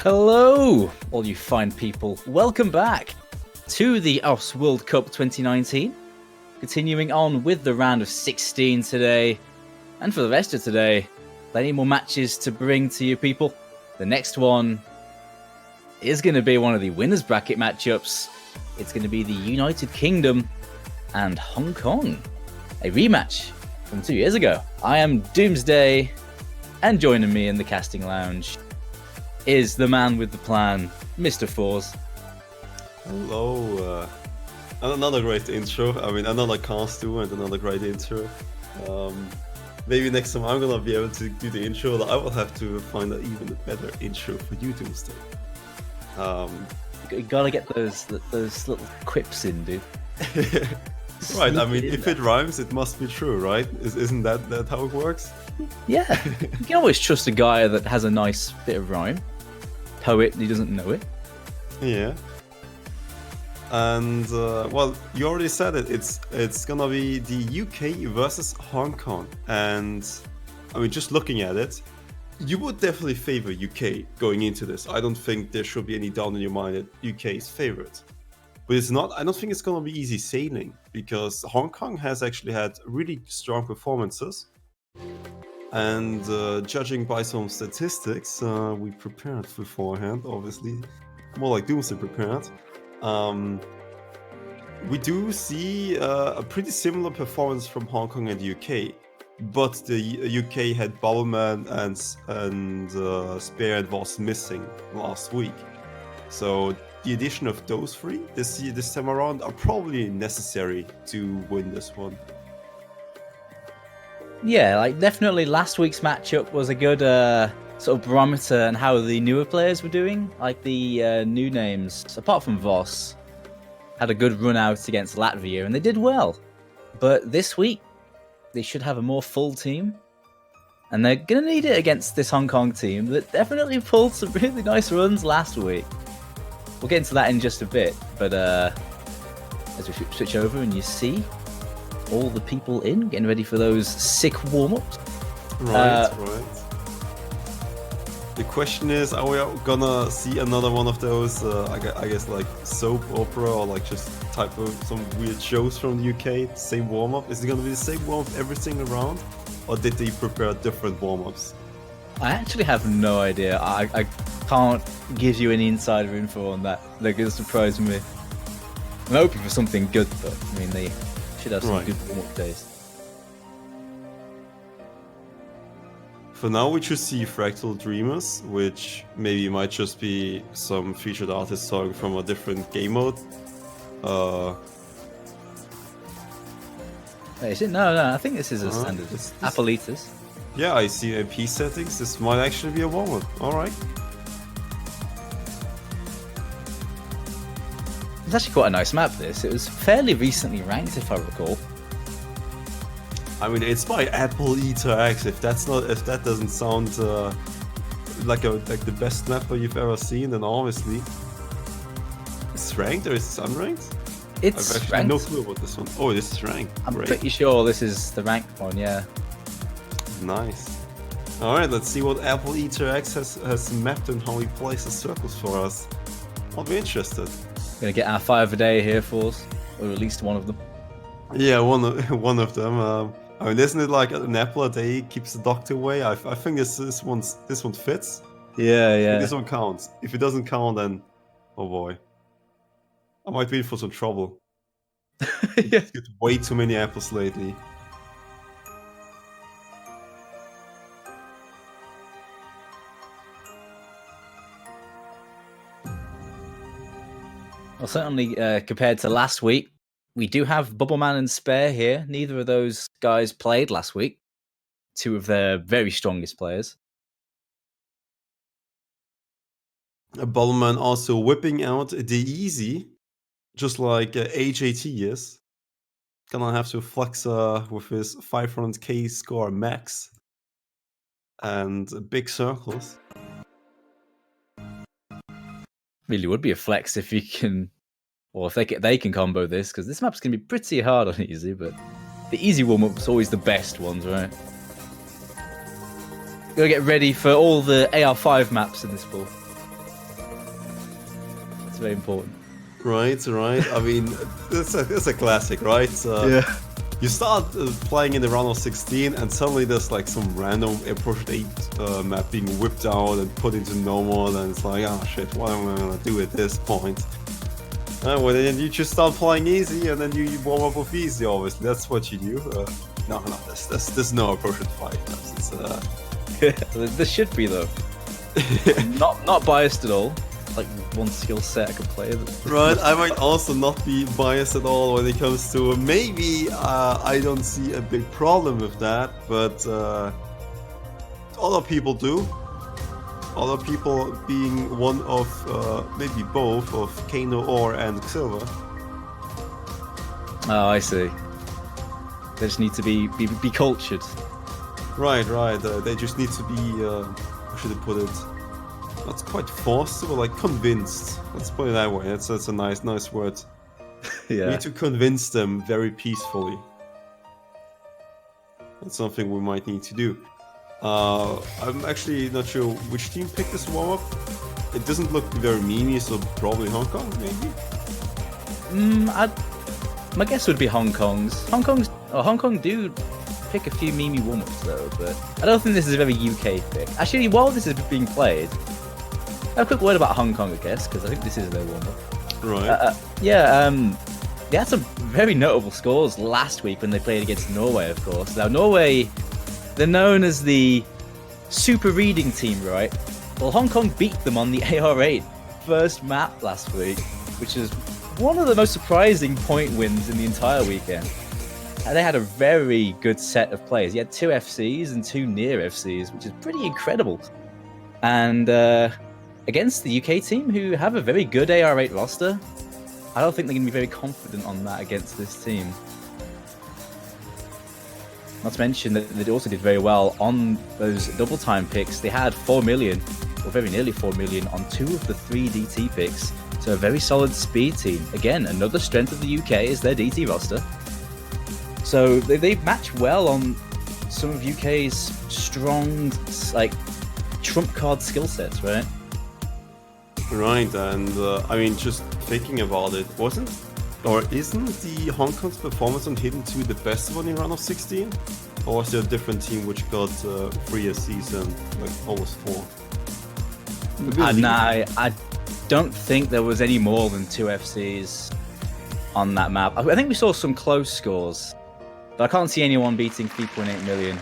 Hello, all you fine people. Welcome back to the OS World Cup 2019. Continuing on with the round of 16 today. And for the rest of today, plenty more matches to bring to you people. The next one is going to be one of the winners bracket matchups. It's going to be the United Kingdom and Hong Kong. A rematch from 2 years ago. I am Doomsday, and joining me in the casting lounge is the man with the plan, Mr. Fours. Hello. Another great intro. I mean, another cast too, and another great intro. Maybe next time I'm gonna be able to do the intro. I will have to find an even better intro for you, Doomsday. You gotta get those little quips in, dude. Right. I mean, if it rhymes, it must be true, right? Isn't that how it works? Yeah. You can always trust a guy that has a nice bit of rhyme. Poet, he doesn't know it. Yeah. And well, you already said it. It's gonna be the UK versus Hong Kong, and I mean, just looking at it, you would definitely favor UK going into this. I don't think there should be any doubt in your mind that UK is favored. But it's not. I don't think it's gonna be easy sailing because Hong Kong has actually had really strong performances, and judging by some statistics, we prepared beforehand. Obviously, more like Doomsday prepared. We do see a pretty similar performance from Hong Kong and the UK, but the UK had Bubbleman and Spear and was missing last week. So the addition of those three this time around are probably necessary to win this one. Yeah, like definitely last week's matchup was a good sort of barometer on how the newer players were doing. Like the new names, apart from Voss, had a good run out against Latvia and they did well. But this week, they should have a more full team. And they're going to need it against this Hong Kong team that definitely pulled some really nice runs last week. We'll get into that in just a bit. But as we switch over and you see all the people in, getting ready for those sick warm-ups. Right. The question is, are we gonna see another one of those, I guess, like soap opera or like just type of some weird shows from the UK, same warm-up? Is it gonna be the same warm-up every single round? Or did they prepare different warm-ups? I actually have no idea. I can't give you any insider info on that. Like, it'll surprise me. I'm hoping for something good, though. I mean, they should have some good warm-up days. For now, we should see Fractal Dreamers, which maybe might just be some featured artist song from a different game mode. Wait, is it? No, I think this is a standard. Appolitas. Yeah, I see AP settings. This might actually be a warm-up. Alright. It's actually quite a nice map, this. It was fairly recently ranked, if I recall. I mean, it's by Apple Eater X. If that doesn't sound like the best mapper you've ever seen, then obviously it's ranked or is it unranked? It's I've actually ranked. no clue about this one. Oh, this is ranked. I'm Great. pretty sure this is the ranked one. Yeah. Nice. All right, let's see what Apple Eater X has mapped and how he places circles for us. I'll be interested. Gonna get our 5 a day here for us, or at least one of them. Yeah, one of them. I mean, isn't it like an apple a day keeps the doctor away? I think this one fits. Yeah. I think this one counts. If it doesn't count, then oh boy, I might be in for some trouble. Yeah. Get way too many apples lately. Well, certainly compared to last week, we do have Bubbleman and Spare here. Neither of those guys played last week. Two of their very strongest players. Bubbleman also whipping out the easy, just like HAT is. Gonna have to flex with his 500k score max and big circles. Really would be a flex if you can, or if they can combo this, because this map's gonna be pretty hard on easy. But the easy warm-up's always the best ones, right? Gotta get ready for all the AR5 maps in this pool. It's very important. Right. I mean, it's a classic, right? Yeah. You start playing in the round of 16 and suddenly there's like some random Approach 8 map being whipped out and put into normal, and it's like, oh shit, what am I gonna do at this point? Well, then you just start playing easy and then you warm up with easy, obviously. That's what you do. No, there's no Approach 5 maps. There should be, though. Not biased at all. like one skill set I could play. Right, I might also not be biased at all when it comes to maybe I don't see a big problem with that, but other people do. Other people being one of maybe both of Kano, Ore, and Silver. Oh, I see. They just need to be cultured. Right. They just need to be, how should I put it? Not quite forced, but like convinced. Let's put it that way. That's a nice word. Yeah. We need to convince them very peacefully. That's something we might need to do. I'm actually not sure which team picked this warm up. It doesn't look very memey, so probably Hong Kong, maybe. My guess would be Hong Kong's. Hong Kong do pick a few memey warm-ups though, but I don't think this is a very UK pick. Actually, while this is being played, a quick word about Hong Kong, I guess, because I think this is their warm-up. Right. They had some very notable scores last week when they played against Norway, of course. Now, Norway, they're known as the super reading team, right? Well, Hong Kong beat them on the AR8 first map last week, which is one of the most surprising point wins in the entire weekend. And they had a very good set of players. You had 2 FCs and 2 near FCs, which is pretty incredible. And against the UK team, who have a very good AR8 roster, I don't think they're going to be very confident on that against this team. Not to mention that they also did very well on those double time picks. They had 4 million, or very nearly 4 million, on 2 of the 3 DT picks. So a very solid speed team. Again, another strength of the UK is their DT roster. So they match well on some of UK's strong, like, trump card skill sets, right? Right, and I mean, just thinking about it, isn't the Hong Kong's performance on Hidden 2 the best one in round of 16? Or was there a different team which got 3 a season, like almost 4? I don't think there was any more than 2 FCs on that map. I think we saw some close scores, but I can't see anyone beating 3.8 million,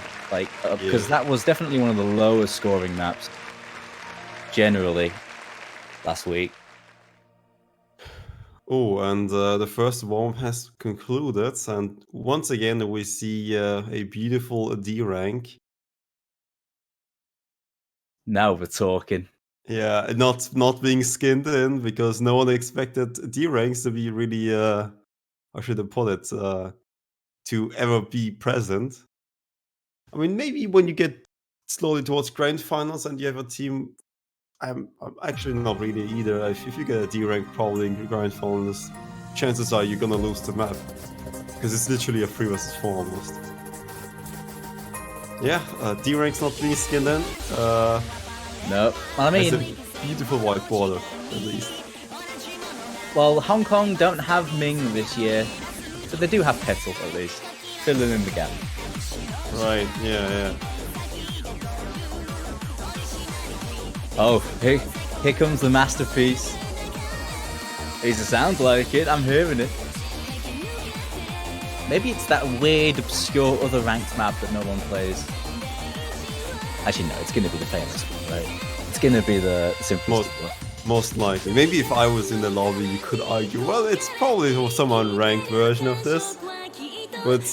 because that was definitely one of the lowest scoring maps generally last week. Oh, and the first warm has concluded, and once again we see a beautiful D rank. Now we're talking. Yeah, not being skinned in, because no one expected D ranks to be really, how should I put it, to ever be present. I mean, maybe when you get slowly towards grand finals and you have a team, I'm actually not really either. If you get a D rank probably in grand finals, chances are you're gonna lose the map, because it's literally a 3 versus 4 almost. Yeah, D rank's not being skinned in. No, I mean, it's a beautiful white border at least. Well, Hong Kong don't have Ming this year, so they do have Petal at least, filling in the gap. Right, yeah. Oh, here comes the masterpiece. It sounds like it, I'm hearing it. Maybe it's that weird, obscure other ranked map that no one plays. Actually, no, it's going to be the famous one, right? It's going to be the simplest one. Most likely. Maybe if I was in the lobby, you could argue, well, it's probably some unranked version of this. But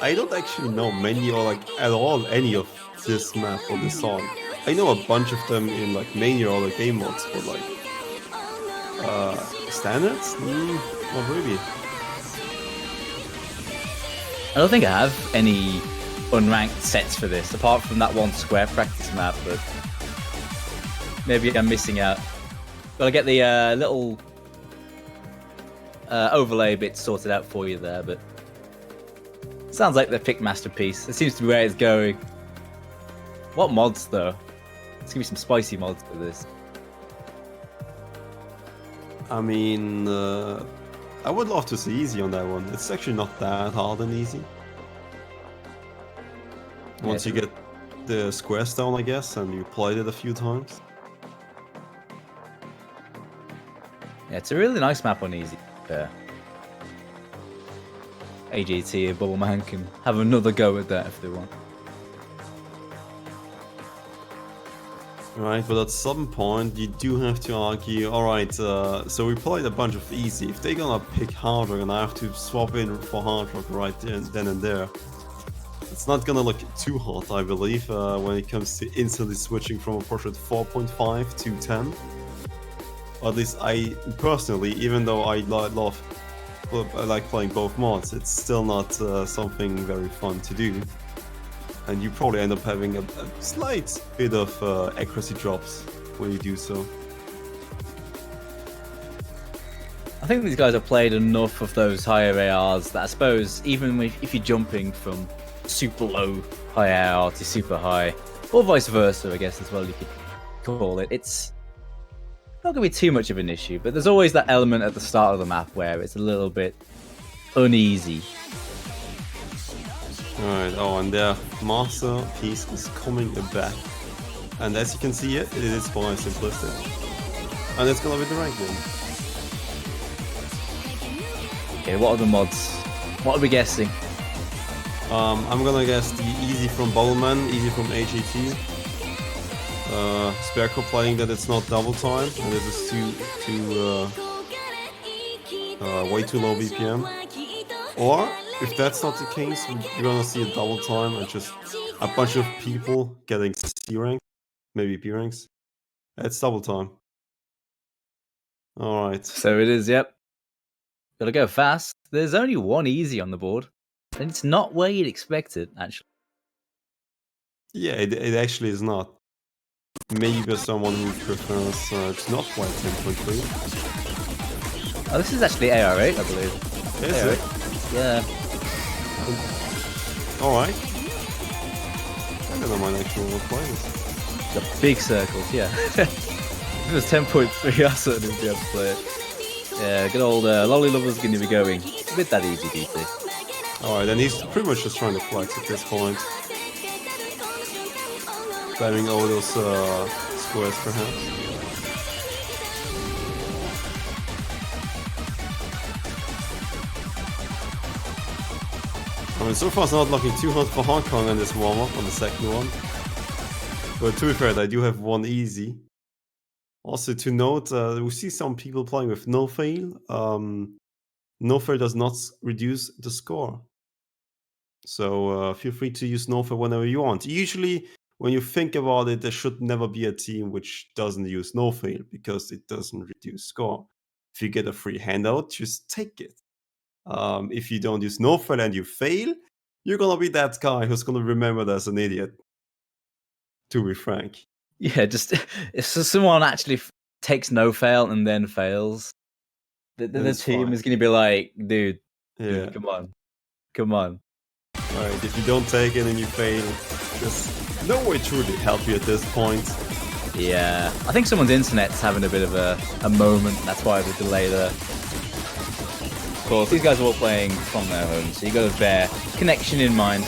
I don't actually know many or at all any of this map or this song. I know a bunch of them in Mania or game mods, but standards? Not really. I don't think I have any unranked sets for this, apart from that one square practice map, but maybe I'm missing out. But I'll get the little overlay bit sorted out for you there, but sounds like they picked Masterpiece. It seems to be where it's going. What mods, though? Let's give me some spicy mods for this. I mean, I would love to see easy on that one. It's actually not that hard and easy. Once you get the squares down, I guess, and you played it a few times. Yeah, it's a really nice map on easy. AJT and Bubbleman can have another go at that if they want. Right, but at some point you do have to argue, alright, so we played a bunch of easy. If they're gonna pick hard rock and I have to swap in for hard rock right then and there, it's not gonna look too hot, I believe, when it comes to instantly switching from a portrait 4.5 to 10. Or at least I personally, even though I like playing both mods, it's still not something very fun to do. And you probably end up having a slight bit of accuracy drops when you do so. I think these guys have played enough of those higher ARs that I suppose even if you're jumping from super low high AR to super high, or vice versa, I guess as well you could call it, it's not going to be too much of an issue, but there's always that element at the start of the map where it's a little bit uneasy. Alright, oh, and their masterpiece is coming back. And as you can see it is more simplistic. And it's gonna be the rank one. Okay, what are the mods? What are we guessing? I'm gonna guess the easy from Bowman, easy from HET. Sperco playing that it's not double time, and this is way too low BPM. Or, if that's not the case, you're gonna see a double time and just a bunch of people getting C rank, maybe B ranks. It's double time. Alright. So it is, yep. Gotta go fast. There's only one easy on the board, and it's not where you'd expect it, actually. Yeah, it actually is not. Maybe there's someone who prefers to not play 10.3. Oh, this is actually AR8, I believe. Is AR8. it? Yeah. Alright. I don't mind actually what play this. The big circles, yeah. If it was 10.3, I certainly would be able to play it. Yeah, good old Lolly Lover's going to be going with that easy DT. Alright, and he's pretty much just trying to flex at this point. Spamming all those squares perhaps. I mean, so far it's not looking too hot for Hong Kong on this warm-up, on the second one. But to be fair, I do have one easy. Also to note, we see some people playing with no fail. No fail does not reduce the score. So feel free to use no fail whenever you want. Usually, when you think about it, there should never be a team which doesn't use no fail because it doesn't reduce score. If you get a free handout, just take it. If you don't use no fail and you fail, you're gonna be that guy who's gonna be remembered as an idiot. To be frank. Yeah, just if someone actually takes no fail and then fails, the team fine. is going to be like, dude, Yeah. come on. Alright, if you don't take it and you fail, there's no way to really help you at this point. Yeah, I think someone's internet's having a bit of a moment. That's why the delay there. Of course, these guys are all playing from their homes, so you got to bear connection in mind.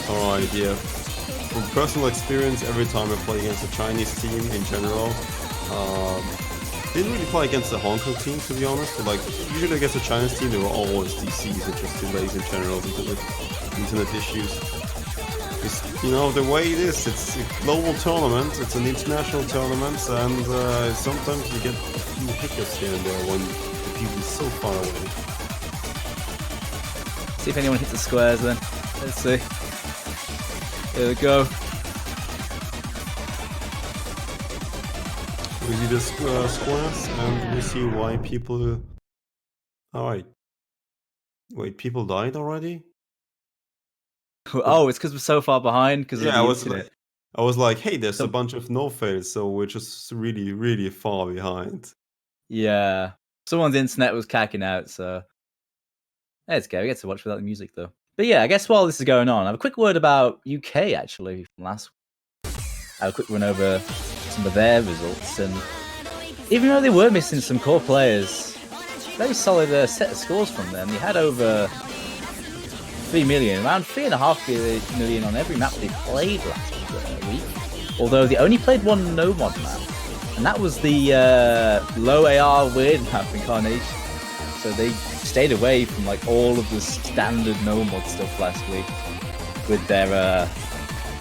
Alright, yeah. From personal experience, every time I play against a Chinese team in general, didn't really play against the Hong Kong team, to be honest. But like usually against a Chinese team, there were always DCs and just delays in general because of internet issues. Just, you know, the way it is, it's a global tournament, it's an international tournament, and sometimes you get a few hiccups here and there when the people is so far away. See if anyone hits the squares then. Let's see. There we go. We see the squares and we see why people... Alright. Wait, people died already? Oh, it's because we're so far behind because of the internet. I was like, hey, there's a bunch of no fails, so we're just really, really far behind. Yeah. Someone's internet was cacking out, so... It's okay, we get to watch without the music though. But yeah, I guess while this is going on, I have a quick word about UK actually from last week. I have a quick run over some of their results, and even though they were missing some core players, very solid set of scores from them. They had over 3 million, around 3.5 million on every map they played last week. Although they only played one no mod map, and that was the low AR weird map Incarnation. So they stayed away from like all of the standard no mod stuff last week with their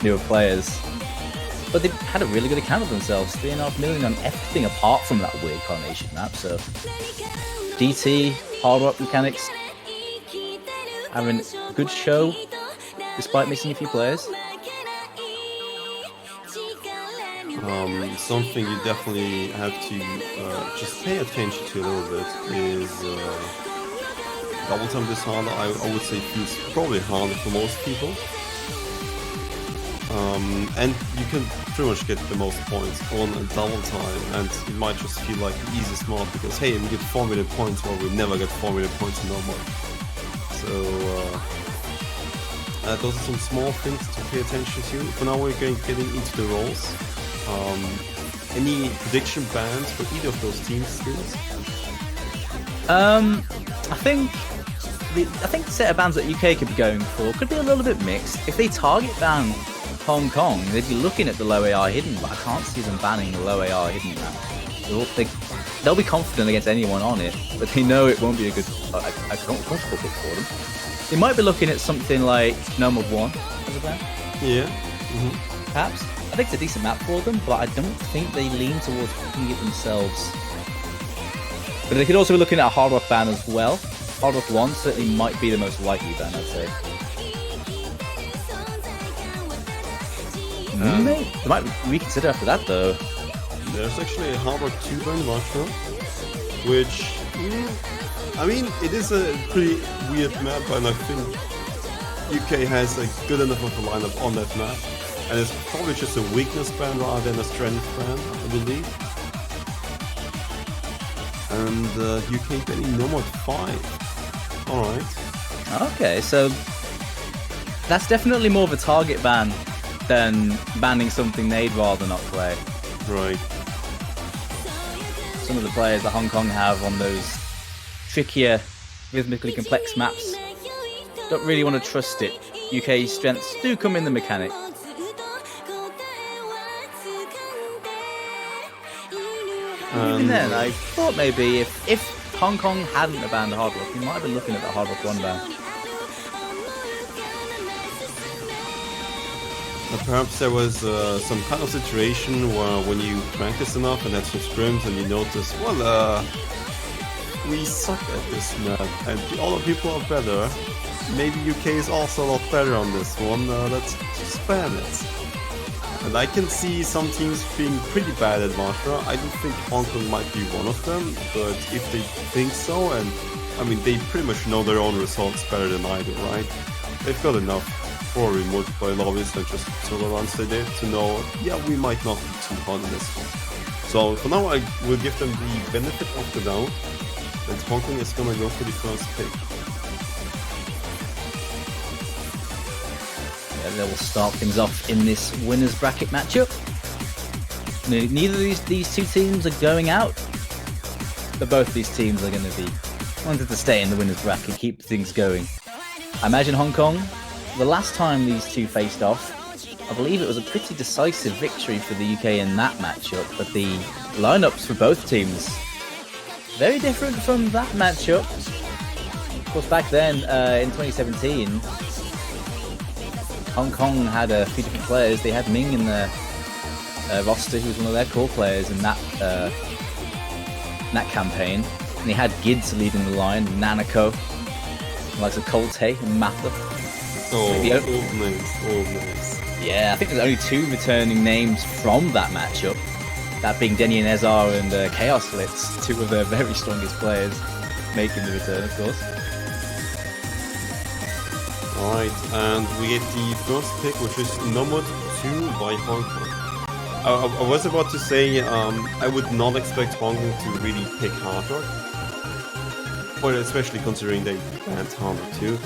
newer players. But they had a really good account of themselves. 3.5 million on everything apart from that weird Carnation map. So DT, Hard Rock mechanics, having a good show despite missing a few players. Something you definitely have to just pay attention to a little bit is double time this harder. I would say feels probably harder for most people. And you can pretty much get the most points on a double time, and it might just feel like the easiest mod because hey, we get 4 million points, while we never get 4 million points in normal. So those are some small things to pay attention to. For now, we're getting into the roles. Any prediction bans for either of those teams still? I think the set of bans that UK could be going for could be a little bit mixed. If they target ban Hong Kong, they'd be looking at the low AR hidden, but I can't see them banning the low AR hidden now. They'll be confident against anyone on it, but they know it won't be a comfortable pick for them. They might be looking at something like No Mod 1 as a ban. Yeah. Perhaps. I think it's a decent map for them, but I don't think they lean towards picking it themselves. But they could also be looking at a Hard Rock ban as well. Hard Rock 1 certainly might be the most likely ban, I'd say. They might reconsider after that, though. There's actually a Hard Rock 2 ban Russia, which, I mean, it is a pretty weird map, and I think UK has a good enough of a lineup on that map. And it's probably just a weakness ban rather than a strength ban, I believe. And UK banning No Mod 5. Alright. Okay, so that's definitely more of a target ban than banning something they'd rather not play. Right. Some of the players that Hong Kong have on those trickier, rhythmically complex maps don't really want to trust it. UK's strengths do come in the mechanic. Even then, I thought maybe if Hong Kong hadn't banned Hard Rock, we might have been looking at the Hard Rock 1 ban. Perhaps there was some kind of situation where when you practice enough and had some scrims and you notice, well, we suck at this map and other people are better. Maybe UK is also a lot better on this one, let's spam it. And I can see some teams being pretty bad at Matra. I don't think Hong Kong might be one of them, but if they think so, and I mean, they pretty much know their own results better than I do, right? They've got enough for multiplayer lobbies and just solo runs they did to know, yeah, we might not be too hot in this one. So for now, I will give them the benefit of the doubt that Hong Kong is gonna go for the first pick. They will start things off in this winners bracket matchup. Neither of these two teams are going out, but both these teams are going to be wanted to stay in the winners bracket, keep things going. I imagine Hong Kong, the last time these two faced off, I believe it was a pretty decisive victory for the UK in that matchup, but the lineups for both teams very different from that matchup. Of course, back then in 2017. Hong Kong had a few different players. They had Ming in the roster, who was one of their core players in that campaign. And they had Gids leading the line, Nanako, likes of Colte and Mather. Old names. Yeah, I think there's only 2 returning names from that matchup. That being Denny and Ezar and Chaos Litz, 2 of their very strongest players making the return, of course. Alright, and we get the first pick, which is No Mod 2 by Hong Kong. I was about to say, I would not expect Hong Kong to really pick Hard Rock, but especially considering they banned Hard Rock 2.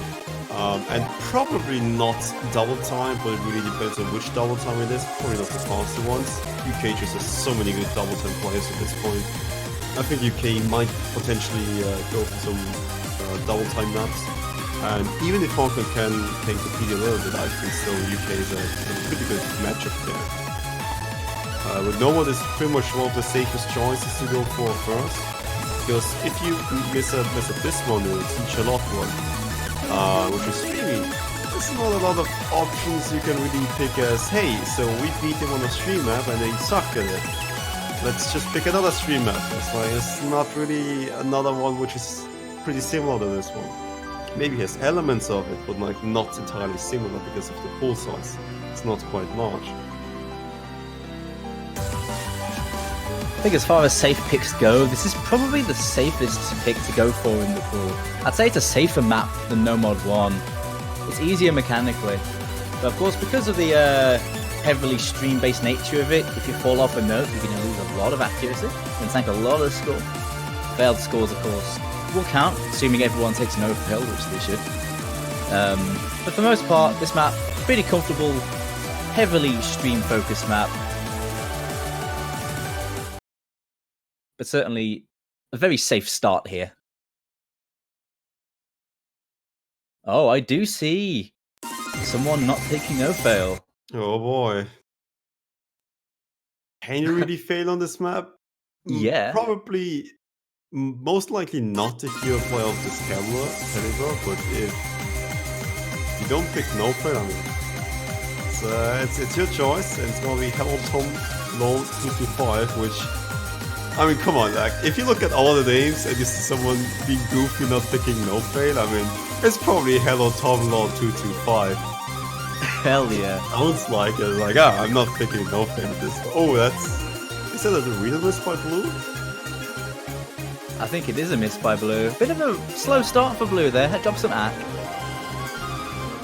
And probably not double time, but it really depends on which double time it is. Probably not the faster ones. UK just has so many good double time players at this point. I think UK might potentially go for some double time maps. And even if Hong Kong can compete a little bit, I think still UK is a pretty good matchup there. But No Mod is pretty much one of the safest choices to go for first. Because if you mess up this one, you'll teach a lot one. Which is really there's not a lot of options you can really pick as, hey, so we beat him on a stream map and he sucked at it. Let's just pick another stream map. It's not really another one which is pretty similar to this one. Maybe has elements of it, but like not entirely similar because of the pool size. It's not quite large. I think as far as safe picks go, this is probably the safest pick to go for in the pool. I'd say it's a safer map than No Mod 1. It's easier mechanically. But of course, because of the heavily stream-based nature of it, if you fall off a note, you're going to lose a lot of accuracy and tank a lot of score. Failed scores, of course, will count, assuming everyone takes no fail, which they should. But for the most part, this map, pretty comfortable, heavily stream-focused map. But certainly a very safe start here. Oh, I do see someone not taking no fail. Oh boy. Can you really fail on this map? Yeah. Probably, most likely not if you're a player of this caliber, but if you don't pick no fail, I mean, it's your choice, and it's gonna be Hello Tom LOL 225, which, I mean, come on, like, if you look at all the names and you see someone being goofy not picking no fail, I mean, it's probably Hello Tom LOL 225. Hell yeah. Sounds like it, like, I'm not picking no fail at this. Oh, is that a real miss by Blue? I think it is a miss by Blue. Bit of a slow start for Blue there. Dropped some ack.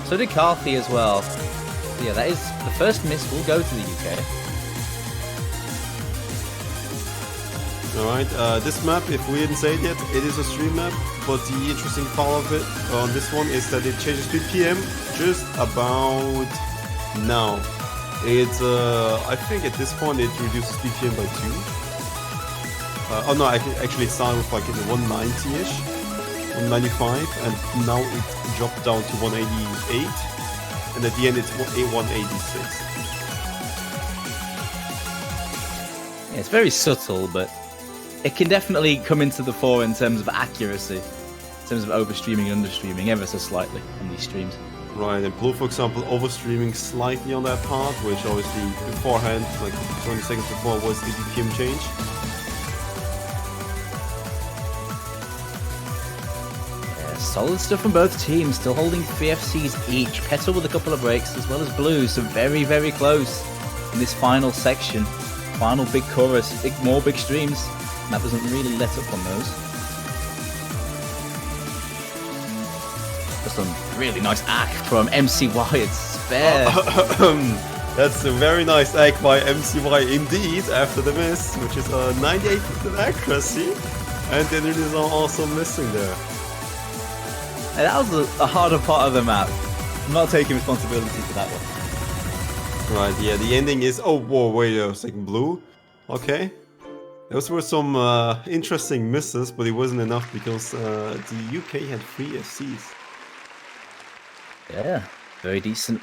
So did Carthy as well. So yeah, that is the first miss will go to the UK. Alright, this map, if we didn't say it yet, it is a stream map, but the interesting part of it on this one is that it changes BPM just about now. It's, I think at this point it reduces BPM by 2. Oh no, actually it started with like in the 190-ish, 195, and now it dropped down to 188, and at the end it's 186. Yeah, it's very subtle, but it can definitely come into the fore in terms of accuracy, in terms of overstreaming and understreaming ever so slightly on these streams. Right, and Blue, for example, overstreaming slightly on that part, which obviously beforehand, like 20 seconds before, was the BPM change. Yeah, solid stuff from both teams, still holding 3 FCs each. Petal with a couple of breaks, as well as Blue, so very, very close in this final section. Final big chorus, more big streams. Map doesn't really let up on those. Just a really nice act from MCY. It's spare. That's a very nice act by MCY indeed after the miss, which is a 98% accuracy, and then it is also missing there. And that was a harder part of the map. I'm not taking responsibility for that one. Right, yeah, the ending is. Oh, whoa, wait a second, Blue. Okay. Those were some interesting misses, but it wasn't enough because the UK had 3 FCs. Yeah, very decent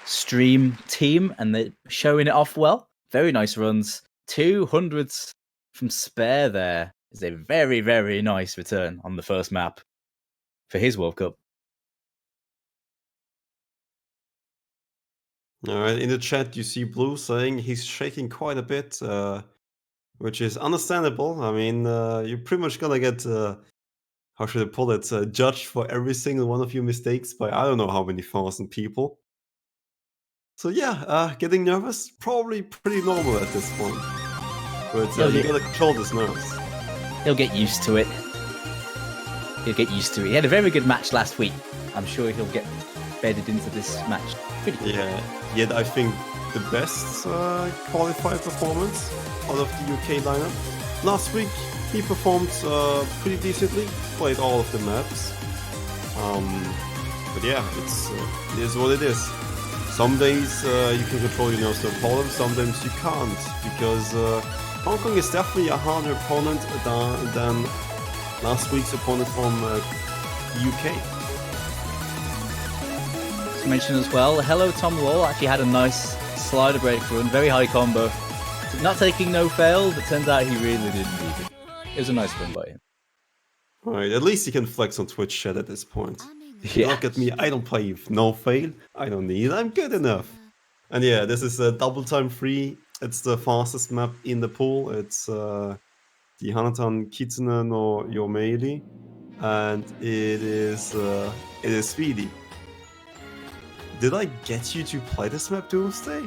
stream team, and they're showing it off well. Very nice runs. 200s from Spare there is a very, very nice return on the first map for his World Cup. Alright, in the chat you see Blue saying he's shaking quite a bit, which is understandable. I mean, you're pretty much gonna get, how should I put it, judged for every single one of your mistakes by I don't know how many thousand people. So yeah, getting nervous, probably pretty normal at this point. But you gotta control those nerves. He'll get used to it. He'll get used to it. He had a very good match last week. I'm sure he'll get bedded into this match pretty quickly. Yeah, yet I think the best qualified performance out of the UK lineup. Last week he performed pretty decently, played all of the maps. But yeah, it is what it is. Some days you can control your nerves no problem, some days you can't, because Hong Kong is definitely a harder opponent than last week's opponent from UK. To mention as well, Hello Tom Law actually had a nice slider break run, very high combo. Not taking no fail, but turns out he really didn't need it. It was a nice run by him. Alright, at least he can flex on Twitch chat at this point. Yeah. Look at me, I don't play no fail. I don't need it, I'm good enough. And yeah, this is a double time free. It's the fastest map in the pool. It's the Hanatan Kitsune no Yomeiri. And it is speedy. Did I get you to play this map, Doomsday?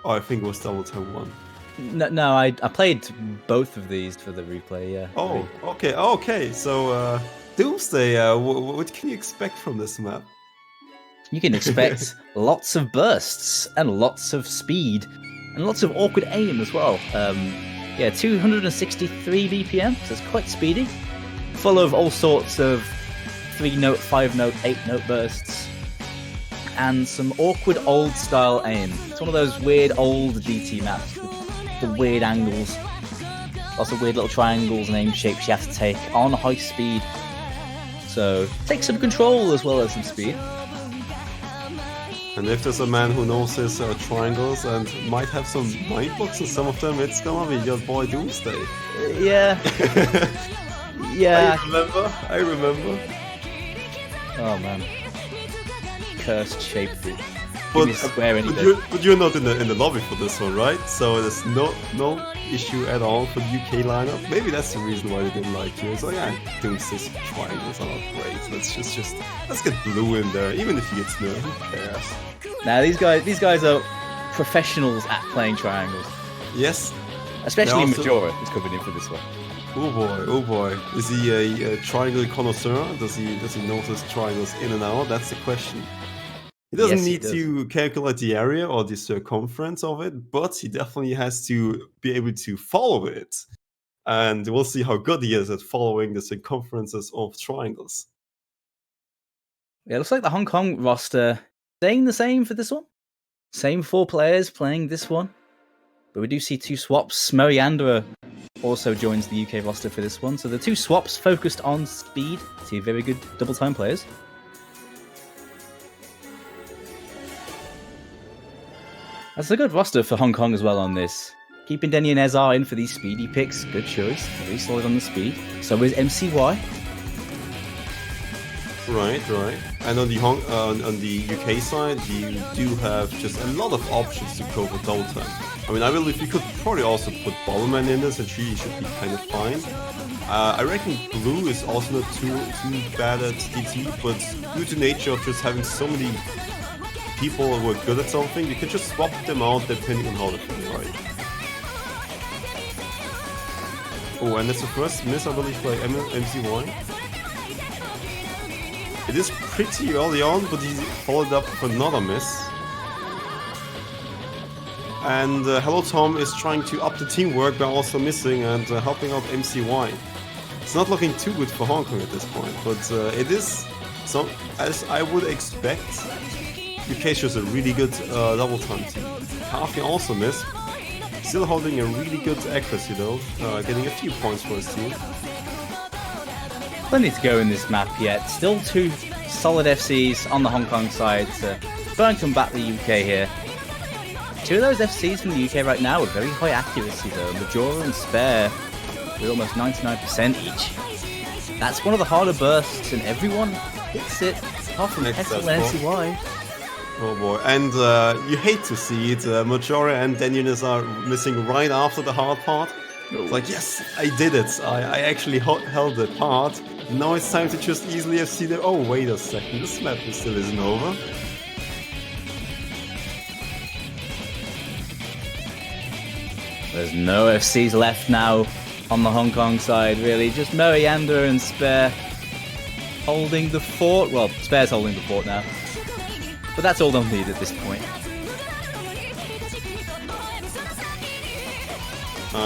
Oh, I think it was double time 1. No, I played both of these for the replay, yeah. Oh, okay. So, Doomsday, what can you expect from this map? You can expect lots of bursts and lots of speed and lots of awkward aim as well. 263 BPM, so it's quite speedy. Full of all sorts of 3-note, 5-note, 8-note bursts. And some awkward old style aim. It's one of those weird old DT maps with the weird angles. Lots of weird little triangles and aim shapes you have to take on high speed. So take some control as well as some speed. And if there's a man who knows his triangles and might have some mind blocks in some of them, it's gonna be your boy Doomsday. Yeah. Yeah. I remember. Oh man. Cursed shape. But you're not in the lobby for this one, right? So there's no issue at all for the UK lineup. Maybe that's the reason why they didn't like you. So yeah, Doomsday's triangles are not great. Let's get blue in there, even if he gets nerfed. Who cares? Now these guys are professionals at playing triangles. Yes. Especially Majora is coming in for this one. Oh boy. Is he a triangle connoisseur? Does he notice triangles in and out? That's the question. He doesn't need to calculate the area or the circumference of it, but he definitely has to be able to follow it. And we'll see how good he is at following the circumferences of triangles. Yeah, it looks like the Hong Kong roster staying the same for this one. Same 4 players playing this one. But we do see 2 swaps. Moriandra also joins the UK roster for this one. So the 2 swaps focused on speed. 2 very good double time players. That's a good roster for Hong Kong as well on this. Keeping Denny and Ezar in for these speedy picks. Good choice. Very solid on the speed. So is MCY. Right. And on the UK side, you do have just a lot of options to go for double time. I mean, I believe you could probably also put Bomberman in this, and she should be kind of fine. I reckon Blue is also not too bad at DT, but due to nature of just having so many people who are good at something, you can just swap them out depending on how they're feeling, right? Oh, and it's the first miss, I believe, by MCY. It is pretty early on, but he followed up with another miss. And Hello Tom is trying to up the teamwork by also missing and helping out MCY. It's not looking too good for Hong Kong at this point, but it is, as I would expect, UK shows a really good double time team. Kafi also missed. Still holding a really good accuracy though, getting a few points for his team. Plenty to go in this map yet. Still 2 solid FCs on the Hong Kong side to try and combat the UK here. 2 of those FCs from the UK right now with very high accuracy though. Majora and Spare with almost 99% each. That's one of the harder bursts and everyone hits it apart from Tesla and NCY. Oh boy, and you hate to see it, Majora and Daniels are missing right after the hard part. It's like, yes, I did it, I actually held the part. Now it's time to just easily FC them. Oh, wait a second, this map still isn't over. There's no FCs left now on the Hong Kong side, really. Just Moriandra and Spare holding the fort. Well, Spare's holding the fort now. But that's all they'll need at this point.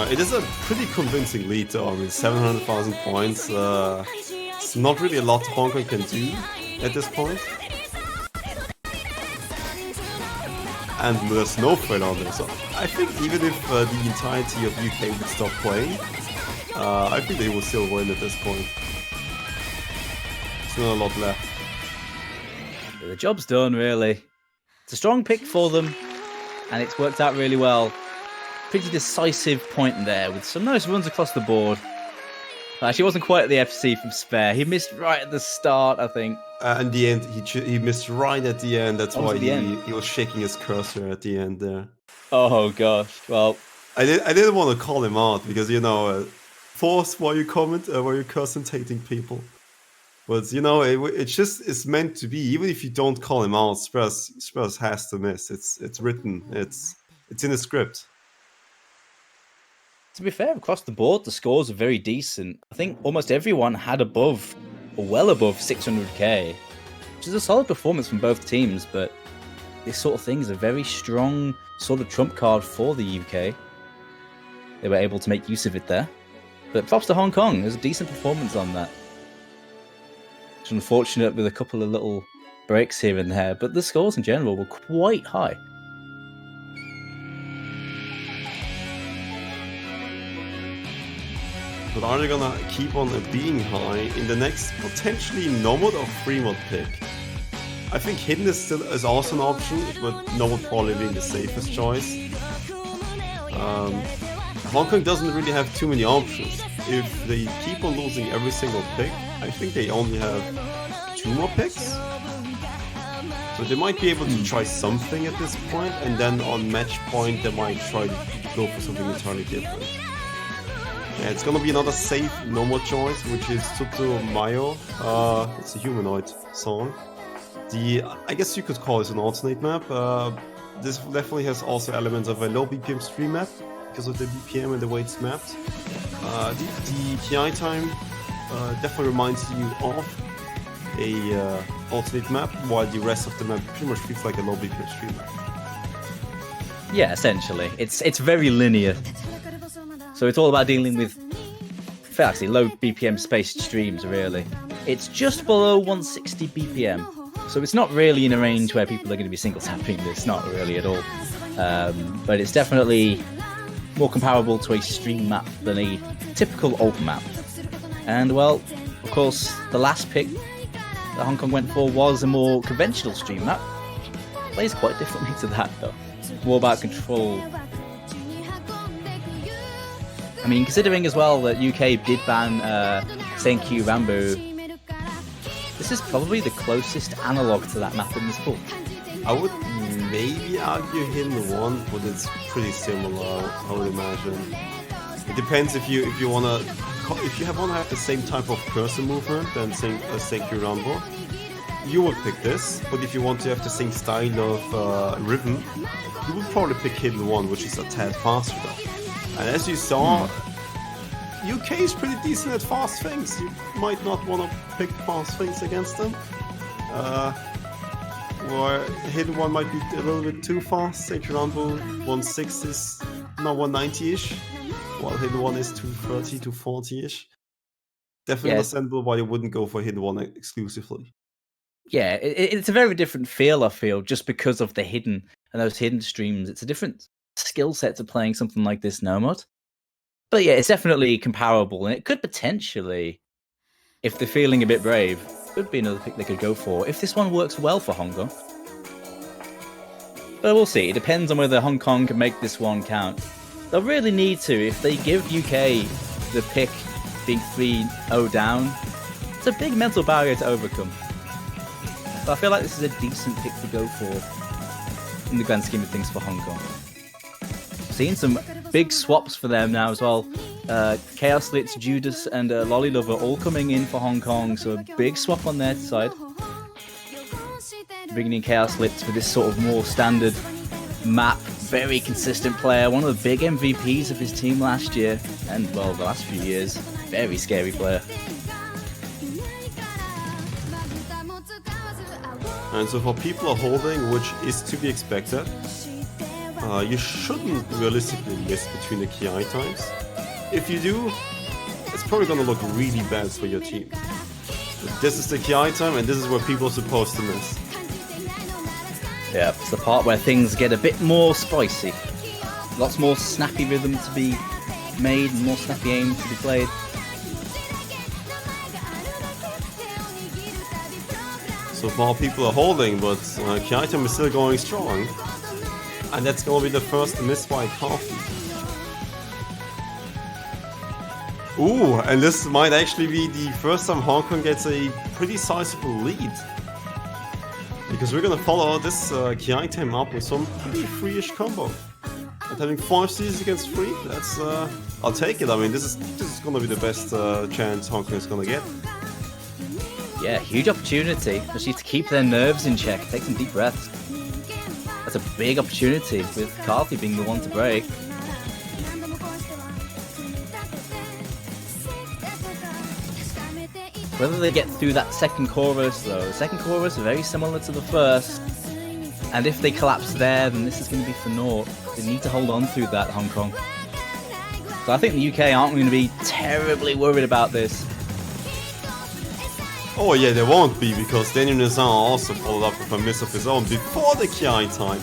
It is a pretty convincing lead though. I mean, 700,000 points. It's not really a lot Hong Kong can do at this point. And there's no fail on there, so I think even if the entirety of UK would stop playing, I think they will still win at this point. There's not a lot left. The job's done, really. It's a strong pick for them, and it's worked out really well. Pretty decisive point there, with some nice runs across the board. Actually, it wasn't quite the FC from Spare. He missed right at the start, I think. In the end, he missed right at the end. That's why He was shaking his cursor at the end there. Oh gosh. Well, I didn't want to call him out because force while you comment while you're cursing people. But it's meant to be. Even if you don't call him out, Spurs has to miss. It's written. It's in the script. To be fair, across the board, the scores are very decent. I think almost everyone had above, or well above 600k, which is a solid performance from both teams, but this sort of thing is a very strong sort of trump card for the UK. They were able to make use of it there. But props to Hong Kong, there's a decent performance on that. It's unfortunate with a couple of little breaks here and there, but the scores in general were quite high. But are they gonna keep on being high in the next potentially Nomad or Fremont pick? I think Hidden is also an option, but Nomad probably being the safest choice. Hong Kong doesn't really have too many options. If they keep on losing every single pick, I think they only have 2 more picks. So they might be able to try something at this point, and then on match point they might try to go for something entirely different. Yeah, it's gonna be another safe normal choice, which is Tsuto Mayo. It's a humanoid song. I guess you could call it an alternate map. This definitely has also elements of a low BPM stream map because of the BPM and the way it's mapped. The PI time definitely reminds you of a alternate map, while the rest of the map pretty much feels like a low BPM stream map. Yeah, essentially. It's very linear. So it's all about dealing with actually low BPM spaced streams, really. It's just below 160 BPM. So it's not really in a range where people are going to be single tapping this, not really at all. But it's definitely more comparable to a stream map than a typical alt map. And well, of course, the last pick that Hong Kong went for was a more conventional stream map. Plays quite differently to that though. More about control. I mean, considering as well that UK did ban Senkyu Rambo, this is probably the closest analog to that map in this book. I would maybe argue Hidden 1, but it's pretty similar, I would imagine. It depends if you wanna have the same type of cursor movement than Senkyu Rambo, you would pick this. But if you want to have the same style of rhythm, you would probably pick Hidden 1, which is a tad faster though. And as you saw, UK is pretty decent at fast things. You might not want to pick fast things against them. Or Hidden 1 might be a little bit too fast. Senkyu Rambo 160 is not 190-ish, while Hidden 1 is 230 to 40-ish. Definitely understandable why you wouldn't go for Hidden 1 exclusively. Yeah, it's a very different feel, I feel, just because of the hidden and those hidden streams. It's a different skill set to playing something like this Nomad. But yeah, it's definitely comparable, and it could potentially, if they're feeling a bit brave, could be another pick they could go for if this one works well for Hong Kong. But we'll see. It depends on whether Hong Kong can make this one count. They'll really need to. If they give UK the pick being 3-0 down, it's a big mental barrier to overcome. But I feel like this is a decent pick to go for in the grand scheme of things for Hong Kong. Seeing some big swaps for them now as well. Chaos Litz, Judas, and Lolly Lover all coming in for Hong Kong, so a big swap on their side. Bringing in Chaos Litz with this sort of more standard map, very consistent player, one of the big MVPs of his team last year, and well, the last few years. Very scary player. And so for people are holding, which is to be expected, you shouldn't realistically miss between the key times. If you do, it's probably going to look really bad for your team. But this is the key time, and this is where people are supposed to miss. Yeah, it's the part where things get a bit more spicy. Lots more snappy rhythm to be made, and more snappy aim to be played. So far people are holding, but key item is still going strong. And that's going to be the first miss by Coffee. Ooh, and this might actually be the first time Hong Kong gets a pretty sizable lead. Because we're gonna follow this Kiai team up with some pretty free-ish combo. And having 5 Cs against 3, that's I'll take it. I mean, this is gonna be the best chance Hong Kong is gonna get. Yeah, huge opportunity. Just need to keep their nerves in check. Take some deep breaths. That's a big opportunity with Carthy being the one to break. Whether they get through that second chorus, though. The second chorus is very similar to the first. And if they collapse there, then this is going to be for naught. They need to hold on through that, Hong Kong. So I think the UK aren't going to be terribly worried about this. Oh yeah, they won't be, because Daniel Nazar also followed up with a miss of his own before the Kiai time.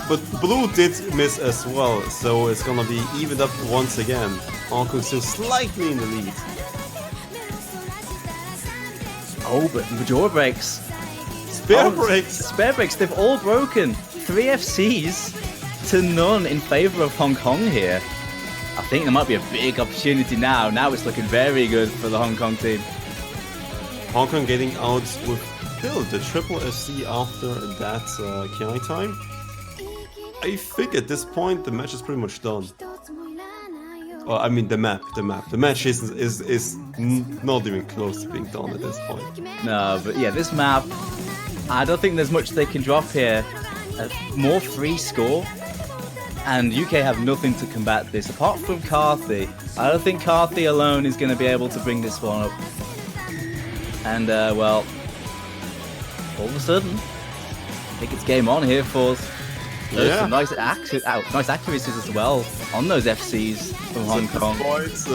But Blue did miss as well, so it's gonna be evened up once again. Hong Kong still slightly in the lead. Oh, but Majora breaks. Spare breaks! Spare breaks, they've all broken. 3 FCs to none in favour of Hong Kong here. I think there might be a big opportunity now. Now it's looking very good for the Hong Kong team. Hong Kong getting out with still the triple SC after that Kiai time. I think at this point the match is pretty much done. I mean the map. The match is not even close to being done at this point. No, but yeah, this map, I don't think there's much they can drop here. A more free score, and UK have nothing to combat this apart from Carthy. I don't think Carthy alone is going to be able to bring this one up. And well, all of a sudden, I think it's game on here for some nice accuracies as well on those FCs from Hong Kong.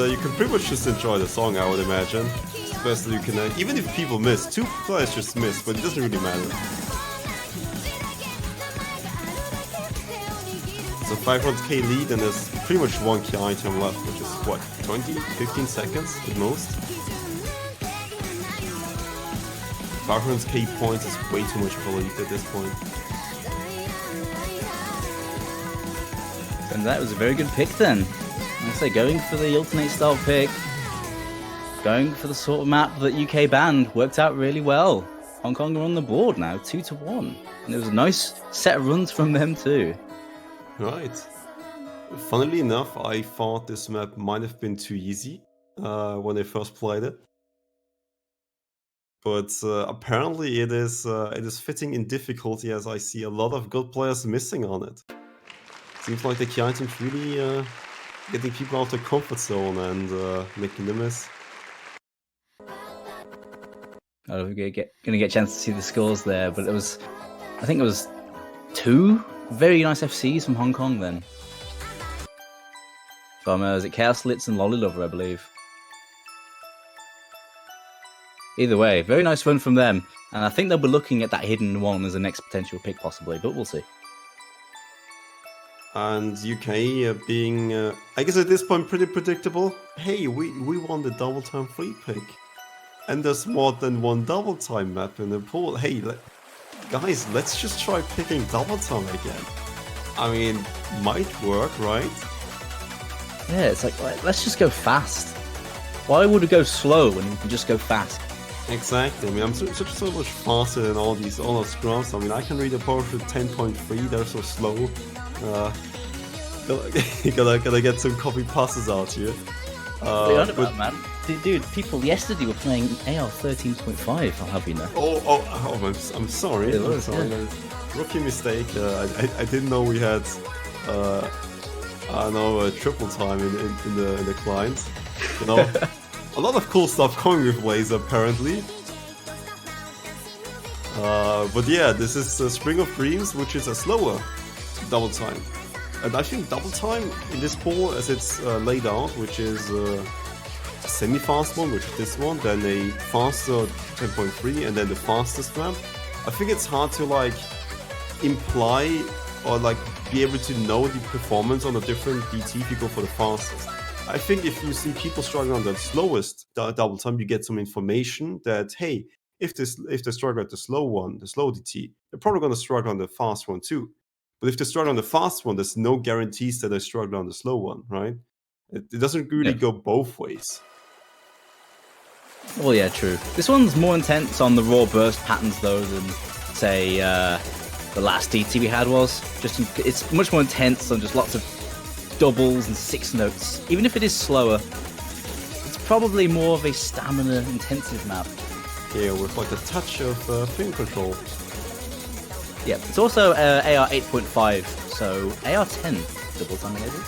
You can pretty much just enjoy the song, I would imagine. It's the best that you can. Even if people miss, 2 players just miss, but it doesn't really matter. So 500k lead, and there's pretty much 1 key item left, which is what, 15 seconds at most? 500k points is way too much for a lead at this point. And that was a very good pick then. I say, going for the alternate style pick, going for the sort of map that UK banned, worked out really well. Hong Kong are on the board now, 2-1. And it was a nice set of runs from them too. Right. Funnily enough, I thought this map might have been too easy when I first played it. But apparently it is fitting in difficulty, as I see a lot of good players missing on it. Seems like the key item's really getting people out of their comfort zone and making them miss. Oh, we're gonna get a chance to see the scores there, but I think it was 2 very nice FCs from Hong Kong then. From is it Chaos Litz and Lolly Lover, I believe. Either way, very nice run from them, and I think they'll be looking at that hidden one as a next potential pick possibly, but we'll see. And UK being, I guess at this point, pretty predictable. Hey, we won the double time free pick. And there's more than 1 double time map in the pool. Hey, guys, let's just try picking double time again. I mean, might work, right? Yeah, it's like, let's just go fast. Why would it go slow when we can just go fast? Exactly. I mean, I'm so much faster than all those scrums. I mean, I can read a powerful 10.3. They're so slow. Gotta get some copy passes out here. What are you on about, man? Dude, people yesterday were playing AR 13.5. I'll have you know. I'm sorry. I'm sorry. Yeah. Rookie mistake. I didn't know we had triple time in the client. You know, a lot of cool stuff coming with Laser apparently. But yeah, this is Spring of Dreams, which is a slower double time. And I think double time in this pool, as it's laid out, which is a semi-fast one, which is this one, then a faster 10.3, and then the fastest map. I think it's hard to like imply or like be able to know the performance on a different DT if you go for the fastest. I think if you see people struggling on the slowest double time, you get some information that, hey, if they struggle at the slow one, the slow DT, they're probably going to struggle on the fast one too. But if they struggle on the fast one, there's no guarantees that they struggle on the slow one, right? It doesn't really go both ways. Well, yeah, true. This one's more intense on the raw burst patterns, though, than, say, the last DT we had was. It's much more intense on just lots of doubles and 6 notes. Even if it is slower, it's probably more of a stamina-intensive map. Yeah, with like a touch of finger control. Yeah, it's also AR 8.5, so AR 10 double time enabled.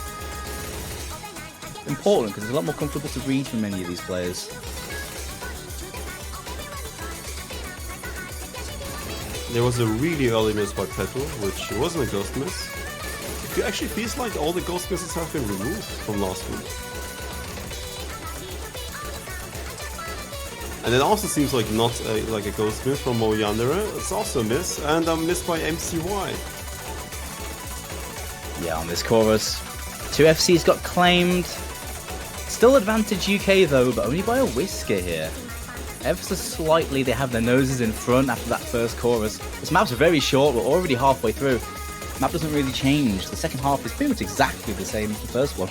Important because it's a lot more comfortable to read for many of these players. There was a really early miss by Petrol, which wasn't a ghost miss. It actually feels like all the ghost misses have been removed from last week. And it also seems like not like a ghost miss from Mo Yandere. It's also a miss, and a miss by MCY. Yeah, on this chorus, 2 FCs got claimed. Still advantage UK though, but only by a whisker here. Ever so slightly, they have their noses in front after that first chorus. This map's very short, we're already halfway through. The map doesn't really change. The second half is pretty much exactly the same as the first one.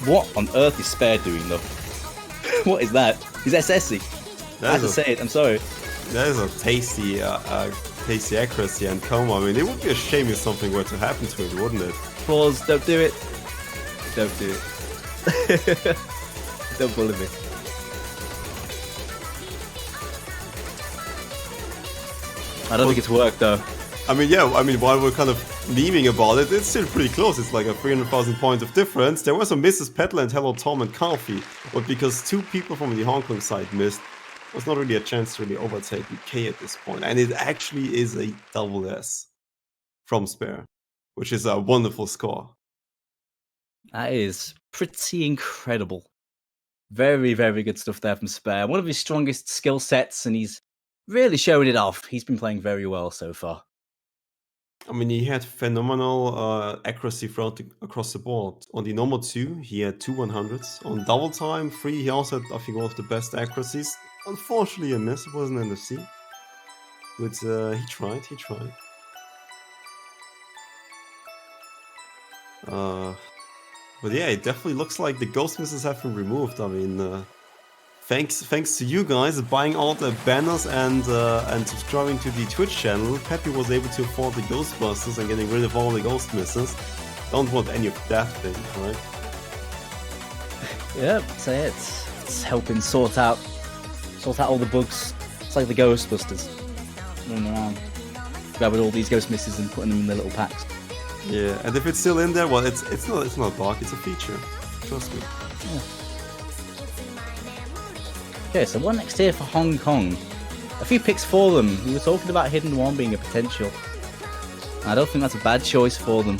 What on earth is Spare doing though? What is that? He's SSing. I have to say it, I'm sorry. That is a tasty, tasty accuracy and coma. I mean, it would be a shame if something were to happen to it, wouldn't it? Pause, don't do it. Don't do it. Don't bully me. I don't think it's worked though. I mean, yeah, while we're kind of memeing about it, it's still pretty close. It's like a 300,000 points of difference. There were some misses, Petal and Hello Tom and Calfee, but because 2 people from the Hong Kong side missed, there's not really a chance to really overtake UK at this point. And it actually is a double S from Spare, which is a wonderful score. That is pretty incredible. Very, very good stuff there from Spare. One of his strongest skill sets, and he's really showing it off. He's been playing very well so far. I mean, he had phenomenal accuracy across the board. On the normal 2, he had 2 100s. On double time 3, he also had, I think, one of the best accuracies. Unfortunately, a miss. It wasn't in the C. But he tried. But yeah, it definitely looks like the ghost misses have been removed. I mean, thanks to you guys buying all the banners and subscribing to the Twitch channel, Peppy was able to afford the Ghostbusters and getting rid of all the ghost misses. Don't want any of that thing, right? Yep, say it. It's helping sort out all the bugs. It's like the Ghostbusters running around, grabbing all these ghost misses and putting them in their little packs. Yeah, and if it's still in there, well, it's not a bug, it's a feature. Trust me. Yeah. Okay, so what next here for Hong Kong? A few picks for them. We were talking about Hidden One being a potential. I don't think that's a bad choice for them.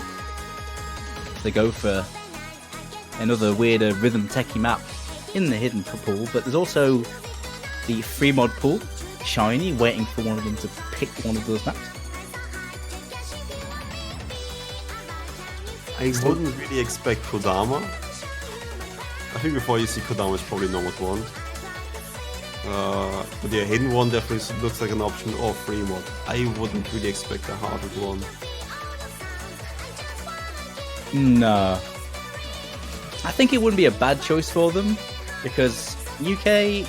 They go for another weirder rhythm techie map in the Hidden pool, but there's also the free mod pool, Shiny, waiting for one of them to pick one of those maps. I wouldn't really expect Kodama. I think before you see Kodama, it's probably not what one. But yeah, Hidden One definitely looks like an option, or free mod. I wouldn't really expect a harder one. No. I think it wouldn't be a bad choice for them, because UK,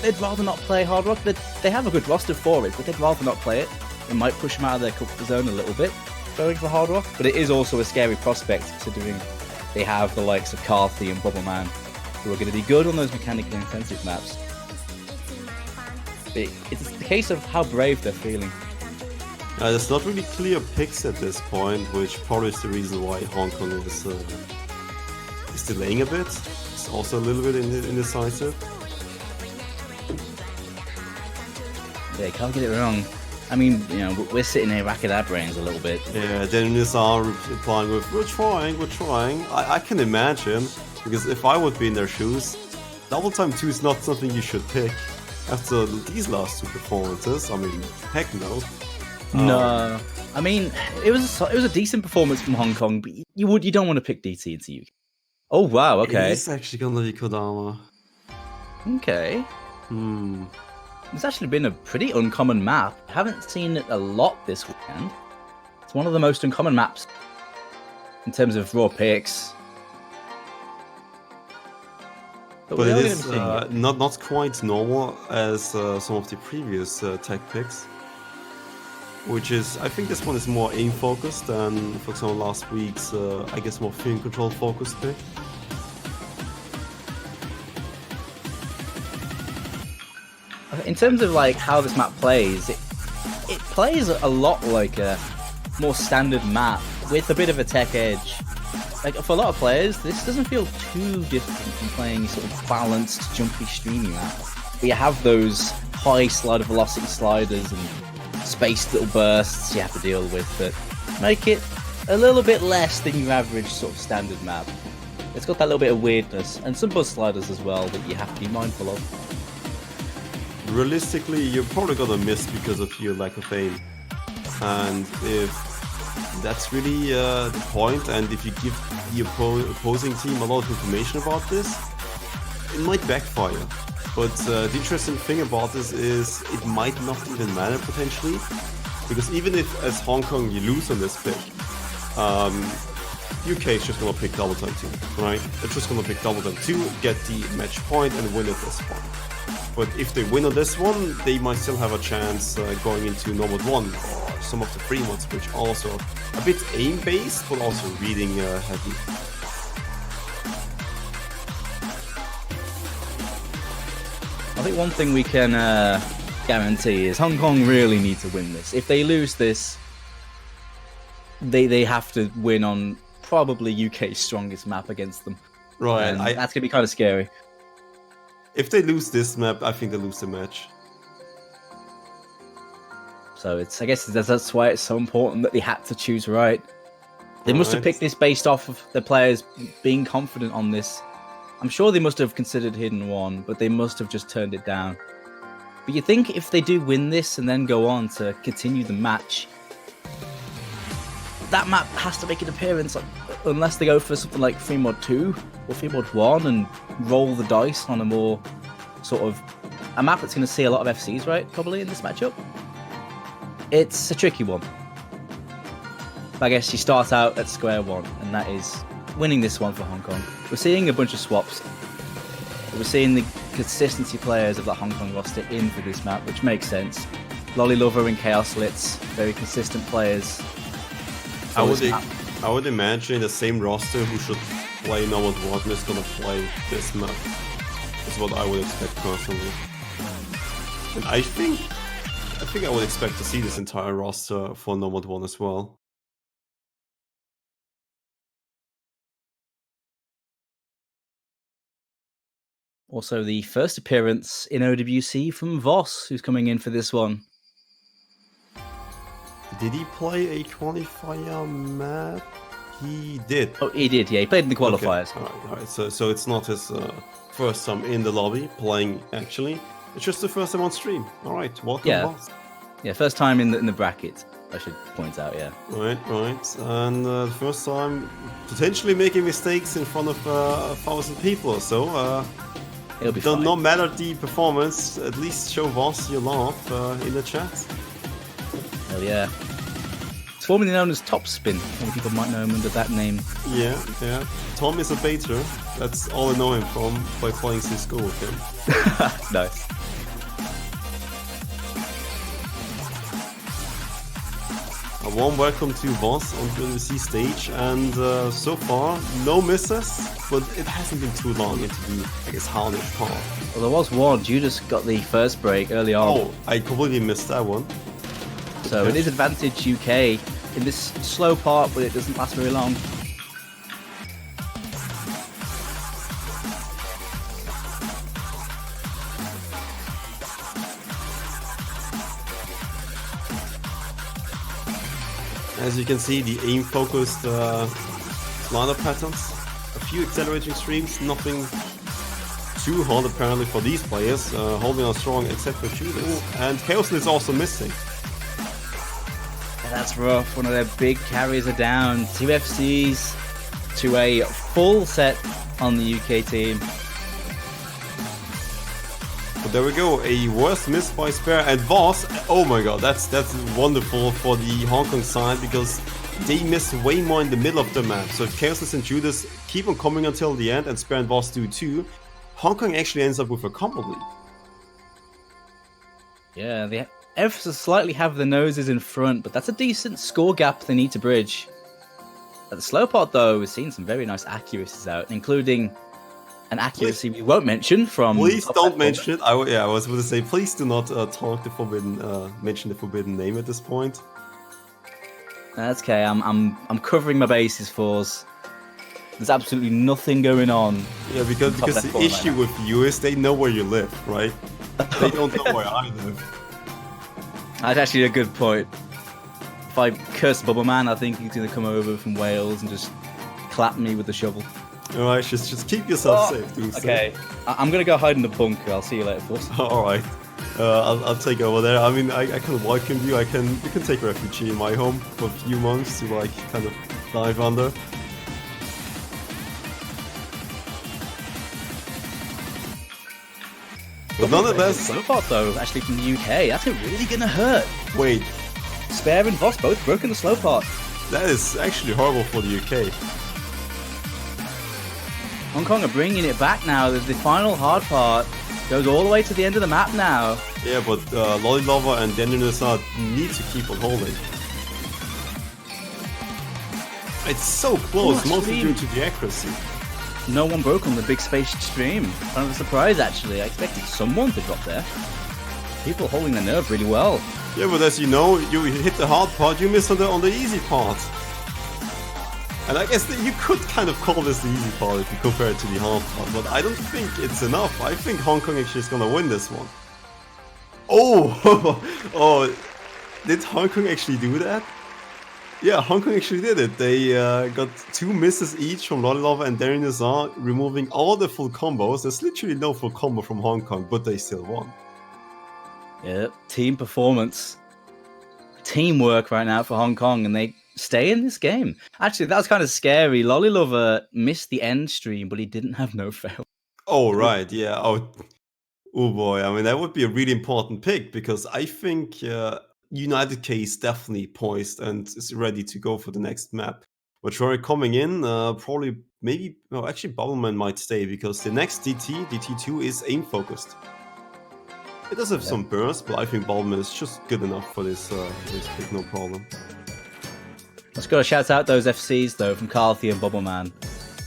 they'd rather not play Hard Rock. They have a good roster for it, but they'd rather not play it. It might push them out of their comfort zone a little bit, going for Hard Rock, but it is also a scary prospect considering they have the likes of Carthy and Bubble Man, who are going to be good on those mechanically intensive maps. It's the case of how brave they're feeling. There's not really clear picks at this point, which probably is the reason why Hong Kong is delaying a bit. It's also a little bit indecisive. Yeah, you can't get it wrong. I mean, you know, we're sitting here racking our brains a little bit. Yeah, then Nizar replying with, we're trying. I can imagine, because if I would be in their shoes, Double Time 2 is not something you should pick. After these last 2 performances, I mean, heck no. No. I mean, it was a decent performance from Hong Kong, but you don't want to pick DT into UK. Oh, wow, okay. It's actually gonna be Kodama. Okay. It's actually been a pretty uncommon map. I haven't seen it a lot this weekend. It's one of the most uncommon maps in terms of raw picks. But we it are is gonna be seeing it. not quite normal as some of the previous tech picks. Which is, I think this one is more aim focused than, for example, last week's, I guess, more film control focused pick. In terms of like how this map plays, it plays a lot like a more standard map with a bit of a tech edge. Like for a lot of players, this doesn't feel too different from playing sort of balanced, jumpy, streamy map. But you have those high slider velocity sliders and spaced little bursts you have to deal with that make it a little bit less than your average sort of standard map. It's got that little bit of weirdness and some buzz sliders as well that you have to be mindful of. Realistically, you're probably gonna miss because of your lack of aim. And if that's really the point, and if you give the opposing team a lot of information about this, it might backfire. But the interesting thing about this is it might not even matter potentially, because even if as Hong Kong you lose on this pick, UK is just gonna pick double time 2, right? They're just gonna pick double time 2, get the match point and win at this point. But if they win on this one, they might still have a chance going into normal 1 or some of the free ones, which are also a bit aim based, but also reading heavy. I think one thing we can guarantee is Hong Kong really need to win this. If they lose this, they have to win on probably UK's strongest map against them. Right, and that's going to be kind of scary. If they lose this map, I think they lose the match. So I guess that's why it's so important that they had to choose right. They must have picked this based off of the players being confident on this. I'm sure they must have considered Hidden 1, but they must have just turned it down. But you think if they do win this and then go on to continue the match, that map has to make an appearance, unless they go for something like Free Mod 2 or Free Mod 1 and roll the dice on a more sort of a map that's going to see a lot of FCs, right? Probably in this matchup. It's a tricky one. I guess you start out at square one, and that is winning this one for Hong Kong. We're seeing a bunch of swaps. We're seeing the consistency players of the Hong Kong roster in for this map, which makes sense. Lolly Lover and Chaos Litz, very consistent players. I would imagine the same roster who should play normal 1 is gonna play this map. Is what I would expect personally. And I think I would expect to see this entire roster for normal 1 as well. Also, the first appearance in OWC from Voss, who's coming in for this one. Did he play a qualifier map? He did. Oh, he did, yeah. He played in the qualifiers. Okay. All right. So it's not his first time in the lobby playing, actually. It's just the first time on stream. All right, welcome, Voss. Yeah, first time in the bracket, I should point out, yeah. Right. And the first time potentially making mistakes in front of 1,000 people or so. It'll be fine. No matter the performance, at least show Voss your love in the chat. Oh yeah. It's formerly known as Topspin. Many people might know him under that name. Yeah. Tom is a baiter. That's all I know him from by playing Cisco with him. Nice. A warm welcome to Voss on the WC stage, and so far, no misses, but it hasn't been too long into the, I guess, hardish part. Well, there was one. Judas got the first break early on. Oh, I completely missed that one. So it is advantage UK in this slow part, but it doesn't last very long. As you can see, the aim-focused lineup patterns, a few accelerating streams, nothing too hard apparently for these players, holding on strong except for Judas. And Chaos is also missing. And that's rough. One of their big carries are down. 2 FCs to a full set on the UK team. But there we go, a worst miss by Spare and Voss. Oh my god, that's wonderful for the Hong Kong side, because they miss way more in the middle of the map. So if Chaos and Judas keep on coming until the end, and Spare and Boss do too, Hong Kong actually ends up with a combo lead. Yeah, they ever so slightly have the noses in front, but that's a decent score gap they need to bridge. At the slow part, though, we've seen some very nice accuracies out, including an accuracy we won't mention from. Please don't mention it. I was going to say, please do not mention the forbidden name at this point. That's okay. I'm covering my bases, Fours. There's absolutely nothing going on. Yeah, because the issue with you is they know where you live, right? They don't know where I live. That's actually a good point. If I curse Bubble Man, I think he's going to come over from Wales and just clap me with the shovel. Alright, just keep yourself safe, dude. Okay, I'm going to go hide in the bunker. I'll see you later, Force. Alright. I'll take over there. I mean, I can welcome you. You can take refuge in my home for a few months to like kind of dive under. But nonetheless, slow part though, actually from the UK, that's really gonna hurt. Wait, Spare and Voss both broken the slow part. That is actually horrible for the UK. Hong Kong are bringing it back now. The final hard part goes all the way to the end of the map now. Yeah, but Lolly Lover and Daniel Nassar need to keep on holding. It's so close, mostly due to the accuracy. No one broke on the big space stream. Kind of a surprise, actually. I expected someone to drop there. People holding their nerve really well. Yeah, but as you know, you hit the hard part, you miss on the easy part. And I guess that you could kind of call this the easy part if you compare it to the hard part, but I don't think it's enough. I think Hong Kong actually is gonna win this one. Oh! Oh, did Hong Kong actually do that? Yeah, Hong Kong actually did it. They got 2 misses each from Lolly Lover and Darren Nazar, removing all the full combos. There's literally no full combo from Hong Kong, but they still won. Yeah, team performance. Teamwork right now for Hong Kong, and they stay in this game. Actually, that was kind of scary. Lolly Lover missed the end stream, but he didn't have no fail. Oh, right, yeah. Oh boy, I mean, that would be a really important pick, because I think United K is definitely poised and is ready to go for the next map. But Rory coming in, probably, maybe, no, actually Bubbleman might stay, because the next DT2 is aim focused. It does have some burst, but I think Bubbleman is just good enough for this pick, no problem. Let's go shout out those FCs though from Carthy and Bubbleman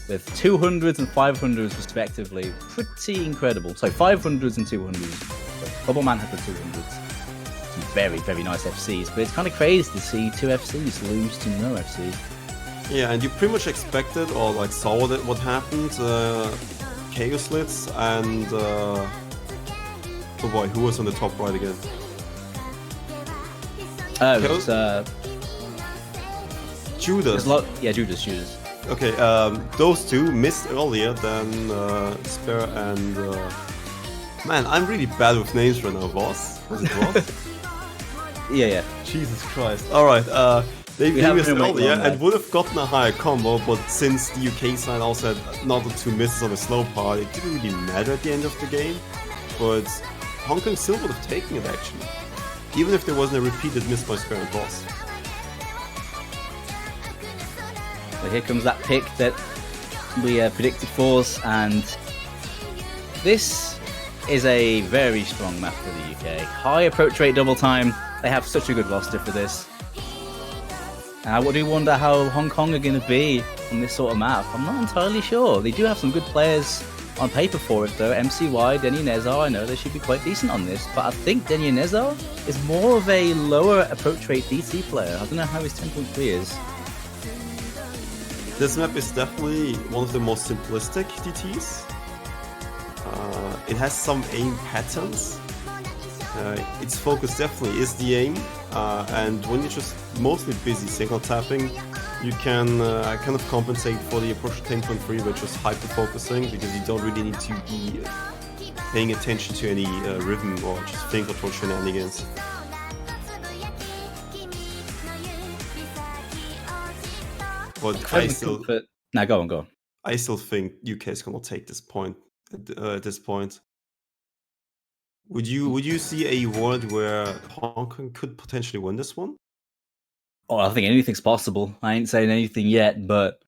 with 200s and 500s respectively. Pretty incredible. So 500s and 200s. Bubbleman had the 200s. Some very, very nice FCs, but it's kind of crazy to see 2 FCs lose to no FCs. Yeah, and you pretty much expected or like saw what happened. Chaos Slits and oh boy, who was on the top right again? It was Judas. Judas. Okay, those 2 missed earlier than Spare and... Man, I'm really bad with names right now, Boss. Was it Boss? Yeah. Jesus Christ. Alright, they missed earlier and would have gotten a higher combo, but since the UK side also had another 2 misses on the slow part, it didn't really matter at the end of the game. But Hong Kong still would have taken it actually, even if there wasn't a repeated miss by Spare and Boss. So here comes that pick that we predicted for us, and this is a very strong map for the UK. High approach rate double time. They have such a good roster for this. And I do wonder how Hong Kong are going to be on this sort of map. I'm not entirely sure. They do have some good players on paper for it though. MCY, Denny Nezar, I know they should be quite decent on this, but I think Denny Nezar is more of a lower approach rate DT player. I don't know how his 10.3 is. This map is definitely one of the most simplistic DTs. It has some aim patterns. Its focus definitely is the aim, and when you're just mostly busy signal tapping, you can kind of compensate for the approach 10.3 by just hyper-focusing, because you don't really need to be paying attention to any rhythm or just finger control shenanigans. But I still... Now go on. I still think UK is gonna take this point at this point. Would you see a world where Hong Kong could potentially win this one? Oh, I think anything's possible. I ain't saying anything yet, but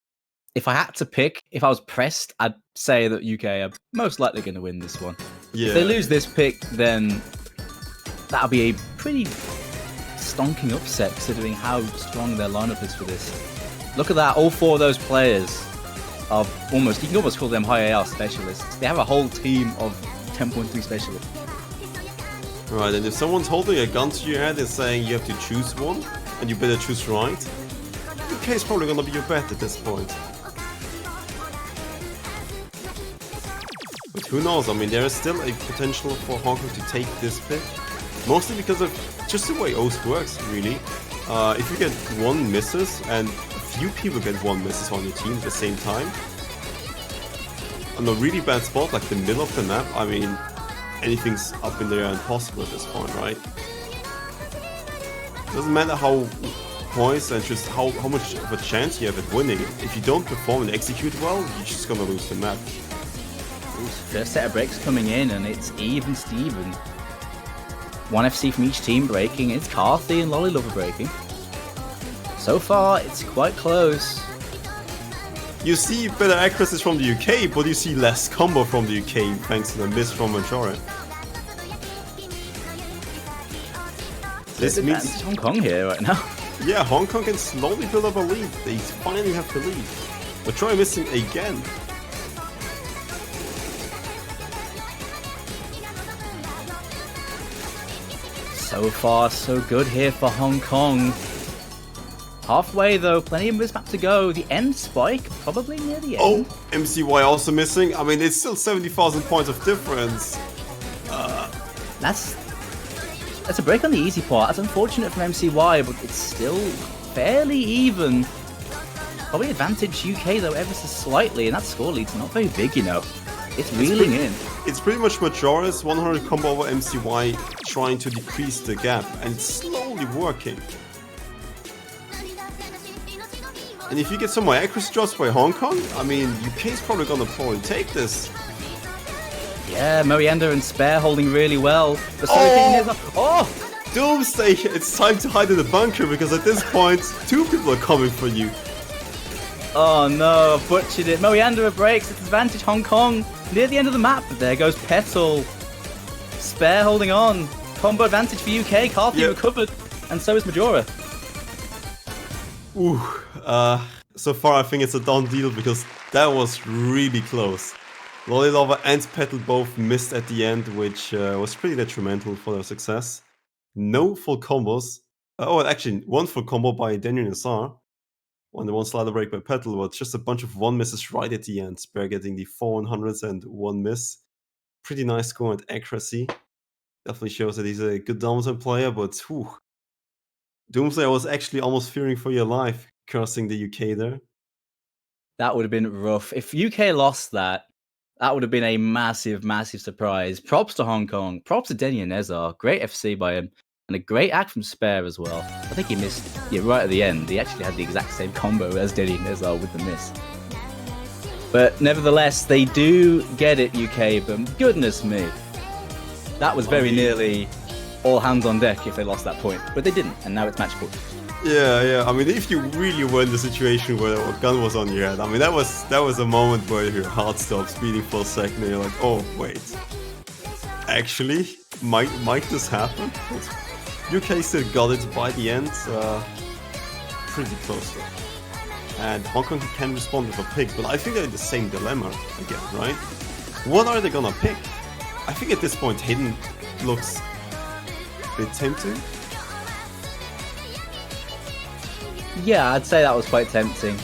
if I had to pick, if I was pressed, I'd say that UK are most likely going to win this one. Yeah. If they lose this pick, then that'll be a pretty stonking upset considering how strong their lineup is for this. Look at that, all 4 of those players are almost, you can almost call them high AR specialists. They have a whole team of 10.3 specialists. Right, and if someone's holding a gun to your head and saying you have to choose one, and you better choose right, UK is probably gonna be your bet at this point. But who knows, I mean, there is still a potential for Hong Kong to take this pick. Mostly because of just the way Oath works, really. If you get 1 misses, and a few people get 1 misses on your team at the same time, on a really bad spot, like the middle of the map, I mean, anything's up in the air and possible at this point, right? Doesn't matter how poised and just how much of a chance you have at winning. If you don't perform and execute well, you're just gonna lose the match. First set of breaks coming in, and it's even Steven. 1 FC from each team breaking. It's Carthy and Lolly Lover breaking. So far, it's quite close. You see better accuracies from the UK, but you see less combo from the UK thanks to the miss from Majora. This means Hong Kong here right now. Yeah, Hong Kong can slowly build up a lead. They finally have the lead. Majora missing again. So far, so good here for Hong Kong. Halfway though, plenty of this map to go. The end spike, probably near the end. Oh, MCY also missing. I mean, it's still 70,000 points of difference. That's a break on the easy part. That's unfortunate from MCY, but it's still fairly even. Probably advantage UK though ever so slightly, and that score lead's not very big, you know. It's reeling in. It's pretty much Majora's 100 combo over MCY trying to decrease the gap, and it's slowly working. And if you get some more accuracy drops by Hong Kong, I mean, UK's probably gonna take this. Yeah, Moriander and Spare holding really well. Doomsday! It's time to hide in the bunker because at this point, 2 people are coming for you. Oh no, I've butchered it. Moriander breaks, it's advantage Hong Kong. Near the end of the map, but there goes Petal. Spare holding on. Combo advantage for UK, Carthy recovered, and so is Majora. Ooh, so far I think it's a done deal because that was really close. Lolly Lover and Petal both missed at the end, which was pretty detrimental for their success. No full combos. Oh, actually, 1 full combo by Daniel Nassar. On the 1 slider break by Petal, but just a bunch of 1 misses right at the end. Spare getting the 4 100s and 1 miss. Pretty nice score and accuracy. Definitely shows that he's a good Dominant player, but whew. Doomsday, I was actually almost fearing for your life, cursing the UK there. That would have been rough. If UK lost that would have been a massive, massive surprise. Props to Hong Kong. Props to Denny and Nezar. Great FC by him. And a great act from Spare as well. I think he missed right at the end. He actually had the exact same combo as Denny and Nezar with the miss. But nevertheless, they do get it, UK, but goodness me. That was very nearly all hands on deck if they lost that point. But they didn't, and now it's match point. Yeah. I mean, if you really were in the situation where a gun was on your head, I mean, that was a moment where your heart stops beating for a second, and you're like, oh wait, actually, might this happen? UK still got it by the end, pretty close though. And Hong Kong can respond with a pick, but I think they're in the same dilemma again, right? What are they gonna pick? I think at this point, Hidden looks a bit tempting. Yeah, I'd say that was quite tempting.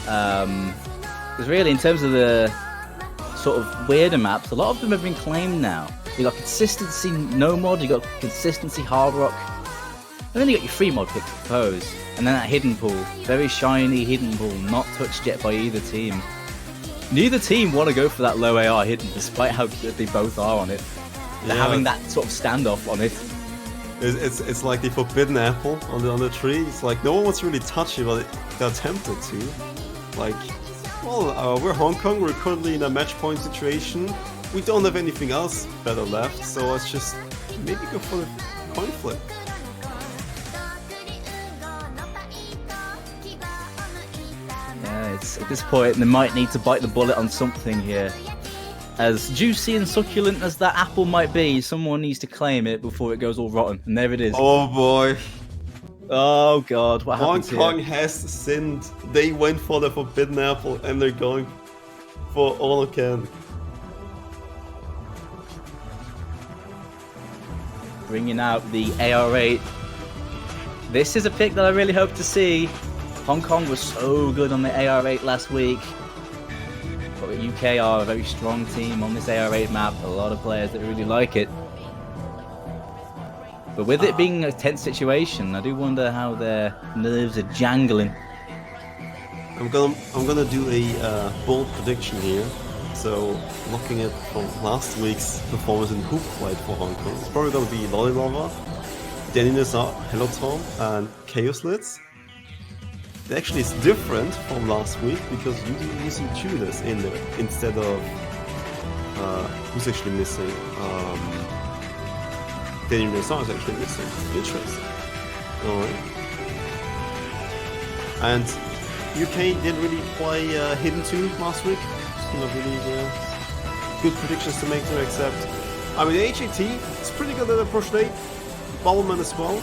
Because really, in terms of the sort of weirder maps, a lot of them have been claimed now. You got Consistency No Mod, you got Consistency Hard Rock, and then you got your free mod pick to propose. And then that Hidden Pool, very shiny Hidden Pool, not touched yet by either team. Neither team want to go for that low AR Hidden, despite how good they both are on it. They're having that sort of standoff on it. It's like the forbidden apple on the tree. It's like no one wants to really touch it, but they're tempted to. Like, well, we're Hong Kong. We're currently in a match point situation. We don't have anything else better left, so let's just maybe go for the coin flip. but at this point they might need to bite the bullet on something here. As juicy and succulent as that apple might be, someone needs to claim it before it goes all rotten. And there it is. Oh boy. Oh god, what Hong happened Kong here? has sinned. They went for the forbidden apple and they're going for all can. Bringing out the AR8. This is a pick that I really hope to see. Hong Kong was so good on the AR8 last week. But UK are a very strong team on this AR8 map. A lot of players that really like it. But with it being a tense situation, I do wonder how their nerves are jangling. I'm gonna do a bold prediction here. So looking at from last week's performance in Hoop Fight for Hong Kong, it's probably gonna be Lollylava, Danny Nazar, Hello Tom, and Chaos Lids. It actually is different from last week because you're using Judas in there instead of who's actually missing. Danny Nazar is actually missing. Interesting. Alright. And UK didn't really play Hidden 2 last week. Just not really good predictions to make there, except I mean HAT is pretty good at approach rate. Ballerman as well.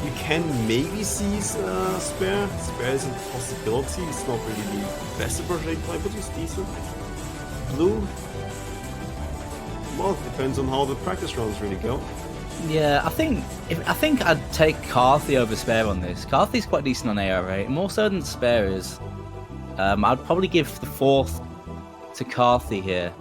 You can maybe see Spare. Spare is a possibility. It's not really the best approach rate play, but it's decent. Blue. Well, it depends on how the practice rounds really go. Yeah, I think I'd take Carthy over Spare on this. Carthy's quite decent on AR8, more so than Spare is. I'd probably give the 4th to Carthy here.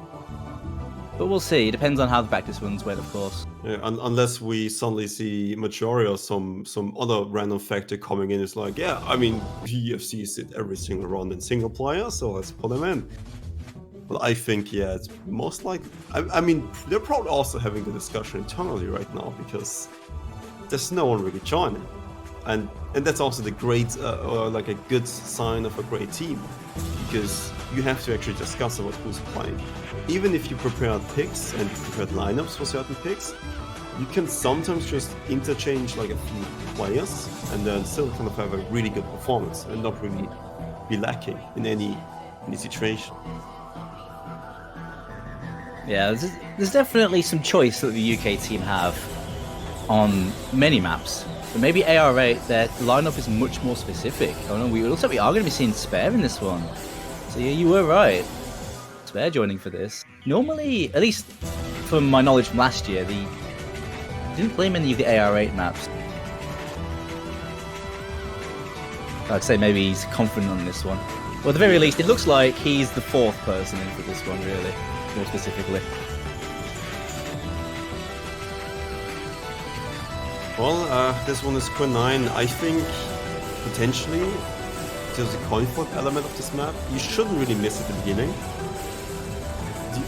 But we'll see. It depends on how the practice runs went, of course. Yeah, unless we suddenly see Majori or some other random factor coming in, it's like, yeah, I mean, UFC's it every single round in single player, so let's put them in. But I think, yeah, it's most likely. I mean, they're probably also having the discussion internally right now because there's no one really joining, and that's also the great or like a good sign of a great team, because you have to actually discuss about who's playing. Even if you prepared picks and prepared lineups for certain picks, you can sometimes just interchange like a few players and then still kind of have a really good performance and not really be lacking in any situation. Yeah, there's definitely some choice that the UK team have on many maps. But maybe AR8, their lineup is much more specific. Oh no, it looks like we are going to be seeing Spare in this one. So yeah, you were right. Spare joining for this. Normally, at least from my knowledge from last year, they didn't play many of the AR8 maps. I'd say maybe he's confident on this one. Well, at the very least, it looks like he's the 4th person in for this one, really. More specifically. Well, this one is Queen 9. I think potentially there's a coin flip element of this map. You shouldn't really miss at the beginning. The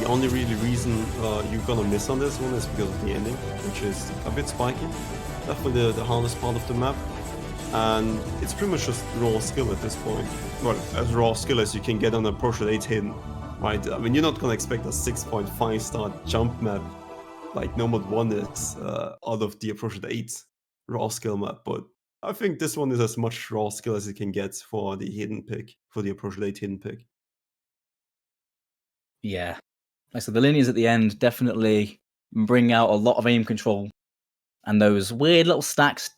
only really reason you're gonna miss on this one is because of the ending, which is a bit spiky. Definitely the hardest part of the map. And it's pretty much just raw skill at this point. Well, as raw skill as you can get on a Pro Shot 8 hidden, right? I mean, you're not gonna expect a 6.5 star jump map like Nomad 1 is out of the Pro Shot 8 raw skill map, but I think this one is as much raw skill as it can get for the hidden pick, for the Approach Late hidden pick. Yeah. Like I said, the linears at the end definitely bring out a lot of aim control. And those weird little stacks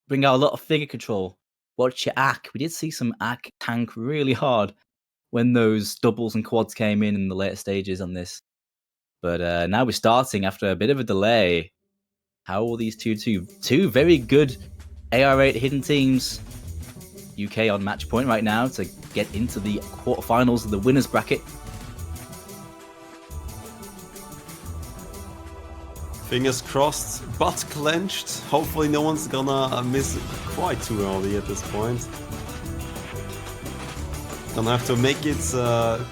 bring out a lot of figure control. Watch your AK. We did see some AK tank really hard when those doubles and quads came in the later stages on this. But now we're starting after a bit of a delay. How will these two very good AR8 hidden teams, UK on match point right now to get into the quarterfinals of the winners bracket? Fingers crossed, butt clenched. Hopefully no one's gonna miss quite too early at this point. Gonna have to make it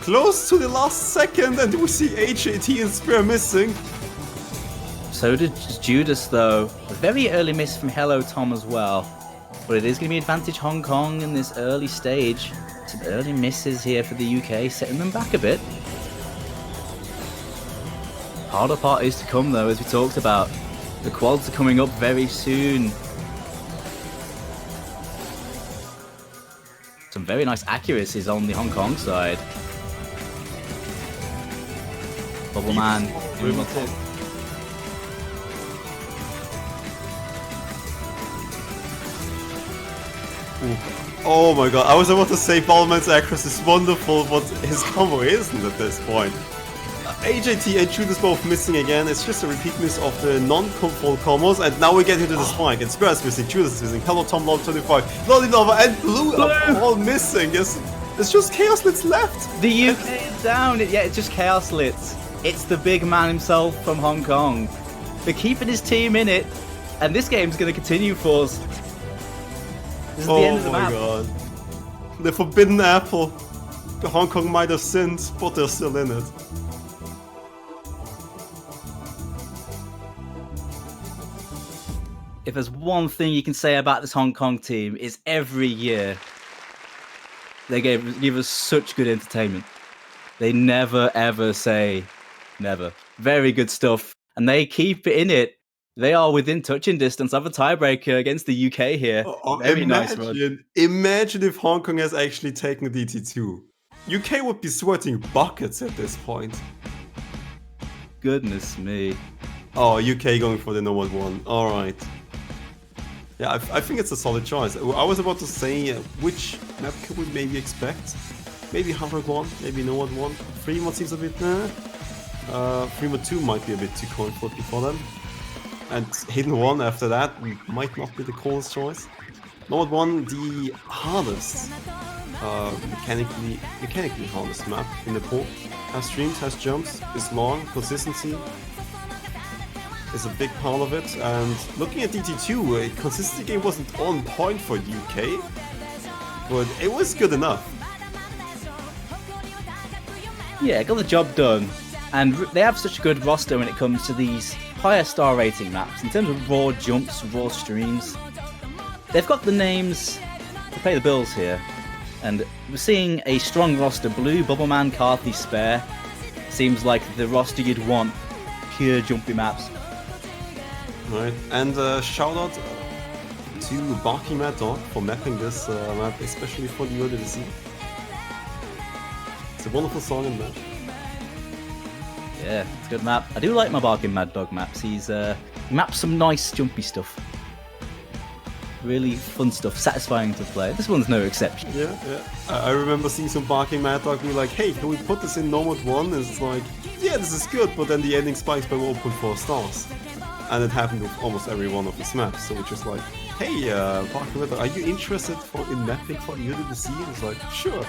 close to the last second, and we see HAT and Spear missing. So did Judas, though. A very early miss from Hello Tom as well. But it is going to be advantage Hong Kong in this early stage. Some early misses here for the UK, setting them back a bit. Harder part is to come, though, as we talked about. The quads are coming up very soon. very nice accuracies on the Hong Kong side. Bubble Man doing well too. Oh my god, I was about to say Ballman's Across is wonderful, but his combo isn't at this point. AJT and Judas both missing again. It's just a repeat miss of the non-control combos, and now we get into the spike. And Spirit's missing, Judas is missing, Hello Tom Lol 25, Lolly Lover and Blue are all missing. It's just Chaos Lids left. The UK is down. Yeah, it's just Chaos Lids. It's the big man himself from Hong Kong. They're keeping his team in it, and this game's going to continue for us. This is the end of the map. Oh my god. The forbidden apple. Hong Kong might have sinned, but they're still in it. If there's one thing you can say about this Hong Kong team, is every year they give us such good entertainment. They never ever say never. Very good stuff, and they keep it in it. They are within touching distance of a tiebreaker against the UK here. Very nice run. Imagine if Hong Kong has actually taken DT2. UK would be sweating buckets at this point. Goodness me. Oh, UK going for the No 1-1. Alright. Yeah, I think it's a solid choice. I was about to say, which map could we maybe expect? Maybe 101, maybe No 1-1. Fremont seems a bit nah. Fremont 2 might be a bit too cold for them. And Hidden 1 after that might not be the coolest choice. No 1, the hardest, mechanically hardest map in the pool. Has streams, has jumps, is long, consistency is a big part of it. And looking at DT2, consistency game wasn't on point for the UK, but it was good enough. Yeah, got the job done. And they have such a good roster when it comes to these higher star rating maps. In terms of raw jumps, raw streams, they've got the names to pay the bills here. And we're seeing a strong roster. Blue, Bubbleman, Carthy, Spare. Seems like the roster you'd want. Pure jumpy maps. Right, and shout out to Barking Mad Dog for mapping this map, especially for the Odyssey. It's a wonderful song and map. Yeah, it's a good map. I do like my Barking Mad Dog maps. He maps some nice jumpy stuff. Really fun stuff, satisfying to play. This one's no exception. Yeah. I remember seeing some Barking Mad Dog be like, hey, can we put this in No Mod 1? And it's like, yeah, this is good, but then the ending spikes by 1.4 stars. And it happened with almost every one of his maps, so it's just like, hey, Barking Mad Dog, are you interested in mapping for Odyssey? And it's like, sure.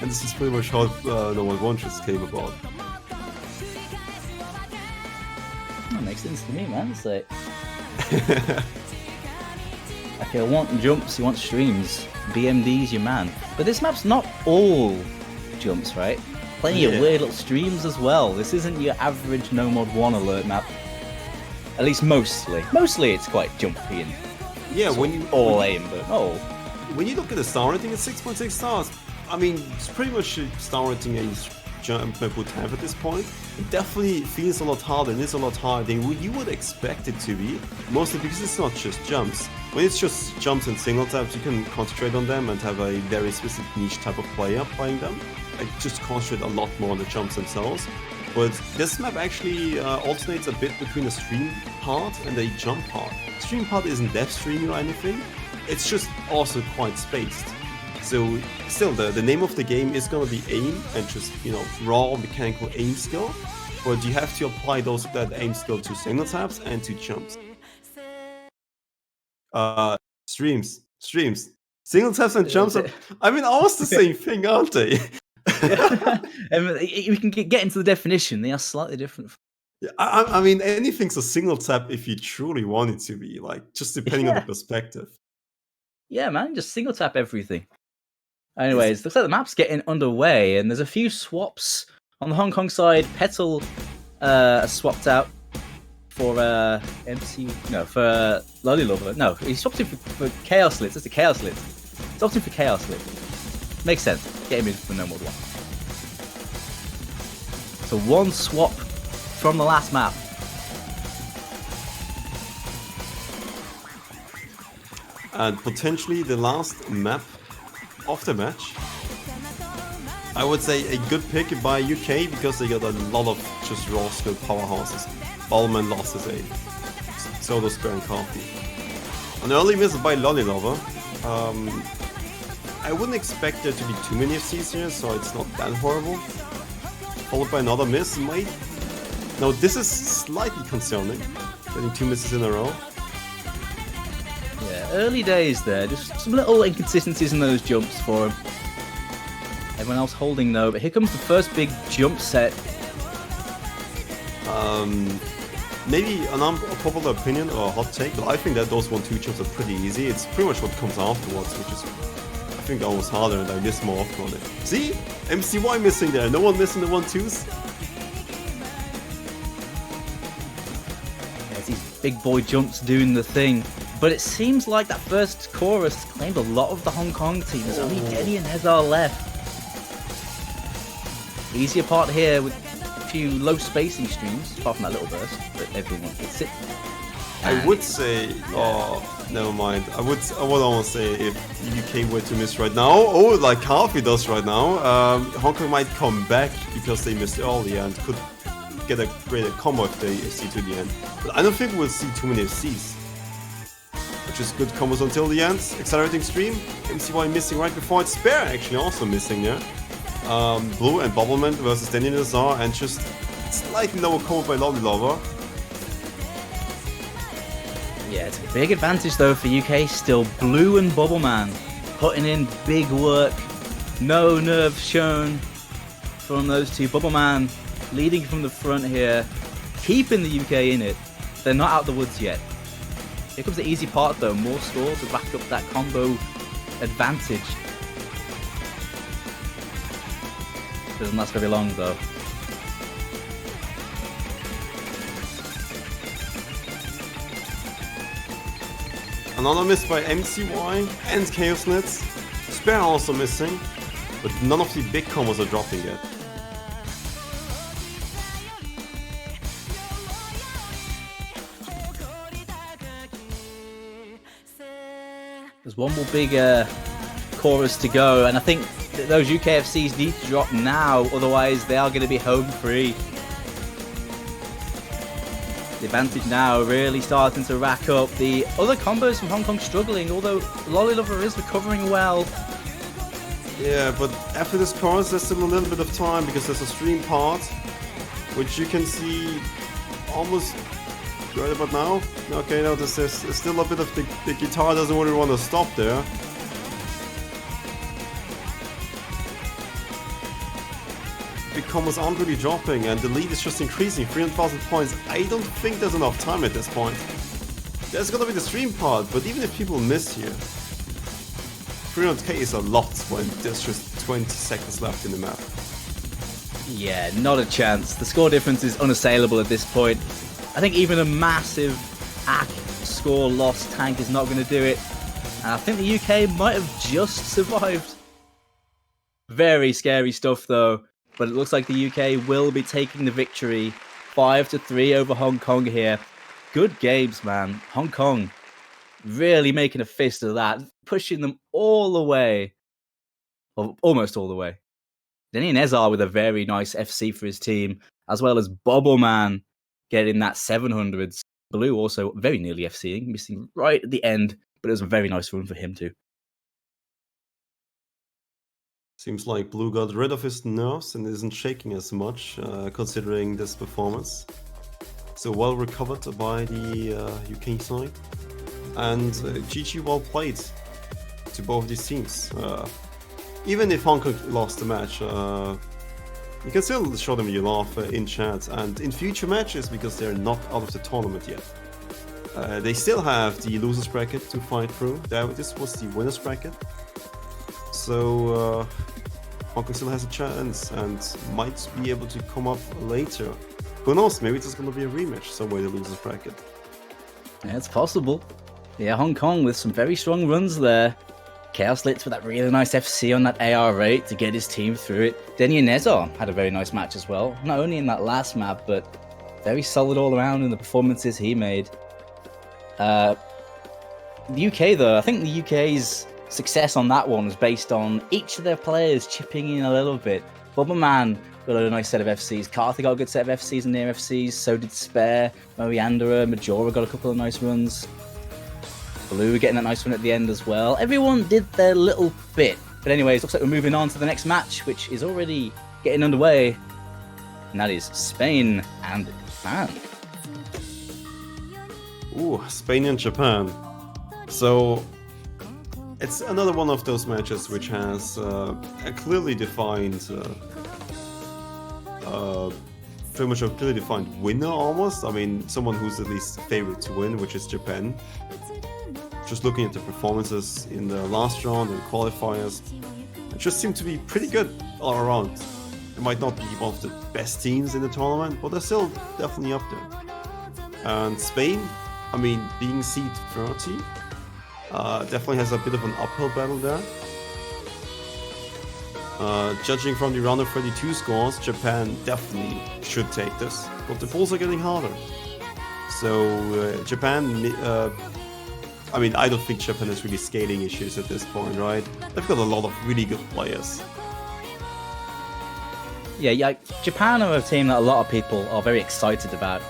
And this is pretty much how No Mod 1 just came about. That makes sense to me, man. It's like... Okay, I want jumps, you want streams. BMD's your man. But this map's not all jumps, right? Plenty of weird little streams as well. This isn't your average No Mod 1 alert map. At least mostly. Mostly it's quite jumpy and when you aim, but when you look at the star rating, it's 6.6 stars. I mean, it's pretty much a star rating a jump map would have at this point. It definitely feels a lot harder and is a lot harder than you would expect it to be. Mostly because it's not just jumps. When it's just jumps and single taps, you can concentrate on them and have a very specific niche type of player playing them. Like, just concentrate a lot more on the jumps themselves. But this map actually alternates a bit between a stream part and a jump part. Stream part isn't death streaming or anything, it's just also quite spaced. So still, the name of the game is gonna be aim and just, raw mechanical aim skill. But you have to apply that aim skill to single taps and to jumps. Streams. Single taps and jumps are, I mean, almost the same thing, aren't they? We can get into the definition. They are slightly different. Yeah, I mean, anything's a single tap if you truly want it to be, like, just depending on the perspective. Yeah, man, just single tap everything. Anyways, looks like the map's getting underway, and there's a few swaps on the Hong Kong side. Petal swapped out for for Lolly Lover. No, he swapped him for Chaos Lids. That's a Chaos Lids. Swapped him for Chaos Lids. Makes sense. Get him in for No Mod 1. So one swap from the last map. And potentially the last map of the match. I would say a good pick by UK because they got a lot of just raw skill powerhouses. Ballman lost his aid. So does Spare and Coffee. An early miss by Lollilover. I wouldn't expect there to be too many FCs here, so it's not that horrible. Followed by another miss, might... Now this is slightly concerning, getting 2 misses in a row. Yeah, early days there, just some little inconsistencies in those jumps for him. Everyone else holding though, but here comes the first big jump set. Maybe an unpopular opinion or a hot take, but I think that those 1-2 jumps are pretty easy. It's pretty much what comes afterwards, which is, I think, almost harder, and I miss more often on it. See? MCY missing there, no one missing the 1-2s. Yeah, these big boy jumps doing the thing. But it seems like that first chorus claimed a lot of the Hong Kong team. There's only Denny and Hezar left. Easier part here with a few low spacing streams, apart from that little burst, but everyone gets it. I would say, never mind. I would almost say if UK were to miss right now, like Harvey does right now, Hong Kong might come back because they missed earlier and could get a greater combo if they see to the end. But I don't think we'll see too many FCs. Which is good combos until the end. Accelerating stream. MCY missing right before it. Spare actually also missing there. Blue and Bubbleman versus Danny Nazar, and just slightly lower combo by Lollilover. Yeah, it's a big advantage though for UK still. Blue and Bubbleman putting in big work. No nerve shown from those two. Bubbleman leading from the front here, keeping the UK in it. They're not out the woods yet. Here comes the easy part though, more score to back up that combo advantage. Doesn't last very long though. Another miss by MCY and Chaosnets. Spare also missing, but none of the big combos are dropping yet. There's one more big chorus to go, and I think those UKFCs need to drop now, otherwise they are going to be home free. The advantage now really starting to rack up. The other combos from Hong Kong struggling, although Lollilover is recovering well. Yeah, but after this chorus there's still a little bit of time because there's a stream part, which you can see almost right about now. Okay, no, there's still a bit of the guitar doesn't really want to stop there. The combos aren't really dropping and the lead is just increasing, 300,000 points. I don't think there's enough time at this point. There's gonna be the stream part, but even if people miss here, 300k is a lot when there's just 20 seconds left in the map. Yeah, not a chance. The score difference is unassailable at this point. I think even a massive score loss tank is not going to do it. And I think the UK might have just survived. Very scary stuff though. But it looks like the UK will be taking the victory 5-3 over Hong Kong here. Good games, man. Hong Kong really making a fist of that, pushing them all the way. Well, almost all the way. Denny and Ezar with a very nice FC for his team, as well as Bobbleman getting that 700s. Blue also very nearly FCing, missing right at the end, but it was a very nice run for him too. Seems like Blue got rid of his nerves and isn't shaking as much, considering this performance. So well recovered by the UK side. And GG well played to both these teams. Even if Hong Kong lost the match, you can still show them you laugh in chat and in future matches because they're not out of the tournament yet. They still have the losers bracket to fight through. This was the winners bracket. So Hong Kong still has a chance and might be able to come up later. Who knows, maybe it's going to be a rematch somewhere in the losers bracket. Yeah, it's possible. Yeah, Hong Kong with some very strong runs there. Chaos Litz with that really nice FC on that AR rate to get his team through it. Denny and Nezar had a very nice match as well. Not only in that last map, but very solid all around in the performances he made. The UK though, I think the UK's success on that one was based on each of their players chipping in a little bit. Bomberman got a nice set of FCs. Carthy got a good set of FCs and near FCs. So did Spare, Moeandera, Majora got a couple of nice runs. Blue getting that nice one at the end as well. Everyone did their little bit. But anyways, looks like we're moving on to the next match, which is already getting underway. And that is Spain and Japan. Ooh, Spain and Japan. So it's another one of those matches which has a clearly defined, pretty much a clearly defined winner almost. I mean, someone who's at least favored to win, which is Japan. Just looking at the performances in the last round and qualifiers, it just seemed to be pretty good all around. It might not be one of the best teams in the tournament, but they're still definitely up there. And Spain, I mean, being seed 30, definitely has a bit of an uphill battle there. Judging from the round of 32 scores, Japan definitely should take this, but the pools are getting harder. So Japan, I mean, I don't think Japan has really scaling issues at this point, right? They've got a lot of really good players. Yeah, Japan are a team that a lot of people are very excited about.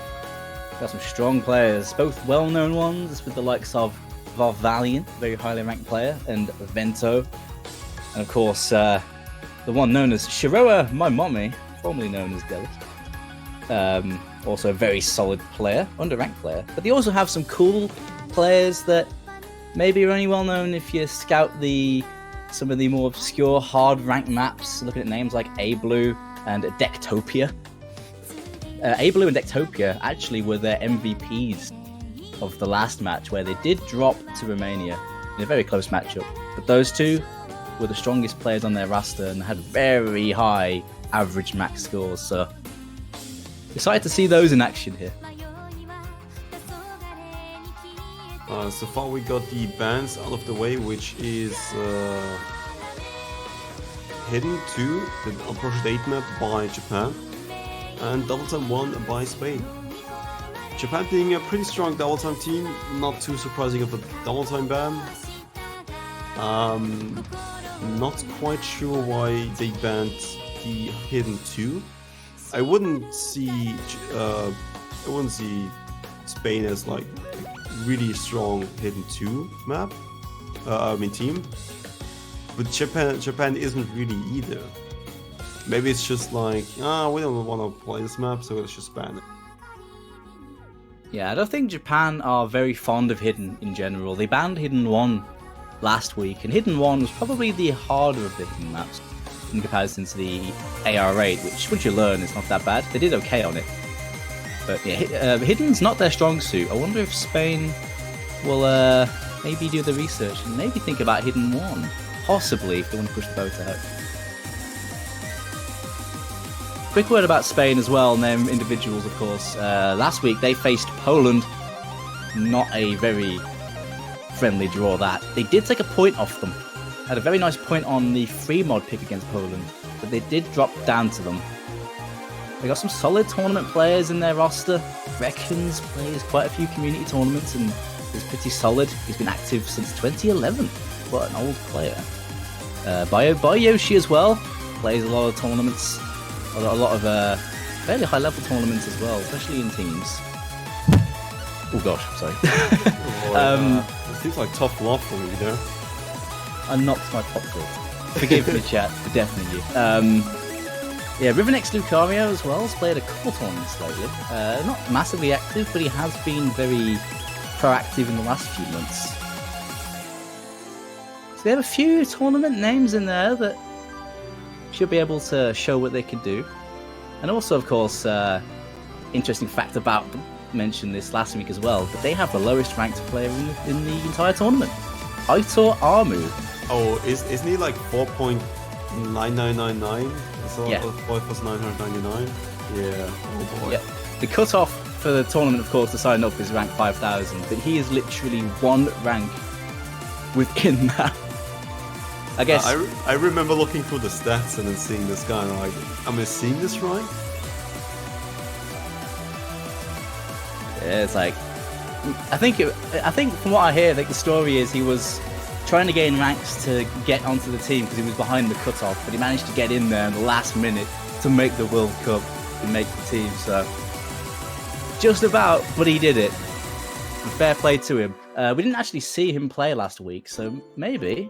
Got some strong players, both well-known ones with the likes of Valiant, very highly ranked player, and Vento. And of course, the one known as Shiroa Maimomi, formerly known as Delis. Also a very solid player, underranked player. But they also have some cool players that maybe are only well known if you scout some of the more obscure hard ranked maps, looking at names like A-Blue and Dectopia. A-Blue and Dectopia actually were their MVPs of the last match, where they did drop to Romania in a very close matchup. But those two were the strongest players on their roster and had very high average max scores, so excited to see those in action here. So far we got the bans out of the way, which is Hidden 2, the Approach 8 map by Japan, and Double Time 1 by Spain. Japan being a pretty strong Double Time team, not too surprising of a Double Time ban. Not quite sure why they banned the Hidden 2. I wouldn't see Spain as like really strong Hidden 2 map, team. But Japan isn't really either. Maybe it's just like, we don't want to play this map, so let's just ban it. Yeah, I don't think Japan are very fond of Hidden in general. They banned Hidden 1 last week, and Hidden 1 was probably the harder of the Hidden maps in comparison to the AR8, which, once you learn, it's not that bad. They did okay on it. But yeah, Hidden's not their strong suit. I wonder if Spain will maybe do the research and maybe think about Hidden 1. Possibly, if they want to push the boat out. Quick word about Spain as well, and their individuals, of course. Last week, they faced Poland. Not a very friendly draw, that. They did take a point off them. Had a very nice point on the free mod pick against Poland, but they did drop down to them. They got some solid tournament players in their roster. Reckons plays quite a few community tournaments and is pretty solid. He's been active since 2011. What an old player. Yoshi as well. Plays a lot of tournaments. A lot of fairly high level tournaments as well, especially in teams. Oh gosh, sorry. It seems like tough love for me there. I knocked my pop quiz. Forgive me, chat, for deafening you. Yeah, Rivernex Lucario as well has played a couple tournaments lately. Not massively active, but he has been very proactive in the last few months. So they have a few tournament names in there that should be able to show what they can do. And also, of course, interesting fact about them, mentioned this last week as well, but they have the lowest ranked player in the entire tournament. Aitor Armu. Oh, isn't he like 4.9999? So Yeah. 5,999? Yeah, oh boy. Yeah. The cutoff for the tournament, of course, to sign up is rank 5,000, but he is literally one rank within that. I guess. I remember looking through the stats and then seeing this guy and I'm like, am I seeing this right? Yeah, it's like, I think from what I hear, like the story is he was trying to gain ranks to get onto the team because he was behind the cutoff, but he managed to get in there in the last minute to make the World Cup and make the team. So just about, but he did it. And fair play to him. We didn't actually see him play last week, so maybe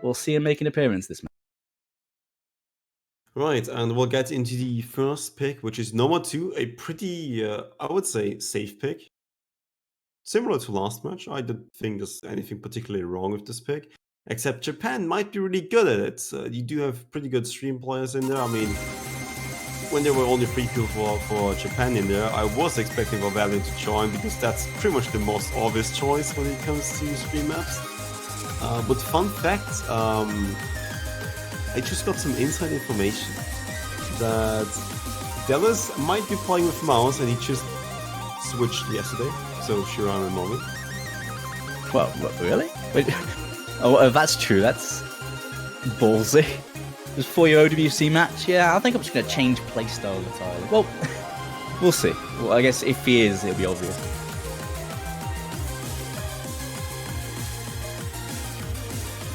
we'll see him make an appearance this match. Right, and we'll get into the first pick, which is number 2, a pretty, I would say, safe pick. Similar to last match, I don't think there's anything particularly wrong with this pick, except Japan might be really good at it. You do have pretty good stream players in there. I mean, when there were only 3 people for Japan in there, I was expecting Valiant to join because that's pretty much the most obvious choice when it comes to stream maps. But fun fact, I just got some inside information that Dallas might be playing with mouse and he just switched yesterday. So sure, I'm a moment. Well, what, really? Wait, oh, if that's true, that's ballsy. Just for your OWC match, yeah, I think I'm just going to change playstyle entirely. Well, we'll see. Well, I guess if he is, it'll be obvious.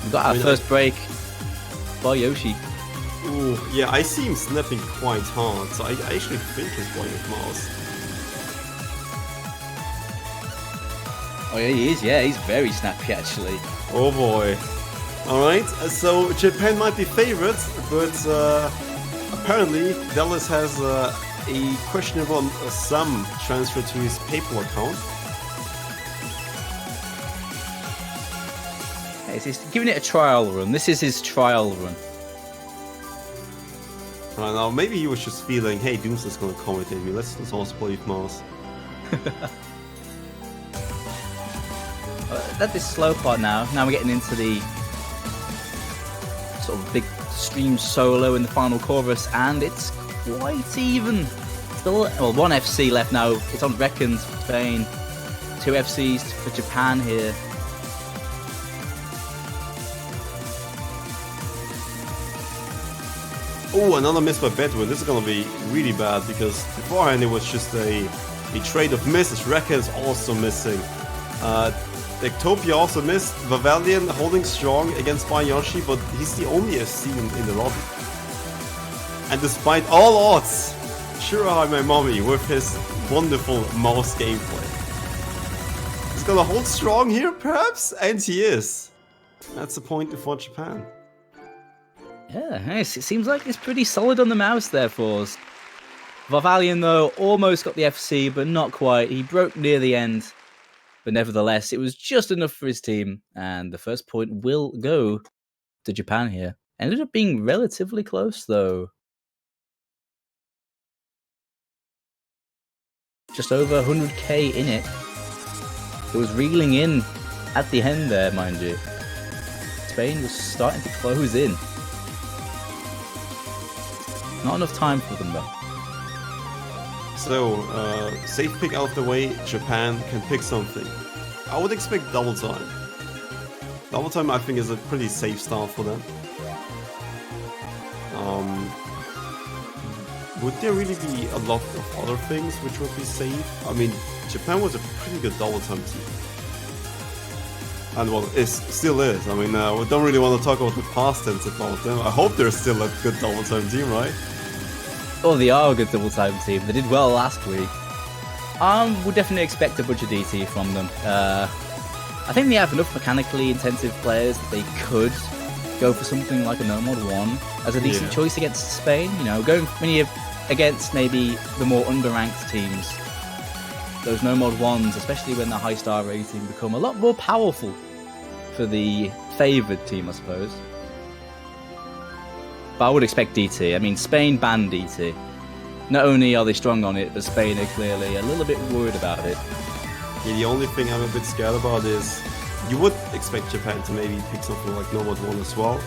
We've got our first break by Yoshi. Ooh, yeah, I see him snapping quite hard, so I actually think he's playing with mouse. Oh yeah, he is. Yeah, he's very snappy actually. Oh boy. Alright, so Japan might be favorites, but apparently Dallas has a questionable sum transferred to his PayPal account. Hey, he's giving it a trial run. This is his trial run. I don't know, maybe he was just feeling, hey, Doomsday's gonna commentate me, let's also play with mouse. At this slow part now we're getting into the sort of big stream solo in the final chorus, and it's quite even. Still, well, 1 FC left now. It's on reckons for Spain, 2 FCs for Japan here. Oh, another miss by Bedouin. This is gonna be really bad because beforehand it was just a trade of misses. Reckons also missing. Ectopia also missed. Vavalion holding strong against Bayashi, but he's the only FC in the lobby. And despite all odds, Shirahai my mommy with his wonderful mouse gameplay. He's gonna hold strong here, perhaps? And he is. That's the point for Japan. Yeah, nice. It seems like it's pretty solid on the mouse there for us. Vavalion, though, almost got the FC, but not quite. He broke near the end. But nevertheless, it was just enough for his team, and the first point will go to Japan here. Ended up being relatively close, though. Just over 100k in it. It was reeling in at the end there, mind you. Spain was starting to close in. Not enough time for them, though. So, safe pick out of the way, Japan can pick something. I would expect double time. Double time I think is a pretty safe start for them. Would there really be a lot of other things which would be safe? I mean, Japan was a pretty good double time team. And well, it still is. I mean, we don't really want to talk about the past tense about them. I hope they're still a good double time team, right? Oh, they are a good double time team. They did well last week. Would definitely expect a bunch of DT from them. I think they have enough mechanically intensive players that they could go for something like a No Mod 1 as a decent choice against Spain. You know, going when you're against maybe the more underranked teams, those No Mod 1s, especially when they're high star rating, become a lot more powerful for the favoured team, I suppose. But I would expect DT. I mean, Spain banned DT. Not only are they strong on it, but Spain are clearly a little bit worried about it. Yeah, the only thing I'm a bit scared about is you would expect Japan to maybe pick something like No Mod 1 as well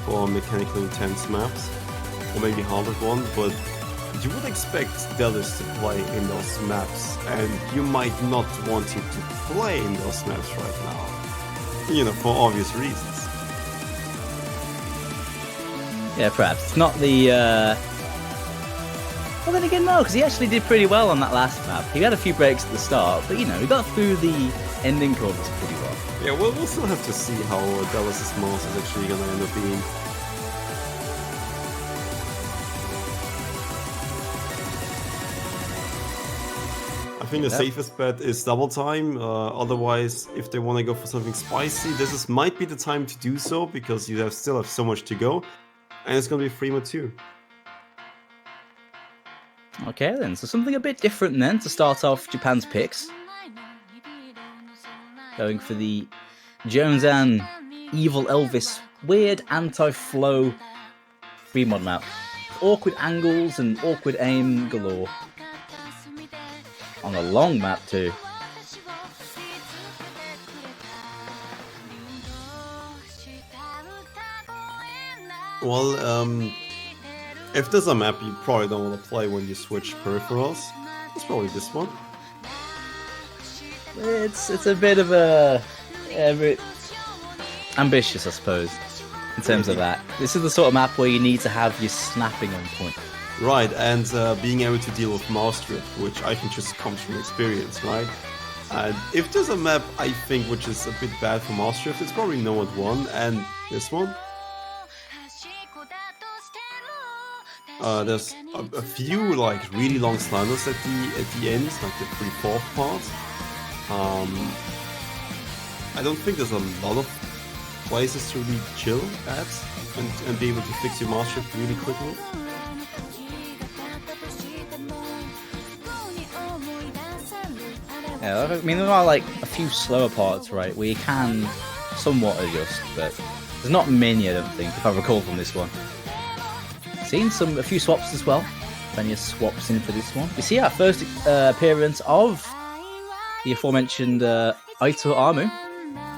for mechanically intense maps, or maybe harder one, but you would expect Dallas to play in those maps, and you might not want him to play in those maps right now, you know, for obvious reasons. Yeah, perhaps. It's not the Well, then again, no, because he actually did pretty well on that last map. He had a few breaks at the start, but, you know, he got through the ending course pretty well. Yeah, we'll still have to see how Dallas' mouse is actually going to end up being. I think the safest bet is double time. Otherwise, if they want to go for something spicy, might be the time to do so, because you still have so much to go, and it's going to be free mode 2. Okay then, so something a bit different then to start off Japan's picks. Going for the Jones-an Evil Elvis weird anti-flow free mod map. Awkward angles and awkward aim galore. On a long map too. Well, if there's a map you probably don't want to play when you switch peripherals, it's probably this one. It's a bit of a bit ambitious, I suppose, in terms of that. This is the sort of map where you need to have your snapping on point. Right, and being able to deal with mouse drift, which I think just comes from experience, right? And if there's a map, I think, which is a bit bad for mouse drift, it's probably Node 1 and this one. There's a few like really long sliders at the end, like the 3/4 part. I don't think there's a lot of places to really chill at and be able to fix your mouse drift really quickly. Yeah, I mean, there are like a few slower parts, right, where you can somewhat adjust, but there's not many, I don't think, if I recall from this one. Seen a few swaps as well. Plenty of swaps in for this one. We see our first appearance of the aforementioned Ito Amu.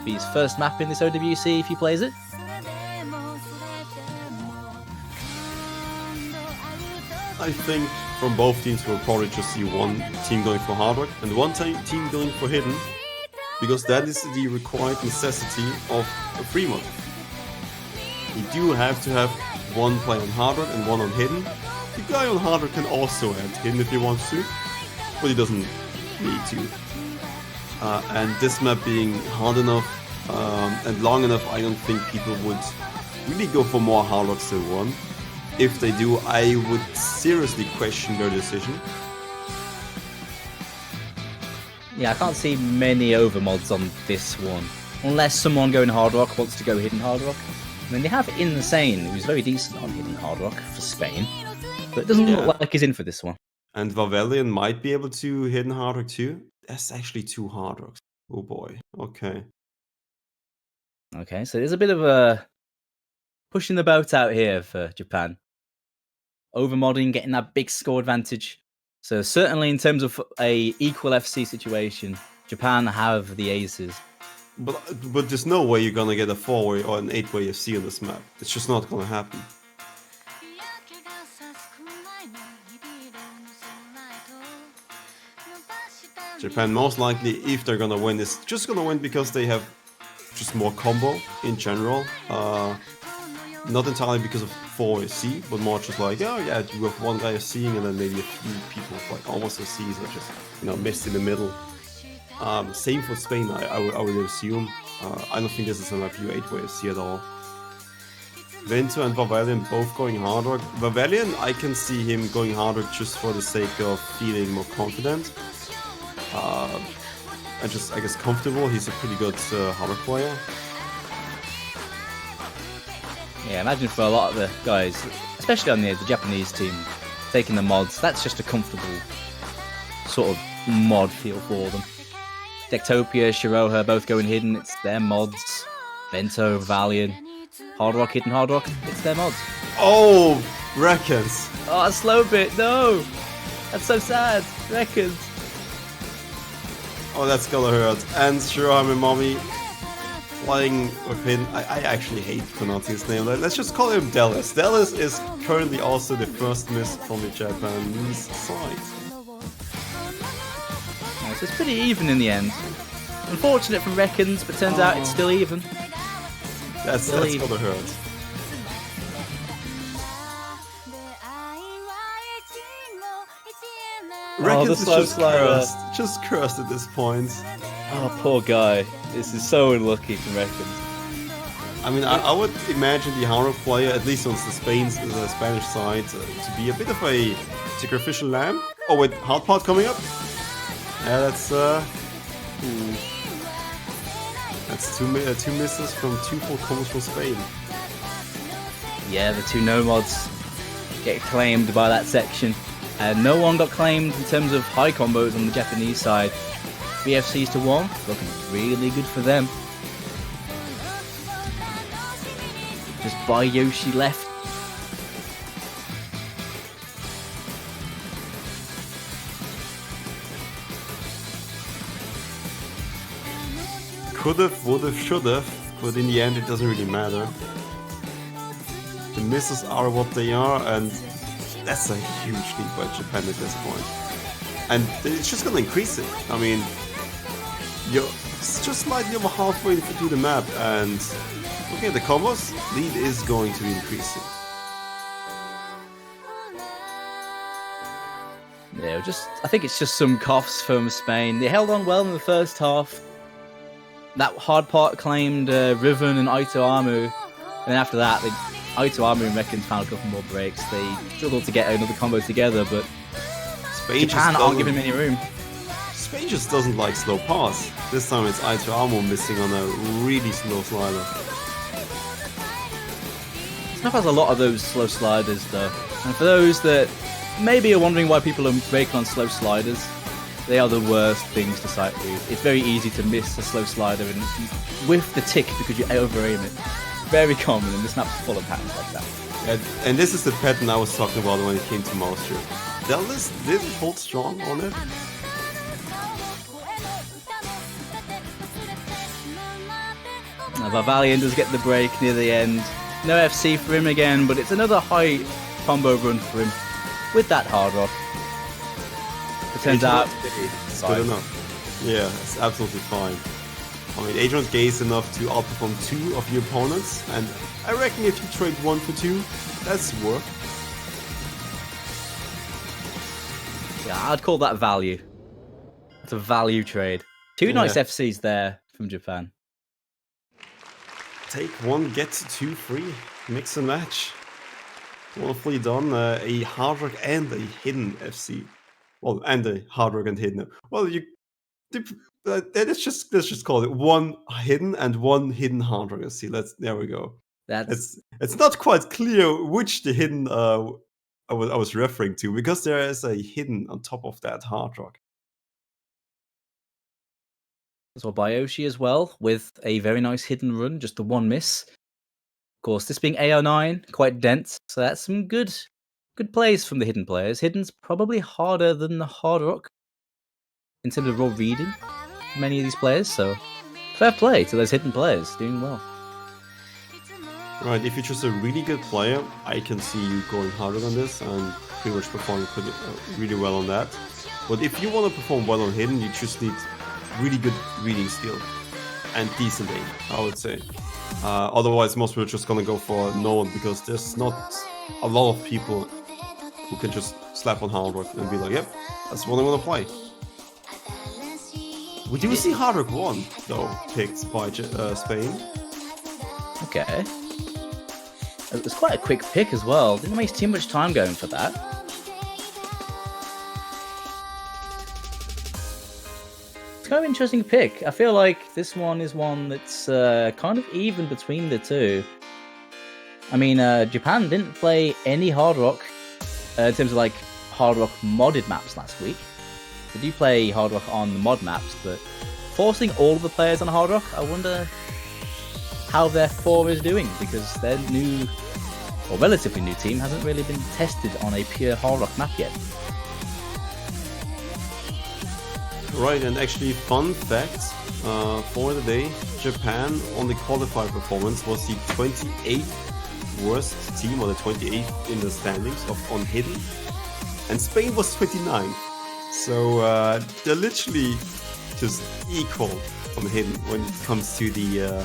His first map in this OWC if he plays it. I think from both teams we'll probably just see one team going for hard rock and one team going for hidden, because that is the required necessity of a free mod. You do have to have one play on hard rock and one on hidden. The guy on hard rock can also add hidden if he wants to, but he doesn't need to. And this map being hard enough and long enough, I don't think people would really go for more hard rocks than one. If they do, I would seriously question their decision. Yeah, I can't see many overmods on this one. Unless someone going hard rock wants to go hidden hard rock. I mean, they have Insane, who's very decent on hidden hard rock for Spain. But it doesn't look like he's in for this one. And Vavelian might be able to hidden hard rock too. That's actually 2 hard rocks. Oh boy. Okay. Okay, so there's a bit of a pushing the boat out here for Japan. Overmodding, getting that big score advantage. So certainly in terms of a equal FC situation, Japan have the aces. But there's no way you're gonna get a 4-way or an 8-way FC on this map. It's just not gonna happen. Japan most likely, if they're gonna win, is just gonna win because they have just more combo in general. Not entirely because of 4 C, but more just like, oh yeah, you have one guy seeing and then maybe a few people like almost C's are just, you know, missed in the middle. Same for Spain, I would assume. I don't think this is a map you 8-way C at all. Vento and Vavelian both going hard rock. Vavelian, I can see him going hard rock just for the sake of feeling more confident. And just, I guess, comfortable. He's a pretty good hard rock player. Yeah, imagine for a lot of the guys, especially on the Japanese team, taking the mods, that's just a comfortable sort of mod feel for them. Dectopia, Shiroha, both going hidden, it's their mods. Vento, Valiant, Hard Rock, hidden Hard Rock, it's their mods. Oh, Reckons. Oh, a slow bit, no! That's so sad, Reckons. Oh, that's gonna hurt. And Shiroha Mommy playing with him. I actually hate pronouncing his name. Let's just call him Dallas. Dallas is currently also the first miss from the Japanese side. So it's pretty even in the end. Unfortunate for Reckons, but turns out it's still even. That's gonna hurt. Reckons the is slow just slider. cursed. Just cursed at this point. Oh, poor guy. This is so unlucky from Reckons. I mean, I would imagine the Haro player, at least on the Spanish side, to be a bit of a sacrificial lamb. Oh wait, hard part coming up. Yeah, that's two misses from 2 full combos from Spain. Yeah, the two nomads get claimed by that section. And no one got claimed in terms of high combos on the Japanese side. BFCs to 1, looking really good for them. Just by Yoshi left. Could've, would've, should've, but in the end it doesn't really matter. The misses are what they are, and that's a huge lead by Japan at this point. And it's just gonna increase it. I mean, you're just slightly over halfway through the map, and looking at the combos, lead is going to be increasing. Yeah, I think it's just some coughs from Spain. They held on well in the first half. That hard part claimed Riven and Aito Amu. And then after that, Aito Amu and Reckons found a couple more breaks. They struggled to get another combo together, but Japan aren't giving him any room. Spain just doesn't like slow pass. This time it's Aito Amu missing on a really slow slider. Snap has a lot of those slow sliders though. And for those that maybe are wondering why people are breaking on slow sliders, they are the worst things to sight read. It's very easy to miss a slow slider and whiff the tick because you over-aim it. Very common, and the snap's full of patterns like that. And this is the pattern I was talking about when it came to mouse trip. Dallas didn't hold strong on it. Now, Valiant does get the break near the end. No FC for him again, but it's another high combo run for him with that hard rock. It turns out it's good enough. Yeah, it's absolutely fine. I mean, Adrian's gaze enough to outperform 2 of your opponents, and I reckon if you trade 1 for 2, that's work. Yeah, I'd call that value. It's a value trade. 2 nice FCs there from Japan. Take 1, get 2 free. Mix and match. Wonderfully done. A hard rock and a hidden FC. Well, and a hard rock and hidden. Well, let's just call it 1 hidden and 1 hidden hard rock FC. There we go. It's not quite clear which the hidden I was referring to, because there is a hidden on top of that hard rock. So Byoshi as well, with a very nice hidden run, just the 1 miss. Of course, this being AO9, quite dense, so that's some good plays from the hidden players. Hidden's probably harder than the hard rock in terms of raw reading for many of these players, so fair play to those hidden players, doing well. Right, if you're just a really good player, I can see you going harder on this and pretty much performing really well on that. But if you want to perform well on hidden, you just need really good reading skill and decent aim, I would say. Otherwise, most people are just gonna go for no one, because there's not a lot of people who can just slap on hard rock and be like, yep, that's what I want to play. We do see hard rock 1 though picked by Spain. Okay. It was quite a quick pick as well. Didn't waste too much time going for that. It's kind of an interesting pick. I feel like this one is one that's kind of even between the two. I mean, Japan didn't play any hard rock in terms of like hard rock modded maps last week. They do play hard rock on the mod maps, but forcing all of the players on hard rock, I wonder how their 4 is doing, because their new, or relatively new team hasn't really been tested on a pure hard rock map yet. Right, and actually, fun fact for the day, Japan on the qualifier performance was the 28th worst team, or the 28th in the standings on hidden, and Spain was 29th. So they're literally just equal on hidden when it comes to the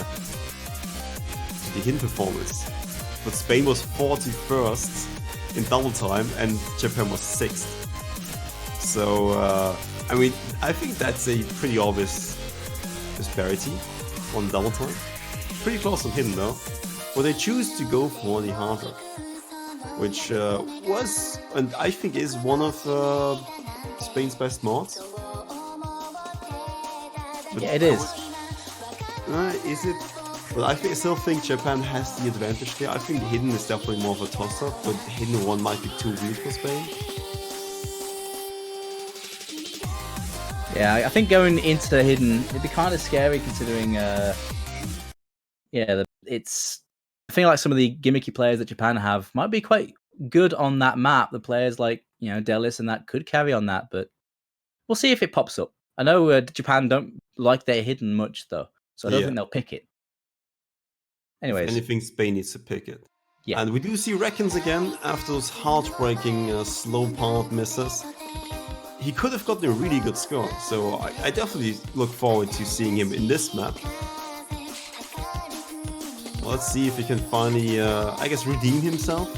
hidden performance. But Spain was 41st in double time, and Japan was 6th. So, I mean, I think that's a pretty obvious disparity on double time. Pretty close on hidden though. Well, they choose to go for the hard rock, which was, and I think is one of Spain's best mods. But Yeah, it is. Is it? Well, I still think Japan has the advantage there. I think hidden is definitely more of a toss-up, but hidden one might be too weak for Spain. Yeah, I think going into hidden, it'd be kind of scary considering, it's. I think like some of the gimmicky players that Japan have might be quite good on that map. The players like Delis and that could carry on that, but we'll see if it pops up. I know Japan don't like their hidden much though, so I don't think they'll pick it. Anyways, if anything, Spain needs to pick it. Yeah, and we do see Reckons again after those heartbreaking slow part misses. He could have gotten a really good score, so I definitely look forward to seeing him in this map. Let's see if he can finally, I guess, redeem himself.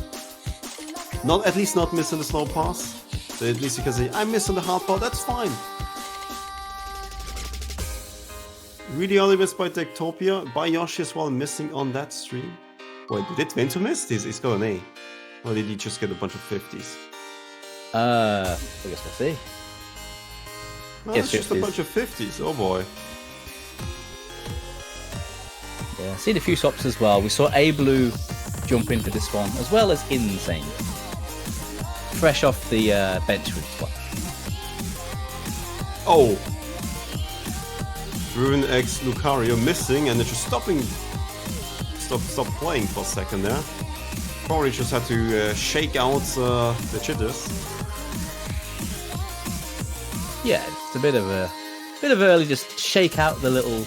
At least not miss on the slow pass. So at least you can say, I missed on the hard part, that's fine. Really early miss by Techtopia, by Yoshi as well, missing on that stream. Wait, did Vento miss? He's got an A. Or did he just get a bunch of 50s? I guess we'll see. No, it's just a bunch of 50s, oh boy. Yeah, seen a few swaps as well. We saw A Blue jump in for this one, as well as Insane. Fresh off the bench with this one. Oh! Ruin X Lucario missing, and they're just stop playing for a second there. Probably just had to shake out the jitters. Yeah, it's a bit of early, just shake out the little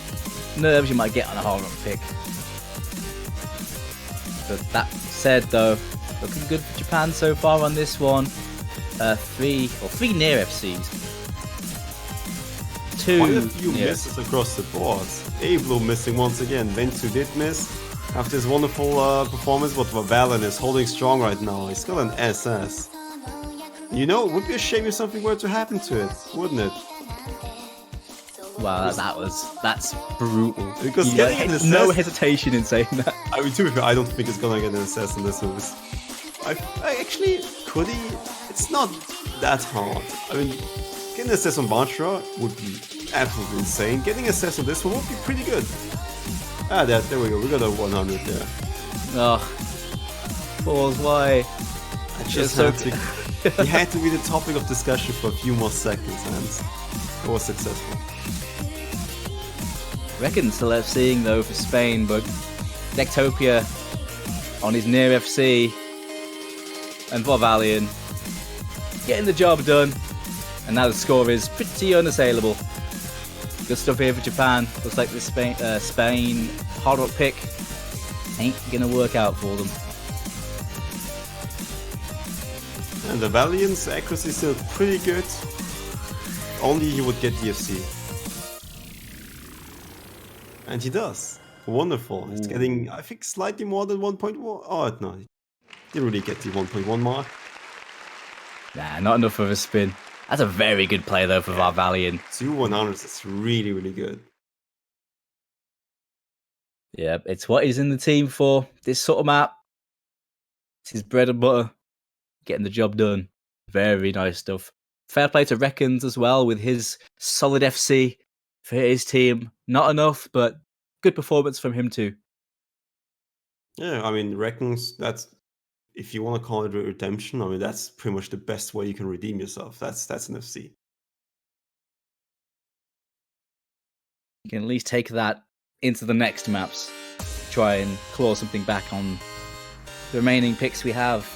nerves you might get on a hard rock pick. But that said though, looking good for Japan so far on this one. Three near FCs. Quite a few misses across the board. A-Blue missing once again. Ventu did miss after his wonderful performance, but Valen is holding strong right now. He's got an SS. It would be a shame if something were to happen to it, wouldn't it? Wow, that's brutal. Because getting an SS, no hesitation in saying that. I mean, to be fair, I don't think it's gonna get an SS in this one. I actually could he? It's not that hard. I mean, getting an SS on Bartra would be absolutely insane. Getting an SS on this one would be pretty good. There we go. We got a 100 there. Oh, pause. Why? I just had to. He had to be the topic of discussion for a few more seconds, and it was successful. Reckon still FCing though for Spain, but Techtopia on his near FC and Valian getting the job done, and now the score is pretty unassailable. Good stuff here for Japan. Looks like this Spain hard rock pick ain't gonna work out for them. And the Valiant's accuracy is still pretty good. Only he would get DFC. And he does. Wonderful. He's getting, I think, slightly more than 1.1. Oh, no. He didn't really get the 1.1 mark. Nah, not enough of a spin. That's a very good play, though, for Valiant. 2 100s. It's really, really good. Yeah, it's what he's in the team for. This sort of map. It's his bread and butter. Getting the job done. Very nice stuff. Fair play to Reckons as well with his solid FC for his team. Not enough, but good performance from him too. Yeah, I mean, Reckons, that's, if you want to call it a redemption, I mean, that's pretty much the best way you can redeem yourself. That's an FC. You can at least take that into the next maps. Try and claw something back on the remaining picks we have.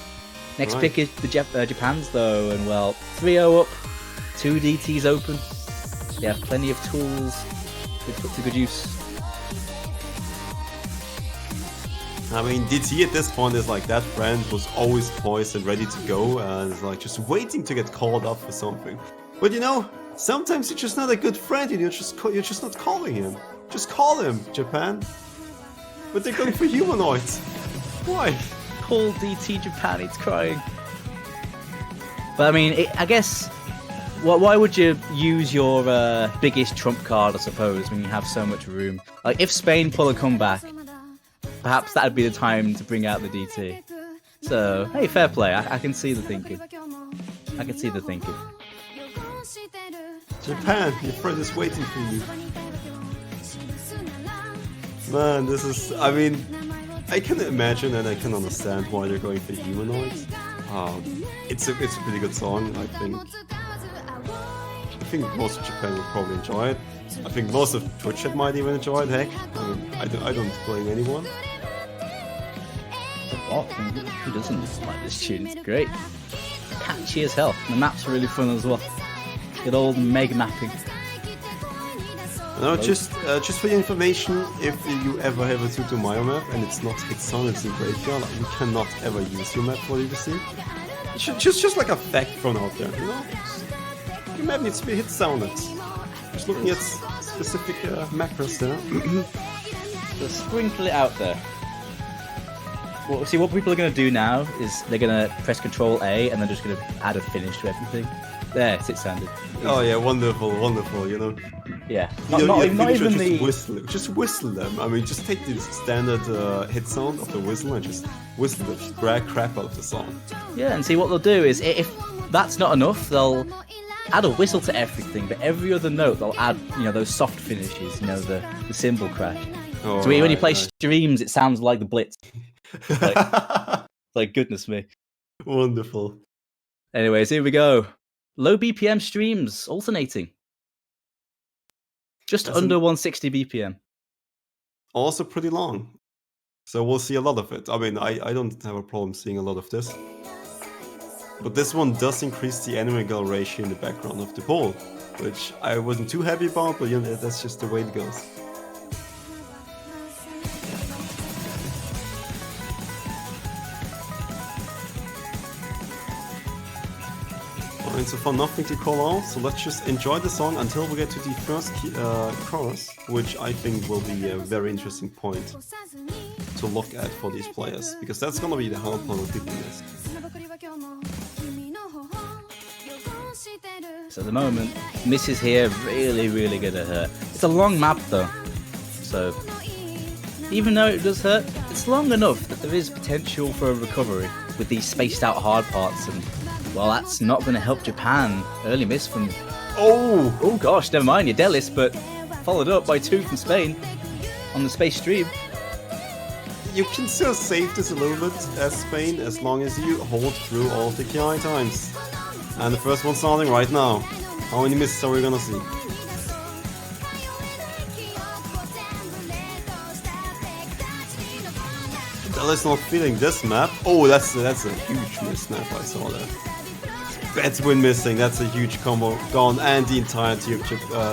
Next pick is the Japan's though, and well, 3-0 up, 2 DTs open. They have plenty of tools to put to good use. I mean, DT at this point is like that friend was always poised and ready to go, and is like just waiting to get called up for something. But sometimes you're just not a good friend, and you're just not calling him. Just call him, Japan. But they're going for humanoids. Why? Call DT Japan, it's crying. But I mean, I guess Why would you use your biggest trump card, I suppose, when you have so much room? Like, if Spain pull a comeback, perhaps that'd be the time to bring out the DT. So, hey, fair play. I can see the thinking. I can see the thinking. Japan, your friend is waiting for you. Man, this is... I mean, I can imagine and I can understand why they're going for humanoids. It's a pretty good song, I think. I think most of Japan will probably enjoy it. I think most of Twitch chat might even enjoy it, heck. I mean, I don't blame anyone. Oh, who doesn't like this tune? It's great. Catchy as hell. The maps are really fun as well. Good old Meg mapping. Now, just for your information, if you ever have a Tutu Mayo map and it's not hit sound, it's in graveyard, you cannot ever use your map for UVC. Just like a fact thrown out there, you know? Your map needs to be hit sounded. Just looking at specific macros there. So sprinkle it out there. Well, see, what people are going to do now is they're going to press Control A and they're just going to add a finish to everything. There, it's sounded. Oh yeah, wonderful, you know. Yeah, not even the just whistle them. I mean, just take the standard hit sound of the whistle and just whistle them, just drag crap out of the song. Yeah, and see what they'll do is if that's not enough, they'll add a whistle to everything, but every other note they'll add, you know, those soft finishes, you know, the cymbal crash. Oh, so when you play streams, it sounds like the Blitz. Like goodness me. Wonderful. Anyways, here we go. Low BPM streams alternating. Just under 160 BPM. Also pretty long. So we'll see a lot of it. I mean, I don't have a problem seeing a lot of this. But this one does increase the enemy girl ratio in the background of the ball, which I wasn't too happy about, but you know, that's just the way it goes. Alright, so far nothing to call out, so let's just enjoy the song until we get to the first chorus, which I think will be a very interesting point to look at for these players, because that's gonna be the hard part of hitting this. So at the moment, misses here really gonna hurt. It's a long map though, so even though it does hurt, it's long enough that there is potential for a recovery with these spaced out hard parts, and well, that's not going to help Japan. Early miss from... Oh gosh, never mind, your Delis, but followed up by 2 from Spain on the space stream. You can still save this a little bit as Spain, as long as you hold through all of the KI times. And the first one starting right now. How many misses are we gonna see? Delis not feeling this map. Oh, that's a huge miss snap, I saw that. Bedwin missing, that's a huge combo gone, and the entirety of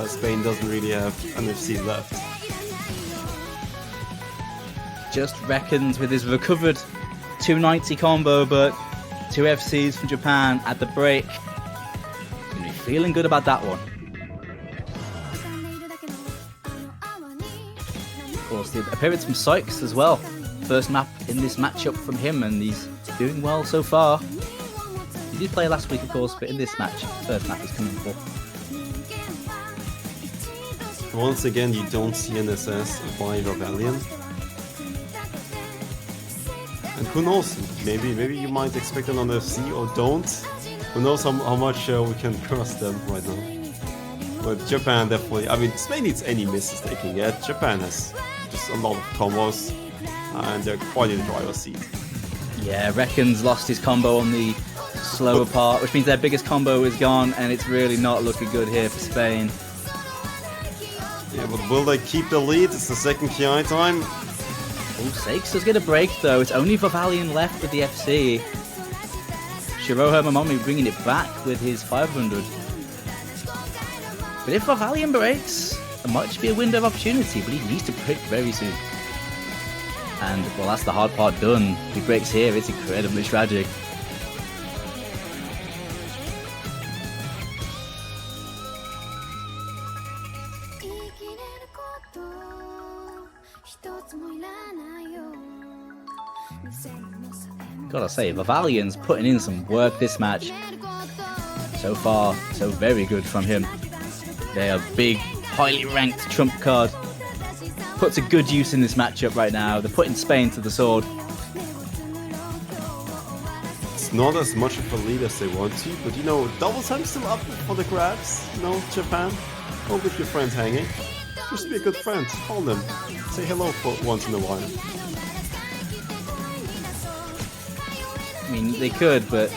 Spain doesn't really have an FC left. Just reckons with his recovered 290 combo, but 2 FCs from Japan at the break. Gonna be feeling good about that one. Of course, the appearance from Sykes as well. First map in this matchup from him, and he's doing well so far. He did play last week, of course, but in this match, first map is coming for. Once again, you don't see an SS by Rebellion. And who knows, maybe you might expect it on the FC or don't. Who knows how much we can curse them right now. But Japan definitely, I mean, Spain needs any misses they can get. Japan has just a lot of combos, and they're quite in the driver's seat. Yeah, Reckons lost his combo on the slower part, which means their biggest combo is gone, and it's really not looking good here for Spain. Yeah, but will they keep the lead? It's the second KI time. Oh, Sakes does get a break though. It's only Vavalion left with the FC. Shiroha Momomi bringing it back with his 500. But if Vavalion breaks, there might just be a window of opportunity, but he needs to break very soon. And, well, that's the hard part done. If he breaks here, it's incredibly tragic. Gotta say, Vavalion's putting in some work this match. So far, so very good from him. They are big, highly ranked trump card. Puts a good use in this matchup right now. They're putting Spain to the sword. It's not as much of a lead as they want to, but you know, double time's still up for the grabs. You know, Japan. Don't leave your friends hanging. Just be a good friend. Call them. Say hello for once in a while. I mean, they could, but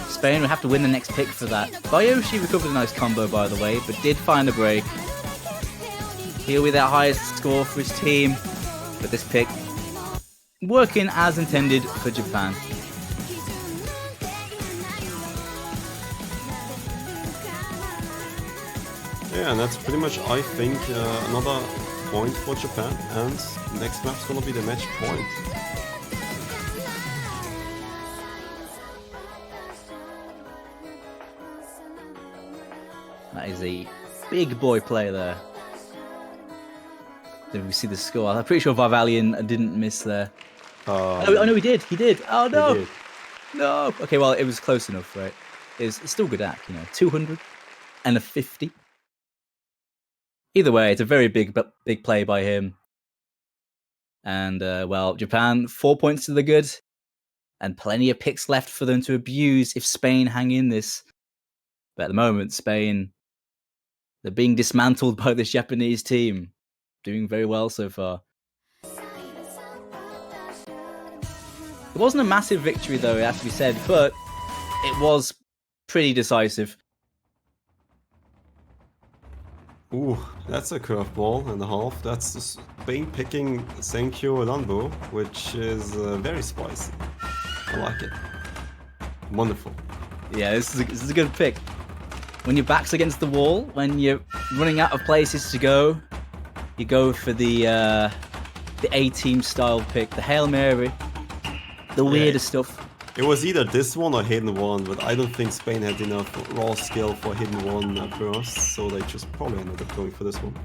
Spain would have to win the next pick for that. Bayoshi recovered a nice combo, by the way, but did find a break. He'll be their highest score for his team, but this pick working as intended for Japan. Yeah, and that's pretty much, I think, another point for Japan, and next map's gonna be the match point. That is a big boy play there. Did we see the score? I'm pretty sure Varvalian didn't miss there. Oh no, he did. He did. Oh no, did. No. Okay, well it was close enough, right? It's still good act, you know. 250. Either way, it's a very big play by him. And well, Japan 4 points to the good, and plenty of picks left for them to abuse if Spain hang in this. But at the moment, Spain, they're being dismantled by this Japanese team. Doing very well so far. It wasn't a massive victory, though, it has to be said, but it was pretty decisive. Ooh, that's a curveball and a half. That's Spain picking Senkyo Lanbo, which is very spicy. I like it. Wonderful. Yeah, this is a good pick. When your back's against the wall, when you're running out of places to go, you go for the A-team style pick, the Hail Mary, the weirder stuff. It was either this one or Hidden One, but I don't think Spain had enough raw skill for Hidden One burst, so they just probably ended up going for this one.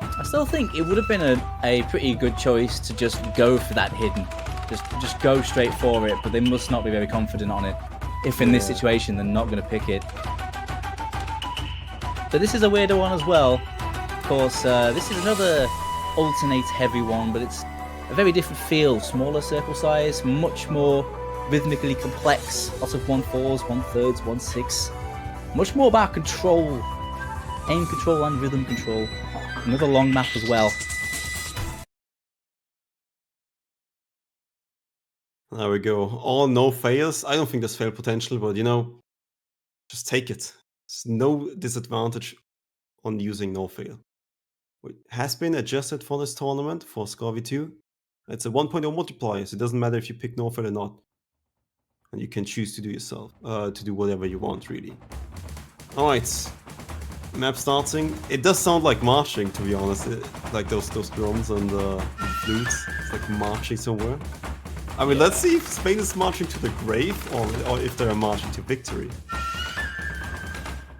I still think it would have been a pretty good choice to just go for that hidden. Just go straight for it, but they must not be very confident on it. If in this situation, they're not going to pick it. But this is a weirder one as well. Of course, this is another alternate heavy one, but it's a very different feel. Smaller circle size, much more rhythmically complex. Lots of 1/4s, 1/3s, 1/6. Much more about control. Aim control and rhythm control. Another long map as well. There we go. All no fails. I don't think there's fail potential, but you know, just take it. There's no disadvantage on using no fail. It has been adjusted for this tournament for SCAR 2. It's a 1.0 multiplier, so it doesn't matter if you pick no fail or not. And you can choose to do yourself, to do whatever you want, really. Alright. Map starting. It does sound like marching, to be honest. Like those drums and flutes. It's like marching somewhere. I mean, let's see if Spain is marching to the grave or if they're marching to victory.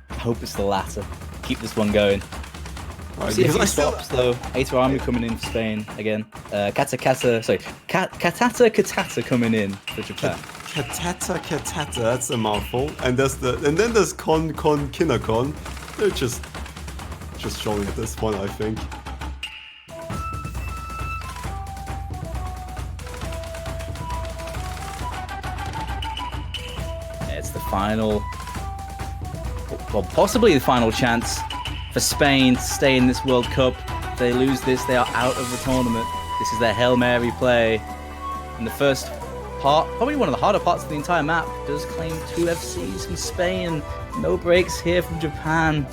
I hope it's the latter. Keep this one going. Right, See if he stops though. Aita Army coming in for Spain again. Katata coming in for Japan. Katata, that's a mouthful. And then there's Kon Kinakon. They're just showing at this one, I think. It's the final, well, possibly the final chance for Spain to stay in this World Cup. If they lose this, they are out of the tournament. This is their Hail Mary play. And the first part, probably one of the harder parts of the entire map, does claim 2 FCs from Spain. No breaks here from Japan.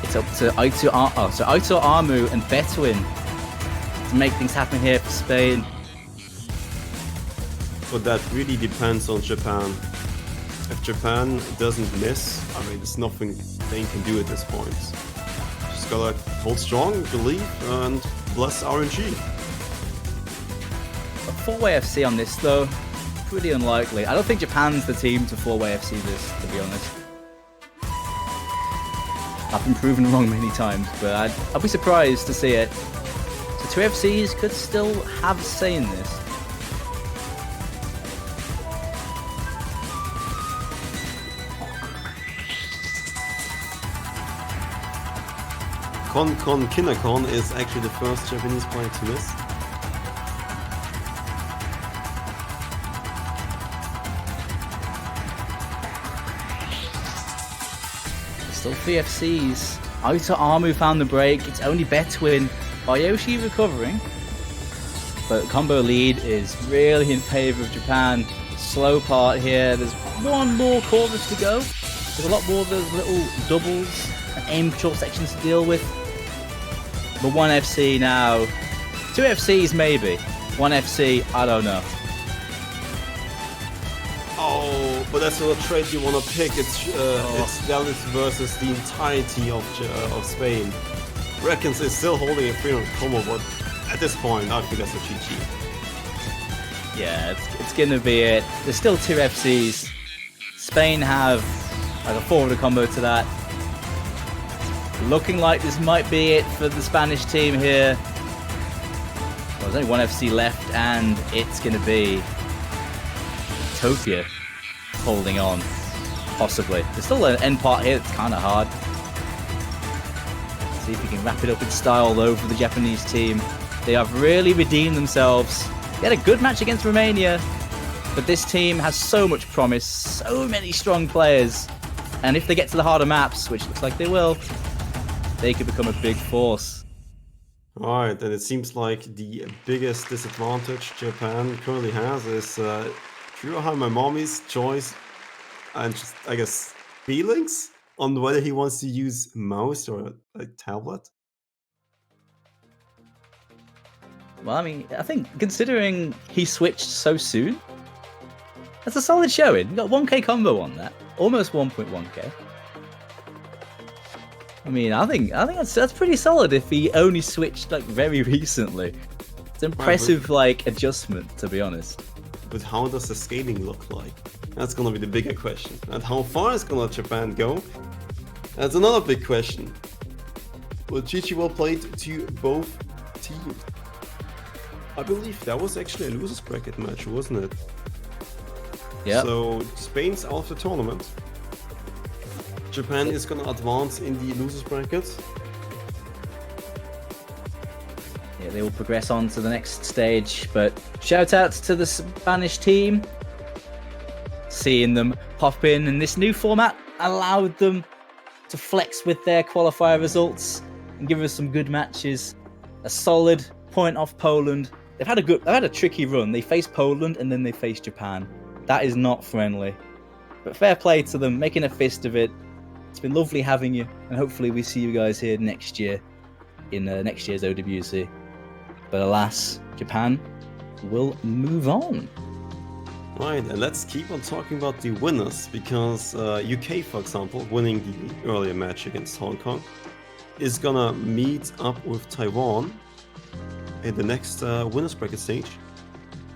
It's up to Aito Armu and Betwin to make things happen here for Spain. But that really depends on Japan. If Japan doesn't miss, I mean, there's nothing they can do at this point. Just gotta hold strong, believe, and bless RNG. A 4-way FC on this though. pretty unlikely. I don't think Japan's the team to 4-way FC this, to be honest. I've been proven wrong many times, but I'd be surprised to see it. So 2 FCs could still have a say in this. Kon Kinakon is actually the first Japanese player to miss. Still 3 FCs. Aito Amu found the break. It's only Betwin. Bayoshi recovering. But combo lead is really in favour of Japan. Slow part here. There's one more chorus to go. There's a lot more of those little doubles and aim short sections to deal with. But 1 FC now. 2 FCs maybe. 1 FC, I don't know. Oh, but that's not a trade you want to pick. It's Dallas versus the entirety of Spain. Reckons is still holding a 300 combo, but at this point, I think that's a GG. Yeah, it's gonna be it. There's still 2 FCs. Spain have like a 400 combo to that. Looking like this might be it for the Spanish team here. Well, there's only 1 FC left, and it's going to be Tokyo holding on, possibly. There's still an end part here that's kind of hard. See if we can wrap it up in style, though, for the Japanese team. They have really redeemed themselves. They had a good match against Romania, but this team has so much promise, so many strong players. And if they get to the harder maps, which looks like they will, they could become a big force. Alright, and it seems like the biggest disadvantage Japan currently has is Furuhama Mommy's choice and just, I guess, feelings on whether he wants to use mouse or a tablet. Well, I mean, I think considering he switched so soon, that's a solid showing. You got 1k combo on that, almost 1.1k. I mean, I think that's pretty solid if he only switched like very recently. It's an impressive adjustment, to be honest. But how does the scaling look like? That's gonna be the bigger question. And how far is gonna Japan go? That's another big question. Well, GG well played to both teams. I believe that was actually a losers bracket match, wasn't it? Yeah. So Spain's out of the tournament. Japan is gonna advance in the losers bracket. Yeah, they will progress on to the next stage. But shout outs to the Spanish team. Seeing them pop in, and this new format allowed them to flex with their qualifier results and give us some good matches. A solid point off Poland. They've had a tricky run. They faced Poland and then they faced Japan. That is not friendly. But fair play to them, making a fist of it. It's been lovely having you, and hopefully we see you guys here next year in next year's OWC. But alas, Japan will move on. Right, and let's keep on talking about the winners, because UK, for example, winning the earlier match against Hong Kong, is gonna meet up with Taiwan in the next winners bracket stage,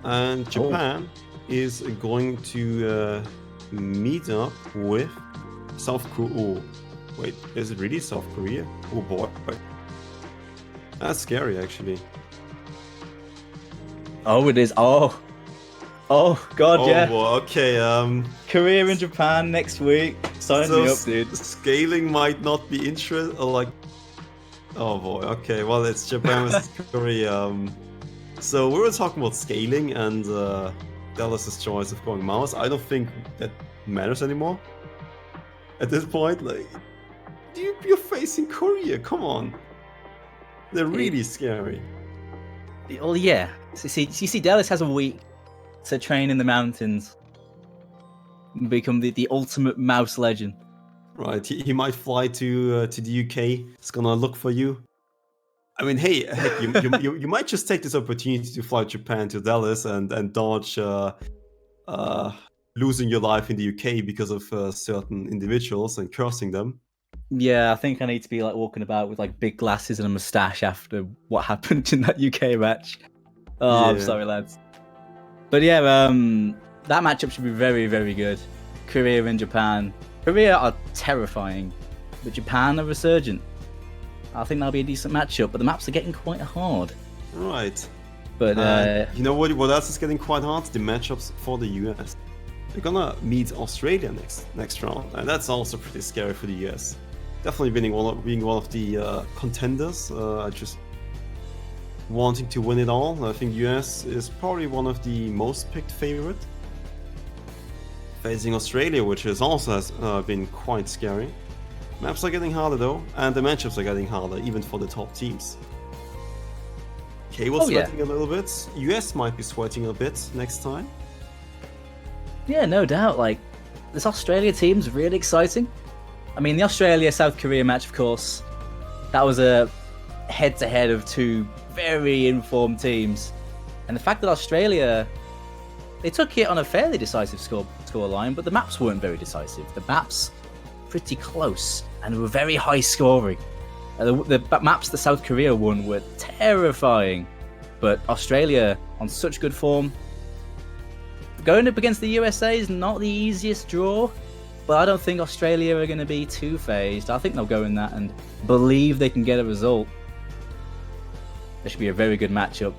and Japan is going to meet up with South Korea. Oh, wait, is it really South Korea? Oh boy, that's scary actually. Oh, it is. Oh God, yeah. Boy, okay. Korea and Japan next week. Sign me up, dude. Scaling might not be interesting. Like, oh boy. Okay, well, it's Japan versus Korea. So we were talking about scaling and Dallas's choice of going mouse. I don't think that matters anymore. At this point, like, you're facing Korea. Come on, they're really scary. Well, yeah. So, you see, Dallas has a week to train in the mountains and become the ultimate mouse legend. Right, he might fly to the UK. It's gonna look for you. I mean, hey, heck, you might just take this opportunity to fly Japan to Dallas and dodge losing your life in the UK because of certain individuals and cursing them. Yeah, I think I need to be like walking about with like big glasses and a moustache after what happened in that UK match. Oh, yeah. I'm sorry, lads. But yeah, that matchup should be very, very good. Korea and Japan. Korea are terrifying, but Japan are resurgent. I think that'll be a decent matchup, but the maps are getting quite hard. Right. But you know what else is getting quite hard? The matchups for the US. They're gonna meet Australia next round, and that's also pretty scary for the US. Definitely being one of the contenders. Just wanting to win it all. I think US is probably one of the most picked favorite. Facing Australia, which has been quite scary. Maps are getting harder though, and the matchups are getting harder, even for the top teams. Cable's sweating a little bit. US might be sweating a bit next time. Yeah, no doubt. Like, this Australia team's really exciting. I mean, the Australia-South Korea match, of course, that was a head-to-head of two very informed teams. And the fact that Australia, they took it on a fairly decisive scoreline, but the maps weren't very decisive. The maps pretty close and were very high scoring. The maps that South Korea won were terrifying, but Australia on such good form. Going up against the USA is not the easiest draw, but I don't think Australia are going to be too phased. I think they'll go in that and believe they can get a result. There should be a very good matchup.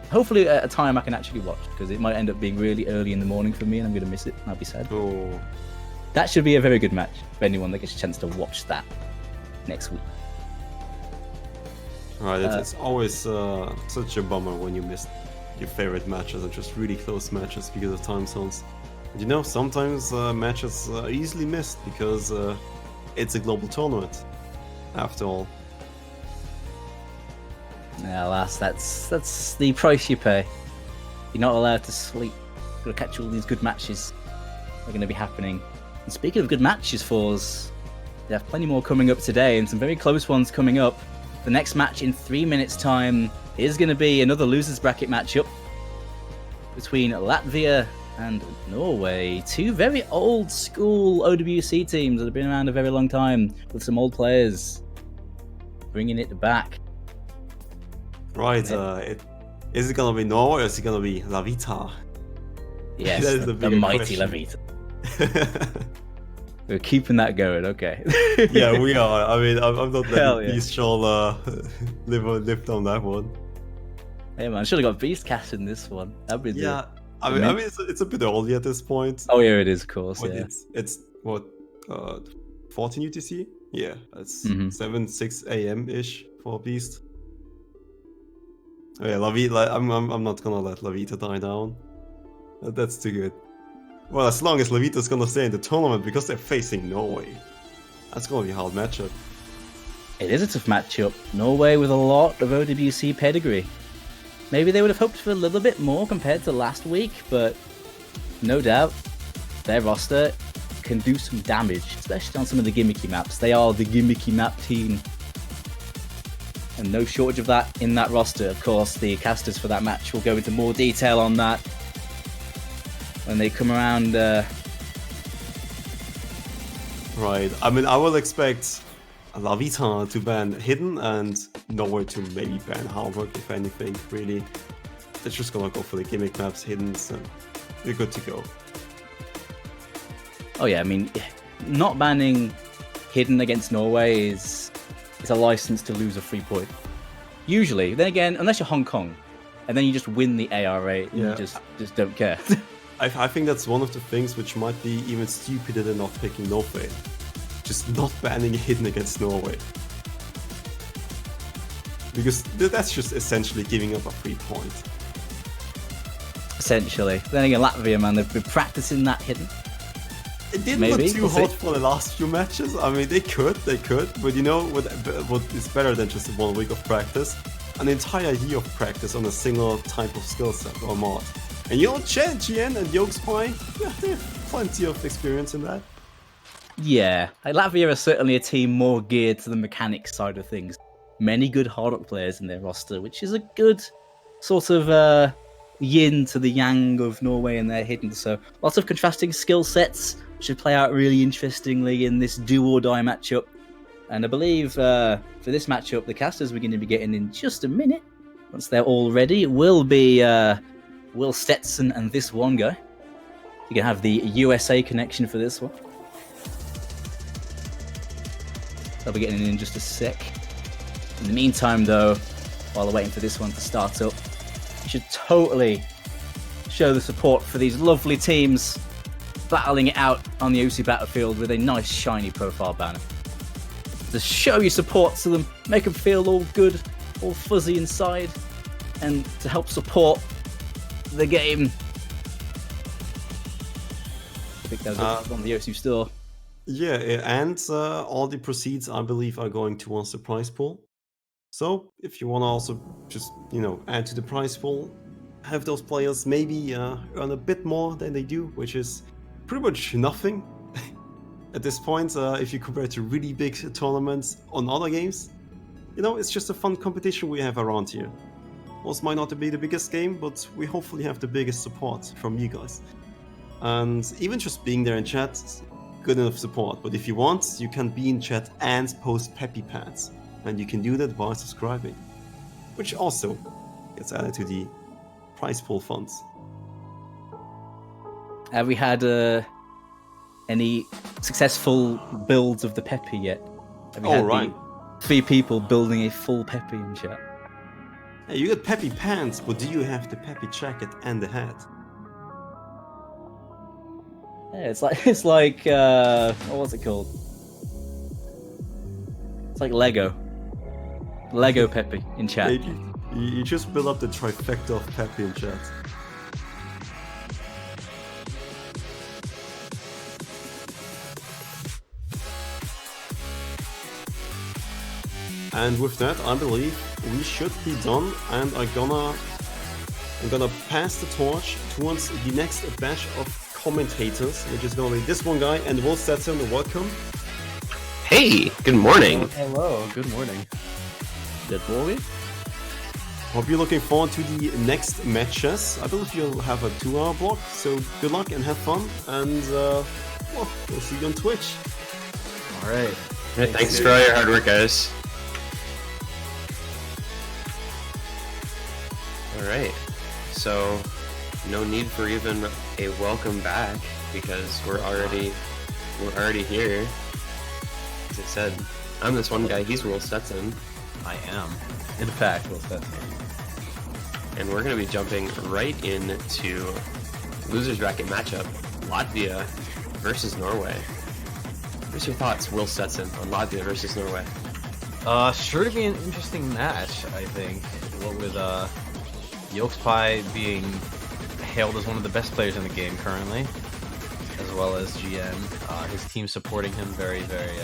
Hopefully at a time I can actually watch, because it might end up being really early in the morning for me and I'm going to miss it and I'll be sad. Oh. That should be a very good match for anyone that gets a chance to watch that next week. Right, it's always such a bummer when you miss your favorite matches and just really close matches because of time zones. And you know, sometimes matches are easily missed because it's a global tournament, after all. Yeah, alas, that's the price you pay. You're not allowed to sleep. You've got to catch all these good matches that are going to be happening. And speaking of good matches for us, they have plenty more coming up today and some very close ones coming up. The next match in 3 minutes' time is going to be another losers bracket matchup between Latvia and Norway. Two very old school OWC teams that have been around a very long time with some old players bringing it back. Right, is it going to be Norway or is it going to be Lavita? Yes, the mighty Lavita. We're keeping that going, okay. Yeah, we are. I mean, I'm not letting Beast live on that one. Hey man, I should have got Beast Cast in this one. That'd be I mean, it's a bit early at this point. Oh yeah, it is, of course. But yeah, it's what 14 UTC. Yeah, it's 6 a.m. ish for Beast. Oh, yeah, Lavita. I'm not gonna let Lavita die down. That's too good. Well, as long as Lavita's gonna stay in the tournament because they're facing Norway. That's gonna be a hard matchup. It is a tough matchup. Norway with a lot of OWC pedigree. Maybe they would have hoped for a little bit more compared to last week, but no doubt their roster can do some damage, especially on some of the gimmicky maps. They are the gimmicky map team. And no shortage of that in that roster. Of course, the casters for that match will go into more detail on that when they come around. Right. I mean, I will expect Lavita to ban Hidden and Norway to maybe ban Harvard, if anything, really. They're just gonna go for the gimmick maps, Hidden, so we're good to go. Oh yeah, I mean, not banning Hidden against Norway is a license to lose a free point. Usually. Then again, unless you're Hong Kong, and then you just win the AR8, and you just don't care. I think that's one of the things which might be even stupider than not picking Norway. Just not banning Hidden against Norway. Because that's just essentially giving up a free point. Essentially. Then again, Latvia, man, they've been practicing that Hidden. It didn't look too hot for the last few matches. I mean, they could, but you know what is better than just 1 week of practice? An entire year of practice on a single type of skill set or mod. And you know, GN and Yogspy, they have plenty of experience in that. Yeah, Latvia are certainly a team more geared to the mechanics side of things. Many good hard-up players in their roster, which is a good sort of yin to the yang of Norway and their Hidden. So lots of contrasting skill sets should play out really interestingly in this do-or-die matchup. And I believe for this matchup, the casters we're going to be getting in just a minute, once they're all ready, will be Will Stetson and this one guy. You can have the USA connection for this one. I'll be getting in just a sec. In the meantime, though, while we're waiting for this one to start up, you should totally show the support for these lovely teams battling it out on the OC battlefield with a nice shiny profile banner. To show your support to them, make them feel all good, all fuzzy inside, and to help support the game. I think that was on the OC store. Yeah, and all the proceeds, I believe, are going towards the prize pool. So if you want to also just, add to the prize pool, have those players maybe earn a bit more than they do, which is pretty much nothing at this point if you compare it to really big tournaments on other games. It's just a fun competition we have around here. Most might not be the biggest game, but we hopefully have the biggest support from you guys. And even just being there in chat, good enough support. But if you want, you can be in chat and post Peppy Pads. And you can do that by subscribing, which also gets added to the prize pool funds. Have we had any successful builds of the Peppy yet? Have we had right. 3 people building a full Peppy in chat? Hey, you got Peppy pants, but do you have the Peppy jacket and the hat? Yeah, it's like what was it called? It's like Lego Peppy in chat. Hey, you just build up the trifecta of Peppy in chat. And with that, I believe we should be done, and I'm gonna pass the torch towards the next batch of commentators, which is gonna be this one guy and Will Stetson. Welcome. Hey, good morning. Hello, good morning. Good morning. Hope you're looking forward to the next matches. I believe you'll have a 2-hour block, so good luck and have fun, and we'll see you on Twitch. All right. Thanks for all your hard work, guys. All right. So, no need for even a welcome back because we're already here. As I said, I'm this one guy. He's Will Stetson. I am, in fact, Will Stetson. And we're going to be jumping right into losers bracket matchup, Latvia versus Norway. What's your thoughts, Will Stetson, on Latvia versus Norway? Sure to be an interesting match, I think. What with Yolkspie being hailed as one of the best players in the game currently, as well as GN. His team supporting him very, very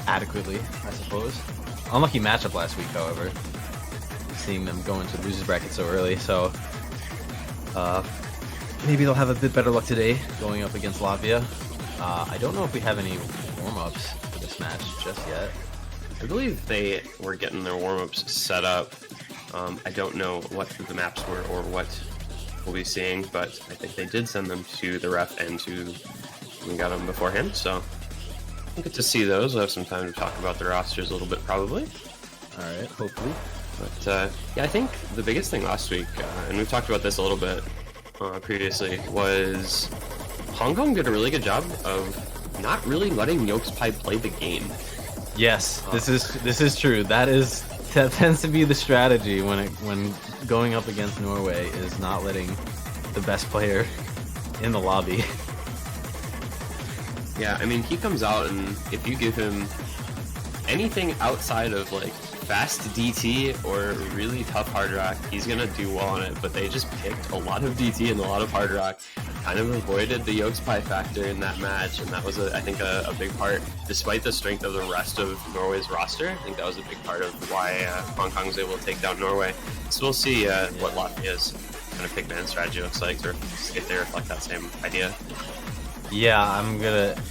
adequately, I suppose. Unlucky matchup last week, however. Seeing them go into losers bracket so early, so maybe they'll have a bit better luck today going up against Latvia. I don't know if we have any warm-ups for this match just yet. I believe they were getting their warm-ups set up. I don't know what the maps were or what we'll be seeing, but I think they did send them to the ref and we got them beforehand, so we'll get to see those. We'll have some time to talk about the rosters a little bit, probably. Alright, hopefully. But yeah, I think the biggest thing last week, and we've talked about this a little bit previously, was Hong Kong did a really good job of not really letting Yolkspie play the game. Yes, this is true. That tends to be the strategy when going up against Norway, is not letting the best player in the lobby. Yeah, I mean, he comes out and if you give him anything outside of like fast DT or really tough hard rock, he's gonna do well on it. But they just picked a lot of DT and a lot of hard rock, kind of avoided the Yolkspie factor in that match, and that was I think a big part. Despite the strength of the rest of Norway's roster, I think that was a big part of why Hong Kong was able to take down Norway. So we'll see what Latvia's kind of pick man strategy looks like, or if they reflect that same idea. Yeah, I'm gonna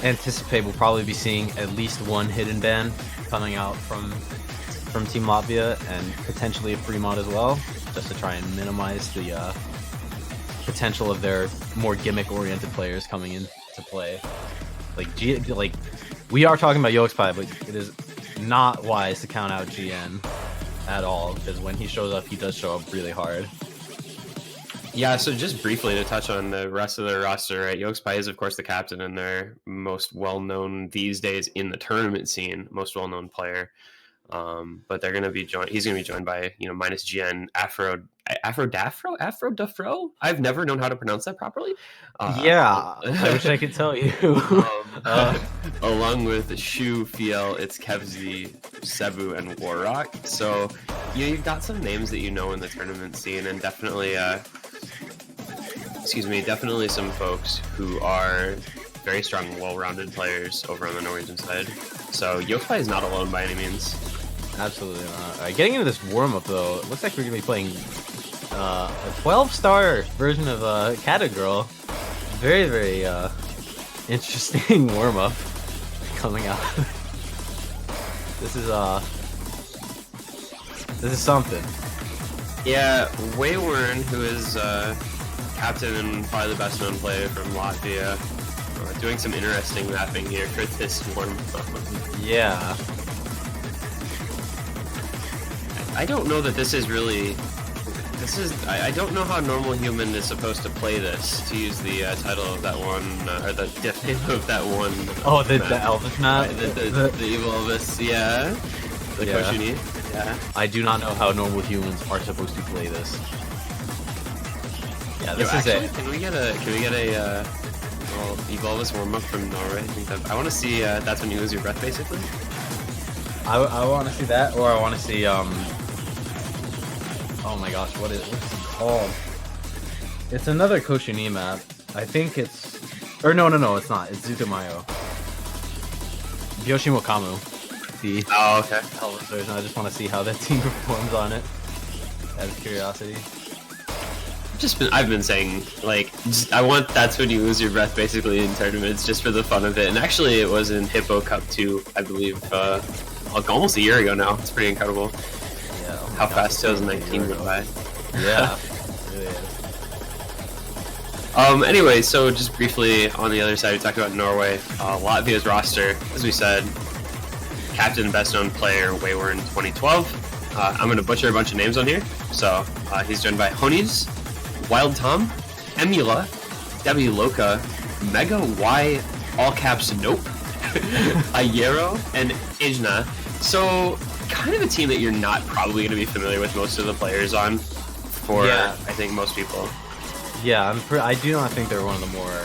anticipate we'll probably be seeing at least one hidden ban coming out from Team Latvia, and potentially a free mod as well, just to try and minimize the potential of their more gimmick-oriented players coming in to play. Like we are talking about Yolkspie, but it is not wise to count out GN at all, because when he shows up, he does show up really hard. Yeah, so just briefly to touch on the rest of their roster, right? Yogspai is, of course, the captain and their most well-known these days in the tournament scene, most well-known player. But they're going to be joined. He's going to be joined by minus GN Afro. I've never known how to pronounce that properly. Yeah, I wish I could tell you. Along with Shu, Fiel, it's Kevzi, Cebu, and Warrock. So you've got some names that you know in the tournament scene, and definitely definitely some folks who are very strong, well-rounded players over on the Norwegian side. So Yokai is not alone by any means. Absolutely not. All right, getting into this warm-up, though, it looks like we're going to be playing a 12-star version of Catagirl. Very, very interesting warm-up coming out. This is something. Yeah, Wei Warren, who is captain and probably the best-known player from Latvia, doing some interesting mapping here for this warm-up. Yeah. I don't know that this is really... I don't know how Normal Human is supposed to play this, to use the title of that one, or the name of that one. Oh, the Elvis map? The evil Elvis, yeah. The Koshini, yeah. I do not know how normal humans are supposed to play this. Yeah, this is actually, it. Can we get a Evolvus warm-up from Norway? I want to see that's when you lose your breath, basically. I want to see that, or I want to see, oh my gosh, what is it called? It's another Koshini map. I think it's... Or no, it's not. It's Zutomayo. Yoshimo Kamu. The okay. Elvis version. I just want to see how that team performs on it. Out of curiosity. I've been saying, I want that's when you lose your breath basically in tournaments, just for the fun of it. And actually it was in Hippo Cup 2, I believe, almost a year ago now. It's pretty incredible. Yeah, how fast 2019 went by. Yeah. Really is. Anyway, so just briefly on the other side, we talked about Norway. Latvia's roster, as we said, captain, best known player, Wayward in 2012. I'm going to butcher a bunch of names on here. So he's joined by Honies, Wild Tom, Emula, Debbie Loca, Mega Y, all caps Nope, Ayero, and Ijna. So kind of a team that you're not probably going to be familiar with most of the players on for, I think, most people. Yeah, I do not think they're one of the more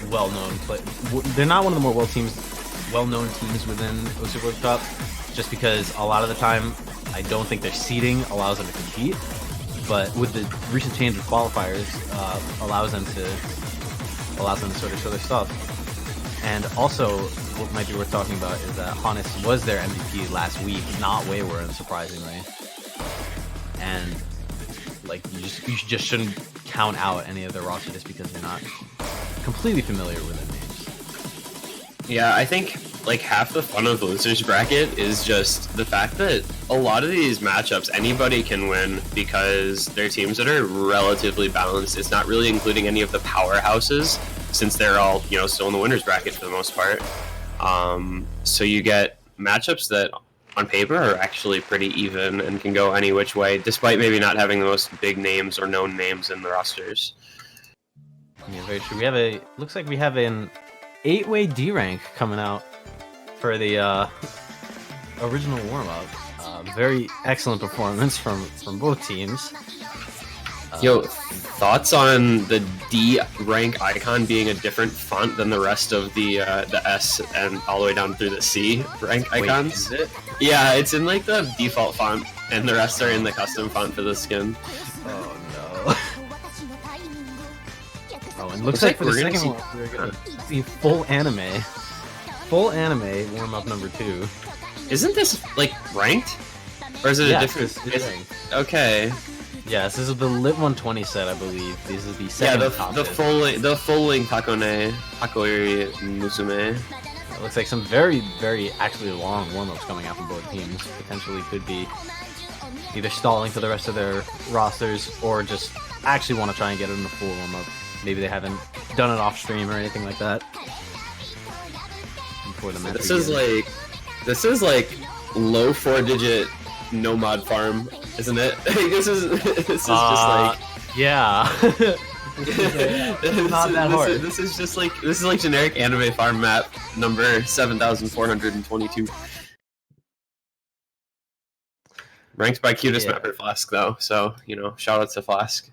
well-known they're not one of the more well-known teams within OC World Cup, just because a lot of the time I don't think their seeding allows them to compete, but with the recent change of qualifiers, allows them to sort of show their stuff. And also, what might be worth talking about is that Hannes was their MVP last week, not Wayward, surprisingly. And you just shouldn't count out any of their roster just because you're not completely familiar with their names. Yeah, I think half the fun of the losers bracket is just the fact that a lot of these matchups anybody can win because they're teams that are relatively balanced. It's not really including any of the powerhouses since they're all still in the winners bracket for the most part. So you get matchups that on paper are actually pretty even and can go any which way, despite maybe not having the most big names or known names in the rosters. Yeah, very true. Looks like we have an 8-way D rank coming out for the original warm-up. Very excellent performance from both teams. Thoughts on the D rank icon being a different font than the rest of the S and all the way down through the C rank icons? Is it? Yeah, it's in the default font, and the rest are in the custom font for the skin. Oh no. Oh, and looks like for the second one, we're gonna see full anime warm-up number 2. Isn't this ranked, or is it a different? It's ranked. Okay. Yes, this is the Lit 120 set, I believe. These are the second the full length Hakone Hakoiri Musume. It looks like some very, very actually long warm-ups coming out from both teams. Potentially could be either stalling for the rest of their rosters or just actually want to try and get it in a full warm-up. Maybe they haven't done it off stream or anything like that. Before the match This is low 4-digit nomad farm, isn't it? This is just Yeah. It's not that hard. This is like generic anime farm map number 7,422. Ranked by cutest mapper Flask though, so shout out to Flask.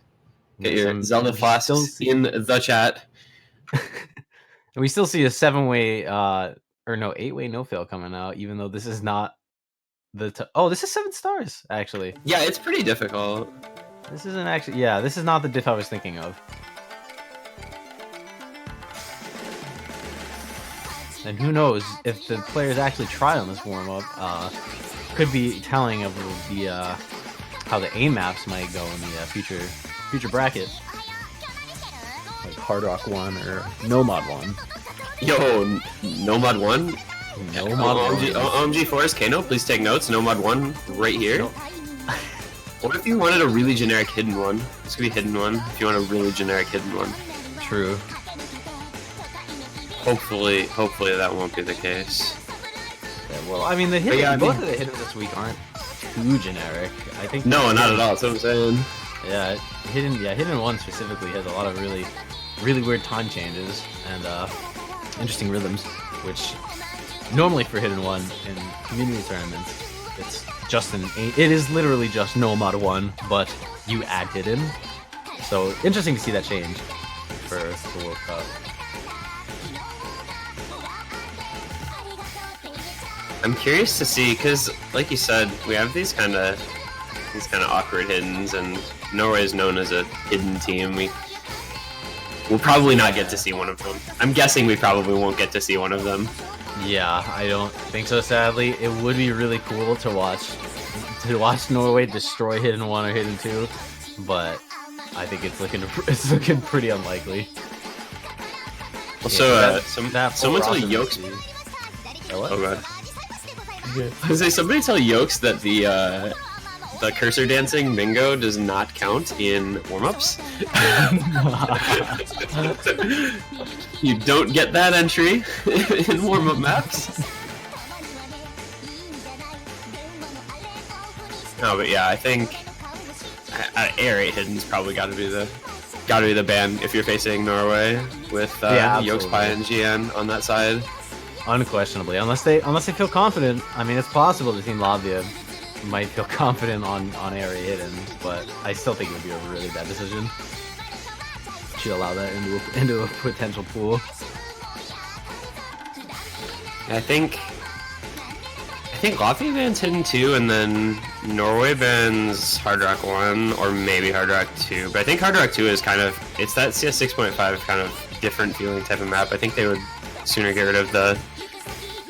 Get your Zelda Flasks in the chat. We still see a 7-way or no 8-way no fail coming out, even though this is not the this is 7 stars actually. Yeah, it's pretty difficult. This isn't actually this is not the diff I was thinking of. And who knows if the players actually try on this warm up, could be telling of the how the aim maps might go in the future bracket, like Hard Rock 1 or Nomad 1. Yo, Nomad 1. Nomad 1. OMG Forest Kano, please take notes. Nomad 1 right here. What if you wanted a really generic hidden one? This could be hidden one if you want a really generic hidden one. True. Hopefully that won't be the case. Yeah, well, I mean, both of the hitters this week aren't too generic. I think. No, not at all. That's what I'm saying. Yeah, hidden one specifically has a lot of really weird time changes and interesting rhythms, which normally for hidden one in community tournaments, it is literally just Nomad 1, but you add hidden. So interesting to see that change for the World Cup. I'm curious to see, because like you said, we have these kind of awkward hiddens, and Norway is known as a hidden team. We'll probably not get to see one of them. I'm guessing we probably won't get to see one of them. Yeah, I don't think so, sadly. It would be really cool to watch Norway destroy hidden 1 or hidden 2, but I think it's looking pretty unlikely. Also, someone tell Yokes. Oh god. I was say somebody tell Yokes that the cursor dancing Mingo does not count in warm-ups. You don't get that entry in warm-up maps. No, but yeah, I think Air 8 hidden's probably got to be the ban if you're facing Norway with Yokes, Pi, and GN on that side. Unquestionably, unless they feel confident. I mean, it's possible the Team Latvia might feel confident on Air 8 hidden, but I still think it would be a really bad decision. Should allow that into a potential pool. I think Latvia bans hidden 2, and then Norway bans Hard Rock 1, or maybe Hard Rock 2. But I think Hard Rock 2 is it's that CS 6.5 kind of different feeling type of map. I think they would sooner get rid of the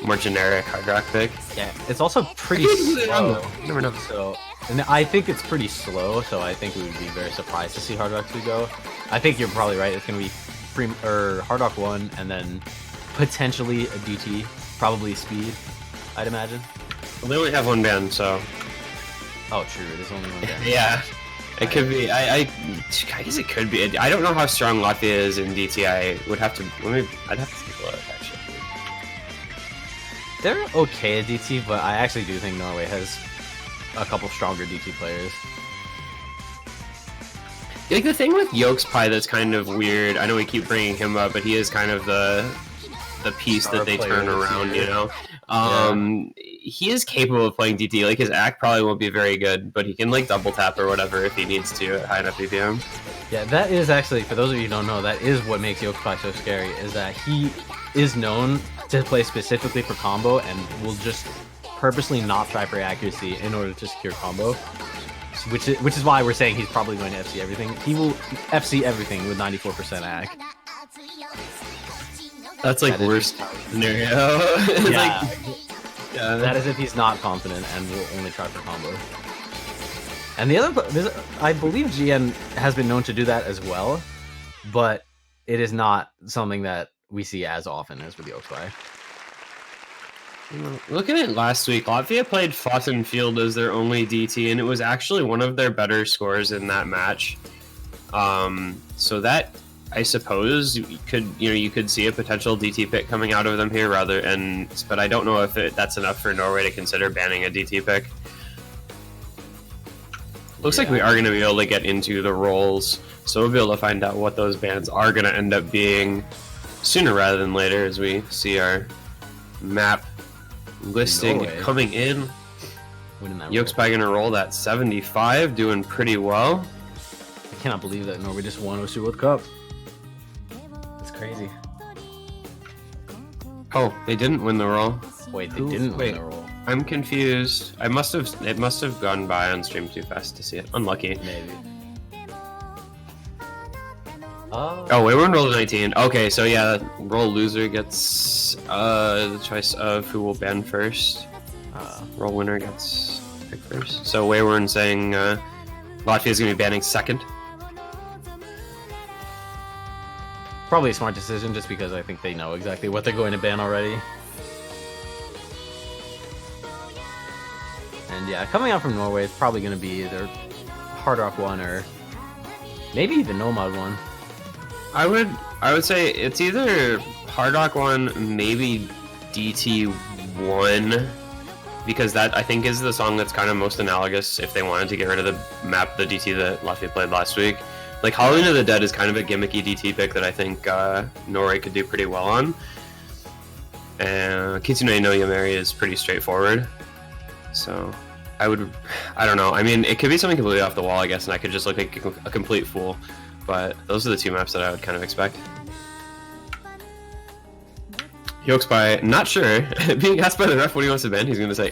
more generic Hard Rock pick. Yeah, it's also pretty slow. Never know. So, and I think it's pretty slow, so I think we would be very surprised to see Hard Rock 2 go. I think you're probably right. It's going to be Hard Rock 1, and then potentially a DT, probably Speed, I'd imagine. Well, they only have one ban, so. Oh, true. There's only one ban. Yeah. It could be. I guess it could be. I don't know how strong Latvia is in DT. I'd have to take a look, actually. They're okay at DT, but I actually do think Norway has a couple stronger DT players. Like the thing with Yokes Pi that's kind of weird. I know we keep bringing him up, but he is kind of the piece that they turn around. He is capable of playing DT. Like his act probably won't be very good, but he can like double tap or whatever if he needs to at high enough BPM. Yeah, that is actually, for those of you who don't know, that is what makes Yokes Pi so scary. Is that he is known to play specifically for combo and will just purposely not try for accuracy in order to secure combo. Which is why we're saying he's probably going to FC everything. He will FC everything with 94% AC. That's like worst scenario. Yeah. That is if he's not confident and will only try for combo. And the other, I believe GN has been known to do that as well, but it is not something that we see as often as with Yokes Pi. Looking at last week, Latvia played Fountain Field as their only DT, and it was actually one of their better scores in that match. So that, I suppose, you could see a potential DT pick coming out of them here, but I don't know if that's enough for Norway to consider banning a DT pick. Looks like we are going to be able to get into the roles, so we'll be able to find out what those bands are going to end up being sooner rather than later as we see our map listing Norway. coming in. Winning that Yolk's roll. going to roll that 75, doing pretty well. I cannot believe that Norway just won Osu World Cup. It's crazy. Oh, they didn't win the roll. Wait, they didn't wait. win the roll. I'm confused. It must have gone by on stream too fast to see it. Unlucky. Maybe. Oh, wait, we're in roll 19. Okay, so yeah, roll loser gets the choice of who will ban first. Roll winner gets pick first. So Wayward saying Latvia's gonna be banning second. Probably a smart decision, just because I think they know exactly what they're going to ban already. And yeah, coming out from Norway, it's probably going to be either Hard Rock 1 or maybe even Nomad 1. I would say it's either Hard Rock 1, maybe DT 1, because that I think is the song that's kind of most analogous if they wanted to get rid of the map, the DT that Latvia played last week. Like Halloween of the Dead is kind of a gimmicky DT pick that I think Norway could do pretty well on. And Kitsune no Yameri is pretty straightforward. So I don't know. I mean, it could be something completely off the wall, I guess, and I could just look like a complete fool. But those are the two maps that I would kind of expect. Yolks by not sure. Being asked by the ref what he wants to ban, he's going to say,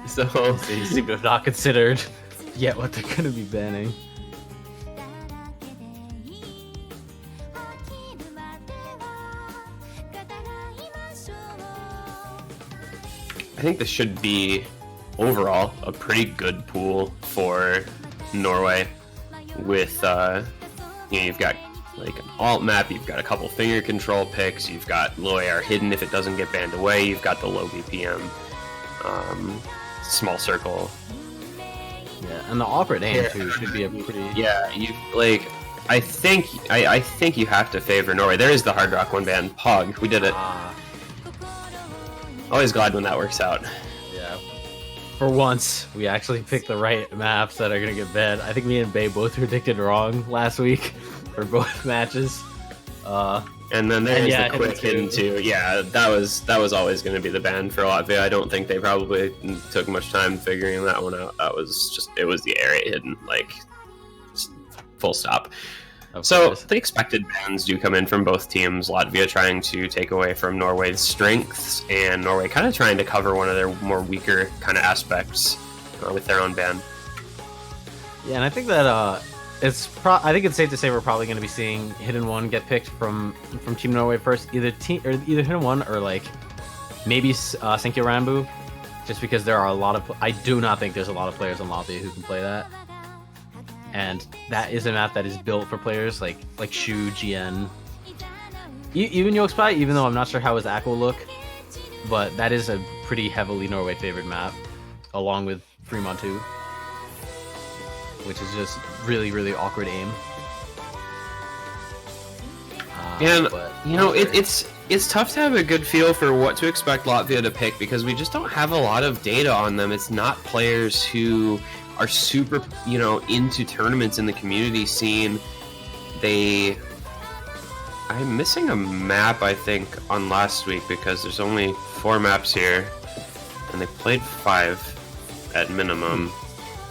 So They seem to have not considered yet what they're going to be banning. I think this should be overall a pretty good pool for Norway. With you've got like an alt map, you've got a couple finger control picks, you've got low AR hidden if it doesn't get banned away, you've got the low BPM small circle. Yeah, and the awkward aim too should be a pretty. Yeah, you like. I think you have to favor Norway. There is the Hard Rock 1 ban. Pog, we did it. Always glad when that works out. Yeah. For once, we actually picked the right maps that are gonna get banned. I think me and Bay both predicted wrong last week for both matches. And then there's yeah, the quick hidden too. Yeah, that was always going to be the ban for Latvia. I don't think they probably took much time figuring that one out. It was the area hidden, like just full stop. So the expected bans do come in from both teams. Latvia trying to take away from Norway's strengths, and Norway kind of trying to cover one of their more weaker kind of aspects with their own ban. Yeah, and I think that I think it's safe to say we're probably going to be seeing Hidden One get picked from Team Norway first, either Hidden One or like maybe Senkyo Rambu, just because there are a lot of. I do not think there's a lot of players in Latvia who can play that. And that is a map that is built for players like Shu, GN, even Yolkspy, even though I'm not sure how his act will look. But that is a pretty heavily Norway favored map, along with Fremont 2, which is just really, really awkward aim. And, but you know, it's tough to have a good feel for what to expect Latvia to pick because we just don't have a lot of data on them. It's not players who are super, into tournaments in the community scene. I'm missing a map, I think, on last week because there's only 4 maps here, and they played 5 at minimum.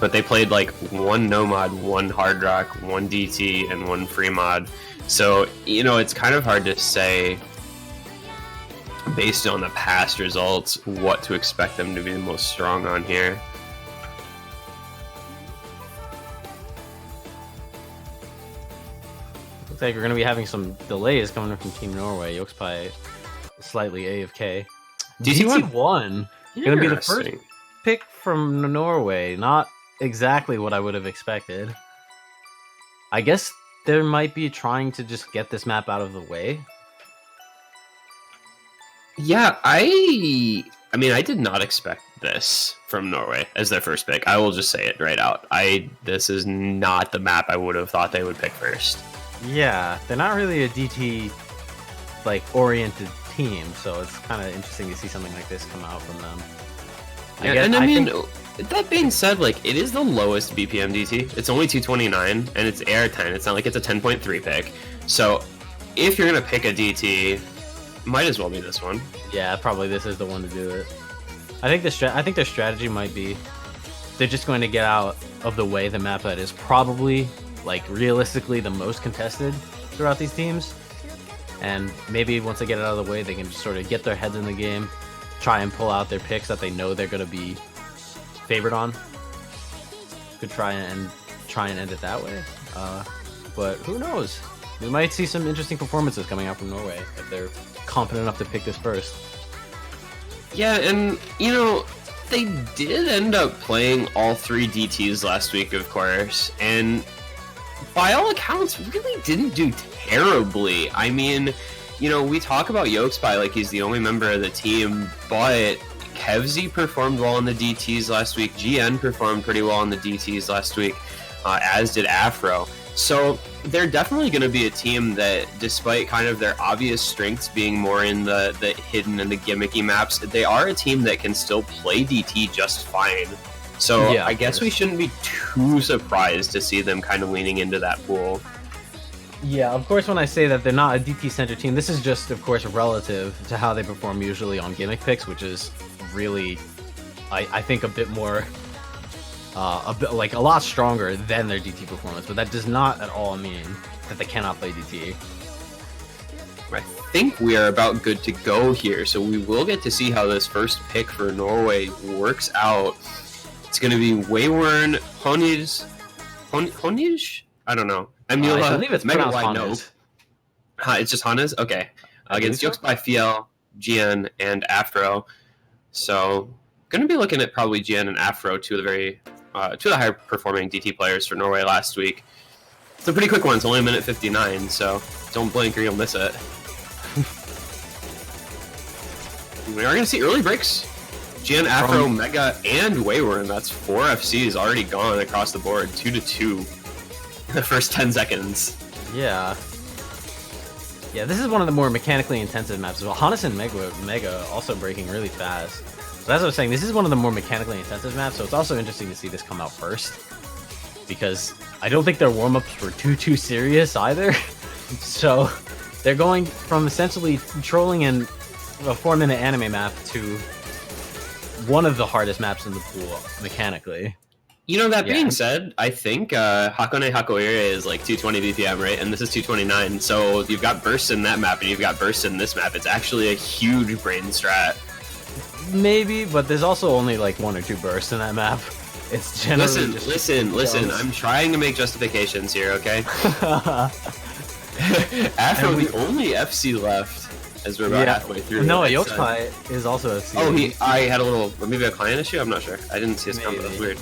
But they played like 1 Nomad, 1 Hard Rock, 1 DT, and 1 Free Mod. So, it's kind of hard to say, based on the past results, what to expect them to be the most strong on here. looks like we're going to be having some delays coming from Team Norway. Yolkspy slightly AFK. DT1 1 going to be the first Interesting. pick from Norway. Not exactly what I would have expected. I guess they might be trying to just get this map out of the way. Yeah, I mean, I did not expect this from Norway as their first pick. I will just say it right out. This is not the map I would have thought they would pick first. Yeah, they're not really a DT oriented team, so it's kind of interesting to see something like this come out from them. I mean, that being said, like, it is the lowest BPM DT. It's only 229, and it's AR10. It's not like it's a 10.3 pick. So, if you're gonna pick a DT, might as well be this one. Yeah, probably this is the one to do it. I think their strategy might be they're just going to get out of the way the map that is probably, like, realistically the most contested throughout these teams. And maybe once they get it out of the way, they can just sort of get their heads in the game, try and pull out their picks that they know they're going to be favored on. Could try and end it that way. But who knows? We might see some interesting performances coming out from Norway if they're confident enough to pick this first. Yeah, and, you know, they did end up playing all 3 DTs last week, of course, and by all accounts, really didn't do terribly. I mean, you know, we talk about Yokespy like he's the only member of the team, but Kevzy performed well on the DTs last week. GN performed pretty well on the DTs last week, as did Afro. So they're definitely going to be a team that, despite kind of their obvious strengths being more in the hidden and the gimmicky maps, they are a team that can still play DT just fine. So yeah, I guess we shouldn't be too surprised to see them kind of leaning into that pool. Yeah, of course, when I say that they're not a DT-centered team, this is just, of course, relative to how they perform usually on gimmick picks, which is really, I think, a bit more, a lot stronger than their DT performance. But that does not at all mean that they cannot play DT. I think we are about good to go here, so we will get to see how this first pick for Norway works out. It's going to be Waywern, Honij? I don't know. I believe it's pronounced Hannes. It's just Hannes? Okay. Against Yokespy, Fiel, GN, and Afro. So, going to be looking at probably GN and Afro, two of the higher performing DT players for Norway last week. It's a pretty quick one. It's only a minute 59, so don't blink or you'll miss it. We are going to see early breaks. GN, Afro, Mega, and Waywern. That's 4 FCs already gone across the board. 2-2 in the first 10 seconds. Yeah. Yeah, this is one of the more mechanically intensive maps as well. Hannes and Mega also breaking really fast. So as I was saying, this is one of the more mechanically intensive maps, so it's also interesting to see this come out first. Because I don't think their warm-ups were too serious either. So they're going from essentially trolling in a 4-minute anime map to one of the hardest maps in the pool mechanically. You know, that being said, I think Hakone Hakoire is like 220 BPM, right? And this is 229. So you've got bursts in that map and you've got bursts in this map. It's actually a huge brain strat. Maybe, but there's also only like 1 or 2 bursts in that map. It's generally listen. I'm trying to make justifications here, okay? After the only FC left. As we're about halfway through. No, Yokespy is also FC. Oh, I had a little, maybe a client issue? I'm not sure. I didn't see his comment. That's weird.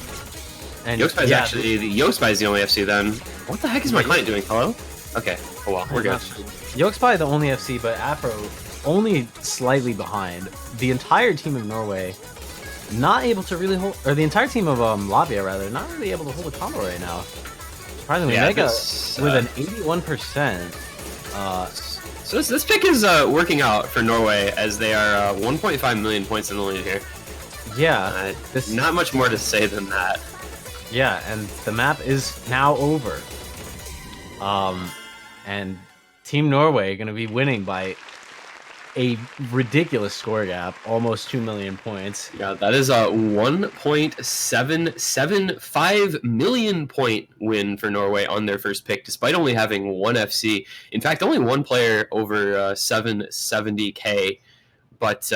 And Yokespy is the only FC then. What the heck is my client doing? Hello? Okay. Oh well, we're good. Yokespy the only FC, but Afro only slightly behind. The entire team of Norway not able to really hold, or the entire team of Latvia rather, not really able to hold a combo right now. Surprisingly, Mega with an 81%. So this pick is working out for Norway as they are 1.5 million points in the lead here. Yeah, not much more to say than that. Yeah, and the map is now over. And Team Norway going to be winning by a ridiculous score gap, almost 2 million points. Yeah, that is a 1.775 million point win for Norway on their first pick, despite only having 1 FC. In fact, only 1 player over 770k, but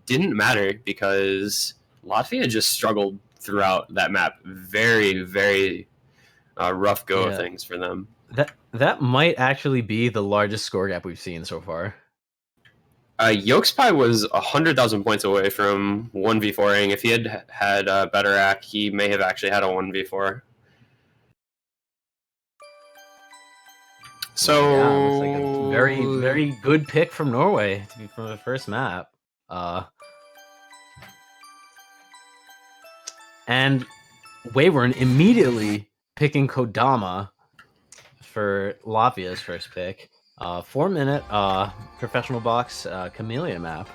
didn't matter because Latvia just struggled throughout that map. Very, very rough go of things for them. That might actually be the largest score gap we've seen so far. Yokespy was 100,000 points away from 1v4ing. If he had better act, he may have actually had a 1v4. So it's like a very, very good pick from Norway to be from the first map. And Waywern immediately picking Kodama for Latvia's first pick. 4-minute professional box Camellia map.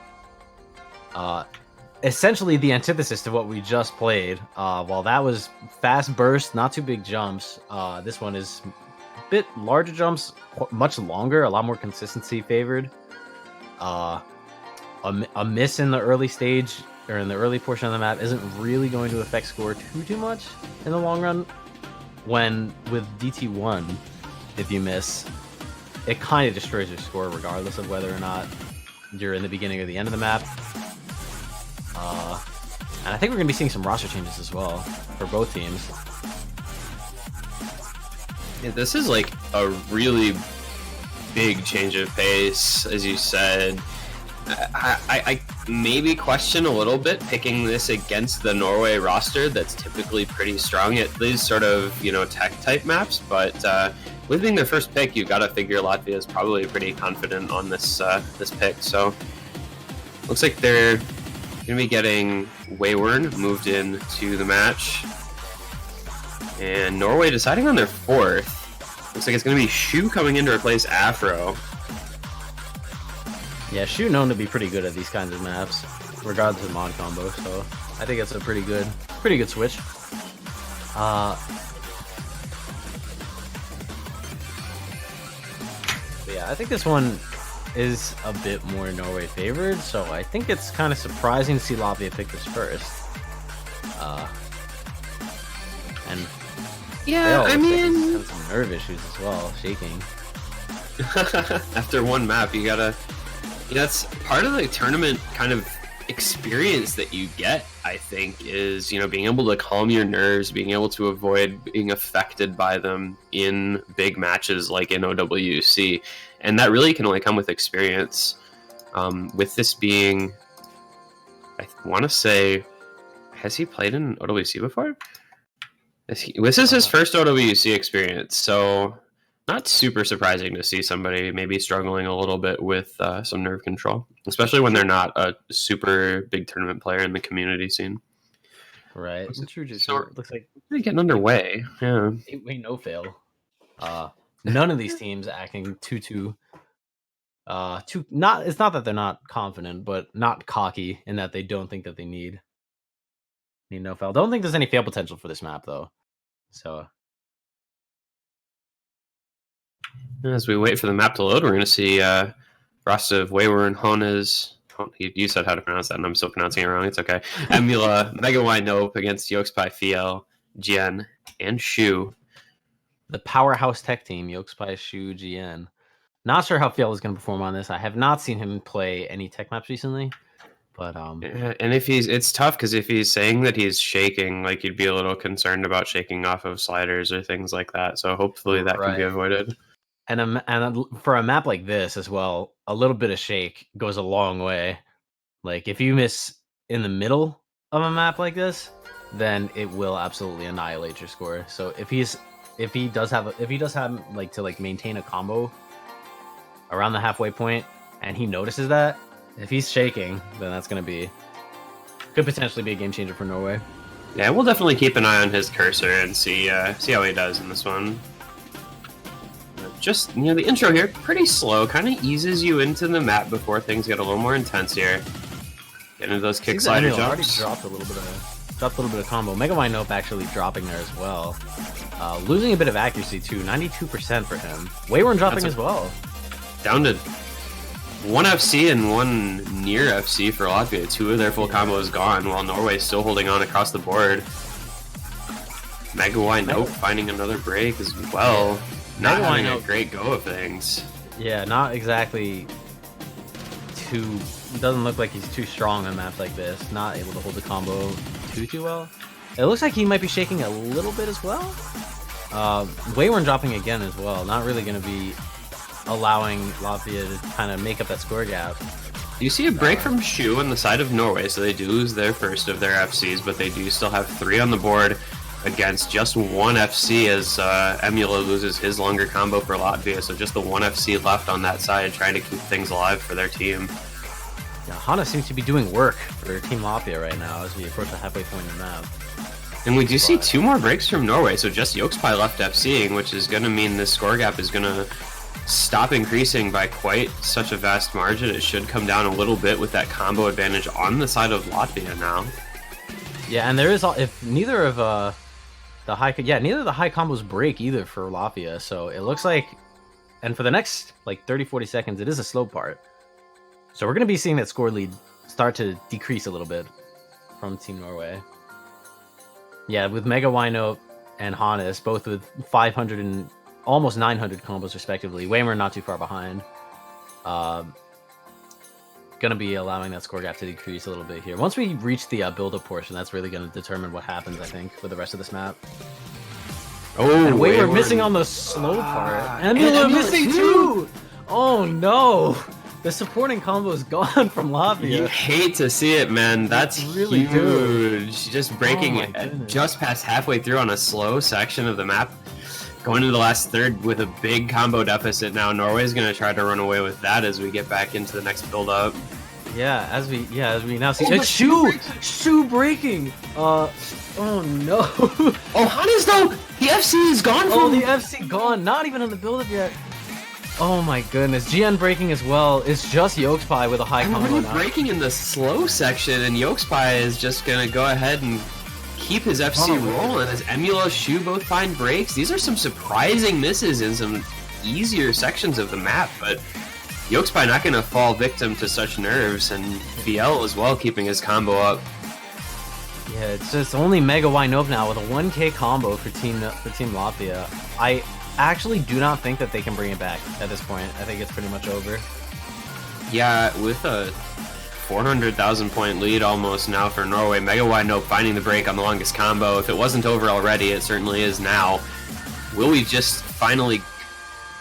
essentially the antithesis to what we just played. While that was fast burst, not too big jumps, this one is a bit larger jumps, much longer, a lot more consistency favored. A miss in the early stage or in the early portion of the map isn't really going to affect score too much in the long run. When with DT1, if you miss, it kind of destroys your score regardless of whether or not you're in the beginning or the end of the map. And I think we're going to be seeing some roster changes as well for both teams. Yeah, this is like a really big change of pace, as you said. I maybe question a little bit picking this against the Norway roster that's typically pretty strong at these sort of, tech type maps, but with being their first pick, you've got to figure Latvia is probably pretty confident on this this pick. So looks like they're going to be getting Wayward moved into the match, and Norway deciding on their fourth. Looks like it's going to be Shu coming in to replace Afro. Yeah, Shu known to be pretty good at these kinds of maps, regardless of mod combo. So I think it's a pretty good switch. Yeah, I think this one is a bit more Norway favored, so I think it's kind of surprising to see Latvia pick this first. And yeah, I mean, have some nerve issues as well, shaking. After one map, you gotta. That's part of the tournament kind of experience that you get, I think, is, being able to calm your nerves, being able to avoid being affected by them in big matches like in OWC. And that really can only come with experience. With this being, I want to say, has he played in OWC before? This is his first OWC experience, so not super surprising to see somebody maybe struggling a little bit with some nerve control, especially when they're not a super big tournament player in the community scene. Right. So it looks like they're getting underway. Yeah. 8-way no fail. None of these teams acting too not. It's not that they're not confident, but not cocky in that they don't think that they need no fail. Don't think there's any fail potential for this map though. So as we wait for the map to load, we're going to see Rostov, Wayward, and Hona's. You said how to pronounce that, and I'm still pronouncing it wrong. It's okay. Emula, Mega Y Nope against Yokespy, Fiel, Jien, and Shu. The powerhouse tech team, Yokespy, Shu, GN. Not sure how Fiel is going to perform on this. I have not seen him play any tech maps recently, but and if it's tough because if he's saying that he's shaking, like you'd be a little concerned about shaking off of sliders or things like that. So hopefully that can be avoided. And for a map like this as well, a little bit of shake goes a long way. Like if you miss in the middle of a map like this, then it will absolutely annihilate your score. So if he does have like to like maintain a combo around the halfway point, and he notices that, if he's shaking, then that's gonna could potentially be a game changer for Norway. Yeah, we'll definitely keep an eye on his cursor and see how he does in this one. Just the intro here, pretty slow, kind of eases you into the map before things get a little more intense here. Get into those kick slider jumps. Already dropped a little bit of combo. Mega Y Nope actually dropping there as well. Losing a bit of accuracy too, 92% for him. Wayward dropping as well. Down to 1 FC and 1 near FC for Latvia. 2 of their full combos gone, while Norway still holding on across the board. Mega Y Nope finding another break as well. Not having a great go of things. Yeah, not exactly doesn't look like he's too strong on maps like this. Not able to hold the combo too well. It looks like he might be shaking a little bit as well. Wayward dropping again as well. Not really going to be allowing Latvia to kind of make up that score gap. You see a break from Shu on the side of Norway, so they do lose their first of their FCs, but they do still have 3 on the board against just 1 FC as Emula loses his longer combo for Latvia, so just the 1 FC left on that side trying to keep things alive for their team. Yeah, Hana seems to be doing work for Team Latvia right now as we approach the halfway point in the map. And we do see 2 more breaks from Norway, so just Yokespy left FCing, which is going to mean this score gap is going to stop increasing by quite such a vast margin. It should come down a little bit with that combo advantage on the side of Latvia now. Yeah, and there is if neither of neither of the high combos break either for Latvia, so it looks like, and for the next like 30-40 seconds, it is a slow part. So we're gonna be seeing that score lead start to decrease a little bit from Team Norway. Yeah, with Mega Wino and Hannes, both with 500 and almost 900 combos respectively. Weimer not too far behind. Gonna be allowing that score gap to decrease a little bit here. Once we reach the build-up portion, that's really gonna determine what happens, I think, with the rest of this map. Oh, and Weimer missing on the slow part. Emula missing too! Oh no! The supporting combo is gone from Latvia. You hate to see it, man. That's really huge. do. Just breaking just past halfway through on a slow section of the map. Going into the last third with a big combo deficit now. Norway's going to try to run away with that as we get back into the next build-up. Yeah, as we now see. It's Shu breaking! Oh no! Oh, Hannes though! The FC is gone Oh, from... the FC gone! Not even on the build-up yet. Oh my goodness, GN breaking as well. It's just Yolkspie with a high combo We're now. breaking in the slow section, and Yolkspie is just gonna go ahead and keep his FC rolling as Emula, Shu both find breaks. These are some surprising misses in some easier sections of the map, but Yolkspie not gonna fall victim to such nerves, and VL as well keeping his combo up. Yeah, it's just only Mega Wynove now with a 1k combo for Team Latvia. I actually do not think that they can bring it back at this point. I think it's pretty much over. Yeah, with a 400,000 point lead almost now for Norway, Mega Wynove finding the break on the longest combo. If it wasn't over already, it certainly is now. Will we just finally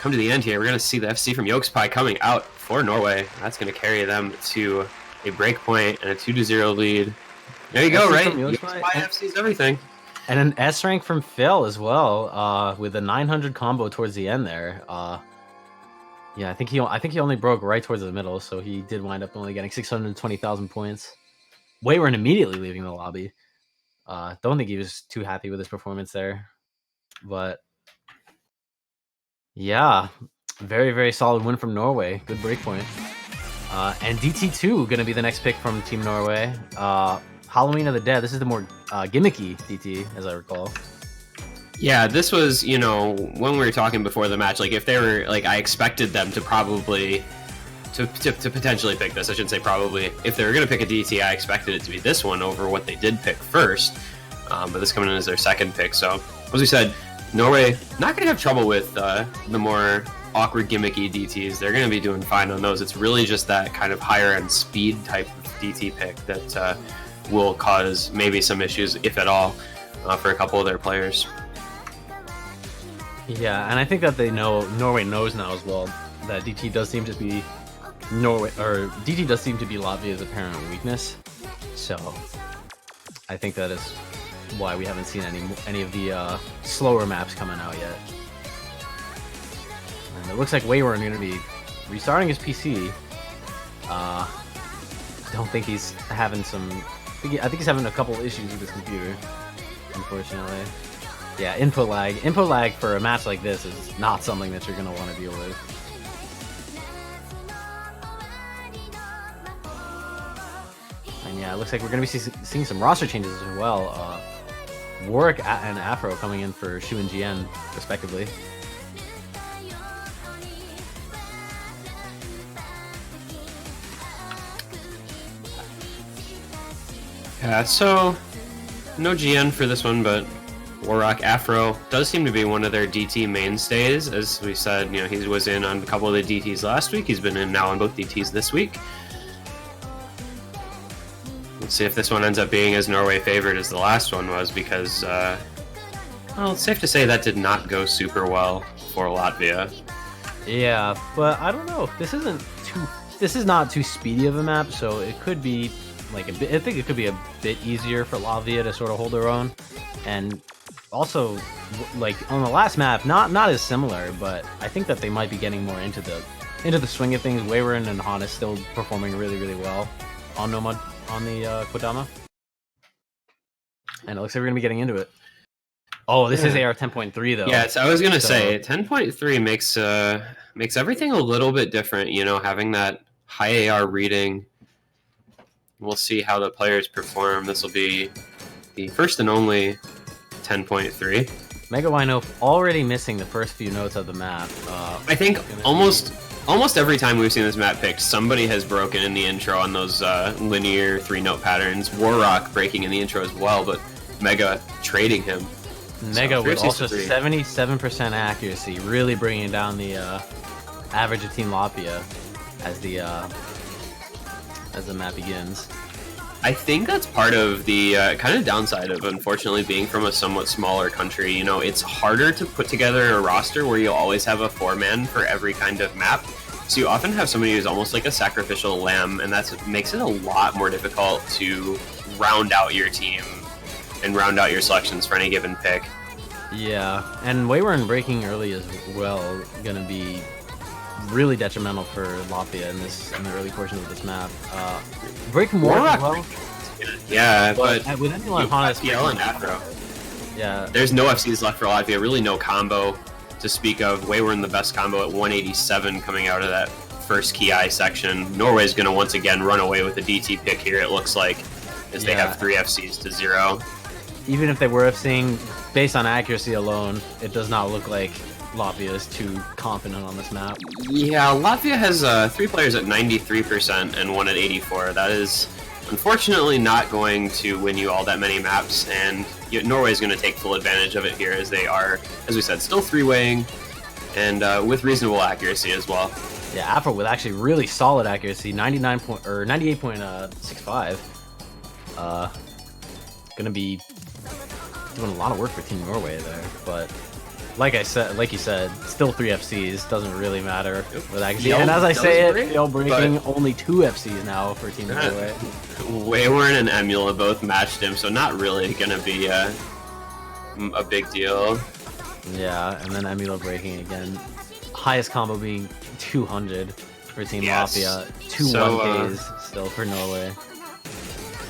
come to the end here? We're going to see the FC from Yolkspie coming out for Norway. That's going to carry them to a break point and a 2-0 lead. There you go, right? Yolkspie FC's everything. And an S rank from Phil as well, with a 900 combo towards the end there. Yeah, I think he only broke right towards the middle, so he did wind up only getting 620,000 points. Wayward immediately leaving the lobby. Don't think he was too happy with his performance there, but yeah, very, very solid win from Norway. Good breakpoint. And DT2 going to be the next pick from Team Norway. Halloween of the Dead. This is the more gimmicky DT, as I recall. Yeah, this was, you know, when we were talking before the match, like, if they were, like, I expected them to probably, to potentially pick this. I shouldn't say probably. If they were going to pick a DT, I expected it to be this one over what they did pick first. But this coming in as their second pick. So, as we said, Norway not going to have trouble with the more awkward, gimmicky DTs. They're going to be doing fine on those. It's really just that kind of higher-end speed type of DT pick that will cause maybe some issues, if at all, for a couple of their players. Yeah, and I think that Norway knows now as well that DT does seem to be Latvia's apparent weakness. So I think that is why we haven't seen any of the slower maps coming out yet. And it looks like Wayward going to be restarting his PC. Don't think he's having some. I think he's having a couple issues with his computer, unfortunately. Yeah, input lag. Input lag for a match like this is not something that you're going to want to deal with. And yeah, it looks like we're going to be seeing some roster changes as well. Warwick and Afro coming in for Shu and GN, respectively. Yeah, so no GN for this one, but Warrock Afro does seem to be one of their DT mainstays. As we said, you know, he was in on a couple of the DTs last week. He's been in now on both DTs this week. Let's see if this one ends up being as Norway favored as the last one was, because, well, it's safe to say that did not go super well for Latvia. Yeah, but I don't know. This is not too speedy of a map, so it could be like a bit. I think it could be a bit easier for Latvia to sort of hold their own, and also, like on the last map, not as similar, but I think that they might be getting more into the swing of things. Wayward and Hannes still performing really, really well on Nomad on the Kodama, and it looks like we're gonna be getting into it. Oh, this is Yeah. AR 10.3 though. Yeah, so I was gonna So- say 10.3 makes everything a little bit different. You know, having that high AR reading. We'll see how the players perform. This will be the first and only 10.3. Mega Wino already missing the first few notes of the map. I think almost every time we've seen this map picked, somebody has broken in the intro on those linear 3-note patterns. Warrock breaking in the intro as well, but Mega trading him. Mega with 3FC also 3. 77% accuracy, really bringing down the average of Team Latvia as the map begins. I think that's part of the kind of downside of, unfortunately, being from a somewhat smaller country. You know, it's harder to put together a roster where you'll always have a 4-man for every kind of map. So you often have somebody who's almost like a sacrificial lamb, and that makes it a lot more difficult to round out your team and round out your selections for any given pick. Yeah, and Wayward breaking early as well gonna be really detrimental for Latvia in the early portion of this map. Break more Warrock as well. Yeah, but With anyone you Hannes, FPL and Afro. yeah, There's no FCs left for Latvia, really no combo to speak of. Wayward in the best combo at 187 coming out of that first Ki section. Norway's going to once again run away with a DT pick here, it looks like, as they Yeah. have 3 FCs to 0. even if they were FCing, based on accuracy alone, it does not look like Latvia is too confident on this map. Yeah, Latvia has 3 players at 93% and 1 at 84. That is unfortunately not going to win you all that many maps, and Norway's going to take full advantage of it here, as they are, as we said, still 3-weighing and with reasonable accuracy as well. Yeah, Afro with actually really solid accuracy, 98.65. Gonna be doing a lot of work for Team Norway there, but like you said, still 3 FCs doesn't really matter with accuracy. Fjell And as I does say break, it, Fjell breaking but- only 2 FCs now for Team Norway. Wayward and Emula both matched him, so not really going to be a big deal. Yeah, and then Emilo breaking again. Highest combo being 200 for Team Yes. Latvia. 2 So, 1Ks still for Norway.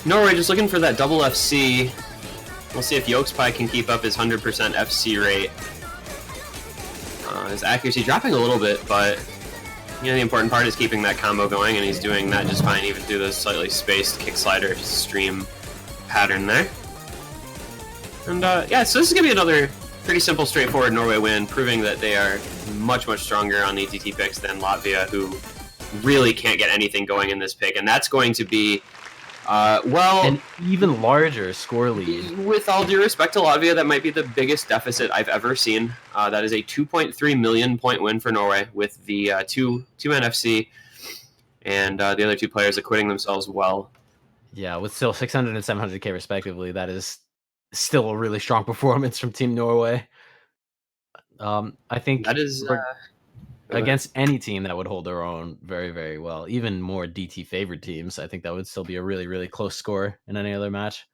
Norway just looking for that double FC. We'll see if Yolkspie can keep up his 100% FC rate. His accuracy dropping a little bit, but you know, the important part is keeping that combo going, and he's doing that just fine, even through the slightly spaced kick slider stream pattern there. And yeah, so this is going to be another pretty simple, straightforward Norway win, proving that they are much, much stronger on ETT picks than Latvia, who really can't get anything going in this pick. And that's going to be, well, An even larger score lead. with all due respect to Latvia, that might be the biggest deficit I've ever seen. That is a 2.3 million point win for Norway, with the two-man FC and the other 2 players acquitting themselves well. Yeah, with still 600 and 700k respectively, that is still a really strong performance from Team Norway. I think That is against any team that would hold their own very, very well, even more DT favored teams, I think that would still be a really, really close score in any other match.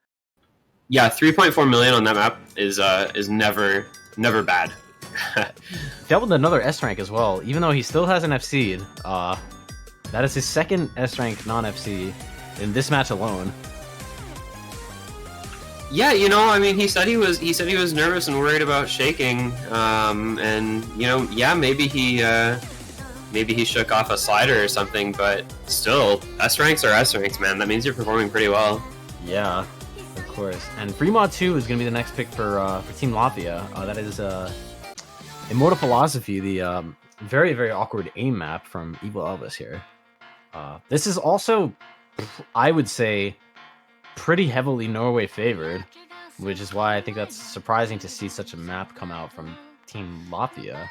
yeah, 3.4 million on that map is never bad. Dealt with another S rank as well, even though he still has an FC'd. That is his second S rank non-FC in this match alone. Yeah, you know, I mean, he said he was nervous and worried about shaking, and you know, yeah, maybe he shook off a slider or something, but still, S ranks are S ranks, man. That means you're performing pretty well. Yeah, of course. And Fremont 2 is going to be the next pick for Team Latvia. That is Immortal Philosophy, the very, very awkward aim map from Evil Elvis here. This is also, I would say, pretty heavily Norway favored, which is why I think that's surprising to see such a map come out from Team Latvia.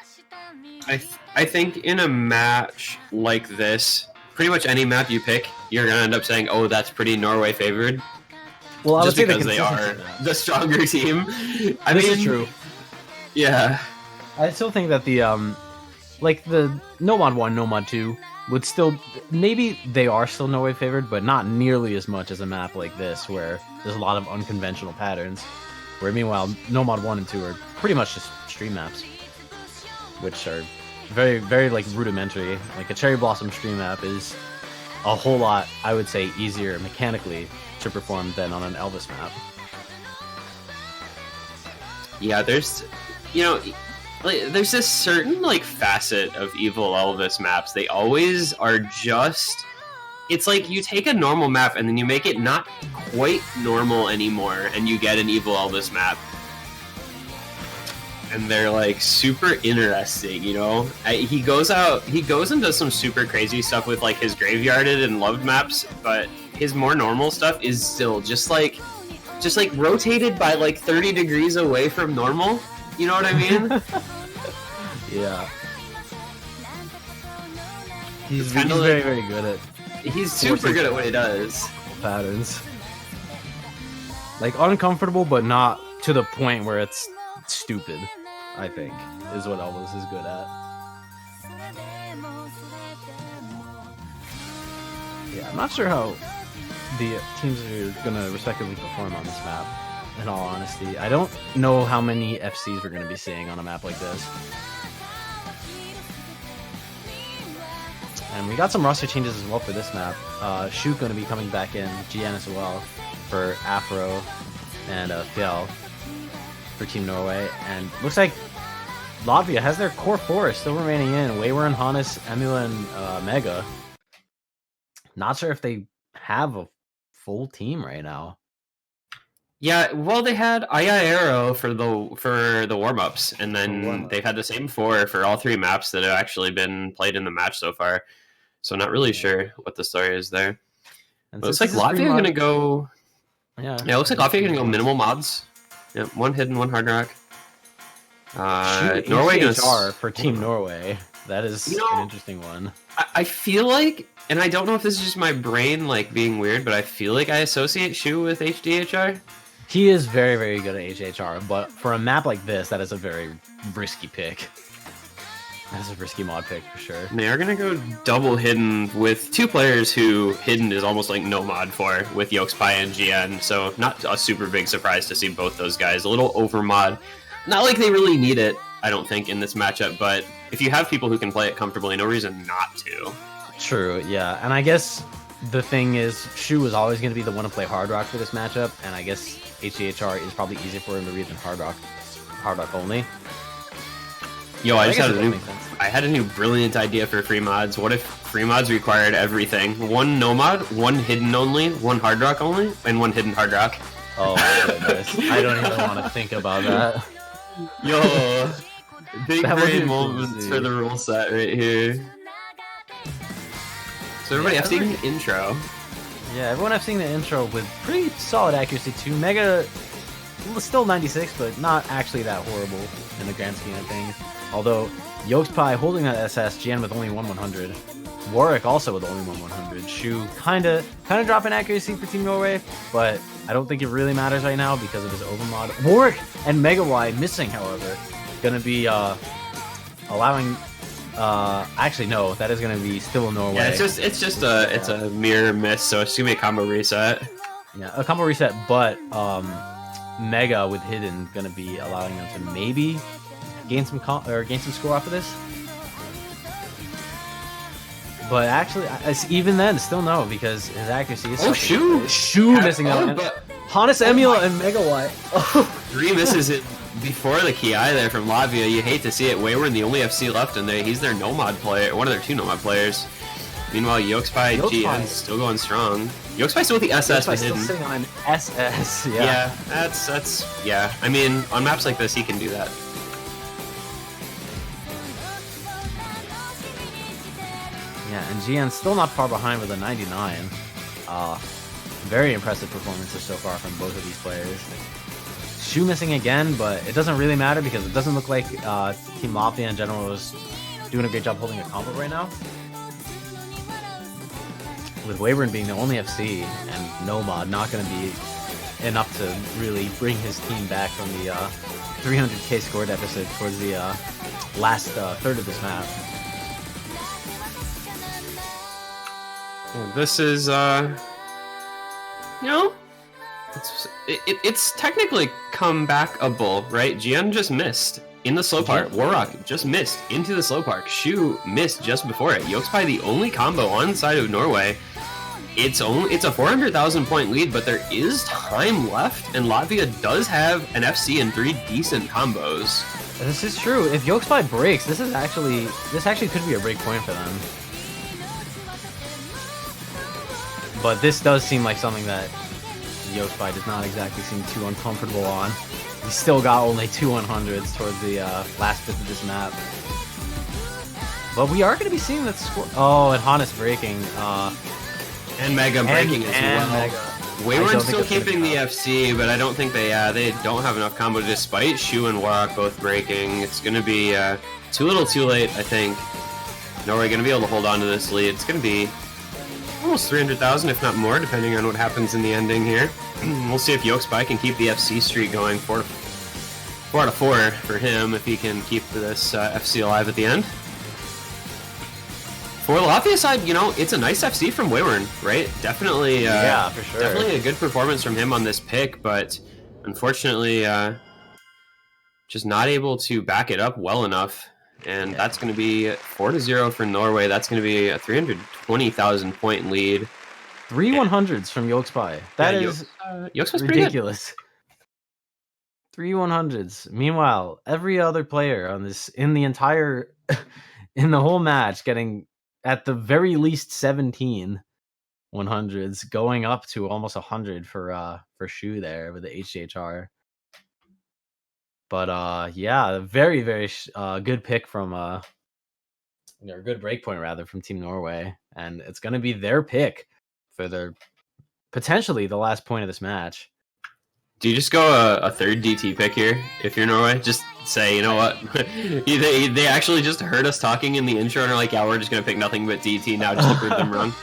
I think in a match like this, pretty much any map you pick, you're gonna end up saying, "Oh, that's pretty Norway favored," Well, I would just say because the they are consistency of that. the stronger team. I This mean, is true. Yeah. I still think that the like the No Mod 1, No Mod 2 would still, maybe they are still Norway favored, but not nearly as much as a map like this where there's a lot of unconventional patterns. Where meanwhile, No Mod 1 and 2 are pretty much just stream maps, which are very, very like rudimentary. Like a Cherry Blossom stream map is a whole lot, I would say, easier mechanically to perform than on an Elvis map. Yeah, there's, you know, like, there's this certain like facet of Evil Elvis maps. They always are just. It's like you take a normal map and then you make it not quite normal anymore, and you get an Evil Elvis map. And they're like super interesting, you know. He goes and does some super crazy stuff with like his graveyarded and loved maps, but his more normal stuff is still just like rotated by like 30 degrees away from normal. You know what I mean? Yeah. He's kinda very, very good at He's super good at what he does. patterns. Like uncomfortable, but not to the point where it's stupid. I think is what Elvis is good at. Yeah, I'm not sure how the teams are gonna respectively perform on this map. In all honesty, I don't know how many FCs we're gonna be seeing on a map like this. And we got some roster changes as well for this map. Shu gonna be coming back in, GN as well for Afro and Fjell for Team Norway. And looks like Latvia has their core four still remaining in. Wayward, Hannes, Emula, and Mega. Not sure if they have a full team right now. Yeah, well, they had Ayaero for the warm-ups, and then they've had the same four for all three maps that have actually been played in the match so far. So not really sure what the story is there. But it looks like Latvia gonna go. Yeah, it looks like Latvia gonna go minimal mods. Yeah, one hidden, one hard rock. Norway HHR for Team Norway. That is an interesting one. I feel like, and I don't know if this is just my brain like being weird, but I feel like I associate Shu with HDHR. He is very, very good at HHR, but for a map like this, that is a very risky pick. That's a risky mod pick for sure. They are going to go double hidden with two players who hidden is almost like no mod for, with Yokespy and GN, so not a super big surprise to see both those guys. A little over mod. Not like they really need it, I don't think, in this matchup, but if you have people who can play it comfortably, no reason not to. True, yeah. And I guess the thing is, Shu is always going to be the one to play Hard Rock for this matchup, and I guess HDHR is probably easier for him to read than Hard Rock only. Yo, I had a new brilliant idea for free mods. What if free mods required everything? One no mod, one hidden only, one hard rock only, and one hidden hard rock. Oh my goodness. I don't even want to think about that. Yo, big brain moments for the rule set right here. So everybody, I've seen the intro. Yeah, everyone I've seen the intro with pretty solid accuracy too. Mega, still 96, but not actually that horrible in the grand scheme of things. Although, Yokespy holding that SS, GN with only 1/100. Warwick also with only 1/100. Shu kinda dropping accuracy for Team Norway, but I don't think it really matters right now because of his overmod. Warwick and Mega Y missing, however, gonna be allowing. Actually, no, that is gonna be still Norway. Yeah, it's a mirror miss, so it's gonna be a combo reset. Yeah, a combo reset, but Mega with hidden gonna be allowing them to maybe gain some score off of this. But actually, even then, still no, because his accuracy is. Oh, Shu missing out. Hannes, Emula, and Mega Y. Three misses it before the Ki there from Latvia. You hate to see it. Wayward, the only FC left in there. He's their nomad player, one of their two nomad players. Meanwhile, Yokespy GN still going strong. Yokespy still with the SS Yokespy still hidden. sitting on an SS. Yeah, that's yeah. I mean, on maps like this, he can do that. Yeah, and GN still not far behind with a 99. Very impressive performances so far from both of these players. Shu missing again, but it doesn't really matter because it doesn't look like Team Latvia in general is doing a great job holding a combo right now. With Wayward being the only FC and no mod not going to be enough to really bring his team back from the 300k score deficit towards the last third of this map. This is, you know, it's technically comebackable, right? GN just missed in the slow part. Warrock just missed into the slow part. Shu missed just before it. Yokespy the only combo on the side of Norway. it's a 400,000 point lead, but there is time left, and Latvia does have an FC and 3 decent combos. This is true. If Yolkspy breaks, this actually could be a break point for them. But this does seem like something that Yolkspy does not exactly seem too uncomfortable on. He's still got only 2 100s towards the last bit of this map. But we are going to be seeing that score. Oh, and Hannes breaking. And Mega breaking as well. Mega. Wayward's still keeping the FC, but I don't think they don't have enough combo despite Shu and Warrock both breaking. It's going to be too little too late, I think. Norway going to be able to hold on to this lead. It's going to be almost 300,000, if not more, depending on what happens in the ending here. We'll see if Yolkspy can keep the FC streak going. 4 out of 4 for him if he can keep this FC alive at the end. For the Latvia side, you know, it's a nice FC from Wayward, right? Definitely, yeah, for sure. Definitely a good performance from him on this pick, but unfortunately, just not able to back it up well enough. And that's going to be 4-0 for Norway. That's going to be a 320,000 point lead. 3 100s from Yolkspy. That is Yolkspy's ridiculous. 3 100s. Meanwhile, every other player on this in the whole match getting at the very least 17 100s, going up to almost 100 for Shu there with the HHR. But yeah, very, very good pick from or good breakpoint rather from Team Norway, and it's going to be their pick for their potentially the last point of this match. Do you just go a third DT pick here if you're Norway? Just say, you know what? they actually just heard us talking in the intro and are like, yeah, we're just going to pick nothing but DT now just to prove them wrong.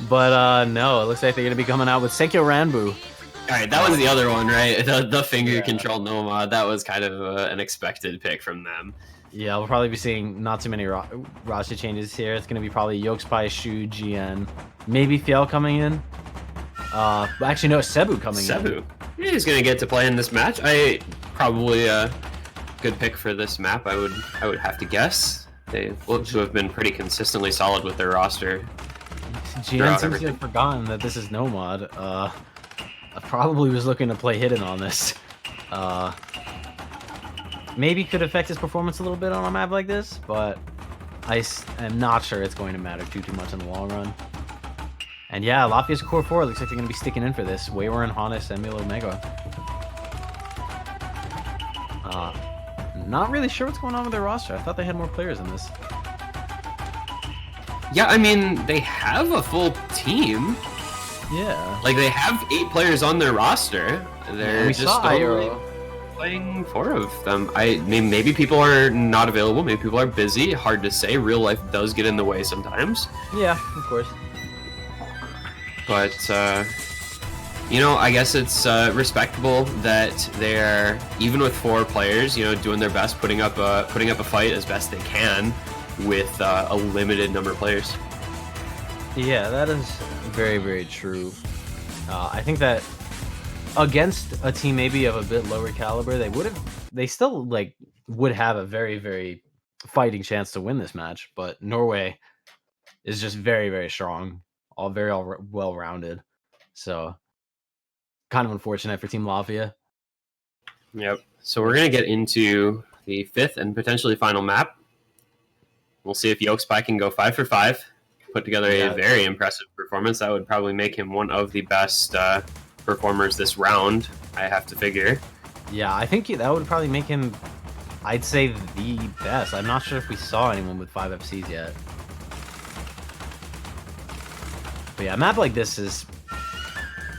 But no, it looks like they're going to be coming out with Senkyo Ranbu. Alright, that was the other one, right? The finger-controlled Nomad. That was kind of an expected pick from them. Yeah, we'll probably be seeing not too many roster changes here. It's going to be probably Yolkspy, Shu, GN. Maybe Fiel coming in. Actually, no, Cebu coming in. Cebu. He's going to get to play in this match. Probably a good pick for this map, I would have to guess. They look to have been pretty consistently solid with their roster. GN seems to have forgotten that this is Nomad. I probably was looking to play hidden on this. Maybe could affect his performance a little bit on a map like this, but I am not sure it's going to matter too much in the long run. And yeah, Latvia's core 4 looks like they're going to be sticking in for this. Wayward and Hannes and Milo Mega. Not really sure what's going on with their roster. I thought they had more players in this. Yeah, I mean, they have a full team. Yeah. Like, they have 8 players on their roster. They're just only playing 4 of them. I mean, maybe people are not available. Maybe people are busy. Hard to say. Real life does get in the way sometimes. Yeah, of course. But, you know, I guess it's respectable that they're, even with 4 players, you know, doing their best, putting up a fight as best they can with a limited number of players. Yeah, that is very, very true. I think that against a team maybe of a bit lower caliber, they still would have a very, very fighting chance to win this match. But Norway is just very, very strong, all well-rounded. So kind of unfortunate for Team Latvia. Yep. So we're gonna get into the 5th and potentially final map. We'll see if Yolkspy can go 5 for 5. Put together a very impressive performance. That would probably make him one of the best performers this round, I have to figure. Yeah, I think that would probably make him, I'd say, the best. I'm not sure if we saw anyone with 5 FCs yet. But yeah, a map like this is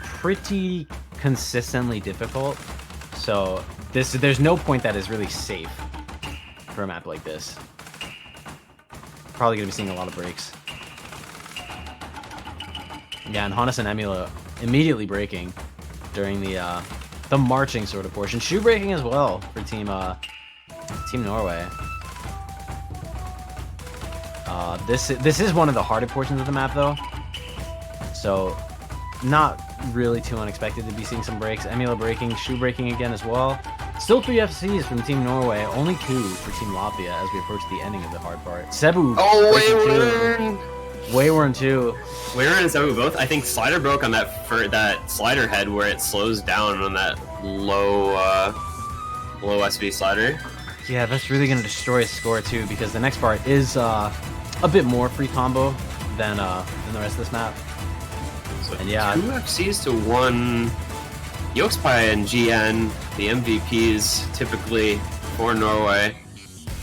pretty consistently difficult. So there's no point that is really safe for a map like this. Probably going to be seeing a lot of breaks. Yeah, and Hannes and Emila immediately breaking during the marching sort of portion. Shoe breaking as well for Team Norway. This is one of the harder portions of the map though, so not really too unexpected to be seeing some breaks. Emila breaking, Shoe breaking again as well. Still 3 FCs from Team Norway, only 2 for Team Latvia as we approach the ending of the hard part. Cebu. Oh, Wayward! Wayward too. Wayward and Sabu both. I think Slider broke on that slider head where it slows down on that low SV slider. Yeah, that's really gonna destroy his score too, because the next part is a bit more free combo than the rest of this map. So And yeah. 2 FCs to 1. Yokespie and GN, the MVPs typically for Norway.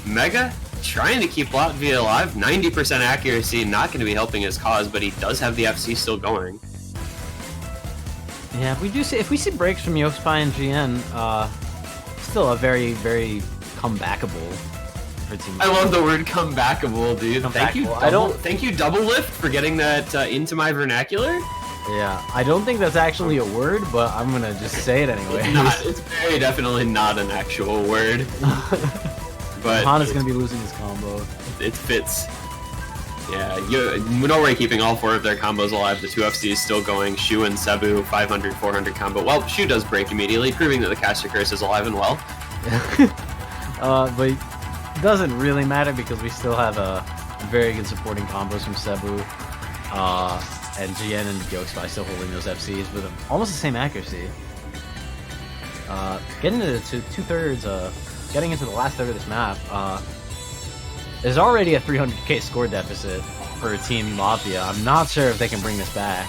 Mega trying to keep Latvia alive. 90% accuracy, not going to be helping his cause, but he does have the FC still going. Yeah, if we see breaks from Yokespie and GN, still a very, very comebackable for Team. I love the word comebackable, dude. Comebackable. Thank you, Double Lift, for getting that into my vernacular. Yeah, I don't think that's actually a word, but I'm gonna just say it anyway. It's very definitely not an actual word. But Hana's gonna be losing his combo. It fits. Yeah, Norway keeping all 4 of their combos alive. The 2 FCs still going. Shu and Cebu, 500, 400 combo. Well, Shu does break immediately, proving that the caster curse is alive and well. But it doesn't really matter because we still have very good supporting combos from Cebu. And GN and Yokespie still holding those FCs with almost the same accuracy. Getting into getting into the last third of this map, there's already a 300k score deficit for Team Latvia. I'm not sure if they can bring this back.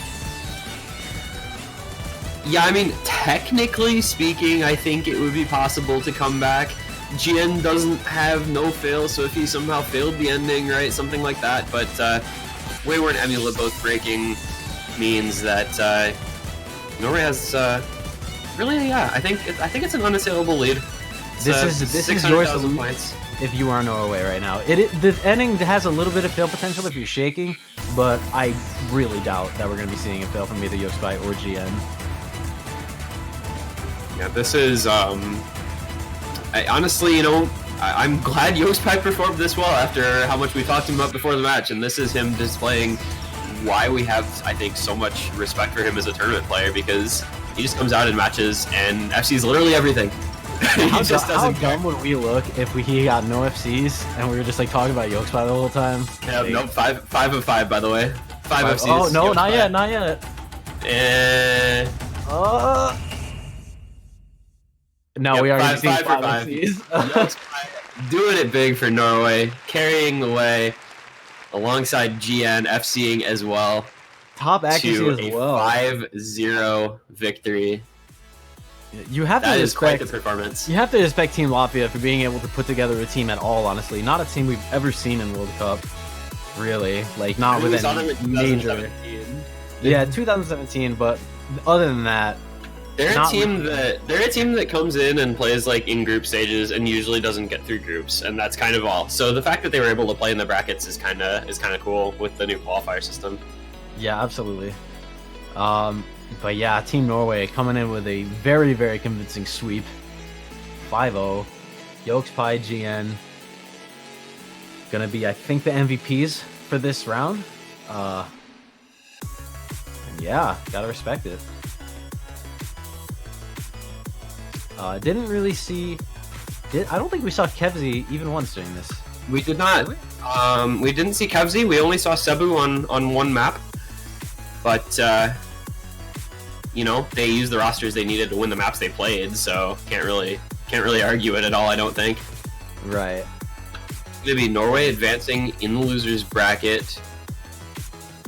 Yeah, I mean, technically speaking, I think it would be possible to come back. GN doesn't have no fail, so if he somehow failed the ending, right, something like that, but Wayward and Emula both breaking means that Norway has really, yeah, I think it's an unassailable lead. This is your solution points. if you are Norway right now. The ending has a little bit of fail potential if you're shaking, but I really doubt that we're going to be seeing a fail from either Yokespie or GN. Yeah, this is honestly, I'm glad Yokespie performed this well after how much we talked him up before the match, and this is him displaying why we have, I think, so much respect for him as a tournament player, because he just comes out in matches and FC's literally everything. How dumb would we look if he got no FCs and we were just like talking about Yokespie the whole time? Yeah, no, 5 of 5, by the way. 5 FCs. Oh no, Yokespie. not yet. No, Yep, we are five seeing for 5 5. FCs. Yokespie doing it big for Norway, carrying the way alongside GN, FCing as well. Top accuracy to as a well. 5-0 victory. You have to That is quite respect. the performance. You have to respect Team Latvia for being able to put together a team at all. Honestly, not a team we've ever seen in World Cup. Really, like not with We saw them any in major. 2017. Yeah, 2017. But other than that, They're a Not team that comes in and plays like in group stages and usually doesn't get through groups, and that's kind of all. So the fact that they were able to play in the brackets is kind of cool with the new qualifier system. yeah, absolutely. But yeah, Team Norway coming in with a very, very convincing sweep. 5-0. Yokespie, GN. Gonna be, I think, the MVPs for this round. And yeah, gotta respect it. Didn't really see... I don't think we saw Kevzi even once during this. We did not. We didn't see Kevzi. We only saw Cebu on one map, but they used the rosters they needed to win the maps they played, so can't really argue it at all. I don't think. Right. Going to be Norway advancing in the losers bracket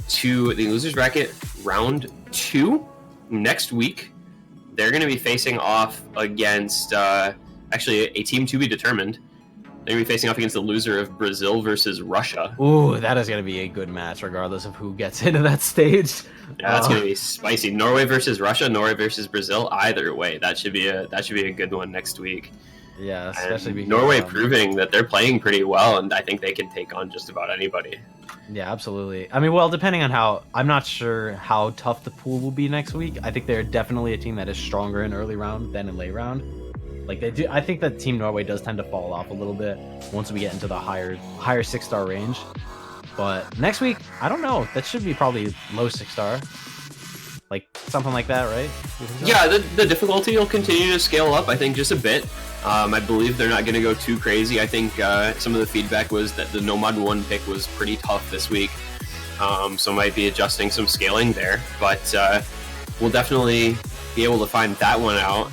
to the losers bracket round 2 next week. They're going to be facing off against actually a team to be determined. They're going to be facing off against the loser of Brazil versus Russia. Ooh, that is going to be a good match, regardless of who gets into that stage. Yeah, that's going to be spicy. Norway versus Russia, Norway versus Brazil. Either way, that should be a good one next week. Yeah, especially And because Norway proving that they're playing pretty well, and I think they can take on just about anybody. Yeah, absolutely. I mean, well, depending on I'm not sure how tough the pool will be next week. I think they're definitely a team that is stronger in early round than in late round. Like they do, I think that Team Norway does tend to fall off a little bit once we get into the higher 6-star range. But next week, I don't know. That should be probably low 6-star, like something like that, right? Yeah, the difficulty will continue to scale up, I think, just a bit. I believe they're not going to go too crazy. I think some of the feedback was that the Nomad 1 pick was pretty tough this week. So might be adjusting some scaling there, but we'll definitely be able to find that one out.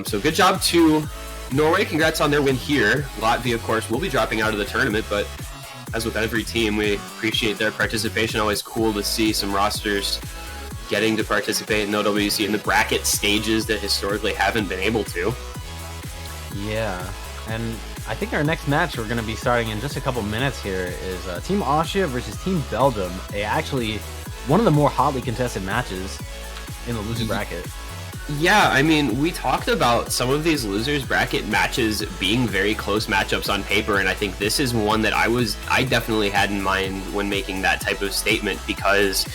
So good job to Norway. Congrats on their win here. Latvia, of course, will be dropping out of the tournament, but as with every team, we appreciate their participation. Always cool to see some rosters getting to participate in OWC in the bracket stages that historically haven't been able to. Yeah, and I think our next match we're going to be starting in just a couple minutes here is Team Austria versus Team Belgium. Actually, one of the more hotly contested matches in the loser bracket. Yeah, I mean, we talked about some of these losers bracket matches being very close matchups on paper, and I think this is one that I definitely had in mind when making that type of statement, because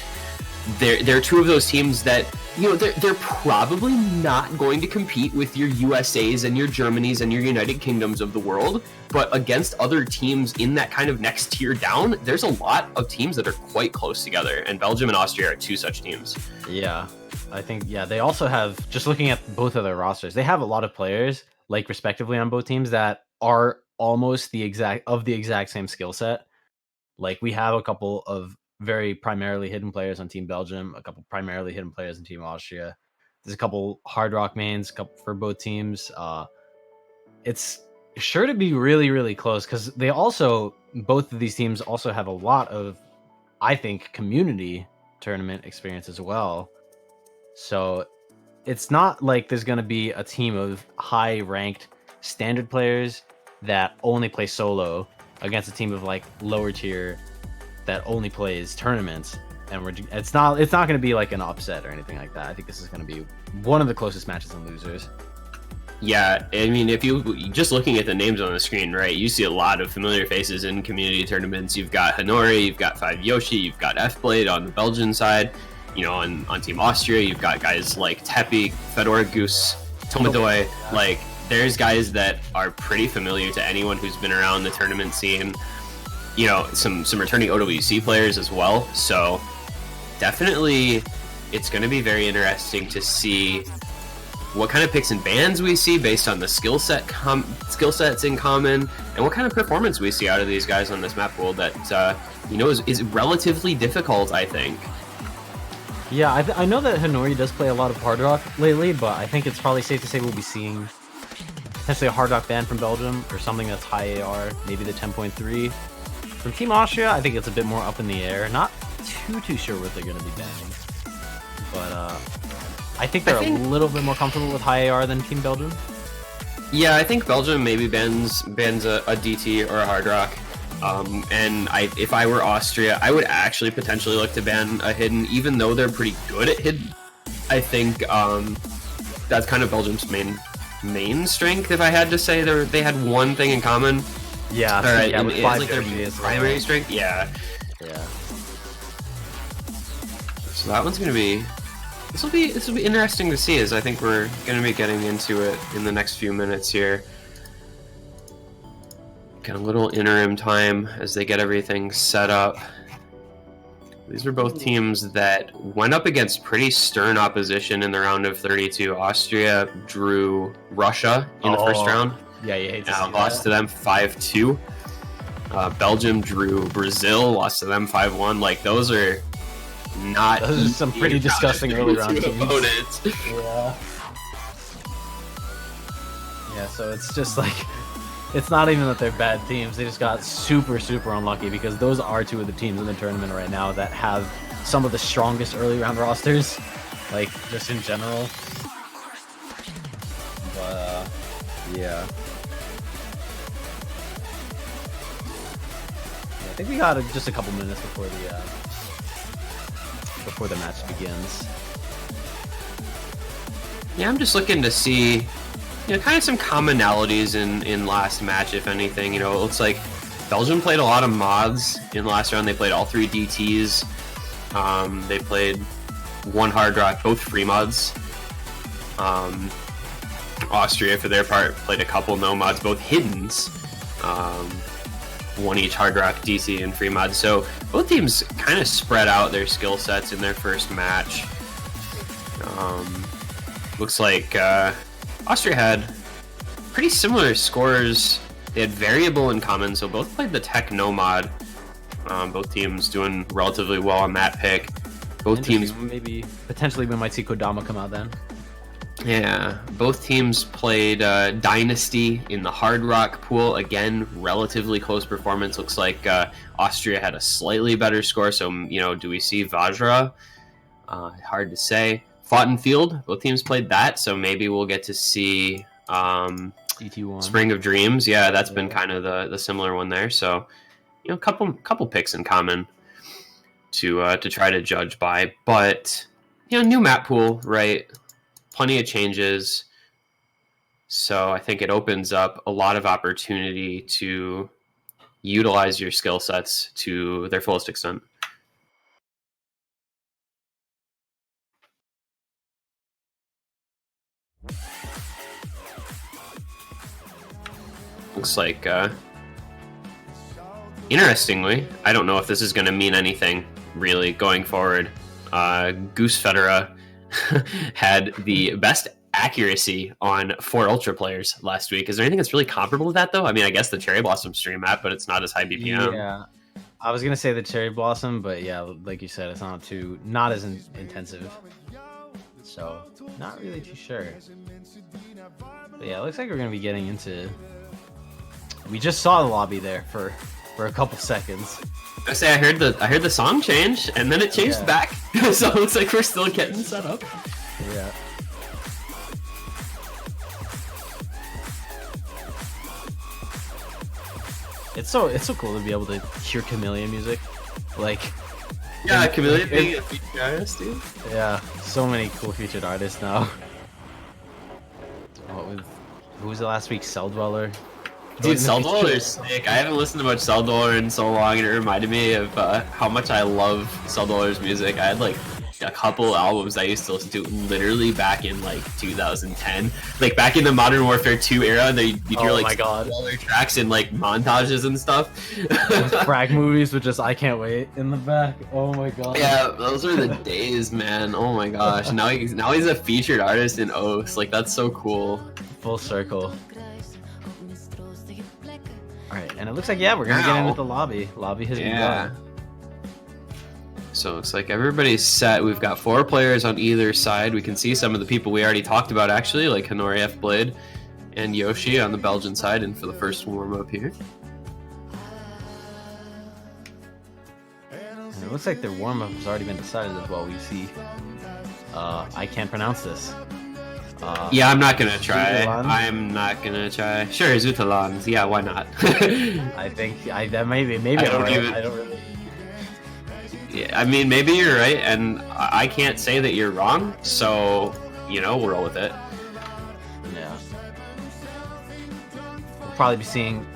they're two of those teams that, you know, they're probably not going to compete with your USAs and your Germanys and your United Kingdoms of the world, but against other teams in that kind of next tier down, there's a lot of teams that are quite close together, and Belgium and Austria are two such teams. Yeah. I think, yeah, they also have, just looking at both of their rosters, they have a lot of players, like respectively on both teams, that are almost the exact same skill set. Like, we have a couple of very primarily hidden players on Team Belgium, a couple primarily hidden players on Team Austria. There's a couple hard rock mains for both teams. It's sure to be really, really close, because both of these teams also have a lot of, I think, community tournament experience as well. So it's not like there's going to be a team of high-ranked standard players that only play solo against a team of like lower tier that only plays tournaments, and it's not going to be like an upset or anything like that. I think this is going to be one of the closest matches in losers. Yeah, I mean, if you just looking at the names on the screen, right, you see a lot of familiar faces in community tournaments. You've got Hanori, you've got 5Yoshi, you've got F-Blade on the Belgian side. You know, on Team Austria, you've got guys like Tepi, Fedora Goose, Tomadoy. Like, there's guys that are pretty familiar to anyone who's been around the tournament scene. You know, some returning OWC players as well. So definitely, it's going to be very interesting to see what kind of picks and bans we see based on the skill sets in common, and what kind of performance we see out of these guys on this map pool that you know is relatively difficult, I think. Yeah, I know that Hanori does play a lot of hard rock lately, but I think it's probably safe to say we'll be seeing potentially a hard rock ban from Belgium, or something that's high AR, maybe the 10.3. From Team Austria, I think it's a bit more up in the air. Not too sure what they're going to be banning, but I think they're a little bit more comfortable with high AR than Team Belgium. Yeah, I think Belgium maybe bans a DT or a hard rock. And if I were Austria, I would actually potentially look to ban a hidden, even though they're pretty good at hidden. I think that's kind of Belgium's main strength. If I had to say, they had one thing in common. Yeah, all right, yeah, and with it's like their primary strength. Yeah. So that one's gonna be. This will be interesting to see, as I think we're gonna be getting into it in the next few minutes here. Got a little interim time as they get everything set up. These are both teams that went up against pretty stern opposition in the round of 32. Austria drew Russia in the first round. Yeah, you hate to see lost to them 5-2. Belgium drew Brazil, lost to them 5-1. Like, those are not. Those are some pretty disgusting early round teams. Opponents. Yeah. Yeah, so it's just like, it's not even that they're bad teams. They just got super unlucky, because those are two of the teams in the tournament right now that have some of the strongest early round rosters, like, just in general. But yeah. I think we got just a couple minutes before the match begins. Yeah, I'm just looking to see, you know, kind of some commonalities in last match, if anything. You know, it looks like Belgium played a lot of mods in last round. They played all 3 DTs. They played 1 hard rock, both free mods. Austria, for their part, played a couple no mods, both hiddens. 1 each hard rock, DC, and free mod. So both teams kind of spread out their skill sets in their first match. Looks like Austria had pretty similar scores. They had variable in common, so both played the tech no mod. Both teams doing relatively well on that pick. Both teams, maybe potentially we might see Kodama come out then. yeah, both teams played Dynasty in the Hard Rock pool. Again, relatively close performance. Looks like Austria had a slightly better score. So, do we see Vajra? Hard to say. Fought in Field, both teams played that. So maybe we'll get to see CT1. Spring of Dreams. Yeah, that's been kind of the similar one there. So, couple picks in common to try to judge by. But, new map pool, right? Plenty of changes. So I think it opens up a lot of opportunity to utilize your skill sets to their fullest extent. Looks like, interestingly, I don't know if this is going to mean anything really going forward. Goose Federa had the best accuracy on 4 Ultra players last week. Is there anything that's really comparable to that, though? I mean, I guess the Cherry Blossom stream map, but it's not as high BPM. Yeah, I was gonna say the Cherry Blossom, but yeah, like you said, it's not as intensive. So, not really too sure. But yeah, it looks like we're gonna be getting into. We just saw the lobby there for a couple seconds. I say I heard the song change, and then it changed back. So it looks like we're still getting set up. Yeah. It's so cool to be able to hear Chameleon music, like. Yeah, Chameleon being a featured artist, dude. Yeah, so many cool featured artists now. Who was the last week? Cell Dweller. Dude, Cell Dweller's sick. I haven't listened to much Cell Dweller in so long, and it reminded me of how much I love Cell Dweller's music. I had like a couple albums I used to listen to literally back in like 2010, like back in the Modern Warfare 2 era. You'd hear like Cell Dweller tracks in like montages and stuff. Frag movies with just "I Can't Wait" in the back. Oh my god. Yeah, those were the days, man. Oh my gosh. Now he's a featured artist in Oath. Like, that's so cool. Full circle. Alright, and it looks like, we're gonna get into the lobby. Lobby has begun. So it looks like everybody's set. We've got 4 players on either side. We can see some of the people we already talked about, actually, like Hanori F. Blade and Yoshi on the Belgian side, and for the first warm-up here. And it looks like their warm-up has already been decided as well. We see, I can't pronounce this. Yeah, I'm not gonna try. Zutalan? I'm not gonna try. Sure, Zutalan. Yeah, why not? I think that maybe I don't really. Yeah, I mean, maybe you're right, and I can't say that you're wrong. So, we'll roll with it. Yeah. We'll probably be seeing,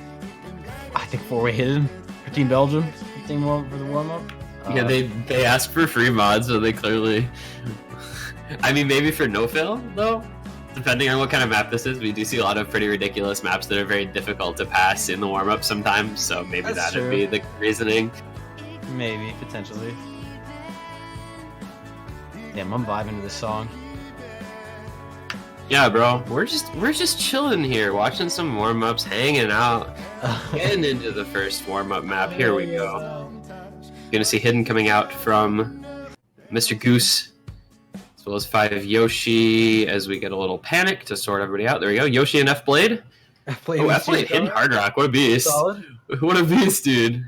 I think, 4-way hidden for Team Belgium. For the warm-up. Yeah, they asked for free mods, so they clearly. I mean, maybe for no-fill, though? Depending on what kind of map this is, we do see a lot of pretty ridiculous maps that are very difficult to pass in the warm-up sometimes, so maybe that would be the reasoning. Maybe, potentially. Damn, I'm vibing to this song. Yeah, bro. We're just chilling here, watching some warm-ups, hanging out, getting into the first warm-up map. Here we go. Gonna see Hidden coming out from Mr. Goose, as well as 5 Yoshi, as we get a little panic to sort everybody out. There we go. Yoshi and F Blade. F Blade Hidden Hard Rock. What a beast. Solid. What a beast, dude.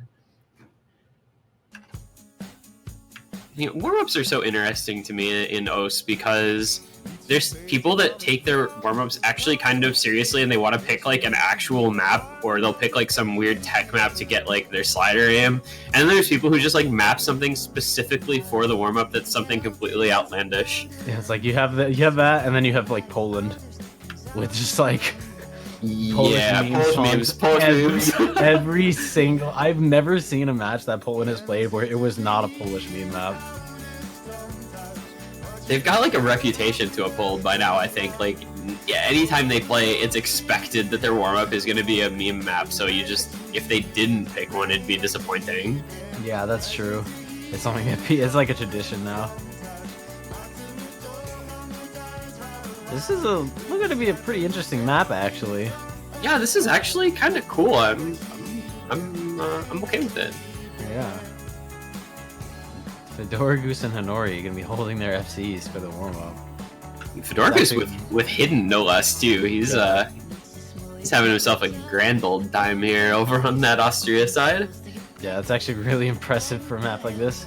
Warm-ups are so interesting to me in OS because there's people that take their warm-ups actually kind of seriously and they want to pick like an actual map, or they'll pick like some weird tech map to get like their slider aim. And then there's people who just like map something specifically for the warm-up that's something completely outlandish. Yeah, it's like you have that, and then you have like Poland with just like Polish memes. Every single. I've never seen a match that Poland has played where it was not a Polish meme map. They've got like a reputation to uphold by now, I think. Like, yeah, anytime they play, it's expected that their warm-up is going to be a meme map. So if they didn't pick one, it'd be disappointing. Yeah, that's true. It's something it's like a tradition now. This is going to be a pretty interesting map, actually. Yeah, this is actually kind of cool. I'm okay with it. Yeah. Fedora Goose and Honori are gonna be holding their FCs for the warm up. Fedora Goose with hidden no less too. He's having himself a grand old time here over on that Austria side. Yeah, it's actually really impressive for a map like this.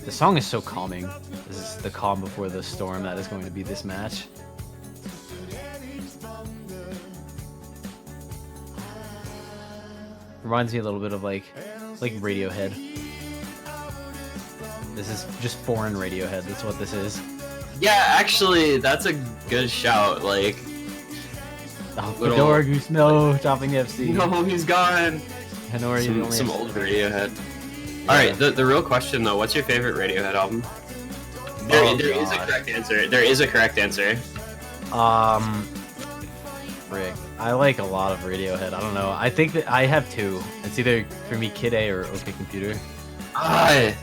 The song is so calming. This is the calm before the storm that is going to be this match. Reminds me a little bit of like Radiohead. This is just foreign Radiohead. That's what this is. Yeah, actually, that's a good shout. Like, oh, Fedora Goose, no, chopping the FC. No, he's gone. Honori, some old Radiohead. Yeah. All right, the real question though, what's your favorite Radiohead album? There is a correct answer. There is a correct answer. Rick, I like a lot of Radiohead. I don't know. I think that I have two. It's either for me Kid A or OK Computer.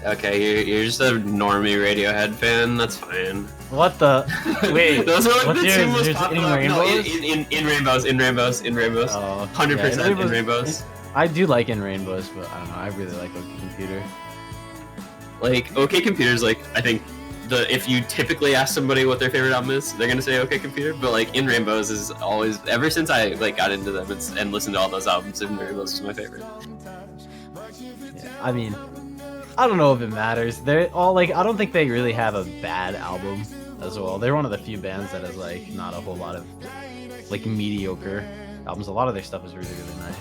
Okay, you're just a normie Radiohead fan. That's fine. What the? Wait, those are like the two most in popular. Rainbows? No, in Rainbows. 100% in Rainbows. I do like In Rainbows, but I don't know. I really like OK Computer. Like OK Computer's like, I think if you typically ask somebody what their favorite album is, they're gonna say OK Computer. But like In Rainbows is always, ever since I like got into them and listened to all those albums, In Rainbows is my favorite. Yeah, I mean, I don't know if it matters. They're all like, I don't think they really have a bad album as well. They're one of the few bands that has like not a whole lot of like mediocre albums. A lot of their stuff is really, really nice.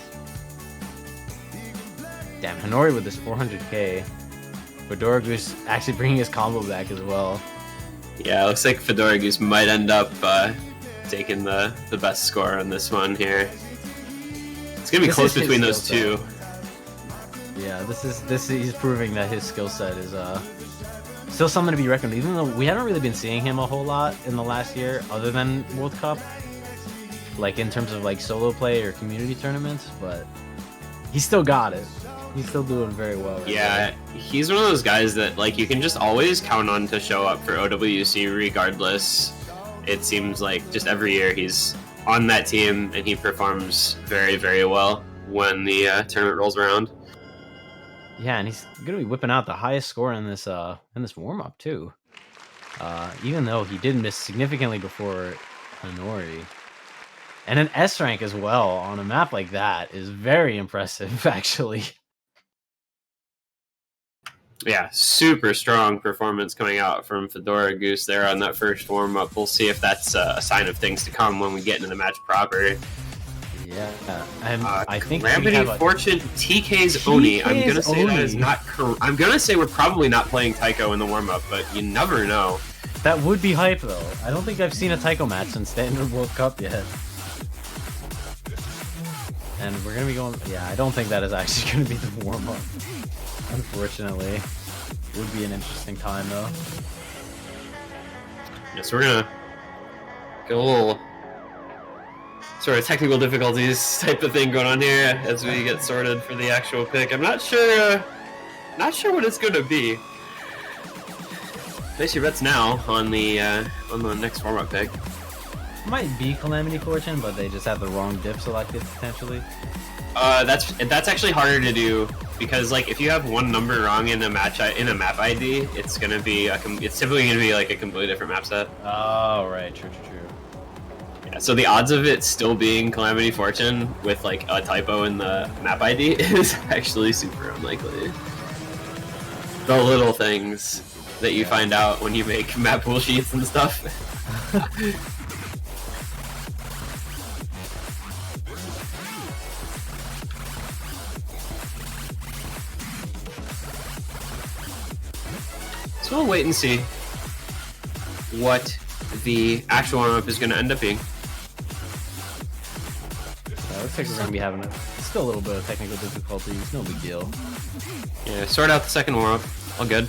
Damn, Honori with this 400k. Fedora Goose actually bringing his combo back as well. Yeah, it looks like Fedora Goose might end up taking the best score on this one here. It's gonna be close between those two. Yeah, this he's proving that his skill set is still something to be reckoned with, even though we haven't really been seeing him a whole lot in the last year other than World Cup, like in terms of like solo play or community tournaments, but he's still got it. He's still doing very well. Yeah, he's one of those guys that like you can just always count on to show up for OWC regardless. It seems like just every year he's on that team and he performs very, very well when the tournament rolls around. Yeah, and he's gonna be whipping out the highest score in this warm up too. Even though he did miss significantly before Honori. And an S rank as well on a map like that is very impressive, actually. Yeah, super strong performance coming out from Fedora Goose there on that first warm up. We'll see if that's a sign of things to come when we get into the match proper. Yeah, and I think Calamity Fortune TK's Oni. I'm gonna say that is not correct. I'm gonna say we're probably not playing Taiko in the warm up, but you never know. That would be hype though. I don't think I've seen a Taiko match since Standard World Cup yet. And we're gonna be going. Yeah, I don't think that is actually gonna be the warm up. Unfortunately, it would be an interesting time though. Yeah, so we're gonna get a little sort of technical difficulties type of thing going on here as we get sorted for the actual pick. I'm not sure what it's gonna be. Place your bets now on the next warm-up pick. Might be Calamity Fortune, but they just have the wrong dip selected potentially. That's actually harder to do because like if you have one number wrong in a map ID, it's typically gonna be like a completely different map set. Oh right, true. Yeah, so the odds of it still being Calamity Fortune with like a typo in the map ID is actually super unlikely. The little things that you find out when you make map pool sheets and stuff. So we'll wait and see what the actual warm-up is going to end up being. Looks like we're going to be having still a little bit of technical difficulties. No big deal. Yeah, sort out the second warm-up. All good.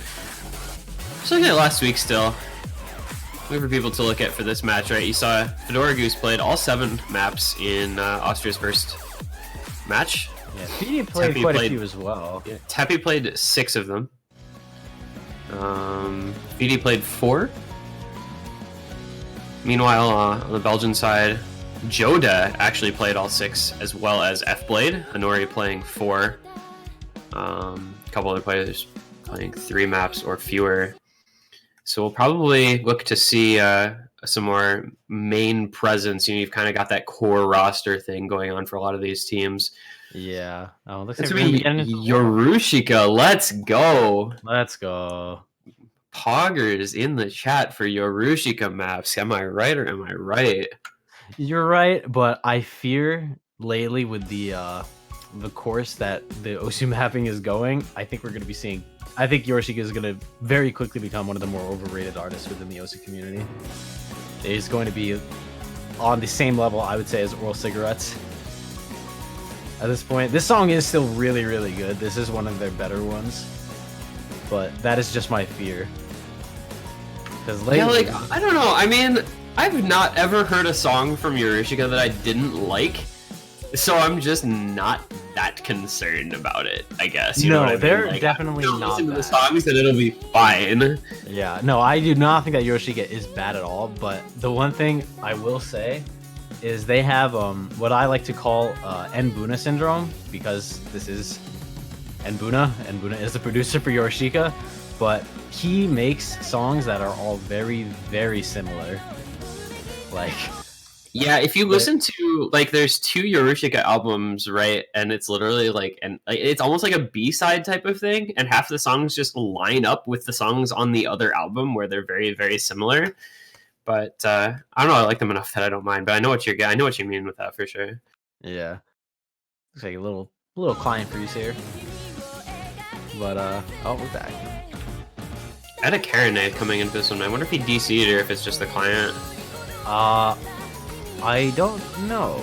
Just looking at last week still. Looking for people to look at for this match, right? You saw Fedora Goose played all 7 maps in Austria's first match. Yeah, Speedy played quite a few as well. Yeah, Teppy played 6 of them. BD played 4. Meanwhile, on the Belgian side, Joda actually played all 6, as well as F-Blade. Hanori playing 4. A couple other players playing 3 maps or fewer. So we'll probably look to see some more main presence. You've kind of got that core roster thing going on for a lot of these teams. Yeah. Oh, looks It's like we're be getting into Yorushika. Let's go. Let's go. Poggers in the chat for Yorushika maps. Am I right or am I right? You're right, but I fear lately with the course that the Osu mapping is going, I think we're going to be seeing. I think Yorushika is going to very quickly become one of the more overrated artists within the Osu community. He's going to be on the same level, I would say, as Oral Cigarettes. At this point, this song is still really, really good. This is one of their better ones, but that is just my fear. Because lately, Yeah, like I don't know. I mean, I've not ever heard a song from Yorushika that I didn't like, so I'm just not that concerned about it. I guess. You know what I mean? they're Like, definitely I'll not listen to the bad. songs and it'll be fine. Yeah, no, I do not think that Yorushika is bad at all. But the one thing I will say is they have what I like to call Nbuna syndrome, because this is Nbuna. Nbuna is the producer for Yorushika, but he makes songs that are all very, very similar. Like, Yeah, if you listen to like, there's 2 Yorushika albums, right? And it's literally like, and like, it's almost like a B-side type of thing, and half the songs just line up with the songs on the other album where they're very, very similar. But I don't know, I like them enough that I don't mind. But I know what you mean with that for sure. yeah, looks like a little client freeze here. But oh, we're back. I had a Karane coming into this one. I wonder if he DC'd or if it's just the client. I don't know.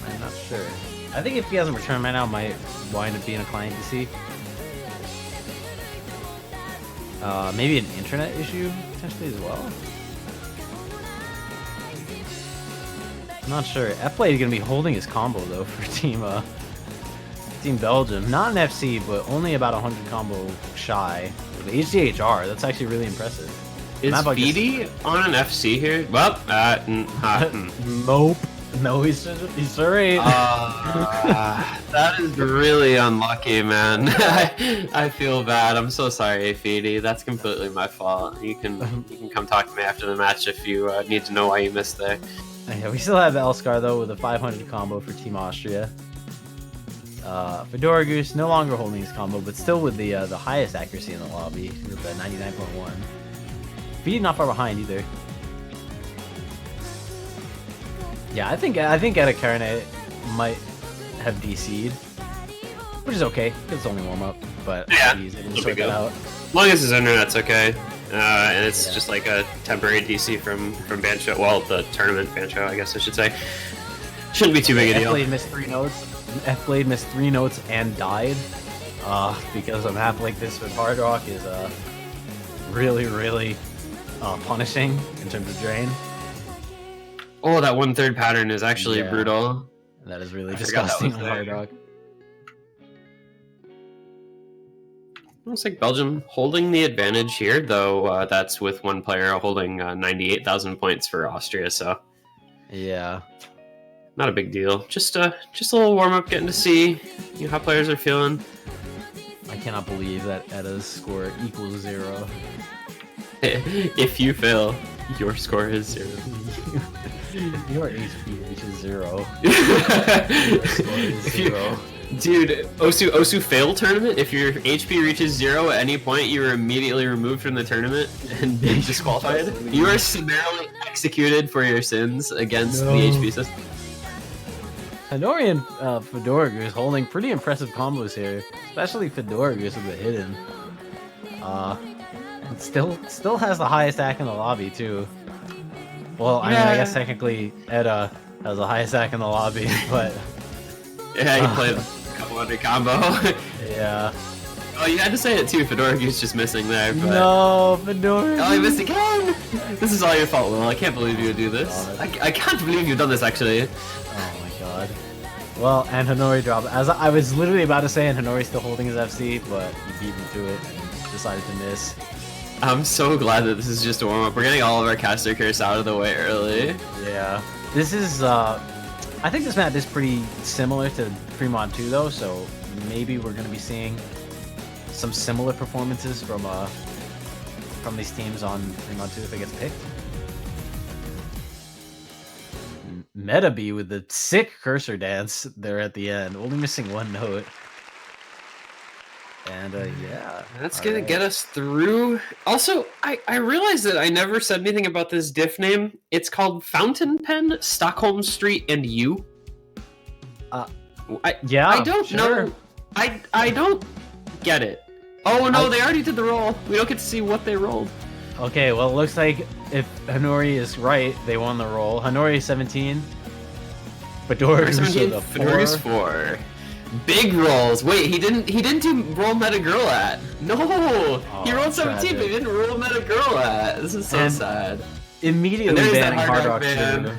I'm not sure. I think if he hasn't returned right now, might wind up being a client DC. Maybe an internet issue potentially as well. I'm not sure. F-Blade is gonna be holding his combo though for Team Belgium. Not an FC, but only about 100 combo shy. With HDHR, that's actually really impressive. Is Map, I guess- Feedy on an FC here? Well, Nope. No, he's sorry. that is really unlucky, man. I feel bad. I'm so sorry, Feedy. That's completely my fault. You can come talk to me after the match if you need to know why you missed there. Yeah, we still have Elskar though with a 500 combo for Team Austria. Fedora Goose no longer holding his combo, but still with the highest accuracy in the lobby with the 99.1. Feedy not far behind either. Yeah, I think Etta Karane might have DC'd, which is okay. It's only warm up, but Yeah, he's able to it'll sort be that good. out. As long as his internet's okay. And it's Yeah. just like a temporary DC from Bancho. Well, the tournament Bancho, I guess I should say. Shouldn't be too big a deal. F-Blade missed 3 notes. F-Blade missed 3 notes and died. Because a map like this with Hard Rock is really, really punishing in terms of drain. Oh, that 1/3 pattern is actually Yeah. brutal. That is really I forgot that disgusting was on there. Hard Rock. Looks like Belgium holding the advantage here, though that's with one player holding 98,000 points for Austria, so Yeah. not a big deal. Just a little warm up, getting to see how players are feeling. I cannot believe that Etta's score equals 0. If you fail, your score is 0. Your HP reaches 0. Your score is If you- 0. Dude, Osu fail tournament. If your HP reaches 0 at any point, you are immediately removed from the tournament and disqualified. You are summarily executed for your sins against the HP system. Hanori and Fedora Goose holding pretty impressive combos here, especially Fedora Goose with the hidden. And still has the highest stack in the lobby too. Well, I mean, I guess technically Etta has the highest stack in the lobby, but Yeah, he played a couple under combo. yeah. Oh, you had to say it too. Fedora Goose just missing there. But... No, Fedora. Oh, he missed again! This is all your fault, Will. I can't believe you would do this. I can't believe you've done this, actually. Oh my god. Well, and Hanori dropped. As I was literally about to say, and Hanori's still holding his FC, but he beat me to it and decided to miss. I'm so glad that this is just a warm-up. We're getting all of our caster curse out of the way early. Yeah. This is, I think this map is pretty similar to Fremont 2 though, so maybe we're gonna be seeing some similar performances from these teams on Fremont 2 if it gets picked. Metabee with the sick cursor dance there at the end, only missing one note. And yeah, that's gonna get us through. Also, I realized that I never said anything about this diff name. It's called Fountain Pen, Stockholm Street, and You. Yeah, I don't know. I don't get it. Oh no, they already did the roll. We don't get to see what they rolled. Okay, well, it looks like if Hanori is right, they won the roll. Hanori 17. Fedora Goose 4. Big rolls. Wait, he didn't do roll Meta Girl at. No, he rolled 17, but he didn't roll Meta Girl at. This is so sad. Immediately and banning Hard Rock ban. too.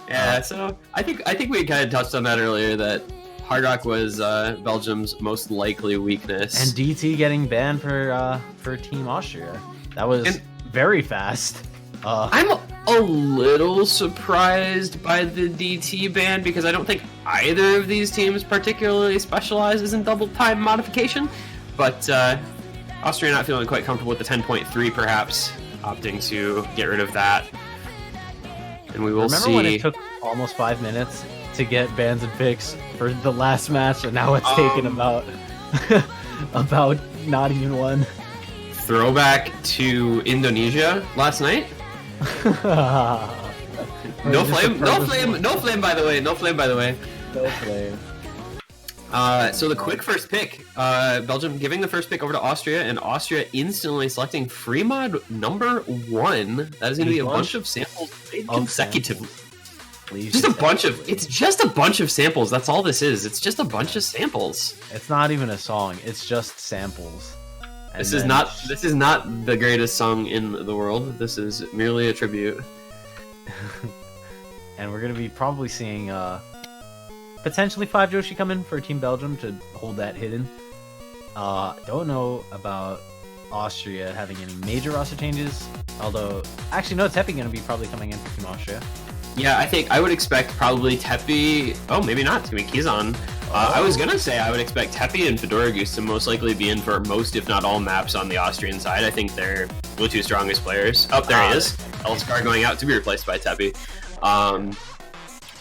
Yeah, so I think we kind of touched on that earlier, that Hard Rock was Belgium's most likely weakness. And DT getting banned for Team Austria. That was very fast. I'm a little surprised by the DT ban because I don't think either of these teams particularly specializes in double time modification. But Austria not feeling quite comfortable with the 10.3, perhaps opting to get rid of that. And we will Remember see. when it took almost 5 minutes to get bans and picks for the last match, and now it's taken about about not even one. Throwback to Indonesia last night. No flame by the way. No flame. So the quick first pick, Belgium giving the first pick over to Austria, and Austria instantly selecting free mod number 1. That is going to be a bunch of samples played consecutively. It's just a bunch of samples. That's all this is. It's just a bunch of samples. It's not even a song. It's just samples. This is not the greatest song in the world. This is merely a tribute. And we're gonna be probably seeing potentially 5 Joshi come in for Team Belgium to hold that hidden. Don't know about Austria having any major roster changes. Although, actually, no, Tepi gonna be probably coming in for Team Austria. Yeah, I would expect probably Tepi. Oh, maybe not. It's gonna be Kizan. I was gonna say I would expect Tepi and Fedora Goose to most likely be in for most, if not all, maps on the Austrian side. I think they're the 2 strongest players. Oh, there he is. Elskar going out to be replaced by Tepi.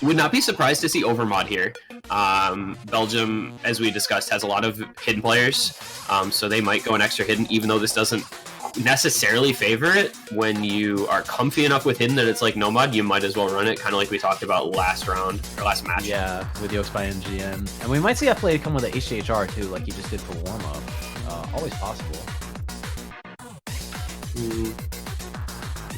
Would not be surprised to see Overmod here. Belgium, as we discussed, has a lot of hidden players, so they might go an extra hidden, even though this doesn't necessarily favor it. When you are comfy enough with hidden that it's like Nomad, you might as well run it, kind of like we talked about last match. Yeah, with Yoxby and GN. And we might see F-Play come with a HDHR too, like he just did for warm-up. Always possible.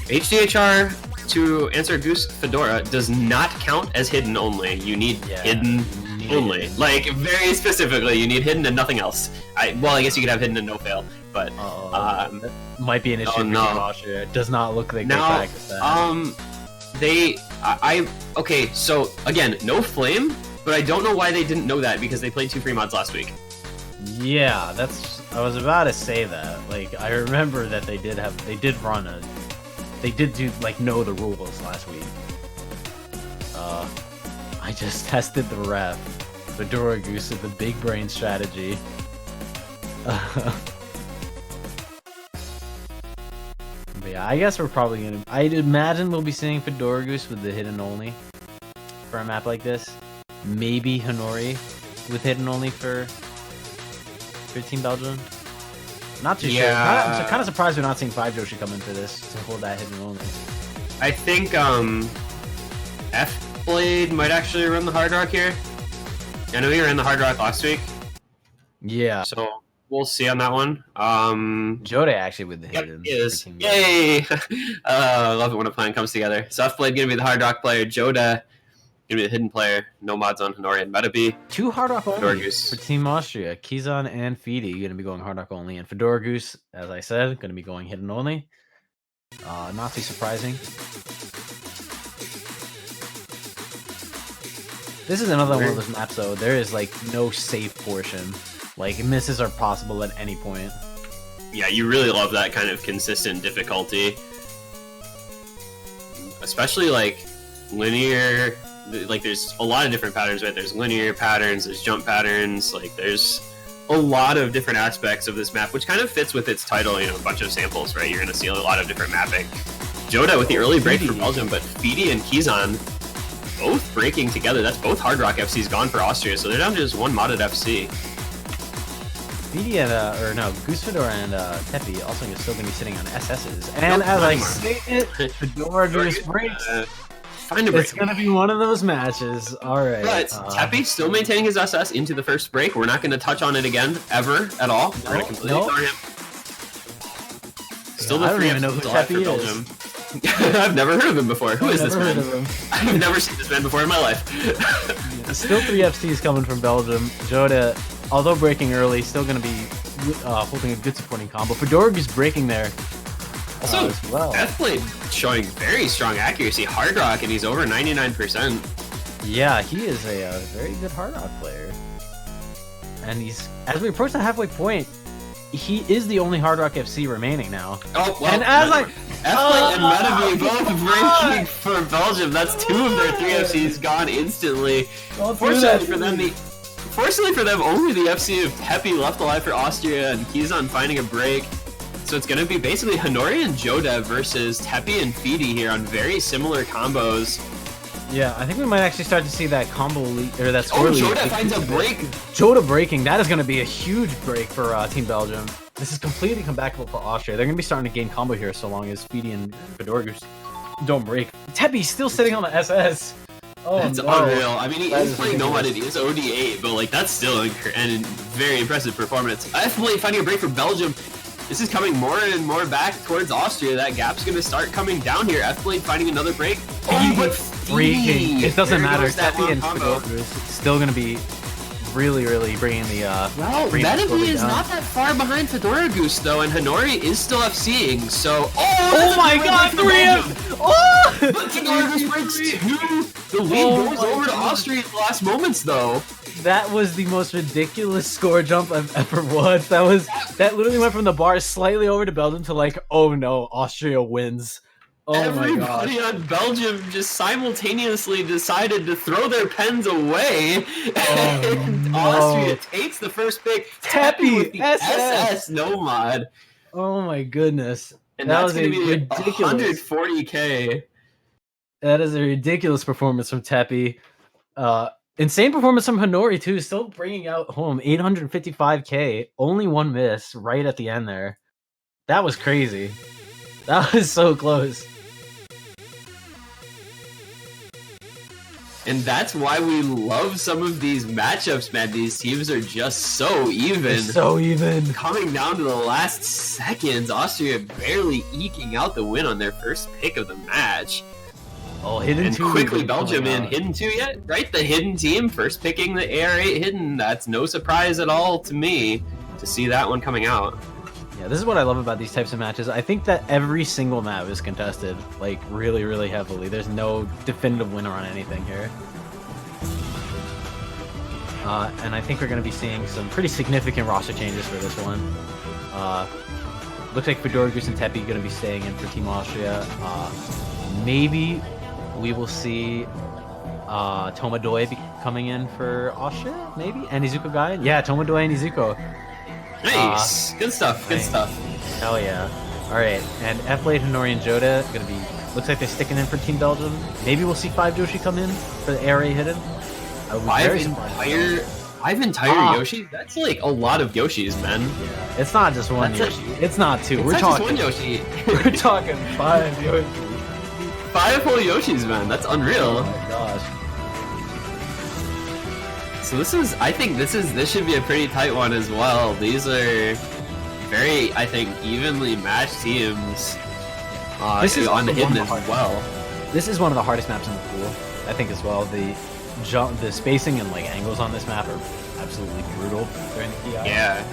HDHR, to answer Goose Fedora, does not count as hidden only. You need hidden only. Like, very specifically, you need hidden and nothing else. I guess you could have hidden and no fail, but that might be an issue for Team Austria. It does not look like they practice that. Okay, so again, no flame, but I don't know why they didn't know that, because they played 2 free mods last week. Yeah, I was about to say that. Like, I remember that they did know the rules last week. I just tested the ref. Fedora Goose with the big brain strategy. But yeah, I guess we're probably gonna. I'd imagine we'll be seeing Fedora Goose with the hidden only for a map like this. Maybe Hanori with hidden only for Team Belgium. Not too sure. I'm kind of surprised we're not seeing 5 Joshi come in for this to hold that hidden only. I think F-Blade might actually run the Hard Rock here. I know you were in the Hard Rock last week. Yeah. So we'll see on that one. Joda actually with the hidden. Is. Yay! I love it when a plan comes together. So F-Blade gonna be the Hard Rock player. Joda gonna be the hidden player. No mods on Hanori and Metabee. 2 Hard Rock only Goose for Team Austria. Kizan and Fidi gonna be going Hard Rock only, and Fedora Goose, as I said, gonna be going hidden only. Not too surprising. This is another one of those maps, though. There is like no safe portion. Like, misses are possible at any point. Yeah, you really love that kind of consistent difficulty. Especially like linear, like there's a lot of different patterns, right? There's linear patterns, there's jump patterns, like there's a lot of different aspects of this map, which kind of fits with its title, you know, a bunch of samples, right? You're going to see a lot of different mapping. Joda with the early break for Belgium, but Feedy and Kizan both breaking together. That's both Hard Rock FCs gone for Austria, so they're down to just one modded FC. Feedy and, Goose Fedora and Teppy also still going to be sitting on SSs. And as I stated, Fedora just breaks. Find a break. It's going to be one of those matches. All right. But Teppy still maintaining his SS into the first break. We're not going to touch on it again, ever, at all. We're going to completely ignore him. Still the I don't even know who Teppy is. I've never heard of him before. Who is this man? I've never seen this man before in my life. Still 3 FCs coming from Belgium. Joda, although breaking early, still going to be holding a good supporting combo. Fedorg is breaking there also, as well. Deathblade showing very strong accuracy. Hard Rock, and he's over 99%. Yeah, he is a very good Hard Rock player. And he's, as we approach the halfway point, he is the only Hard Rock FC remaining now. Oh, well, and as F-Plate and Metavi both breaking for Belgium. That's 2 of their 3 FCs gone instantly. Fortunately for them, only the FC of Teppy left alive for Austria, and Kizan finding a break. So it's going to be basically Hanori and Joda versus Teppy and Feedy here on very similar combos. Yeah, I think we might actually start to see that combo lead, or that score lead. Joda finds a break. Joda breaking, that is going to be a huge break for Team Belgium. This is completely comebackable for Austria. They're going to be starting to gain combo here so long as Feedy and Fedorgus don't break. Teppy's still sitting on the SS. Oh, that's unreal. I mean, he is playing Nomad and he is OD8, but like that's still a very impressive performance. F-Plate finding a break for Belgium. This is coming more and more back towards Austria. That gap's going to start coming down here. F-Blade finding another break. Freaking. It doesn't matter. Teppy and Fedorgus still going to be really bringing the... well, Metavi is not that far behind Fedora Goose, though, and Hanori is still FCing, so... Oh my god, 3 Oh! But Fedora Goose breaks 2! The lead goes over to Austria in the last moments, though. That was the most ridiculous score jump I've ever watched. That literally went from the bar slightly over to Belgium to like, oh no, Austria wins. Oh Everybody on Belgium just simultaneously decided to throw their pens away, and Austria takes the first pick. Teppy with the SS Nomad. Oh my goodness. And that was going to be ridiculous. 140k. That is a ridiculous performance from Teppy. Insane performance from Hanori too, still bringing out home 855k. Only one miss right at the end there. That was crazy. That was so close. And that's why we love some of these matchups, man. These teams are just so even. They're so even. Coming down to the last seconds, Austria barely eking out the win on their first pick of the match. Oh, Hidden and 2. Quickly Belgium in Hidden 2 yet? Right? The Hidden team first picking the AR8 Hidden. That's no surprise at all to me to see that one coming out. Yeah, this is what I love about these types of matches. I think that every single map is contested, like, really heavily. There's no definitive winner on anything here. And I think we're going to be seeing some pretty significant roster changes for this one. Looks like Fedora Goose and Teppy are going to be staying in for Team Austria. Maybe we will see Tomadoy coming in for Austria, maybe? And Izuko guy? Yeah, Tomadoy and Izuko. Nice! Good stuff, good stuff. Hell yeah. Alright, and F-Blade, Hanori, and Joda gonna be... Looks like they're sticking in for Team Belgium. Maybe we'll see 5 Joshi come in for the ARA Hidden. Five entire Yoshi? That's like a lot of Yoshis, man. Yeah, it's not just one Yoshi. It's not 2. It's we're not talking just one Yoshi. We're talking 5 Yoshi. 5 whole Yoshis, man. That's unreal. Oh my gosh. So I think this should be a pretty tight one as well. These are very, I think, evenly matched teams. This is on the Hidden as well. This is one of the hardest maps in the pool, I think, as well. The spacing and like angles on this map are absolutely brutal during the PI. Yeah.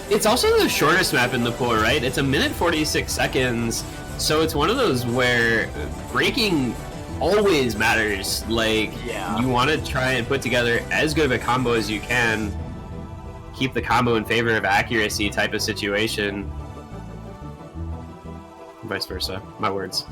It's also the shortest map in the pool, right? It's 1:46 seconds. So it's one of those where breaking always matters. Like, you want to try and put together as good of a combo as you can. Keep the combo in favor of accuracy type of situation. Vice versa. My words.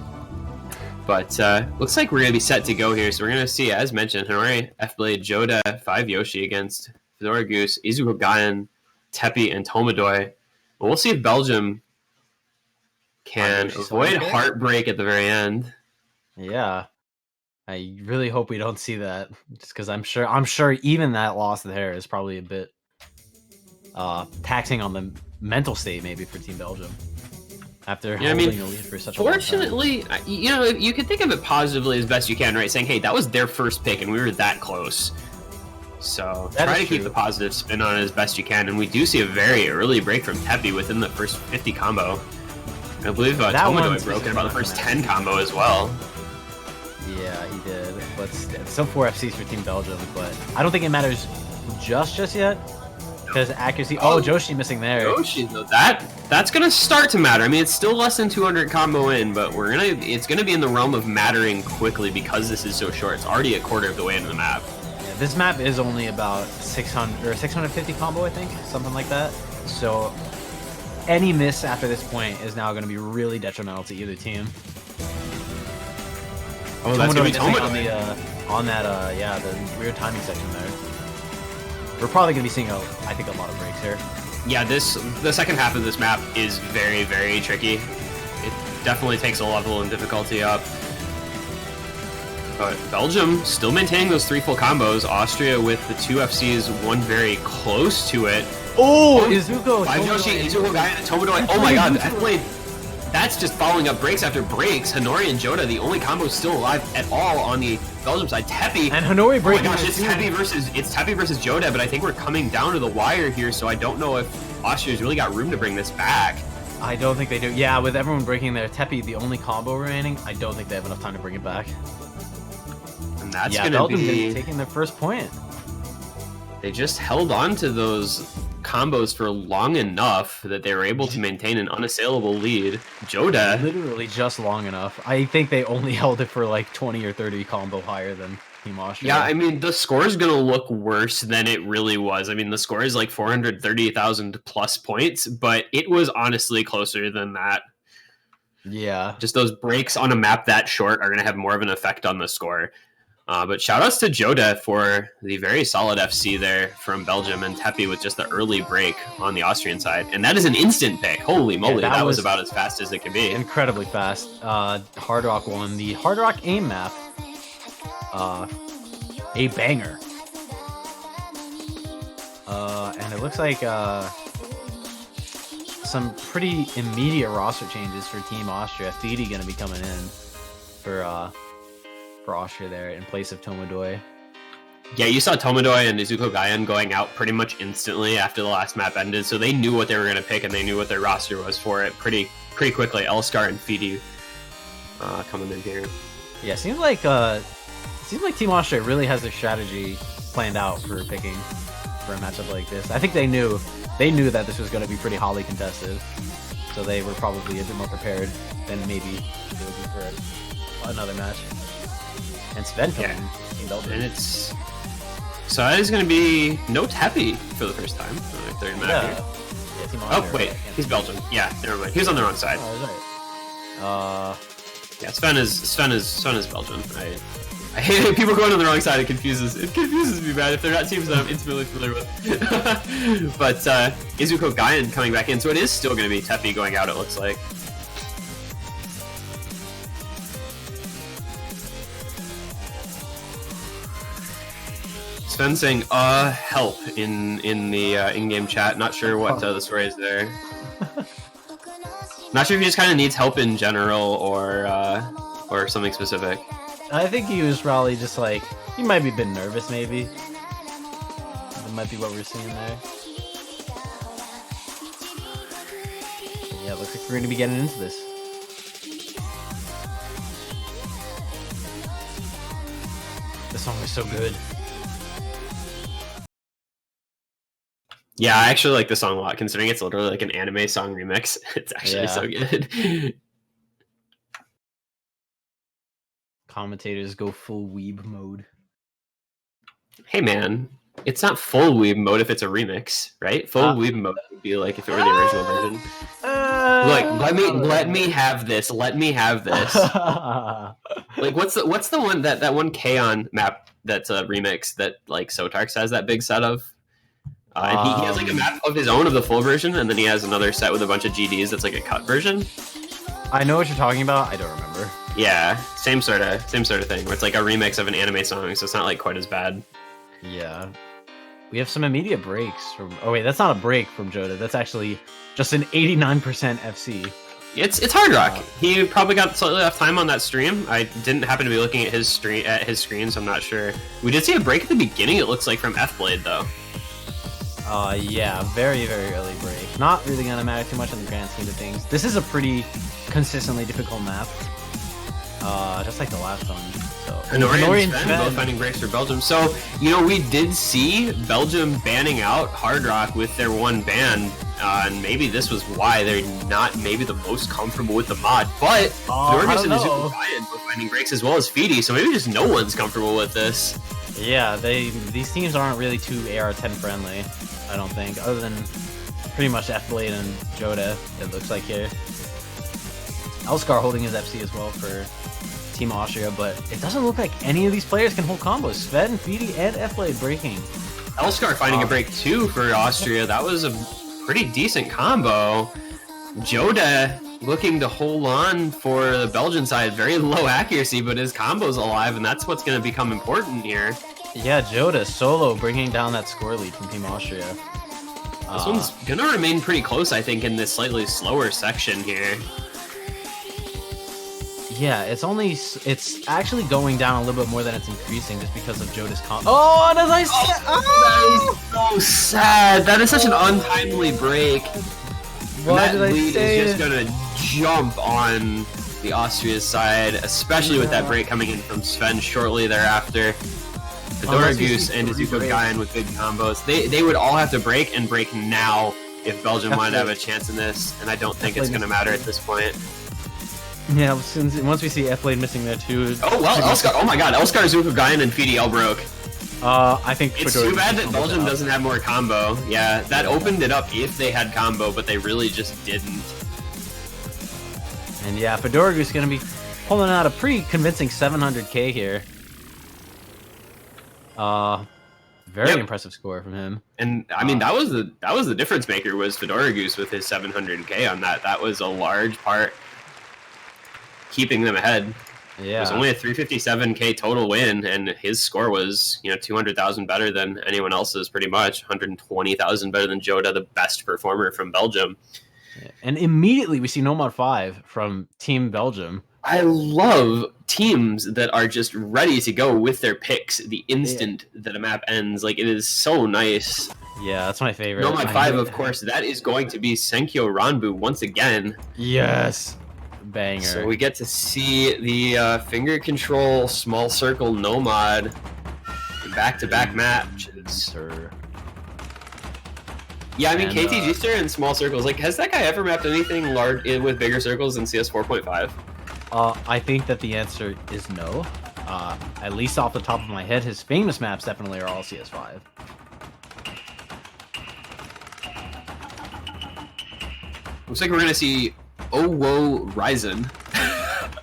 But looks like we're going to be set to go here. So we're going to see, as mentioned, Hanori, F-Blade, Joda, 5 Yoshi against Fedora Goose, Izuku Gayan, Tepi, and Tomadoy. But we'll see if Belgium can avoid heartbreak at the very end. Yeah. I really hope we don't see that, just because I'm sure even that loss there is probably a bit taxing on the mental state maybe for Team Belgium after holding the lead for such a long time. Fortunately, you know, you can think of it positively as best you can, right? Saying, hey, that was their first pick and we were that close. So try to keep the positive spin on it as best you can, and we do see a very early break from Tepi within the first 50 combo. I believe Tomadoy broke in about the first 10 combo as well. Yeah, he did. But still 4 FCs for Team Belgium, but I don't think it matters just yet. Because accuracy... Oh, Joshi missing there. Joshi, though, that's going to start to matter. I mean, it's still less than 200 combo in, but it's going to be in the realm of mattering quickly because this is so short. It's already a quarter of the way into the map. Yeah, this map is only about 600 or 650 combo, I think. Something like that. So any miss after this point is now going to be really detrimental to either team. Oh, that's going to be Tomadoy on that, the weird timing section there. We're probably going to be seeing, I think, a lot of breaks here. Yeah, the second half of this map is very, very tricky. It definitely takes a level in difficulty up. But Belgium still maintaining those 3 full combos. Austria with the 2 FCs, one very close to it. Oh, Izuku! 5 Yoshi, Izuku, Gaia, Tomadoy. Oh my god, that's just following up breaks after breaks. Hanori and Joda, the only combo still alive at all on the Belgium side. Tepi. And Hanori breaking. Oh my gosh, it's Tepi versus Joda, but I think we're coming down to the wire here, so I don't know if Austria's really got room to bring this back. I don't think they do. Yeah, with everyone breaking their Tepi, the only combo remaining, I don't think they have enough time to bring it back. And that's Belgium gonna be taking their first point. They just held on to those combos for long enough that they were able to maintain an unassailable lead. Joda, literally just long enough. I think they only held it for like 20 or 30 combo higher than Team Austria. Yeah, I mean, the score is going to look worse than it really was. I mean, the score is like 430,000 plus points, but it was honestly closer than that. Yeah. Just those breaks on a map that short are going to have more of an effect on the score. But shoutouts to Joda for the very solid FC there from Belgium, and Tepi with just the early break on the Austrian side. And that is an instant pick. Holy moly, that was about as fast as it can be. Incredibly fast. Hard Rock won the Hard Rock aim map. A banger. And it looks like some pretty immediate roster changes for Team Austria. Thede going to be coming in for Austria there in place of Tomadoy. Yeah, you saw Tomadoy and Izuku Gayan going out pretty much instantly after the last map ended, so they knew what they were going to pick and they knew what their roster was for it pretty quickly. Elscar and Thede coming in here. Yeah, seems like Team Austria really has their strategy planned out for picking for a matchup like this. I think they knew that this was going to be pretty hotly contested, so they were probably a bit more prepared than maybe they would be for another match. And Sven coming in Belgium. And it's... So that is going to be no Tepi for the first time. Third map here. Yeah, Team Austria, oh, wait. He's Belgian. Yeah, never mind. He was on the wrong side. Oh, yeah, Sven is Belgian. I hate people going on the wrong side. It confuses me, man. If they're not teams that I'm intimately familiar with. But Izuku Gayan coming back in, so it is still going to be Tepi going out, it looks like. Sven saying help in the in-game chat. Not sure what the story is there. Not sure if he just kind of needs help in general or something specific. I think he was probably just like, he might be a bit nervous maybe. That might be what we're seeing there. Yeah, looks like we're going to be getting into this. This song is so good. Yeah, I actually like the song a lot, considering it's literally like an anime song remix. It's actually so good. Commentators go full weeb mode. Hey man, it's not full weeb mode if it's a remix, right? Full weeb mode would be like if it were the original version. Look, let me have this. Let me have this. Like, what's the one that one Kaon map that's a remix that like Sotarks has that big set of? And he has like a map of his own of the full version, and then he has another set with a bunch of GDs that's like a cut version. I know what you're talking about. I don't remember. Yeah, same sort of thing, where it's like a remix of an anime song, so it's not like quite as bad. Yeah. We have some immediate breaks from... Oh, wait, that's not a break from Joda. That's actually just an 89% FC. It's hard rock. He probably got slightly off time on that stream. I didn't happen to be looking at his screen, so I'm not sure. We did see a break at the beginning, it looks like, from F-Blade, though. Yeah, very, very early break. Not really gonna matter too much in the grand scheme of things. This is a pretty consistently difficult map. Just like the last one. So Honori and Sven both finding breaks for Belgium. So, you know, we did see Belgium banning out Hard Rock with their one ban, and maybe this was why they're not maybe the most comfortable with the mod. But Norgus and Zuko Ryan both finding breaks as well as Feedy, so maybe just no one's comfortable with this. Yeah, these teams aren't really too AR-10 friendly, I don't think, other than pretty much F-Blade and Joda, it looks like here. Elskar holding his FC as well for Team Austria, but it doesn't look like any of these players can hold combos. Sven, Feedy, and F-Blade breaking. Elskar finding a break too for Austria. That was a pretty decent combo. Joda looking to hold on for the Belgian side. Very low accuracy, but his combo's alive, and that's what's going to become important here. Yeah, Joda solo bringing down that score lead from Team Austria. This one's going to remain pretty close, I think, in this slightly slower section here. Yeah, it's actually going down a little bit more than it's increasing just because of Joda's combo. Oh, and as I said, that is so sad. That is such an untimely break. Why did I lead say is just gonna jump on the Austria side, especially with that break coming in from Sven shortly thereafter. Fedora Goose and Izuku Gayan with big combos. They would all have to break and break now if Belgium wanted to have a chance in this, and I don't think it's gonna matter at this point. Yeah, once we see F-Blade missing there too. Oh well, Elskar. Oh my God, Elskar, Izuku Gayan, and Feedy all broke. I think it's too bad that Belgium doesn't have more combo. Yeah, that opened it up if they had combo, but they really just didn't. And yeah, Fedora is going to be pulling out a pretty convincing 700k here. Very impressive score from him. And I mean, that was the difference maker was Fedora Goose with his 700k on that. That was a large part keeping them ahead. Yeah, it was only a 357k total win, and his score was 200,000 better than anyone else's, pretty much 120,000 better than Joda, the best performer from Belgium. Yeah. And immediately we see Nomad 5 from Team Belgium. I love teams that are just ready to go with their picks the instant that a map ends. Like, it is so nice. Yeah, that's my favorite. Nomad 5, of course, that is going to be Senkyo Ranbu once again. Yes. Banger. So we get to see the finger control small circle Nomad back-to-back matches. Yeah, I mean, KTG Stir and small circles. Like, has that guy ever mapped anything large with bigger circles than CS 4.5? I think that the answer is no. At least off the top of my head, his famous maps definitely are all CS5. Looks like we're gonna see Owo Ryzen.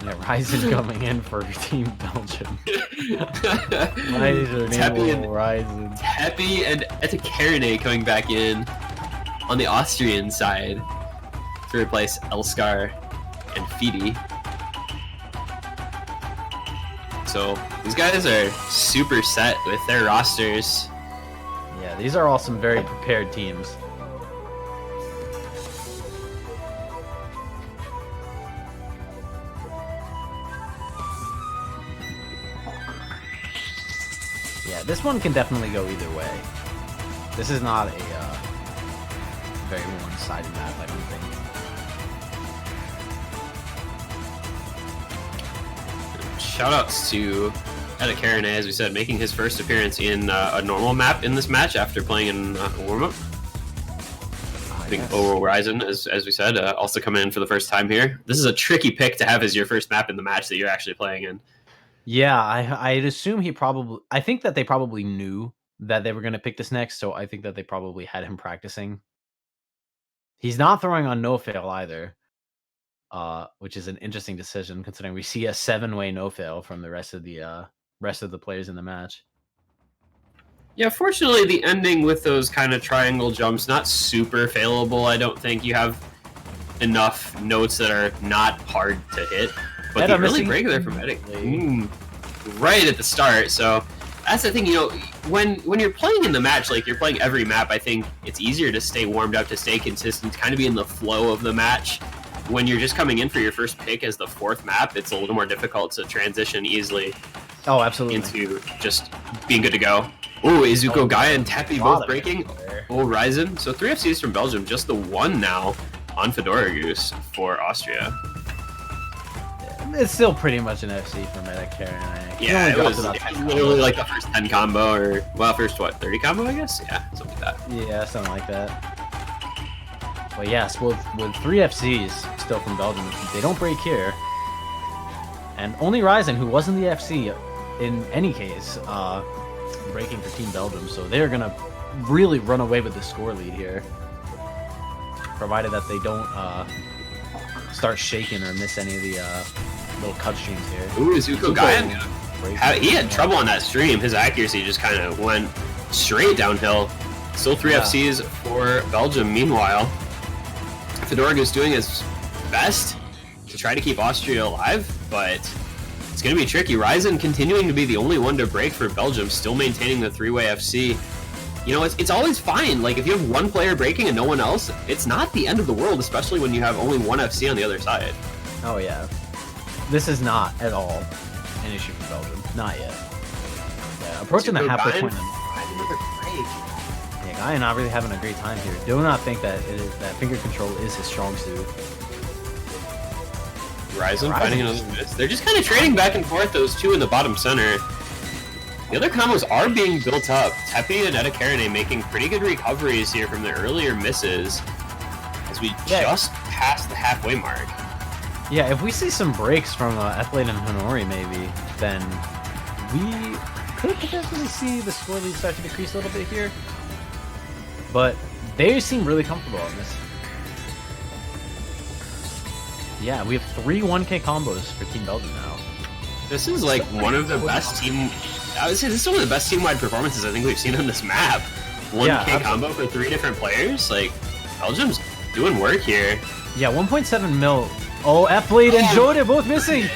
Yeah, Ryzen coming in for Team Belgium. Teppy and Etakarine coming back in on the Austrian side to replace Elskar and Feedy. So these guys are super set with their rosters. Yeah, these are all some very prepared teams. Yeah, this one can definitely go either way. This is not a very one-sided map, I don't think. Shoutouts to Etakarine, as we said, making his first appearance in a normal map in this match after playing in warm-up. I think Owo Ryzen, as we said, also coming in for the first time here. This is a tricky pick to have as your first map in the match that you're actually playing in. Yeah, I'd assume I think that they probably knew that they were going to pick this next, so I think that they probably had him practicing. He's not throwing on no fail either, which is an interesting decision considering we see a 7-way no fail from the rest of the players in the match. Yeah, fortunately, the ending with those kind of triangle jumps not super failable. I don't think you have enough notes that are not hard to hit. But the early break there from Eddie, right at the start. So that's the thing, you know, when you're playing in the match, like you're playing every map, I think it's easier to stay warmed up, to stay consistent, to kind of be in the flow of the match. When you're just coming in for your first pick as the 4th map, it's a little more difficult to transition easily. Oh, absolutely. Into just being good to go. Oh, Izuku Gaia and Teppy both breaking. Oh, Ryzen. So 3 FCs from Belgium, just the 1 now on Fedora Goose for Austria. It's still pretty much an FC for Medicare. Yeah, it was literally like the first 10 combo, or, well, first, what, 30 combo, I guess? Yeah, something like that. Yeah, something like that. But yes, with 3 FCs still from Belgium, they don't break here. And only Ryzen, who wasn't the FC in any case, breaking for Team Belgium, so they're gonna really run away with the score lead here, provided that they don't start shaking or miss any of the little cut streams here. Ooh, Izuku Gaia, he had trouble on that stream. His accuracy just kind of went straight downhill. Still 3 FCs for Belgium. Meanwhile, Fedora is doing his best to try to keep Austria alive, but it's going to be tricky. Ryzen continuing to be the only one to break for Belgium, still maintaining the 3-way FC. You know, it's always fine. Like, if you have one player breaking and no one else, it's not the end of the world, especially when you have only 1 FC on the other side. Oh, yeah. This is not at all an issue for Belgium. Not yet. Yeah, approaching the halfway point. Yeah, Gaia not really having a great time here. Do not think that that finger control is his strong suit. Ryzen finding another miss. They're just kind of trading back and forth, those 2 in the bottom center. The other combos are being built up. Teppy and Edikarine making pretty good recoveries here from the earlier misses as we just passed the halfway mark. Yeah, if we see some breaks from Ethlate and Honori maybe, then we could potentially see the score lead start to decrease a little bit here. But they seem really comfortable on this. Yeah, we have 3 1K combos for Team Belgium now. This is like one of the best team... I would say this is one of the best team-wide performances I think we've seen on this map. 1K combo for 3 different players. Like, Belgium's doing work here. Yeah, 1.7 mil. Oh, Ethlate and Jode both missing!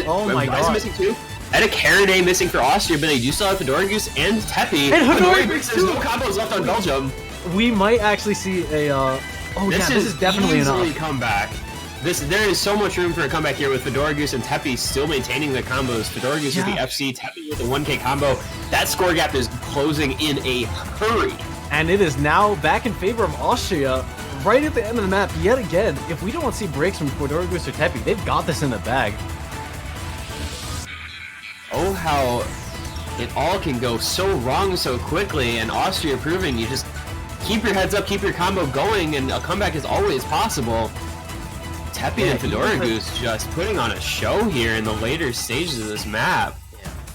Oh my god. Missing too. Edikarine missing for Austria, but they do still have Fedora Goose and Teppy. And Honori breaks too! There's no combos left on Belgium. We might actually see a... this is definitely enough. Comeback. There is so much room for a comeback here with Fedora Goose and Teppy still maintaining the combos. Fedora Goose with the FC, Teppy with the 1K combo. That score gap is closing in a hurry. And it is now back in favor of Austria right at the end of the map yet again. If we don't see breaks from Fedora Goose or Teppy, they've got this in the bag. Oh, how it all can go so wrong so quickly, and Austria proving you just keep your heads up, keep your combo going, and a comeback is always possible. Teppy and Fedora Goose just putting on a show here in the later stages of this map.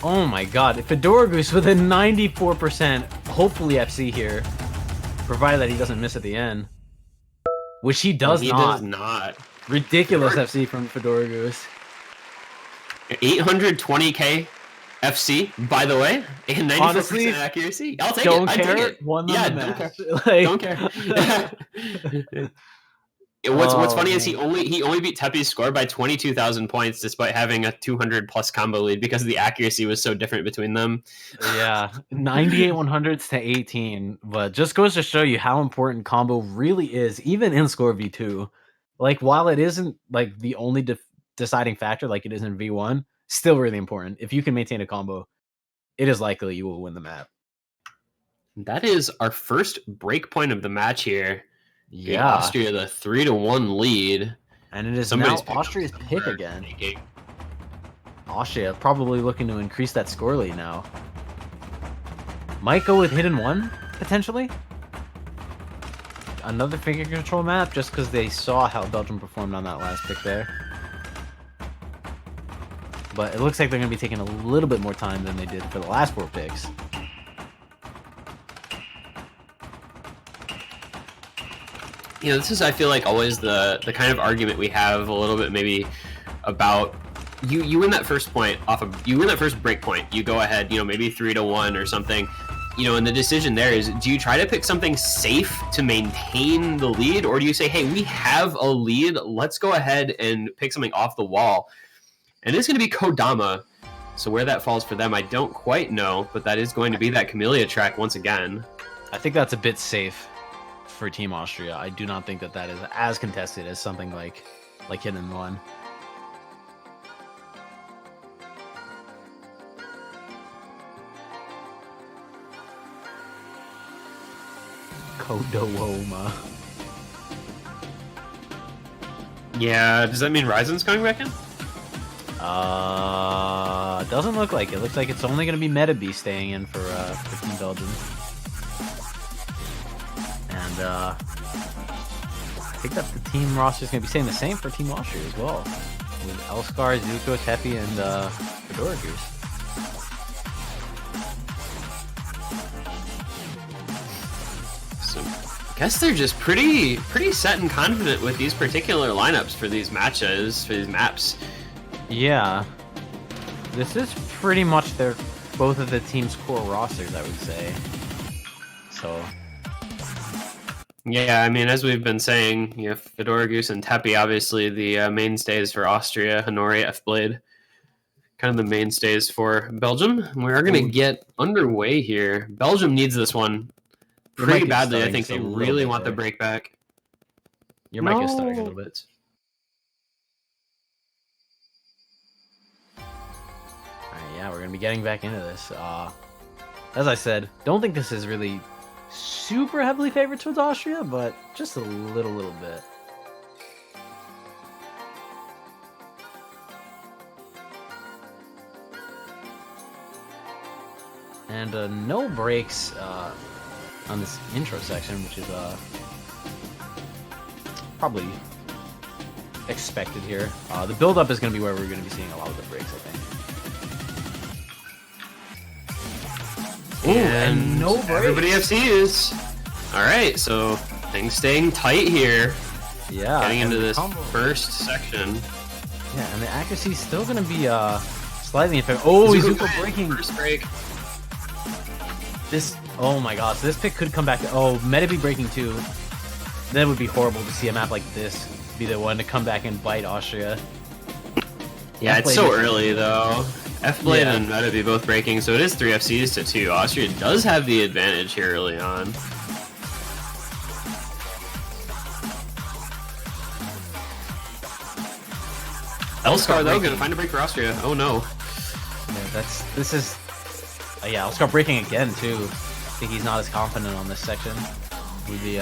Oh my god, Fedora Goose with a 94% hopefully FC here, provided that he doesn't miss at the end. Which he does not. He does not. Ridiculous FC from Fedora Goose. 820k FC, by by the way, and 94% accuracy. I'll take don't it. Care. I take it. Won Yeah, the don't match. care. Don't care. What's funny is he only beat Teppy's score by 22,000 points despite having a 200 plus combo lead because the accuracy was so different between them. Yeah, 98 100s to 18, but just goes to show you how important combo really is, even in score V2. Like, while it isn't like the only deciding factor like it is in V1, still really important. If you can maintain a combo, it is likely you will win the map. That is our first break point of the match here. Yeah, Austria the 3-1 lead, and it is now Austria's pick again. Austria probably looking to increase that score lead now. Might go with hidden 1 potentially. Another finger control map just because they saw how Belgium performed on that last pick there. But it looks like they're going to be taking a little bit more time than they did for the last 4 picks. you know, this is, I feel like, always the kind of argument we have a little bit maybe about you win that first point you win that first break point, you go ahead, you know, maybe 3-1 or something, you know, and the decision there is, do you try to pick something safe to maintain the lead, or do you say, hey, we have a lead, let's go ahead and pick something off the wall? And it's going to be Kodama, so where that falls for them I don't quite know, but that is going to be that Camellia track once again. I think that's a bit safe for Team Austria. I do not think that that is as contested as something like Hidden One. Kodama. Yeah, does that mean Ryzen's coming back in? Doesn't look like it. Looks like it's only going to be Metabee staying in for Team Belgium. And I think that the team roster is going to be staying the same for Team Austria as well, with Elskar, Zuko, Tepi, and Fedora Goose. So I guess they're just pretty set and confident with these particular lineups for these matches, for these maps. Yeah, this is pretty much both of the team's core rosters, I would say. So yeah, I mean, as we've been saying, you know, Fedora Goose and Tepi, obviously the mainstays for Austria, Honori, F-Blade, kind of the mainstays for Belgium. We are going to get underway here. Belgium needs this one pretty badly. I think they really want the break back. Your mic is stuttering a little bit. Yeah, we're going to be getting back into this. As I said, don't think this is really super heavily favored towards Austria, but just a little bit. And no breaks on this intro section, which is probably expected here. The build-up is going to be where we're going to be seeing a lot of the breaks, I think. Ooh, and no breaks. Everybody FCs. Alright, so things staying tight here. Yeah. Getting into this first section. Yeah, and the accuracy is still going to be slightly in favor. Oh, Izuku breaking. First break. This, oh my gosh, this pick could come back. Oh, Metabee breaking too. That would be horrible to see a map like this be the one to come back and bite Austria. Yeah, it's so early though. F-Blade and Metabee both breaking, so it is 3 FCs to 2. Austria does have the advantage here early on. Elskar though, gonna find a break for Austria. Oh no. Yeah, this is. Yeah, Elskar breaking again too. I think he's not as confident on this section with the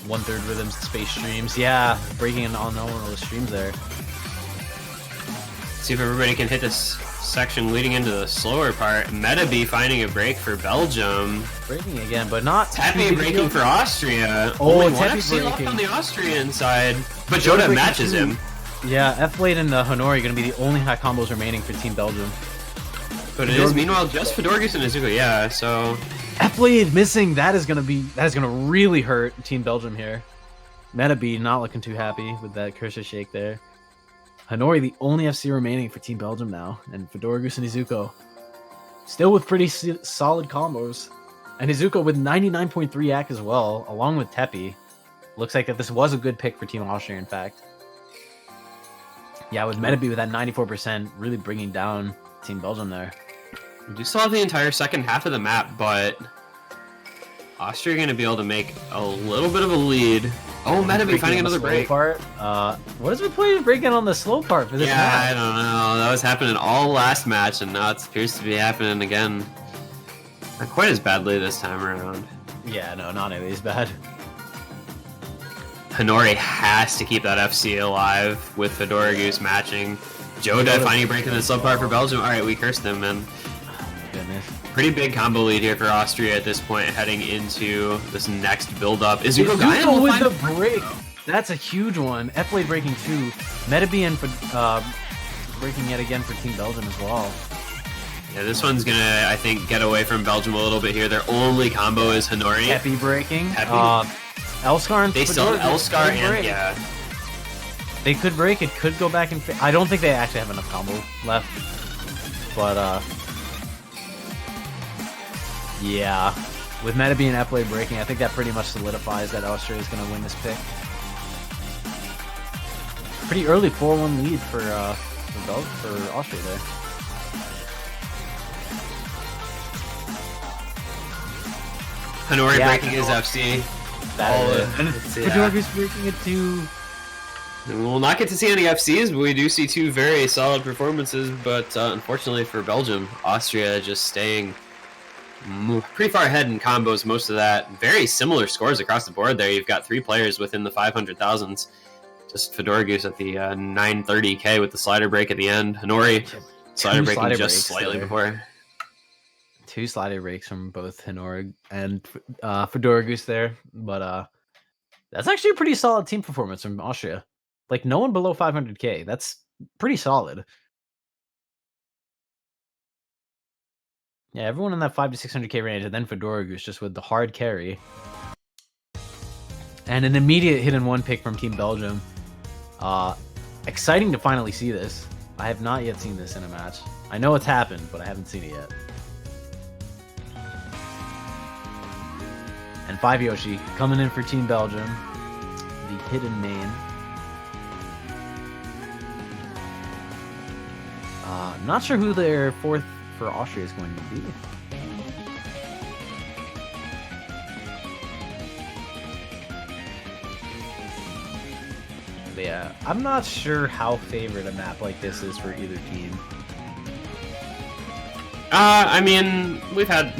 1/3 rhythms space streams. Yeah, breaking on all those streams there. See if everybody can hit this section leading into the slower part. Metabee finding a break for Belgium. Breaking again, but not Tepi breaking for Austria. Oh, Only one Tepi FC left breaking on the Austrian side, but Joda matches him. Yeah, F-Blade and Honori are going to be the only high combos remaining for Team Belgium. But it is meanwhile just Fedora Goose and Izuku. Yeah, so F-Blade missing. That is going to really hurt Team Belgium here. Metabee not looking too happy with that cursor shake there. Honori, the only FC remaining for Team Belgium now, and Fedora Goose and Izuku still with pretty solid combos, and Izuku with 99.3 AC as well, along with Tepi. Looks like that this was a good pick for Team Austria, in fact. Yeah, with Metabee with that 94%, really bringing down Team Belgium there. We do still have the entire second half of the map, but Austria are going to be able to make a little bit of a lead. Oh, Metabee finding another break. Part. What is Metabee breaking on the slow part for this match? match? I don't know. That was happening all last match, and now it appears to be happening again. Not quite as badly this time around. Yeah, no, not nearly as bad. Honori has to keep that FC alive with Fedora Goose matching. Joda finding a break in the slow part for Belgium. Alright, we cursed them, man. Oh my goodness. Pretty big combo lead here for Austria at this point, heading into this next build-up. Izuku with the break. That's a huge one. F-Blade breaking too. Metabee and breaking yet again for Team Belgium as well. Yeah, this one's gonna, I think, get away from Belgium a little bit here. Their only combo is Honori. Tepi breaking. Elskar and They still have Fedorgus Elskar could and break. yeah. They could break. It could go back and. I don't think they actually have enough combo left. But yeah, with meta being F-Blade breaking, I think that pretty much solidifies that Austria is going to win this pick. Pretty early 4-1 lead for Austria there. Hanori Yeah, breaking his FC. And yeah. Fedorgus breaking it too. We'll not get to see any FCs, but we do see two very solid performances. But unfortunately for Belgium, Austria just staying pretty far ahead in combos. Most of that very similar scores across the board. There, you've got 3 players within the 500,000s. Just Fedorgus at the 930k with the slider break at the end. Hanori slider breaking just slightly before. 2 slider breaks from both Hanori and Fedorgus there, but that's actually a pretty solid team performance from Austria. Like, no one below 500k. That's pretty solid. Yeah, everyone in that 500 to 600k range, and then Fedorgus just with the hard carry. And an immediate hit and one pick from Team Belgium. Exciting to finally see this. I have not yet seen this in a match. I know it's happened, but I haven't seen it yet. And 5 Yoshi coming in for Team Belgium. The hidden main. Not sure who their 4th for Austria is going to be. But yeah, I'm not sure how favored a map like this is for either team. I mean, we've had,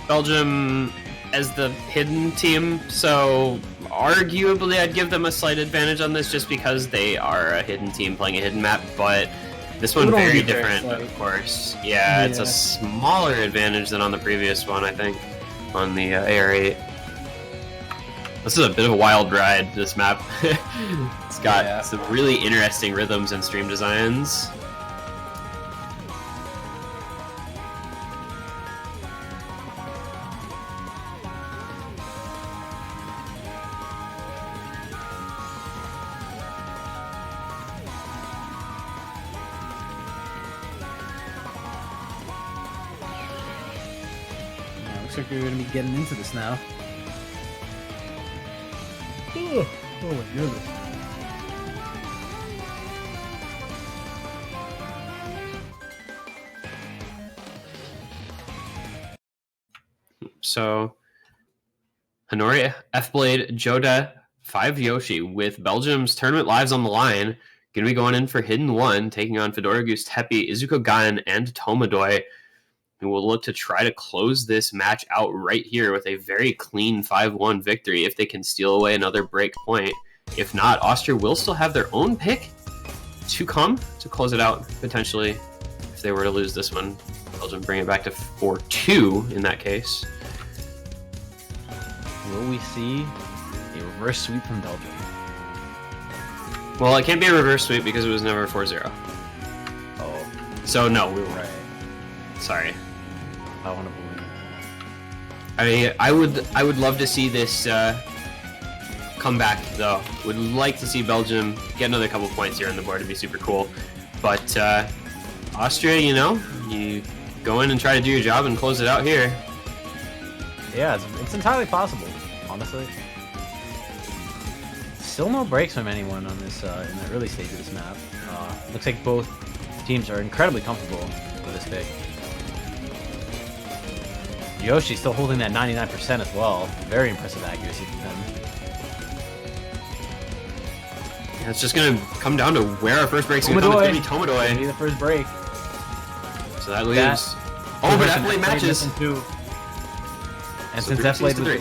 Belgium as the hidden team, so arguably I'd give them a slight advantage on this just because they are a hidden team playing a hidden map, but this one very different, of course. Yeah, it's a smaller advantage than on the previous one, I think, on the AR8. This is a bit of a wild ride, this map. It's got some really interesting rhythms and stream designs. Looks like we're going to be getting into this now. Oh my goodness. So, Hanori, F-Blade, Joda, 5 Yoshi with Belgium's tournament lives on the line. Going to be going in for Hidden 1, taking on Fedorgus, Tepi, Izuku Gan, and Tomadoi. And we'll look to try to close this match out right here with a very clean 5-1 victory if they can steal away another break point. If not, Austria will still have their own pick to come to close it out, potentially, if they were to lose this one. Belgium bring it back to 4-2 in that case. Will we see a reverse sweep from Belgium? Well, it can't be a reverse sweep because it was never 4-0. Oh. So, no. We were right. Sorry. I want to believe. I would love to see this come back, though. Would like to see Belgium get another couple points here on the board. It'd be super cool. But Austria, you go in and try to do your job and close it out here. Yeah, it's entirely possible, honestly. Still no breaks from anyone on this in the early stage of this map. Looks like both teams are incredibly comfortable with this pick. Yoshi still holding that 99% as well. Very impressive accuracy from him. Yeah, it's just going to come down to where our first break's going to come. It's going to be Gonna Tomadoi. be the first break. So that leaves... Oh, but F-Blade matches. And So since 3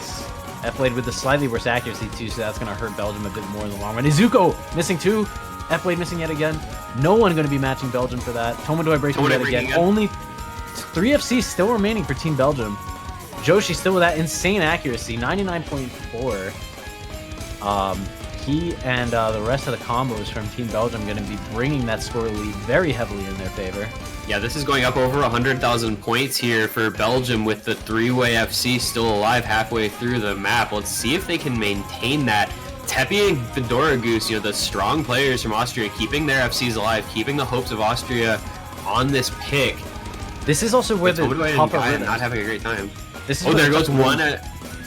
F-Blade with the slightly worse accuracy too, so that's going to hurt Belgium a bit more in the long run. Izuku missing 2. F-Blade missing yet again. No one going to be matching Belgium for that. Tomadoi breaking yet again. Only 3 FCs still remaining for Team Belgium. Joshi still with that insane accuracy, 99.4. he and the rest of the combos from Team Belgium going to be bringing that score lead very heavily in their favor. Yeah, this is going up over 100,000 points here for Belgium with the three-way FC still alive halfway through the map. Let's see if they can maintain that. Tepi and Fedora Goose, the strong players from Austria, keeping their FCs alive, keeping the hopes of Austria on this pick. This is also where the top of Rhythms not having a great time. This is there goes one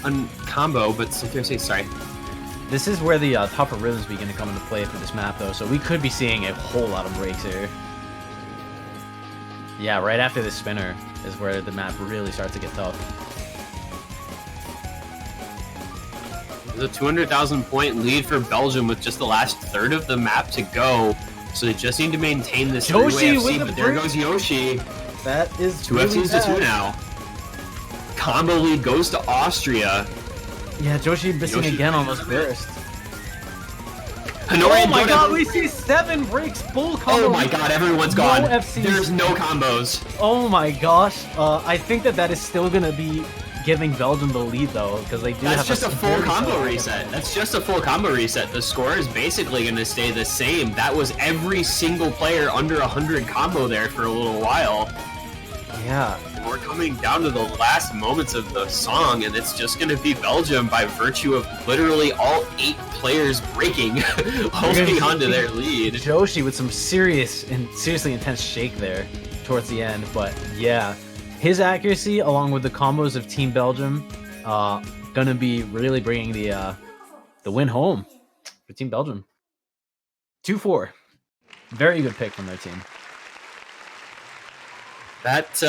on combo, but sorry. This is where the top of Rhythms begin to come into play for this map, though, so we could be seeing a whole lot of breaks here. Yeah, right after the spinner is where the map really starts to get tough. There's a 200,000 point lead for Belgium with just the last third of the map to go. So they just need to maintain this three-way FC, but there goes Yoshi. That is 2 really FCs to 2 now. Combo lead goes to Austria. Yeah, Joshi missing again on those bursts. Hanoi oh my god, we see 7 breaks, full combo. Oh my god, everyone's gone. FCs. There's no combos. Oh my gosh. I think that is still going to be giving Belgium the lead, though, because they do That's have just a full combo reset. That's just a full combo reset. The score is basically going to stay the same. That was every single player under 100 combo there for a little while. Yeah. We're coming down to the last moments of the song, and it's just going to be Belgium by virtue of literally all 8 players breaking, holding on to their lead. Joshi with some seriously intense shake there towards the end, but yeah, his accuracy along with the combos of Team Belgium, gonna be really bringing the win home for Team Belgium. 2-4, very good pick from their team. That,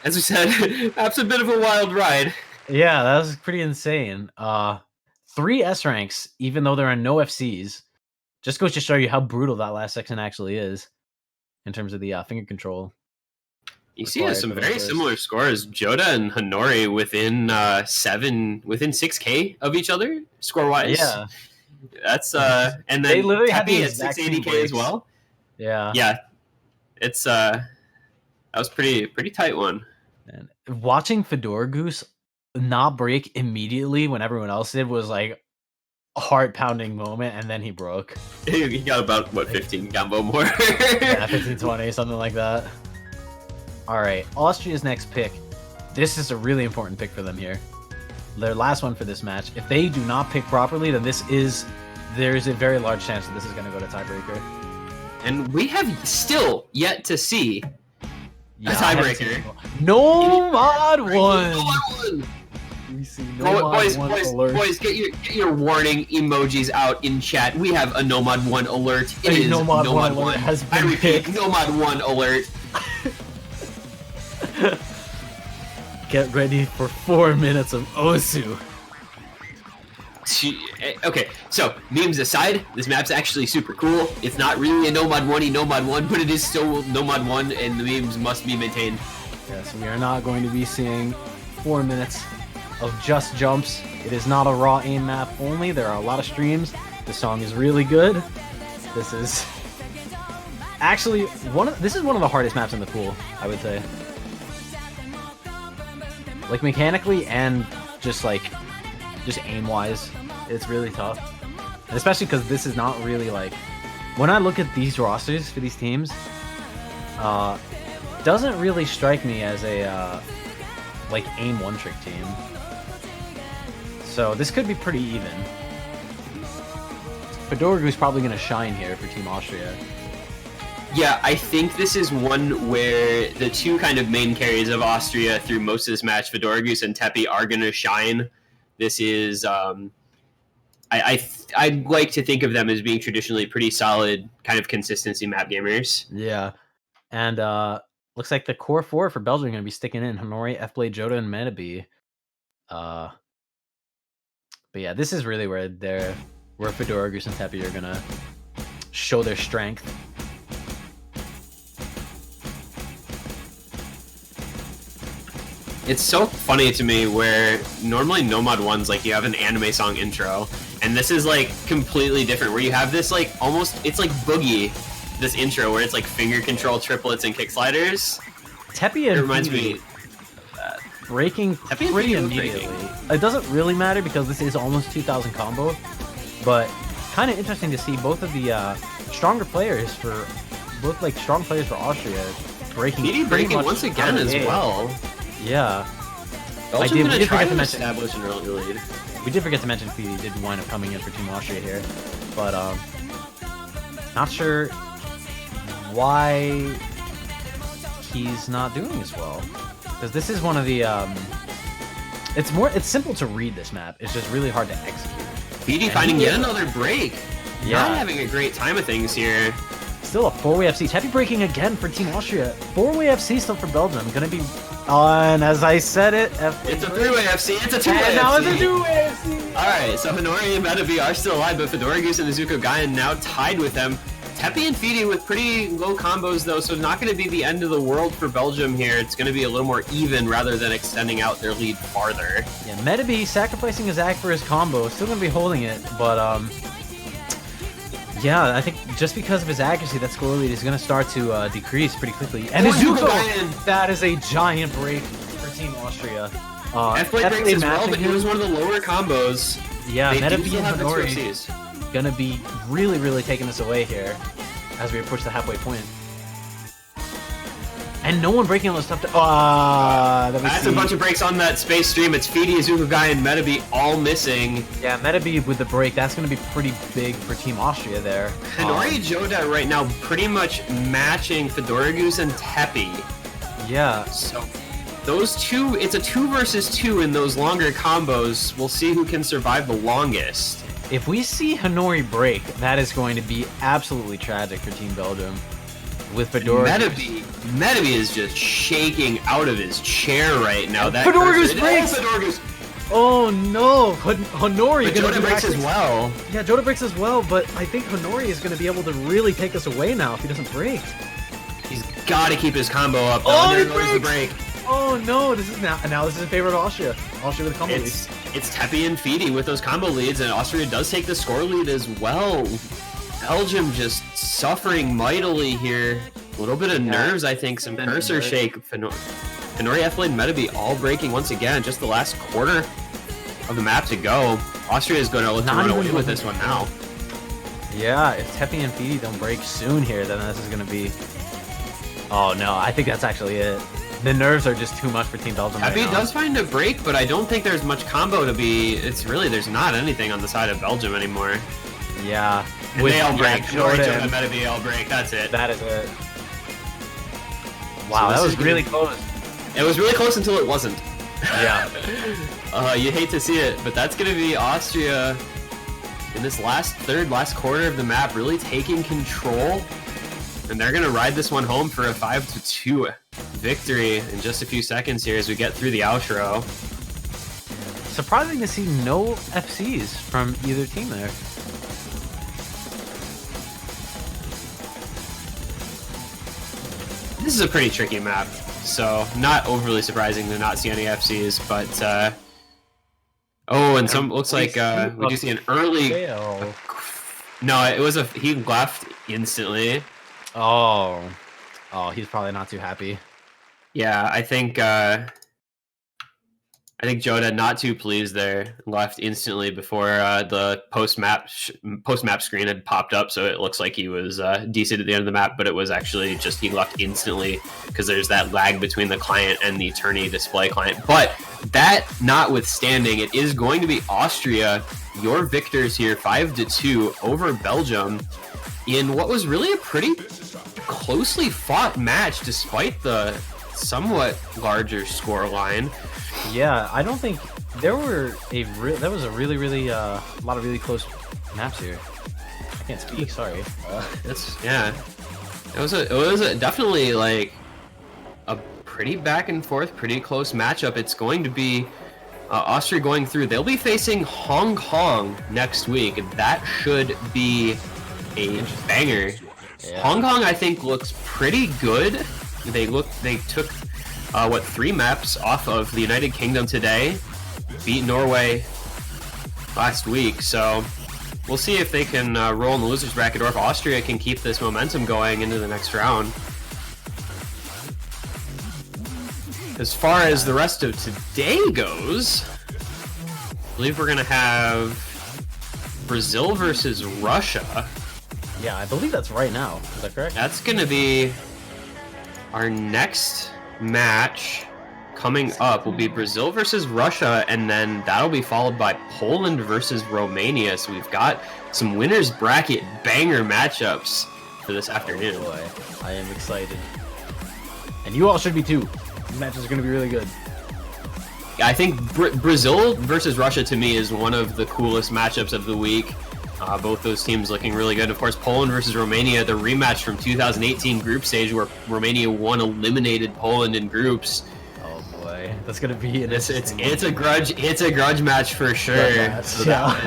as we said, that's a bit of a wild ride. Yeah, that was pretty insane. 3 S ranks, even though there are no FCs, just goes to show you how brutal that last section actually is in terms of the finger control. You see some very similar scores. Joda and Hanori within 6K of each other score wise. Yeah, that's and then they literally had the exact 680K as well. Yeah, yeah, it's that was pretty tight one. And watching Fedora Goose not break immediately when everyone else did was like a heart-pounding moment, and then he broke. He got about, what, 15 combo more? Yeah, 15, 20, something like that. Alright, Austria's next pick. This is a really important pick for them here. Their last one for this match. If they do not pick properly, then there's a very large chance that this is going to go to tiebreaker. And we have still yet to see a tiebreaker. Nomad 1! We see Nomad 1 alert. Boys, get your warning emojis out in chat. We have a Nomad 1 alert. It is Nomad 1 alert has been I repeat, picked. Nomad 1 alert. Get ready for 4 minutes of Osu. Okay, so memes aside, this map's actually super cool. It's not really a Nomad 1-y Nomad 1, but it is still Nomad 1, and the memes must be maintained. Yes, we are not going to be seeing 4 minutes of just jumps. It is not a raw aim map only. There are a lot of streams. The song is really good. This is actually this is one of the hardest maps in the pool, I would say. Like mechanically and just aim-wise, it's really tough. And especially because this is not really like... When I look at these rosters for these teams, doesn't really strike me as a aim one-trick team. So this could be pretty even. Fedora Goose probably going to shine here for Team Austria. Yeah, I think this is one where the two kind of main carries of Austria through most of this match, Fedora Goose and Tepi, are going to shine. This is, I'd like to think of them as being traditionally pretty solid kind of consistency map gamers. Yeah, and looks like the core 4 for Belgium are going to be sticking in Hanori, F-Blade, Joda, and Manabe. But yeah, this is really where Fedora Goose and Tepi are going to show their strength. It's so funny to me where normally Nomad 1's like you have an anime song intro, and this is like completely different where you have this like it's like Boogie, this intro where it's like finger control triplets and kick sliders. Tepi and it reminds me breaking pretty immediately. It doesn't really matter because this is almost 2000 combo, but kind of interesting to see both of the strong players for Austria breaking. Feedy breaking once again as well. Yeah. Belgium we gonna did try forget to to mention- establish an early lead. We did forget to mention Feedy did wind up coming in for Team Austria here, but not sure why he's not doing as well. Because this is one of the it's simple to read this map. It's just really hard to execute. Feedy finding yet another break. Yeah. Not having a great time of things here. Still a 4-way FC. Heavy breaking again for Team Austria. 4-way FC still for Belgium. Gonna be on, as I said it. It's a 3-way FC. It's a 2-way And FC. now it's a 2-way FC. Alright, so Honori and Metabi are still alive, but Fedora Goose and Izuku Gaien now tied with them. Tepi and Feedy with pretty low combos though, so not going to be the end of the world for Belgium here. It's going to be a little more even rather than extending out their lead farther. Yeah, Metabi sacrificing his act for his combo. Still going to be holding it, but yeah, I think just because of his accuracy, that score lead is going to start to decrease pretty quickly. And Izuku, that is a giant break for Team Austria. F-Blade breaks as well, but he was one of the lower combos. Yeah, they do Metabi still and have Honori XOCs. gonna be really taking this away here as we approach the halfway point. And no one breaking on the stuff to That's a bunch of breaks on that space stream. It's Feedy, Izuku Gaien, and Metabi all missing. Yeah, Metabi with the break, that's gonna be pretty big for Team Austria there. Honori Joda right now pretty much matching Fedora Goose and Tepi. Yeah. So those two, it's a 2 versus 2 in those longer combos. We'll see who can survive the longest. If we see Honori break, that is going to be absolutely tragic for Team Belgium. With Fedora. Metabi is just shaking out of his chair right now. That Fedora Goose cursor- breaks! Oh, Fedora Goose. Oh no! Honori But gonna Joda be breaks as well. Yeah, Joda breaks as well, but I think Honori is gonna be able to really take us away now if he doesn't break. He's got to keep his combo up. Oh, there he goes the breaks! break. Oh no! This is now this is in favor of Austria. Austria with a combo lead. It's Tepi and Feedy with those combo leads, and Austria does take the score lead as well. Belgium just suffering mightily here. A little bit of nerves, I think. Some cursor shake. Honori, F-Blade, Metabi all breaking once again. Just the last quarter of the map to go. Austria is going to look to run away with this one now. Yeah, if Tepi and Feedy don't break soon here, then this is going to be... Oh no, I think that's actually it. The nerves are just too much for Team Belgium right now. Tepi does find a break, but I don't think there's much combo to be... There's not anything on the side of Belgium anymore. Yeah. And they all break. Honori, Joda, and Metabi all break. That's it. That is it. Wow, that was really close. It was really close until it wasn't. Yeah. You hate to see it, but that's going to be Austria in this last quarter of the map, really taking control. And they're going to ride this one home for a 5-2 victory in just a few seconds here as we get through the outro. Surprising to see no FCs from either team there. This is a pretty tricky map, so not overly surprising to not see any FCs, but oh, and some looks like we do see an early. No, it was he left instantly. Oh, he's probably not too happy. Yeah, I think Joda not too pleased there. Left instantly before the post map screen had popped up, so it looks like he was decent at the end of the map, but it was actually just he left instantly because there's that lag between the client and the tourney display client. But that notwithstanding, it is going to be Austria, your victors here, 5-2 over Belgium in what was really a pretty closely fought match despite the somewhat larger score line. Yeah, I don't think there was a really lot of really close maps here. I can't speak. Sorry. It was definitely like a pretty back and forth, pretty close matchup. It's going to be Austria going through. They'll be facing Hong Kong next week. That should be a banger. Yeah. Hong Kong, I think, looks pretty good. They took 3 maps off of the United Kingdom today, beat Norway last week, so we'll see if they can roll in the losers bracket or if Austria can keep this momentum going into the next round. As far as the rest of today goes, I believe we're going to have Brazil versus Russia. Yeah, I believe that's right now. Is that correct? That's going to be our next match. Coming up will be Brazil versus Russia, and then that'll be followed by Poland versus Romania. So we've got some winners bracket banger matchups for this afternoon. Boy, I am excited. And you all should be too. These matches are going to be really good. I think Brazil versus Russia to me is one of the coolest matchups of the week. Both those teams looking really good. Of course, Poland versus Romania, the rematch from 2018 group stage where Romania won, eliminated Poland in groups. That's gonna be an it's a grudge match for sure. So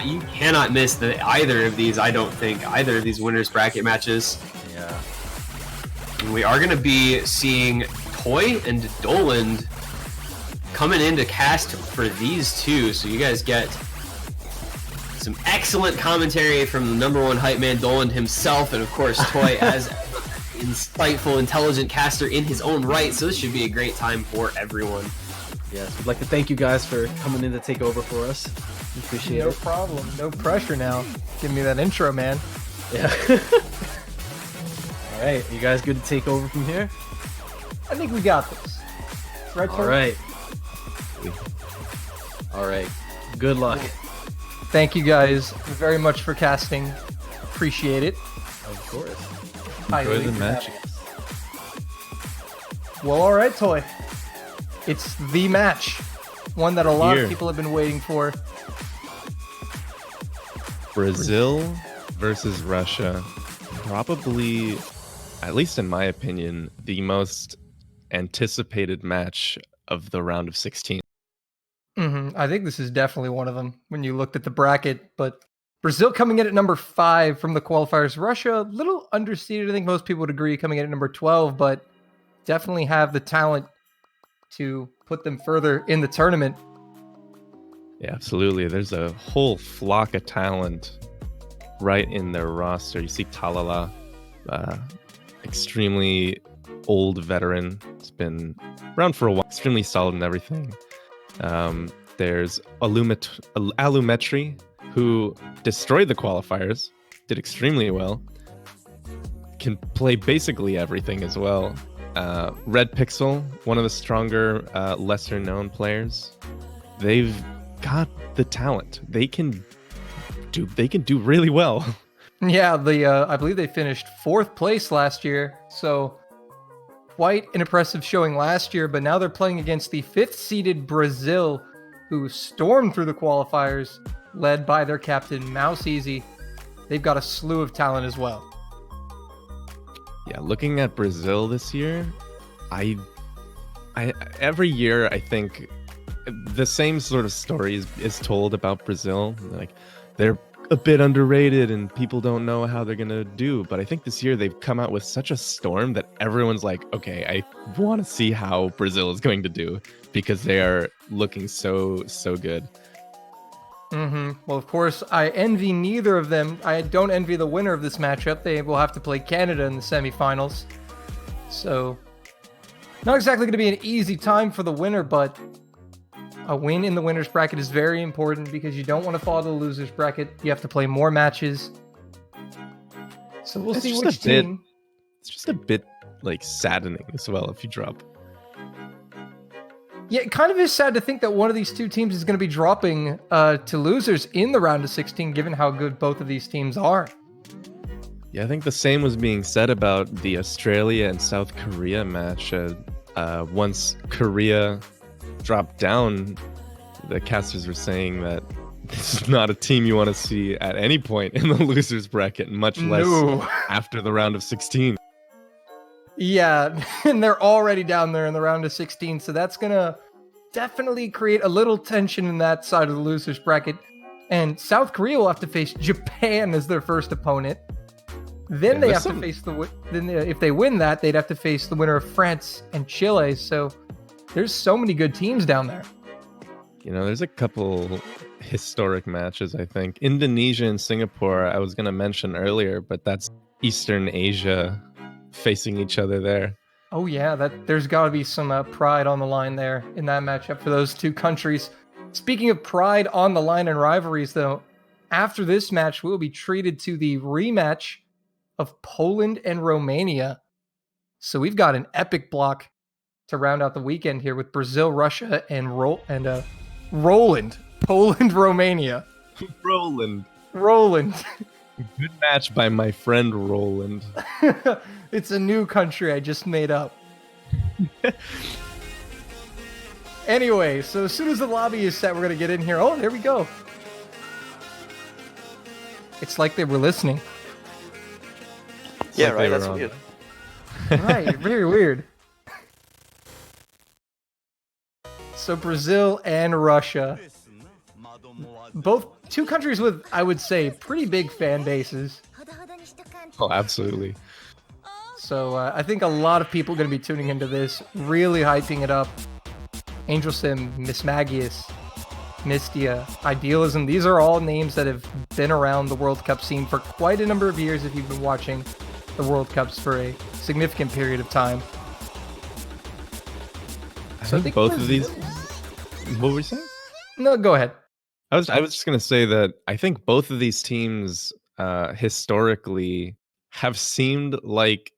you cannot miss either of these. I don't think either of these winners bracket matches. Yeah. And we are gonna be seeing Toy and Doland coming in to cast for these two. So you guys get some excellent commentary from the number one hype man Doland himself, and of course Toy as insightful, intelligent caster in his own right, so this should be a great time for everyone. Yes, we'd like to thank you guys for coming in to take over for us. We appreciate it. No problem. No pressure now. Give me that intro, man. Yeah. All right, you guys good to take over from here? I think we got this. Right, All right. All right. Good luck. Thank you guys very much for casting. Appreciate it. Of course. Enjoy the match. Well, all right, Toy. It's the match. One that a lot Here. of people have been waiting for. Brazil versus Russia. Probably, at least in my opinion, the most anticipated match of the round of 16. I think this is definitely one of them when you looked at the bracket, but Brazil coming in at number 5 from the qualifiers. Russia, a little underseeded. I think most people would agree, coming in at number 12, but definitely have the talent to put them further in the tournament. Yeah, absolutely. There's a whole flock of talent right in their roster. You see Talala, extremely old veteran. It's been around for a while, extremely solid in everything. There's Alumetri, who destroyed the qualifiers, did extremely well, can play basically everything as well. Red Pixel, one of the stronger, lesser known players. They've got the talent. They can do really well. Yeah, I believe they finished 4th place last year, so quite an impressive showing last year, but now they're playing against the 5th-seeded Brazil, who stormed through the qualifiers, led by their captain, Mouse Easy. They've got a slew of talent as well. Yeah, looking at Brazil this year, I every year I think the same sort of story is told about Brazil. Like, they're a bit underrated and people don't know how they're gonna do. But I think this year they've come out with such a storm that everyone's like, okay, I want to see how Brazil is going to do, because they are looking so good. Well, of course, I envy neither of them. I don't envy the winner of this matchup. They will have to play Canada in the semifinals. So, not exactly going to be an easy time for the winner, but a win in the winner's bracket is very important because you don't want to fall to the loser's bracket. You have to play more matches. So we'll see which team. It's just a bit like saddening as well if you drop. Yeah, it kind of is sad to think that one of these two teams is going to be dropping to losers in the round of 16, given how good both of these teams are. Yeah, I think the same was being said about the Australia and South Korea match. Once Korea dropped down, the casters were saying that this is not a team you want to see at any point in the losers bracket, much less after the round of 16. Yeah, and they're already down there in the round of 16, so that's going to definitely create a little tension in that side of the losers bracket. And South Korea will have to face Japan as their first opponent. Then they have to face if they win that, they'd have to face the winner of France and Chile. So there's so many good teams down there. You know, there's a couple historic matches, I think. Indonesia and Singapore, I was going to mention earlier, but that's Eastern Asia facing each other there. Oh yeah, there's got to be some pride on the line there in that matchup for those two countries. Speaking of pride on the line and rivalries, though, after this match, we'll be treated to the rematch of Poland and Romania. So we've got an epic block to round out the weekend here with Brazil, Russia, and Roland, Poland, Romania. Roland. Good match by my friend Roland. It's a new country I just made up. Anyway, so as soon as the lobby is set, we're going to get in here. Oh, there we go. It's like they were listening. Yeah, like right. they That's were on. weird. Right, very weird. So Brazil and Russia. Both two countries with, I would say, pretty big fan bases. Oh, absolutely. So I think a lot of people are going to be tuning into this, really hyping it up. Angel Sim, Miss Magius, Mystia, Idealism, these are all names that have been around the World Cup scene for quite a number of years if you've been watching the World Cups for a significant period of time. I So I think think both Brazil- of these. What were you saying? No, go ahead. I was just gonna say that I think both of these teams historically have seemed like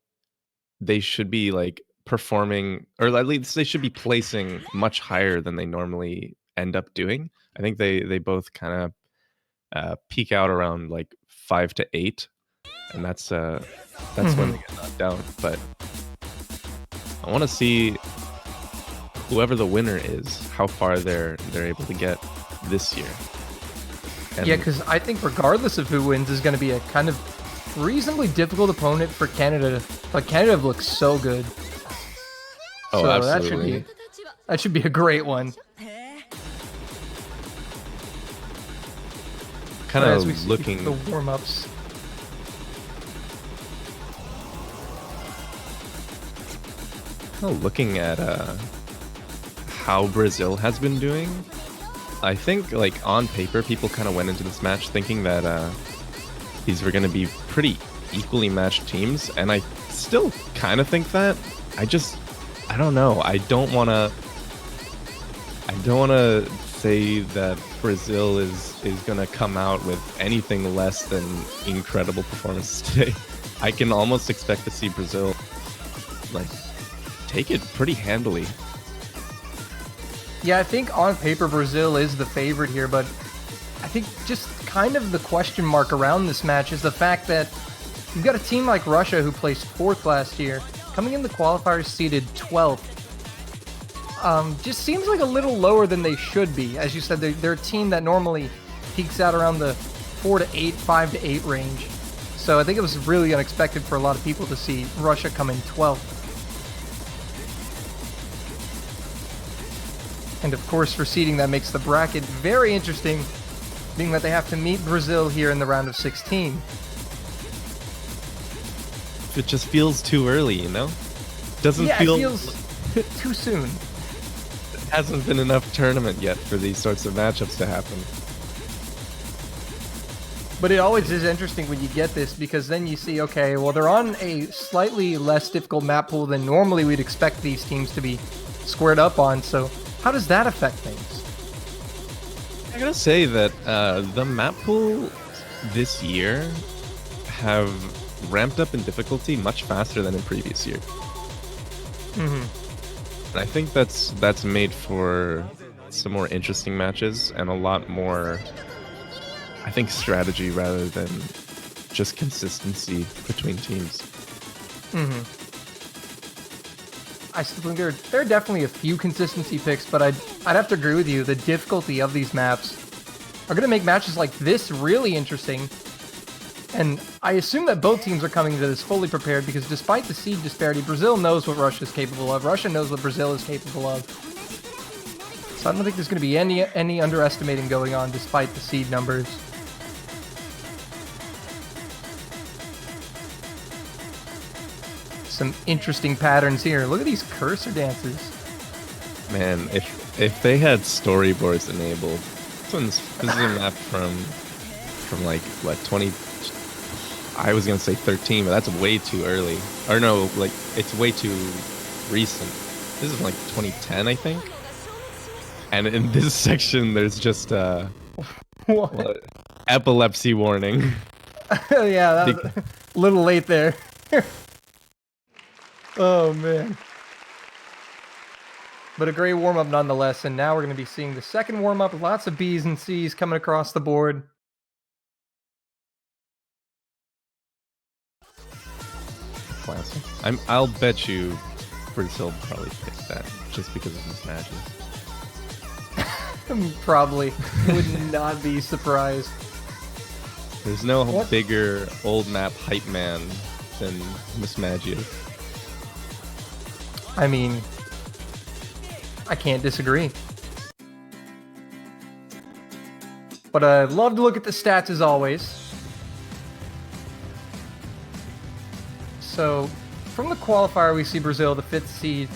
they should be like performing, or at least they should be placing much higher than they normally end up doing. I think they both kind of peak out around like 5 to 8, and that's when they get knocked down. But I want to see whoever the winner is, how far they're able to get this year. And Yeah, because I think regardless of who wins is going to be a kind of reasonably difficult opponent for Canada. But Canada looks so good. oh, so absolutely. that should be a great one. Kind As we of see looking. the warm-ups. Looking at how Brazil has been doing, I think like on paper people kind of went into this match thinking that these were going to be pretty equally matched teams, and I still kind of think that. I don't know. I don't want to say that Brazil is going to come out with anything less than incredible performances today. I can almost expect to see Brazil like take it pretty handily. Yeah, I think on paper Brazil is the favorite here, but I think just kind of the question mark around this match is the fact that you've got a team like Russia who placed 4th last year, coming in the qualifiers seeded 12th. Just seems like a little lower than they should be. As you said, they're a team that normally peaks out around the 4 to 8, 5 to 8 range. So I think it was really unexpected for a lot of people to see Russia come in 12th. And of course, for seeding, that makes the bracket very interesting, being that they have to meet Brazil here in the round of 16. It just feels too early, you know? Doesn't Yeah, feel it feels too soon. hasn't been enough tournament yet for these sorts of matchups to happen. But it always is interesting when you get this, because then you see, okay, well, they're on a slightly less difficult map pool than normally we'd expect these teams to be squared up on, so how does that affect things? I gotta say that the map pool this year have ramped up in difficulty much faster than in previous years. Mm-hmm. And I think that's made for some more interesting matches and a lot more, I think, strategy rather than just consistency between teams. Mm-hmm. I still think there are definitely a few consistency picks, but I'd have to agree with you. The difficulty of these maps are going to make matches like this really interesting. And I assume that both teams are coming into this fully prepared, because despite the seed disparity, Brazil knows what Russia is capable of. Russia knows what Brazil is capable of. So I don't think there's going to be any underestimating going on despite the seed numbers. Some interesting patterns here. Look at these cursor dances. Man, if they had storyboards enabled, this is a map from like what 20. I was gonna say 13, but that's way too early. Or no, like it's way too recent. This is like 2010, I think. And in this section, there's just What? epilepsy warning. Yeah, that was a little late there. Oh, man. But a great warm-up nonetheless, and now we're going to be seeing the second warm-up. Lots of B's and C's coming across the board. Classic. I'll bet you Brazil probably picked that just because of his matches. Probably. Would not be surprised. There's no What? bigger old map hype man than Mismagius. I mean, I can't disagree. But I'd love to look at the stats as always. So, from the qualifier, we see Brazil, the 5th seed.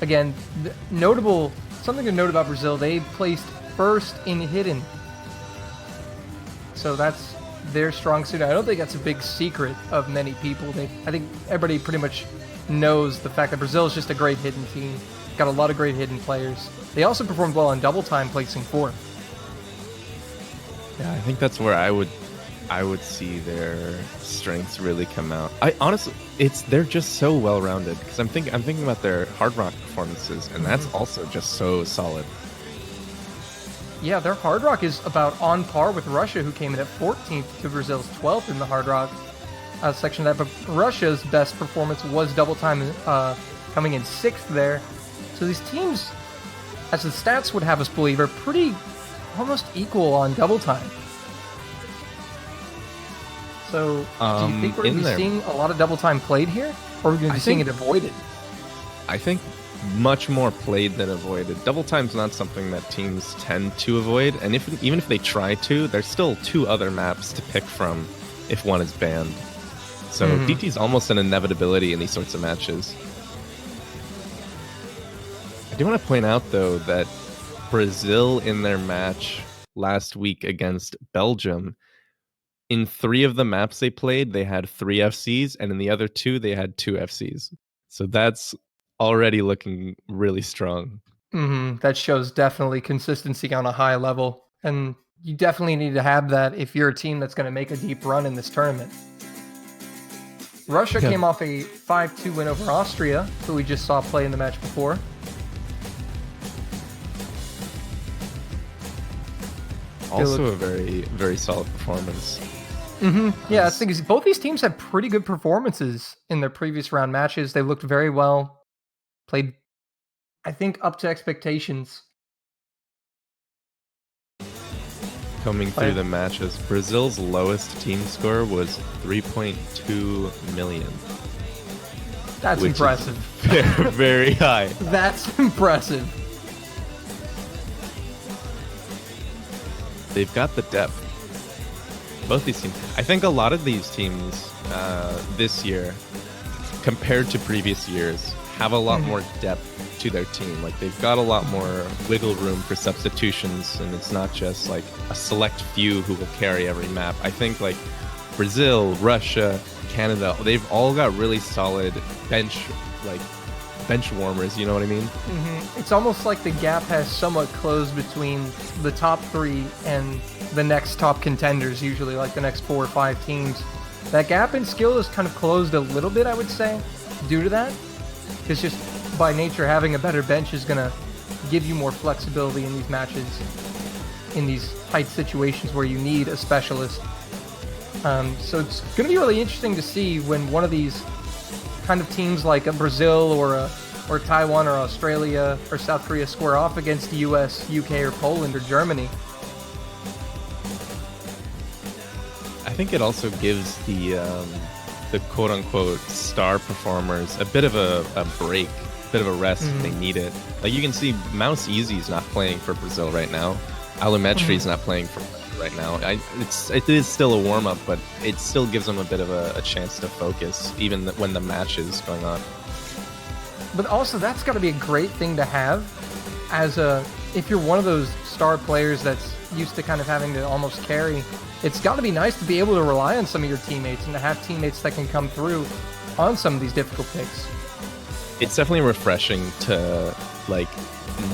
Again, something to note about Brazil, they placed first in hidden. So that's their strong suit. I don't think that's a big secret of many people. I think everybody pretty much knows the fact that Brazil is just a great hidden team. Got a lot of great hidden players. They also performed well on double time, placing 4th. Yeah, I think that's where I would see their strengths really come out. I honestly, they're just so well rounded because I'm thinking about their hard rock performances, and that's also just so solid. Yeah, their hard rock is about on par with Russia, who came in at 14th to Brazil's 12th in the hard rock section of that. But Russia's best performance was double time, coming in 6th there. So these teams, as the stats would have us believe, are pretty almost equal on double time. So, do you think we're going to be seeing a lot of double time played here? Or are we going to be seeing it avoided? I think much more played than avoided. Double time's not something that teams tend to avoid, and even if they try to, there's still 2 other maps to pick from if one is banned. So DT is almost an inevitability in these sorts of matches. I do want to point out, though, that Brazil in their match last week against Belgium, in 3 of the maps they played, they had 3 FCs, and in the other 2, they had 2 FCs. So that's already looking really strong. That shows definitely consistency on a high level. And you definitely need to have that if you're a team that's going to make a deep run in this tournament. Russia came off a 5-2 win over Austria, who we just saw play in the match before. Also a very, very solid performance. Yeah, I think both these teams had pretty good performances in their previous round matches. They looked very well. Played, I think, up to expectations. Coming through the matches, Brazil's lowest team score was 3.2 million. That's impressive. Very, very high. That's impressive. They've got the depth. Both these teams. I think a lot of these teams this year, compared to previous years, have a lot more depth to their team. Like, they've got a lot more wiggle room for substitutions, and it's not just like a select few who will carry every map. I think like Brazil, Russia, Canada, they've all got really solid bench warmers, you know what I mean? It's almost like the gap has somewhat closed between the top 3 and the next top contenders, usually like the next 4 or 5 teams. That gap in skill is kind of closed a little bit, I would say, due to that. Because just by nature, having a better bench is going to give you more flexibility in these matches, in these tight situations where you need a specialist. So it's going to be really interesting to see when one of these kind of teams like a Brazil or Taiwan or Australia or South Korea square off against the US, UK, or Poland or Germany. I think it also gives the quote-unquote star performers a bit of a break, a bit of a rest if they need it. Like, you can see Mouse Easy's not playing for Brazil right now. Alumetri's not playing for Brazil right now. It is still a warm-up, but it still gives them a bit of a chance to focus, even when the match is going on. But also, that's got to be a great thing to have if you're one of those star players that's used to kind of having to almost carry. It's got to be nice to be able to rely on some of your teammates and to have teammates that can come through on some of these difficult picks. It's definitely refreshing to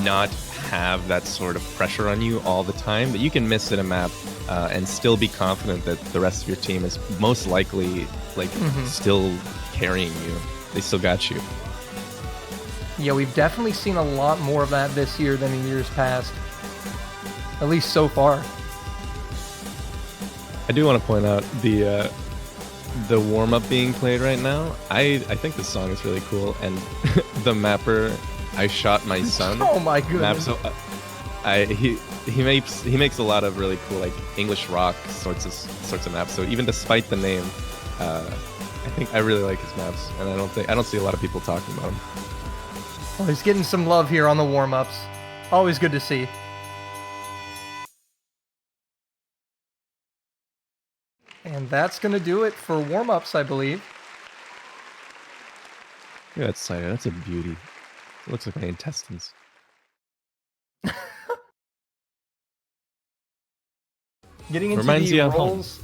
not have that sort of pressure on you all the time, that you can miss in a map and still be confident that the rest of your team is most likely like still carrying you. They still got you. Yeah, we've definitely seen a lot more of that this year than in years past. At least so far. I do want to point out the warm-up being played right now. I think this song is really cool, and the mapper, I Shot My Son. Oh my goodness. Map, so, he makes a lot of really cool like English rock sorts of maps. So even despite the name, I think I really like his maps, and I don't see a lot of people talking about him. Well, he's getting some love here on the warm-ups. Always good to see. And that's going to do it for warm-ups, I believe. Yeah, that's a beauty. It looks like my intestines. Getting into Reminds the you of home. roles,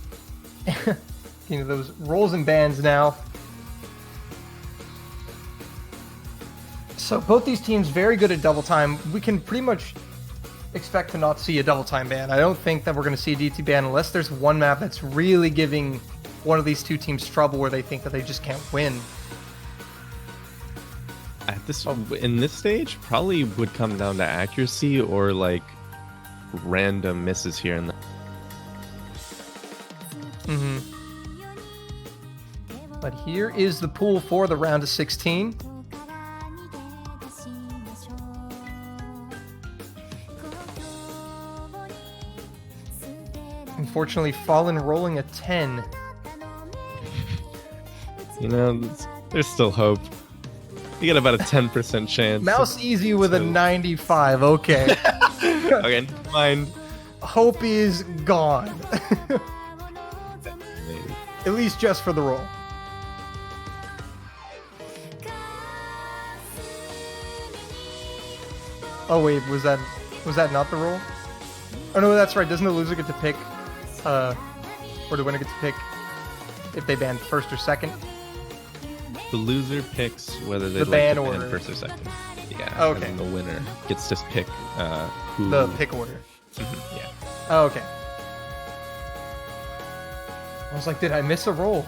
those roles and bands now. So both these teams very good at double time. We can pretty much expect to not see a double time ban. I don't think that we're going to see a DT ban unless there's one map that's really giving one of these two teams trouble where they think that they just can't win. In this stage, probably would come down to accuracy or like random misses here and there. But here is the pool for the round of 16. Unfortunately, Fallen rolling a 10. You know, there's still hope. You get about a 10% chance. Mouse Easy with a 95. Okay. Okay, never mind. Hope is gone. Maybe. At least just for the roll. Oh wait, was that not the roll? Oh no, that's right. Doesn't the loser get to pick, or the winner get to pick if they ban first or second? The loser picks whether they The like ban to order. ban first or second. Yeah. Okay. And then the winner gets to pick who. The pick order. Mhm, yeah. Oh, okay. I was like, did I miss a roll?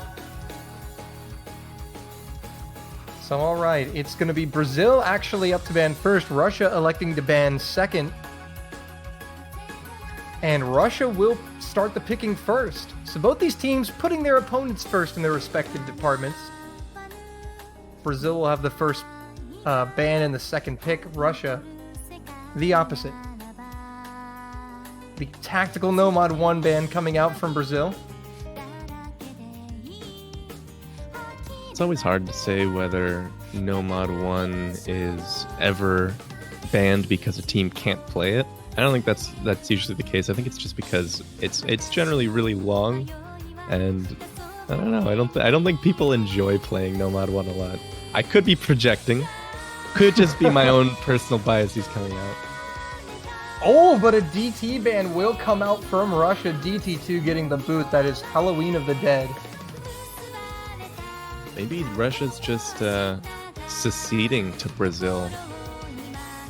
So alright, it's going to be Brazil actually up to ban first, Russia electing to ban second. And Russia will start the picking first. So both these teams putting their opponents first in their respective departments. Brazil will have the first ban and the second pick. Russia, the opposite. The Tactical Nomad 1 ban coming out from Brazil. It's always hard to say whether Nomad 1 is ever banned because a team can't play it. I don't think that's usually the case. I think it's just because it's generally really long, and I don't know. I don't think people enjoy playing Nomad 1 a lot. I could be projecting. Could just be my own personal biases coming out. Oh, but a DT ban will come out from Russia. DT2 getting the boot. That is Halloween of the Dead. Maybe Russia's just seceding to Brazil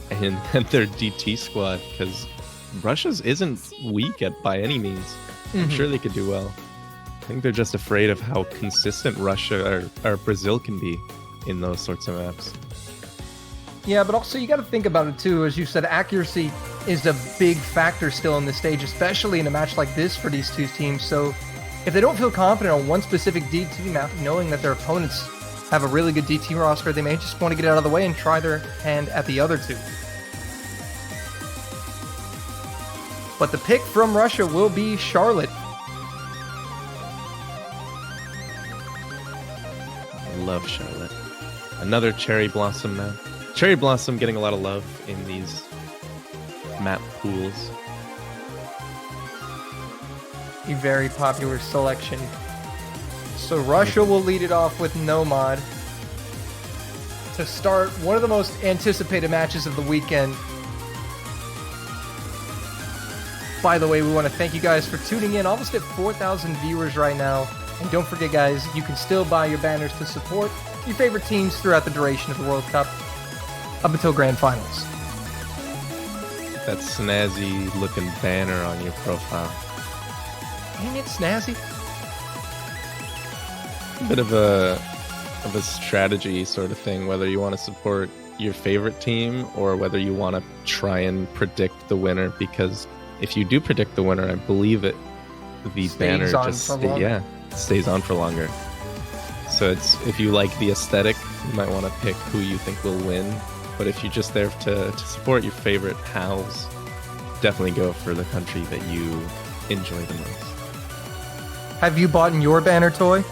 and their DT squad, because Russia's isn't weak by any means. I'm sure they could do well. I think they're just afraid of how consistent Russia or Brazil can be in those sorts of maps. Yeah, but also you got to think about it too. As you said, accuracy is a big factor still in this stage, especially in a match like this for these two teams. So if they don't feel confident on one specific DT map, knowing that their opponents have a really good DT roster, they may just want to get out of the way and try their hand at the other two. But the pick from Russia will be Charlotte. I love Charlotte. Another Cherry Blossom map. Cherry Blossom getting a lot of love in these map pools. A very popular selection. So Russia will lead it off with Nomad to start one of the most anticipated matches of the weekend. By the way, we want to thank you guys for tuning in. Almost at 4,000 viewers right now. And don't forget, guys, you can still buy your banners to support your favorite teams throughout the duration of the World Cup up until Grand Finals. That snazzy looking banner on your profile. Ain't it snazzy? Bit of a strategy sort of thing, whether you want to support your favorite team or whether you want to try and predict the winner, because if you do predict the winner, I believe the Stays banner on just for longer. stays on for longer. So it's, if you like the aesthetic, you might want to pick who you think will win. But if you're just there to support your favorite pals, definitely go for the country that you enjoy the most. Have you bought your banner toy?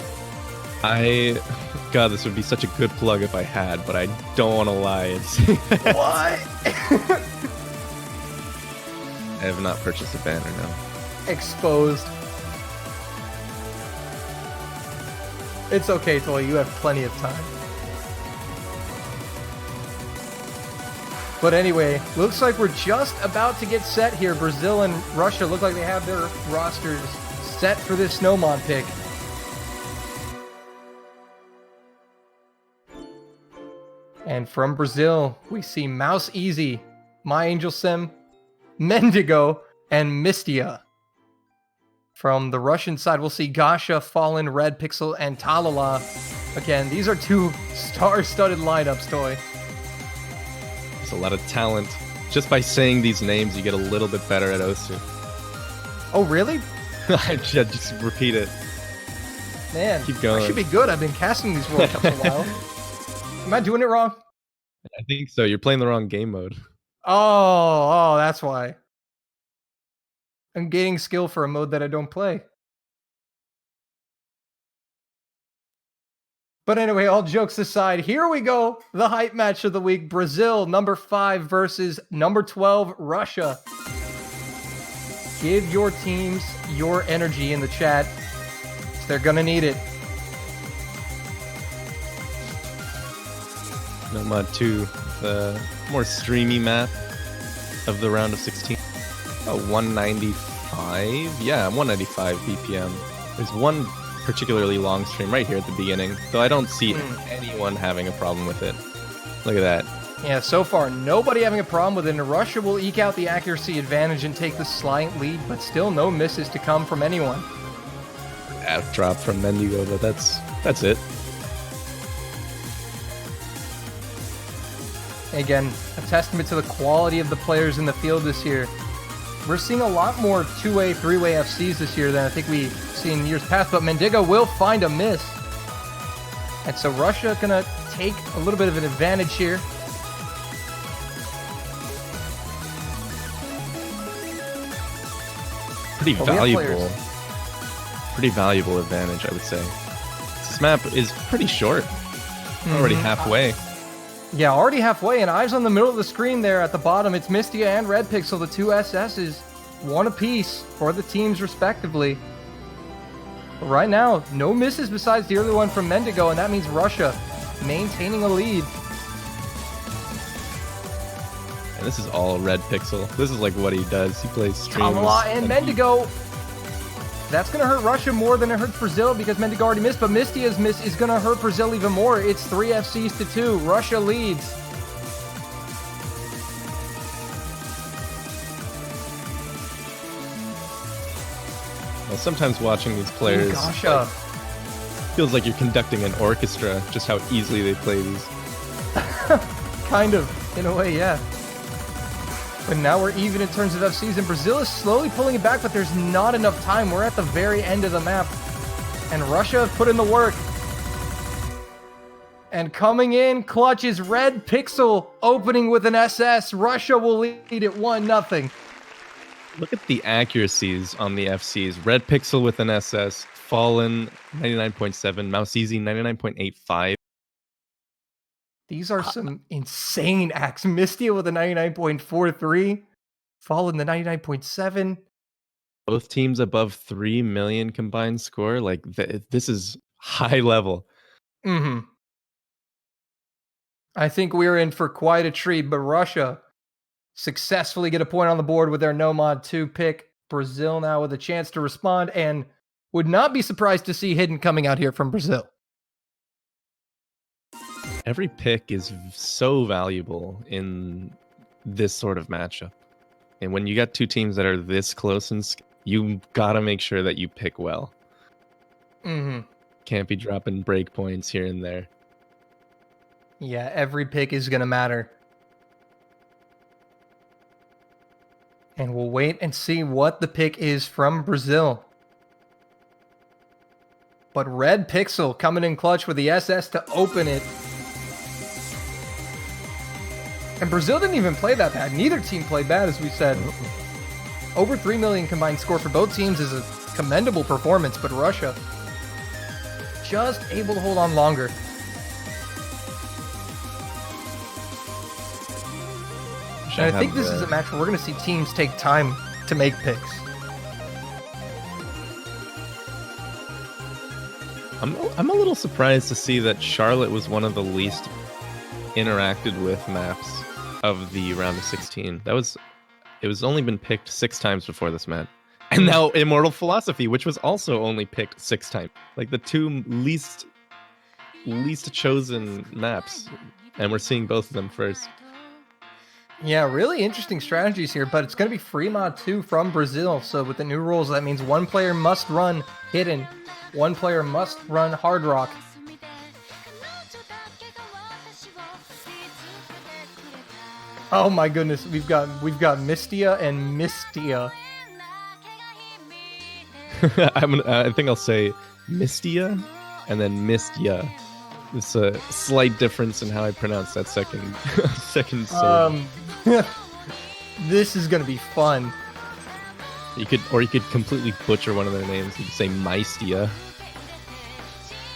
God, this would be such a good plug if I had, but I don't want to lie. What? I have not purchased a banner, no. Exposed. It's okay, Toy. You have plenty of time. But anyway, looks like we're just about to get set here. Brazil and Russia look like they have their rosters set for this Snowmon pick. And from Brazil, we see Mouse Easy, My Angel Sim, Mendigo, and Mistia. From the Russian side, we'll see Gasha, Fallen, Red Pixel, and Talala. Again, these are two star-studded lineups, Toy. There's a lot of talent. Just by saying these names, you get a little bit better at Osu. Oh, really? I just repeat it. Man, Keep going. I should be good. I've been casting these World Cups a while. Am I doing it wrong? I think so. You're playing the wrong game mode. Oh, that's why. I'm gaining skill for a mode that I don't play. But anyway, all jokes aside, here we go. The hype match of the week. Brazil, number 5 versus number 12, Russia. Give your teams your energy in the chat. They're going to need it. Nomad 2, the more streamy map of the round of 16. Oh, 195? Yeah, 195 BPM. There's one particularly long stream right here at the beginning, though I don't see anyone having a problem with it. Look at that. Yeah, so far, nobody having a problem with it. And Russia will eke out the accuracy advantage and take the slight lead, but still no misses to come from anyone. Out drop from Mendigo, but that's it. Again, a testament to the quality of the players in the field this year. We're seeing a lot more 2-way, 3-way FCs this year than I think we've seen in years past, but Mendigo will find a miss. And so Russia gonna take a little bit of an advantage here. Pretty valuable advantage, I would say. This map is pretty short. Already halfway. Yeah, already halfway, and eyes on the middle of the screen there at the bottom. It's Mistia and Red Pixel, the two SSs, one apiece for the teams respectively. But right now, no misses besides the early one from Mendigo, and that means Russia maintaining a lead. And this is all Red Pixel. This is like what he does. He plays streams. And Mendigo. That's going to hurt Russia more than it hurts Brazil because Mendigo already missed, but Mistia's miss is going to hurt Brazil even more. It's 3 FCs to 2. Russia leads. Well, sometimes watching these players feels like you're conducting an orchestra, just how easily they play these. Kind of, in a way, yeah. But now we're even in terms of FCs, and Brazil is slowly pulling it back, but there's not enough time. We're at the very end of the map, and Russia have put in the work. And coming in clutch is Red Pixel, opening with an SS. Russia will lead it 1-0. Look at the accuracies on the FCs. Red Pixel with an SS, Fallen 99.7, Mouse Easy 99.85. These are some insane acts. Mistia with a 99.43. Fallen the 99.7. Both teams above 3 million combined score. Like, this is high level. I think we're in for quite a treat, but Russia successfully get a point on the board with their No-Mod 2 pick. Brazil now with a chance to respond, and would not be surprised to see Hidden coming out here from Brazil. Every pick is so valuable in this sort of matchup. And when you got two teams that are this close in you gotta make sure that you pick well. Mm-hmm. Can't be dropping breakpoints here and there. Yeah, every pick is going to matter. And we'll wait and see what the pick is from Brazil. But Red Pixel coming in clutch with the SS to open it. And Brazil didn't even play that bad. Neither team played bad, as we said. Over 3 million combined score for both teams is a commendable performance, but Russia just able to hold on longer. And I think this is a match where we're going to see teams take time to make picks. I'm a little surprised to see that Charlotte was one of the least interacted with maps of the round of 16. It was only been picked 6 times before this map. And now Immortal Philosophy, which was also only picked 6 times. Like the 2 least chosen maps. And we're seeing both of them first. Yeah, really interesting strategies here, but it's going to be free mod 2 from Brazil. So with the new rules, that means one player must run Hidden, one player must run Hard Rock. Oh my goodness, we've got Mystia and Mystia. I think I'll say Mystia and then Mystia. It's a slight difference in how I pronounce that second syllable. This is gonna be fun. You could completely butcher one of their names. You could say Mystia.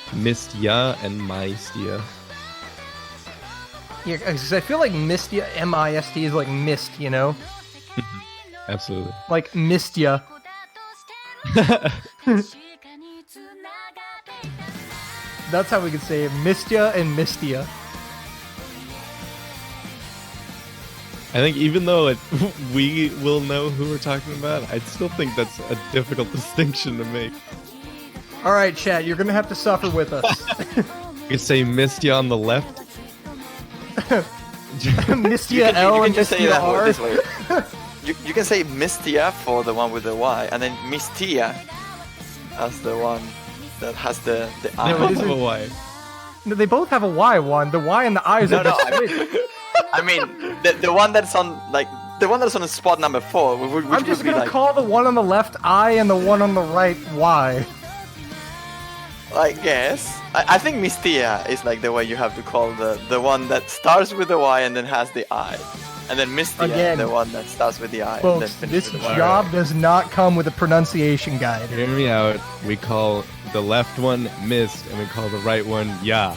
Mystia and Mystia. Yeah, because I feel like Mystia, M-I-S-T, is like mist, you know? Absolutely. Like Mystia. That's how we could say it. Mystia and Mystia. I think even though we will know who we're talking about, I still think that's a difficult distinction to make. All right, chat, you're going to have to suffer with us. You could say Mystia on the left. Mystia L and just say Mystia that R. this way. You can say Mystia for the one with the Y, and then Mystia as the one that has the I. They both have a Y. No, they both have a Y one. The Y and the I is No, a no, bit I mean the one that's on on spot number 4. Which I'm just would be gonna like, call the one on the left I and the one on the right Y. I guess. I think Mystia is like the way you have to call the one that starts with the Y and then has the I. And then Mystia, Again, the one that starts with the I and then Folks, finishes this with the Y. job does not come with a pronunciation guide. Hear me out. We call the left one Mist, and we call the right one Ya.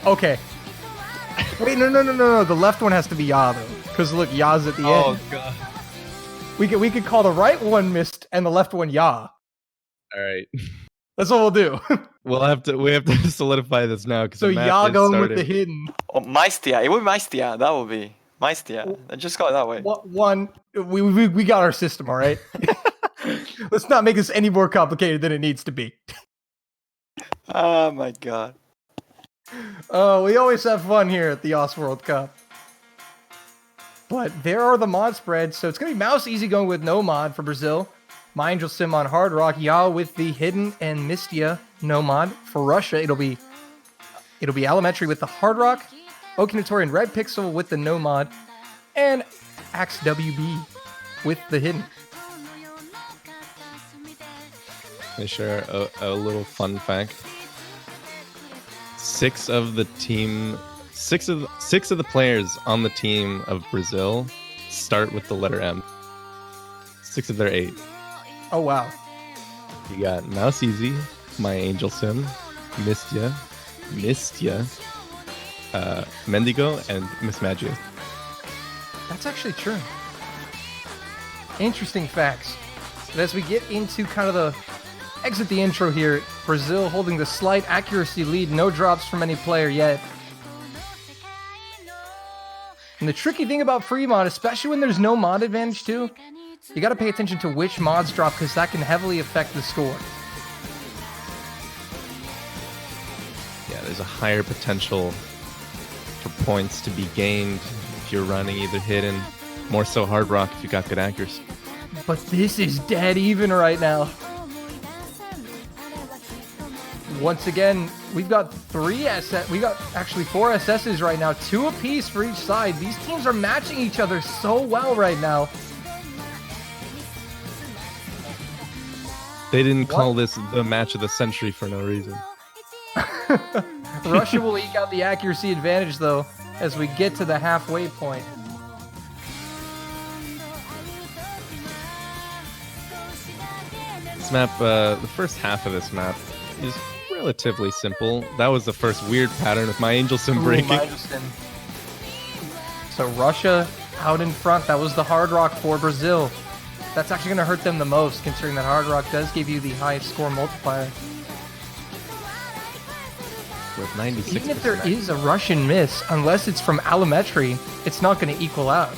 Okay. Wait, no. The left one has to be Ya though, because look, Ya's at the end. Oh god. We could call the right one Mist and the left one Ya. All right. That's what we'll do. We have to solidify this now because So Ya going with the hidden. Oh, Mystia. It would be Mystia. That would be Mystia. Just call it that way. One, we got our system, all right? Let's not make this any more complicated than it needs to be. Oh my god. Oh, we always have fun here at the OS World Cup. But there are the mod spreads, so it's going to be Mouse Easy going with no mod for Brazil. My Angel Sim on Hard Rock, Ya with the Hidden, and Mystia no mod. For Russia, it'll be Alametri with the Hard Rock, Okinatori and Red Pixel with the no mod, and Axe WB with the Hidden. Can I share a little fun fact? 6 of the players on the team of Brazil start with the letter M. 6 of their 8. Oh, wow. You got Mouse Easy, My Angel Sim, Mystia, Mendigo, and Miss Magia. That's actually true. Interesting facts. But as we get into kind of the exit the intro here, Brazil holding the slight accuracy lead, no drops from any player yet. And the tricky thing about free mod, especially when there's no mod advantage too, you got to pay attention to which mods drop because that can heavily affect the score. Yeah, there's a higher potential for points to be gained if you're running either hidden, more so Hard Rock if you got good accuracy. But this is dead even right now. Once again, we've got 3 SS. We got actually 4 SSs right now, 2 apiece for each side. These teams are matching each other so well right now. They didn't call this the match of the century for no reason. Russia will eke out the accuracy advantage though as we get to the halfway point. This map, the first half of this map is relatively simple. That was the first weird pattern of my Angel Sim breaking. Michelson. So Russia out in front. That was the Hard Rock for Brazil. That's actually going to hurt them the most, considering that Hard Rock does give you the highest score multiplier. With 96%. Even if there is a Russian miss, unless it's from allometry, it's not going to equal out.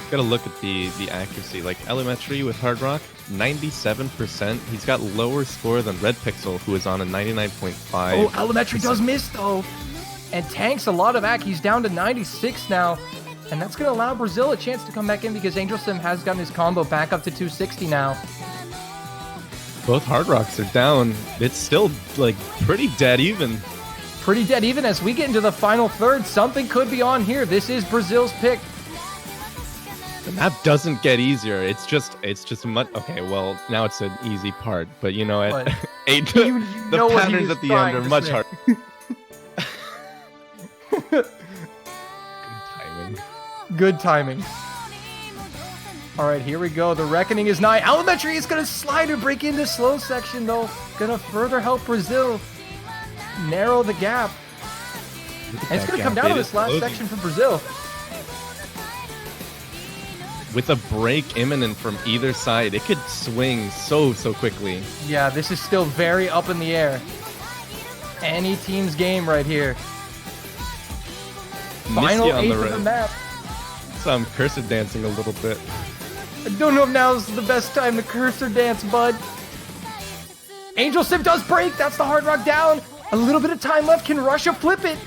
Gotta look at the accuracy. Like Allometry with Hard Rock, 97%. He's got lower score than Red Pixel, who is on a 99.5. Oh, allometry does miss though. And tanks a lot of AC. He's down to 96 now. And that's going to allow Brazil a chance to come back in because Angel Sim has gotten his combo back up to 260 now. Both Hard Rocks are down. It's still like pretty dead even. Pretty dead even as we get into the final third. Something could be on here. This is Brazil's pick. The map doesn't get easier. It's just much. Okay, well now it's an easy part, but you know it. The patterns at the end are much harder. Good timing. All right, here we go. The reckoning is nigh. Allometry is going to slide or break into slow section, though. Going to further help Brazil narrow the gap. And it's going to come down to this last section for Brazil. With a break imminent from either side, it could swing so quickly. Yeah, this is still very up in the air. Any team's game right here. Final on 8 the of the map. So I'm cursor dancing a little bit. I don't know if now's the best time to cursor dance, bud. Angel Sim does break. That's the Hard Rock down. A little bit of time left. Can Russia flip it?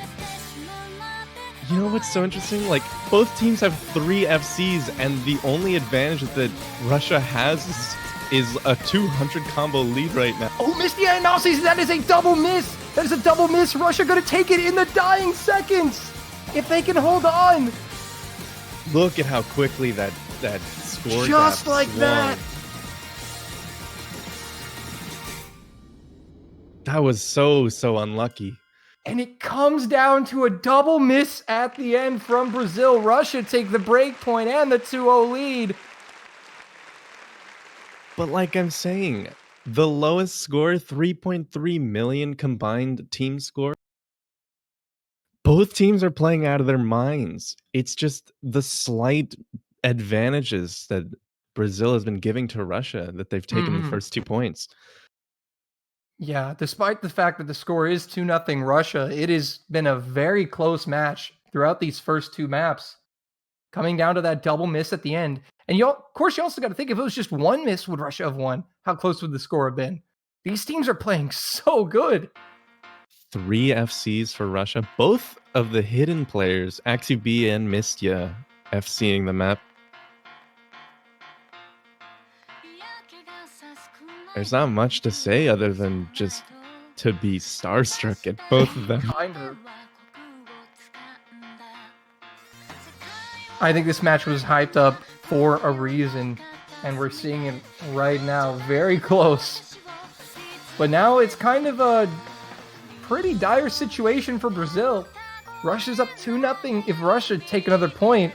You know what's so interesting? Like, both teams have 3 FCs, and the only advantage that Russia has is a 200 combo lead right now. Oh, Misty Analysis, that is a double miss. That is a double miss. Russia going to take it in the dying seconds. If they can hold on. Look at how quickly that score just gap like swung. that. That was so unlucky. And it comes down to a double miss at the end from Brazil. Russia take the break point and the 2-0 lead. But like I'm saying, the lowest score, 3.3 million combined team score. Both teams are playing out of their minds. It's just the slight advantages that Brazil has been giving to Russia that they've taken the first 2 points. Yeah, despite the fact that the score is 2-0 Russia, it has been a very close match throughout these first 2 maps. Coming down to that double miss at the end. And of course, you also got to think, if it was just 1 miss, would Russia have won? How close would the score have been? These teams are playing so good. 3 FCs for Russia. Both of the hidden players, Axib and Mistia, FCing the map. There's not much to say other than just to be starstruck at both of them. Kind of. I think this match was hyped up for a reason, and we're seeing it right now. Very close. But now it's kind of a pretty dire situation for Brazil. Russia's up 2-0. If Russia take another point,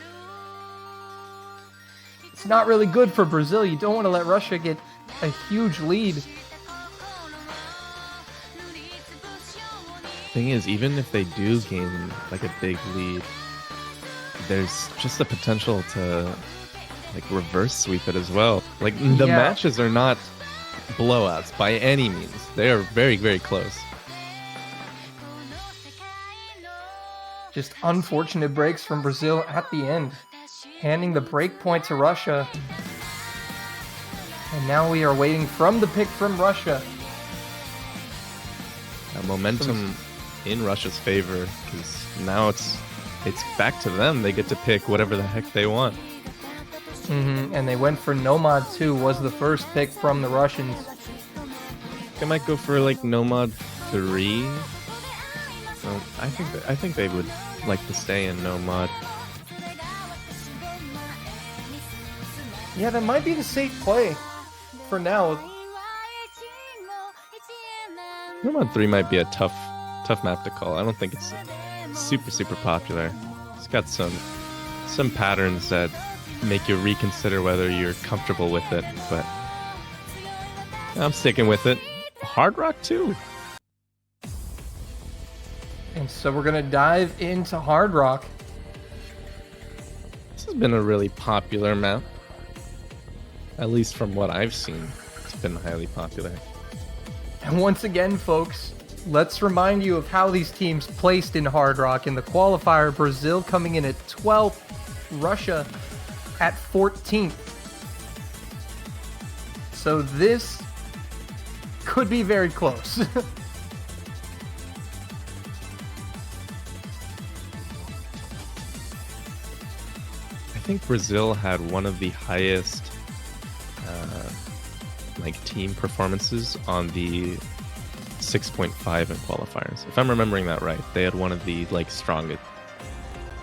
it's not really good for Brazil. You don't want to let Russia get a huge lead. Thing is, even if they do gain like a big lead, there's just the potential to like reverse sweep it as well. Like the matches are not blowouts by any means. They are very close. Just unfortunate breaks from Brazil at the end, handing the break point to Russia. And now we are waiting from the pick from Russia. Momentum in Russia's favor, because now it's it's back to them. They get to pick whatever the heck they want. And they went for Nomad 2, was the first pick from the Russians. They might go for like Nomad 3. Well, I think they would like to stay in Nomad. Yeah, that might be the safe play for now. Nomad 3 might be a tough map to call. I don't think it's super popular. It's got some patterns that make you reconsider whether you're comfortable with it, but I'm sticking with it. Hard Rock 2. And so we're going to dive into Hard Rock. This has been a really popular map. At least from what I've seen, it's been highly popular. And once again, folks, let's remind you of how these teams placed in Hard Rock. In the qualifier, Brazil coming in at 12th, Russia at 14th. So this could be very close. I think Brazil had one of the highest team performances on the 6.5 in qualifiers. If I'm remembering that right, they had one of the strongest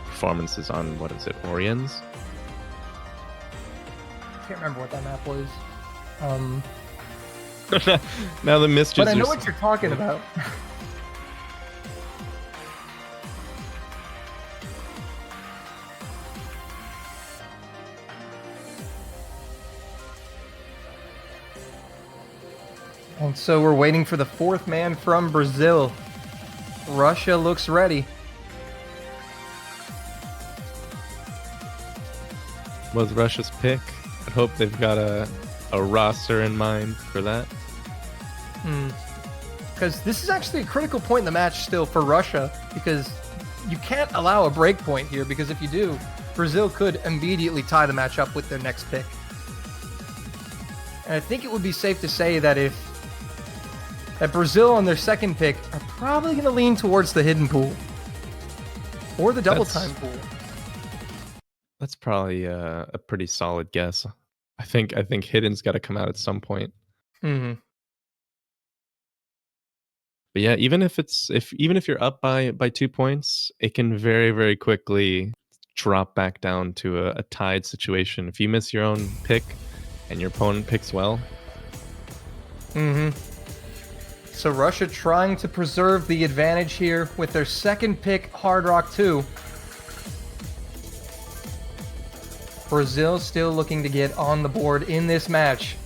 performances on, what is it, Oriens? I can't remember what that map was. Now the mists But I know what you're talking about. And so we're waiting for the fourth man from Brazil. Russia looks ready. Was Russia's pick. I hope they've got a roster in mind for that. Because this is actually a critical point in the match still for Russia, because you can't allow a break point here, because if you do, Brazil could immediately tie the match up with their next pick. And I think it would be safe to say that that Brazil on their second pick are probably going to lean towards the hidden pool or the double time pool. That's probably a pretty solid guess. I think hidden's got to come out at some point. Mm-hmm. But yeah, even if you're up by 2 points, it can very, very quickly drop back down to a tied situation. If you miss your own pick and your opponent picks well. Mm-hmm. So Russia trying to preserve the advantage here with their second pick, Hard Rock 2. Brazil still looking to get on the board in this match.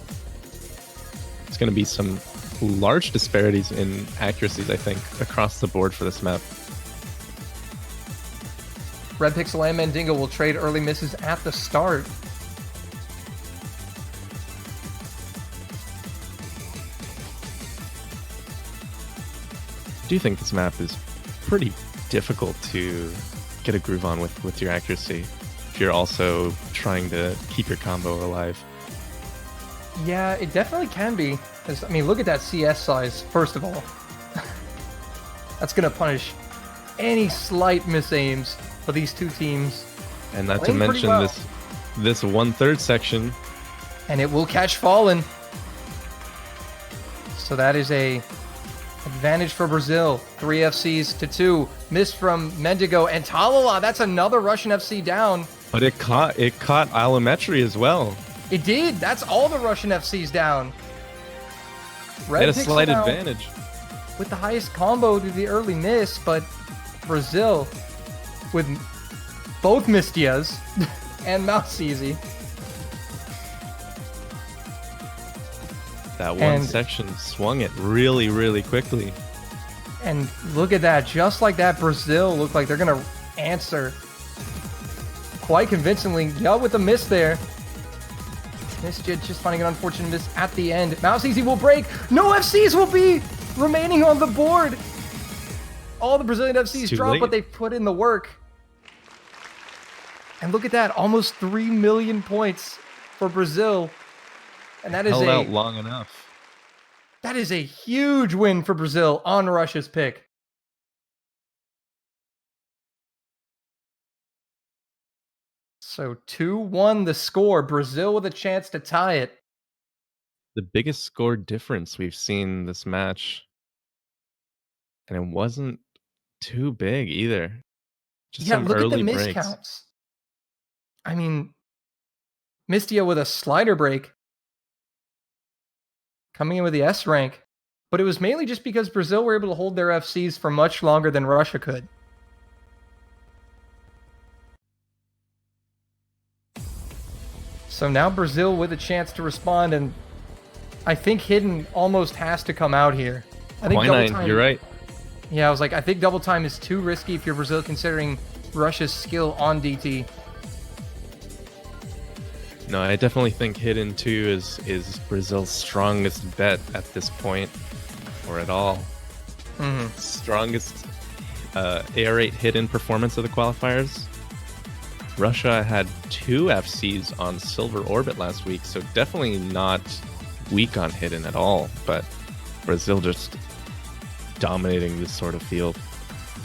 It's going to be some large disparities in accuracies, I think, across the board for this map. Red Pixel and Mandingo will trade early misses at the start. I do think this map is pretty difficult to get a groove on with your accuracy if you're also trying to keep your combo alive. Yeah, it definitely can be. I mean, look at that CS size, first of all. That's going to punish any slight misaims for these two teams. And not to mention this 1/3 section. And it will catch Fallen. So that is a advantage for Brazil. 3 FCs to 2. Miss from Mendigo and Talala. That's another Russian FC down. But it caught Allometry as well. It did. That's all the Russian FCs down. They had a slight advantage with the highest combo to the early miss, but Brazil with both Mistias and Mouse Easy. That one section swung it really, really quickly. And look at that. Just like that, Brazil look like they're going to answer quite convincingly. Yeah, with the miss there. Misjid just finding an unfortunate miss at the end. Mouse Easy will break. No FCs will be remaining on the board. All the Brazilian FCs drop, but they put in the work. And look at that. Almost 3 million points for Brazil. And that is held out long enough. That is a huge win for Brazil on Russia's pick. So 2-1 the score. Brazil with a chance to tie it. The biggest score difference we've seen this match. And it wasn't too big either. Just Yeah, some look at the early breaks. miscounts. I mean, Mistia with a slider break. Coming in with the S rank. But it was mainly just because Brazil were able to hold their FCs for much longer than Russia could. So now Brazil with a chance to respond, and I think Hidden almost has to come out here. I think double Quinine, time, you're right. Yeah, I was like, I think double time is too risky if you're Brazil, considering Russia's skill on DT. No, I definitely think Hidden 2 is Brazil's strongest bet at this point, or at all. Strongest AR8 Hidden performance of the qualifiers. Russia had 2 FCs on Silver Orbit last week, so definitely not weak on Hidden at all, but Brazil just dominating this sort of field.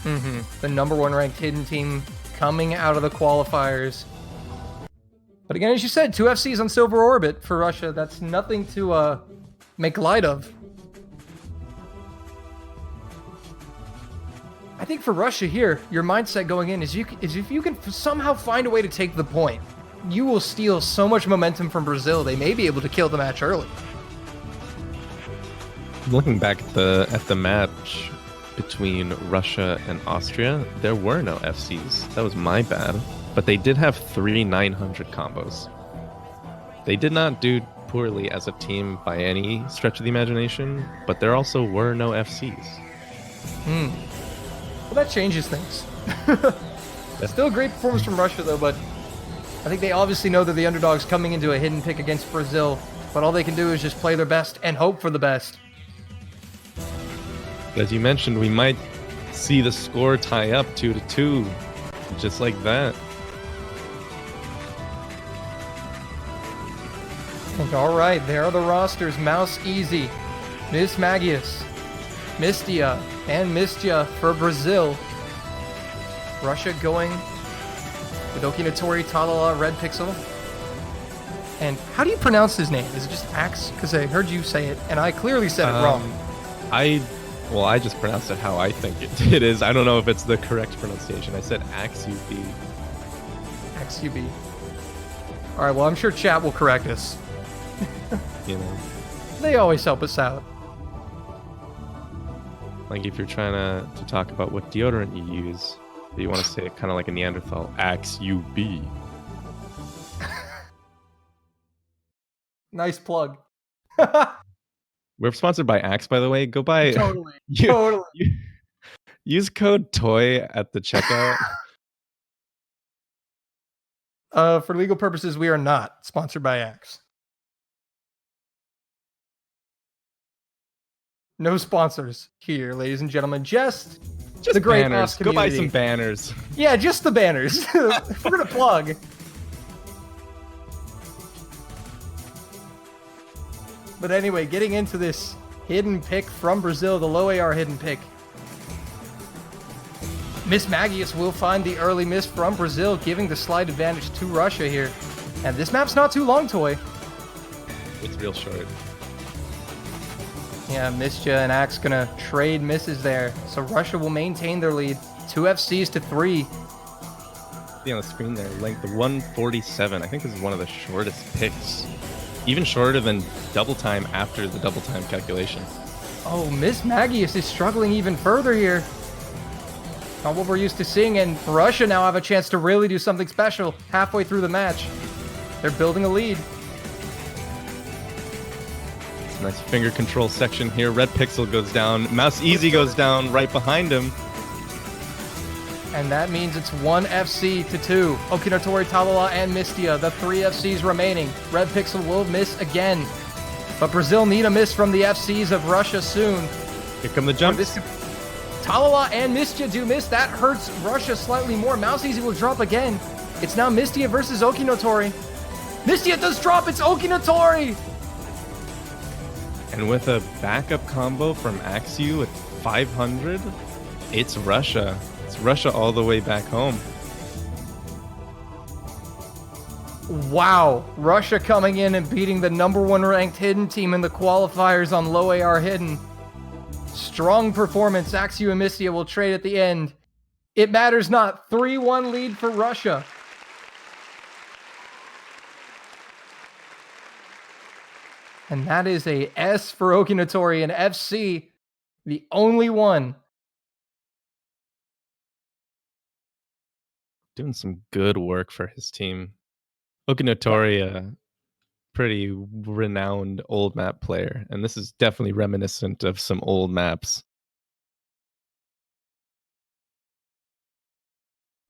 The number 1 ranked Hidden team coming out of the qualifiers. But again, as you said, 2 FCs on Silver Orbit for Russia. That's nothing to make light of. I think for Russia here, your mindset going in is if you can somehow find a way to take the point, you will steal so much momentum from Brazil. They may be able to kill the match early. Looking back at the match between Russia and Austria, there were no FCs. That was my bad. But they did have 3 900 combos. They did not do poorly as a team by any stretch of the imagination, but there also were no FCs. Well, that changes things. Still a great performance from Russia, though, but I think they obviously know they're the underdogs coming into a hidden pick against Brazil, but all they can do is just play their best and hope for the best. As you mentioned, we might see the score tie up 2-2, just like that. And all right, there are the rosters. Mouse Easy, Miss Magius, Mistia, and Mistia for Brazil. Russia going with Okinatori, Talala, Red Pixel. And how do you pronounce his name? Is it just Axe? Because I heard you say it, and I clearly said it wrong. I just pronounced it how I think it is. I don't know if it's the correct pronunciation. I said AXUB. XUB. All right, well, I'm sure chat will correct us. You know, They always help us out. like if you're trying to talk about what deodorant you use, you want to say it kind of like a Neanderthal, AXUB. Nice plug. We're sponsored by Axe, by the way. Go buy. Totally. You- Totally. Use code TOY at the checkout. For legal purposes, we are not sponsored by Axe. No sponsors here, ladies and gentlemen. Just the great banners. Mouse Go buy community. some banners. Yeah, just the banners. We're gonna plug. But anyway, getting into this hidden pick from Brazil, the low AR hidden pick. Miss Magius will find the early miss from Brazil, giving the slight advantage to Russia here. And this map's not too long, Toy. It's real short. Yeah, Mistia and Axe gonna trade misses there. So Russia will maintain their lead. 2 FCs to 3. See on the screen there, length 147. I think this is one of the shortest picks. Even shorter than double time after the double time calculation. Oh, Miss Magius is struggling even further here. Not what we're used to seeing, and Russia now have a chance to really do something special halfway through the match. They're building a lead. Nice finger control section here. Red Pixel goes down. Mouse Easy goes down right behind him. And that means it's 1 FC to 2. Okinatori, Talala, and Mistia, the 3 FCs remaining. Red Pixel will miss again. But Brazil need a miss from the FCs of Russia soon. Here come the jumps. Talala and Mistia do miss. That hurts Russia slightly more. Mouse Easy will drop again. It's now Mistia versus Okinotori. Mistia does drop. It's Okinotori. And with a backup combo from Axu at 500, it's Russia. It's Russia all the way back home. Wow, Russia coming in and beating the #1 ranked Hidden team in the qualifiers on low AR Hidden. Strong performance. Axio and Mystia will trade at the end. It matters not. 3-1 lead for Russia. And that is a S for Okinotori and FC, the only one. Doing some good work for his team. Okinotori, a pretty renowned old map player, and this is definitely reminiscent of some old maps.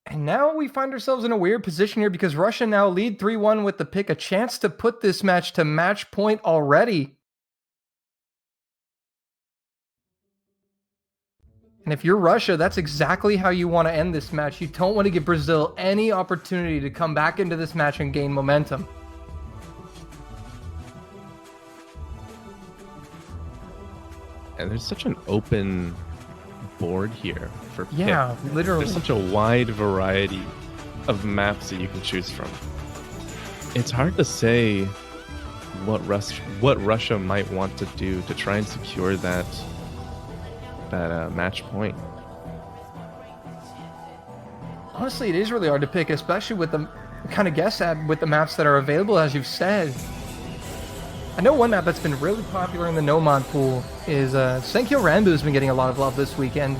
And now we find ourselves in a weird position here because Russia now lead 3-1 with the pick, a chance to put this match to match point already. And if you're Russia, that's exactly how you want to end this match. You don't want to give Brazil any opportunity to come back into this match and gain momentum. And there's such an open board here for pick. Yeah, literally. There's such a wide variety of maps that you can choose from. It's hard to say what Russia might want to do to try and secure that match point. Honestly, it is really hard to pick, especially with the kind of guess at with the maps that are available, as you've said. I know one map that's been really popular in the no-mod pool is Senkyo Ranbu's been getting a lot of love this weekend.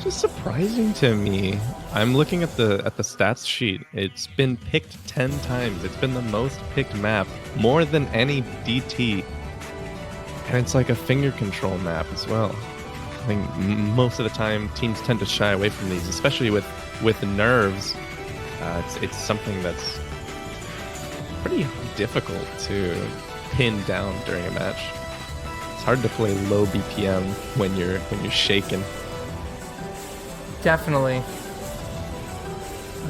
Just surprising to me. I'm looking at the stats sheet. It's been picked 10 times. It's been the most picked map, more than any DT. And it's like a finger control map as well. I think most of the time teams tend to shy away from these, especially with nerves. It's something that's pretty difficult to pin down during a match. It's hard to play low BPM when you're shaking. Definitely.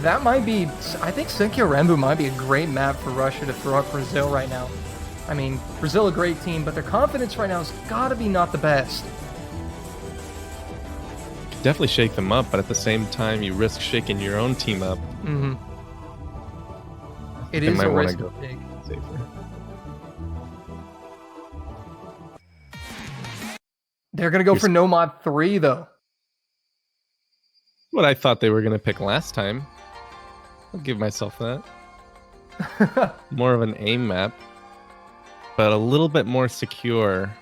That might be... I think Senkyo Ranbu might be a great map for Russia to throw at Brazil right now. I mean, Brazil a great team, but their confidence right now has got to be not the best. Definitely shake them up, but at the same time, you risk shaking your own team up. Mm-hmm. It They is might a wanna risk go to take. safer. They're going to go for no mod 3, though. What I thought they were going to pick last time. I'll give myself that. More of an aim map, but a little bit more secure,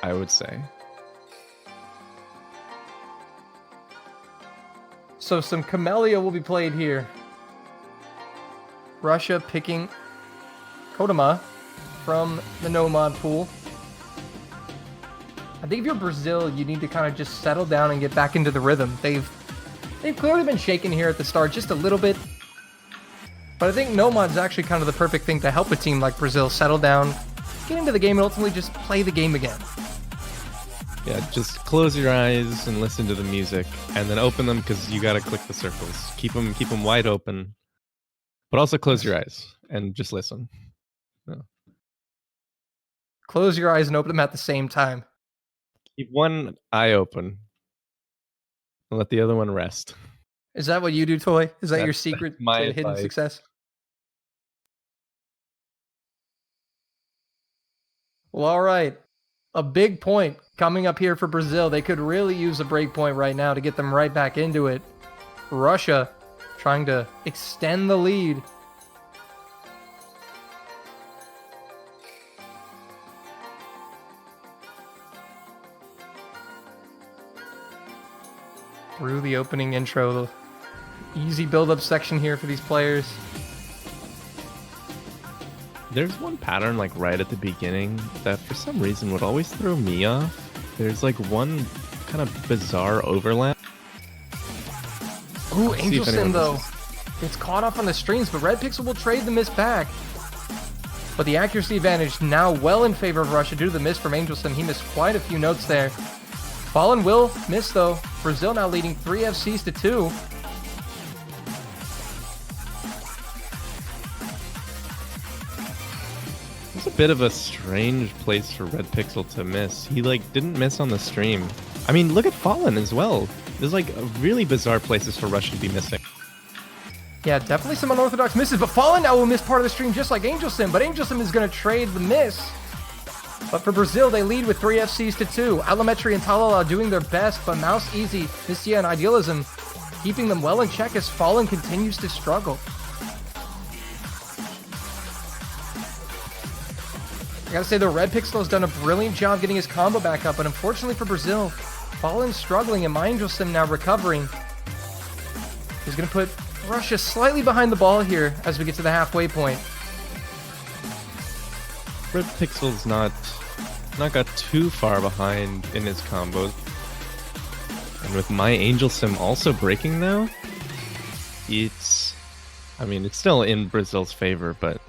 I would say. So some Camellia will be played here. Russia picking Kodama from the no-mod pool. I think if you're Brazil, you need to kind of just settle down and get back into the rhythm. They've clearly been shaken here at the start just a little bit. But I think no-mod's actually kind of the perfect thing to help a team like Brazil settle down, get into the game, and ultimately just play the game again. Yeah, just close your eyes and listen to the music, and then open them because you got to click the circles. Keep them wide open, but also close your eyes and just listen. No. Close your eyes and open them at the same time. Keep one eye open and let the other one rest. Is that what you do, Toy? Is that your That's secret my to hidden advice. success? Well, all right. A big point coming up here for Brazil. They could really use a break point right now to get them right back into it. Russia trying to extend the lead. Through the opening intro, the easy build-up section here for these players. There's one pattern like right at the beginning that for some reason would always throw me off. There's like one kind of bizarre overlap. Ooh, See if Angelson anyone though. misses. It's caught off on the streams, but Red Pixel will trade the miss back. But the accuracy advantage now well in favor of Russia due to the miss from Angelson. He missed quite a few notes there. Fallen will miss though. Brazil now leading 3 FCs to 2. It's a bit of a strange place for Red Pixel to miss. He like didn't miss on the stream. I mean, look at Fallen as well. There's like really bizarre places for Russia to be missing. Yeah, definitely some unorthodox misses, but Fallen now will miss part of the stream just like Angelsim, but Angelsim is going to trade the miss. But for Brazil, they lead with 3 FCs to 2. Alametri and Talala doing their best, but Mouse Easy, Mistia, and Idealism keeping them well in check as Fallen continues to struggle. I gotta say, the Red Pixel has done a brilliant job getting his combo back up, but unfortunately for Brazil, Fallen struggling and my Angelsim now recovering. He's gonna put Russia slightly behind the ball here as we get to the halfway point. Red Pixel's not got too far behind in his combos. And with my Angelsim also breaking now, it's still in Brazil's favor, but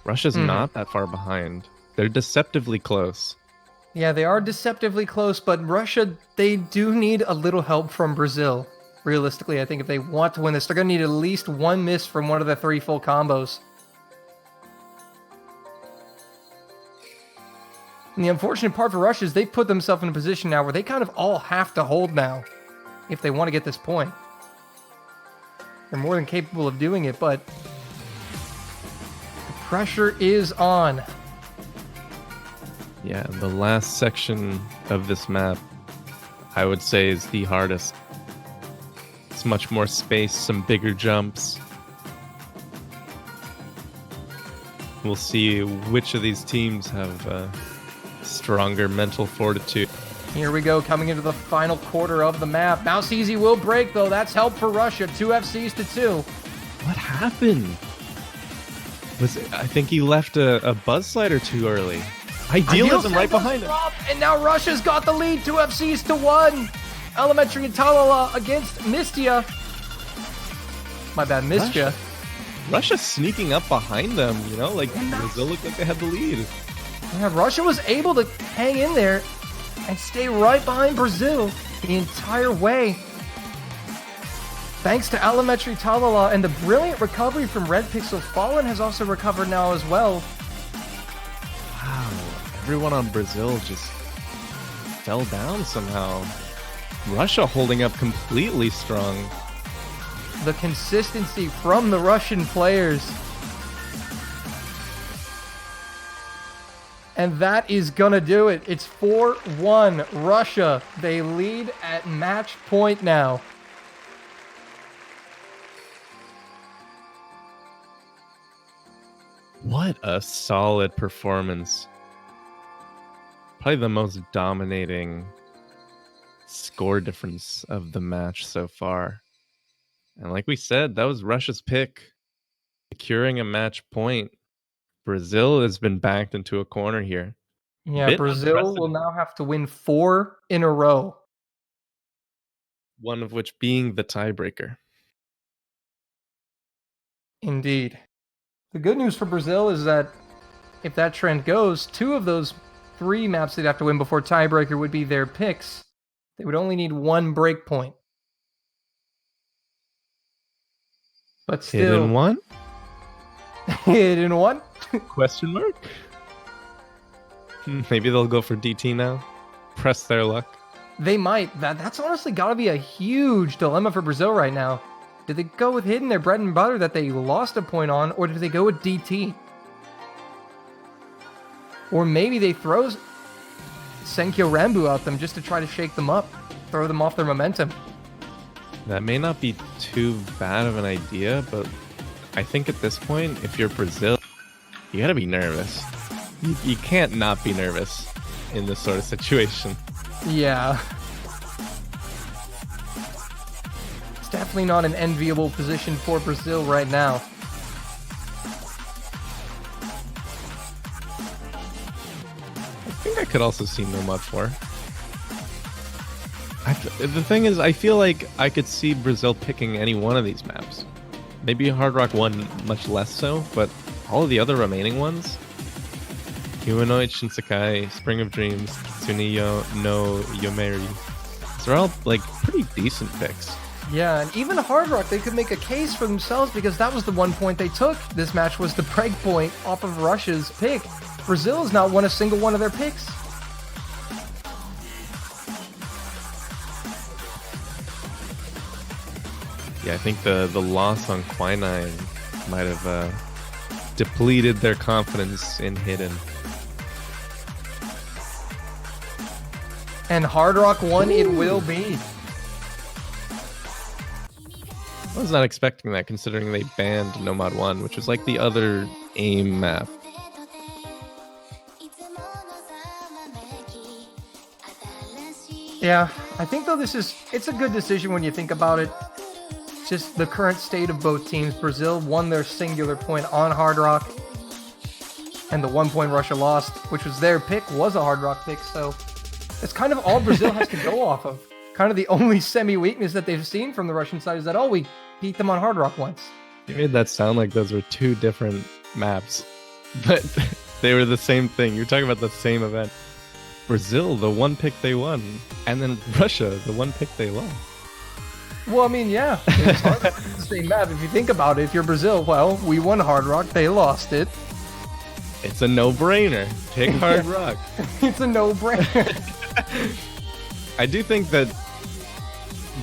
Russia's not that far behind. They're deceptively close. Yeah, they are deceptively close, but Russia, they do need a little help from Brazil. Realistically, I think if they want to win this, they're going to need at least one miss from one of the 3 full combos. And the unfortunate part for Russia is they've put themselves in a position now where they kind of all have to hold now if they want to get this point. They're more than capable of doing it, but the pressure is on. Yeah, the last section of this map, I would say, is the hardest. It's much more space, some bigger jumps. We'll see which of these teams have stronger mental fortitude. Here we go, coming into the final quarter of the map. Mouse Easy will break, though. That's help for Russia. 2 FCs to 2. What happened? I think he left a buzz slider too early. Idealism right behind him. And now Russia's got the lead. 2 FCs to 1. Elementary and Talala against Mistia. My bad, Mistia. Russia sneaking up behind them, like Brazil looked like they had the lead. Yeah, Russia was able to hang in there and stay right behind Brazil the entire way. Thanks to Alametri Talala and the brilliant recovery from Red Pixel, Fallen has also recovered now as well. Wow, everyone on Brazil just fell down somehow. Russia holding up completely strong. The consistency from the Russian players. And that is gonna do it. It's 4-1 Russia. They lead at match point now. What a solid performance. Probably the most dominating score difference of the match so far. And like we said, that was Russia's pick. Securing a match point. Brazil has been backed into a corner here. Yeah, Brazil will now have to win 4 in a row. One of which being the tiebreaker. Indeed. The good news for Brazil is that if that trend goes, 2 of those 3 maps they'd have to win before tiebreaker would be their picks. They would only need 1 break point. But still... Hidden one? Hidden one? Question mark? Maybe they'll go for DT now. Press their luck. They might. That's honestly got to be a huge dilemma for Brazil right now. Did they go with Hidden, their bread and butter that they lost a point on, or did they go with DT? Or maybe they throw Senkyo Rambu at them just to try to shake them up, throw them off their momentum. That may not be too bad of an idea, but I think at this point, if you're Brazil, you gotta be nervous. You can't not be nervous in this sort of situation. Yeah. It's definitely not an enviable position for Brazil right now. I think I could also see no mud for. The thing is, I feel like I could see Brazil picking any one of these maps. Maybe Hard Rock 1 much less so, but all of the other remaining ones, Humanoid, Shinsekai, Spring of Dreams, Kitsune no Yomeri, these are all like pretty decent picks. Yeah, and even Hard Rock, they could make a case for themselves because that was the 1 point they took. This match was the break point off of Russia's pick. Brazil has not won a single one of their picks. Yeah, I think the loss on Quinine might have depleted their confidence in Hidden. And Hard Rock 1 it will be. I was not expecting that, considering they banned Nomad 1, which was like the other AIM map. Yeah, I think though it's a good decision when you think about it. Just the current state of both teams. Brazil won their singular point on Hard Rock, and the 1 point Russia lost, which was their pick, was a Hard Rock pick, so it's kind of all Brazil has to go off of. Kind of the only semi-weakness that they've seen from the Russian side is that, we beat them on Hard Rock once. You made that sound like those were two different maps, but they were the same thing. You're talking about the same event. Brazil, the one pick they won, and then Russia, the one pick they lost. Well, I mean, yeah, it's Hard Rock, it's the same map. If you think about it, if you're Brazil, well, we won Hard Rock, they lost it. It's a no-brainer. Pick Hard Rock. It's a no-brainer. I do think that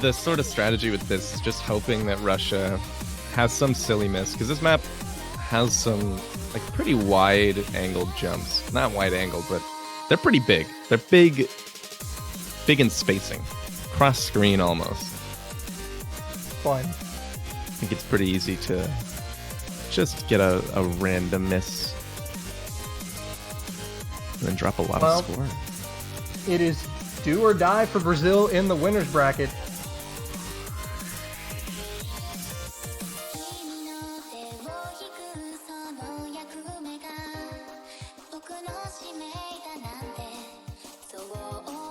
the sort of strategy with this is just hoping that Russia has some silly miss, because this map has some like pretty wide angled jumps. Not wide angle, but they're pretty big. They're big in spacing. Cross screen almost. Fine. I think it's pretty easy to just get a random miss and then drop a lot of score. It is do or die for Brazil in the winners bracket.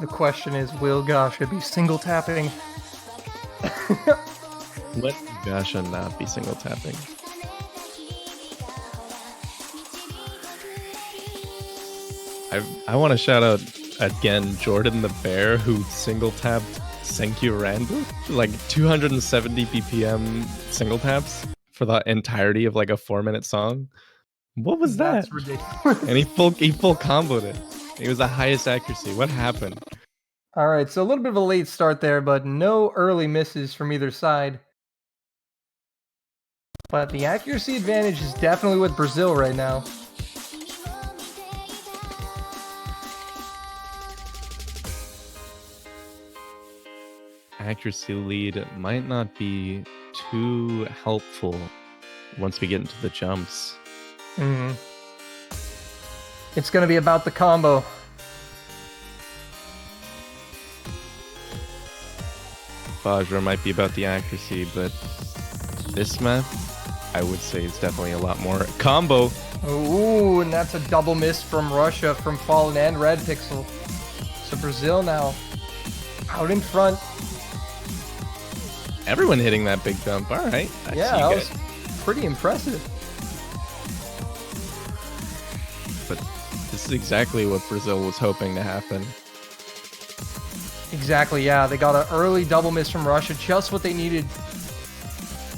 The question is, will Gasha be single tapping? Let Gasha not be single tapping. I want to shout out again Jordan the Bear, who single tapped Senkyu Randu, like 270 BPM single taps for the entirety of like a 4-minute song. What was that? That's ridiculous. And he full comboed it. It was the highest accuracy. What happened? All right, so a little bit of a late start there, but no early misses from either side. But the accuracy advantage is definitely with Brazil right now. Accuracy lead might not be too helpful once we get into the jumps. Mm-hmm. It's going to be about the combo. Vajra might be about the accuracy, but this map, I would say, is definitely a lot more combo. Ooh, and that's a double miss from Russia, from Fallen and Red Pixel. So Brazil now out in front. Everyone hitting that big jump. All right. Yeah, that was pretty impressive. But this is exactly what Brazil was hoping to happen. Exactly, yeah. They got an early double miss from Russia, just what they needed.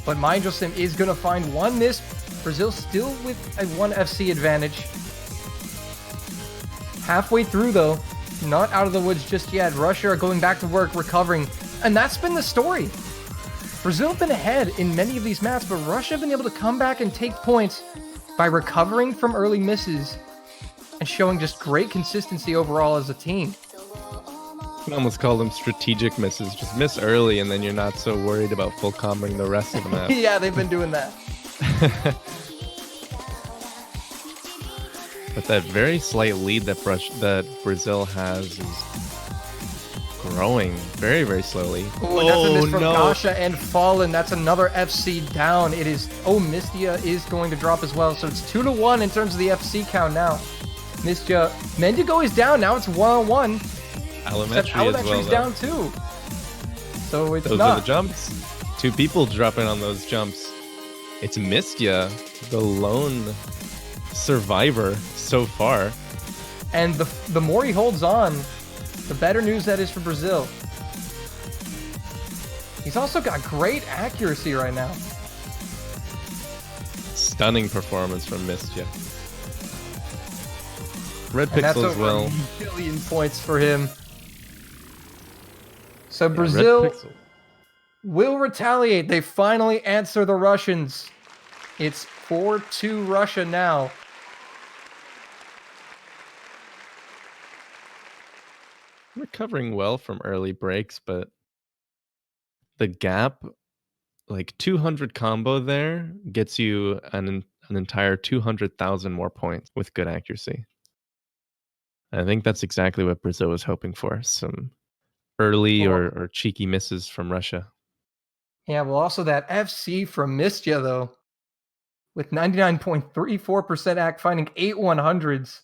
But Mindrossim is going to find one miss. Brazil still with a 1 FC advantage. Halfway through, though. Not out of the woods just yet. Russia are going back to work, recovering. And that's been the story. Brazil have been ahead in many of these maps, but Russia have been able to come back and take points by recovering from early misses and showing just great consistency overall as a team. You can almost call them strategic misses. Just miss early, and then you're not so worried about full comboing the rest of the map. Yeah, they've been doing that. But that very slight lead that Brazil has is growing very, very slowly. Oh, that's a miss from Gasha and Fallen. That's another FC down. It is. Oh, Mistia is going to drop as well. So it's 2-1 in terms of the FC count now. Mistia. Mendigo is down. Now it's 1-1. Allometry as well, down too. So it's those not. are the jumps. 2 people dropping on those jumps. It's Mistia, the lone survivor so far. And the more he holds on, the better news that is for Brazil. He's also got great accuracy right now. Stunning performance from Mistia. Red And that's Pixel as over well. 1 billion points for him. So Yeah, Brazil, Red Pixel. will retaliate. They finally answer the Russians. It's 4-2 Russia now. Recovering well from early breaks, but the gap, like 200 combo there, gets you an entire 200,000 more points with good accuracy. I think that's exactly what Brazil was hoping for. Some early or cheeky misses from Russia. Yeah, well, also that FC from Mistia, though, with 99.34% act, finding 8 100s.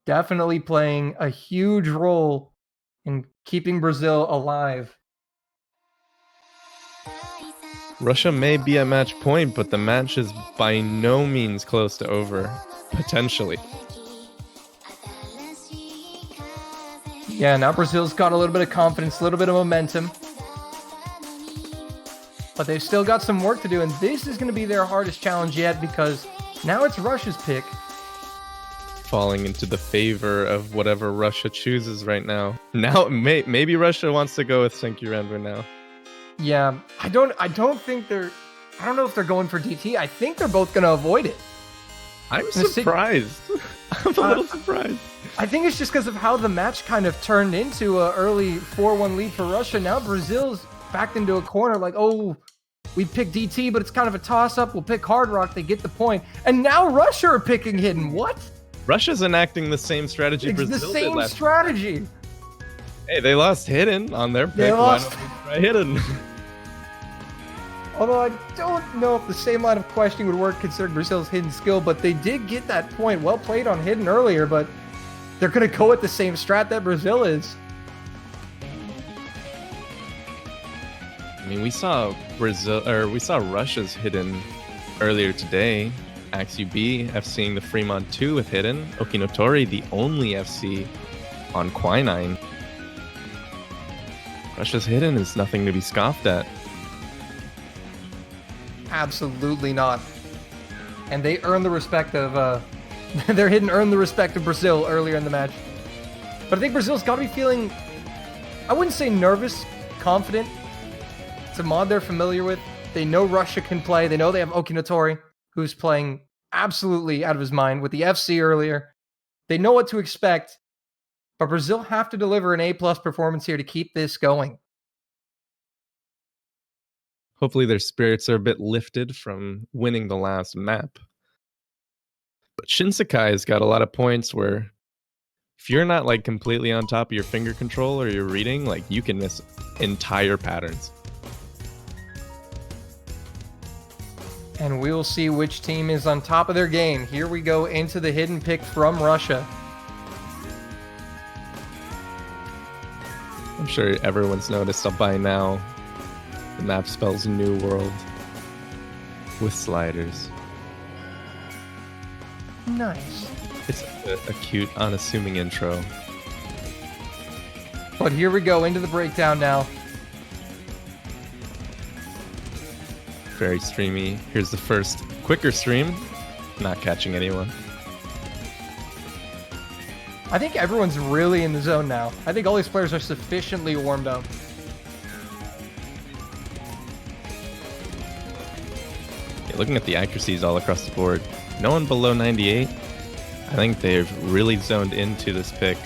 Definitely playing a huge role in keeping Brazil alive. Russia may be at match point, but the match is by no means close to over, potentially. Yeah, now Brazil's got a little bit of confidence, a little bit of momentum. But they've still got some work to do, and this is going to be their hardest challenge yet because now it's Russia's pick. Falling into the favor of whatever Russia chooses right now. Now, maybe Russia wants to go with Senki now. Yeah, I don't know if they're going for DT. I think they're both going to avoid it. I'm surprised. I'm a little surprised. I think it's just because of how the match kind of turned into an early 4-1 lead for Russia. Now Brazil's backed into a corner like, oh, we picked DT, but it's kind of a toss-up. We'll pick Hard Rock. They get the point. And now Russia are picking Hidden. What? Russia's enacting the same strategy It's Brazil the did same last strategy. Hey, they lost Hidden on their pick. They lost. Why don't we try Hidden? Although I don't know if the same line of questioning would work considering Brazil's Hidden skill, but they did get that point. Well played on Hidden earlier, but they're going to go with the same strat that Brazil is. I mean, we saw Russia's Hidden earlier today. AxUB FCing the Fremont 2 with Hidden. Okinotori, the only FC on Quinine. Russia's Hidden is nothing to be scoffed at. Absolutely not. And they earned the respect of, their Hidden earned the respect of Brazil earlier in the match. But I think Brazil's got to be feeling, I wouldn't say nervous, confident. It's a mod they're familiar with. They know Russia can play. They know they have Okinotori, who's playing absolutely out of his mind with the FC earlier. They know what to expect. But Brazil have to deliver an A+ performance here to keep this going. Hopefully their spirits are a bit lifted from winning the last map. But Shinsekai's got a lot of points where if you're not like completely on top of your finger control or your reading, like you can miss entire patterns. And we'll see which team is on top of their game. Here we go into the Hidden pick from Russia. I'm sure everyone's noticed by now. The map spells New World with sliders. Nice. It's a cute, unassuming intro. But here we go into the breakdown now. Very streamy. Here's the first quicker stream. Not catching anyone. I think everyone's really in the zone now. I think all these players are sufficiently warmed up. Yeah, looking at the accuracies all across the board, no one below 98. I think they've really zoned into this pick.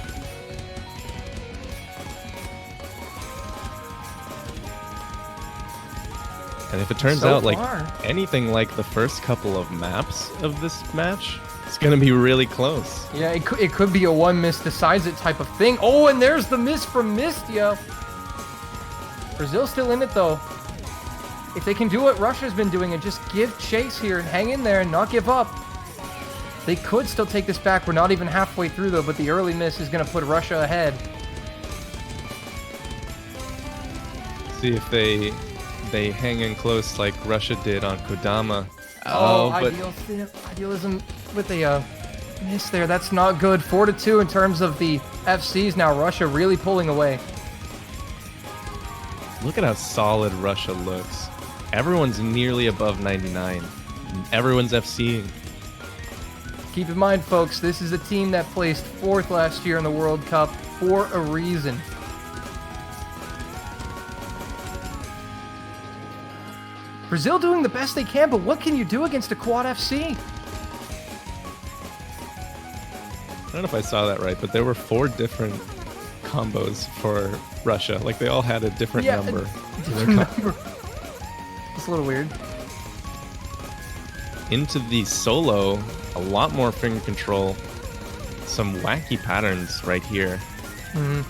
And if it turns out like anything like the first couple of maps of this match, it's going to be really close. Yeah, it could be a one miss decides it type of thing. Oh, and there's the miss from Mistia. Brazil's still in it, though. If they can do what Russia's been doing and just give chase here and hang in there and not give up, they could still take this back. We're not even halfway through, though, but the early miss is going to put Russia ahead. See if they hang in close like Russia did on Kodama. Oh, but idealism with a miss there. That's not good. 4-2 in terms of the FCs. Now Russia really pulling away. look at how solid Russia looks. Everyone's nearly above 99. Everyone's FCing. Keep in mind, folks, this is a team that placed 4th last year in the World Cup for a reason. Brazil doing the best they can, but what can you do against a quad FC? I don't know if I saw that right, but there were 4 different combos for Russia. Like they all had a different number. It's a little weird. Into the solo, a lot more finger control. Some wacky patterns right here.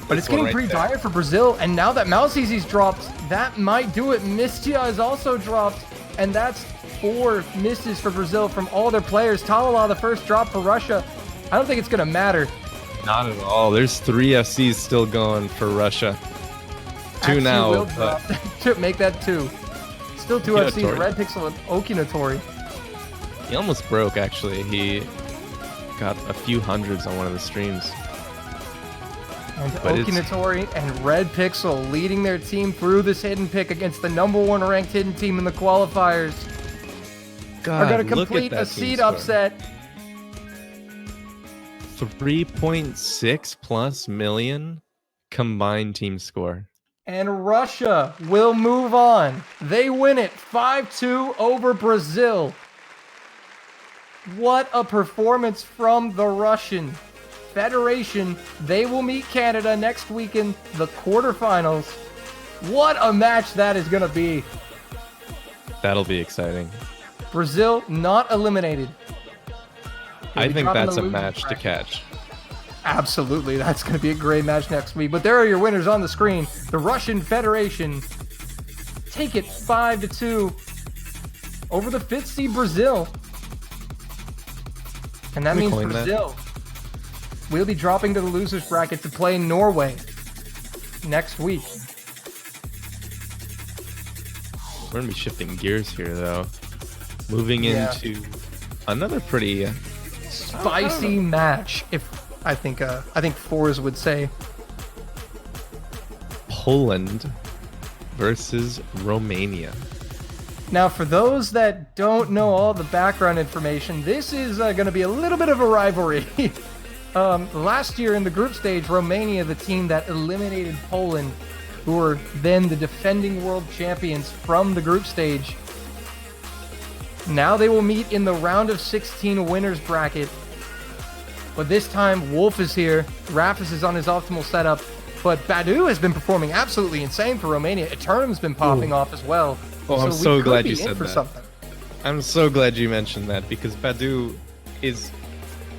But it's getting pretty dire for Brazil, and now that Mouse Easy's dropped, that might do it. Mistia is also dropped, and that's 4 misses for Brazil from all their players. Talala, the first drop for Russia. I don't think it's going to matter. Not at all. There's 3 FCs still going for Russia. 2 Actually now. will But drop. Make that 2. Still 2 FCs, Okinatori. Red Pixel and Okinatori. he almost broke, actually. He got a few hundreds on one of the streams. And But it's- Okinatori and Red Pixel leading their team through this hidden pick against the #1 ranked hidden team in the qualifiers. God, Are going to look at complete that a team seed score. upset. 3.6 plus million combined team score. And Russia will move on. They win it 5-2 over Brazil. What a performance from the Russian Federation. They will meet Canada next week in the quarterfinals. What a match that is going to be. That'll be exciting. Brazil not eliminated. They'll I be think dropping that's the a losers match to bracket. catch. Absolutely. That's going to be a great match next week. But there are your winners on the screen. The Russian Federation take it 5-2 over the 5th seed Brazil. And that Can we means coin that? Brazil will be dropping to the losers bracket to play Norway next week. We're going to be shifting gears here, though. Moving Yeah. into another pretty... Spicy match, if I think Fours would say. Poland versus Romania. Now, for those that don't know all the background information, this is going to be a little bit of a rivalry. Last year in the group stage, Romania, the team that eliminated Poland, who were then the defending world champions from the group stage, now they will meet in the round of 16 winners bracket. But this time, Wolf is here. Rafis is on his optimal setup. But Badu has been performing absolutely insane for Romania. Eternum's been popping off as well. Oh, I'm we so could glad be you in said for that. something. I'm so glad you mentioned that because Badu is...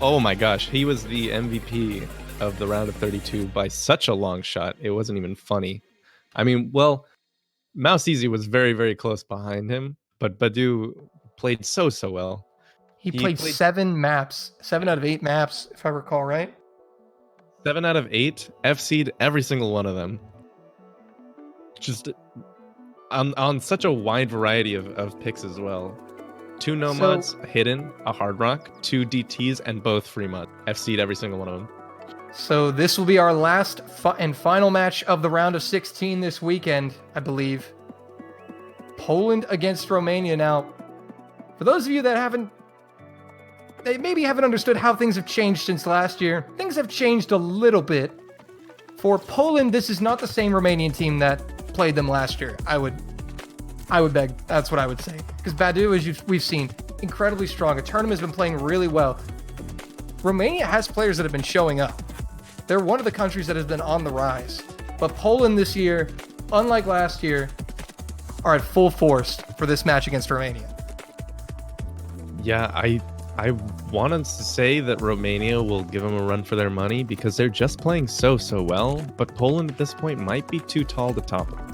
Oh my gosh, he was the MVP of the round of 32 by such a long shot. It wasn't even funny. I mean, well, Mouse Easy was very, very close behind him, but Badu played so well. He played 7 maps, 7 out of 8 maps, if I recall right. 7 out of 8, FC'd every single one of them. Just on such a wide variety of picks as well. 2 Nomads, hidden, a Hard Rock, 2 DTs, and both Fremont. FC'd every single one of them. So this will be our last and final match of the round of 16 this weekend, I believe. Poland against Romania. Now, for those of you that maybe haven't understood how things have changed since last year, things have changed a little bit. For Poland, this is not the same Romanian team that played them last year. I would beg. That's what I would say. Because Badu, as we've seen, incredibly strong. Eternum has been playing really well. Romania has players that have been showing up. They're one of the countries that has been on the rise. But Poland this year, unlike last year, are at full force for this match against Romania. Yeah, I wanted to say that Romania will give them a run for their money because they're just playing so well, but Poland at this point might be too tall to top them.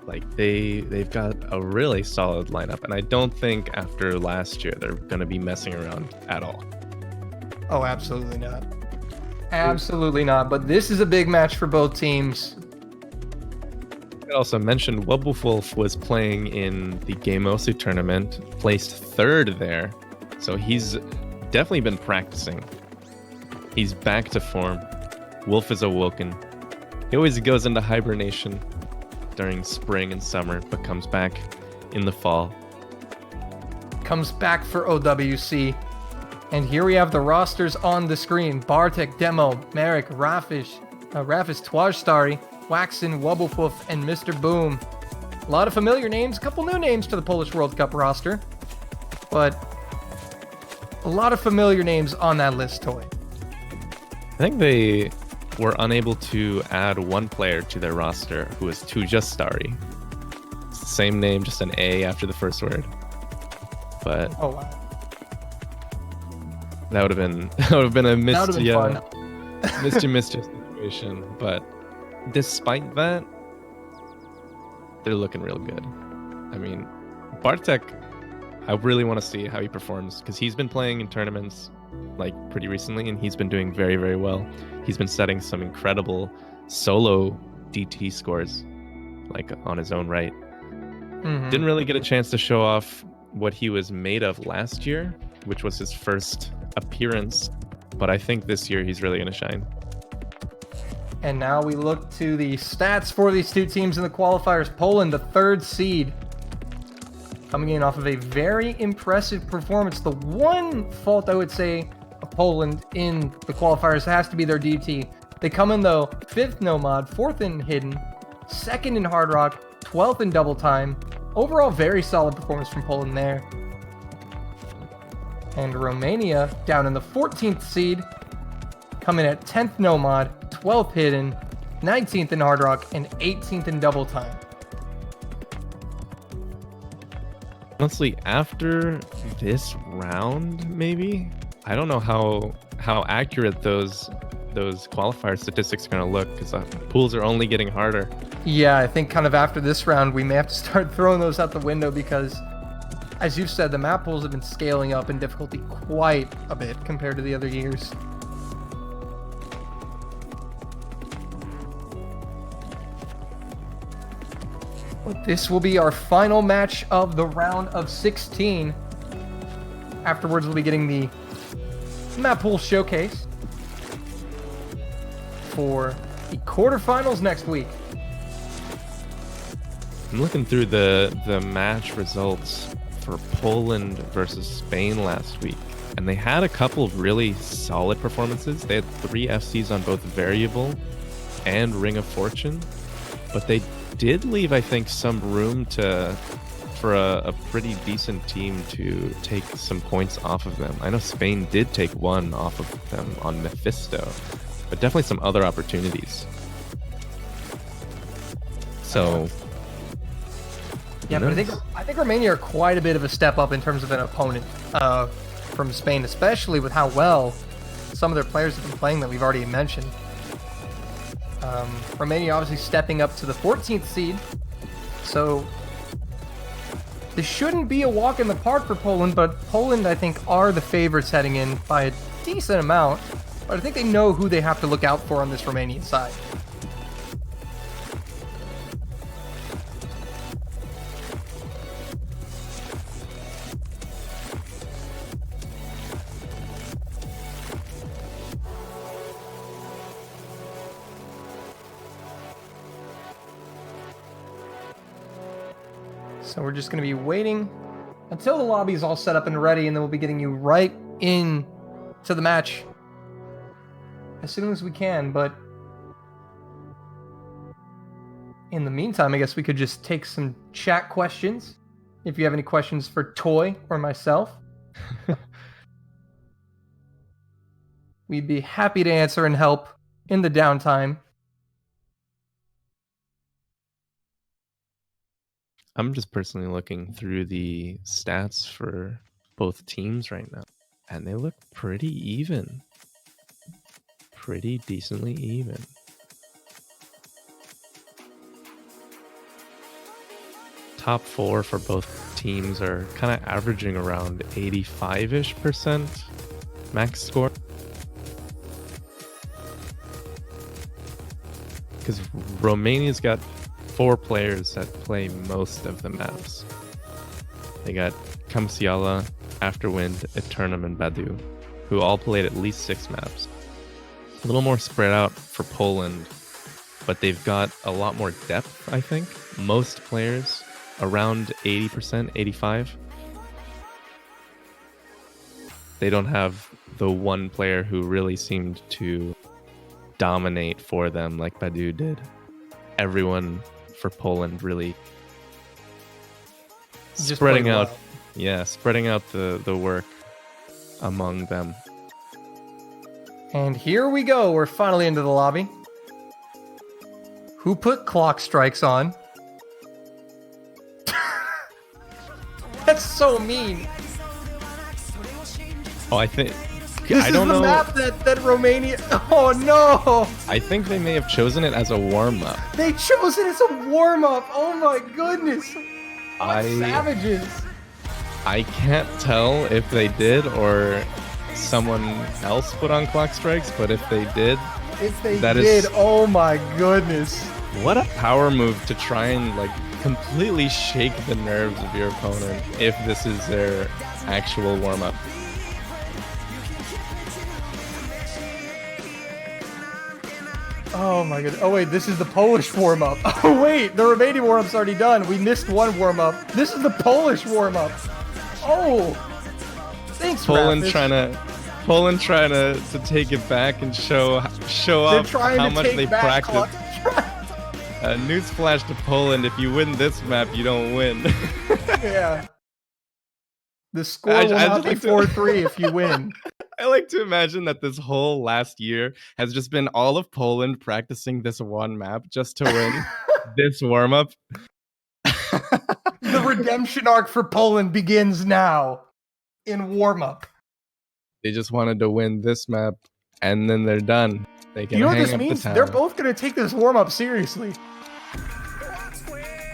Like they've got a really solid lineup, and I don't think after last year they're going to be messing around at all. Oh, absolutely not. Absolutely not. But this is a big match for both teams. I also mentioned Wubwolf was playing in the Game Osu tournament, placed 3rd there, so he's definitely been practicing. He's back to form. Wolf is awoken. He always goes into hibernation during spring and summer, but comes back in the fall. Comes back for OWC. And here we have the rosters on the screen. Bartek, Demo, Merrick, Rafish Twajstari, Waxen, Wubblefoof, and Mr. Boom. A lot of familiar names, a couple new names to the Polish World Cup roster, but a lot of familiar names on that list, Toy. I think they were unable to add one player to their roster who was Tujastari. It's the same name, just an A after the first word. But Oh, wow. that would have been a That would have been fun. mischief situation. But despite that, they're looking real good. I mean, Bartek, I really want to see how he performs because he's been playing in tournaments like pretty recently and he's been doing very, very well. He's been setting some incredible solo DT scores like on his own right. Didn't really get a chance to show off what he was made of last year, which was his first appearance, but I think this year he's really going to shine. And now we look to the stats for these two teams in the qualifiers. Poland, the 3rd seed, coming in off of a very impressive performance. The one fault I would say of Poland in the qualifiers has to be their DT. They come in though 5th no mod, 4th in hidden, 2nd in hard rock, 12th in double time. Overall, very solid performance from Poland there. And Romania down in the 14th seed, coming at 10th no mod, 12th hidden, 19th in hard rock, and 18th in double time. Honestly, after this round, maybe I don't know how accurate those qualifier statistics are going to look because pools are only getting harder. Yeah, I think kind of after this round, we may have to start throwing those out the window because, as you've said, the map pools have been scaling up in difficulty quite a bit compared to the other years. But this will be our final match of the round of 16. Afterwards, we'll be getting the map pool showcase for the quarterfinals next week. I'm looking through the match results for Poland versus Spain last week, and they had a couple of really solid performances. They had 3 FCs on both Variable and Ring of Fortune, but they did leave, I think, some room for a pretty decent team to take some points off of them. I know Spain did take 1 off of them on Mephisto, but definitely some other opportunities. So yeah, but I think Romania are quite a bit of a step up in terms of an opponent from Spain, especially with how well some of their players have been playing that we've already mentioned. Romania obviously stepping up to the 14th seed, so this shouldn't be a walk in the park for Poland, but Poland, I think, are the favorites heading in by a decent amount, but I think they know who they have to look out for on this Romanian side. So we're just going to be waiting until the lobby is all set up and ready, and then we'll be getting you right in to the match as soon as we can. But in the meantime, I guess we could just take some chat questions. If you have any questions for Toy or myself, we'd be happy to answer and help in the downtime. I'm just personally looking through the stats for both teams right now, and they look pretty even. Pretty decently even. Top 4 for both teams are kind of averaging around 85-ish% max score. Because Romania's got 4 players that play most of the maps. They got Kamsiala, Afterwind, Eternum, and Badu, who all played at least 6 maps. A little more spread out for Poland, but they've got a lot more depth, I think. Most players around 80%, 85%. They don't have the one player who really seemed to dominate for them like Badu did. Everyone for Poland really Just spreading played out, wild. yeah, spreading out the work among them. And here we go. We're finally into the lobby. Who put clock strikes on? That's so mean. Oh, I think This I is don't the know. map that Romania. Oh no! I think they may have chosen it as a warm up. They chose it as a warm up. Oh my goodness! What savages! I can't tell if they did or someone else put on clock strikes, but if they did, If they that did, is- oh my goodness! what a power move to try and like completely shake the nerves of your opponent if this is their actual warm up. Oh my god! Oh wait, this is the Polish warm up. Oh wait, the Romanian warm up's already done. We missed one warm up. This is the Polish warm up. Oh, thanks, Poland Rapid. trying to take it back and show They're off trying how to much take they back practice. Newsflash to Poland: if you win this map, you don't win. Yeah. The score I will not just be like to- 4-3 if you win. I like to imagine that this whole last year has just been all of Poland practicing this one map just to win this warm up. The redemption arc for Poland begins now in warm up. They just wanted to win this map, and then they're done. They can You know what hang this up means? the They're town. both going to take this warm up seriously.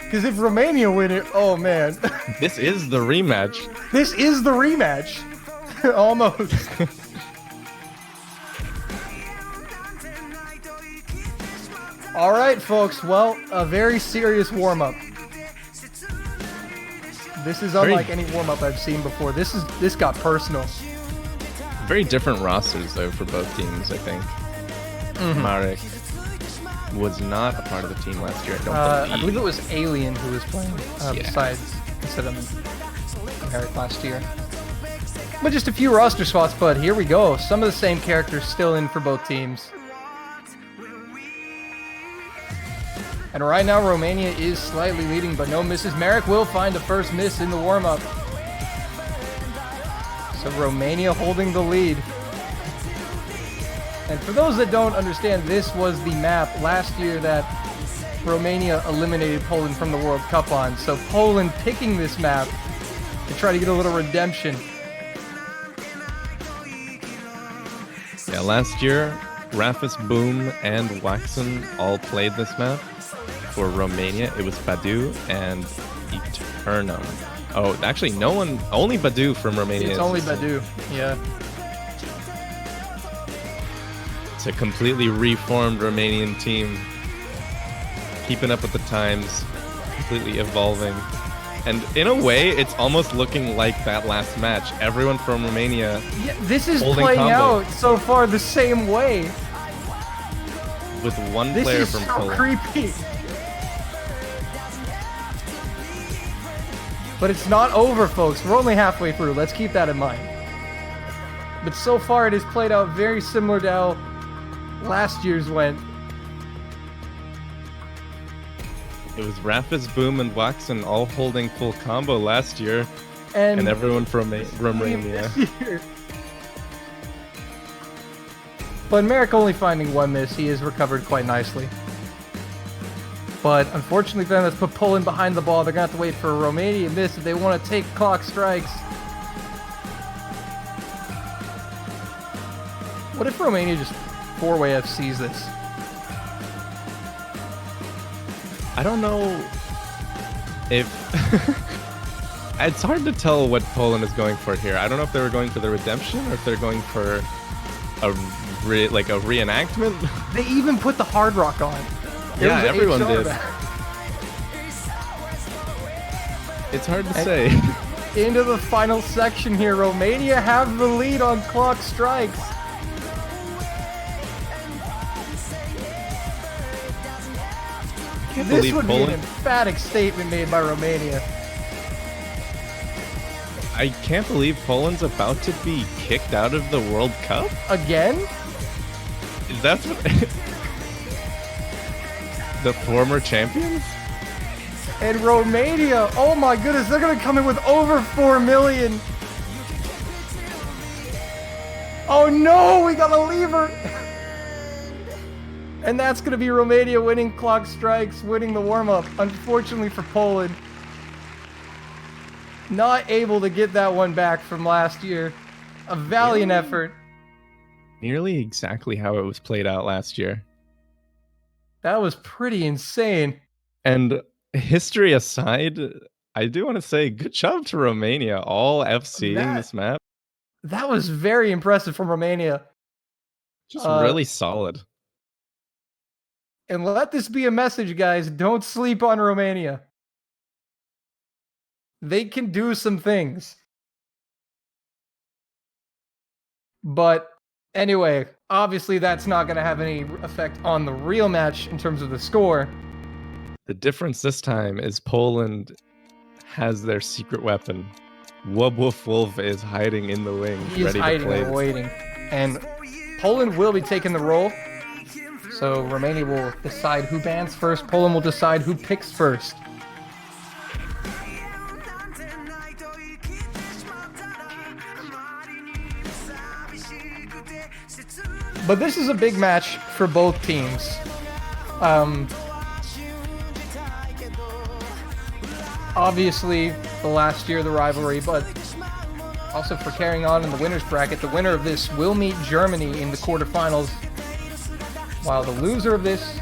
Because if Romania win it, oh man. This is the rematch. This is the rematch. Almost. All right, folks. Well, a very serious warm up. This is unlike any warm up I've seen before. This got personal. Very different rosters though for both teams. I think Mm-hmm. Marek was not a part of the team last year. I don't I believe it was Alien who was playing besides instead of Eric last year. But just a few roster spots, but here we go. Some of the same characters still in for both teams. And right now, Romania is slightly leading, but no misses. Marek will find a first miss in the warm-up. So Romania holding the lead. And for those that don't understand, this was the map last year that Romania eliminated Poland from the World Cup on. So Poland picking this map to try to get a little redemption. Yeah, last year, Rafis, Boom, and Waxen all played this map. For Romania, it was Badu and Eternum. Oh, actually, no one, only Badu from Romania. It's is only this team. Badu, yeah. It's a completely reformed Romanian team, keeping up with the times, completely evolving. And in a way, it's almost looking like that last match. Everyone from Romania Yeah, this is Holding playing combo. out so far the same way. with one This player is from so Poland. creepy. But it's not over, folks. We're only halfway through. Let's keep that in mind. But so far, it has played out very similar to how last year's went. It was Rafis, Boom, and Waxen all holding full combo last year, And, and everyone from Romania. this year. But Marek only finding one miss. He has recovered quite nicely. But unfortunately for them, that's put Poland behind the ball. They're going to have to wait for a Romania miss if they want to take clock strikes. What if Romania just four-way FCs this? I don't know if... It's hard to tell what Poland is going for here. I don't know if they were going for the redemption or if they're going for a reenactment. They even put the Hard Rock on. There Yeah, was an everyone HR did. back. It's hard to say. Into the final section here. Romania have the lead on clock strikes. I can't This believe would be an Poland. emphatic statement made by Romania. I can't believe Poland's about to be kicked out of the World Cup. Again? That's what the former champions. And Romania, oh my goodness, they're gonna come in with over 4 million. Oh no, we got a lever. And that's gonna be Romania winning clock strikes, winning the warm-up. Unfortunately for Poland, not able to get that one back from last year. A valiant effort. Nearly exactly how it was played out last year. That was pretty insane. And history aside, I do want to say good job to Romania, all FCing this map. That was very impressive from Romania. Just really solid. And let this be a message, guys. Don't sleep on Romania. They can do some things. But anyway, obviously that's not going to have any effect on the real match in terms of the score. The difference this time is Poland has their secret weapon. Wolf is hiding in the wings, He is ready hiding to play. and waiting. And Poland will be taking the role. So Romania will decide who bans first. Poland will decide who picks first. But this is a big match for both teams. Obviously, the last year of the rivalry, but also for carrying on in the winners bracket. The winner of this will meet Germany in the quarterfinals, while the loser of this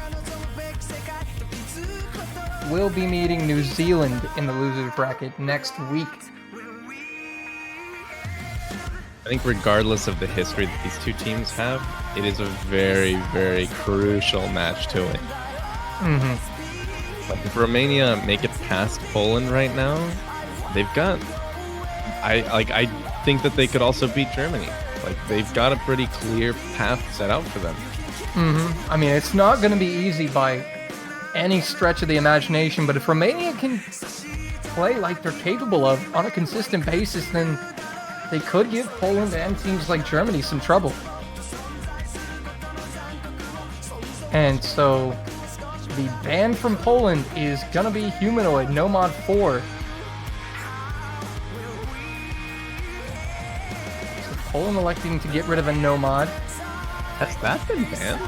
will be meeting New Zealand in the losers bracket next week. I think regardless of the history that these two teams have, it is a very, very crucial match to win. Like if Romania make it past Poland right now, they've got. I think that they could also beat Germany. Like they've got a pretty clear path set out for them. I mean, it's not going to be easy by any stretch of the imagination, but if Romania can play like they're capable of on a consistent basis, then they could give Poland and teams like Germany some trouble. And so the ban from Poland is gonna be Humanoid, no mod 4. So Poland electing to get rid of a no mod. Has that been banned?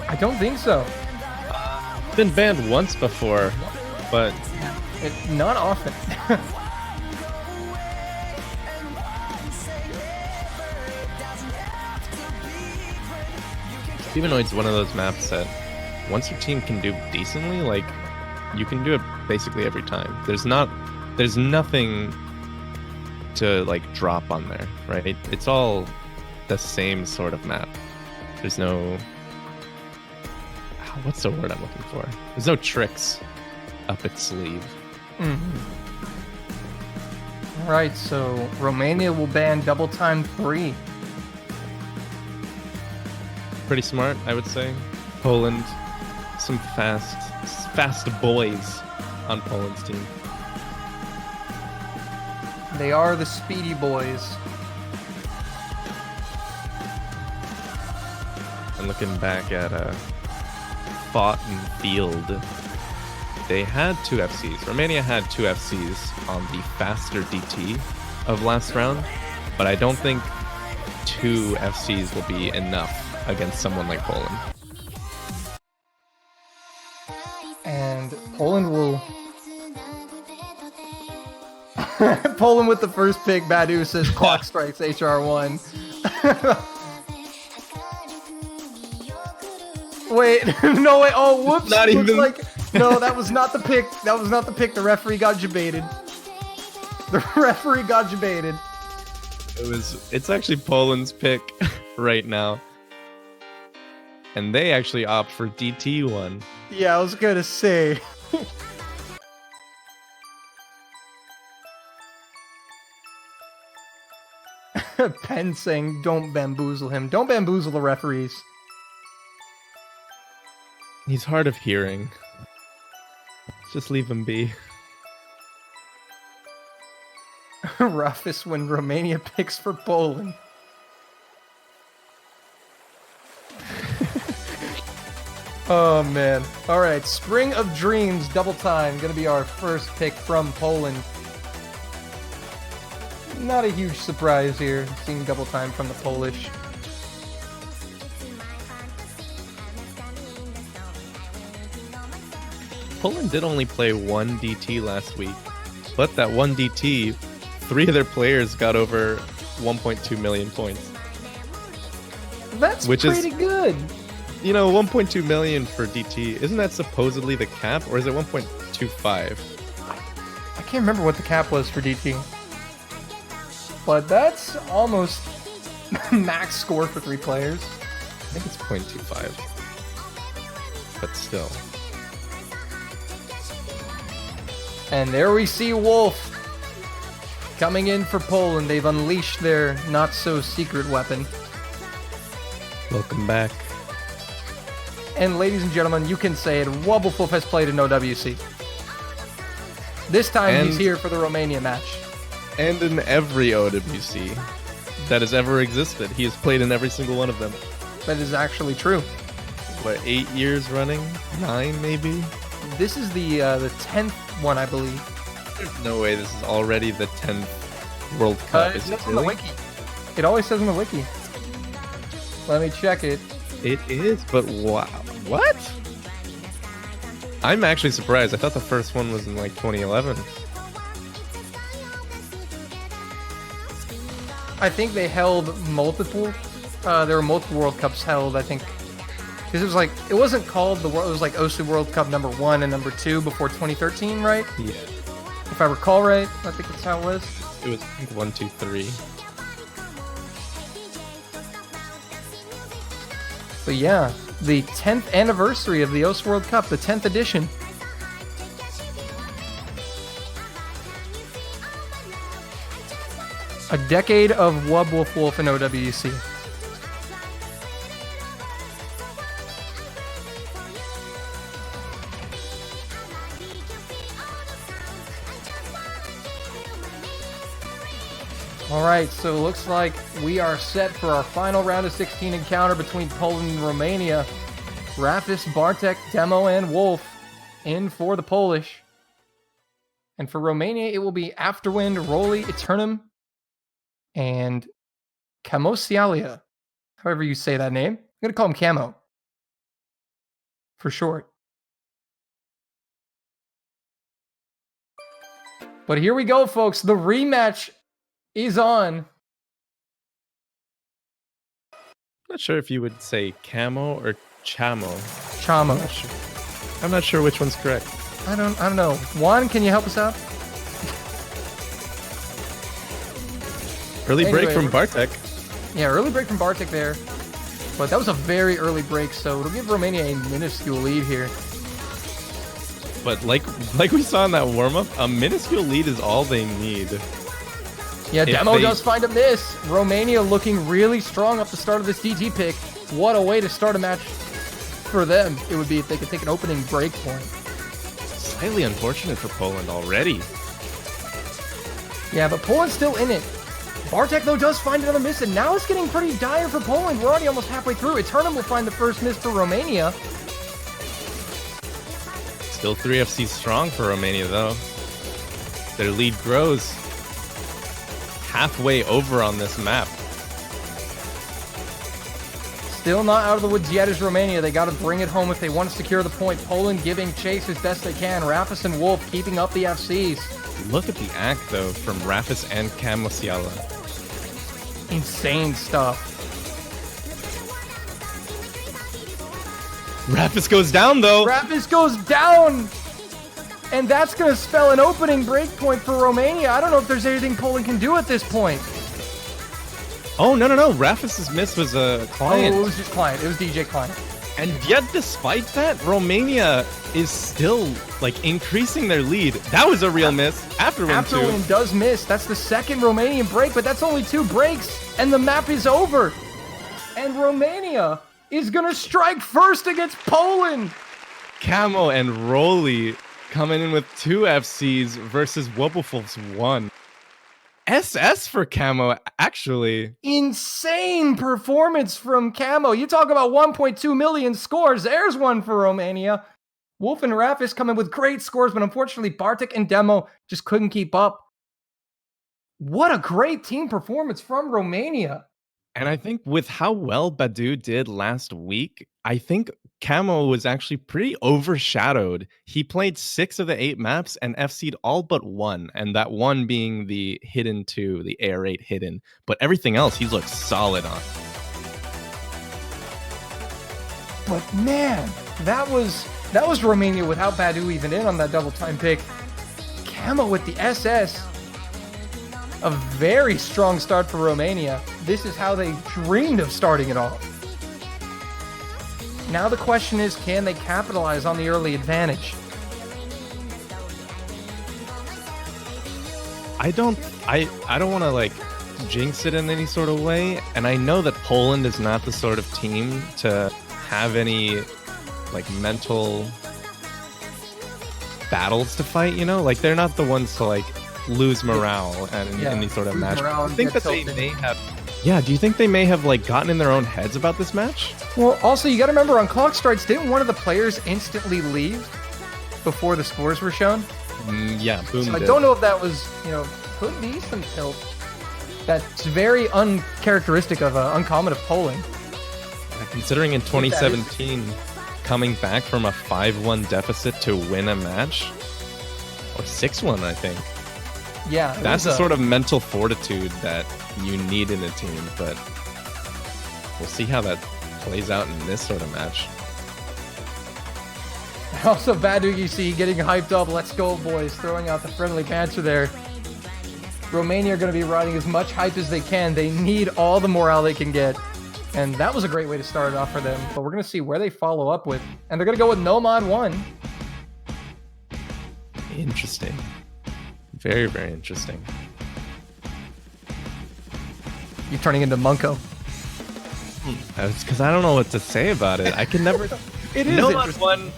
I don't think so. It's been banned once before, but Not often. Humanoid's one of those maps that once your team can do decently, like you can do it basically every time. There's nothing to like drop on there, right? It's all the same sort of map. There's no what's the word I'm looking for? There's no tricks up its sleeve. Alright, so Romania will ban double time 3. Pretty smart, I would say. Poland, some fast boys on Poland's team. They are the speedy boys. And looking back at Fought and Field, they had 2 FCs. Romania had 2 FCs on the faster DT of last round, but I don't think 2 FCs will be enough against someone like Poland. And Poland will... Poland with the first pick. Badu says clock strikes HR1. Wait, no wait, oh whoops. Not Looks even- like... No, that was not the pick. That was not the pick. The referee got jebaited. The referee got jebaited. It's actually Poland's pick right now. And they actually opt for DT1. Yeah, I was gonna say. Penn saying, don't bamboozle him. Don't bamboozle the referees. He's hard of hearing. Just leave him be. Roughest when Romania picks for Poland. Oh man. All right, Spring of Dreams, double time, gonna be our first pick from Poland. Not a huge surprise here, seeing double time from the Polish. Poland did only play one DT last week, but that one DT, 3 of their players got over 1.2 million points. That's Which is- pretty good. You know, 1.2 million for DT, isn't that supposedly the cap, or is it 1.25? I can't remember what the cap was for DT. But that's almost max score for 3 players. I think it's 0.25. But still. And there we see Wolf coming in for Poland. They've unleashed their not-so-secret weapon. Welcome back. And ladies and gentlemen, you can say it, Wobblefluff has played in OWC. This time he's And- here for the Romania match. And in every OWC that has ever existed. He has played in every single one of them. That is actually true. What, 8 years running? 9 maybe? This is the 10th one, I believe. There's no way this is already the 10th World Cup. Is it It's on the really? wiki. It always says on the wiki. Let me check it. It is, but wow. What? I'm actually surprised. I thought the first one was in like 2011. I think they held multiple. There were multiple World Cups held, I think. Because it was like, it wasn't called the World, it was like OSU World Cup number 1 and number 2 before 2013, right? Yeah. If I recall right, I think that's how it was. It was, I think, 1, 2, 3. But yeah, the 10th anniversary of the OSU World Cup, the 10th edition. A decade of Wub Wolf Wolf in OWC. Alright, so it looks like we are set for our final round of 16 encounter between Poland and Romania. Rafis, Bartek, Demo, and Wolf in for the Polish. And for Romania, it will be Afterwind, Roly, Eternum, and Camosialia. However you say that name. I'm going to call him Camo. For short. But here we go, folks. The rematch is on. Not sure if you would say camo or chamo. Chamo. I'm not sure which one's correct. I don't know. Juan, can you help us out? Early break Anyway, from we're- Bartek. Yeah, early break from Bartek there. But that was a very early break, so it'll give Romania a minuscule lead here. But like we saw in that warm-up, a minuscule lead is all they need. Yeah, If Demo they- does find a miss. Romania looking really strong up the start of this DT pick. What a way to start a match for them. It would be if they could take an opening break point. Slightly unfortunate for Poland already. Yeah, but Poland's still in it. Bartek, though, does find another miss, and now it's getting pretty dire for Poland. We're already almost halfway through. Eternum will find the first miss for Romania. Still 3 FCs strong for Romania, though. Their lead grows. Halfway over on this map. Still not out of the woods yet is Romania. They got to bring it home if they want to secure the point. Poland giving chase as best they can. Rafis and Wolf keeping up the FCs. Look at the act, though, from Rafis and Camosiala. Insane stuff. Rafis goes down, though. Rafis goes down! And that's going to spell an opening break point for Romania. I don't know if there's anything Poland can do at this point. Oh, no. Rafis's miss was a client. Oh, it was just client. It was DJ client. And yet, despite that, Romania is still, like, increasing their lead. That was a real miss. Afterwind, too. Afterwind does miss. That's the second Romanian break, but that's only 2 breaks, and the map is over. And Romania is going to strike first against Poland. Camo and Roly coming in with 2 FCs versus Wobblefulf's 1. SS for Camo, actually. Insane performance from Camo. You talk about 1.2 million scores. There's one for Romania. Wolf and Rafis coming with great scores, but unfortunately Bartek and Demo just couldn't keep up. What a great team performance from Romania. And I think with how well Badu did last week, I think Camo was actually pretty overshadowed. He played 6 of the 8 maps and FC'd all but 1, and that one being the hidden 2, the Air 8 hidden. But everything else he's looked solid on. But man, that was Romania without Badu even in on that double time pick. Camo with the SS. A very strong start for Romania. This is how they dreamed of starting it off. Now the question is, can they capitalize on the early advantage? I don't want to like jinx it in any sort of way, and I know that Poland is not the sort of team to have any like mental battles to fight, you know? Like they're not the ones to like lose morale in these sort of match. I think that they may have. Yeah, do you think they may have like gotten in their own heads about this match? Well, also you got to remember on clock strikes, didn't one of the players instantly leave before the scores were shown? Yeah, Boom. So I don't know if that was, could be some tilt. That's very uncharacteristic of uncommon of Poland. Considering in 2017, coming back from a 5-1 deficit to win a match, or 6-1, I think. Yeah, that's the sort of mental fortitude that you need in a team, but we'll see how that plays out in this sort of match. Also, Badu, you see, getting hyped up. Let's go, boys. Throwing out the friendly banter there. Romania are going to be riding as much hype as they can. They need all the morale they can get. And that was a great way to start it off for them. But we're going to see where they follow up with. And they're going to go with Nomad 1. Interesting. Very, very interesting. You're turning into Munko. It's because I don't know what to say about it. I can never... It is Nomad 1,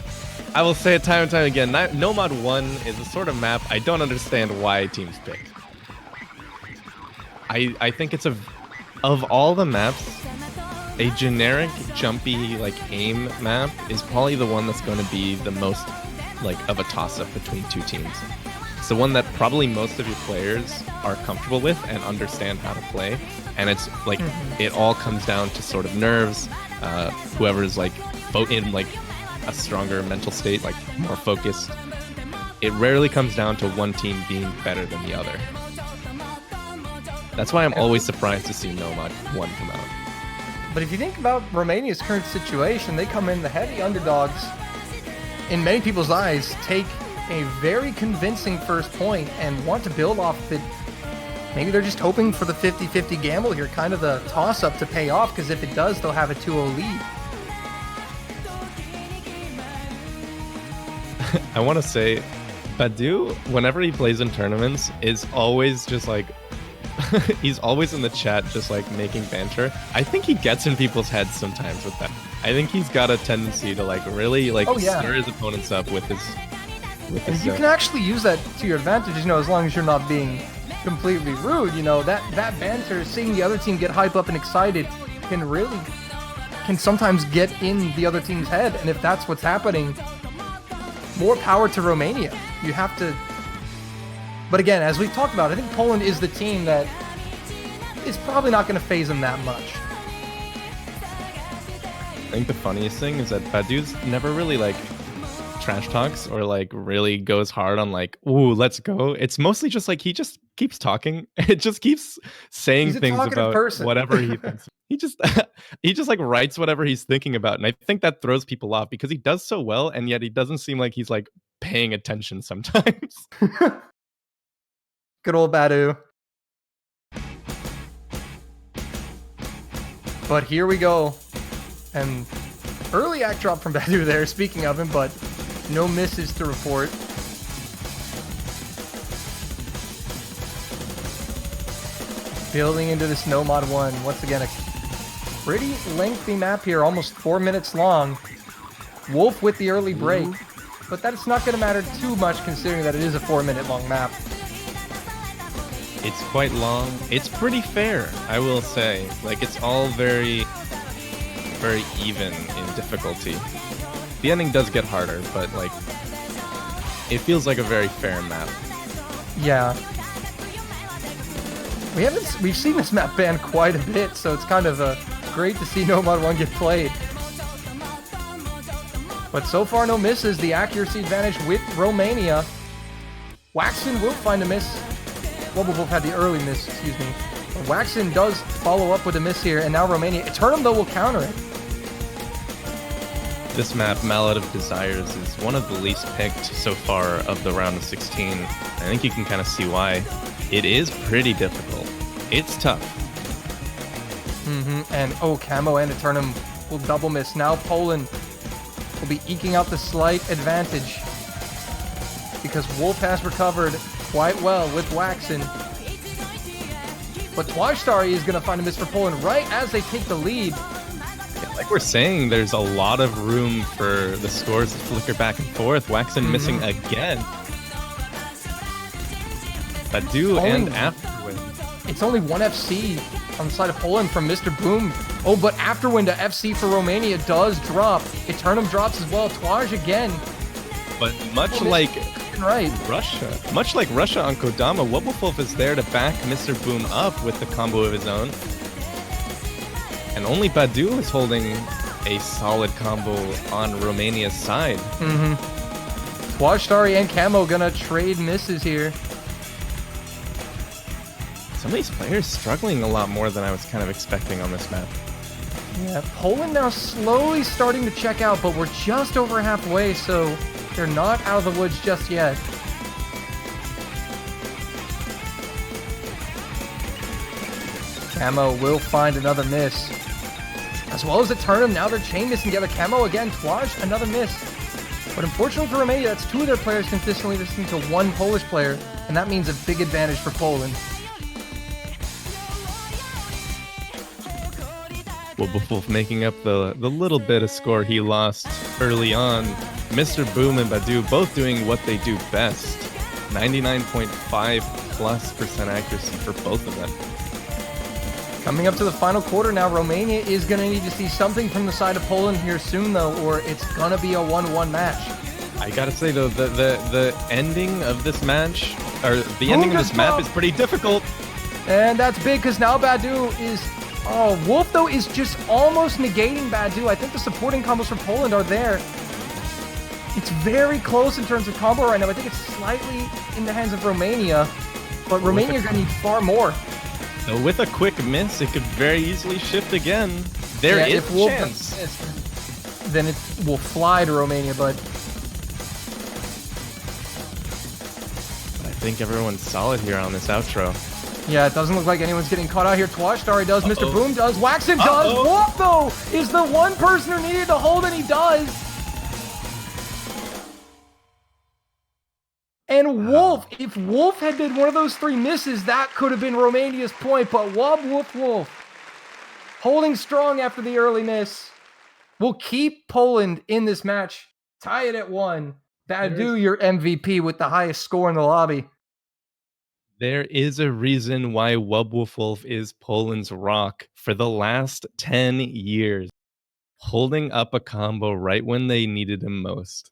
I will say it time and time again, Nomad 1 is a sort of map I don't understand why teams pick. I think it's of all the maps, a generic, jumpy, like, aim map is probably the one that's going to be the most, like, of a toss-up between two teams. It's the one that probably most of your players are comfortable with and understand how to play. And it's, like, it all comes down to sort of nerves, whoever's, like, in, like, a stronger mental state, like, more focused. It rarely comes down to one team being better than the other. That's why I'm always surprised to see Nomad 1 come out. But if you think about Romania's current situation, they come in the heavy underdogs. In many people's eyes, take a very convincing first point and want to build off it. Maybe they're just hoping for the 50-50 gamble here, kind of the toss-up to pay off, because if it does, they'll have a 2-0 lead. I want to say, Badu, whenever he plays in tournaments, is always just like, he's always in the chat just like making banter. I think he gets in people's heads sometimes with that. I think he's got a tendency to like really like stir his opponents up with his you can actually use that to your advantage, as long as you're not being completely rude. That banter, seeing the other team get hyped up and excited can sometimes get in the other team's head. And if that's what's happening, more power to Romania. You have to... But again, as we've talked about, I think Poland is the team that is probably not going to phase them that much. I think the funniest thing is that Badu's never really like trash talks or like really goes hard on like, ooh, let's go. It's mostly just like he just keeps talking. It just keeps saying things about whatever he thinks. He just like writes whatever he's thinking about. And I think that throws people off because he does so well, and yet he doesn't seem like he's like paying attention sometimes. Good old Badu. But here we go. And early act drop from Badu there, speaking of him, but no misses to report. Building into this Nomad 1. Once again, a pretty lengthy map here, almost 4 minutes long. Wolf with the early break. But that's not going to matter too much considering that it is a 4-minute long map. It's quite long. It's pretty fair, I will say. Like, it's all very, very even in difficulty. The ending does get harder, but like, it feels like a very fair map. Yeah. We've seen this map banned quite a bit, so it's kind of great to see Nomad 1 get played. But so far, no misses. The accuracy advantage with Romania. Waxen will find a miss. Wobblewolf had the early miss, excuse me. But Waxen does follow up with a miss here, and now Romania. Eternum, though, will counter it. This map, Mallet of Desires, is one of the least picked so far of the round of 16. I think you can kind of see why. It is pretty difficult. It's tough. And Camo and Eternum will double miss. Now Poland will be eking out the slight advantage because Wolf has recovered quite well with Waxen. But Twajstari is going to find a miss for Poland right as they take the lead. Yeah, like we're saying, there's a lot of room for the scores to flicker back and forth. Waxen missing again. Badu and Afterwind. It's only one FC on the side of Poland from Mr. Boom. Oh, but Afterwind to FC for Romania does drop. Eternum drops as well. Twaj again. But much like Russia on Kodama, Wobblewolf is there to back Mr. Boom up with the combo of his own. And only Badu is holding a solid combo on Romania's side. Twajstari and Camo gonna trade misses here. Some of these players struggling a lot more than I was kind of expecting on this map. Yeah, Poland now slowly starting to check out, but we're just over halfway, so they're not out of the woods just yet. Camo will find another miss. As well as Eternum, now they're chain missing together. Camo again, Twaj, another miss. But unfortunately for Romania, that's two of their players consistently missing to one Polish player, and that means a big advantage for Poland. Wobblewolf making up the little bit of score he lost early on. Mr. Boom and Badu both doing what they do best. 99.5+% accuracy for both of them. Coming up to the final quarter now, Romania is going to need to see something from the side of Poland here soon, though, or it's going to be a 1-1 match. I gotta say, though, the ending of this match, or the ending of this map is pretty difficult. And that's big, because now Badu is... Oh, Wolf, though, is just almost negating Badu. I think the supporting combos for Poland are there. It's very close in terms of combo right now. I think it's slightly in the hands of Romania, but Romania are going to need far more. So with a quick miss, it could very easily shift again. There is if a Wolf chance. Then it will fly to Romania, but... I think everyone's solid here on this outro. Yeah, it doesn't look like anyone's getting caught out here. Twajstari does, Mr. Boom does, Waxen does, Wolf, though, is the one person who needed to hold, and he does. And Wolf, if Wolf had been one of those three misses, that could have been Romania's point, but Wolf, holding strong after the early miss, will keep Poland in this match. Tie it at 1. Badu, your MVP with the highest score in the lobby. There is a reason why Wobblewolf is Poland's rock for the last 10 years, holding up a combo right when they needed him most.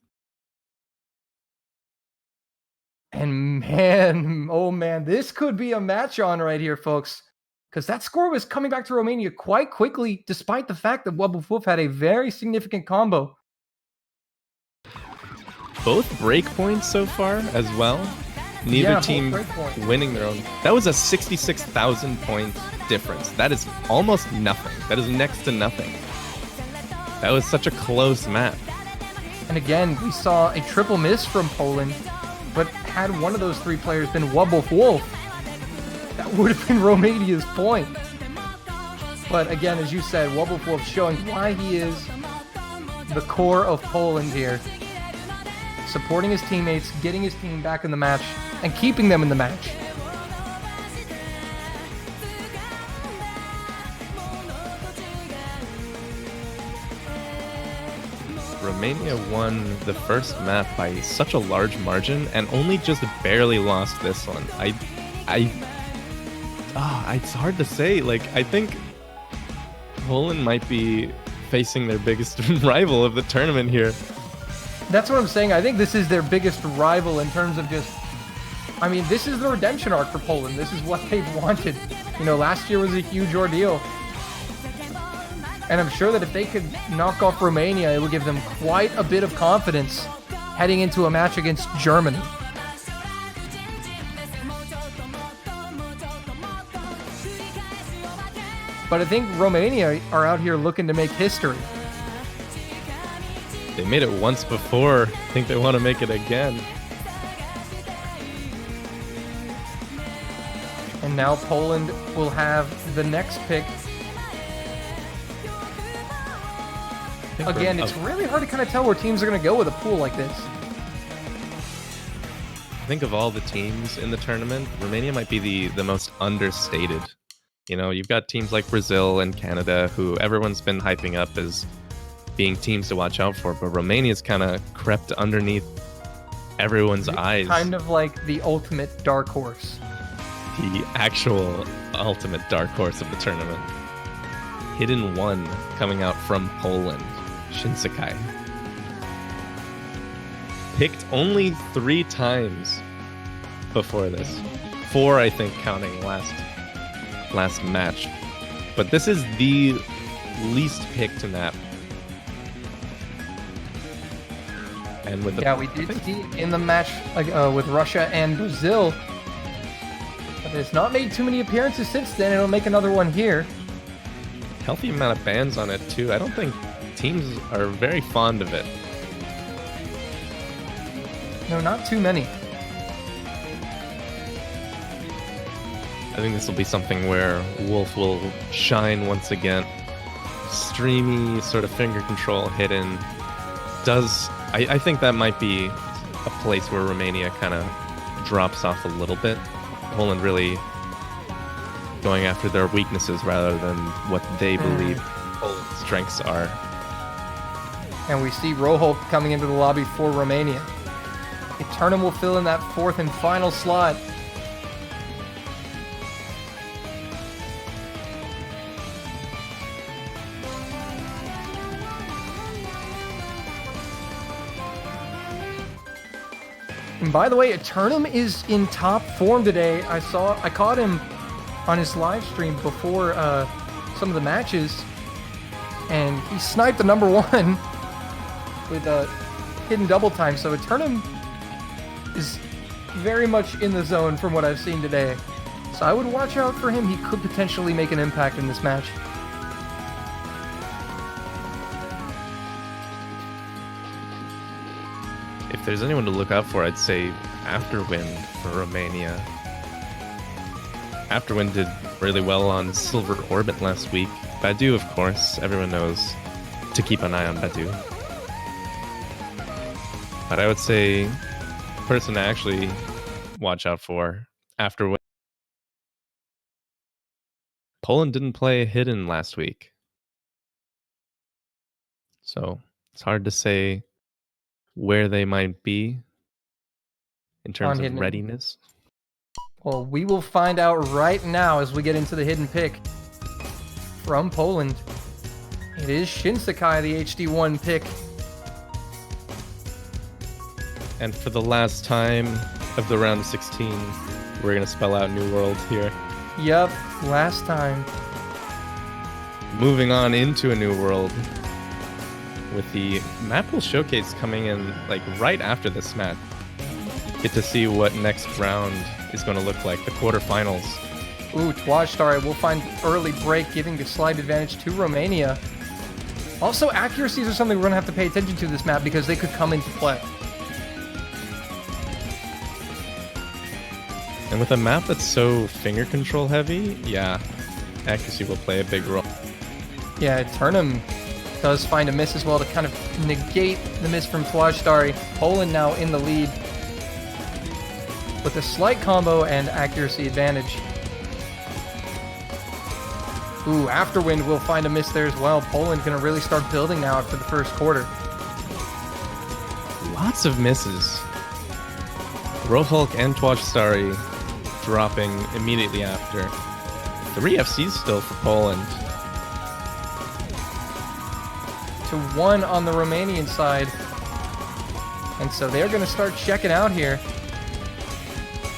And man, oh man, this could be a match on right here, folks. Because that score was coming back to Romania quite quickly, despite the fact that Wobblewolf had a very significant combo. Both breakpoints so far as well. Neither team winning their own. That was a 66,000 point difference. That is almost nothing. That is next to nothing. That was such a close map. And again, we saw a triple miss from Poland, but had one of those three players been Wobblewolf, that would have been Romania's point. But again, as you said, Wobblewolf showing why he is the core of Poland here. Supporting his teammates, getting his team back in the match, and keeping them in the match. Romania won the first map by such a large margin and only just barely lost this one. It's hard to say. Like, I think Poland might be facing their biggest rival of the tournament here. That's what I'm saying. I think this is their biggest rival in terms of just... I mean, this is the redemption arc for Poland. This is what they've wanted. You know, last year was a huge ordeal. And I'm sure that if they could knock off Romania, it would give them quite a bit of confidence heading into a match against Germany. But I think Romania are out here looking to make history. They made it once before. I think they want to make it again. And now Poland will have the next pick. Again, it's really hard to kind of tell where teams are going to go with a pool like this. I think of all the teams in the tournament, Romania might be the most understated. You know, you've got teams like Brazil and Canada, who everyone's been hyping up as being teams to watch out for, but Romania's kind of crept underneath everyone's eyes. Kind of like the ultimate dark horse. The actual ultimate dark horse of the tournament. Hidden one coming out from Poland, Shinsekai. Picked only 3 times before this. 4, I think, counting last match. But this is the least picked map. And with we did see in the match with Russia and Brazil, but it's not made too many appearances since then. It'll make another one here. Healthy amount of bans on it too. I don't think teams are very fond of it. No, not too many. I think this will be something where Wolf will shine once again. Streamy, sort of finger control hidden. I think that might be a place where Romania kind of drops off a little bit. Poland really going after their weaknesses rather than what they believe Poland's strengths are. And we see Roholt coming into the lobby for Romania. Eternum will fill in that 4th and final slot. And by the way, Eternum is in top form today. I caught him on his live stream before some of the matches, and he sniped the number 1 with a hidden double time. So Eternum is very much in the zone from what I've seen today. So I would watch out for him. He could potentially make an impact in this match. If there's anyone to look out for, I'd say Afterwind for Romania. Afterwind did really well on Silver Orbit last week. Badu, of course, everyone knows to keep an eye on Badu. But I would say the person to actually watch out for Afterwind. Poland didn't play Hidden last week. So it's hard to say where they might be in terms of readiness. Well, we will find out right now as we get into the hidden pick from Poland. It is Shinsekai, the HD1 pick. And for the last time of the round of 16, we're going to spell out New World here. Yep, last time. Moving on into a New World with the map will showcase coming in like right after this match. Get to see what next round is going to look like, the quarterfinals. Ooh, Twajstar will find early break, giving the slight advantage to Romania. Also, accuracies are something we're going to have to pay attention to this map because they could come into play. And with a map that's so finger control heavy, yeah, accuracy will play a big role. Yeah, Eternum does find a miss as well to kind of negate the miss from Twajstar. Poland now in the lead with a slight combo and accuracy advantage. Ooh, Afterwind will find a miss there as well. Poland's going to really start building now after the first quarter. Lots of misses. Rohulk and Twajstari dropping immediately after. 3 FCs still for Poland. To 1 on the Romanian side. And so they're going to start checking out here.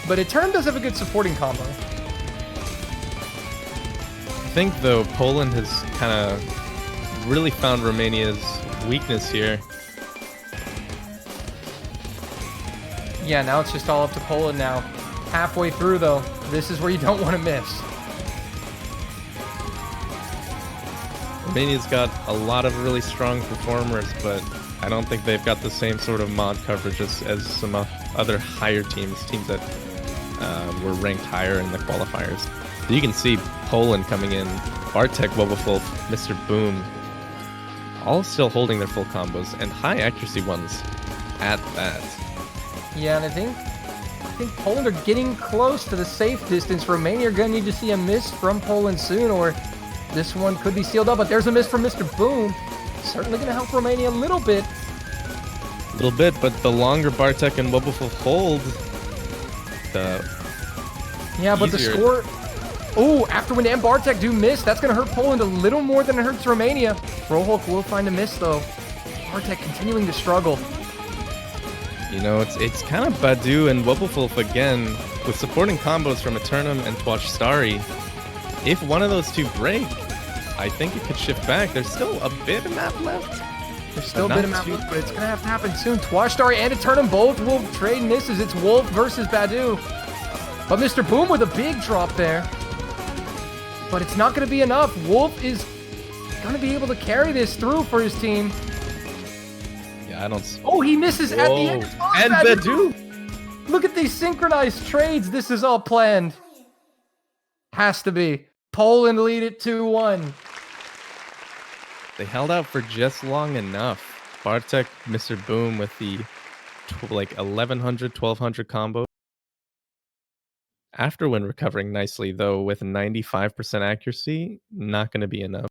But Eternum does have a good supporting combo. I think, though, Poland has kind of really found Romania's weakness here. Yeah, now it's just all up to Poland now. Halfway through, though, this is where you don't want to miss. Romania's got a lot of really strong performers, but I don't think they've got the same sort of mod coverage as some other higher teams that were ranked higher in the qualifiers. So you can see Poland coming in, Bartek, Wobbleful, Mr. Boom, all still holding their full combos, and high accuracy ones at that. Yeah, and I think Poland are getting close to the safe distance. Romania are going to need to see a miss from Poland soon, or this one could be sealed up. But there's a miss from Mr. Boom. Certainly going to help Romania a little bit. A little bit, but the longer Bartek and Wobbleful hold, the but the easier- score... Oh, Afterwind and Bartek do miss. That's going to hurt Poland a little more than it hurts Romania. Rohulk will find a miss, though. Bartek continuing to struggle. You know, it's kind of Badu and Wobbleful again with supporting combos from Eternum and Twatch Starry. If one of those two break, I think it could shift back. There's still a bit of map left. There's still a But bit of not map too- left, but it's going to have to happen soon. Twashtari and Eternum both will trade misses. It's Wolf versus Badu. But Mr. Boom with a big drop there. But it's not going to be enough. Wolf is going to be able to carry this through for his team. Yeah, I don't. Oh, he misses at the end. Whoa. And Badu. Look at these synchronized trades. This is all planned. Has to be. Poland lead it 2-1. They held out for just long enough. Bartek, Mr. Boom with the 1100, 1200 combo. Afterwind recovering nicely, though, with 95% accuracy, not going to be enough.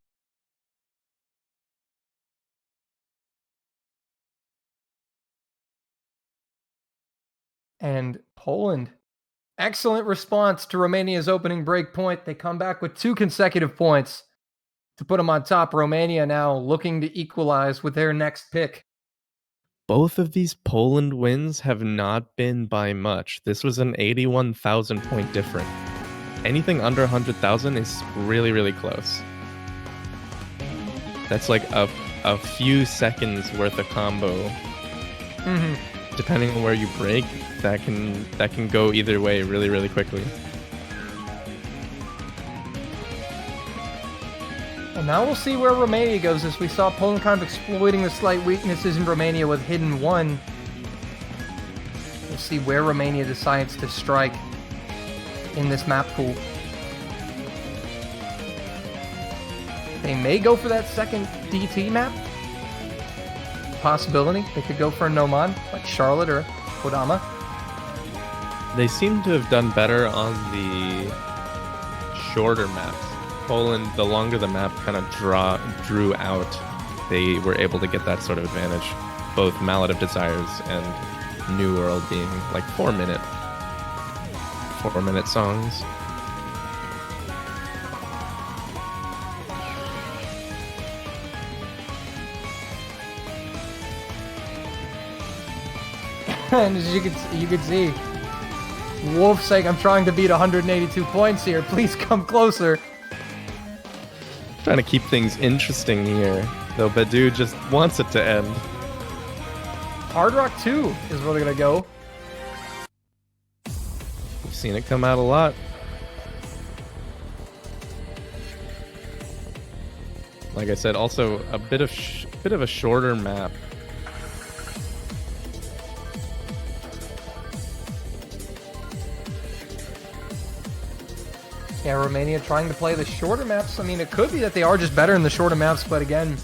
And Poland. Excellent response to Romania's opening break point. They come back with 2 consecutive points to put them on top. Romania now looking to equalize with their next pick. Both of these Poland wins have not been by much. This was an 81,000 point difference. Anything under 100,000 is really, really close. That's like a few seconds worth of combo. Mm-hmm. Depending on where you break, that can go either way really, really quickly. And now we'll see where Romania goes, as we saw Poland kind of exploiting the slight weaknesses in Romania with Hidden 1. We'll see where Romania decides to strike in this map pool. They may go for that second DT map. Possibility. They could go for a Nomad, like Charlotte or Kodama. They seem to have done better on the shorter maps. Poland, the longer the map kind of drew out, they were able to get that sort of advantage. Both Mallet of Desires and New World being like 4-minute songs. And as you could see, Wolf saying, "I'm trying to beat 182 points here. Please come closer." Trying to keep things interesting here, though Badu just wants it to end. Hard Rock 2 is where they're gonna go. We've seen it come out a lot. Like I said, also a bit of a shorter map. Yeah, Romania trying to play the shorter maps. I mean, it could be that they are just better in the shorter maps, but again,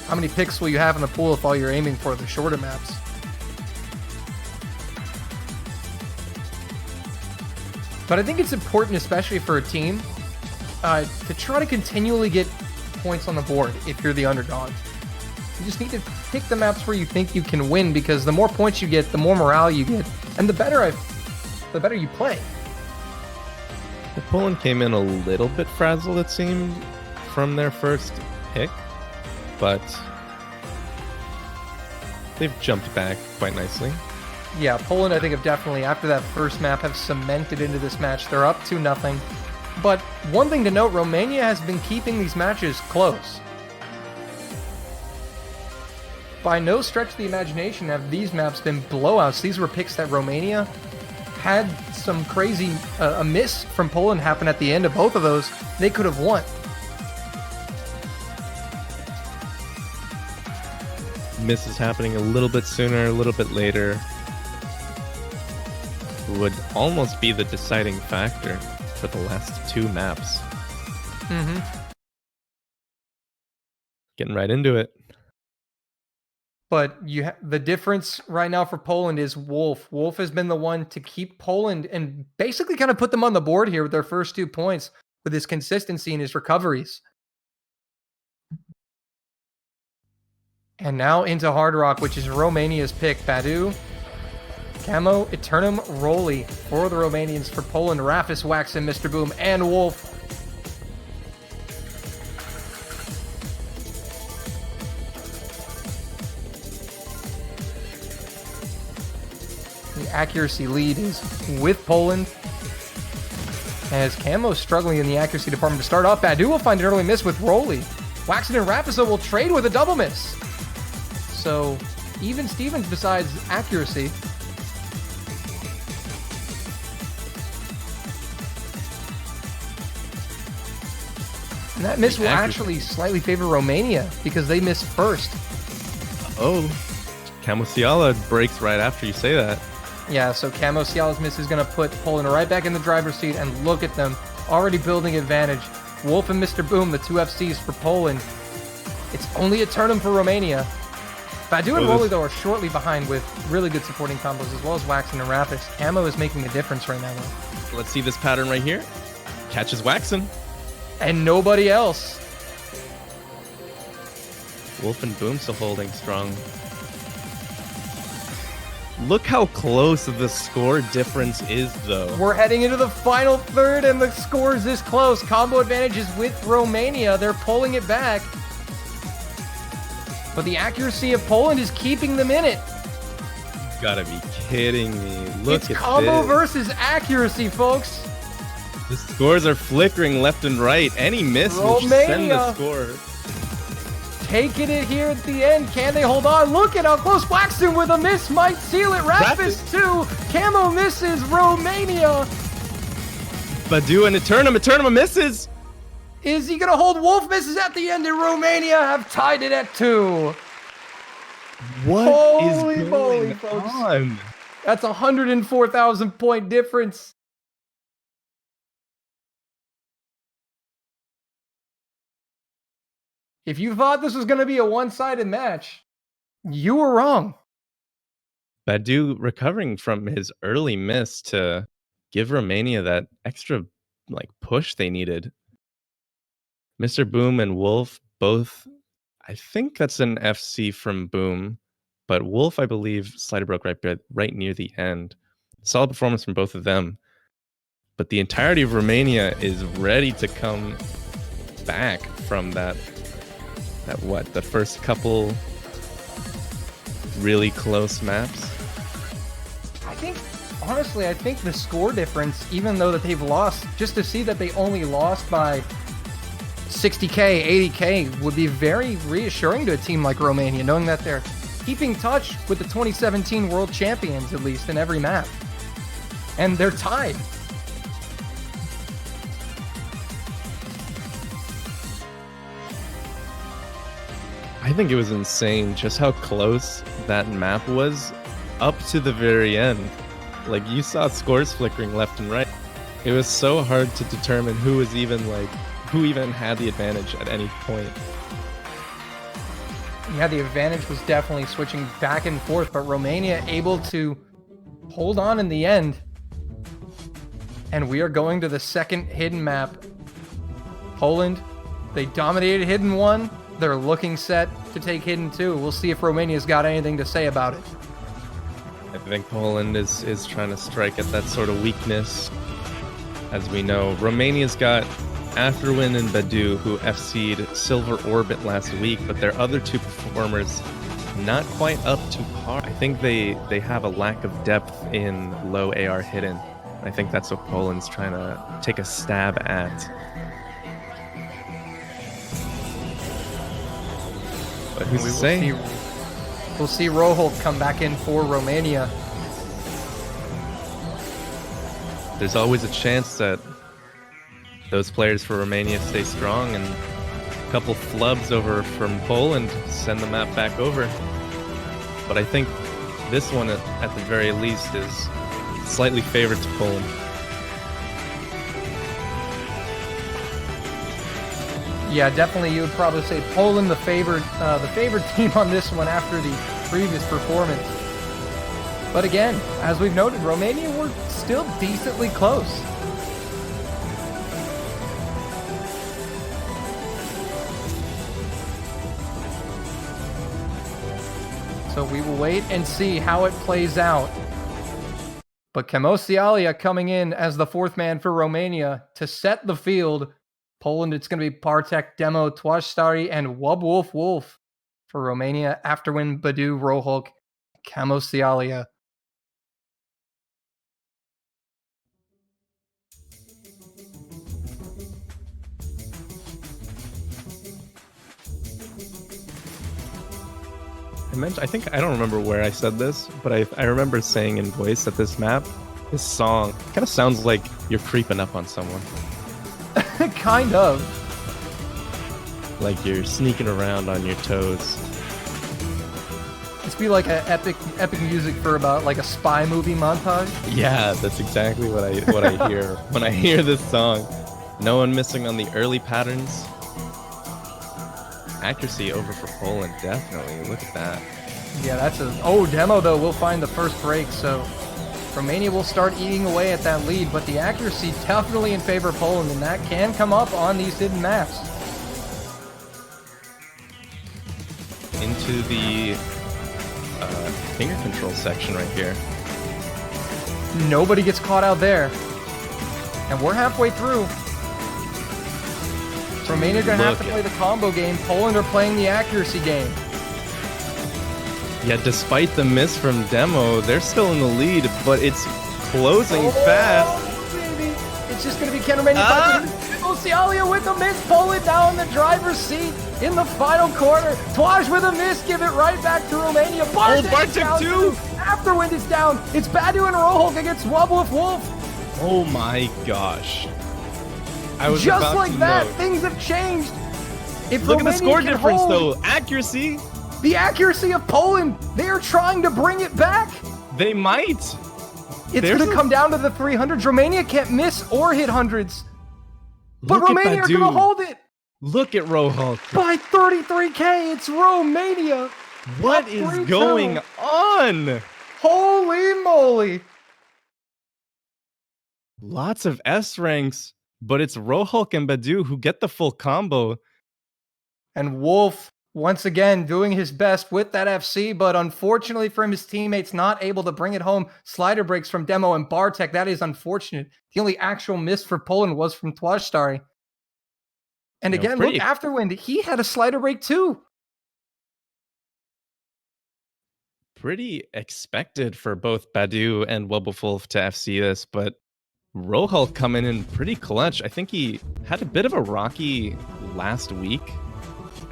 how many picks will you have in the pool if all you're aiming for are the shorter maps? But I think it's important, especially for a team, to try to continually get points on the board if you're the underdog. You just need to pick the maps where you think you can win, because the more points you get, the more morale you get, and the better you play. Poland came in a little bit frazzled, it seemed, from their first pick, but they've jumped back quite nicely. Yeah, Poland, I think, have definitely, after that first map, have cemented into this match. They're up 2-0. But one thing to note, Romania has been keeping these matches close. By no stretch of the imagination have these maps been blowouts. These were picks that Romania had some crazy, a miss from Poland happen at the end of both of those. They could have won. Misses happening a little bit sooner, a little bit later would almost be the deciding factor for the last two maps. Mm-hmm. Getting right into it. But the difference right now for Poland is Wolf. Wolf has been the one to keep Poland and basically kind of put them on the board here with their first 2 points with his consistency and his recoveries. And now into Hard Rock, which is Romania's pick. Badu, Camo, Eternum, Roly for the Romanians. For Poland, Rafis, Waxen, Mr. Boom, and Wolf. The accuracy lead is with Poland, as Camo's struggling in the accuracy department to start off. Badu will find an early miss with Roly. Waxen and Rafisa will trade with a double miss. So, even Stevens besides accuracy. And that miss will actually slightly favor Romania because they missed first. Oh, Camosiala breaks right after you say that. Yeah, so Camo Ciala's miss is going to put Poland right back in the driver's seat, and look at them, already building advantage. Wolf and Mr. Boom, the 2 FCs for Poland. It's only a turn for Romania. Badu and Roly, though, are shortly behind with really good supporting combos, as well as Waxen and Rapis. Camo is making a difference right now, though. Let's see this pattern right here. Catches Waxen. And nobody else. Wolf and Boom still holding strong. Look how close the score difference is, though. We're heading into the final third, and the score is this close. Combo advantage is with Romania. They're pulling it back. But the accuracy of Poland is keeping them in it. You gotta be kidding me. Look It's at combo this. versus accuracy, folks. The scores are flickering left and right. Any miss will send the score. Taking it here at the end. Can they hold on? Look at how close Waxen with a miss might seal it. Rapis 2. Camo misses. Romania. Badu and Eternum misses. Is he going to hold? Wolf misses at the end, and Romania have tied it at 2. What is Holy moly, going folks. on? That's a 104,000 point difference. If you thought this was going to be a one-sided match, you were wrong. Badu recovering from his early miss to give Romania that extra push they needed. Mr. Boom and Wolf both, I think that's an FC from Boom, but Wolf, I believe, slider broke right near the end. Solid performance from both of them. But the entirety of Romania is ready to come back from that the first couple really close maps. I think the score difference, even though that they've lost, just to see that they only lost by 60k, 80k would be very reassuring to a team like Romania, knowing that they're keeping touch with the 2017 world champions, at least in every map. And they're tied. I think it was insane just how close that map was up to the very end. You saw scores flickering left and right. It was so hard to determine who even had the advantage at any point. Yeah, the advantage was definitely switching back and forth, but Romania able to hold on in the end. And we are going to the second hidden map. Poland, they dominated Hidden 1. They're looking set to take Hidden 2. We'll see if Romania's got anything to say about it. I think Poland is trying to strike at that sort of weakness. as we know. Romania's got Afterwind and Badu, who FC'd Silver Orbit last week, but their other two performers not quite up to par. I think they have a lack of depth in low AR hidden. I think that's what Poland's trying to take a stab at. But who's to say? We'll see Roholt come back in for Romania. There's always a chance that those players for Romania stay strong, and a couple flubs over from Poland send the map back over. But I think this one, at the very least, is slightly favored to Poland. Yeah, definitely. You would probably say Poland the favored team on this one after the previous performance. But again, as we've noted, Romania were still decently close. So we will wait and see how it plays out. But Kamosialia coming in as the fourth man for Romania to set the field. Poland, it's going to be Bartek, Demo, Twashtari, and Wubwolf Wolf for Romania. Afterwind, Badu, Roholk, Kamosialia. I don't remember where I said this, but I remember saying in voice that this song kind of sounds like you're creeping up on someone. Kind of. Like you're sneaking around on your toes. It's be like an epic music for about like a spy movie montage. Yeah, that's exactly what I hear when I hear this song. No one missing on the early patterns. Accuracy over for Poland, definitely. Look at that. Yeah, that's Demo though will find the first break, so Romania will start eating away at that lead, but the accuracy definitely in favor of Poland, and that can come up on these hidden maps. Into the finger control section right here. Nobody gets caught out there. And we're halfway through. Romania going to have to play the combo game. Poland are playing the accuracy game. Yeah, despite the miss from Demo, they're still in the lead, but it's closing fast. Baby. It's just going to be Ken Romania. Osialia with a miss. Poland now in the driver's seat in the final corner. Twaj with a miss. Give it right back to Romania. Bartek too. Afterwind is down. It's Badu and Roholk against Wubwolf Wolf. Oh my gosh. I was just about like to that, note. things have changed. If Look at the score Romania difference, hold though. Accuracy. the accuracy of Poland, they are trying to bring it back. They might. It's going to come down to the 300s. Romania can't miss or hit hundreds. But Look at Romania are going to Badu. hold it Look at Roholk. by 33k. It's Romania. What Up is 3-2. going on? Holy moly. Lots of S ranks, but it's Roholk and Badu who get the full combo. And Wolf, once again, doing his best with that FC, but unfortunately for him, his teammates not able to bring it home. Slider breaks from Demo and Bartek. That is unfortunate. The only actual miss for Poland was from Twashtari. And You know, again, pretty- look, Afterwind, he had a slider break too. Pretty expected for both Badu and Wubwolf to FC this, but Roholk coming in pretty clutch. I think he had a bit of a rocky last week.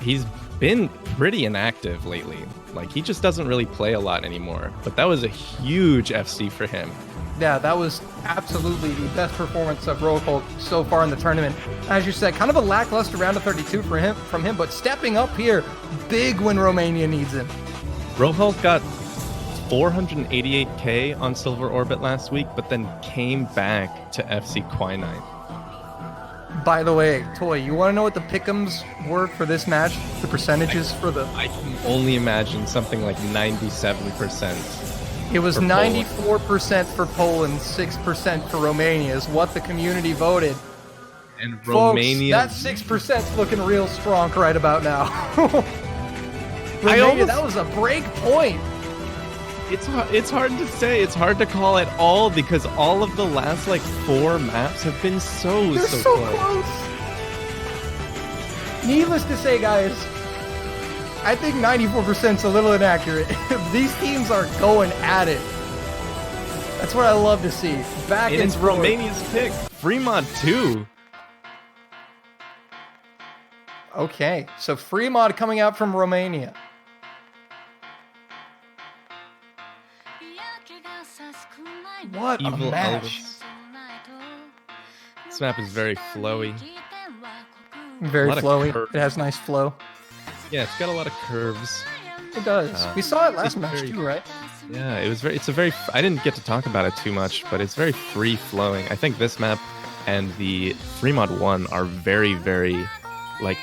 He's been pretty inactive lately. Like, he just doesn't really play a lot anymore. But that was a huge FC for him. Yeah, that was absolutely the best performance of Roholk so far in the tournament. As you said, kind of a lackluster round of 32 from him, but stepping up here, big when Romania needs him. Roholk got 488k on Silver Orbit last week, but then came back to FC Quinine. By the way, Toy, you want to know what the pick'ems were for this match? The percentages for the... I can only imagine something like 97%. It was for Poland. 94% for Poland, 6% for Romania is what the community voted. And Folks, Romania... that 6%'s looking real strong right about now. Romania, almost- that was a break point. It's hard to say. It's hard to call at all because all of the last like 4 maps have been They're so so close. close. Needless to say, guys, I think 94% is a little inaccurate. These teams are going at it. That's what I love to see. Back And and it's forth. Romania's pick. Fremont 2. Okay, so free mod coming out from Romania. What Evil a match. Elvis. This map is very flowy. Very lot of flowy. curves. It has nice flow. Yeah, it's got a lot of curves. It does. We saw it last it's match very- too, right? Yeah, it's a very, I didn't get to talk about it too much, but it's very free flowing. I think this map and the Fremont 1 are very,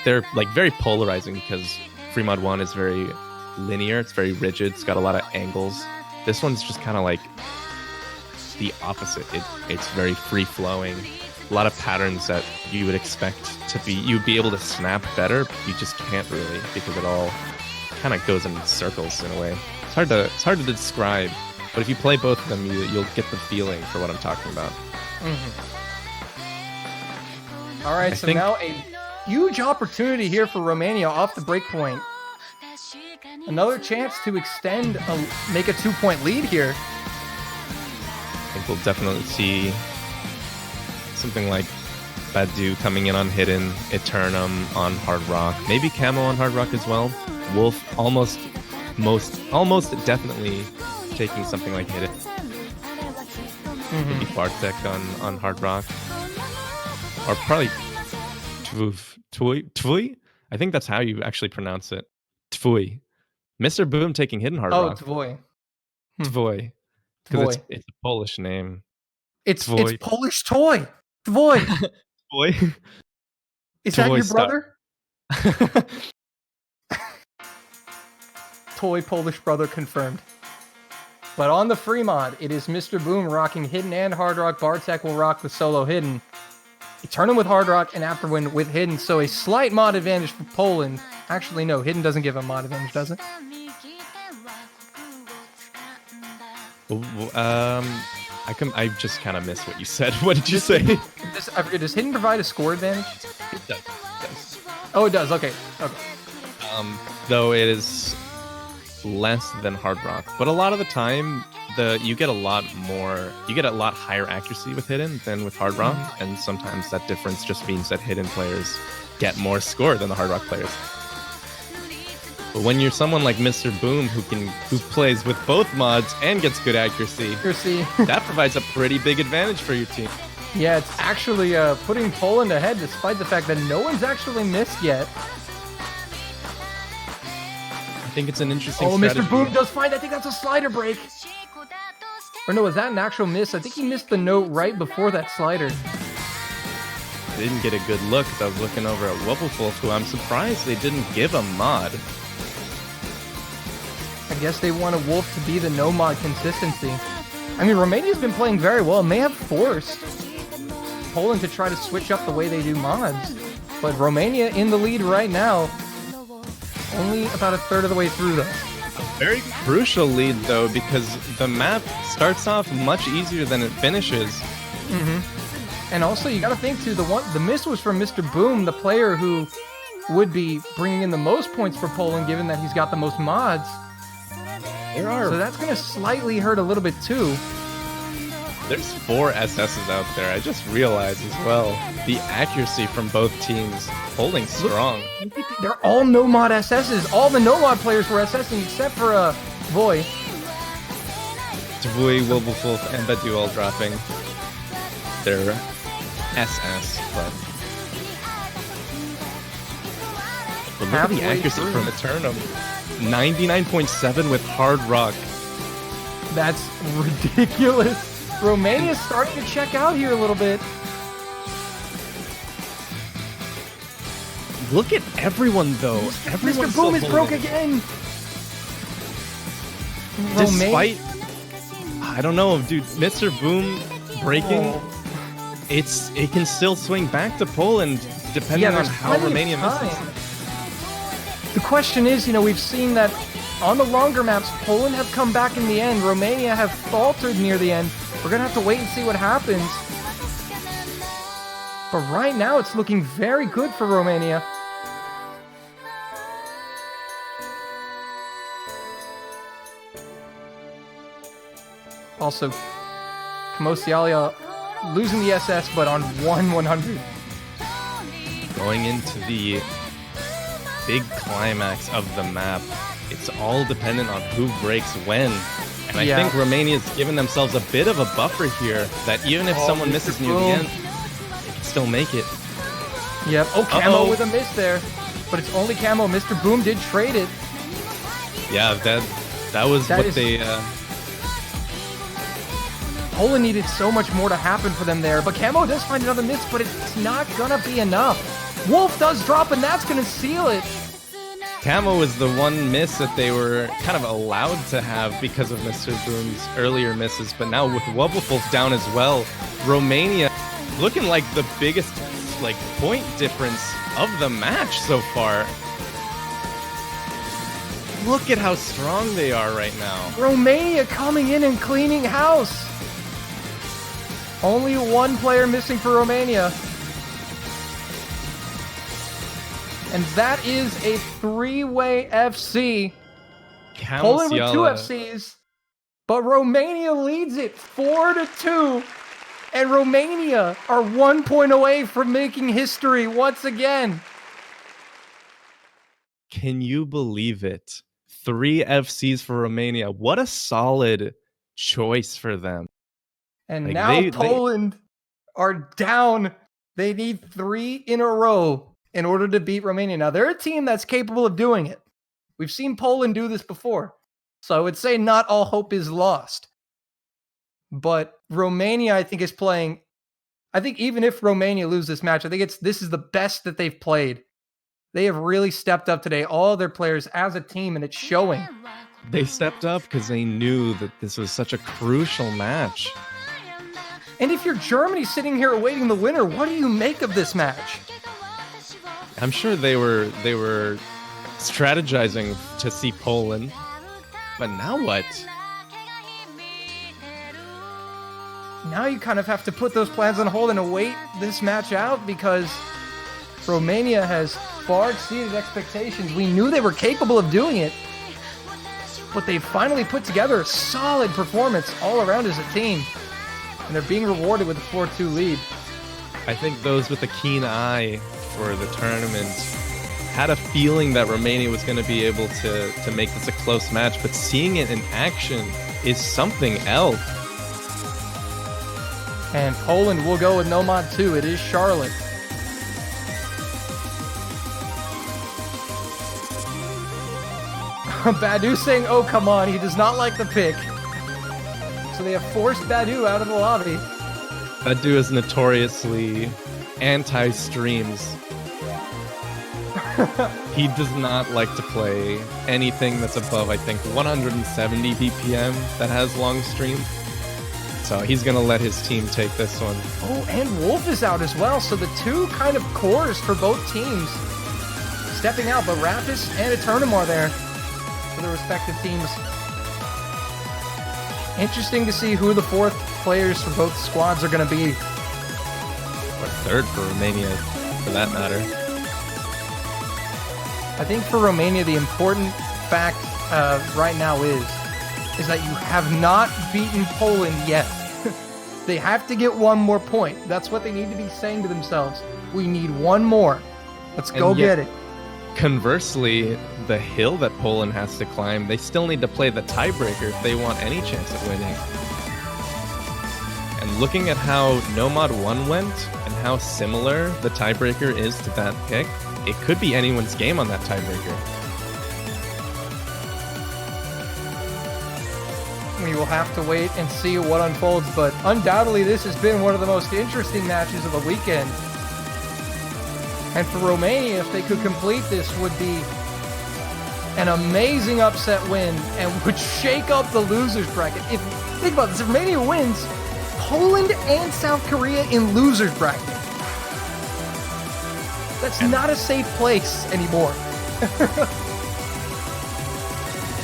they're like very polarizing because Fremont 1 is very linear, it's very rigid, it's got a lot of angles. This one's just kind of like the opposite. It's very free flowing. A lot of patterns that you would expect you'd be able to snap better, but you just can't really because it all kind of goes in circles in a way. It's hard to describe, but if you play both of them, you'll get the feeling for what I'm talking about. All right, I so think- now a huge opportunity here for Romania off the break point. Another chance to extend, make a 2-point lead here. I think we'll definitely see something like Badu coming in on Hidden, Eternum on Hard Rock, maybe Camo on Hard Rock as well. Wolf almost definitely taking something like Hidden. Maybe Bartek on Hard Rock. Or probably Tvui? I think that's how you actually pronounce it. Tvui. Mr. Boom taking Hidden Hard Oh, Rock. Tvoi. Tvui. Because Tvoi. it's a Polish name. It's Tvoi. Polish toy. Tvoi. Tvui. Is that Tvoi your stop. brother? Toy Polish brother confirmed. But on the free mod, it is Mr. Boom rocking Hidden and Hard Rock. Bartek will rock the solo Hidden. Eternum with Hard Rock and Afterwind with Hidden. So a slight mod advantage for Poland. Actually, no, Hidden doesn't give a mod advantage, does it? I just kind of missed what you said. What did you say? I forget, does Hidden provide a score advantage? It does. Oh, it does. Okay. Okay. Though it is less than Hard Rock, but a lot of the time, you get a lot higher accuracy with Hidden than with Hard Rock, and sometimes that difference just means that Hidden players get more score than the Hard Rock players. But when you're someone like Mr. Boom who plays with both mods and gets good accuracy, that provides a pretty big advantage for your team. Yeah, it's actually putting Poland ahead despite the fact that no one's actually missed yet. I think it's an interesting Mr. strategy. Boom does find, I think that's a slider break. Or no, was that an actual miss? I think he missed the note right before that slider. I didn't get a good look because I was looking over at Wubblefulf, who I'm surprised they didn't give a mod. I guess they wanted Wolf to be the no mod consistency. I mean, Romania's been playing very well, may have forced Poland to try to switch up the way they do mods. But Romania in the lead right now, only about a third of the way through though. Very crucial lead though, because the map starts off much easier than it finishes. And also, you gotta think too, the miss was from Mr. Boom, the player who would be bringing in the most points for Poland, given that he's got the most mods. So that's gonna slightly hurt a little bit too. There's 4 SSs out there. I just realized as well. The accuracy from both teams holding strong. They're all no mod SSs. All the no mod players were SSing except for Voy. Tvui, Wubblefulf, and Badu all dropping their SS, but look at the Halfway accuracy through. from Eternum. 99.7 with Hard Rock. That's ridiculous. Romania's starting to check out here a little bit. Look at everyone though. Everyone's Mr. Boom still is broke holding. again. Despite, I don't know, dude. Mr. Boom breaking, it can still swing back to Poland depending on there's how plenty of Romania misses. time. The question is, we've seen that On the longer maps, Poland have come back in the end. Romania have faltered near the end. We're going to have to wait and see what happens. But right now, it's looking very good for Romania. Also, Kamosialia losing the SS, but on 1/100. Going into the big climax of the map, it's all dependent on who breaks when. And I think Romania's given themselves a bit of a buffer here, that even if someone Mr. misses near the Boom. end, they can still make it. Yep. Oh, Camo Uh-oh. with a miss there. But it's only Camo. Mr. Boom did trade it. Yeah, that was That what is- they... Poland needed so much more to happen for them there. But Camo does find another miss, but it's not gonna be enough. Wolf does drop, and that's gonna seal it. Camo was the one miss that they were kind of allowed to have because of Mr. Boom's earlier misses, but now with Wubblefulf down as well, Romania looking like the biggest point difference of the match so far. Look at how strong they are right now. Romania coming in and cleaning house. Only one player missing for Romania. And that is a three-way FC. Poland with 2 FCs. But Romania leads it 4-2. And Romania are 1 point away from making history once again. Can you believe it? 3 FCs for Romania. What a solid choice for them. And Like, now they- Poland are down. They need 3 in a row in order to beat Romania. Now, they're a team that's capable of doing it. We've seen Poland do this before. So I would say not all hope is lost. But Romania, I think, is playing... I think even if Romania lose this match, I think this is the best that they've played. They have really stepped up today, all their players as a team, and it's showing. They stepped up because they knew that this was such a crucial match. And if you're Germany sitting here awaiting the winner, what do you make of this match? I'm sure they were strategizing to see Poland, but now what? Now you kind of have to put those plans on hold and await this match out because Romania has far exceeded expectations. We knew they were capable of doing it, but they finally put together a solid performance all around as a team, and they're being rewarded with a 4-2 lead. I think those with a keen eye for the tournament had a feeling that Romania was going to be able to make this a close match, but seeing it in action is something else. And Poland will go with no mod 2. It is Charlotte. Badu saying, oh, come on. He does not like the pick. So they have forced Badu out of the lobby. Badu is notoriously anti-streams. He does not like to play anything that's above, I think, 170 BPM that has long streams. So he's going to let his team take this one. Oh, and Wolf is out as well. So the two kind of cores for both teams stepping out. But Rapis and Eternum are there for the respective teams. Interesting to see who the 4th players for both squads are going to be. Or 3rd for Romania, for that matter. I think for Romania, the important fact right now is that you have not beaten Poland yet. They have to get one more point. That's what they need to be saying to themselves. We need one more. Let's go get it. Conversely, the hill that Poland has to climb, they still need to play the tiebreaker if they want any chance of winning. And looking at how No Mod 1 went and how similar the tiebreaker is to that pick, it could be anyone's game on that tiebreaker. We will have to wait and see what unfolds, but undoubtedly this has been one of the most interesting matches of the weekend. And for Romania, if they could complete this, would be an amazing upset win and would shake up the losers bracket. Think about this, if Romania wins, Poland and South Korea in losers bracket. That's not a safe place anymore.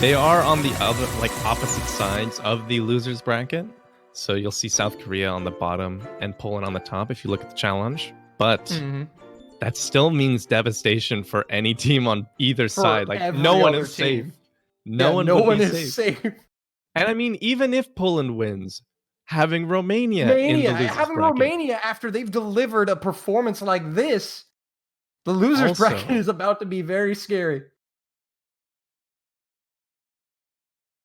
They are on the other, like, opposite sides of the losers bracket. So you'll see South Korea on the bottom and Poland on the top if you look at the challenge. But that still means devastation for any team on either side. Like, every no one other is safe. team. No one no would one be is safe. And I mean, even if Poland wins, having Romania in the losers having bracket. Romania after they've delivered a performance like this, the losers Also- bracket is about to be very scary.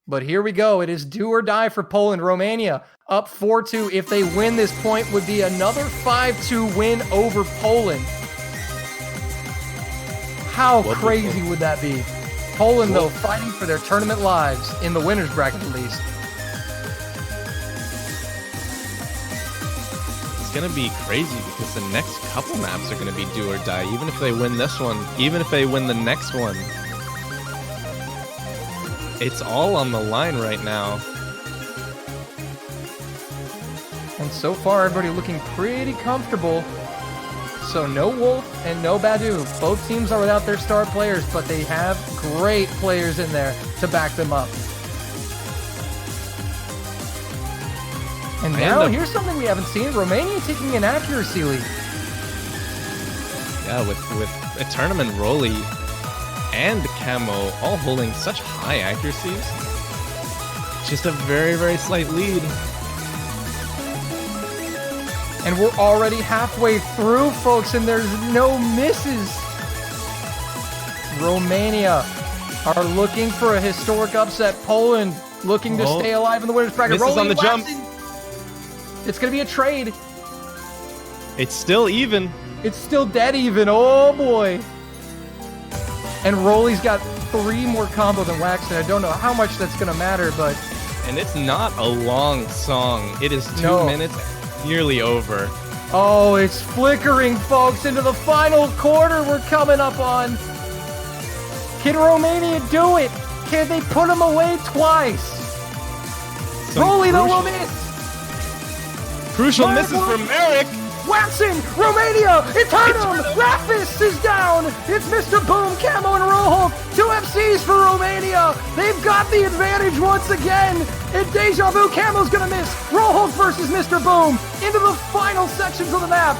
But here we go. It is do or die for Poland. Romania up 4-2. If they win, this point would be another 5-2 win over Poland. How crazy would that be? Poland, though, fighting for their tournament lives in the winners bracket at least. It's going to be crazy because the next couple maps are going to be do or die. Even if they win this one, even if they win the next one. It's all on the line right now. And so far, everybody looking pretty comfortable. So no Wolf and no Badu. Both teams are without their star players, but they have great players in there to back them up. And now, here's something we haven't seen. Romania taking an accuracy lead. Yeah, with a tournament Rolly and Camo all holding such high accuracies. Just a very, very slight lead. And we're already halfway through, folks, and there's no misses. Romania are looking for a historic upset. Poland looking to stay alive in the winners bracket. Misses on the jump. It's going to be a trade. It's still even. It's still dead even. Oh, boy. And Rolly's got 3 more combo than Waxen. I don't know how much that's going to matter, but... And it's not a long song. It is 2 minutes, nearly over. Oh, it's flickering, folks, into the final quarter we're coming up on. Can Romania do it? Can they put him away twice? Rolly, though, will miss. Crucial misses from Merrick. Waxen, Romania, Eternum, Rafis is down. It's Mr. Boom, Camo, and Rojo. 2 FCs for Romania. They've got the advantage once again. And Deja Vu, Camo's gonna miss. Rojo versus Mr. Boom into the final sections of the map.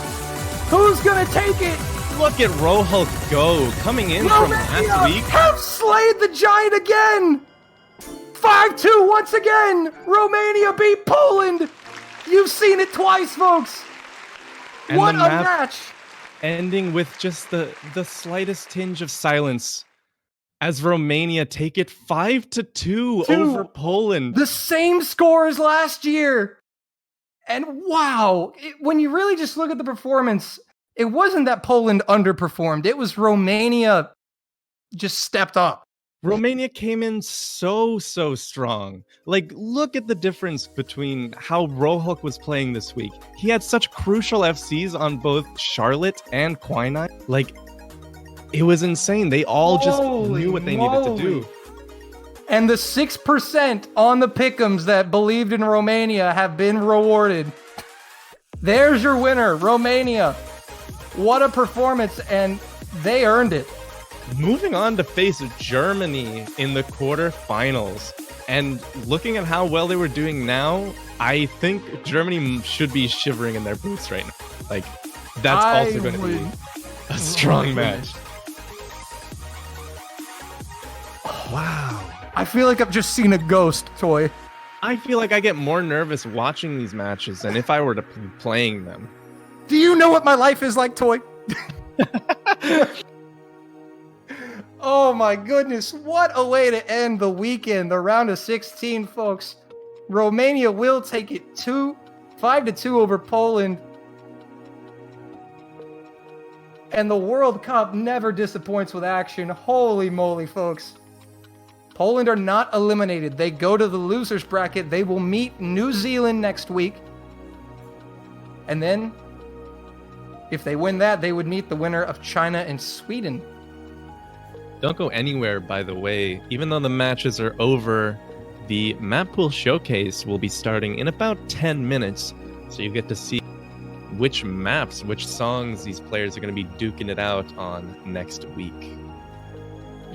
Who's gonna take it? Look at Rojo go, coming in from last week. Have slayed the giant again. 5-2 once again. Romania beat Poland. You've seen it twice, folks. And what a the map match! Ending with just the slightest tinge of silence as Romania take it 5-2 over Poland. The same score as last year. And wow, when you really just look at the performance, it wasn't that Poland underperformed. It was Romania just stepped up. Romania came in so strong. Like, look at the difference between how Rohulk was playing this week. He had such crucial FCs on both Charlotte and Quinine. Like, it was insane. They all just knew what they needed to do. And the 6% on the pick'ems that believed in Romania have been rewarded. There's your winner, Romania. What a performance, and they earned it. Moving on to face Germany in the quarterfinals. And looking at how well they were doing now, I think Germany should be shivering in their boots right now. Like, that's also going to be a strong match. Wow. I feel like I've just seen a ghost, Toy. I feel like I get more nervous watching these matches than if I were to be playing them. Do you know what my life is like, Toy? Oh my goodness, what a way to end the weekend, the round of 16, folks. Romania will take it 5-2 over Poland. And the World Cup never disappoints with action. Holy moly, folks. Poland are not eliminated. They go to the losers bracket. They will meet New Zealand next week. And then, if they win that, they would meet the winner of China and Sweden. Don't go anywhere, by the way. Even though the matches are over, the map pool showcase will be starting in about 10 minutes. So you get to see which maps, which songs these players are going to be duking it out on next week.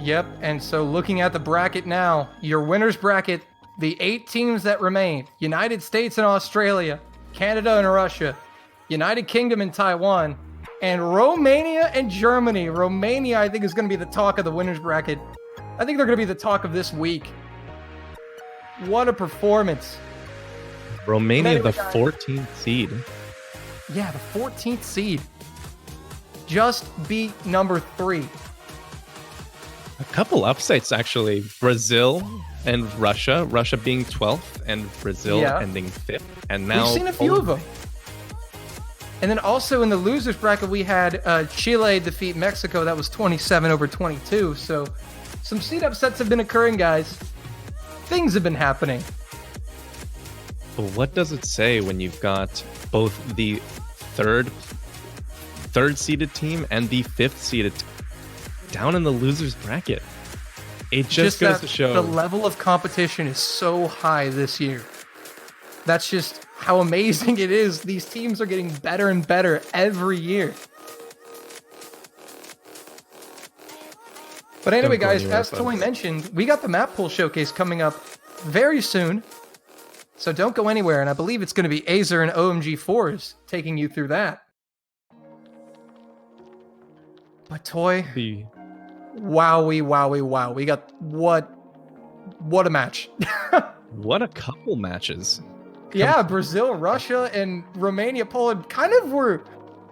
Yep, and so looking at the bracket now, your winner's bracket, the 8 teams that remain, United States and Australia, Canada and Russia, United Kingdom and Taiwan, and Romania and Germany. Romania, I think, is going to be the talk of the winner's bracket. I think they're going to be the talk of this week. What a performance. Romania, the 14th seed. Yeah, the 14th seed. Just beat number 3. A couple upsets, actually. Brazil and Russia. Russia being 12th and Brazil ending 5th. And now we've seen a few of them. And then also in the losers bracket, we had Chile defeat Mexico. That was 27-22. So some seed upsets have been occurring, guys. Things have been happening. But what does it say when you've got both the third seeded team and the 5th seeded team down in the losers bracket? It just goes to show the level of competition is so high this year. That's just how amazing it is. These teams are getting better and better every year. But anyway, guys, as Toy mentioned, we got the map pool showcase coming up very soon. So don't go anywhere, and I believe it's going to be Azer and OMG4s taking you through that. But Toy, wowie, wowie, wow. We got what a match. What a couple matches. Yeah, Brazil, Russia, and Romania, Poland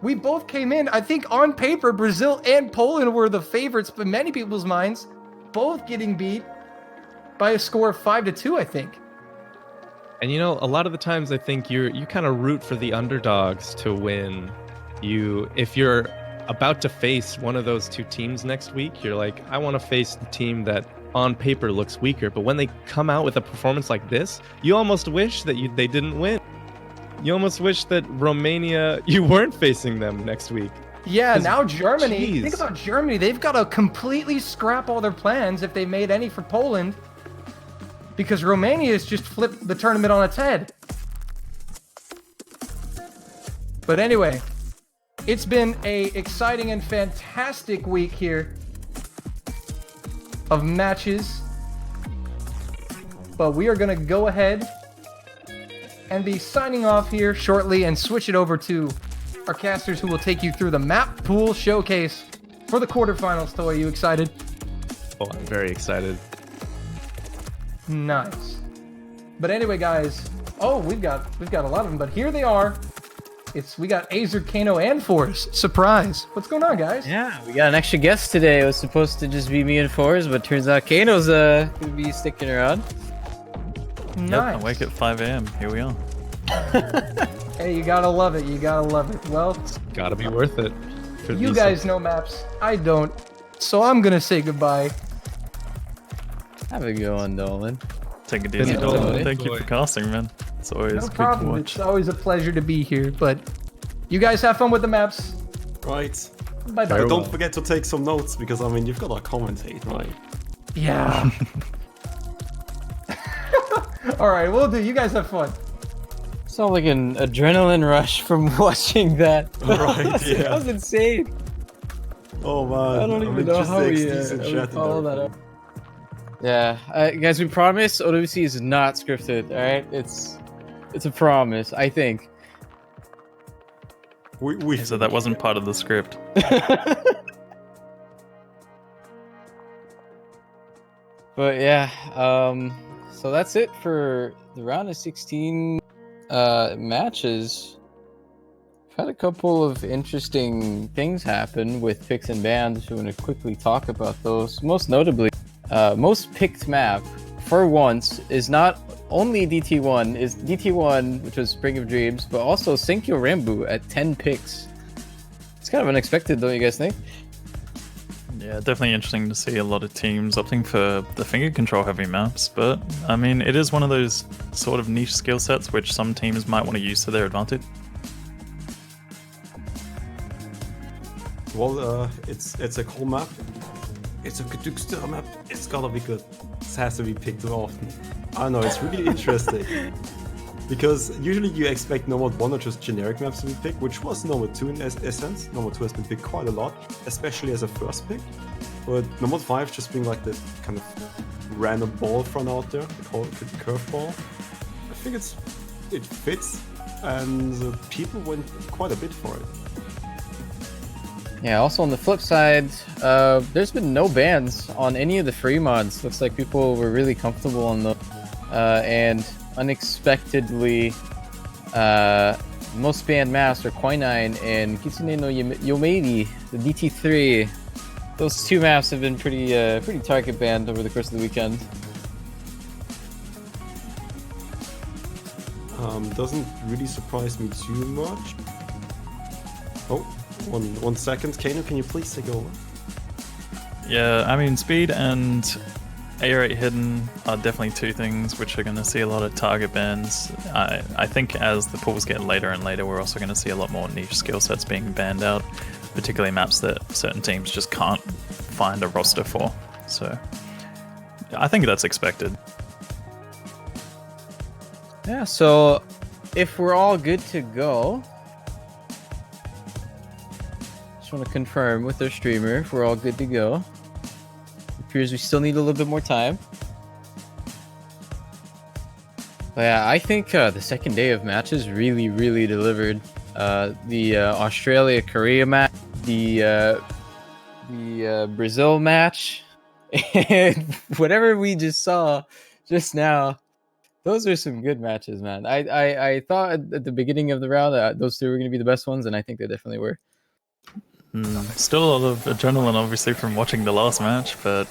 we both came in. I think on paper, Brazil and Poland were the favorites, but many people's minds, both getting beat by a score of 5-2, I think. And you know, a lot of the times I think you kind of root for the underdogs to win. If you're about to face one of those two teams next week, you're like, I want to face the team that on paper looks weaker. But when they come out with a performance like this, you almost wish that they didn't win. You almost wish that Romania, you weren't facing them next week. Yeah, now Germany. Geez. Think about Germany. They've got to completely scrap all their plans if they made any for Poland, because Romania has just flipped the tournament on its head. But anyway, it's been a exciting and fantastic week here of matches. But we are going to go ahead and be signing off here shortly and switch it over to our casters who will take you through the map pool showcase for the quarterfinals. Toy, you excited? Oh, I'm very excited. Nice. But anyway, guys, we've got a lot of them, but here they are. We got Azer, Kano, and Force. Surprise. What's going on, guys? Yeah, we got an extra guest today. It was supposed to just be me and Force, but turns out Kano's gonna be sticking around. Nice. Yep, I wake at 5 a.m. Here we are. Hey, you gotta love it. You gotta love it. Well, It's gotta be worth it. you guys know maps. I don't. So I'm gonna say goodbye. Have a good one, Dolan. Take it easy, Yeah, Dolan. totally. Thank you for casting, man. It's always No good problem. to watch. It's always a pleasure to be here. But you guys have fun with the maps. Right. Bye bye. But don't forget to take some notes, because I mean, you've got to commentate, right? Yeah. All right, we'll do. You guys have fun. It's all like an adrenaline rush from watching that. Right, That yeah. was insane. Oh man. I don't even mean, know just how the we XDs and chat and follow that everything. up. Yeah, guys, we promise OWC is not scripted. All right, it's a promise. I think. We So that wasn't part of the script. But yeah, so that's it for the round of 16 matches. We've had a couple of interesting things happen with picks and bans. We want to quickly talk about those. Most notably, most picked map for once is not only DT1, is DT1, which was Spring of Dreams, but also Senkyo Rambu at 10 picks. It's kind of unexpected, don't you guys think? Yeah, definitely interesting to see a lot of teams opting for the finger control heavy maps, but I mean, it is one of those sort of niche skill sets which some teams might want to use to their advantage. Well, it's a cool map. It's a Kadukster map. It's gotta be good. This has to be picked often. I don't know, it's really interesting. Because usually you expect Nomad 1 or just generic maps to be picked, which was Nomad 2 in essence. Nomad 2 has been picked quite a lot, especially as a first pick. but number 5 just being like the kind of random ball thrown out there, they call it the curveball. I think it fits, and people went quite a bit for it. Yeah, also on the flip side, there's been no bans on any of the free mods. Looks like people were really comfortable on them. And unexpectedly, most banned maps are Quinine and Kitsune no Yomeiri, the DT3. Those 2 maps have been pretty target banned over the course of the weekend. Doesn't really surprise me too much. Oh, one second. Kano, can you please take over? Yeah, I mean, speed and A-rate hidden are definitely 2 things which are going to see a lot of target bans. I think as the pools get later and later, we're also going to see a lot more niche skill sets being banned out, particularly maps that certain teams just can't find a roster for. So I think that's expected. Yeah, so if we're all good to go, just want to confirm with our streamer if we're all good to go. It appears we still need a little bit more time. But yeah, I think the second day of matches really delivered. The Australia-Korea match, the Brazil match, and whatever we just saw just now. Those are some good matches, man. I thought at the beginning of the round those 2 were going to be the best ones, and I think they definitely were. Still a lot of adrenaline, obviously, from watching the last match, but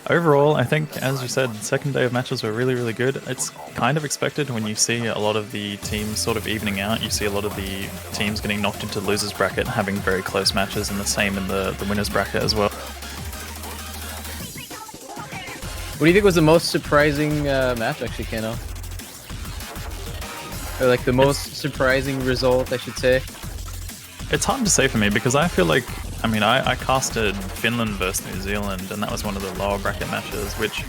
overall, I think, as you said, second day of matches were really good. It's kind of expected when you see a lot of the teams sort of evening out. You see a lot of the teams getting knocked into losers bracket, having very close matches, and the same in the winners bracket as well. What do you think was the most surprising match, actually, Kano? Or like the most surprising result, I should say? It's hard to say for me because I feel like, I mean, I casted Finland versus New Zealand, and that was one of the lower bracket matches, which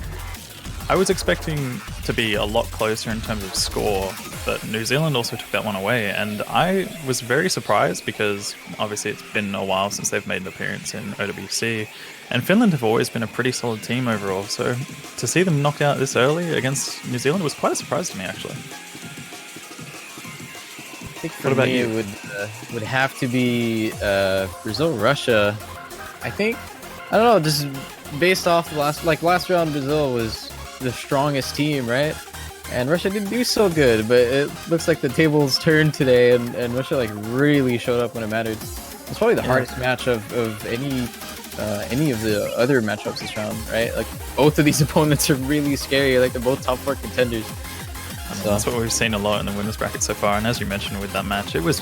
I was expecting to be a lot closer in terms of score, but New Zealand also took that one away, and I was very surprised because obviously it's been a while since they've made an appearance in OWC, and Finland have always been a pretty solid team overall, so to see them knock out this early against New Zealand was quite a surprise to me, actually. I think for me it would have to be Brazil-Russia. I think, I don't know, just based off the last round, Brazil was the strongest team, right? And Russia didn't do so good, but it looks like the tables turned today, and Russia like really showed up when it mattered. It's probably the hardest match of any of the other matchups this round, right? Like both of these opponents are really scary. Like they're both top 4 contenders. So that's what we've seen a lot in the winners bracket so far, and as you mentioned with that match, it was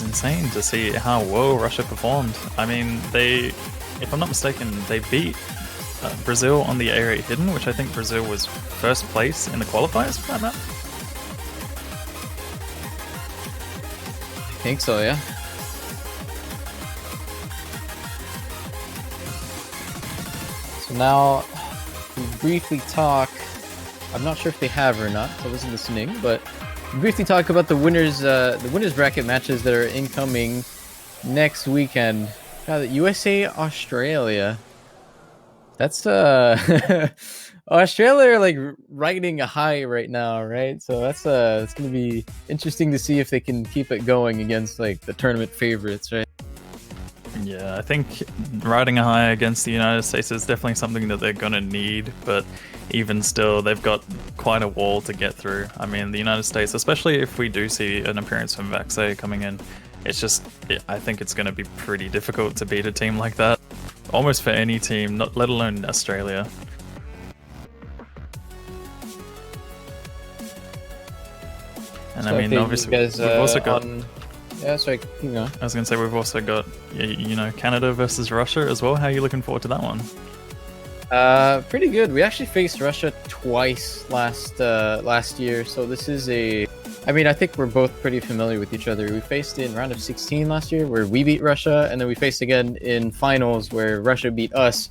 insane to see how well Russia performed. I mean, if I'm not mistaken, they beat Brazil on the A-rate hidden, which I think Brazil was first place in the qualifiers for that map. I think so, yeah. So now we briefly talk. I'm not sure if they have or not, so I wasn't listening, but briefly talk about the winners bracket matches that are incoming next weekend. USA Australia. That's Australia are like riding a high right now, right? So it's gonna be interesting to see if they can keep it going against like the tournament favorites, right? Yeah, I think riding a high against the United States is definitely something that they're gonna need, but even still, they've got quite a wall to get through. I mean, the United States, especially if we do see an appearance from Vaxei coming in, I think it's going to be pretty difficult to beat a team like that. Almost for any team, let alone Australia. And So I mean, obviously, we've also got... Yeah, sorry, you know. I was going to say, we've also got, Canada versus Russia as well. How are you looking forward to that one? Pretty good. We actually faced Russia twice last year, so this is I mean, I think we're both pretty familiar with each other. We faced in round of 16 last year where we beat Russia, and then we faced again in finals where Russia beat us.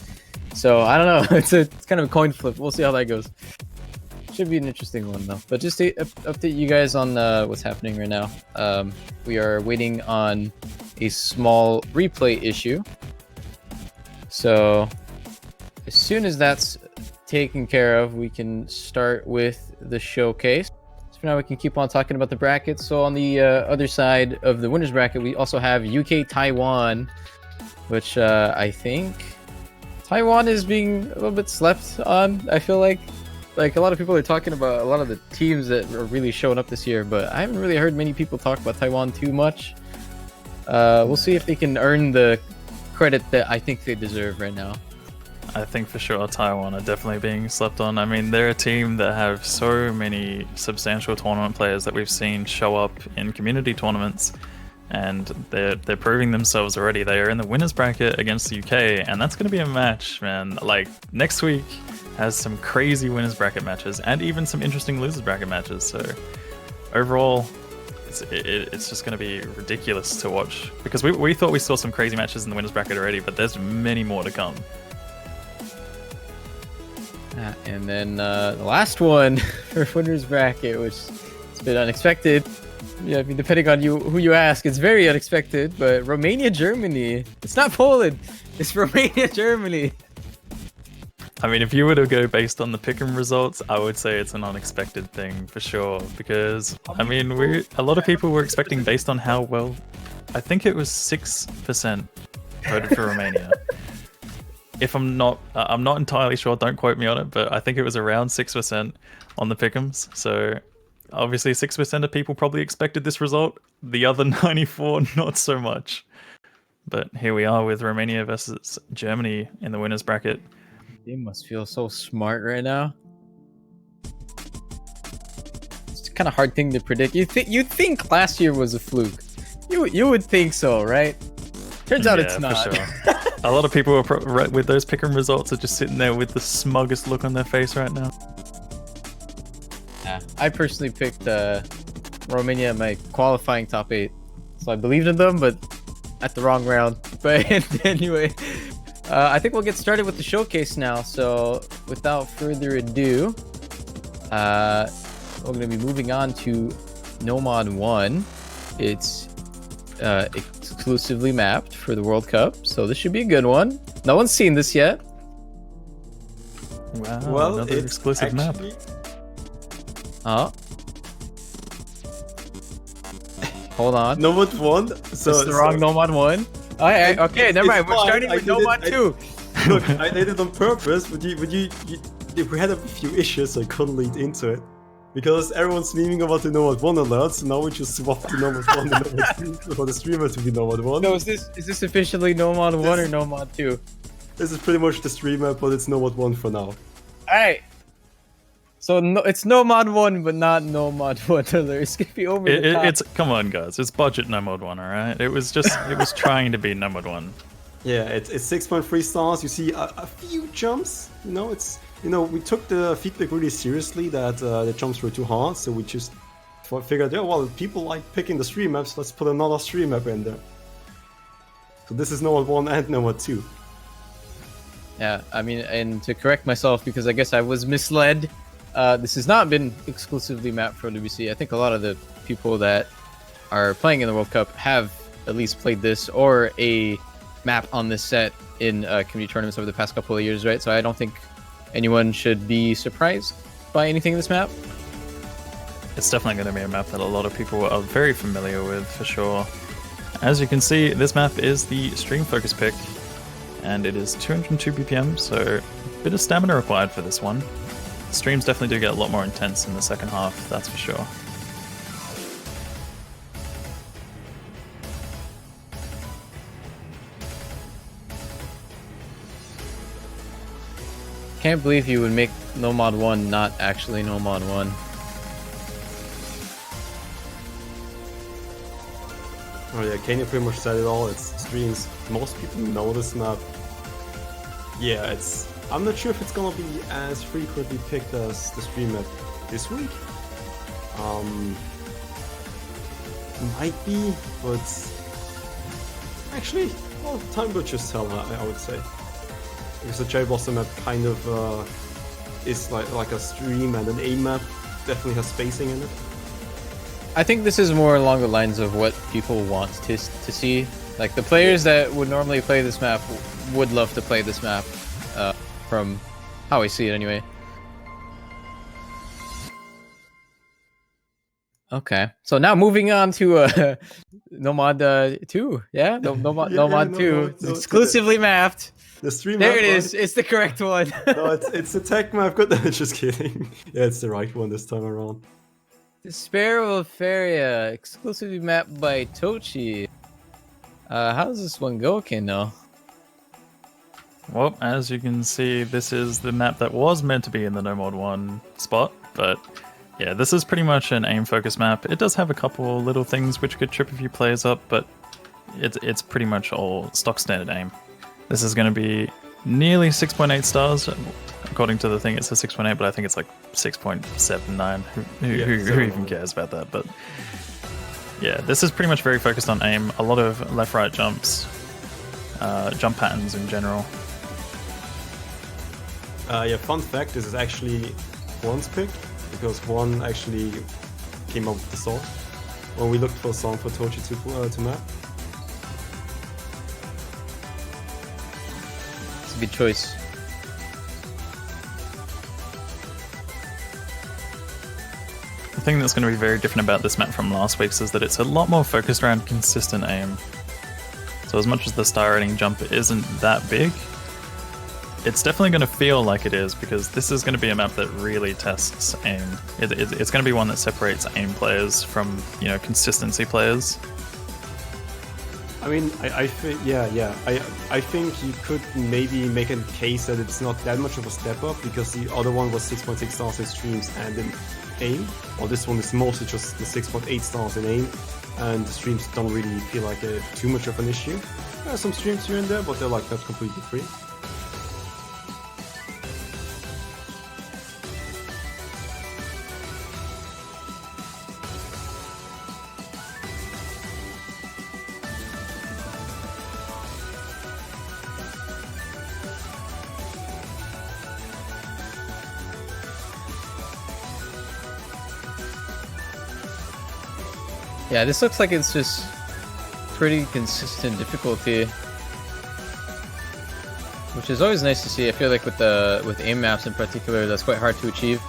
So I don't know. It's kind of a coin flip. We'll see how that goes. Should be an interesting one though. But just to update you guys on what's happening right now. We are waiting on a small replay issue. So as soon as that's taken care of, we can start with the showcase. So for now, we can keep on talking about the brackets. So on the other side of the winners bracket, we also have UK Taiwan, which I think Taiwan is being a little bit slept on. I feel like a lot of people are talking about a lot of the teams that are really showing up this year, but I haven't really heard many people talk about Taiwan too much. We'll see if they can earn the credit that I think they deserve right now. I think for sure Taiwan are definitely being slept on. I mean, they're a team that have so many substantial tournament players that we've seen show up in community tournaments, and they're proving themselves already. They are in the winners bracket against the UK, and that's going to be a match, man. Like, next week has some crazy winners bracket matches and even some interesting losers bracket matches. So overall, it's just going to be ridiculous to watch, because we thought we saw some crazy matches in the winners bracket already, but there's many more to come. And then the last one for winners bracket, which has been unexpected. Yeah, I mean, depending on who you ask, it's very unexpected. But Romania, Germany. It's not Poland. It's Romania, Germany. I mean, if you were to go based on the pick'em results, I would say it's an unexpected thing for sure. Because I mean, a lot of people were expecting, based on how well, I think it was 6% voted for Romania. If I'm not entirely sure, don't quote me on it, but I think it was around 6% on the pick'ems. So obviously 6% of people probably expected this result. The other 94, not so much. But here we are with Romania versus Germany in the winners bracket. They must feel so smart right now. It's kind of hard thing to predict. You'd think last year was a fluke. You would think so, right? Turns out it's not. For sure. A lot of people with those pick'em results are just sitting there with the smuggest look on their face right now. Yeah, I personally picked Romania in my qualifying top 8, so I believed in them, but at the wrong round. But anyway, I think we'll get started with the showcase now. So without further ado, we're going to be moving on to Nomad 1. It's exclusively mapped for the World Cup, so this should be a good one. No one's seen this yet. Wow, Well, another it's exclusive map. Oh. Hold on. Nomad 1. So It's the wrong Nomad 1. Okay, never mind. We're starting with Nomad 2. Look, I did it on purpose, but we had a few issues, so I couldn't lead into it. Because everyone's memeing about the Nomad 1 alerts, so now we just swapped to Nomad 1 and Nomad 2 for the streamer to be Nomad 1. No, is this officially Nomad 1 or Nomad 2? This is pretty much the streamer, but it's Nomad 1 for now. Alright. So it's Nomad 1, but not Nomad 1 alert. It's gonna be over the top. It's come on, guys. It's budget Nomad 1, all right? It was trying to be Nomad 1. Yeah, it's 6.3 stars. You see a few jumps. We took the feedback really seriously that the jumps were too hard, so we just figured, yeah, well, people like picking the stream maps. Let's put another stream map in there. So this is Nomad 1 and Nomad 2. Yeah, I mean, and to correct myself, because I guess I was misled. This has not been exclusively mapped for WBC. I think a lot of the people that are playing in the World Cup have at least played this or a map on this set in community tournaments over the past couple of years, right? So I don't think anyone should be surprised by anything in this map. It's definitely going to be a map that a lot of people are very familiar with, for sure. As you can see, this map is the stream focus pick, and it is 202 BPM, so a bit of stamina required for this one. Streams definitely do get a lot more intense in the second half, that's for sure. Can't believe you would make Nomad 1 not actually Nomad 1. Oh yeah, Kenya pretty much said it all. It's streams. Most people know this map. Yeah, I'm not sure if it's gonna be as frequently picked as the stream map this week. Might be, but actually, well, time will just tell. I would say, because the Cherry Blossom map kind of is like a stream and an aim map. Definitely has spacing in it. I think this is more along the lines of what people want to see. Like, the players that would normally play this map would love to play this map from how I see it anyway. Okay, so now moving on to Nomad 2. Yeah, Nomad, Yeah, Nomad no, 2. no, It's no, exclusively mapped. The stream There map, it is. right? It's the correct one. No, it's the tech map. Good. Just kidding. Yeah, it's the right one this time around. The Sparrow of Feria, exclusively mapped by Tochi. How does this one go, Kendo? Well, as you can see, this is the map that was meant to be in the No Mod 1 spot, but yeah, this is pretty much an aim focus map. It does have a couple little things which could trip a few players up, but it's pretty much all stock standard aim. This is going to be nearly 6.8 stars. According to the thing, it's a 6.8, but I think it's like 6.79. Who even cares about that? But yeah, this is pretty much very focused on aim. A lot of left-right jumps, jump patterns in general. Yeah, fun fact, this is actually Juan's pick, because Juan actually came up with the song when we looked for a song for Tochi to map. It's a good choice. The thing that's going to be very different about this map from last week's is that it's a lot more focused around consistent aim. So as much as the star rating jump isn't that big, it's definitely going to feel like it is, because this is going to be a map that really tests aim. It's going to be one that separates aim players from, you know, consistency players. I mean, I think, I think you could maybe make a case that it's not that much of a step up, because the other one was 6.6 stars in streams and in aim, while this one is mostly just the 6.8 stars in aim, and the streams don't really feel like too much of an issue. There are some streams here and there, but they're like not completely free. Yeah, this looks like it's just pretty consistent difficulty, which is always nice to see. I feel like with aim maps in particular, that's quite hard to achieve.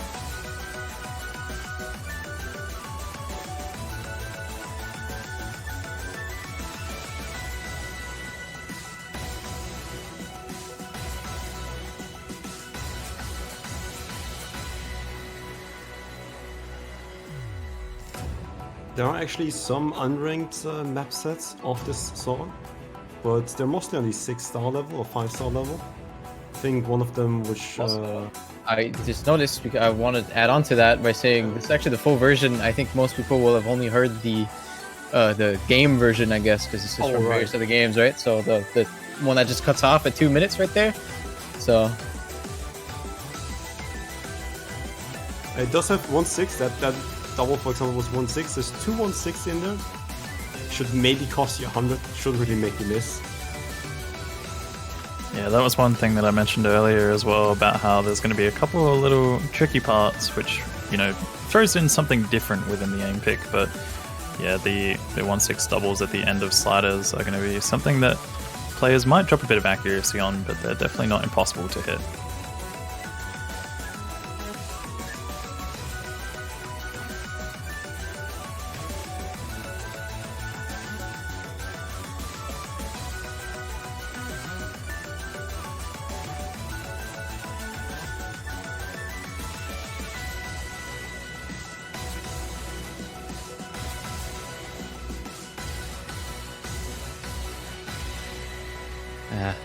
There are actually some unranked map sets of this song, but they're mostly on the 6-star level or 5-star level. I think one of them, which I just noticed, because I wanted to add on to that by saying this is actually the full version. I think most people will have only heard the game version, I guess, because this is from various other games, right? So the one that just cuts off at 2 minutes right there. So it does have 1.6. That double, for example, was 1.6. There's 2 1.6 in there. Should maybe cost you 100. Shouldn't really make you miss. Yeah, that was one thing that I mentioned earlier as well, about how there's going to be a couple of little tricky parts which, you know, throws in something different within the aim pick. But yeah, the 1.6 doubles at the end of sliders are going to be something that players might drop a bit of accuracy on, but they're definitely not impossible to hit.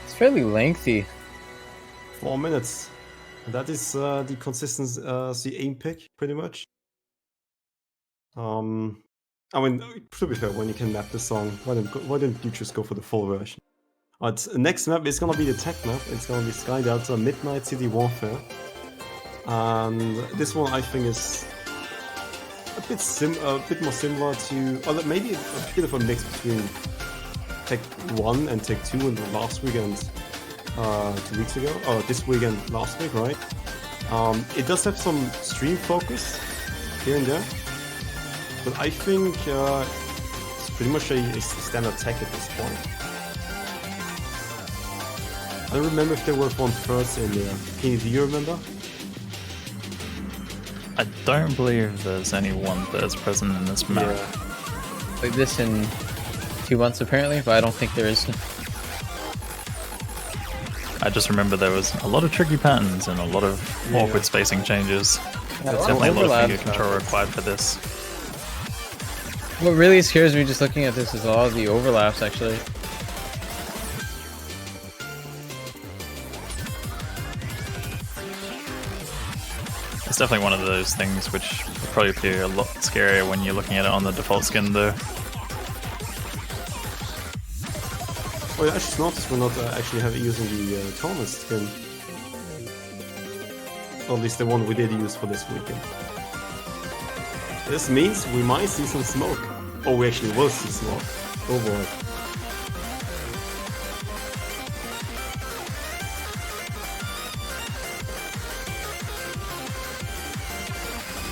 it's fairly lengthy. 4 minutes. That is the consistency aim pick, pretty much. I mean, to be fair, when you can map the song, why don't you just go for the full version? But next map is gonna be the tech map. It's gonna be Sky Delta Midnight City Warfare, and this one I think is a bit more similar to, or maybe a bit of a mix between Tech 1 and Tech 2 in the last weekend, 2 weeks ago, or this weekend last week, right? It does have some stream focus here and there, but I think it's pretty much a standard tech at this point. I don't remember if there were one first in there. Can do you remember? I don't believe there's any 1/3 present in this map. Like this in 2 months apparently, but I don't think there is. I just remember there was a lot of tricky patterns and a lot of awkward spacing changes. There's definitely a lot of finger control required for this. What really scares me just looking at this is all of the overlaps actually. It's definitely one of those things which will probably appear a lot scarier when you're looking at it on the default skin though. Oh, yeah, I just noticed we're not actually using the Thomas skin. Or at least the one we did use for this weekend. This means we might see some smoke. Oh, we actually will see smoke. Oh boy.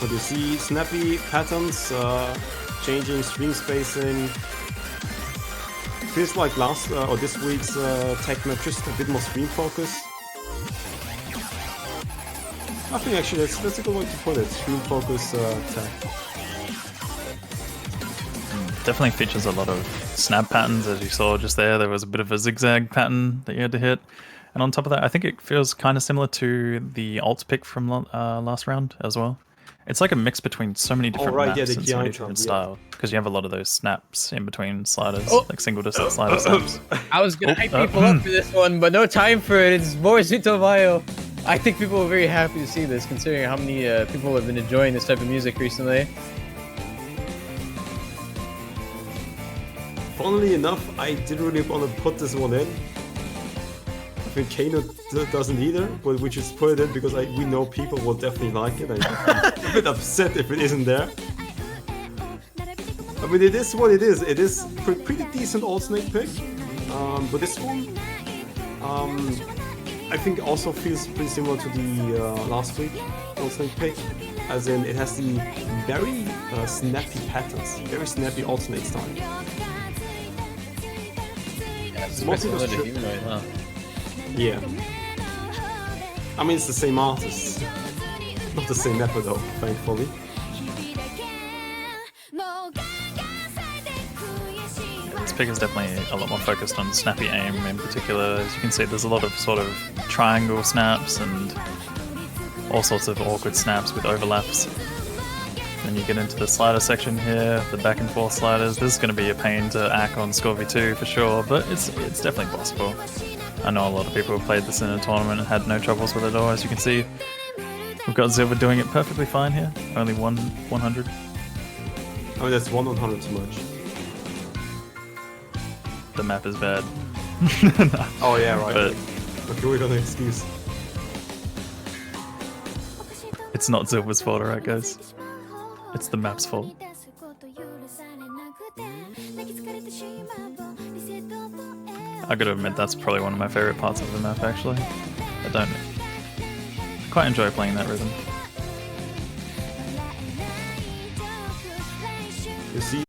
But you see snappy patterns, changing stream spacing. Feels like last or this week's tech map, just a bit more stream focus. I think actually that's a good way to put it. Stream focus tech. Definitely features a lot of snap patterns, as you saw just there. There was a bit of a zigzag pattern that you had to hit. And on top of that, I think it feels kind of similar to the alt pick from last round as well. It's like a mix between so many different maps and so many different styles. Because you have a lot of those snaps in between sliders, like single distance slider snaps. I was gonna hype people up for this one, but no time for it. It's Borisito Bio. I think people are very happy to see this, considering how many people have been enjoying this type of music recently. Funnily enough, I didn't really want to put this one in. I think Kano doesn't either, but we just put it in because we know people will definitely like it. I'm a bit upset if it isn't there. I mean, it is what it is. It is pretty decent alternate pick, but this one, I think also feels pretty similar to the last week alternate pick, as in it has the very snappy patterns, very snappy alternate style. Mostly those humanoid, huh? Yeah. I mean, it's the same artist. Not the same mapper though, thankfully. This pick is definitely a lot more focused on snappy aim in particular. As you can see, there's a lot of sort of triangle snaps and all sorts of awkward snaps with overlaps. Then you get into the slider section here, the back and forth sliders. This is going to be a pain to hack on Scorvy 2 for sure, but it's definitely possible. I know a lot of people have played this in a tournament and had no troubles with it at all. As you can see, we've got Silver doing it perfectly fine here. Only 100. I mean, that's 100 too much. The map is bad. Oh yeah, right. But okay, we got an excuse. it's not Silver's fault, alright guys? It's the map's fault. I gotta admit, that's probably one of my favorite parts of the map, actually. I quite enjoy playing that rhythm. You see,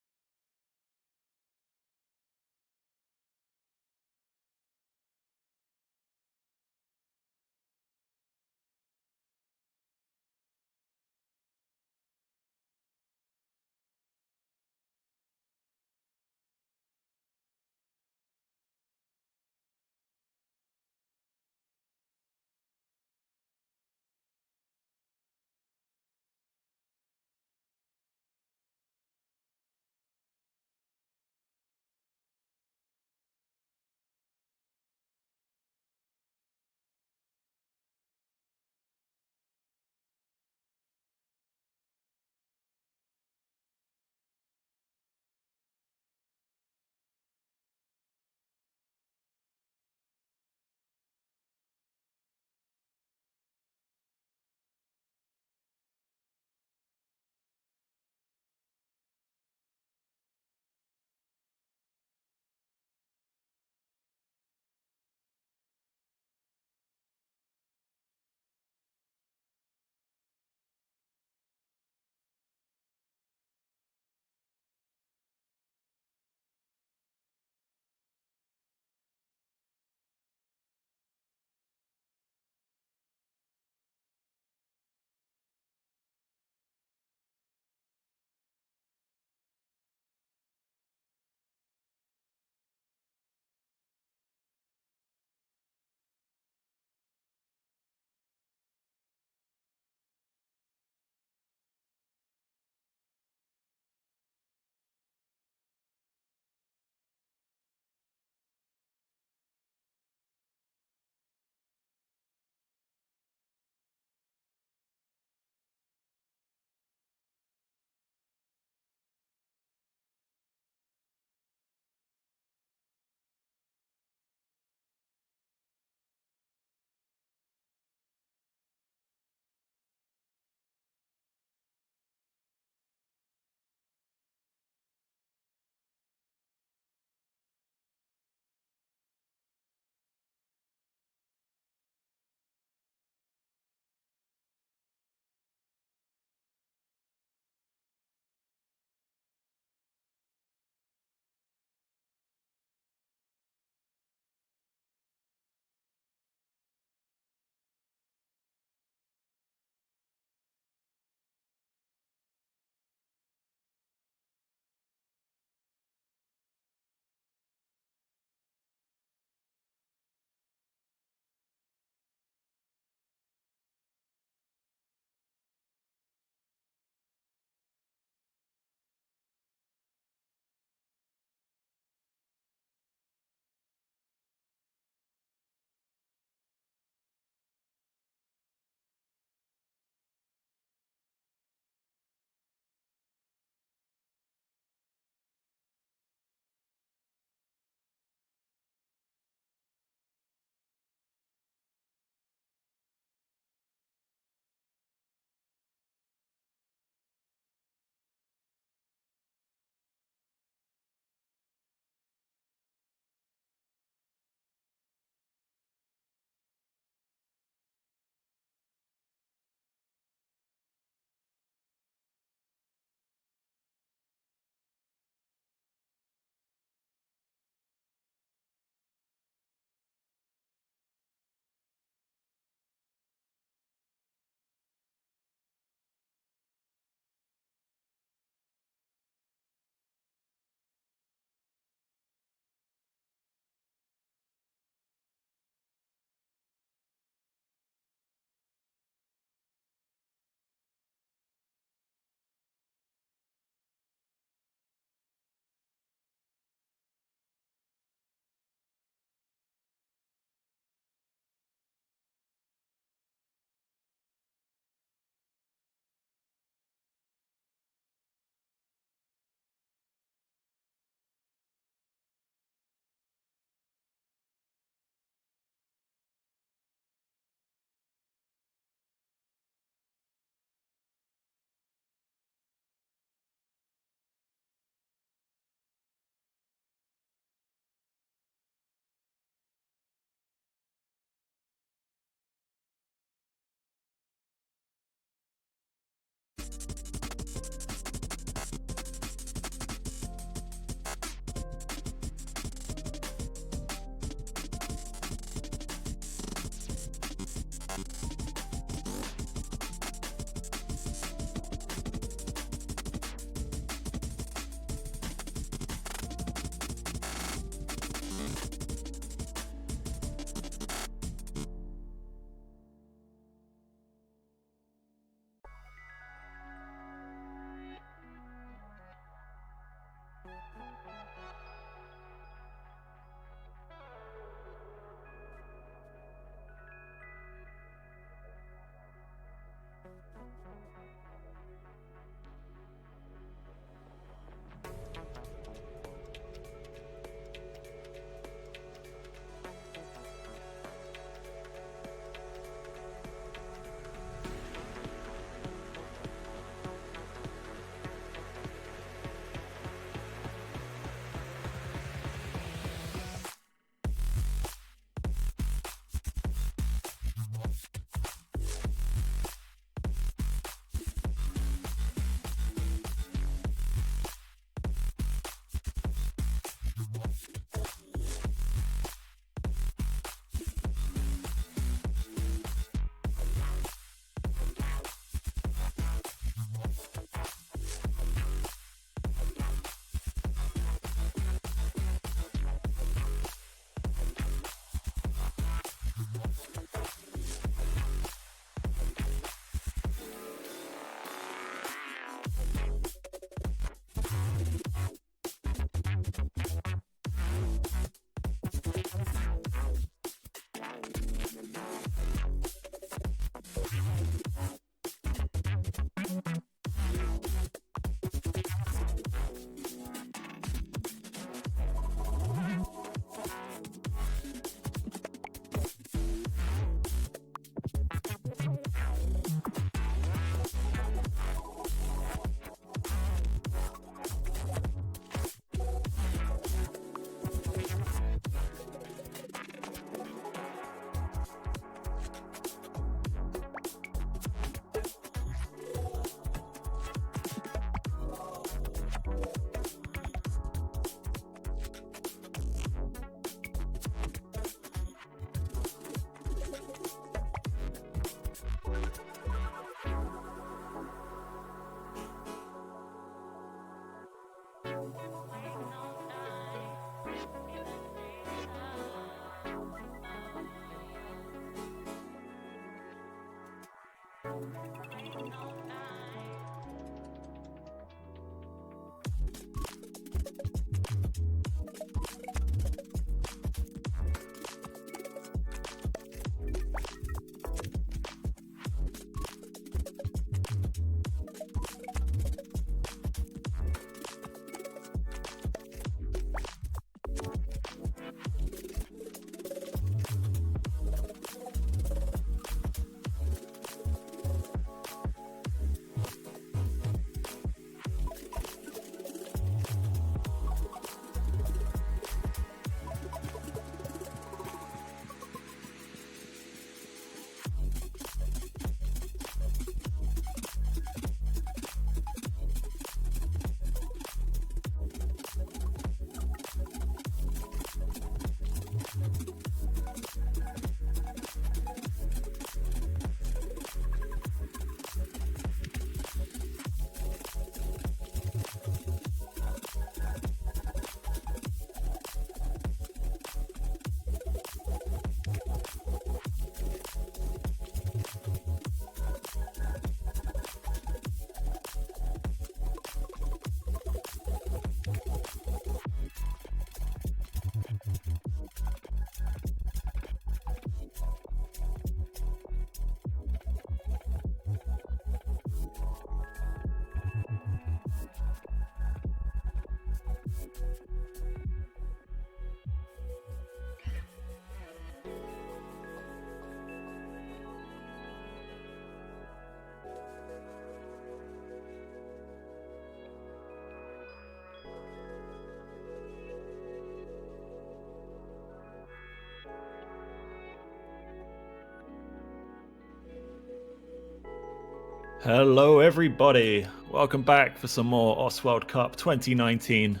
Hello, everybody. Welcome back for some more OS World Cup 2019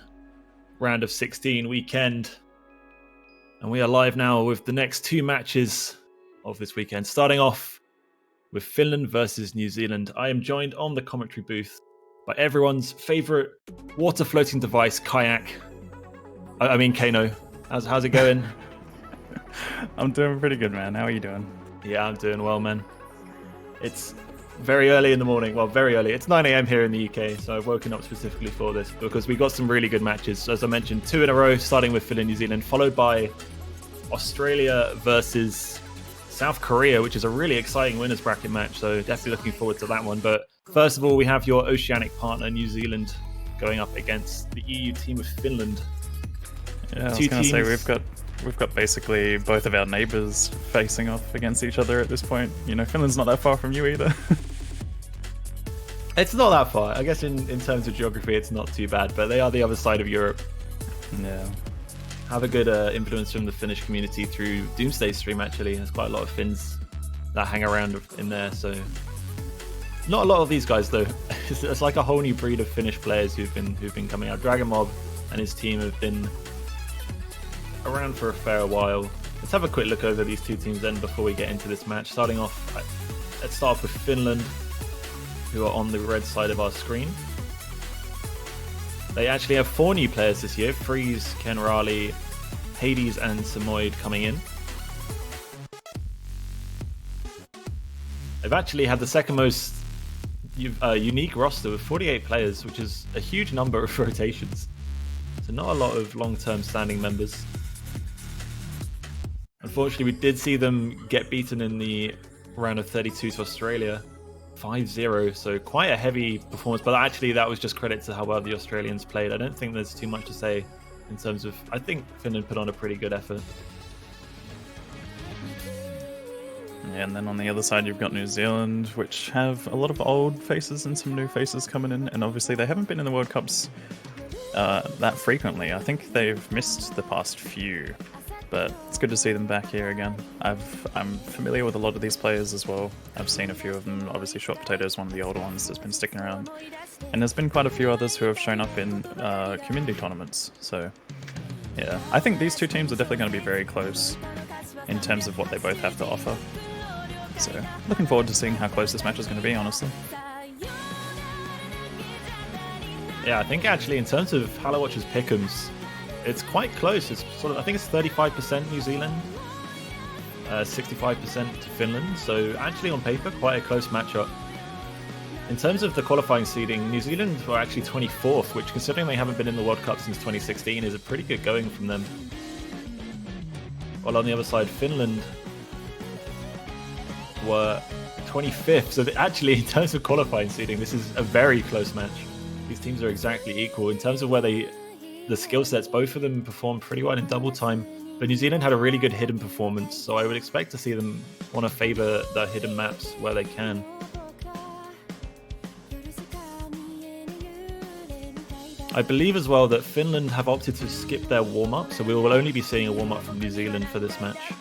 round of 16 weekend. And we are live now with the next two matches of this weekend, starting off with Finland versus New Zealand. I am joined on the commentary booth by everyone's favorite water floating device, kayak. I mean, Kano. How's it going? I'm doing pretty good, man. How are you doing? Yeah, I'm doing well, man. It's very early in the morning. Well, very early. It's 9 a.m. here in the UK, so I've woken up specifically for this because we got some really good matches. As I mentioned, 2 in a row, starting with Finland, New Zealand, followed by Australia versus South Korea, which is a really exciting winners bracket match. So definitely looking forward to that one. But first of all, we have your oceanic partner, New Zealand, going up against the EU team of Finland. Yeah, I was going to say we've got basically both of our neighbours facing off against each other at this point. You know, Finland's not that far from you either. It's not that far. I guess in terms of geography, it's not too bad, but they are the other side of Europe. Yeah. Have a good influence from the Finnish community through Doomsday's stream, actually. There's quite a lot of Finns that hang around in there, so... Not a lot of these guys, though. It's like a whole new breed of Finnish players who've been coming out. Dragon Mob and his team have been around for a fair while. Let's have a quick look over these two teams then before we get into this match. Starting off, let's start off with Finland, who are on the red side of our screen. They actually have 4 new players this year: Freeze, Ken Raleigh, Hades and Samoyed coming in. They've actually had the second most unique roster with 48 players, which is a huge number of rotations. So not a lot of long-term standing members. Unfortunately, we did see them get beaten in the round of 32 to Australia, 5-0, so quite a heavy performance, but actually that was just credit to how well the Australians played. I don't think there's too much to say in terms of... I think Finland put on a pretty good effort. Yeah, and then on the other side you've got New Zealand, which have a lot of old faces and some new faces coming in, and obviously they haven't been in the World Cups that frequently. I think they've missed the past few, but it's good to see them back here again. I'm familiar with a lot of these players as well. I've seen a few of them. Obviously Short Potato is one of the older ones that's been sticking around, and there's been quite a few others who have shown up in community tournaments. So yeah, I think these two teams are definitely going to be very close in terms of what they both have to offer. So looking forward to seeing how close this match is going to be, honestly. Yeah, I think actually in terms of Halo Watchers pick'ems, it's quite close. It's sort of, I think it's 35% New Zealand, 65% to Finland. So actually on paper, quite a close matchup. In terms of the qualifying seeding, New Zealand were actually 24th, which considering they haven't been in the World Cup since 2016 is a pretty good going from them. While on the other side, Finland were 25th. So actually in terms of qualifying seeding, this is a very close match. These teams are exactly equal in terms of where the skill sets. Both of them performed pretty well in double time, but New Zealand had a really good hidden performance, so I would expect to see them want to favor the hidden maps where they can. I believe as well that Finland have opted to skip their warm-up, so we will only be seeing a warm-up from New Zealand for this match.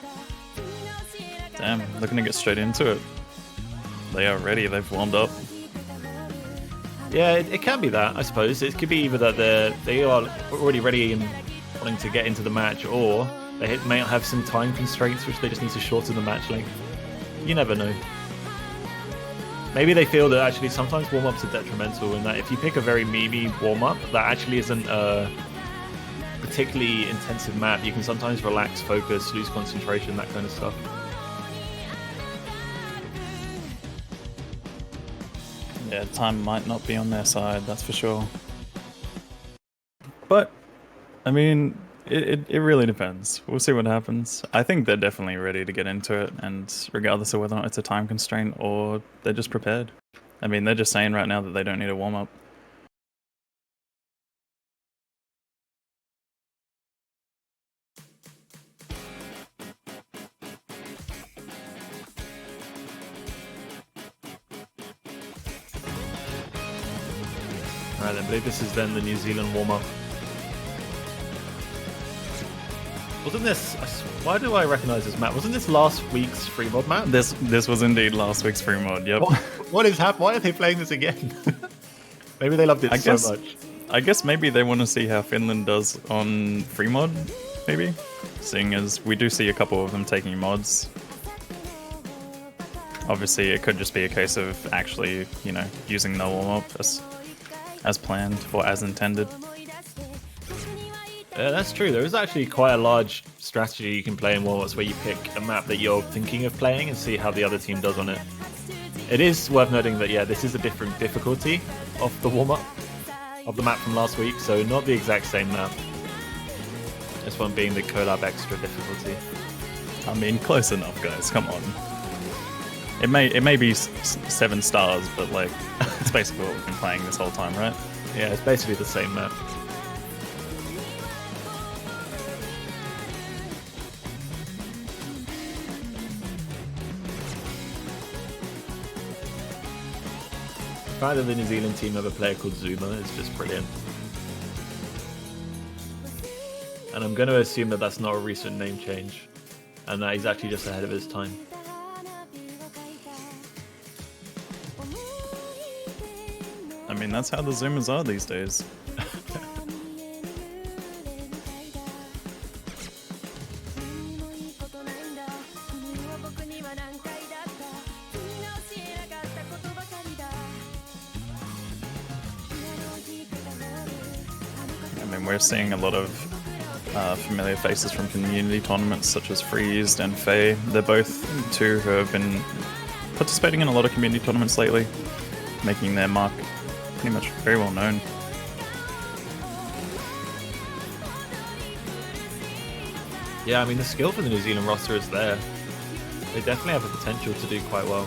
Damn, looking to get straight into it. They are ready, they've warmed up. Yeah, it can be that, I suppose. It could be either that they are already ready and wanting to get into the match, or they may have some time constraints which they just need to shorten the match length. You never know. Maybe they feel that actually sometimes warm-ups are detrimental in that if you pick a very memey warm-up that actually isn't a particularly intensive map, you can sometimes relax focus, lose concentration, that kind of stuff. Yeah, time might not be on their side, that's for sure. But, I mean, it really depends. We'll see what happens. I think they're definitely ready to get into it, and regardless of whether or not it's a time constraint or they're just prepared. I mean, they're just saying right now that they don't need a warm-up. Alright, I believe this is then the New Zealand warm-up. Wasn't this? Why do I recognize this map? Wasn't this last week's free mod map? This was indeed last week's free mod. Yep. What is happening? Why are they playing this again? Maybe they loved it so much. I guess maybe they want to see how Finland does on free mod. Maybe, seeing as we do see a couple of them taking mods. Obviously, it could just be a case of actually, you know, using the warm-up as planned or as intended. Yeah, that's true. There is actually quite a large strategy you can play in warm-ups where you pick a map that you're thinking of playing and see how the other team does on it. It is worth noting that, yeah, this is a different difficulty of the warm-up of the map from last week, so not the exact same map. This one being the collab extra difficulty. I mean, close enough, guys. Come on. It may be 7 stars, but like it's basically what we've been playing this whole time, right? Yeah, it's basically the same map. The fact that the New Zealand team have a player called Zuma is just brilliant. And I'm going to assume that that's not a recent name change, and that he's actually just ahead of his time. I mean, that's how the Zoomers are these days. I mean, we're seeing a lot of familiar faces from community tournaments such as Freezed and Faye. They're both two who have been participating in a lot of community tournaments lately, making their mark pretty much very well known. Yeah, I mean, the skill for the New Zealand roster is there. They definitely have the potential to do quite well.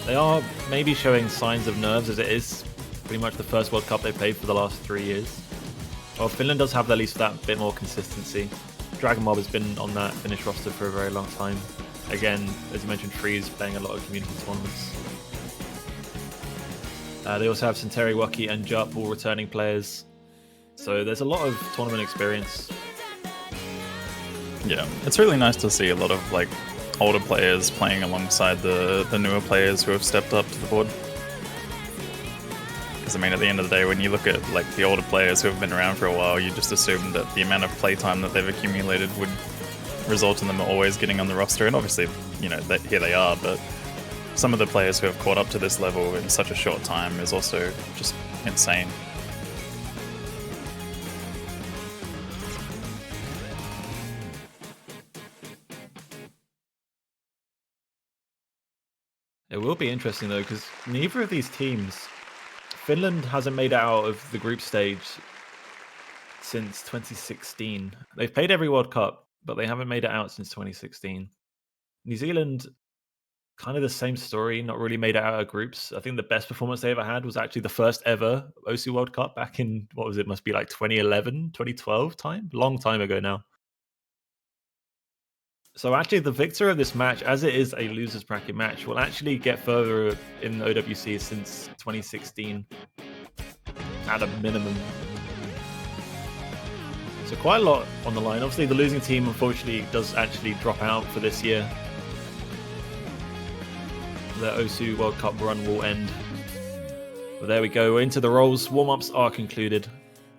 They are maybe showing signs of nerves, as it is pretty much the first World Cup they played for the last 3 years. Well, Finland does have at least that bit more consistency. Dragon Mob has been on that Finnish roster for a very long time. Again, as you mentioned, Freeze playing a lot of community tournaments. They also have Santeri Waki and Jup, all returning players. So there's a lot of tournament experience. Yeah, it's really nice to see a lot of like older players playing alongside the newer players who have stepped up to the board. Because I mean, at the end of the day, when you look at like the older players who have been around for a while, you just assume that the amount of playtime that they've accumulated would result in them always getting on the roster. And obviously, you know, here they are, but some of the players who have caught up to this level in such a short time is also just insane. It will be interesting though, because neither of these teams, Finland hasn't made it out of the group stage since 2016. They've played every World Cup, but they haven't made it out since 2016. New Zealand, kind of the same story, not really made it out of groups. I think the best performance they ever had was actually the first ever OC World Cup back in, what was it, must be like 2011, 2012 time? Long time ago now. So actually the victor of this match, as it is a loser's bracket match, will actually get further in OWC since 2016 at a minimum. So quite a lot on the line. Obviously the losing team unfortunately does actually drop out for this year. The OSU World Cup run will end. But there we go, we're into the rolls. Warm-ups are concluded.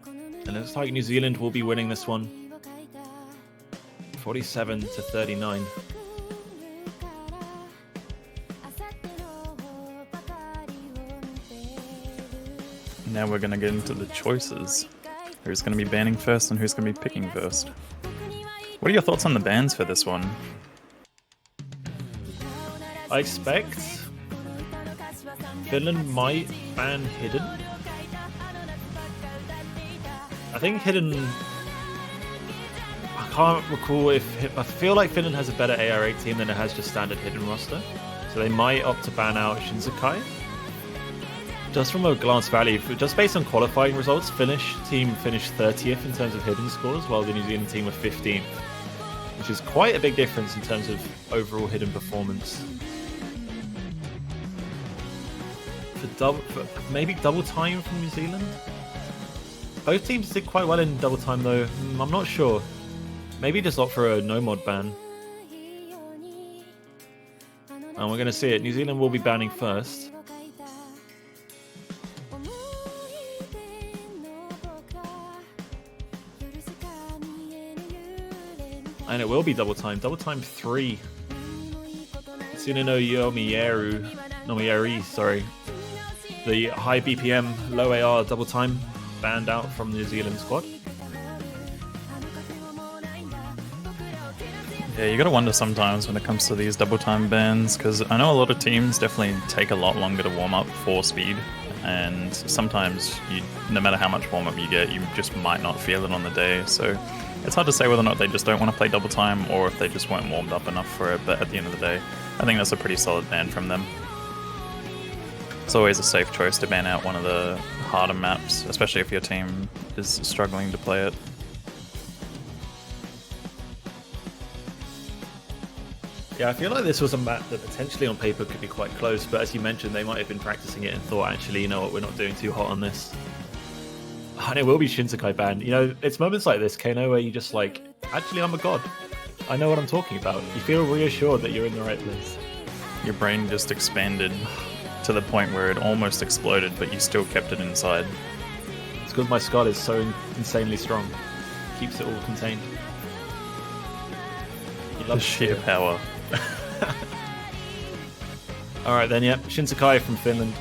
And it looks like New Zealand will be winning this one. 47-39. Now we're going to get into the choices. Who's going to be banning first and who's going to be picking first. What are your thoughts on the bans for this one? I expect Finland might ban Hidden. I think Hidden... I can't recall if... I feel like Finland has a better AR8 team than it has just standard Hidden roster. So they might opt to ban out Shinsekai. Just from a glance value, just based on qualifying results, Finnish team finished 30th in terms of Hidden scores, while the New Zealand team were 15th. Which is quite a big difference in terms of overall Hidden performance. For maybe double time from New Zealand? Both teams did quite well in double time though. I'm not sure. Maybe just opt for a no mod ban. And we're going to see it. New Zealand will be banning first. And it will be double time. Double time 3. Tsuneno Nomieri, sorry. The high BPM, low AR double time banned out from the New Zealand squad. Yeah, you gotta wonder sometimes when it comes to these double time bans, because I know a lot of teams definitely take a lot longer to warm up for speed, and sometimes no matter how much warm up you get, you just might not feel it on the day. So it's hard to say whether or not they just don't want to play double time or if they just weren't warmed up enough for it. But at the end of the day, I think that's a pretty solid ban from them. It's always a safe choice to ban out one of the harder maps, especially if your team is struggling to play it. Yeah, I feel like this was a map that potentially on paper could be quite close, but as you mentioned, they might have been practicing it and thought, actually, you know what, we're not doing too hot on this. And it will be Shinsekai banned. You know, it's moments like this, Kano, where you just like, actually, I'm a god. I know what I'm talking about. You feel reassured that you're in the right place. Your brain just expanded to the point where it almost exploded, but you still kept it inside. It's because my skull is so insanely strong. It keeps it all contained. You The love sheer power. Alright then, yeah. Shinsekai from Finland.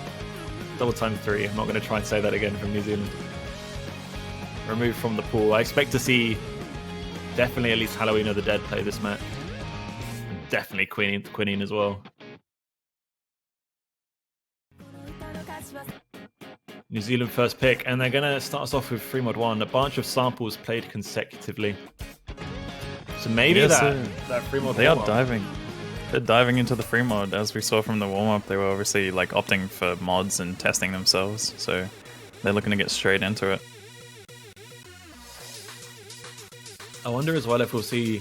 Double time 3. I'm not going to try and say that again from New Zealand. Removed from the pool. I expect to see definitely at least Halloween of the Dead play this match. And definitely Quinine as well. New Zealand first pick, and they're going to start us off with free mod 1. A bunch of samples played consecutively. So maybe that free mod. They are diving. They're diving into the free mod, as we saw from the warm up. They were obviously like opting for mods and testing themselves, so they're looking to get straight into it. I wonder as well if we'll see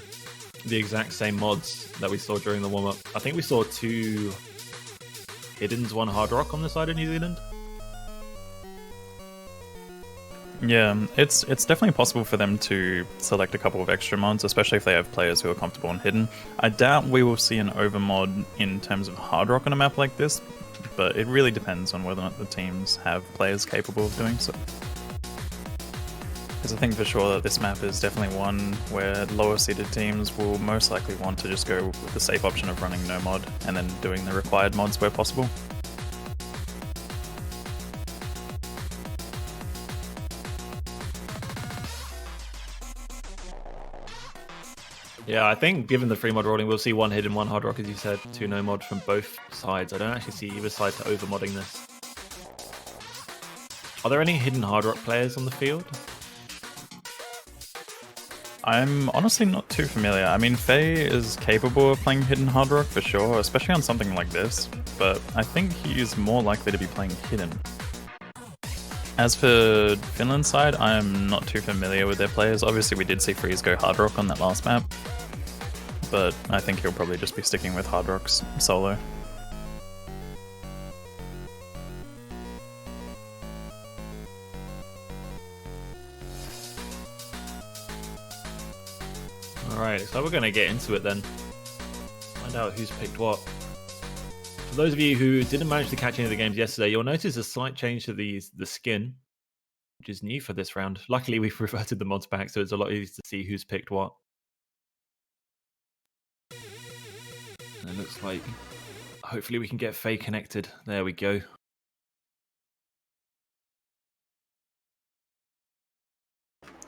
the exact same mods that we saw during the warm up. I think we saw 2 Hiddens, 1 Hard Rock on the side of New Zealand. Yeah, it's definitely possible for them to select a couple of extra mods, especially if they have players who are comfortable in Hidden. I doubt we will see an overmod in terms of Hard Rock on a map like this, but it really depends on whether or not the teams have players capable of doing so. Because I think for sure that this map is definitely one where lower seeded teams will most likely want to just go with the safe option of running no mod and then doing the required mods where possible. Yeah, I think given the free mod rolling, we'll see 1 Hidden, 1 Hard Rock, as you said, 2 no mod from both sides. I don't actually see either side to overmodding this. Are there any Hidden Hard Rock players on the field? I'm honestly not too familiar. I mean, Faye is capable of playing Hidden Hard Rock for sure, especially on something like this, but I think he is more likely to be playing Hidden. As for Finland's side, I'm not too familiar with their players. Obviously, we did see Freeze go Hard Rock on that last map, but I think he'll probably just be sticking with Hard Rock's solo. Alright, so we're going to get into it then. Find out who's picked what. For those of you who didn't manage to catch any of the games yesterday, you'll notice a slight change to the skin, which is new for this round. Luckily, we've reverted the mods back, so it's a lot easier to see who's picked what. And it looks like hopefully we can get Faye connected. There we go.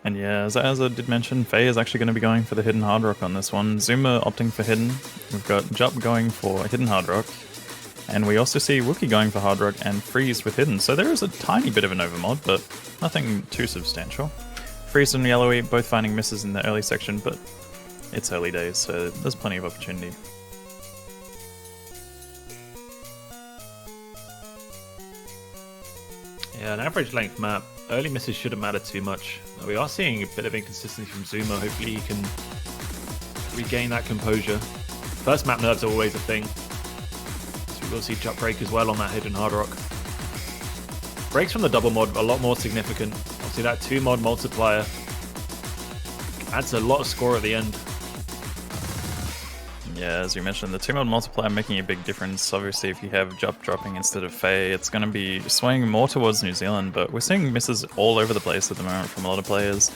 And yeah, as I did mention, Faye is actually going to be going for the Hidden Hard Rock on this one. Zuma opting for Hidden. We've got Jup going for Hidden Hard Rock. And we also see Wookie going for Hard Rock and Freeze with Hidden. So there is a tiny bit of an overmod, but nothing too substantial. Freeze and Yellowy both finding misses in the early section, but it's early days, so there's plenty of opportunity. Yeah, an average length map. Early misses shouldn't matter too much. We are seeing a bit of inconsistency from Zuma. Hopefully he can regain that composure. First map nerves are always a thing. So we will see Jup break as well on that Hidden Hard Rock. Breaks from the double mod a lot more significant. Obviously that 2 mod multiplier Adds a lot of score at the end. Yeah, as you mentioned, the 2-mod multiplier making a big difference. Obviously, if you have Jup dropping instead of Faye, it's going to be swaying more towards New Zealand, but we're seeing misses all over the place at the moment from a lot of players.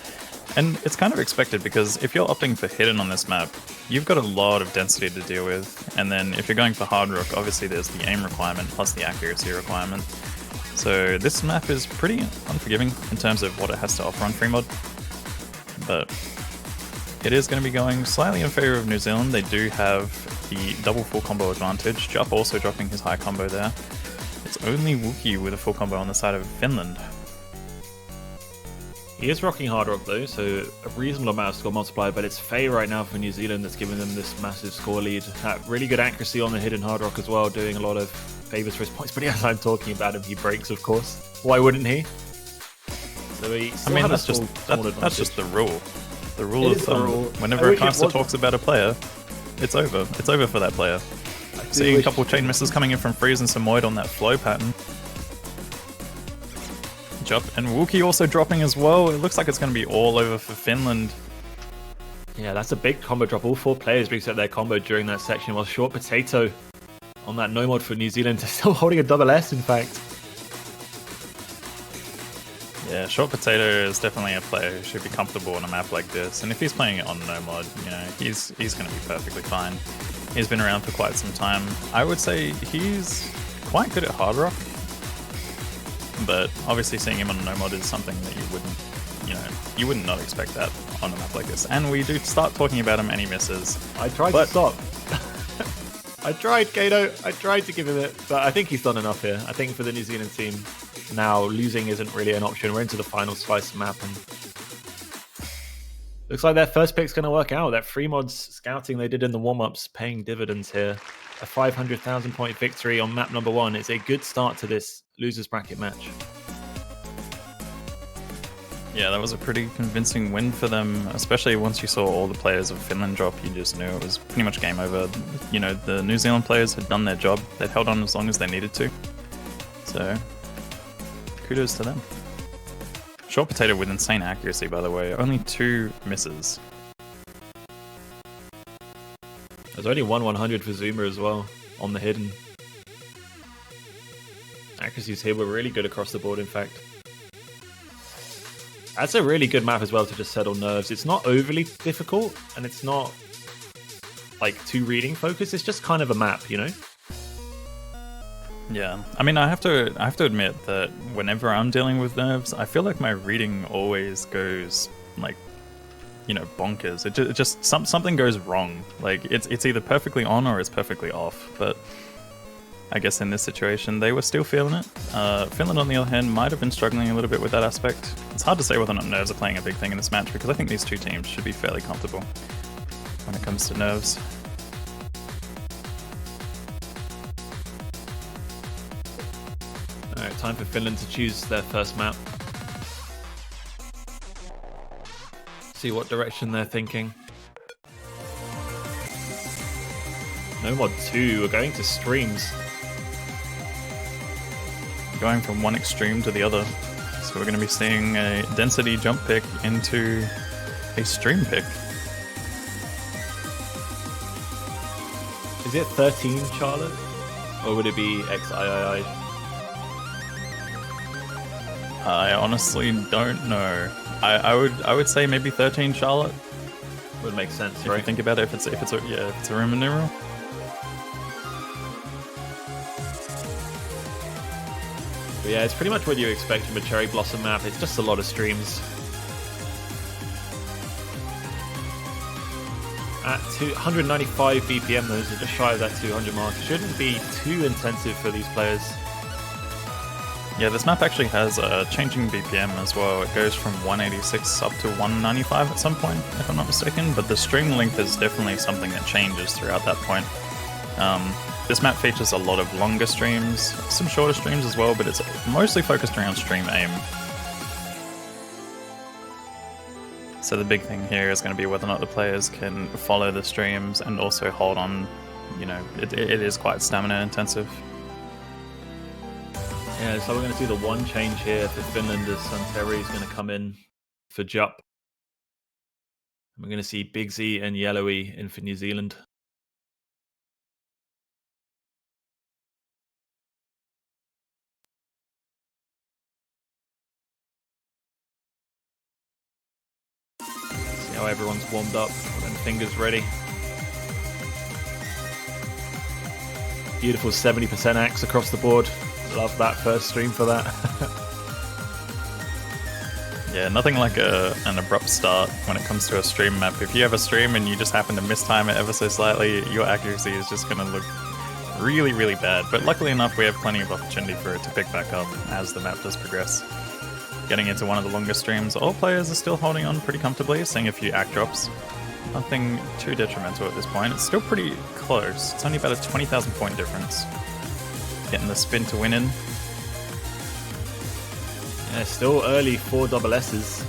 And it's kind of expected, because if you're opting for Hidden on this map, you've got a lot of density to deal with. And then if you're going for Hard Rock, obviously there's the aim requirement plus the accuracy requirement. So this map is pretty unforgiving in terms of what it has to offer on free mod. But it is going to be going slightly in favor of New Zealand. They do have the double full combo advantage. Jup also dropping his high combo there. It's only Wookie with a full combo on the side of Finland. He is rocking Hard Rock though, so a reasonable amount of score multiplier, but it's Faye right now for New Zealand that's giving them this massive score lead. Really good accuracy on the hidden Hard Rock as well, doing a lot of favors for his points. But as I'm talking about him, he breaks, of course. Why wouldn't he? So he that's just the rule. The rule of thumb. Whenever a caster talks about a player, it's over. It's over for that player. Seeing a couple of chain misses coming in from Freeze and Samoyed on that flow pattern. Jup and Wookie also dropping as well. It looks like it's going to be all over for Finland. Yeah, that's a big combo drop. All 4 players reset their combo during that section, while Short Potato on that no mod for New Zealand is still holding a double S, in fact. Yeah, Short Potato is definitely a player who should be comfortable on a map like this, and if he's playing it on no mod, you know, he's going to be perfectly fine. He's been around for quite some time. I would say he's quite good at Hard Rock, but obviously seeing him on a no mod is something that you would not expect that on a map like this. And we do start talking about him and he misses. I tried to stop. I tried, Kato. I tried to give him it, but I think he's done enough here. I think for the New Zealand team, now losing isn't really an option. We're into the final slice map, and looks like their first pick's going to work out. That free mods scouting they did in the warm-ups paying dividends here. A 500,000 point victory on map number 1 is a good start to this losers bracket match. Yeah, that was a pretty convincing win for them, especially once you saw all the players of Finland drop. You just knew it was pretty much game over. You know, the New Zealand players had done their job. They'd held on as long as they needed to. So, kudos to them. Short Potato with insane accuracy, by the way. Only 2 misses. There's only 100 for Zuma as well on the hidden. Accuracies here were really good across the board, in fact. That's a really good map as well to just settle nerves. It's not overly difficult, and it's not like too reading focused. It's just kind of a map, you know? Yeah, I mean, I have to admit that whenever I'm dealing with nerves, I feel like my reading always goes like, you know, bonkers. It just something goes wrong. Like it's either perfectly on or it's perfectly off. But I guess in this situation, they were still feeling it. Finland, on the other hand, might have been struggling a little bit with that aspect. It's hard to say whether or not nerves are playing a big thing in this match, because I think these 2 teams should be fairly comfortable when it comes to nerves. Alright, time for Finland to choose their first map. See what direction they're thinking. No mod 2, we're going to streams. Going from one extreme to the other. So we're going to be seeing a density jump pick into a stream pick. Is it 13 Charlotte? Or would it be XIII? I honestly don't know. I would say maybe 13 Charlotte. Would make sense, if right? you think about it, if it's a Roman numeral. But yeah, it's pretty much what you expect from a Cherry Blossom map. It's just a lot of streams. At 195 BPM, those are just shy of that 200 mark. It shouldn't be too intensive for these players. Yeah, this map actually has a changing BPM as well. It goes from 186 up to 195 at some point, if I'm not mistaken, but the stream length is definitely something that changes throughout that point. This map features a lot of longer streams, some shorter streams as well, but it's mostly focused around stream aim. So the big thing here is going to be whether or not the players can follow the streams and also hold on. You know, it is quite stamina intensive. Yeah, so we're going to do the one change here for Finland as Santeri is going to come in for Jup. We're going to see Big Z and Yellowy in for New Zealand. See how everyone's warmed up, got them fingers ready. Beautiful 70% axe across the board. Love that first stream for that. Yeah, nothing like an abrupt start when it comes to a stream map. If you have a stream and you just happen to mistime it ever so slightly, your accuracy is just going to look really, really bad. But luckily enough, we have plenty of opportunity for it to pick back up as the map does progress. Getting into one of the longer streams, all players are still holding on pretty comfortably, seeing a few act drops. Nothing too detrimental at this point. It's still pretty close. It's only about a 20,000 point difference. Getting the spin to win in. Yeah, still early 4 double S's.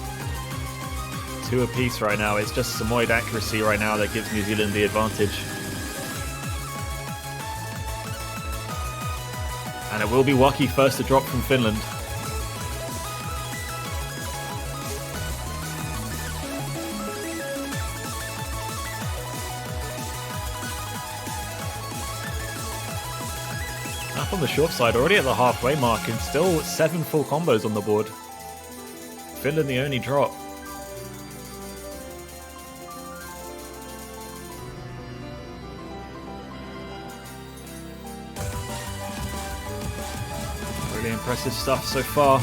2 apiece right now. It's just Samoyed accuracy right now that gives New Zealand the advantage. And it will be Waki first to drop from Finland. Up on the short side, already at the halfway mark, and still 7 full combos on the board. Finland the only drop. Really impressive stuff so far.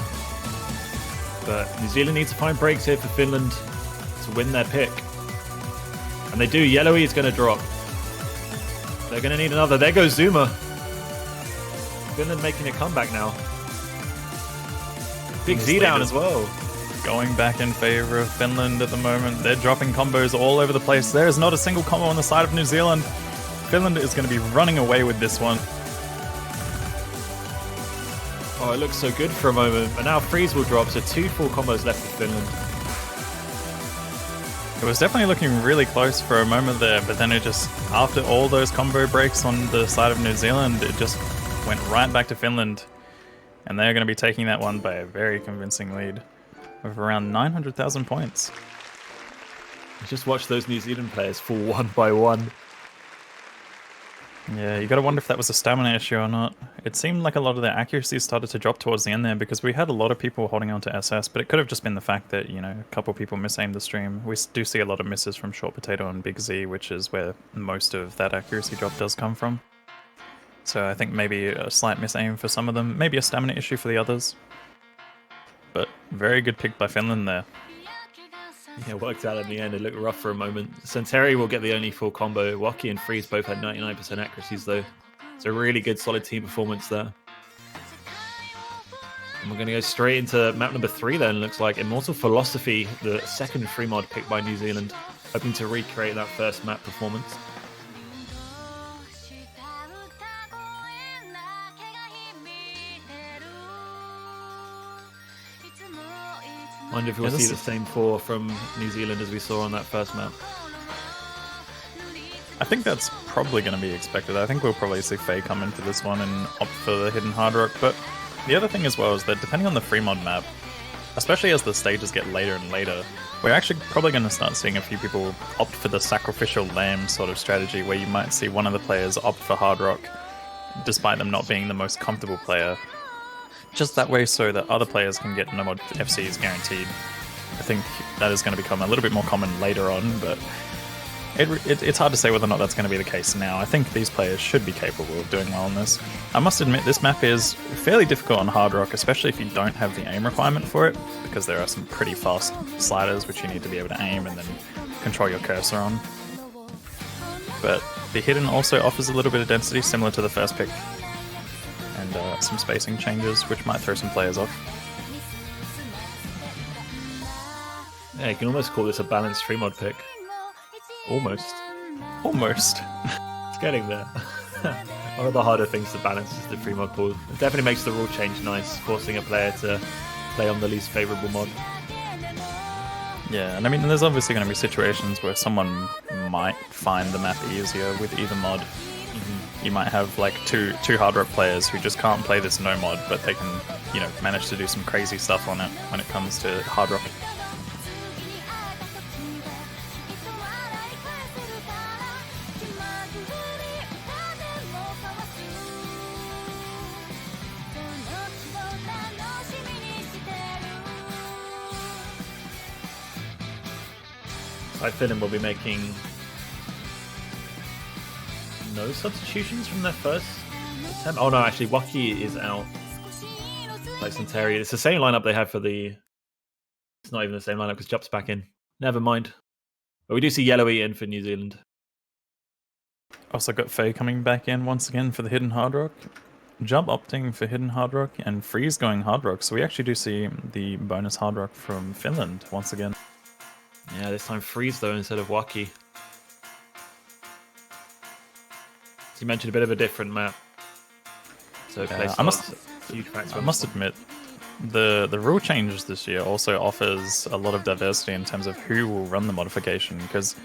But New Zealand needs to find breaks here for Finland to win their pick. And they do. Yellowy is going to drop. They're going to need another. There goes Zuma. Finland making a comeback now. Big Z down as well. Going back in favor of Finland at the moment. They're dropping combos all over the place. There is not a single combo on the side of New Zealand. Finland is going to be running away with this one. Oh, it looks so good for a moment. But now Freeze will drop, so 2 full combos left for Finland. It was definitely looking really close for a moment there, but then it just, after all those combo breaks on the side of New Zealand, it just went right back to Finland. And they're going to be taking that one by a very convincing lead of around 900,000 points. Just watch those New Zealand players fall one by one. Yeah, you got to wonder if that was a stamina issue or not. It seemed like a lot of their accuracy started to drop towards the end there because we had a lot of people holding on to SS, but it could have just been the fact that, you know, a couple people misaimed the stream. We do see a lot of misses from Short Potato and Big Z, which is where most of that accuracy drop does come from. So I think maybe a slight misaim for some of them, maybe a stamina issue for the others. But very good pick by Finland there. Yeah, worked out in the end. It looked rough for a moment. Centauri will get the only full combo. Waki and Freeze both had 99% accuracies though. It's a really good solid team performance there. And we're going to go straight into map number 3 then. Looks like Immortal Philosophy, the second free mod picked by New Zealand, hoping to recreate that first map performance. Wonder if we'll see the same 4 from New Zealand as we saw on that first map. I think that's probably going to be expected. I think we'll probably see Faye come into this one and opt for the hidden hard rock. But the other thing as well is that depending on the free mod map, especially as the stages get later and later, we're actually probably going to start seeing a few people opt for the sacrificial lamb sort of strategy where you might see one of the players opt for hard rock despite them not being the most comfortable player. Just that way so that other players can get no mod FCs guaranteed. I think that is going to become a little bit more common later on, but it's hard to say whether or not that's going to be the case now. I think these players should be capable of doing well on this. I must admit, this map is fairly difficult on hard rock, especially if you don't have the aim requirement for it, because there are some pretty fast sliders which you need to be able to aim and then control your cursor on. But the hidden also offers a little bit of density, similar to the first pick, and some spacing changes, which might throw some players off. Yeah, you can almost call this a balanced free mod pick. Almost. Almost. It's getting there. One of the harder things to balance is the free mod pool. It definitely makes the rule change nice, forcing a player to play on the least favourable mod. Yeah, and I mean, there's obviously going to be situations where someone might find the map easier with either mod. You might have like two hard rock players who just can't play this no mod, but they can, you know, manage to do some crazy stuff on it when it comes to hard rock. like Finland will be making no substitutions from their first attempt. Oh no, actually, Waki is out. Like Centeri. It's the same lineup they had for the... It's not even the same lineup because Jup's back in. Never mind. But we do see Yellowy in for New Zealand. Also got Faye coming back in once again for the Hidden Hard Rock. Jump opting for Hidden Hard Rock and Freeze going Hard Rock. So we actually do see the bonus Hard Rock from Finland once again. Yeah, this time Freeze though instead of Waki. So you mentioned a bit of a different map. So I must admit, the rule changes this year also offers a lot of diversity in terms of who will run the modification, because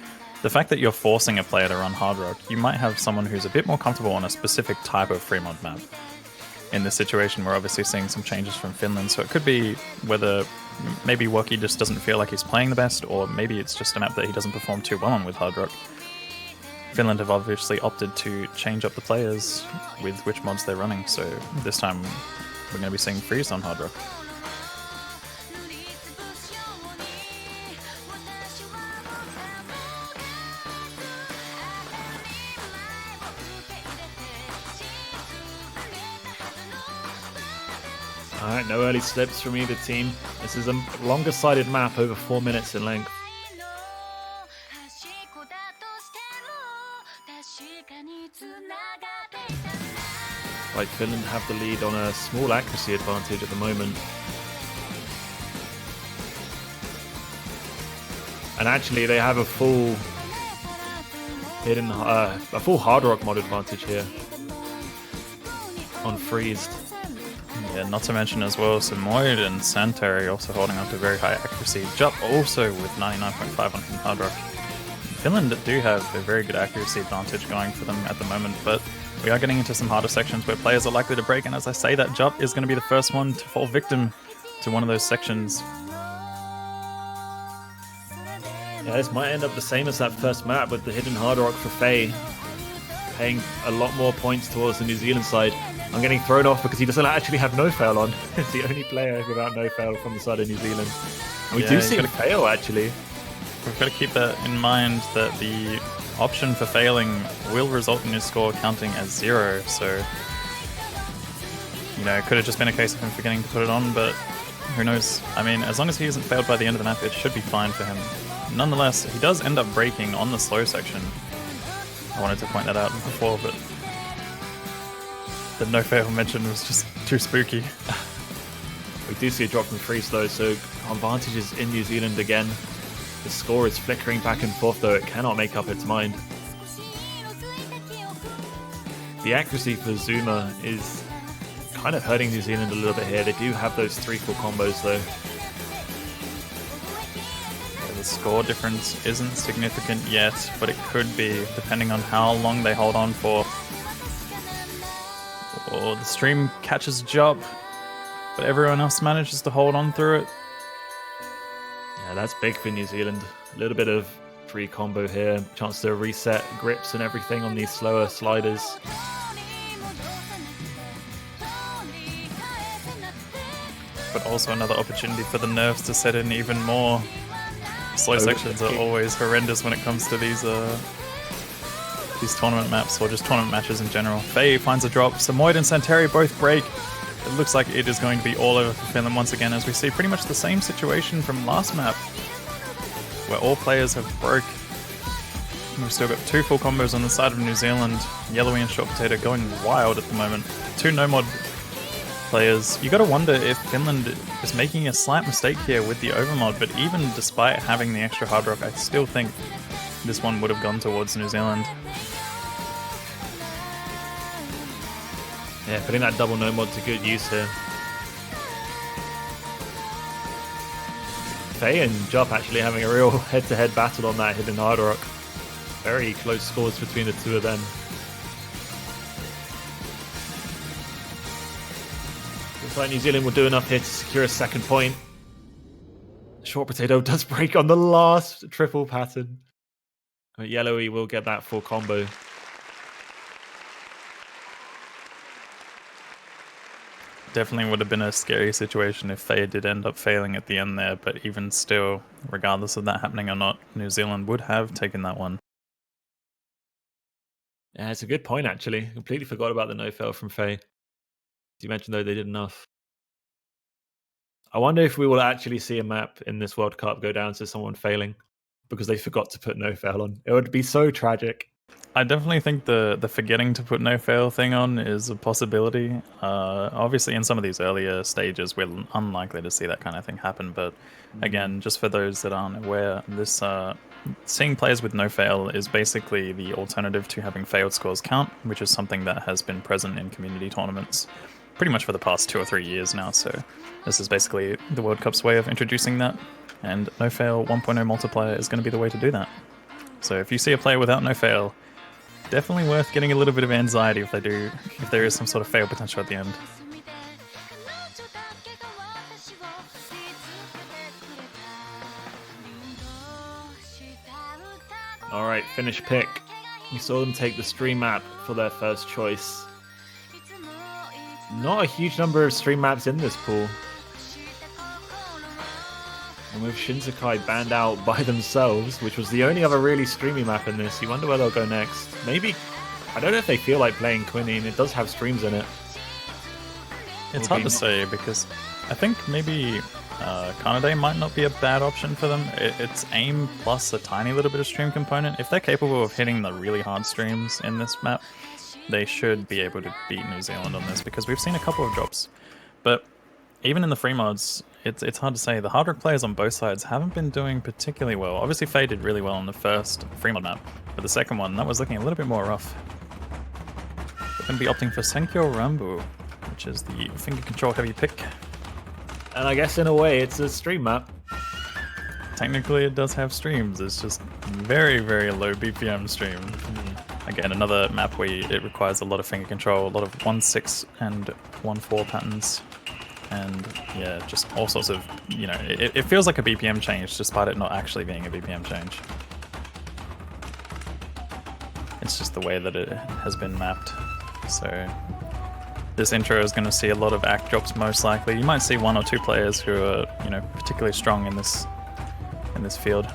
the fact that you're forcing a player to run Hard Rock, you might have someone who's a bit more comfortable on a specific type of free mod map. In this situation, we're obviously seeing some changes from Finland, so it could be whether maybe Waki just doesn't feel like he's playing the best, or maybe it's just a map that he doesn't perform too well on with Hard Rock. Finland have obviously opted to change up the players with which mods they're running, so this time we're going to be seeing Freeze on Hard Rock. Alright, no early slips from either team. This is a longer sided map, over 4 minutes in length. Right, Finland have the lead on a small accuracy advantage at the moment. And actually they have a full full Hard Rock mod advantage here on Freezed. Yeah, not to mention as well, Samoyed and Santeri also holding up to very high accuracy. Jup also with 99.5 on Hard Rock. Finland do have a very good accuracy advantage going for them at the moment, but we are getting into some harder sections where players are likely to break, and as I say that, Jup is going to be the first one to fall victim to one of those sections. Yeah, this might end up the same as that first map with the Hidden Hard Rock for Faye, paying a lot more points towards the New Zealand side. I'm getting thrown off because he doesn't actually have no fail on. It's the only player without no fail from the side of New Zealand. And we do see him fail actually. We've got to keep that in mind, that the option for failing will result in his score counting as 0, so you know, it could have just been a case of him forgetting to put it on, but who knows. I mean, as long as he isn't failed by the end of the map, it should be fine for him. Nonetheless, he does end up breaking on the slow section. I wanted to point that out before, but the no fail mention was just too spooky. We do see a drop from Freeze though, so advantage is in New Zealand again. The score is flickering back and forth though, it cannot make up its mind. The accuracy for Zuma is kind of hurting New Zealand a little bit here. They do have those 3 full combos though. Yeah, the score difference isn't significant yet, but it could be, depending on how long they hold on for. Or the stream catches Jup, but everyone else manages to hold on through it. Yeah, that's big for New Zealand. A little bit of free combo here. Chance to reset grips and everything on these slower sliders. But also another opportunity for the nerfs to set in even more. Slow sections are always horrendous when it comes to these tournament maps, or just tournament matches in general. Faye finds a drop. Samoyed and Santeri both break. It looks like it is going to be all over for Finland once again, as we see pretty much the same situation from last map, where all players have broke. We've still got 2 full combos on the side of New Zealand. Yellowy and Short Potato going wild at the moment. 2 no-mod players. You got to wonder if Finland is making a slight mistake here with the overmod, but even despite having the extra Hard Rock, I still think this one would have gone towards New Zealand. Yeah, putting that double no mod to good use here. Faye and Jup actually having a real head-to-head battle on that Hidden Hard Rock. Very close scores between the two of them. Looks like New Zealand will do enough here to secure a second point. Short Potato does break on the last triple pattern. But Yellowy will get that full combo. definitely would have been a scary situation if Faye did end up failing at the end there, but even still, regardless of that happening or not, New Zealand would have taken that one. Yeah, it's a good point, actually. Completely forgot about the no-fail from Faye. You mentioned, though, they did enough. I wonder if we will actually see a map in this World Cup go down to someone failing because they forgot to put no-fail on. It would be so tragic. I definitely think the forgetting to put no-fail thing on is a possibility. Obviously, in some of these earlier stages, we're unlikely to see that kind of thing happen, but again, just for those that aren't aware, this seeing players with no-fail is basically the alternative to having failed scores count, which is something that has been present in community tournaments pretty much for the past 2 or 3 years now, so this is basically the World Cup's way of introducing that, and no-fail 1.0 multiplier is going to be the way to do that. So if you see a player without no-fail, definitely worth getting a little bit of anxiety if there is some sort of fail potential at the end. Alright, finish pick. We saw them take the stream map for their first choice. Not a huge number of stream maps in this pool. And with Shinsekai banned out by themselves, which was the only other really streamy map in this, you wonder where they'll go next. Maybe, I don't know if they feel like playing Quinine. It does have streams in it. It's hard to say because I think maybe Kanade might not be a bad option for them. It's aim plus a tiny little bit of stream component. If they're capable of hitting the really hard streams in this map, they should be able to beat New Zealand on this because we've seen a couple of drops. But even in the free mods, it's hard to say. The hard rock players on both sides haven't been doing particularly well. Obviously, Faye did really well on the first free mod map, but the second one, that was looking a little bit more rough. They're going to be opting for Senkyo Rambu, which is the finger control heavy pick. And I guess in a way, it's a stream map. Technically, it does have streams. It's just very, very low BPM stream. Again, another map where it requires a lot of finger control, a lot of 1-6 and 1-4 patterns. And yeah, just all sorts of, you know, it feels like a BPM change despite it not actually being a BPM change. It's just the way that it has been mapped. So this intro is going to see a lot of act drops most likely. You might see 1 or 2 players who are, you know, particularly strong in this field.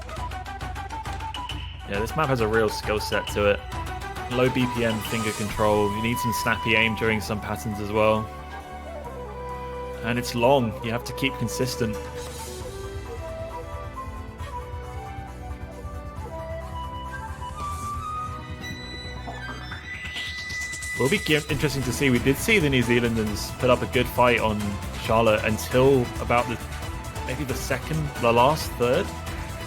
Yeah, this map has a real skill set to it. Low BPM finger control. You need some snappy aim during some patterns as well. And it's long. You have to keep consistent. Will be interesting to see. We did see the New Zealanders put up a good fight on Charlotte until about the last third,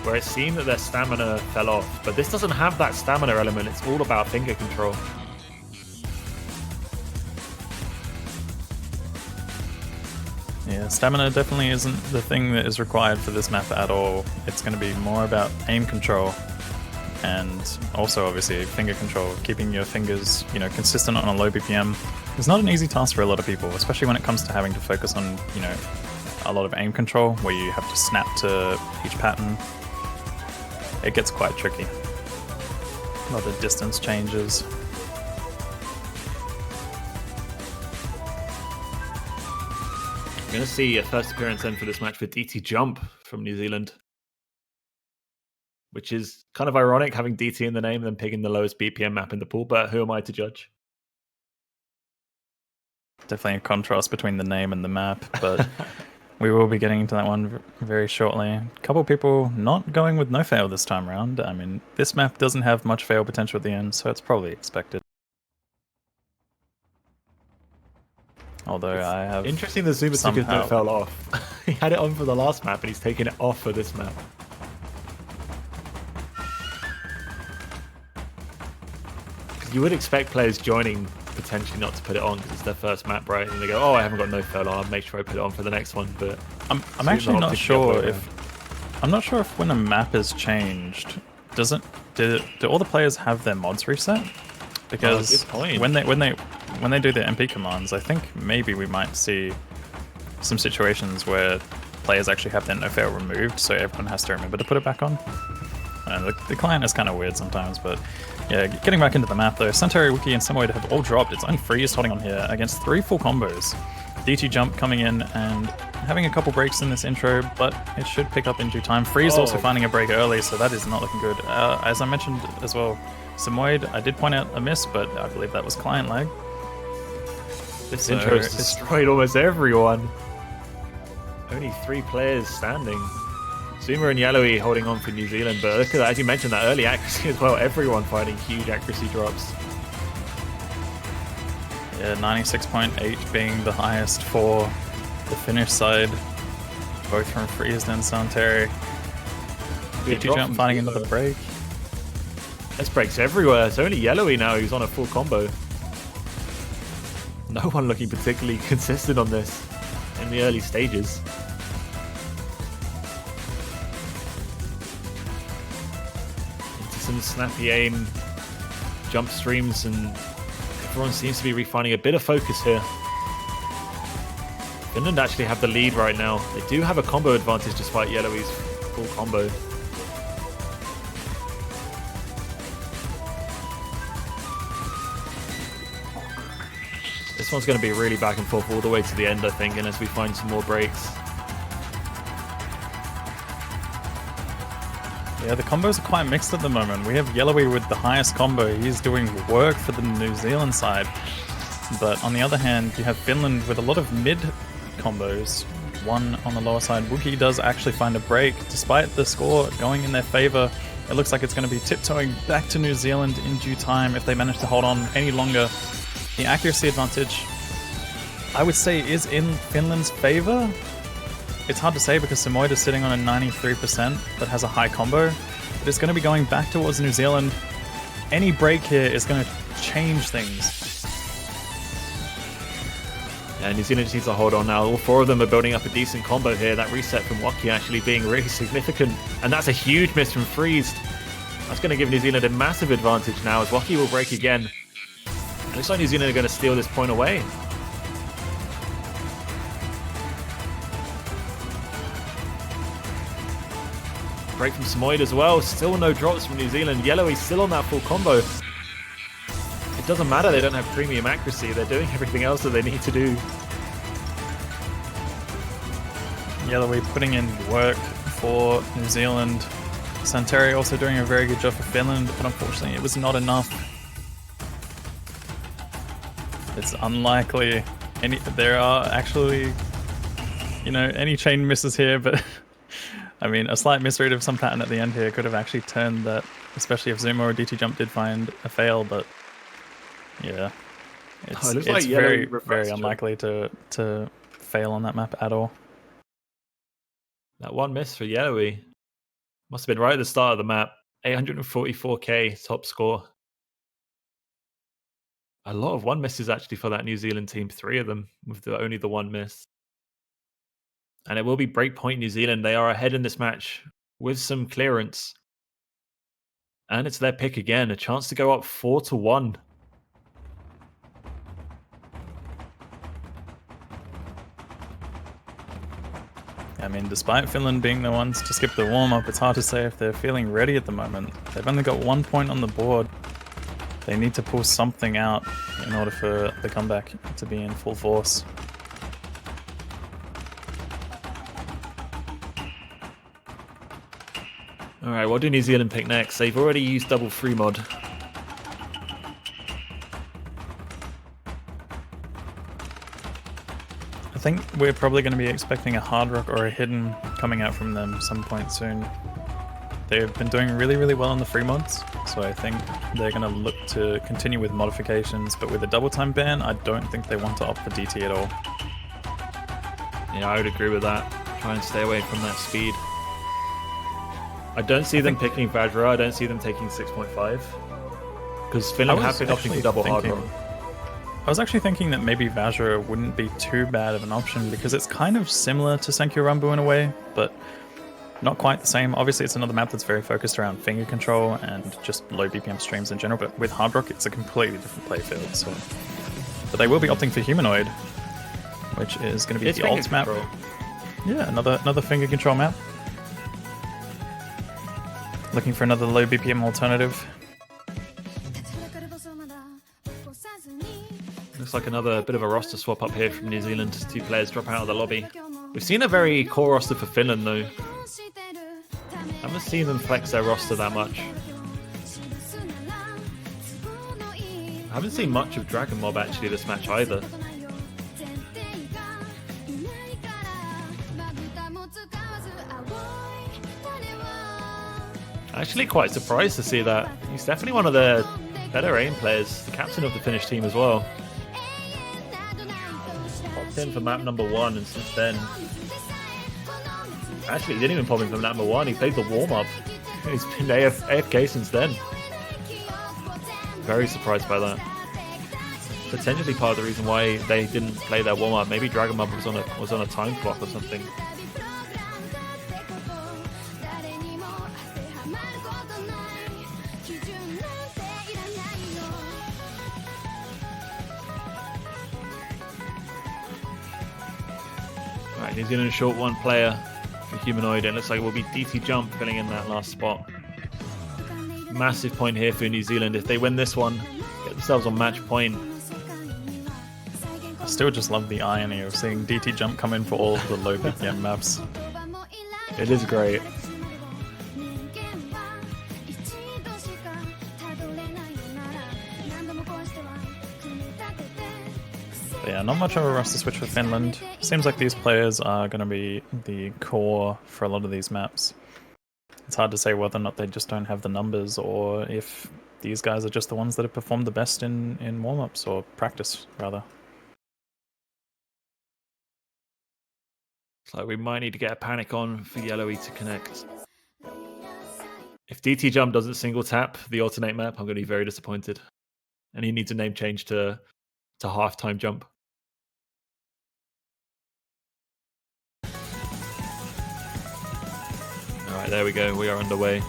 where it seemed that their stamina fell off. But this doesn't have that stamina element. It's all about finger control. Yeah, stamina definitely isn't the thing that is required for this map at all. It's going to be more about aim control and also obviously finger control, keeping your fingers, you know, consistent on a low BPM. It's not an easy task for a lot of people, especially when it comes to having to focus on, you know, a lot of aim control where you have to snap to each pattern. It gets quite tricky. A lot of distance changes. We're going to see a first appearance then for this match for DT Jump from New Zealand. Which is kind of ironic, having DT in the name and then picking the lowest BPM map in the pool, but who am I to judge? Definitely a contrast between the name and the map, but we will be getting into that one very shortly. A couple of people not going with no fail this time around. I mean, this map doesn't have much fail potential at the end, so it's probably expected. Although I have interesting that Zuma took his no fail off. He had it on for the last map and he's taking it off for this map. You would expect players joining potentially not to put it on because it's their first map, right? And they go, "Oh, I haven't got no fail on. I'll make sure I put it on for the next one." But I'm actually not sure if when a map is changed, do all the players have their mods reset? Because when they do their MP commands, I think maybe we might see some situations where players actually have their no fail removed, so everyone has to remember to put it back on. And the client is kind of weird sometimes, but yeah, getting back into the map though, Santori, Wiki, and Samoyed have all dropped. It's only Freeze holding on here against 3 full combos. DT Jump coming in and having a couple breaks in this intro, but it should pick up in due time. Freeze also finding a break early, so that is not looking good. As I mentioned as well, Samoyed, I did point out a miss, but I believe that was client lag. This intro has destroyed almost everyone. Only 3 players standing. Zuma and Yellowy holding on for New Zealand, but look at that, as you mentioned, that early accuracy as well. Everyone finding huge accuracy drops. Yeah, 96.8 being the highest for the Finnish side, both from Freezed and Santeri. DT Jump finding another break. There's breaks everywhere. It's only Yellowy now who's on a full combo. No one looking particularly consistent on this in the early stages. Into some snappy aim, jump streams, and everyone seems to be refinding a bit of focus here. Finland actually have the lead right now. They do have a combo advantage despite Yellowy's full combo. This one's going to be really back and forth all the way to the end, I think, and as we find some more breaks. Yeah, the combos are quite mixed at the moment. We have Yellowy with the highest combo. He's doing work for the New Zealand side. But on the other hand, you have Finland with a lot of mid combos. One on the lower side. Wookie does actually find a break. Despite the score going in their favor, it looks like it's going to be tiptoeing back to New Zealand in due time if they manage to hold on any longer. The accuracy advantage, I would say, is in Finland's favor. It's hard to say because Samoyed is sitting on a 93% that has a high combo. But it's going to be going back towards New Zealand. Any break here is going to change things. Yeah, New Zealand just needs to hold on now. All 4 of them are building up a decent combo here. That reset from Waki actually being really significant. And that's a huge miss from Freezed. That's going to give New Zealand a massive advantage now as Waki will break again. Looks like New Zealand are going to steal this point away. Break from Samoyed as well. Still no drops from New Zealand. Yellowy still on that full combo. It doesn't matter, they don't have premium accuracy. They're doing everything else that they need to do. Yellowy putting in work for New Zealand. Santeri also doing a very good job for Finland, but unfortunately it was not enough. It's unlikely there are actually, any chain misses here, but I mean, a slight misread of some pattern at the end here could have actually turned that, especially if Zuma or DT Jump did find a fail, but yeah, it's like very, very unlikely to fail on that map at all. That one miss for Yellowy must have been right at the start of the map. 844k top score. A lot of one misses actually for that New Zealand team, 3 of them with only the one miss. And it will be breakpoint New Zealand. They are ahead in this match with some clearance. And it's their pick again, a chance to go up 4-1. I mean, despite Finland being the ones to skip the warm-up, it's hard to say if they're feeling ready at the moment. They've only got 1 point on the board. They need to pull something out in order for the comeback to be in full force. Alright, what do New Zealand pick next? They've already used double free mod. I think we're probably going to be expecting a hard rock or a hidden coming out from them some point soon. They've been doing really, really well on the free mods, so I think they're going to look to continue with modifications, but with a double time ban, I don't think they want to opt for DT at all. Yeah, I would agree with that. Try and stay away from that speed. I don't see them picking Vajra, I don't see them taking 6.5. Because Finland have been opting for double hard rock. I was actually thinking that maybe Vajra wouldn't be too bad of an option, because it's kind of similar to Senkyo Rambu in a way, but not quite the same. Obviously, it's another map that's very focused around finger control and just low BPM streams in general, but with Hard Rock, it's a completely different playfield. So, but they will be opting for Humanoid, which is going to be the alt map. Yeah, another finger control map. Looking for another low BPM alternative. Looks like another bit of a roster swap up here from New Zealand. 2 players drop out of the lobby. We've seen a very core roster for Finland though. Haven't seen them flex their roster that much. I haven't seen much of Dragon Mob actually this match either. Actually quite surprised to see that. He's definitely one of the better aim players, the captain of the Finnish team as well. Popped in for map number 1 and since then... Actually, he didn't even pop in for map number 1, he played the warm-up. He's been AFK since then. Very surprised by that. Potentially part of the reason why they didn't play their warm-up. Maybe Dragon Mob was on a time clock or something. Alright, New Zealand short 1 player for Humanoid. It looks like it will be DT Jump filling in that last spot. Massive point here for New Zealand. If they win this one, get themselves on match point. I still just love the irony of seeing DT Jump come in for all of the low BPM maps. It is great. But yeah, not much of a roster switch for Finland. Seems like these players are going to be the core for a lot of these maps. It's hard to say whether or not they just don't have the numbers, or if these guys are just the ones that have performed the best in warm-ups, or practice, rather. It's like we might need to get a panic on for Yellowy to connect. If DT Jump doesn't single tap the alternate map, I'm going to be very disappointed. And he needs a name change to halftime jump. Alright, there we go. We are underway.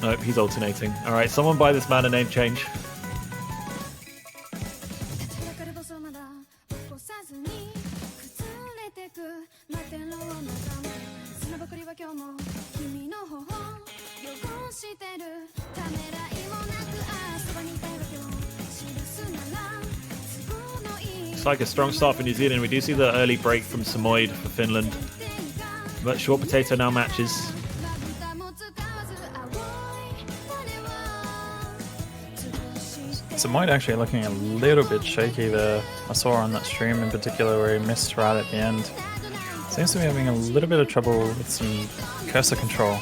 Nope, he's alternating. Alright, someone buy this man a name change. It's like a strong start for New Zealand. We do see the early break from Samoyed for Finland. But Short Potato now matches. Samoyed actually looking a little bit shaky there. I saw on that stream in particular where he missed right at the end. Seems to be having a little bit of trouble with some cursor control.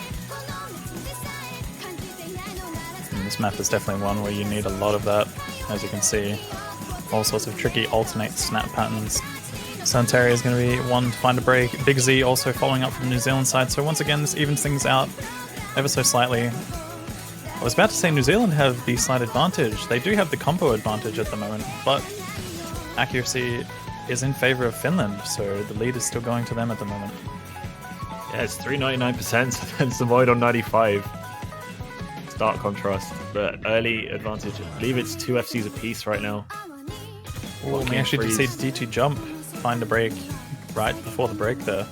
And this map is definitely one where you need a lot of that, as you can see. All sorts of tricky alternate snap patterns. Santeria is going to be one to find a break. Big Z also following up from the New Zealand side. So once again, this evens things out ever so slightly. I was about to say New Zealand have the slight advantage. They do have the combo advantage at the moment, but accuracy is in favor of Finland, so the lead is still going to them at the moment. Yeah, it's 399% and Samoyed on 95. Stark contrast, but early advantage. I believe it's 2 FCs apiece right now. Well, we actually did see DT Jump find a break right before the break there.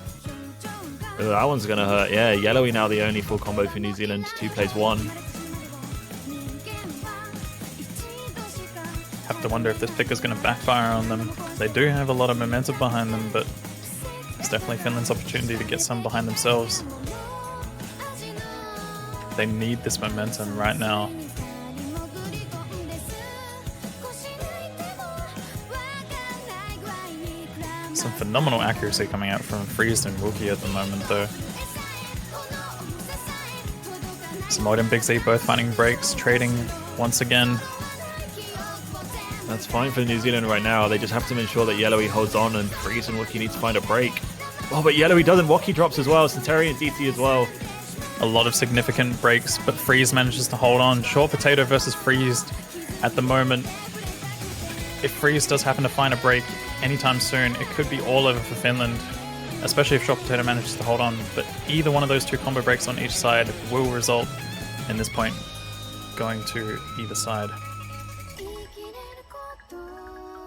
Oh, that one's gonna hurt. Yeah, Yellowy now the only full combo for New Zealand. 2 plays 1. Have to wonder if this pick is going to backfire on them. They do have a lot of momentum behind them, but it's definitely Finland's opportunity to get some behind themselves. They need this momentum right now. Some phenomenal accuracy coming out from Freeze and Wookie at the moment, though. Samoyed and Big Z both finding breaks, trading once again. That's fine for New Zealand right now. They just have to ensure that Yellowy holds on, and Freeze and Wookie need to find a break. Oh, but Yellowy doesn't. Wookie drops as well. Centurion and DT as well. A lot of significant breaks, but Freeze manages to hold on. Short Potato versus Freeze at the moment. If Freeze does happen to find a break anytime soon, it could be all over for Finland, especially if Short Potato manages to hold on. But either one of those 2 combo breaks on each side will result in this point going to either side.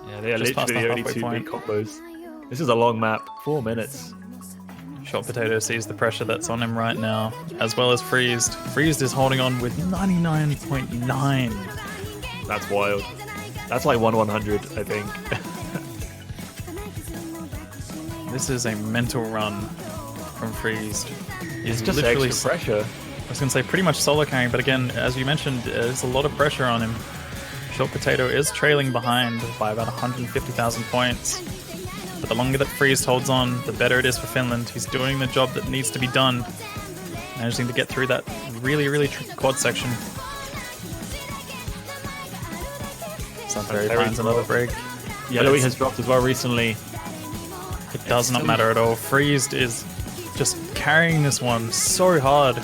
Yeah, they are Just past literally the the only 2 halfway big point. combos. This is a long map. 4 minutes. Short Potato sees the pressure that's on him right now, as well as Freezed. Freezed is holding on with 99.9. That's wild. That's like 1/100, I think. This is a mental run from Freeze. He's Just literally extra pressure. I was going to say pretty much solo carrying, but again, as you mentioned, there's a lot of pressure on him. Short Potato is trailing behind by about 150,000 points. But the longer that Freeze holds on, the better it is for Finland. He's doing the job that needs to be done. Managing to get through that really, really tricky quad section. Sunfairy finds another break. Yellowy has dropped as well recently. It does not matter at all. Freezed is just carrying this one so hard.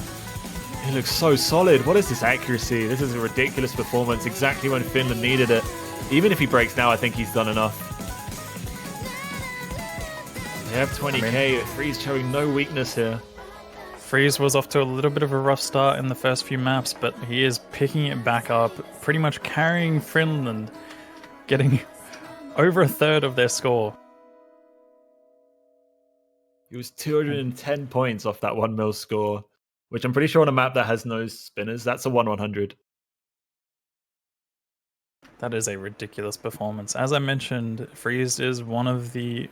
He looks so solid. What is this accuracy? This is a ridiculous performance, exactly when Finland needed it. Even if he breaks now, I think he's done enough. They have 20k. Freeze showing no weakness here. Freeze was off to a little bit of a rough start in the first few maps, but he is picking it back up, pretty much carrying Finland, getting over a third of their score. He was 210 points off that 1 mil score, which I'm pretty sure on a map that has no spinners, that's a 1/100. That is a ridiculous performance. As I mentioned, Freeze is one of the,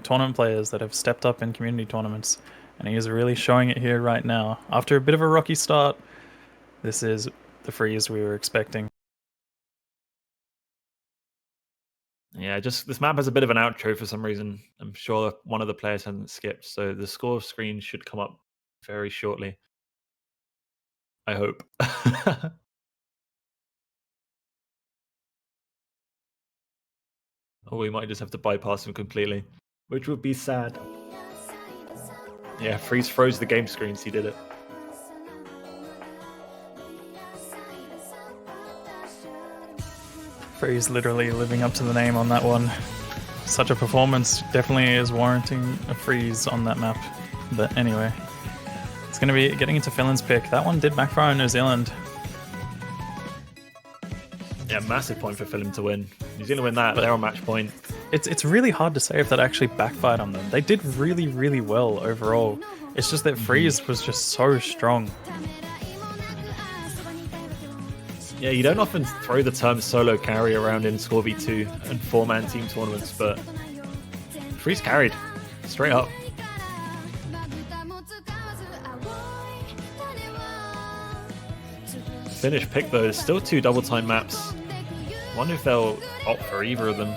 tournament players that have stepped up in community tournaments, and he is really showing it here right now. After a bit of a rocky start, this is the Freeze we were expecting. Yeah, just this map has a bit of an outro for some reason. I'm sure one of the players hasn't skipped, so the score screen should come up very shortly. I hope. Or we might just have to bypass him completely, which would be sad. Yeah, Freeze froze the game screens, he did it. Freeze literally living up to the name on that one. Such a performance definitely is warranting a Freeze on that map. But anyway, it's going to be getting into Finland's pick. That one did backfire on New Zealand. Yeah, massive point for Finland to win. New Zealand win that, but they're on match point. It's really hard to say if that actually backfired on them. They did really, really well overall. It's just that Freeze was just so strong. Yeah, you don't often throw the term solo carry around in Score v2 and 4-man team tournaments, but Freeze carried, straight up. Finnish pick though, still 2 double time maps. Wonder if they'll opt for either of them.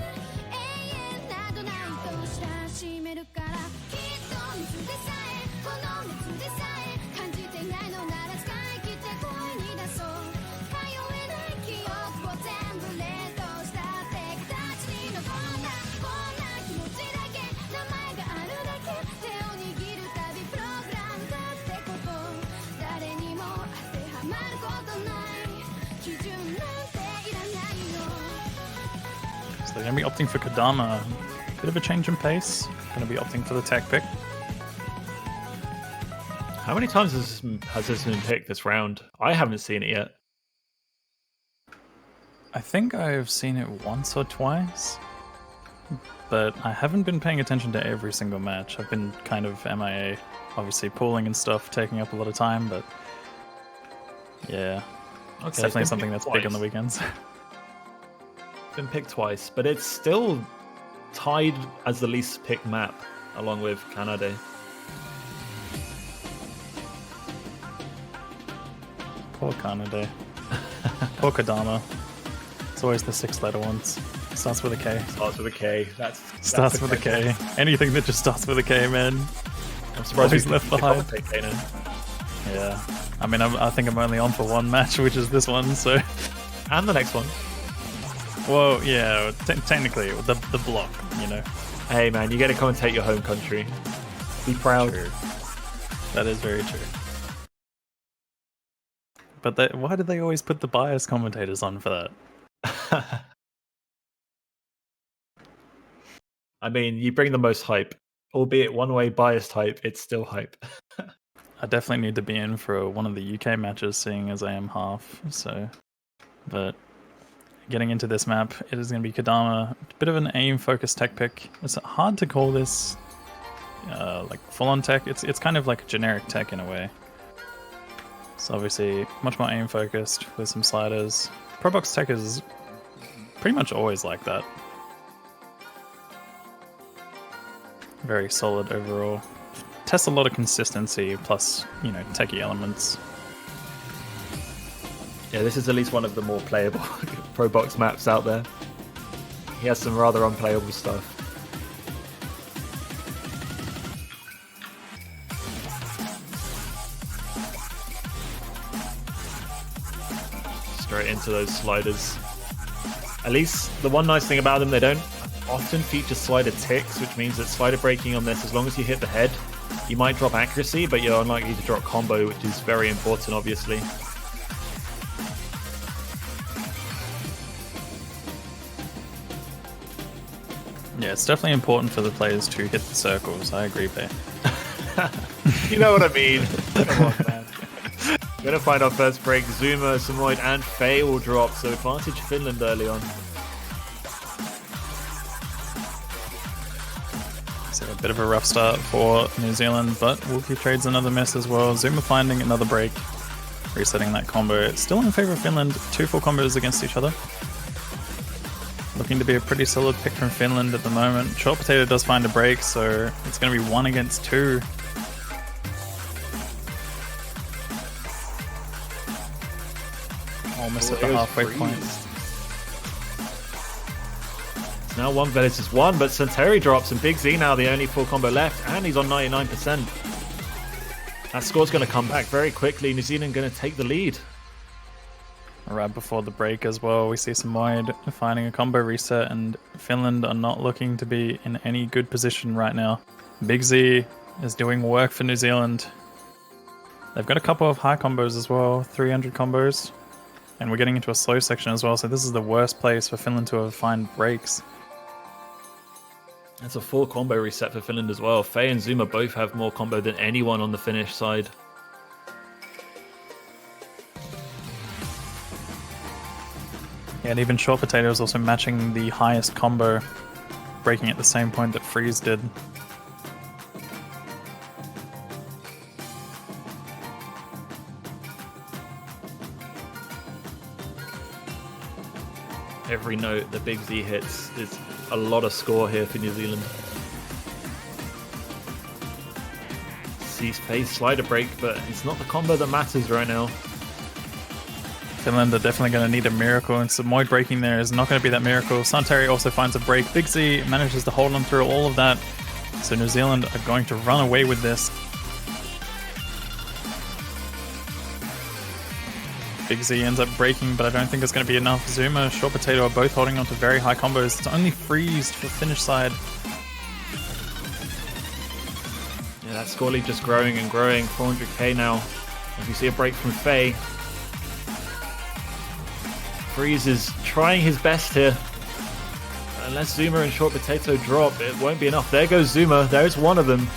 So they're going to be opting for Kodama. Bit of a change in pace. Going to be opting for the tech pick. How many times has this been picked this round? I haven't seen it yet. I think I've seen it once or twice, but I haven't been paying attention to every single match. I've been kind of MIA, obviously pooling and stuff, taking up a lot of time, but yeah, it's definitely something that's big on the weekends. Been picked twice, but it's still tied as the least picked map, along with Canada. Poor Canada. Poor Kodama. It's always the 6-letter ones. Starts with a K. Starts with a K. Starts with a K. Anything that just starts with a K, man. I'm surprised he's left behind. K now. Yeah. I mean, I think I'm only on for one match, which is this one, so... And the next one. Well, yeah, technically, the block, you know. Hey, man, you get to commentate your home country. Be proud. True. That is very true. But why do they always put the biased commentators on for that? I mean, you bring the most hype. Albeit one-way biased hype, it's still hype. I definitely need to be in for one of the UK matches, seeing as I am half, so... But... Getting into this map, it is going to be Kodama. A bit of an aim-focused tech pick. It's hard to call this like full-on tech. It's kind of like a generic tech in a way. It's obviously much more aim-focused with some sliders. Pro box tech is pretty much always like that. Very solid overall. Tests a lot of consistency, plus, you know, techie elements. Yeah, this is at least one of the more playable Pro Box maps out there. He has some rather unplayable stuff. Straight into those sliders. At least the one nice thing about them, they don't often feature slider ticks, which means that slider breaking on this, as long as you hit the head, you might drop accuracy, but you're unlikely to drop combo, which is very important, obviously. Yeah, it's definitely important for the players to hit the circles. I agree there. You know what I mean. Come on, man. We're going to find our first break. Zuma, Samoyed, and Faye will drop, so advantage Finland early on. So a bit of a rough start for New Zealand, but Wolfie trades another miss as well. Zuma finding another break, resetting that combo. Still in favor of Finland, 2 full combos against each other. Looking to be a pretty solid pick from Finland at the moment. Short Potato does find a break, so it's going to be 1 against 2. Almost at the halfway point. It's now 1 versus 1, but Santeri drops and Big Z now the only full combo left, and he's on 99%. That score's going to come back very quickly. New Zealand going to take the lead. Right before the break as well, we see Samoyed finding a combo reset, and Finland are not looking to be in any good position right now. Big Z is doing work for New Zealand. They've got a couple of high combos as well, 300 combos. And we're getting into a slow section as well, so this is the worst place for Finland to find breaks. That's a 4 combo reset for Finland as well. Faye and Zuma both have more combo than anyone on the Finnish side. Yeah, and even Short Potato is also matching the highest combo, breaking at the same point that Freeze did. Every note that Big Z hits is a lot of score here for New Zealand. Sees Faye's slider break, but it's not the combo that matters right now. Finland are definitely going to need a miracle, and Samoyed breaking there is not going to be that miracle. Santeri also finds a break. Big Z manages to hold on through all of that, so New Zealand are going to run away with this. Big Z ends up breaking, but I don't think it's going to be enough. Zuma, Short Potato are both holding on to very high combos. It's only Freeze for the Finnish side. Yeah, that score lead just growing and growing. 400k now. As we see a break from Faye. Freeze is trying his best here. Unless Zuma and Short Potato drop, it won't be enough. There goes Zuma. There's one of them.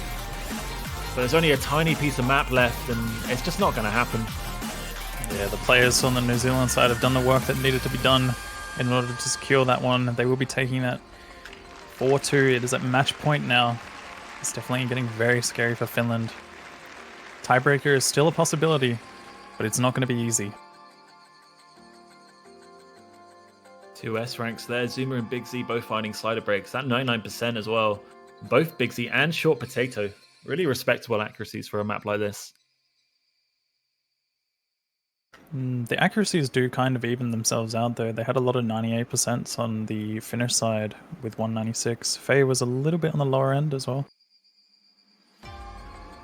But there's only a tiny piece of map left, and it's just not going to happen. Yeah, the players on the New Zealand side have done the work that needed to be done in order to secure that one. They will be taking that 4-2. It is at match point now. It's definitely getting very scary for Finland. Tiebreaker is still a possibility, but it's not going to be easy. 2 S ranks there. Zuma and Big Z both finding slider breaks. That 99% as well. Both Big Z and Short Potato. Really respectable accuracies for a map like this. The accuracies do kind of even themselves out though. They had a lot of 98% on the Finnish side with 196. Faye was a little bit on the lower end as well.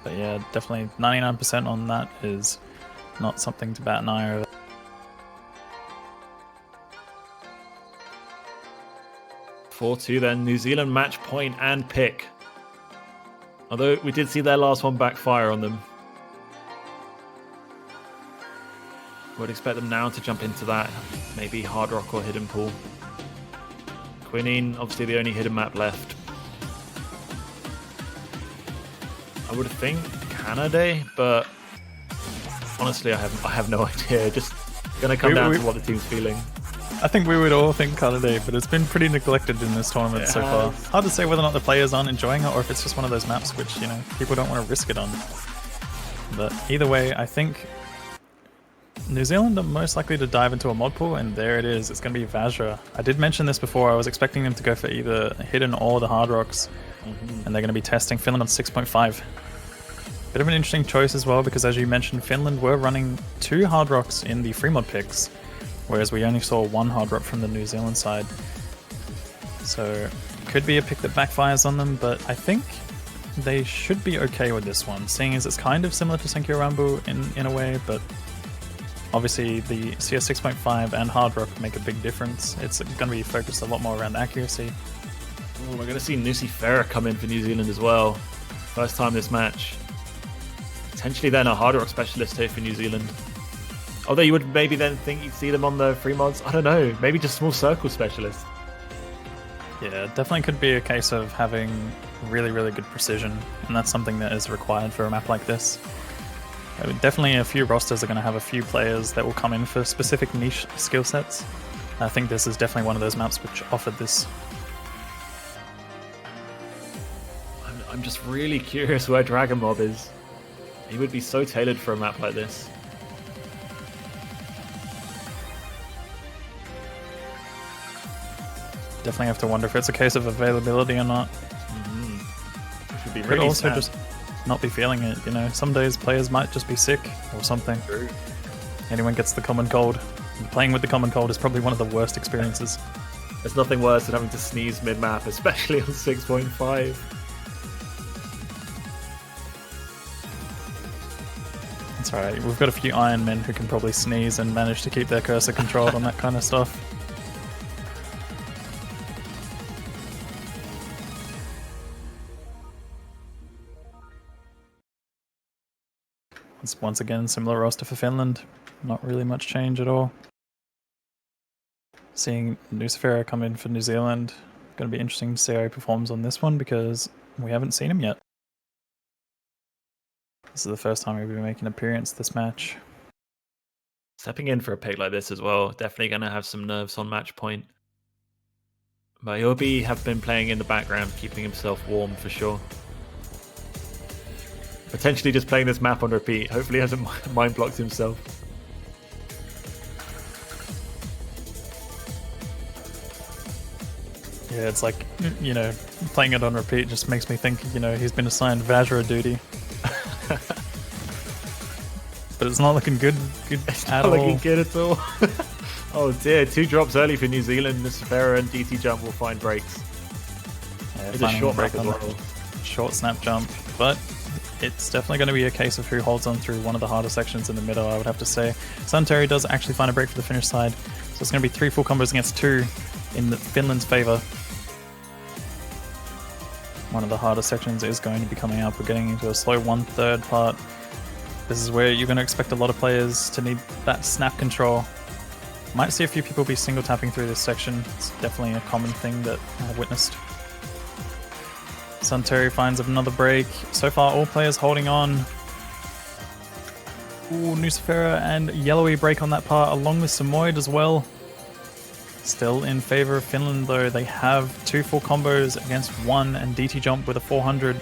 But yeah, definitely 99% on that is not something to bat an eye over. 4-2 then. New Zealand match point and pick. Although we did see their last one backfire on them. Would expect them now to jump into that. Maybe Hard Rock or Hidden Pool. Quinine, obviously the only hidden map left. I would think Canada, but honestly I have no idea. Just gonna come down to what the team's feeling. I think we would all think Canada, but it's been pretty neglected in this tournament so far. Hard to say whether or not the players aren't enjoying it or if it's just one of those maps which, you know, people don't want to risk it on. But either way, I think New Zealand are most likely to dive into a mod pool, and there it is. It's going to be Vajra. I did mention this before. I was expecting them to go for either Hidden or the Hard Rocks, and they're going to be testing Finland on 6.5. Bit of an interesting choice as well, because as you mentioned, Finland were running 2 Hard Rocks in the free mod picks, whereas we only saw 1 Hard Rock from the New Zealand side. So could be a pick that backfires on them, but I think they should be okay with this one, seeing as it's kind of similar to Senkyo Rambo in a way, but obviously the CS 6.5 and Hard Rock make a big difference. It's going to be focused a lot more around accuracy. Oh, we're going to see Nucifera come in for New Zealand as well. First time this match. Potentially then a Hard Rock specialist here for New Zealand. Although you would maybe then think you'd see them on the free mods. I don't know. Maybe just small circle specialists. Yeah, definitely could be a case of having really, really good precision, and that's something that is required for a map like this. Definitely a few rosters are going to have a few players that will come in for specific niche skill sets. I think this is definitely one of those maps which offered this. I'm just really curious where Dragon Mob is. He would be so tailored for a map like this. Definitely have to wonder if it's a case of availability or not. Should be Could really also sad. just not be feeling it, you know. Some days players might just be sick or something. True. Anyone gets the common cold. Playing with the common cold is probably one of the worst experiences. There's nothing worse than having to sneeze mid-map, especially on 6.5. It's alright, we've got a few Iron Men who can probably sneeze and manage to keep their cursor controlled on that kind of stuff. It's once again similar roster for Finland. Not really much change at all. Seeing Nucifera come in for New Zealand, going to be interesting to see how he performs on this one because we haven't seen him yet. This is the first time he'll be making an appearance this match. Stepping in for a pick like this as well, definitely going to have some nerves on match point. But he'll have been playing in the background, keeping himself warm for sure. Potentially just playing this map on repeat. Hopefully he hasn't mind blocked himself. Yeah, it's like, you know, playing it on repeat just makes me think, you know, he's been assigned Vajra duty. But it's not looking good It's at not all. looking good at all. Oh dear, 2 drops early for New Zealand. Nucifera and DT Jump will find breaks. Yeah, It's a finding short break map as on well. the short snap jump, but it's definitely going to be a case of who holds on through one of the harder sections in the middle, I would have to say. Sunterry does actually find a break for the Finnish side, so it's going to be 3 full combos against 2 in Finland's favor. One of the harder sections is going to be coming up. We're getting into a slow 1/3 part. This is where you're going to expect a lot of players to need that snap control. Might see a few people be single tapping through this section. It's definitely a common thing that I've witnessed. Sunterry finds another break. So far, all players holding on. Ooh, Nucifera and Yellowy break on that part, along with Samoyed as well. Still in favor of Finland, though. They have 2 full combos against 1, and DT Jump with a 400.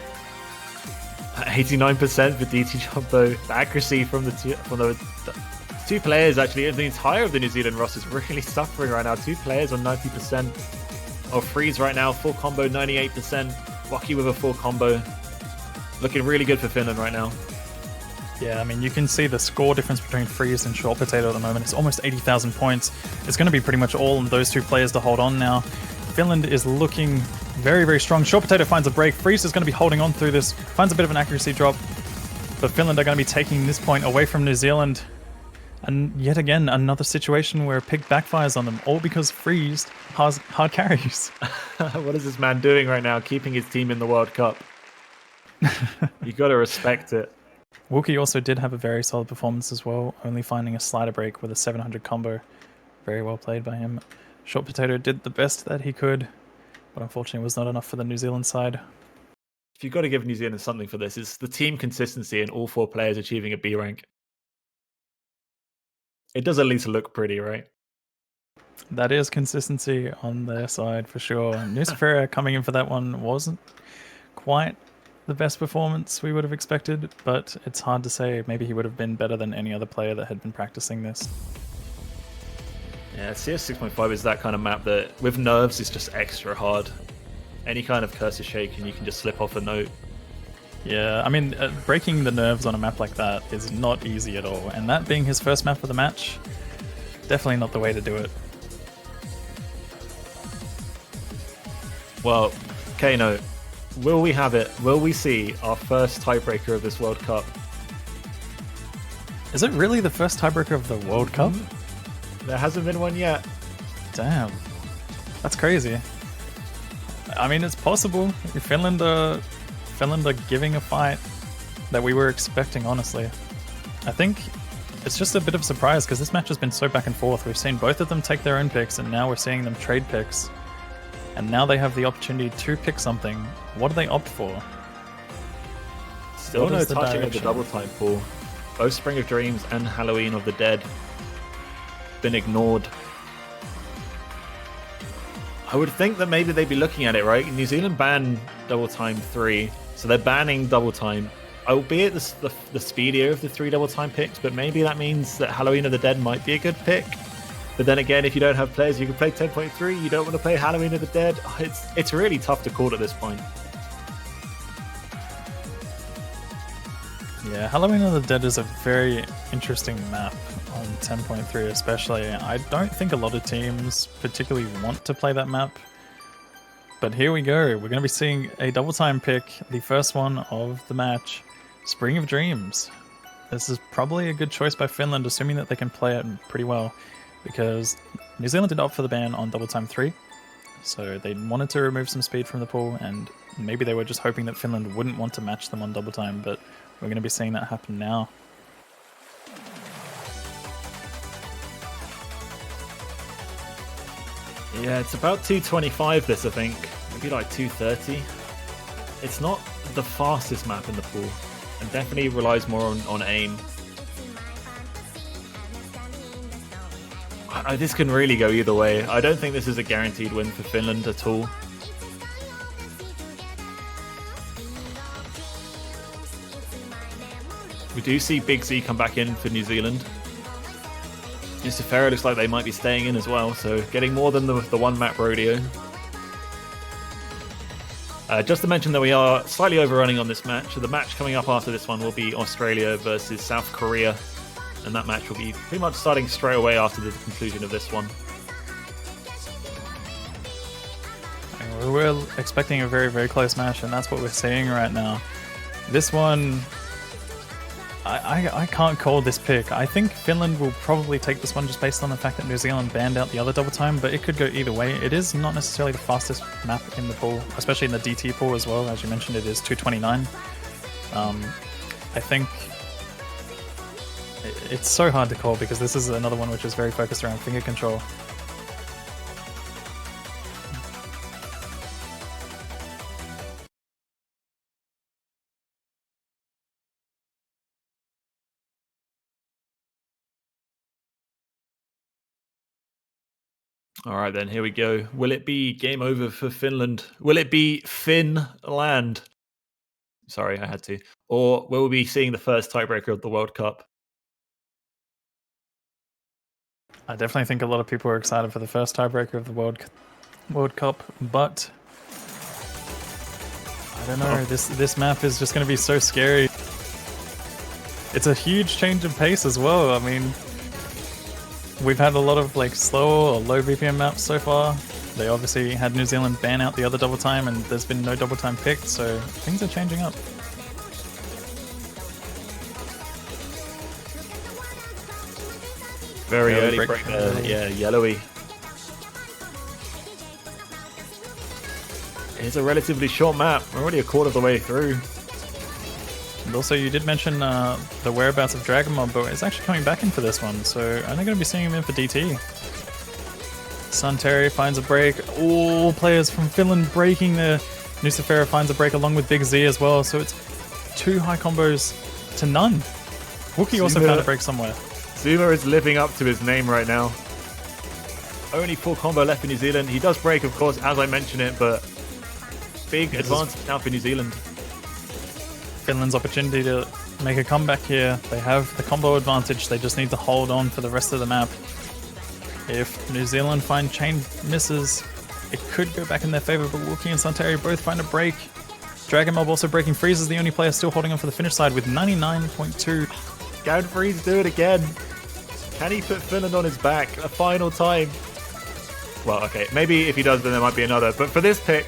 89% for DT Jump though. The accuracy from the two players actually, the entire of the New Zealand roster is really suffering right now. 2 players on 90%. Oh, Freeze right now, full combo 98%. Waki with a full combo. Looking really good for Finland right now. Yeah, I mean, you can see the score difference between Freeze and Short Potato at the moment. It's almost 80,000 points. It's going to be pretty much all of those 2 players to hold on now. Finland is looking very, very strong. Short Potato finds a break. Freeze is going to be holding on through this. Finds a bit of an accuracy drop. But Finland are going to be taking this point away from New Zealand. And yet again, another situation where a pick backfires on them, all because Freeze has hard carries. What is this man doing right now? Keeping his team in the World Cup. You got to respect it. Wookie also did have a very solid performance as well, only finding a slider break with a 700 combo. Very well played by him. Short Potato did the best that he could, but unfortunately was not enough for the New Zealand side. If you've got to give New Zealand something for this, it's the team consistency and all 4 players achieving a B rank. It does at least look pretty, right? That is consistency on their side for sure. Nucifera coming in for that one wasn't quite the best performance we would have expected, but it's hard to say. Maybe he would have been better than any other player that had been practicing this. Yeah, CS 6.5 is that kind of map that, with nerves, is just extra hard. Any kind of cursor shake and you can just slip off a note. Yeah, I mean, breaking the nerves on a map like that is not easy at all, and that being his first map of the match, definitely not the way to do it. Well, Kano, will we have it? Will we see our first tiebreaker of this World Cup? Is it really the first tiebreaker of the World Cup? There hasn't been one yet. Damn. That's crazy. I mean, it's possible. Finland are giving a fight that we were expecting, honestly. I think it's just a bit of a surprise because this match has been so back and forth. We've seen both of them take their own picks, and now we're seeing them trade picks. And now they have the opportunity to pick something. What do they opt for? Still no touching of the double time pool. Both Spring of Dreams and Halloween of the Dead been ignored. I would think that maybe they'd be looking at it, right? New Zealand banned double time 3, so they're banning double time. Albeit the speedier of the 3 double time picks, but maybe that means that Halloween of the Dead might be a good pick. But then again, if you don't have players, you can play 10.3. You don't want to play Halloween of the Dead. It's really tough to call at this point. Yeah, Halloween of the Dead is a very interesting map on 10.3 especially. I don't think a lot of teams particularly want to play that map. But here we go. We're going to be seeing a double time pick, the first one of the match, Spring of Dreams. This is probably a good choice by Finland, assuming that they can play it pretty well, because New Zealand did opt for the ban on double time 3. So they wanted to remove some speed from the pool, and maybe they were just hoping that Finland wouldn't want to match them on double time, but we're going to be seeing that happen now. Yeah, it's about 225 this, I think. Maybe like 230. It's not the fastest map in the pool, and definitely relies more on aim. This can really go either way. I don't think this is a guaranteed win for Finland at all. We do see Big Z come back in for New Zealand. Lucifera looks like they might be staying in as well, so getting more than the one map rodeo. Just to mention that we are slightly overrunning on this match. So the match coming up after this one will be Australia versus South Korea, and that match will be pretty much starting straight away after the conclusion of this one. We were expecting a very, very close match, and that's what we're seeing right now. This one, I can't call this pick. I think Finland will probably take this one just based on the fact that New Zealand banned out the other double time, but it could go either way. It is not necessarily the fastest map in the pool, especially in the DT pool as well. As you mentioned, it is 229. I think it's so hard to call because this is another one which is very focused around finger control. All right, then, here we go. Will it be game over for Finland? Will it be Finland? Sorry, I had to. Or will we be seeing the first tiebreaker of the World Cup? I definitely think a lot of people are excited for the first tiebreaker of the World Cup, but I don't know. This map is just going to be so scary. It's a huge change of pace as well. I mean, we've had a lot of like slow or low BPM maps so far. They obviously had New Zealand ban out the other double time, and there's been no double time picked, so things are changing up. Very early break there. Yeah, yellowy. It's a relatively short map. We're already a quarter of the way through. And also, you did mention the whereabouts of Dragon Mob, but it's actually coming back in for this one, so I'm going to be seeing him in for DT. Sunterry finds a break. All players from Finland breaking there. Lucifera finds a break along with Big Z as well, so it's 2 high combos to none. Wookie also found a break somewhere. Zuma is living up to his name right now. Only 4 combo left for New Zealand. He does break, of course, as I mentioned it, but big advantage now for New Zealand. Finland's opportunity to make a comeback here. They have the combo advantage. They just need to hold on for the rest of the map. If New Zealand find chain misses, it could go back in their favor, but Wookie and Santerio both find a break. Dragon Mob also breaking. Freeze is the only player still holding on for the finish side with 99.2. Can Freeze do it again? Can he put Finland on his back a final time? Well, okay, maybe if he does, then there might be another. But for this pick,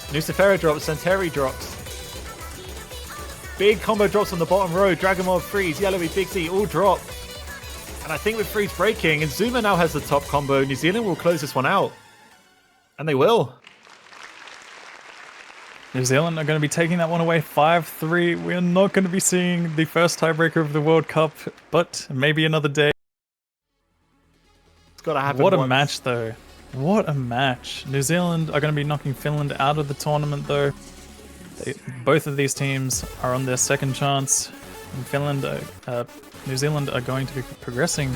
Nucifera drops, Centauri drops. Big combo drops on the bottom row. Dragon Mob, Freeze, Yellowy, Big Z all drop. And I think with Freeze breaking, and Zuma now has the top combo, New Zealand will close this one out. And they will. New Zealand are going to be taking that one away 5-3. We're not going to be seeing the first tiebreaker of the World Cup, but maybe another day. It's got to happen. What a once. match, though. What a match. New Zealand are going to be knocking Finland out of the tournament, though. Both of these teams are on their second chance. And New Zealand are going to be progressing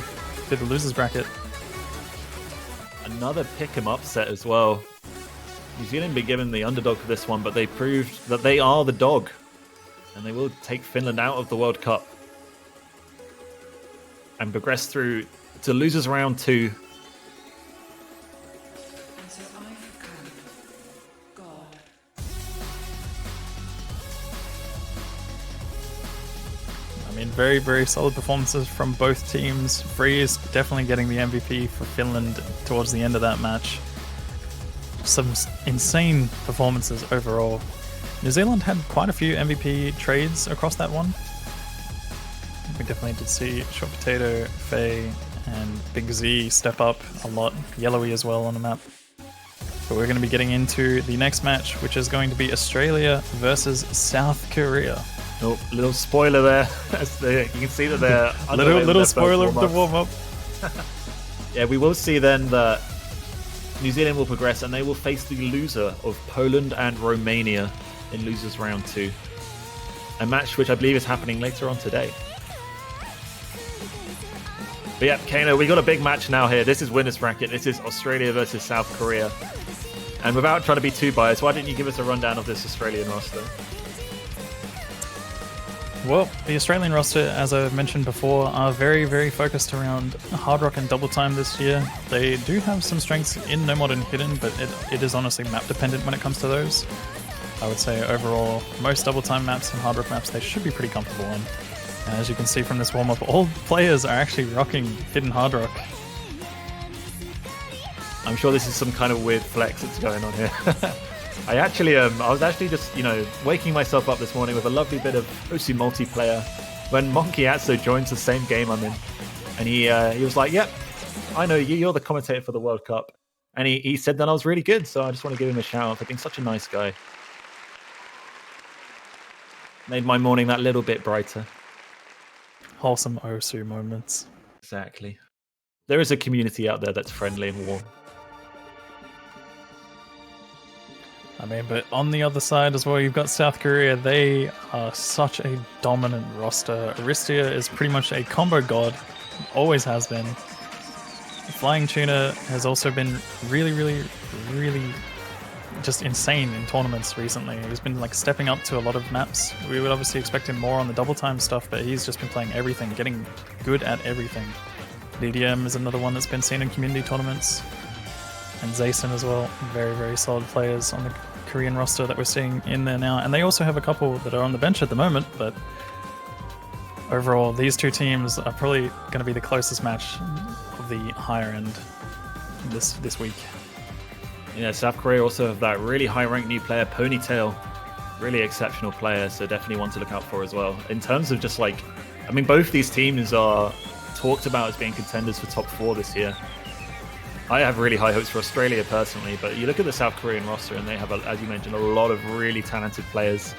to the losers bracket. Another pick-em upset as well. New Zealand been given the underdog for this one, but they proved that they are the dog. And they will take Finland out of the World Cup. And progress through to losers round 2. I mean, very, very solid performances from both teams. Freeze definitely getting the MVP for Finland towards the end of that match. Some insane performances overall. New Zealand had quite a few MVP trades across that one. We definitely did see Short Potato, Faye, and Big Z step up a lot. Yellowy as well on the map. But we're going to be getting into the next match, which is going to be Australia versus South Korea. Oh, little spoiler there. You can see that they're little spoiler of the warm-up. Yeah, we will see then that New Zealand will progress and they will face the loser of Poland and Romania in losers round 2. A match which I believe is happening later on today. But yeah, Kano, we got a big match now here. This is winners bracket. This is Australia versus South Korea. And without trying to be too biased, why didn't you give us a rundown of this Australian roster? Well, the Australian roster, as I've mentioned before, are very, very focused around hard rock and double time this year. They do have some strengths in No Mod and Hidden, but it is honestly map dependent when it comes to those. I would say overall, most double time maps and hard rock maps they should be pretty comfortable on. And as you can see from this warm up, all players are actually rocking Hidden hard rock. I'm sure this is some kind of weird flex that's going on here. I was actually just, waking myself up this morning with a lovely bit of OC multiplayer when Monkey Atso joins the same game I'm in. And he was like, yep, I know you, you're the commentator for the World Cup. And he said that I was really good, so I just want to give him a shout out for being such a nice guy. Made my morning that little bit brighter. Wholesome OSU moments. Exactly. There is a community out there that's friendly and warm. I mean, but on the other side as well, you've got South Korea. They are such a dominant roster. Aristia is pretty much a combo god. Always has been. Flying Tuna has also been really, really, really just insane in tournaments recently. He's been like stepping up to a lot of maps. We would obviously expect him more on the double time stuff, but he's just been playing everything, getting good at everything. DDM is another one that's been seen in community tournaments. And Zayson as well. Very, very solid players on the Korean roster that we're seeing in there now. And they also have a couple that are on the bench at the moment, but overall, these two teams are probably going to be the closest match of the higher end this week. Yeah, South Korea also have that really high-ranked new player, Ponytail. Really exceptional player, so definitely one to look out for as well. In terms of just both these teams are talked about as being contenders for top 4 this year. I have really high hopes for Australia personally, but you look at the South Korean roster and they have, as you mentioned, a lot of really talented players.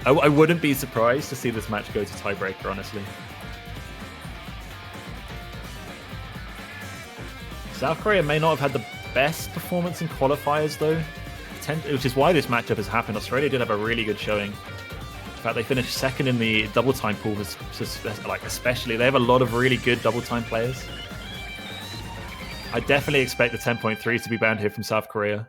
I wouldn't be surprised to see this match go to tiebreaker, honestly. South Korea may not have had the best performance in qualifiers though, which is why this matchup has happened. Australia did have a really good showing. In fact, they finished second in the double time pool, especially. They have a lot of really good double time players. I definitely expect the 10.3 to be banned here from South Korea.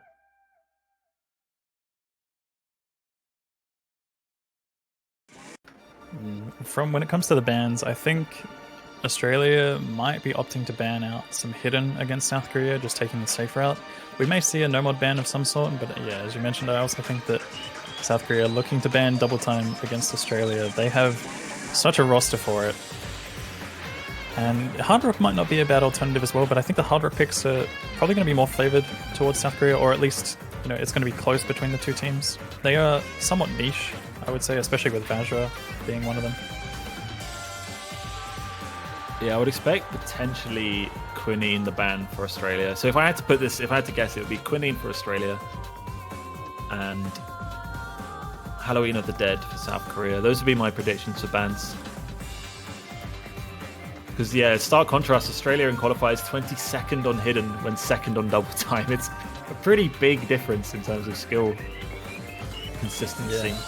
From when it comes to the bans, I think Australia might be opting to ban out some hidden against South Korea, just taking the safe route. We may see a no mod ban of some sort, but yeah, as you mentioned, I also think that South Korea looking to ban double time against Australia, they have such a roster for it. And Hard Rock might not be a bad alternative as well, but I think the Hard Rock picks are probably going to be more favored towards South Korea, or at least, it's going to be close between the two teams. They are somewhat niche, I would say, especially with Vajra being one of them. Yeah, I would expect potentially Quinine the ban for Australia. So if I had to guess, it would be Quinine for Australia and Halloween of the Dead for South Korea. Those would be my predictions for bans. Because, yeah, stark contrast, Australia in qualifiers 22nd on hidden when second on double time. It's a pretty big difference in terms of skill consistency. Yeah.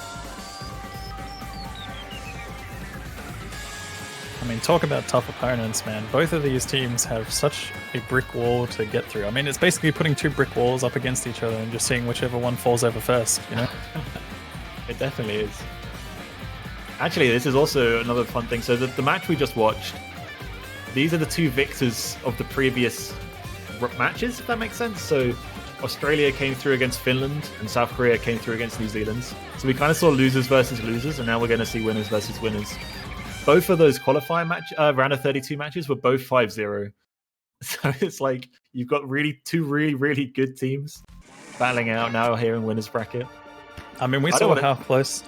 I mean, talk about tough opponents, man. Both of these teams have such a brick wall to get through. I mean, it's basically putting two brick walls up against each other and just seeing whichever one falls over first, It definitely is. Actually, this is also another fun thing. So the match we just watched, these are the two victors of the previous matches, if that makes sense. So Australia came through against Finland and South Korea came through against New Zealand. So we kind of saw losers versus losers, and now we're going to see winners versus winners. Both of those qualifying round of 32 matches were both 5-0. So it's like you've got two really good teams battling out now here in winners bracket. I mean, we saw how close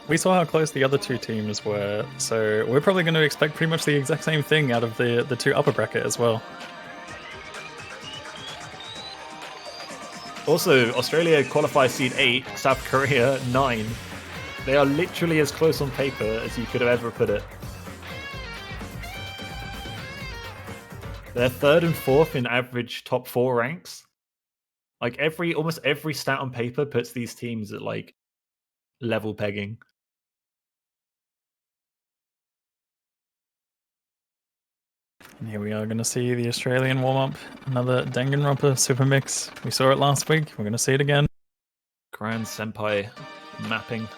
the other two teams were, so we're probably going to expect pretty much the exact same thing out of the two upper bracket as well. Also, Australia qualify seed 8, South Korea 9. They are literally as close on paper as you could have ever put it. They're 3rd and 4th in average top 4 ranks. Like almost every stat on paper puts these teams at like level pegging. And here we are going to see the Australian warm-up. Another Danganronpa super mix. We saw it last week. We're going to see it again. Grand Senpai mapping.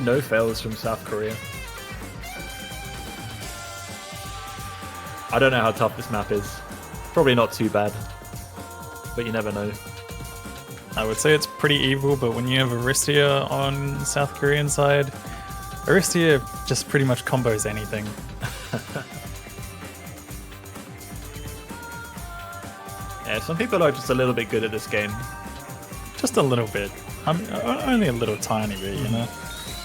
No fails from South Korea. I don't know how tough this map is. Probably not too bad, but you never know. I would say it's pretty evil, but when you have Aristia on South Korean side, Aristia just pretty much combos anything. Yeah, some people are just a little bit good at this game. Just a little bit. Only a little tiny bit,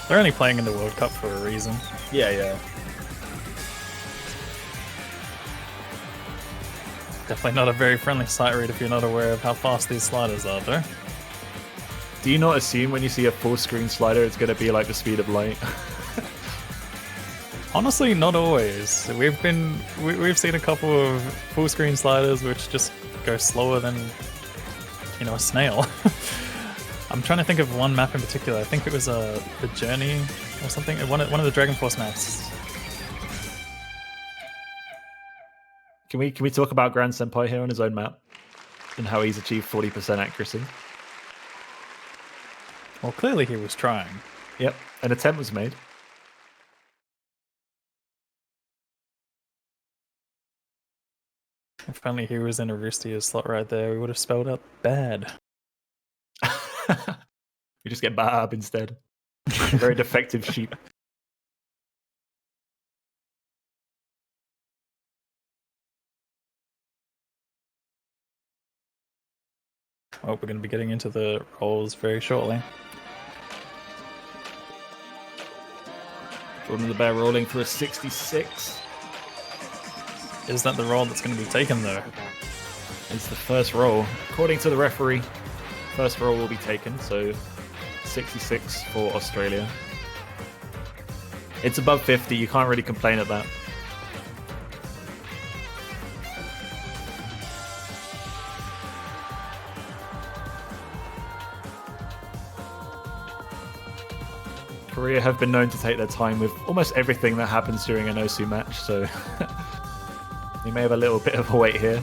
They're only playing in the World Cup for a reason. Yeah. Definitely not a very friendly sight read if you're not aware of how fast these sliders are, though. Do you not assume when you see a full screen slider it's going to be like the speed of light? Honestly, not always. We've seen a couple of full screen sliders which just go slower than a snail. I'm trying to think of one map in particular. I think it was the Journey or something. One of the Dragon Force maps. Can we talk about Grand Senpai here on his own map and how he's achieved 40% accuracy? Well, clearly he was trying. Yep, an attempt was made. If only he was in Aristia's slot right there, we would have spelled out bad. We just get Bab instead. A very defective sheep. Oh, we're going to be getting into the roles very shortly. Jordan the Bear rolling for a 66. Is that the role that's going to be taken, though? It's the first roll. According to the referee, first roll will be taken, so 66 for Australia. It's above 50, you can't really complain at that. Korea have been known to take their time with almost everything that happens during an Osu match, so they may have a little bit of a wait here.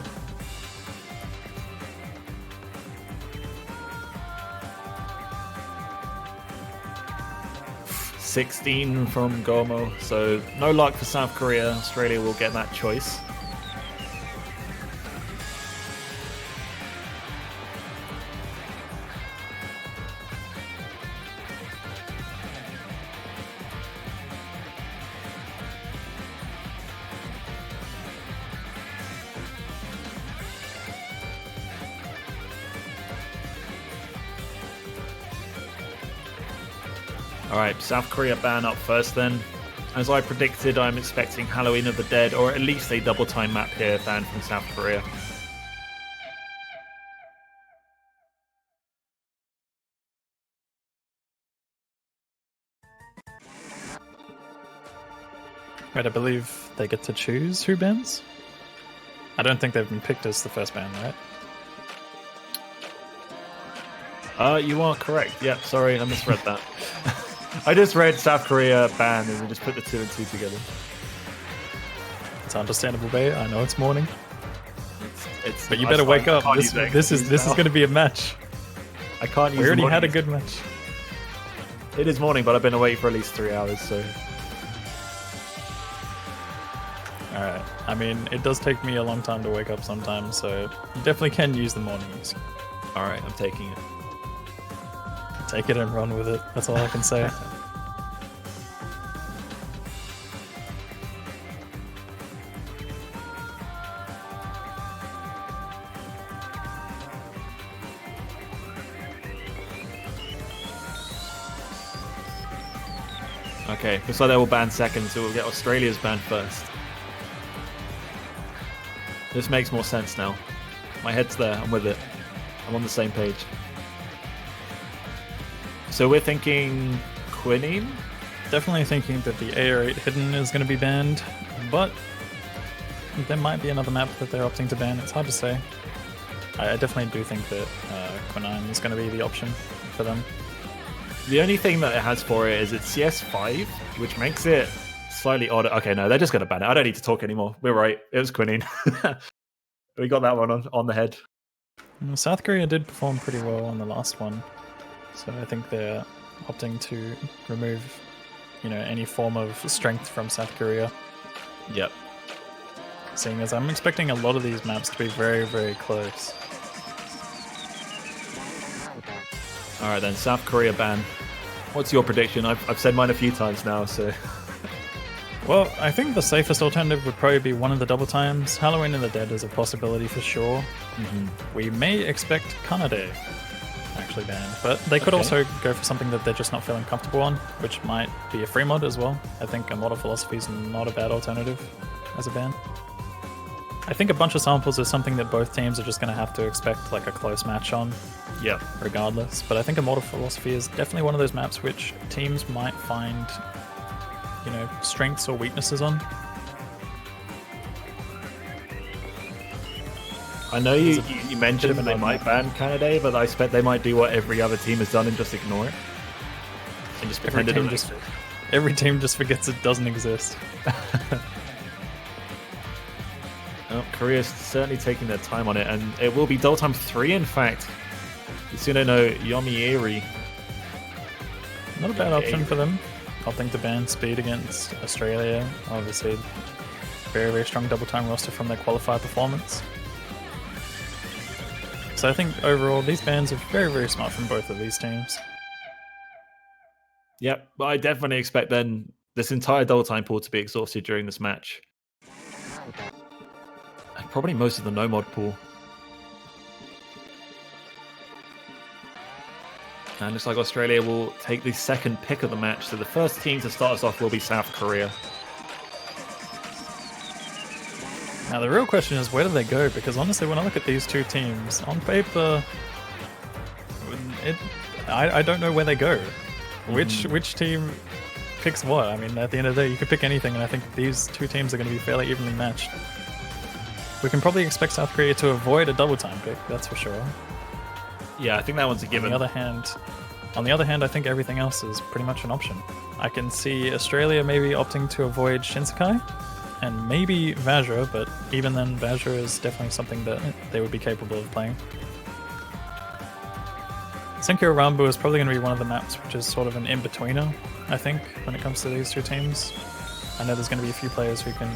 $16 from Gomo, so no luck for South Korea. Australia will get that choice. Alright, South Korea ban up first then. As I predicted, I'm expecting Halloween of the Dead, or at least a double time map here banned from South Korea. Right, I believe they get to choose who bans. I don't think they've been picked as the first ban, right? You are correct. Yep, sorry, I misread that. I just read South Korea ban and we just put the 2 and 2 together. It's understandable, babe. I know it's morning. But you I better wake can't up. use This is now. going to be a match. I can't use We already the had a morning. good match. It is morning, but I've been awake for at least 3 hours, so. Alright. I mean, it does take me a long time to wake up sometimes, so you definitely can use the mornings. Alright, I'm taking it. Take it and run with it. That's all I can say. Okay, looks like they will ban second, so we'll get Australia's ban first. This makes more sense now. My head's there, I'm with it. I'm on the same page. So we're thinking Quinine? Definitely thinking that the AR8 hidden is going to be banned, but there might be another map that they're opting to ban. It's hard to say. I definitely do think that Quinine is going to be the option for them. The only thing that it has for it is it's CS5, which makes it slightly odd. Okay, no, they're just going to ban it. I don't need to talk anymore. We're right. It was Quinine. We got that one on the head. South Korea did perform pretty well on the last one, so I think they're opting to remove, any form of strength from South Korea. Yep. Seeing as I'm expecting a lot of these maps to be very, very close. Alright then, South Korea ban. What's your prediction? I've said mine a few times now, so... Well, I think the safest alternative would probably be one of the double times. Halloween of the Dead is a possibility for sure. We may expect Kanade actually banned, but they could also go for something that they're just not feeling comfortable on, which might be a free mod as well. I think a model philosophy is not a bad alternative as a ban. I think a bunch of samples is something that both teams are just going to have to expect like a close match on, regardless. But I think a model philosophy is definitely one of those maps which teams might find strengths or weaknesses on. I know you mentioned they might ban Canada, but I expect they might do what every other team has done and just ignore it. And just pretend it doesn't exist. Every team just forgets it doesn't exist. Oh, Korea's certainly taking their time on it, and it will be double time 3, in fact. Itsuno no Yomieri. Not a bad option for them. Opting to ban speed against Australia. Obviously, very, very strong double time roster from their qualifier performance. So I think overall, these bans are very, very smart from both of these teams. Yep, but I definitely expect then this entire double time pool to be exhausted during this match. And probably most of the no mod pool. And looks like Australia will take the second pick of the match. So the first team to start us off will be South Korea. Now the real question is, where do they go? Because honestly, when I look at these two teams, on paper, I don't know where they go. Which team picks what? I mean, at the end of the day, you could pick anything, and I think these two teams are going to be fairly evenly matched. We can probably expect South Korea to avoid a double time pick, that's for sure. Yeah, I think that one's a given. On the other hand, On the other hand, I think everything else is pretty much an option. I can see Australia maybe opting to avoid Shinsekai, and maybe Vajra, but even then Vajra is definitely something that they would be capable of playing. Senkyo Rambu is probably going to be one of the maps which is sort of an in-betweener, I think, when it comes to these two teams. I know there's going to be a few players who can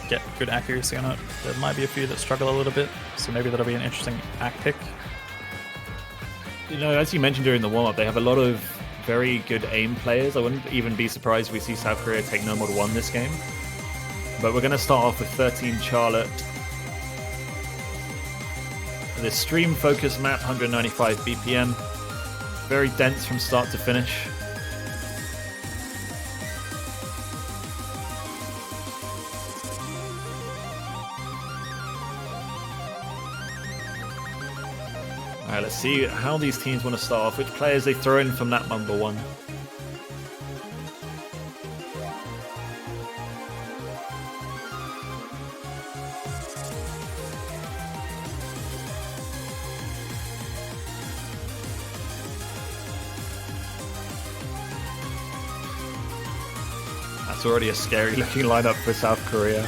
get good accuracy on it. There might be a few that struggle a little bit, so maybe that'll be an interesting act pick. You know, as you mentioned during the warm-up, they have a lot of very good aim players. I wouldn't even be surprised if we see South Korea take no mod 1 this game. But we're going to start off with 13 Charlotte. This stream-focused map, 195 BPM. Very dense from start to finish. Alright, let's see how these teams want to start off, which players they throw in from that number 1. That's already a scary looking lineup for South Korea.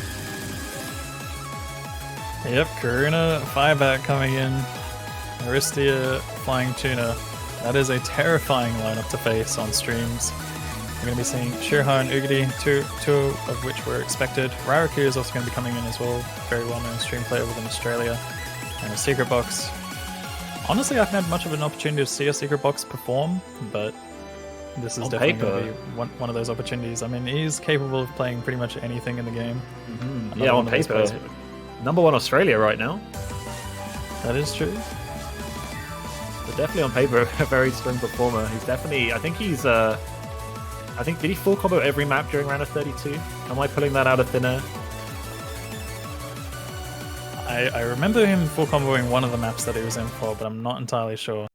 Yep, Karuna, Fireback coming in. Aristia, Flying Tuna. That is a terrifying lineup to face on streams. We're going to be seeing Shirha and Ugadi, two of which were expected. Raraku is also going to be coming in as well. Very well-known stream player within Australia. And a Secret Box. Honestly, I haven't had much of an opportunity to see a Secret Box perform, but this is On definitely paper. going to be one of those opportunities. I mean, he's capable of playing pretty much anything in the game. Another Yeah, on one of those paper. players- Number 1 Australia right now. That is true. But definitely on paper, a very strong performer. He's definitely, I think he's, I think, did he full combo every map during round of 32? Am I pulling that out of thin air? I remember him full comboing one of the maps that he was in for, but I'm not entirely sure.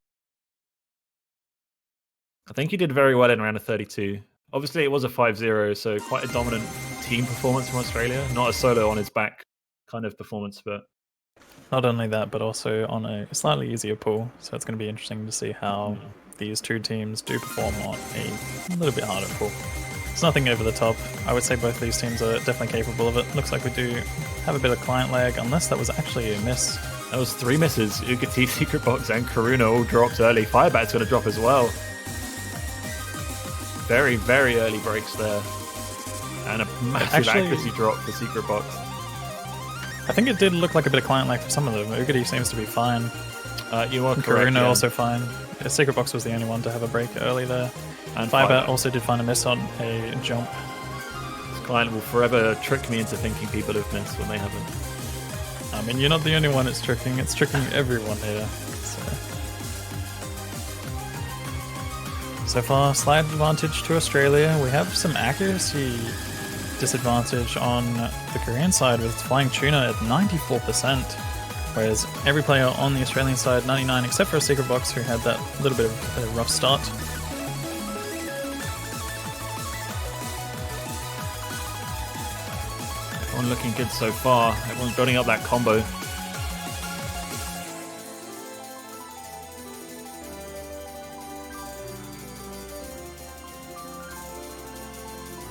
I think he did very well in round of 32. Obviously, it was a 5-0, so quite a dominant team performance from Australia. Not a solo on his back kind of performance, but Not only that, but also on a slightly easier pool, so it's going to be interesting to see how these two teams do perform on a little bit harder pool. It's nothing over the top. I would say both these teams are definitely capable of it. Looks like we do have a bit of client lag, unless that was actually a miss. that was 3 misses. Ugati, Secret Box, and Karuna all dropped early. Firebat's going to drop as well. Very, very early breaks there. And a massive accuracy drop for Secret Box. I think it did look like a bit of client lag for some of them. Ugadi seems to be fine. You are correct. Karuna yeah. also fine. Secret Box was the only one to have a break early there. And Firebat also did find a miss on a jump. This client will forever trick me into thinking people have missed when they haven't. I mean, you're not the only one it's tricking everyone here. So far, slight advantage to Australia. We have some accuracy disadvantage on the Korean side with Flying Tuna at 94%, whereas every player on the Australian side 99, except for a Secret Box who had that little bit of a rough start. Everyone looking good so far. Everyone's building up that combo.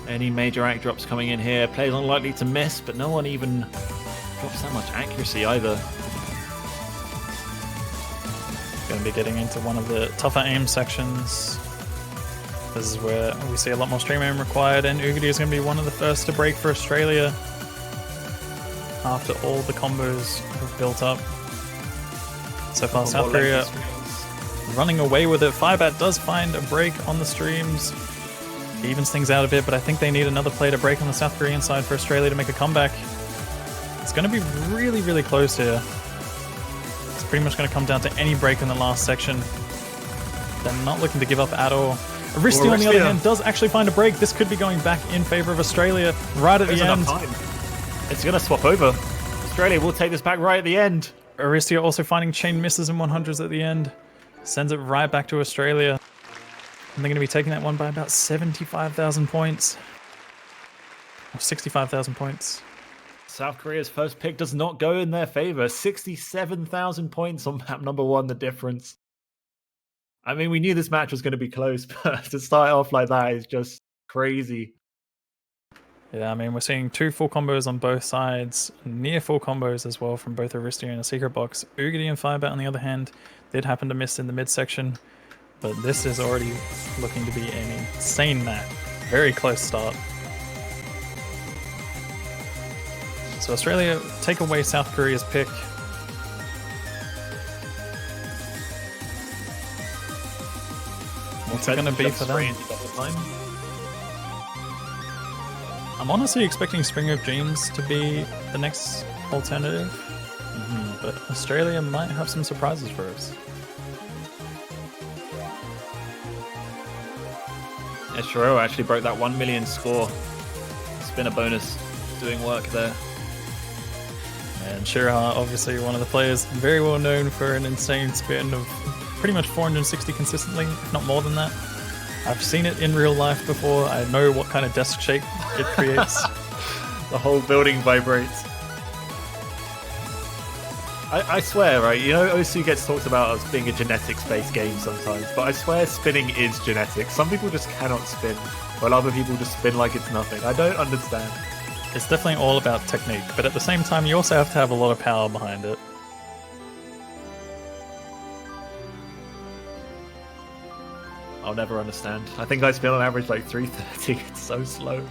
Any major act drops coming in here. Players unlikely to miss, but no one even drops that much accuracy either. Going to be getting into one of the tougher aim sections. This is where we see a lot more stream aim required, and Ugadi is going to be one of the first to break for Australia after all the combos have built up. So far, South Korea running away with it. Firebat does find a break on the streams. He evens things out a bit, but I think they need another play to break on the South Korean side for Australia to make a comeback. It's going to be really, really close here. It's pretty much going to come down to any break in the last section. They're not looking to give up at all. Aristia, on the other hand, does actually find a break. This could be going back in favor of Australia right at the end. It's going to swap over. Australia will take this back right at the end. Aristia also finding chain misses and 100s at the end. Sends it right back to Australia. And they're going to be taking that one by about 75,000 points. Or 65,000 points. South Korea's first pick does not go in their favor. 67,000 points on map number 1, the difference. I mean, we knew this match was going to be close, but to start off like that is just crazy. Yeah, I mean, we're seeing 2 full combos on both sides, near full combos as well from both Aristia and a Secret Box. Oogity and Firebat, on the other hand, did happen to miss in the midsection, but this is already looking to be an insane match. Very close start. So Australia take away South Korea's pick. What's it going to be for them? I'm honestly expecting Spring of Dreams to be the next alternative, but Australia might have some surprises for us. Shiro actually broke that 1 million score. Spinner bonus doing work there. And Shiraha, obviously one of the players very well known for an insane spin of pretty much 460 consistently, if not more than that. I've seen it in real life before. I know what kind of desk shake it creates. The whole building vibrates. I swear, right? You know, OSU gets talked about as being a genetics-based game sometimes, but I swear spinning is genetics. Some people just cannot spin, while other people just spin like it's nothing. I don't understand. It's definitely all about technique, but at the same time, you also have to have a lot of power behind it. I'll never understand. I think I spin on average like 330. It's so slow.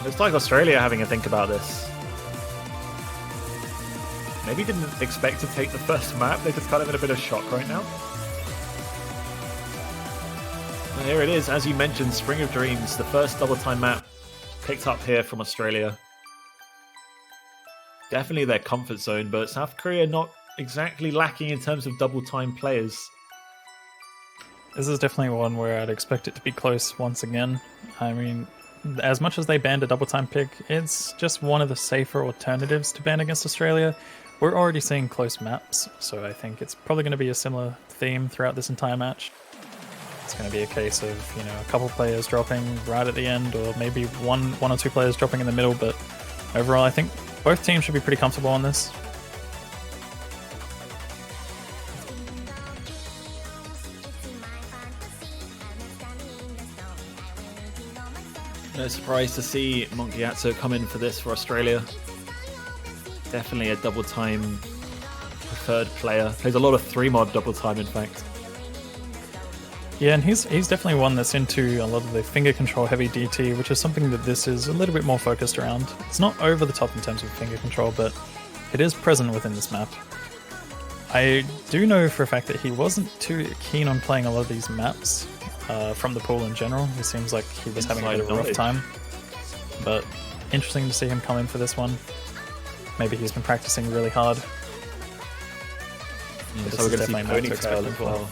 Looks like Australia having a think about this. Maybe didn't expect to take the first map. They're just kind of in a bit of shock right now. And here it is, as you mentioned, Spring of Dreams, the first double time map picked up here from Australia. Definitely their comfort zone, but South Korea not exactly lacking in terms of double time players. This is definitely one where I'd expect it to be close once again. I mean, as much as they banned a double time pick, it's just one of the safer alternatives to ban against Australia. We're already seeing close maps, so I think it's probably going to be a similar theme throughout this entire match. It's going to be a case of, you know, a couple players dropping right at the end, or maybe one or two players dropping in the middle, but overall I think both teams should be pretty comfortable on this. No surprise to see Monkey Atso come in for this for Australia. Definitely a double time preferred player. Plays a lot of 3-mod double time, in fact. Yeah, and he's definitely one that's into a lot of the finger control heavy DT, which is something that this is a little bit more focused around. It's not over the top in terms of finger control, but it is present within this map. I do know for a fact that he wasn't too keen on playing a lot of these maps from the pool in general. It seems like he was having a bit of a rough time. But interesting to see him come in for this one. Maybe he's been practicing really hard. Yeah, so we're going to see Ponytail as well.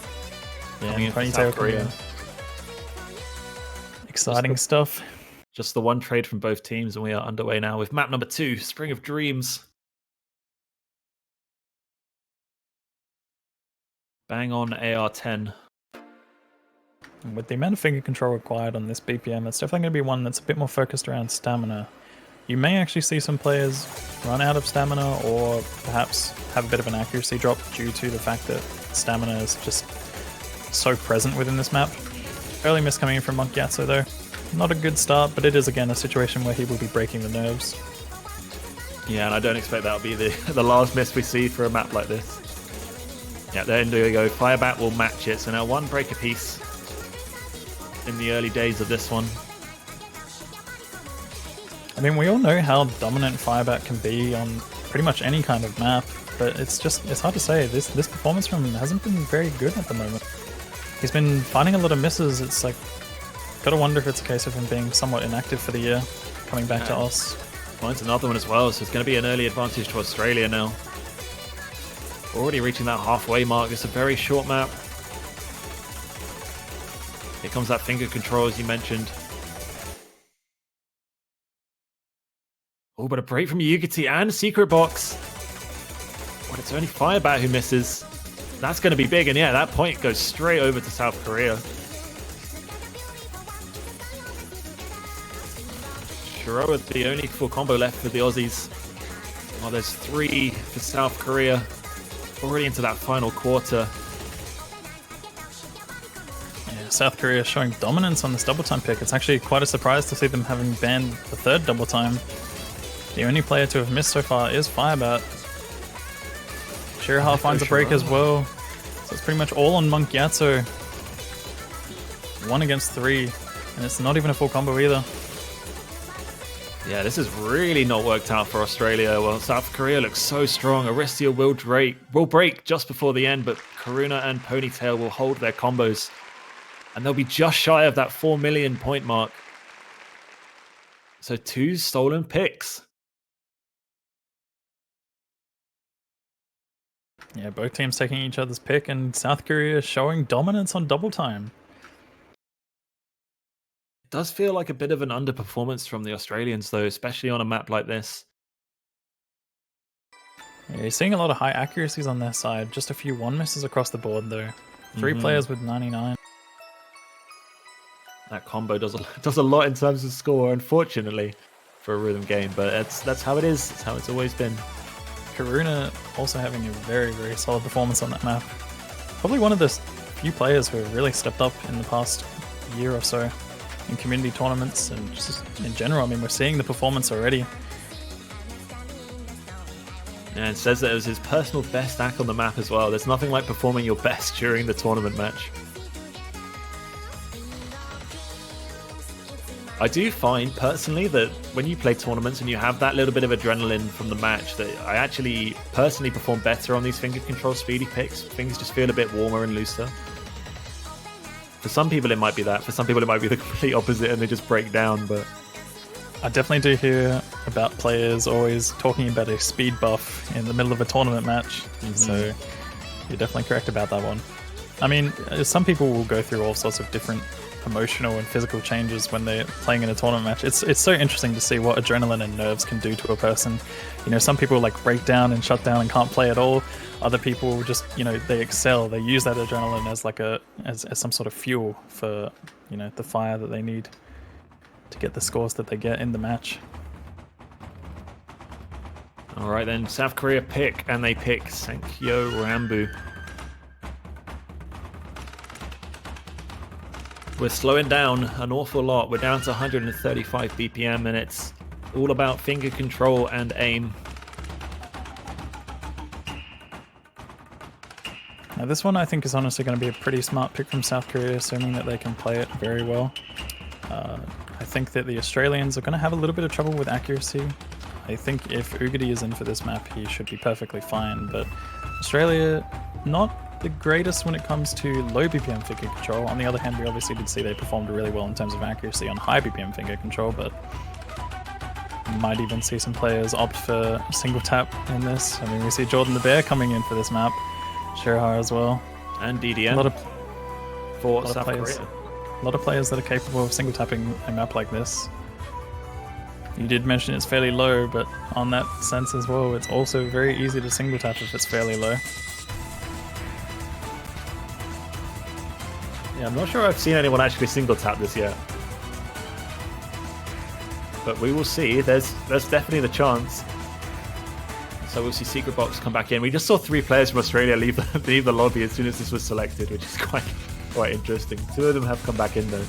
Yeah, Ponytail Korea. Exciting stuff. Just the one trade from both teams, and we are underway now with map number 2, Spring of Dreams. Bang on AR-10. And with the amount of finger control required on this BPM, it's definitely going to be one that's a bit more focused around stamina. You may actually see some players run out of stamina, or perhaps have a bit of an accuracy drop due to the fact that stamina is just so present within this map. Early miss coming in from Monkey Atso though. Not a good start, but it is again a situation where he will be breaking the nerves. Yeah, and I don't expect that'll be the last miss we see for a map like this. Yeah, there we go. Firebat will match it. So now one break apiece in the early days of this one. I mean, we all know how dominant Firebat can be on pretty much any kind of map, but it's hard to say. This performance from him hasn't been very good at the moment. He's been finding a lot of misses. It's like, gotta wonder if it's a case of him being somewhat inactive for the year, coming back to us. Finds another one as well, so it's going to be an early advantage to Australia now. Already reaching that halfway mark. It's a very short map. Here comes that finger control, as you mentioned. Oh, but a break from Yugiti and Secret Box. But it's only Firebat who misses. That's going to be big, and yeah, that point goes straight over to South Korea. Shiro with the only full combo left for the Aussies. Well, there's 3 for South Korea. Already into that final quarter. Yeah, South Korea showing dominance on this double time pick. It's actually quite a surprise to see them having banned the 3rd double time. The only player to have missed so far is Firebat. Shiraha finds a break as well. So it's pretty much all on Monk Yatso. 1 against 3. And it's not even a full combo either. Yeah, this has really not worked out for Australia. Well, South Korea looks so strong. Aristia will break just before the end, but Karuna and Ponytail will hold their combos. And they'll be just shy of that 4 million point mark. So 2 stolen picks. Yeah, both teams taking each other's pick, and South Korea showing dominance on double time. It does feel like a bit of an underperformance from the Australians, though, especially on a map like this. Yeah, you're seeing a lot of high accuracies on their side. Just a few 1 misses across the board, though. 3 players with 99. That combo does a lot in terms of score, unfortunately, for a rhythm game. But that's how it is. It's how it's always been. Karuna also having a very, very solid performance on that map. Probably one of the few players who have really stepped up in the past year or so in community tournaments and just in general. I mean, we're seeing the performance already. And it says that it was his personal best act on the map as well. There's nothing like performing your best during the tournament match. I do find, personally, that when you play tournaments and you have that little bit of adrenaline from the match, that I actually personally perform better on these finger control speedy picks. Things just feel a bit warmer and looser. For some people it might be that, for some people it might be the complete opposite and they just break down, but... I definitely do hear about players always talking about a speed buff in the middle of a tournament match, so you're definitely correct about that one. I mean, some people will go through all sorts of different emotional and physical changes when they're playing in a tournament match. It's so interesting to see what adrenaline and nerves can do to a person. You know, some people like break down and shut down and can't play at all. Other people just, you know, they excel. They use that adrenaline as like as some sort of fuel for, you know, the fire that they need to get the scores that they get in the match. All right then, South Korea pick, and they pick Sankyo Rambu. We're slowing down an awful lot. We're down to 135 BPM, and it's all about finger control and aim. Now this one I think is honestly going to be a pretty smart pick from South Korea, assuming that they can play it very well. I think that the Australians are going to have a little bit of trouble with accuracy. I think if Ugadi is in for this map, he should be perfectly fine, but Australia, not the greatest when it comes to low BPM finger control. On the other hand, we obviously did see they performed really well in terms of accuracy on high BPM finger control, but might even see some players opt for single tap in this. I mean, we see Jordan the Bear coming in for this map, Shirahar as well. And DDM a lot of South players. Korea. A lot of players that are capable of single tapping a map like this. You did mention it's fairly low, but on that sense as well, it's also very easy to single tap if it's fairly low. Yeah, I'm not sure I've seen anyone actually single tap this yet. But we will see. There's definitely the chance. So we'll see Secret Box come back in. We just saw 3 players from Australia leave the lobby as soon as this was selected, which is quite interesting. 2 of them have come back in though.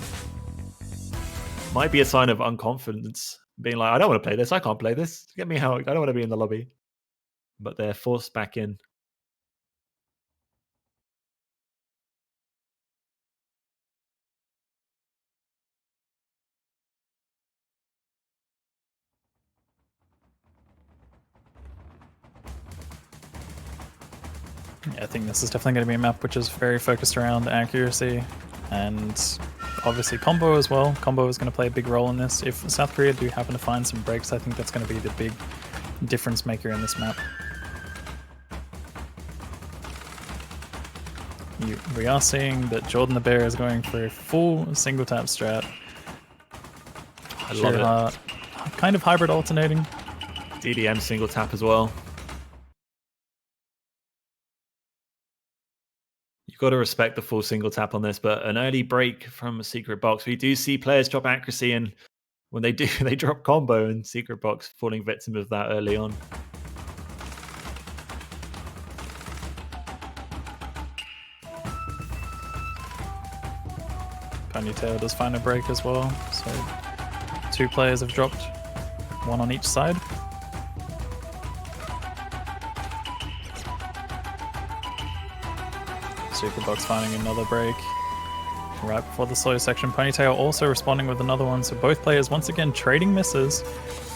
Might be a sign of unconfidence, being like, I don't want to play this, I can't play this. Get me out, I don't want to be in the lobby. But they're forced back in. Yeah, I think this is definitely going to be a map which is very focused around accuracy and obviously combo as well. Combo is going to play a big role in this. If South Korea do happen to find some breaks, I think that's going to be the big difference maker in this map. We are seeing that Jordan the Bear is going for a full single tap strat. I love it. Kind of hybrid alternating. DDM single tap as well. You've got to respect the full single tap on this, but an early break from a Secret Box. We do see players drop accuracy, and when they do, they drop combo, and Secret Box falling victim of that early on. Ponytail does find a break as well, so 2 players have dropped, 1 on each side. Superbox finding another break right before the slow section. Ponytail also responding with another one, so both players once again trading misses,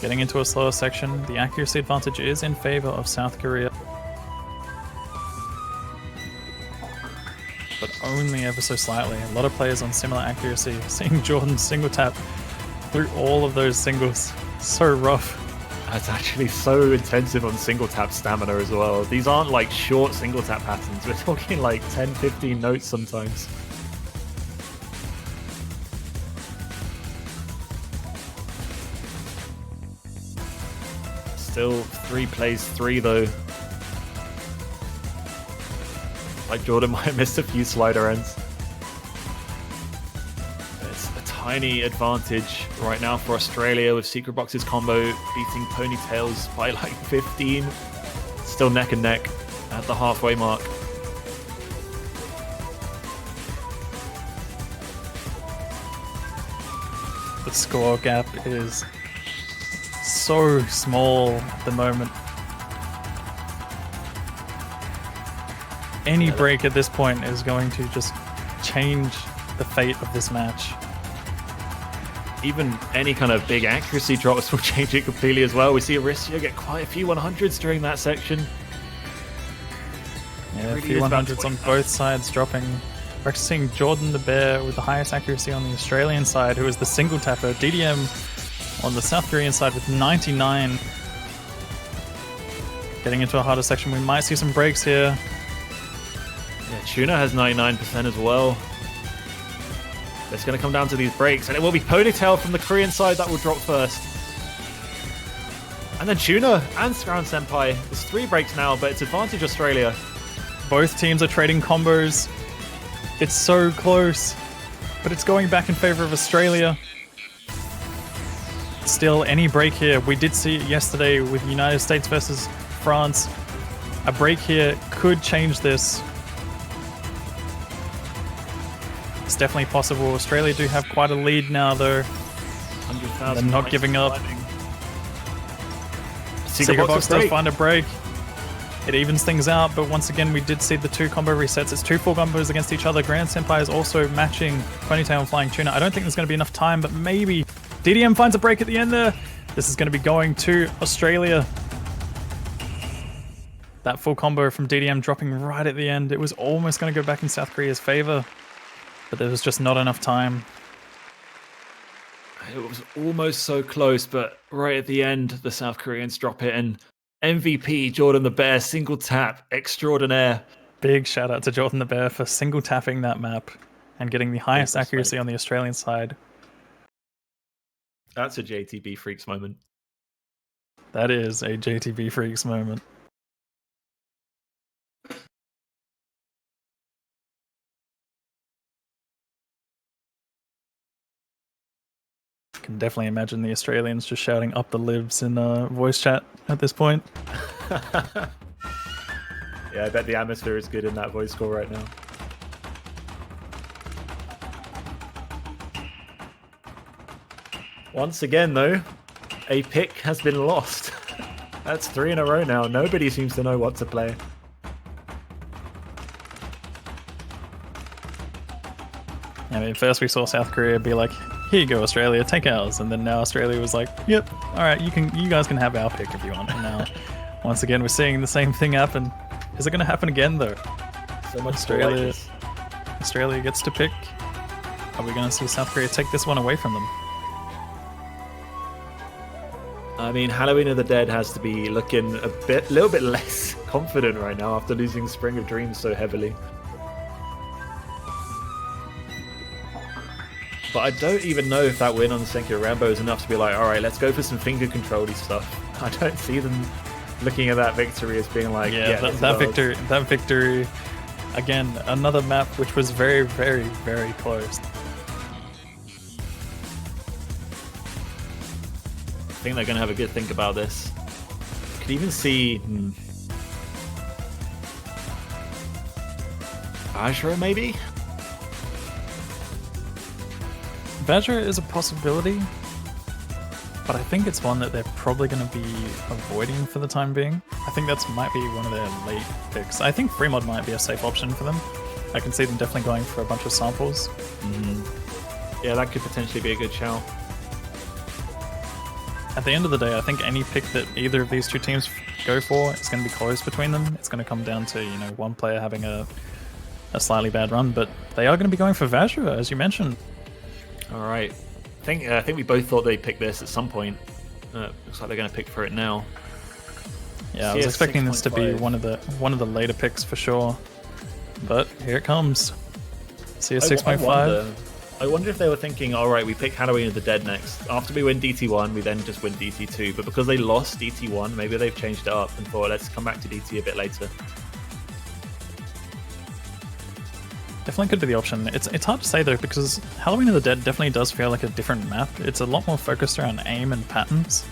getting into a slower section. The accuracy advantage is in favor of South Korea, but only ever so slightly. A lot of players on similar accuracy. Seeing Jordan single tap through all of those singles, so rough. That's actually so intensive on single tap stamina as well. These aren't like short single tap patterns. We're talking like 10, 15 notes sometimes. Still 3 plays 3 though. Like Jordan might have missed a few slider ends. It's a tiny advantage right now for Australia with Secret Box's combo beating Ponytails by like 15. Still neck and neck at the halfway mark. The score gap is so small at the moment. Any break at this point is going to just change the fate of this match. Even any kind of big accuracy drops will change it completely as well. We see Aricia get quite a few 100s during that section. Yeah, a few 100s on both sides dropping. We're actually seeing Jordan the Bear with the highest accuracy on the Australian side, who is the single tapper. DDM on the South Korean side with 99. Getting into a harder section. We might see some breaks here. Yeah, Tuna has 99% as well. It's going to come down to these breaks, and it will be Ponytail from the Korean side that will drop first. And then Tuna and Scrown Senpai. There's 3 breaks now, but it's advantage Australia. Both teams are trading combos. It's so close, but it's going back in favor of Australia. Still, any break here. We did see it yesterday with United States versus France. A break here could change this. It's definitely possible. Australia do have quite a lead now, though. 100,000. They're not giving up. Secret Box does find a break. It evens things out, but once again, we did see the 2 combo resets. It's 2 full combos against each other. Grand Senpai is also matching Ponytail and Flying Tuna. I don't think there's going to be enough time, but maybe. DDM finds a break at the end there. This is going to be going to Australia. That full combo from DDM dropping right at the end. It was almost going to go back in South Korea's favor, but there was just not enough time. It was almost so close, but right at the end, the South Koreans drop it, and MVP Jordan the Bear, single tap extraordinaire. Big shout out to Jordan the Bear for single tapping that map and getting the highest accuracy on the Australian side. That's a JTB Freaks moment. That is a JTB Freaks moment. Can definitely imagine the Australians just shouting up the libs in voice chat at this point. Yeah, I bet the atmosphere is good in that voice call right now. Once again, though, a pick has been lost. That's 3 in a row now. Nobody seems to know what to play. I mean, first we saw South Korea be like, "Here you go, Australia, take ours," and then now Australia was like, "Yep, all right, you guys can have our pick if you want." And now, once again, we're seeing the same thing happen. Is it going to happen again though? So much Australia gets to pick. Are we going to see South Korea take this one away from them? I mean, Halloween of the Dead has to be looking a little bit less confident right now after losing Spring of Dreams so heavily. But I don't even know if that win on the Senkyo Rambo is enough to be like, alright, let's go for some finger control-y stuff. I don't see them looking at that victory as being like, that victory Again, another map which was very, very, very close. I think they're going to have a good think about this. Could even see Azure maybe? Vajra is a possibility, but I think it's one that they're probably going to be avoiding for the time being. I think that might be one of their late picks. I think Fremod might be a safe option for them. I can see them definitely going for a bunch of samples. Yeah, that could potentially be a good shout. At the end of the day, I think any pick that either of these two teams go for, it's going to be close between them. It's going to come down to, one player having a slightly bad run, but they are going to be going for Vajra, as you mentioned. All right. I think we both thought they'd pick this at some point. Looks like they're going to pick for it now. Yeah, I was expecting this to be one of the later picks for sure, but here it comes. CS 6.5. I wonder if they were thinking, all right, we pick Halloween of the Dead next. After we win DT1, we then just win DT2. But because they lost DT1, maybe they've changed it up and thought, let's come back to DT a bit later. Definitely could be the option. It's hard to say though, because Halloween of the Dead definitely does feel like a different map. It's a lot more focused around aim and patterns.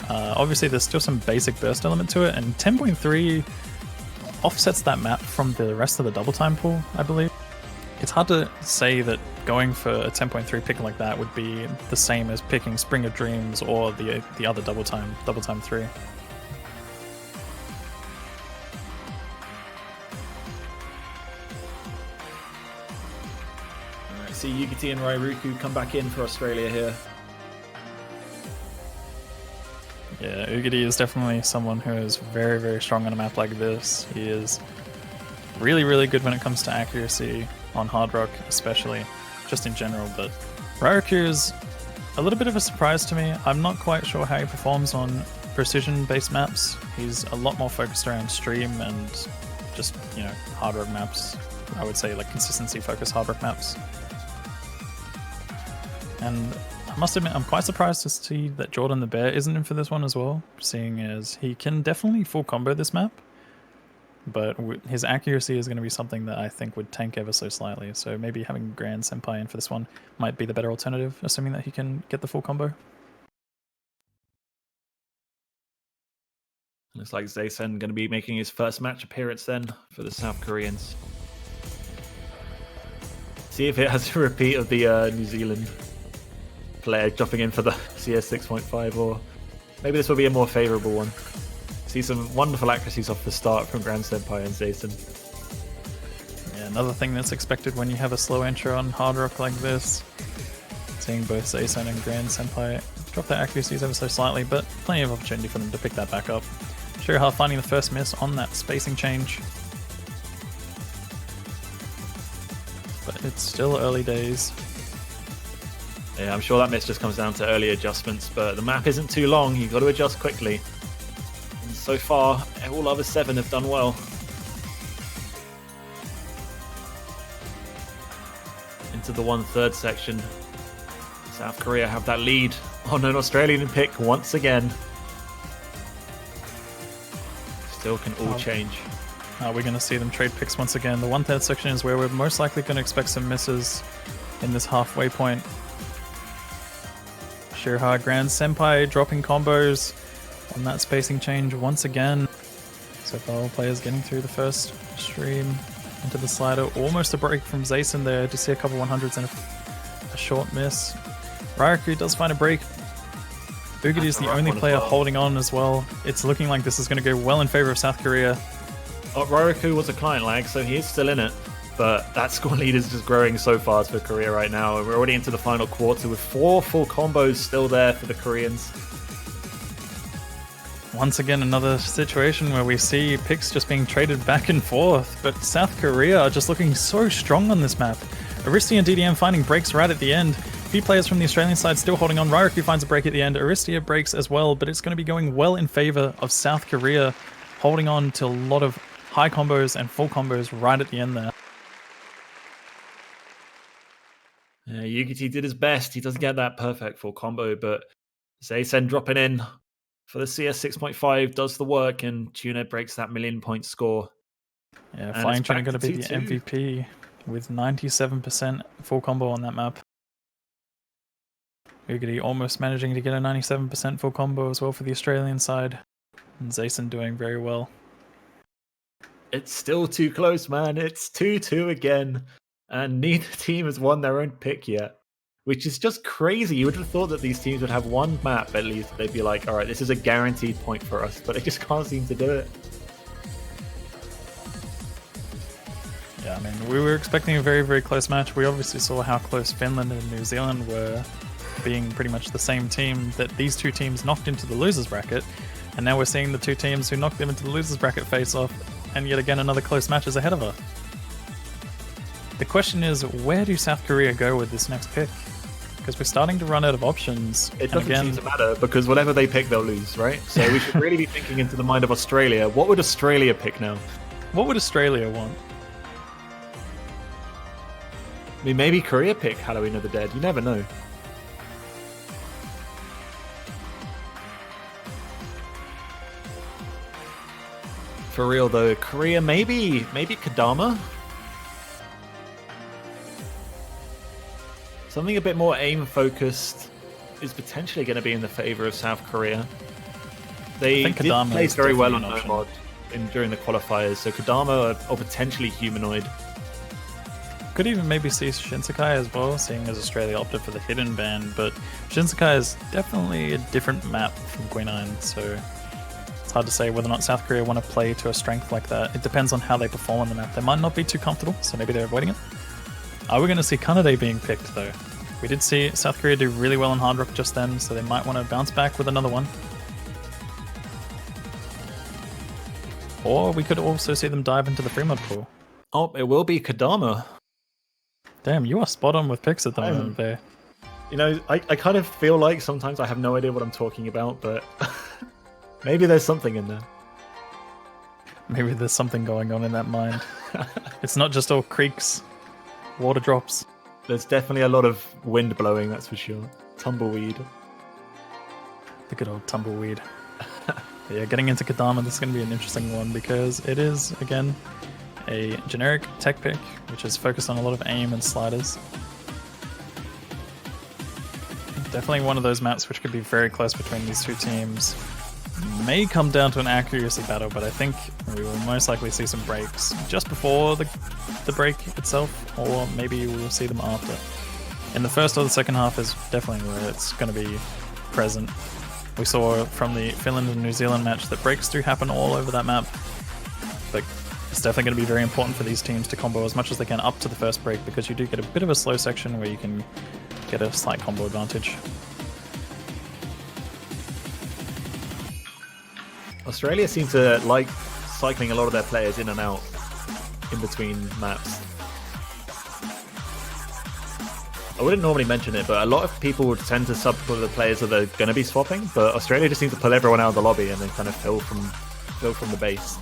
Obviously there's still some basic burst element to it, and 10.3 offsets that map from the rest of the double time pool, I believe. It's hard to say that going for a 10.3 pick like that would be the same as picking Spring of Dreams or the other double time 3. See Yugiti and Rairuku come back in for Australia here. Yeah, Ugity is definitely someone who is very, very strong on a map like this. He is really, really good when it comes to accuracy on Hard Rock, especially, just in general. But Rairuku is a little bit of a surprise to me. I'm not quite sure how he performs on precision-based maps. He's a lot more focused around stream and just, Hard Rock maps. I would say like consistency-focused Hard Rock maps. And I must admit, I'm quite surprised to see that Jordan the Bear isn't in for this one as well, seeing as he can definitely full combo this map, but his accuracy is going to be something that I think would tank ever so slightly, so maybe having Grand Senpai in for this one might be the better alternative, assuming that he can get the full combo. Looks like Zaysen going to be making his first match appearance then for the South Koreans. See if it has a repeat of the New Zealand player dropping in for the CS 6.5, or maybe this will be a more favourable one. See some wonderful accuracies off the start from Grand Senpai and Zaysen. Yeah, another thing that's expected when you have a slow intro on Hard Rock like this. Seeing both Zaysen and Grand Senpai drop their accuracies ever so slightly, but plenty of opportunity for them to pick that back up. Shirahar finding the first miss on that spacing change. But it's still early days. Yeah, I'm sure that miss just comes down to early adjustments, but the map isn't too long. You've got to adjust quickly. And so far, all other 7 have done well. Into the 1/3 section. South Korea have that lead on an Australian pick once again. Still can all change. Are we going to see them trade picks once again? The 1/3 section is where we're most likely going to expect some misses in this halfway point. Shirahar Grand Senpai dropping combos on that spacing change once again. So far, all players getting through the first stream into the slider. Almost a break from Zaysen there to see a couple 100s and a short miss. Rairuku does find a break. Ugity is the only player holding on as well. It's looking like this is going to go well in favor of South Korea. Rairuku was a client lag, so he is still in it. But that score lead is just growing so fast for Korea right now. We're already into the final quarter with 4 full combos still there for the Koreans. Once again, another situation where we see picks just being traded back and forth, but South Korea are just looking so strong on this map. Aristia and DDM finding breaks right at the end. A few players from the Australian side still holding on. Rairuku finds a break at the end. Aristia breaks as well, but it's going to be going well in favor of South Korea, holding on to a lot of high combos and full combos right at the end there. Yeah, Yugiti did his best. He doesn't get that perfect full combo, but Zaysen dropping in for the CS 6.5 does the work, and Tuna breaks that 1,000,000 point score. Yeah, And Flying it's Tuna back going to to be the 2-2. MVP with 97% full combo on that map. Ugity almost managing to get a 97% full combo as well for the Australian side. And Zayson doing very well. It's still too close, man. It's 2-2 again. And neither team has won their own pick yet. Which is just crazy. You would have thought that these teams would have one map at least. They'd be like, all right, this is a guaranteed point for us. But they just can't seem to do it. Yeah, I mean, we were expecting a very, very close match. We obviously saw how close Finland and New Zealand were, being pretty much the same team that these two teams knocked into the losers bracket. And now we're seeing the two teams who knocked them into the losers bracket face off, and yet again another close match is ahead of us. The question is, where do South Korea go with this next pick? Because we're starting to run out of options. It And doesn't seem to matter because whatever they pick, they'll lose, right? So we should really be thinking into the mind of Australia. What would Australia pick now? What would Australia want? I mean, maybe Korea pick Halloween of the Dead. You never know. For real though, Korea maybe Kadama. Something a bit more aim focused is potentially going to be in the favor of South Korea. They think did Kadama play is very well on definitely an Nomod during the qualifiers, so Kadama or potentially Humanoid. Could even maybe see Shinsekai as well, seeing as Australia opted for the hidden ban, but Shinsekai is definitely a different map from Queen9, so it's hard to say whether or not South Korea want to play to a strength like that. It depends on how they perform on the map. They might not be too comfortable, so maybe they're avoiding it. Are we going to see Kanade being picked, though? We did see South Korea do really well on Hard Rock just then, so they might want to bounce back with another one. Or we could also see them dive into the free mod pool. Oh, it will be Kadama. Damn, you are spot on with picks at the moment there. You know, I kind of feel like sometimes I have no idea what I'm talking about, but maybe there's something in there. Maybe there's something going on in that mind. It's not just all creeks, water drops. There's definitely a lot of wind blowing, that's for sure. Tumbleweed. The good old tumbleweed. Yeah, getting into Kadama, this is going to be an interesting one because it is, again, a generic tech pick, which is focused on a lot of aim and sliders. Definitely one of those maps which could be very close between these two teams. May come down to an accuracy battle, but I think we will most likely see some breaks just before the break itself, or maybe we'll see them after. In the first or the second half is definitely where it's going to be present. We saw from the Finland and New Zealand match that breaks do happen all over that map, but it's definitely going to be very important for these teams to combo as much as they can up to the first break, because you do get a bit of a slow section where you can get a slight combo advantage. Australia seem to like cycling a lot of their players in and out in between maps. I wouldn't normally mention it, but a lot of people would tend to sub for the players that they're going to be swapping, but Australia just seems to pull everyone out of the lobby and then kind of fill from the base.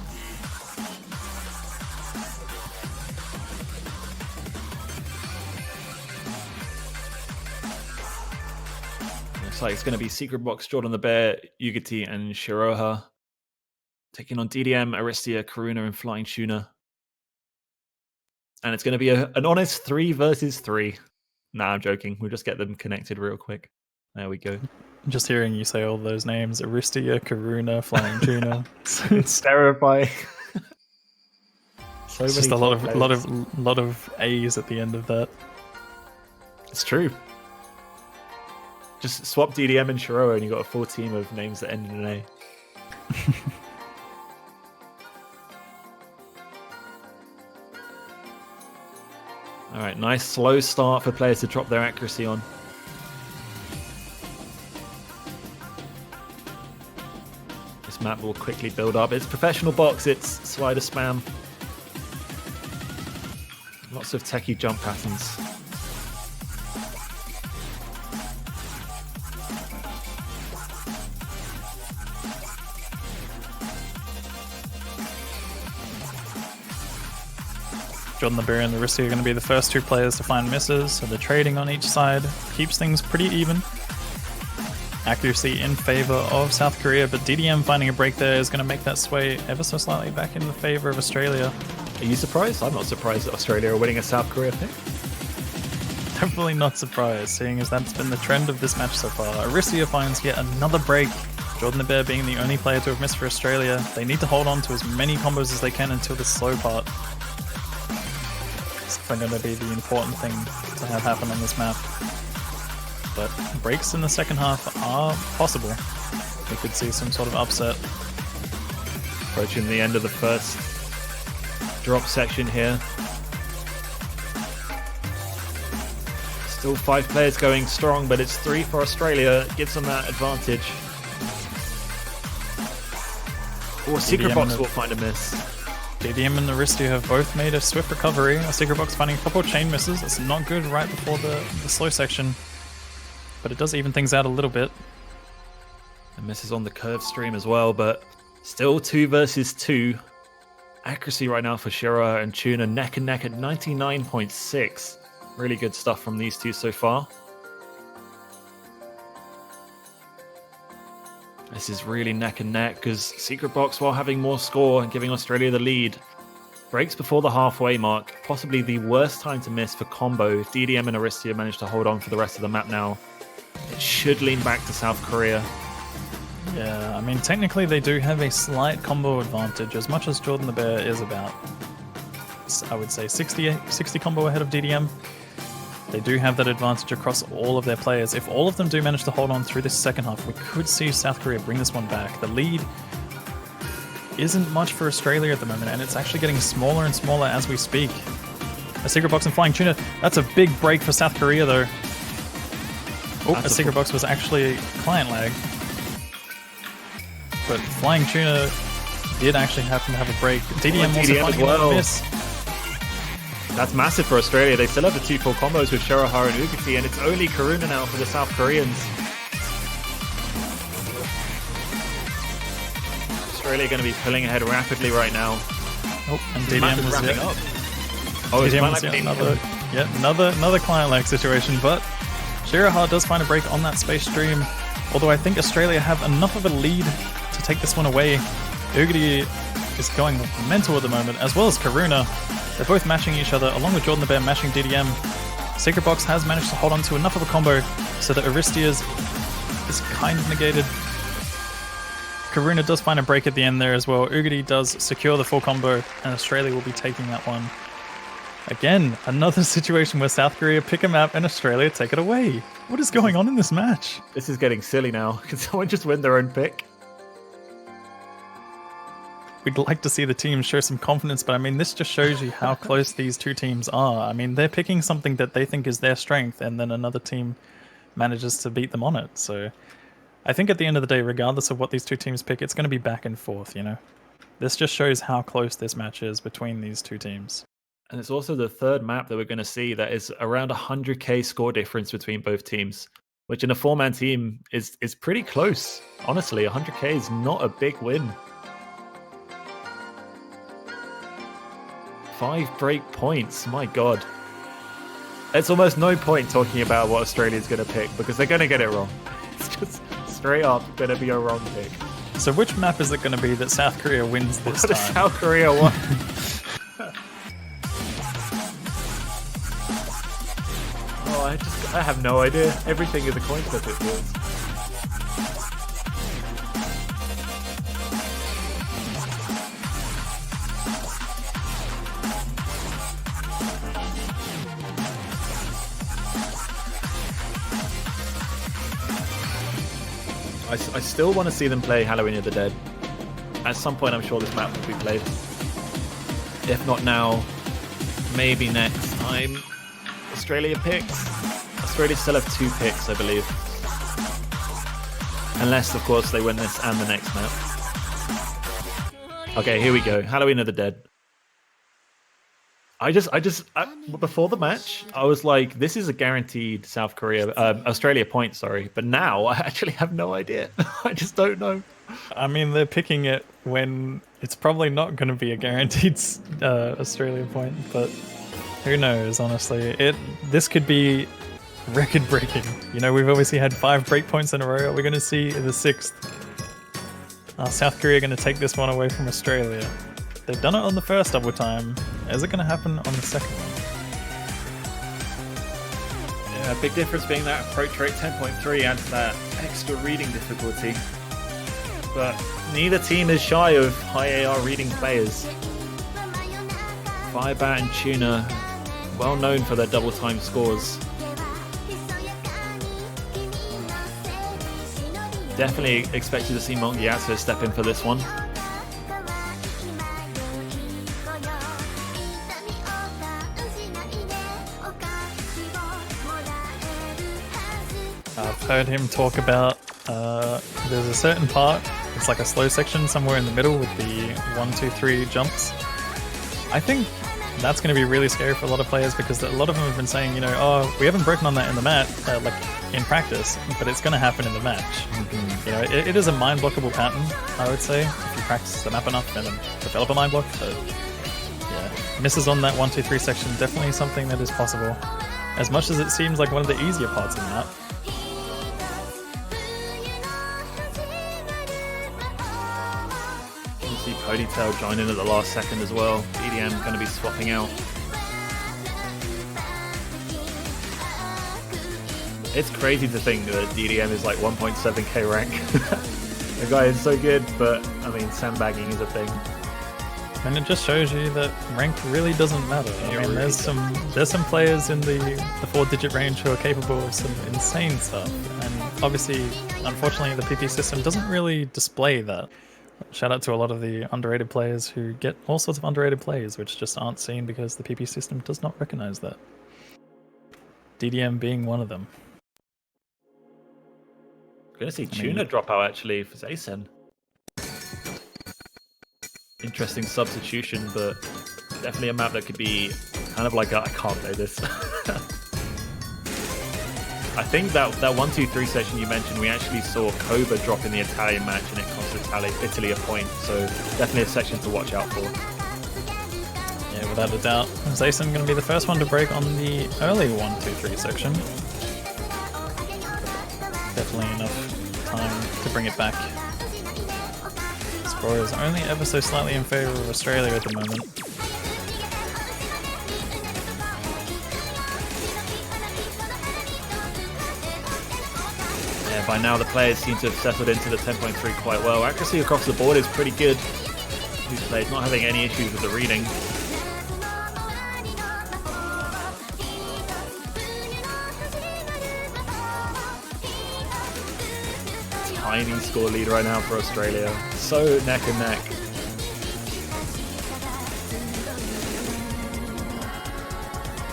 Looks like it's going to be Secret Box, Jordan the Bear, Ugity, and Shiroha taking on DDM, Aristia, Karuna, and Flying Tuna. And it's going to be an honest 3 versus 3. Nah, I'm joking. We'll just get them connected real quick. There we go. Just hearing you say all those names, Aristia, Karuna, Flying Tuna. It's terrifying. It's just a lot of A's at the end of that. It's true. Just swap DDM and Shiroha and you got a full team of names that end in an A. Alright, nice slow start for players to drop their accuracy on. This map will quickly build up. It's professional box, it's slider spam. Lots of techie jump patterns. Jordan the Bear and the Aristia are going to be the first two players to find misses, so the trading on each side keeps things pretty even. accuracy in favor of South Korea, but DDM finding a break there is going to make that sway ever so slightly back in the favor of Australia. Are you surprised? I'm not surprised that Australia are winning a South Korea pick. Definitely not surprised, seeing as that's been the trend of this match so far. Arisia finds yet another break. Jordan the Bear being the only player to have missed for Australia. They need to hold on to as many combos as they can until the slow part. It's going to be the important thing to have happen on this map. But breaks in the second half are possible. We could see some sort of upset. Approaching the end of the first drop section here. Still 5 players going strong, but it's 3 for Australia. It gives them that advantage. Or Secret Box will find a miss. DDM and Aristia have both made a swift recovery. A Secret Box finding a couple of chain misses. It's not good right before the slow section. But it does even things out a little bit. And misses on the curve stream as well, but still 2 versus 2. Accuracy right now for Shira and Tuna neck and neck at 99.6. Really good stuff from these two so far. This is really neck and neck because Secret Box, while having more score and giving Australia the lead, breaks before the halfway mark. Possibly the worst time to miss for combo. If DDM and Aristia manage to hold on for the rest of the map now, it should lean back to South Korea. Yeah, I mean, technically they do have a slight combo advantage, as much as Jordan the Bear is about, I would say, 60 combo ahead of DDM. They do have that advantage across all of their players. If all of them do manage to hold on through this second half, we could see South Korea bring this one back. The lead isn't much for Australia at the moment, and it's actually getting smaller and smaller as we speak. A Secret Box and Flying Tuna, that's a big break for South Korea though. Oh, a Secret Box was actually client lag. But Flying Tuna did actually happen to have a break. DDM also finding another miss. That's massive for Australia. They still have the 2 full combos with Shirahara and Ugati, and it's only Karuna now for the South Koreans. Australia going to be pulling ahead rapidly right now. Oh, and DDM was wrapping up. Oh, DDM was another client lag situation, but Shirahara does find a break on that space stream. Although I think Australia have enough of a lead to take this one away. Ugati is going mental at the moment, as well as Karuna. They're both matching each other, along with Jordan the Bear matching DDM. Secret Box has managed to hold on to enough of a combo so that Aristia's is kind of negated. Karuna does find a break at the end there as well. Ugati does secure the full combo, and Australia will be taking that one. Again, another situation where South Korea pick a map and Australia take it away. What is going on in this match? This is getting silly now. Can someone just win their own pick? We'd like to see the team show some confidence, but I mean, this just shows you how close these two teams are. I mean, they're picking something that they think is their strength, and then another team manages to beat them on it. So I think at the end of the day, regardless of what these two teams pick, it's going to be back and forth, you know? This just shows how close this match is between these two teams. And it's also the third map that we're going to see that is around 100k score difference between both teams, which in a 4-man team is pretty close. Honestly, 100k is not a big win. 5 break points, my god. It's almost no point talking about what Australia's going to pick because they're going to get it wrong. It's just straight up going to be a wrong pick. So which map is it going to be that South Korea wins this time? South Korea won. I have no idea. Everything is a coin flip, it feels. I still want to see them play Halloween of the Dead. At some point, I'm sure this map will be played. If not now, maybe next time. Australia picks. Australia still have 2 picks, I believe. Unless, of course, they win this and the next map. Okay, here we go. Halloween of the Dead. Before the match, I was like, this is a guaranteed Australia point, sorry. But now, I actually have no idea. I just don't know. I mean, they're picking it when it's probably not going to be a guaranteed Australia point, but who knows, honestly. This could be record breaking. You know, we've obviously had 5 breakpoints in a row. We're going to see the 6th. South Korea going to take this one away from Australia. They've done it on the first double time. Is it going to happen on the second one? Yeah, big difference being that approach rate 10.3 adds that extra reading difficulty. But neither team is shy of high AR reading players. Firebat and Tuna, well known for their double time scores. Definitely expected to see Monk Gyatso step in for this one. I've heard him talk about there's a certain part, it's like a slow section somewhere in the middle with the 1, 2, 3 jumps. I think that's going to be really scary for a lot of players because a lot of them have been saying, you know, oh, we haven't broken on that in the match, like in practice, but it's going to happen in the match. You know, it is a mind blockable pattern, I would say, if you practice the map enough and then develop a mind block. But yeah, misses on that 1, 2, 3 section, definitely something that is possible. As much as it seems like one of the easier parts of the map. You see Ponytail join in at the last second as well. DDM going to be swapping out. It's crazy to think that DDM is like 1.7k rank. The guy is so good, but I mean, sandbagging is a thing. And it just shows you that rank really doesn't matter. I mean, there's some players in the 4-digit range who are capable of some insane stuff, and obviously, unfortunately, the PP system doesn't really display that. Shout out to a lot of the underrated players who get all sorts of underrated plays, which just aren't seen because the PP system does not recognize that. DDM being one of them. Gonna see Tuna drop out actually for Zaysen. Interesting substitution, but definitely a map that could be kind of like I can't play this. I think that 1, 2, 3 session you mentioned, we actually saw Koba drop in the Italian match and it cost Italy a point, so definitely a section to watch out for. Yeah, without a doubt. Zaysen going to be the first one to break on the early 1, 2, 3 section. Definitely enough time to bring it back. Score is only ever so slightly in favor of Australia at the moment. Yeah, by now the players seem to have settled into the 10.3 quite well. Accuracy across the board is pretty good. These players not having any issues with the reading. Tiny score lead right now for Australia. So neck and neck.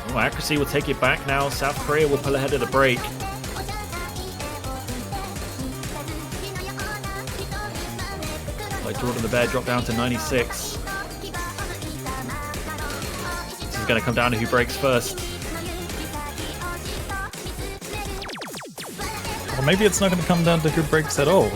Oh, accuracy will take it back now. South Korea will pull ahead of the break. Like Jordan the Bear drop down to 96. This is going to come down to who breaks first. Or maybe it's not going to come down to who breaks at all.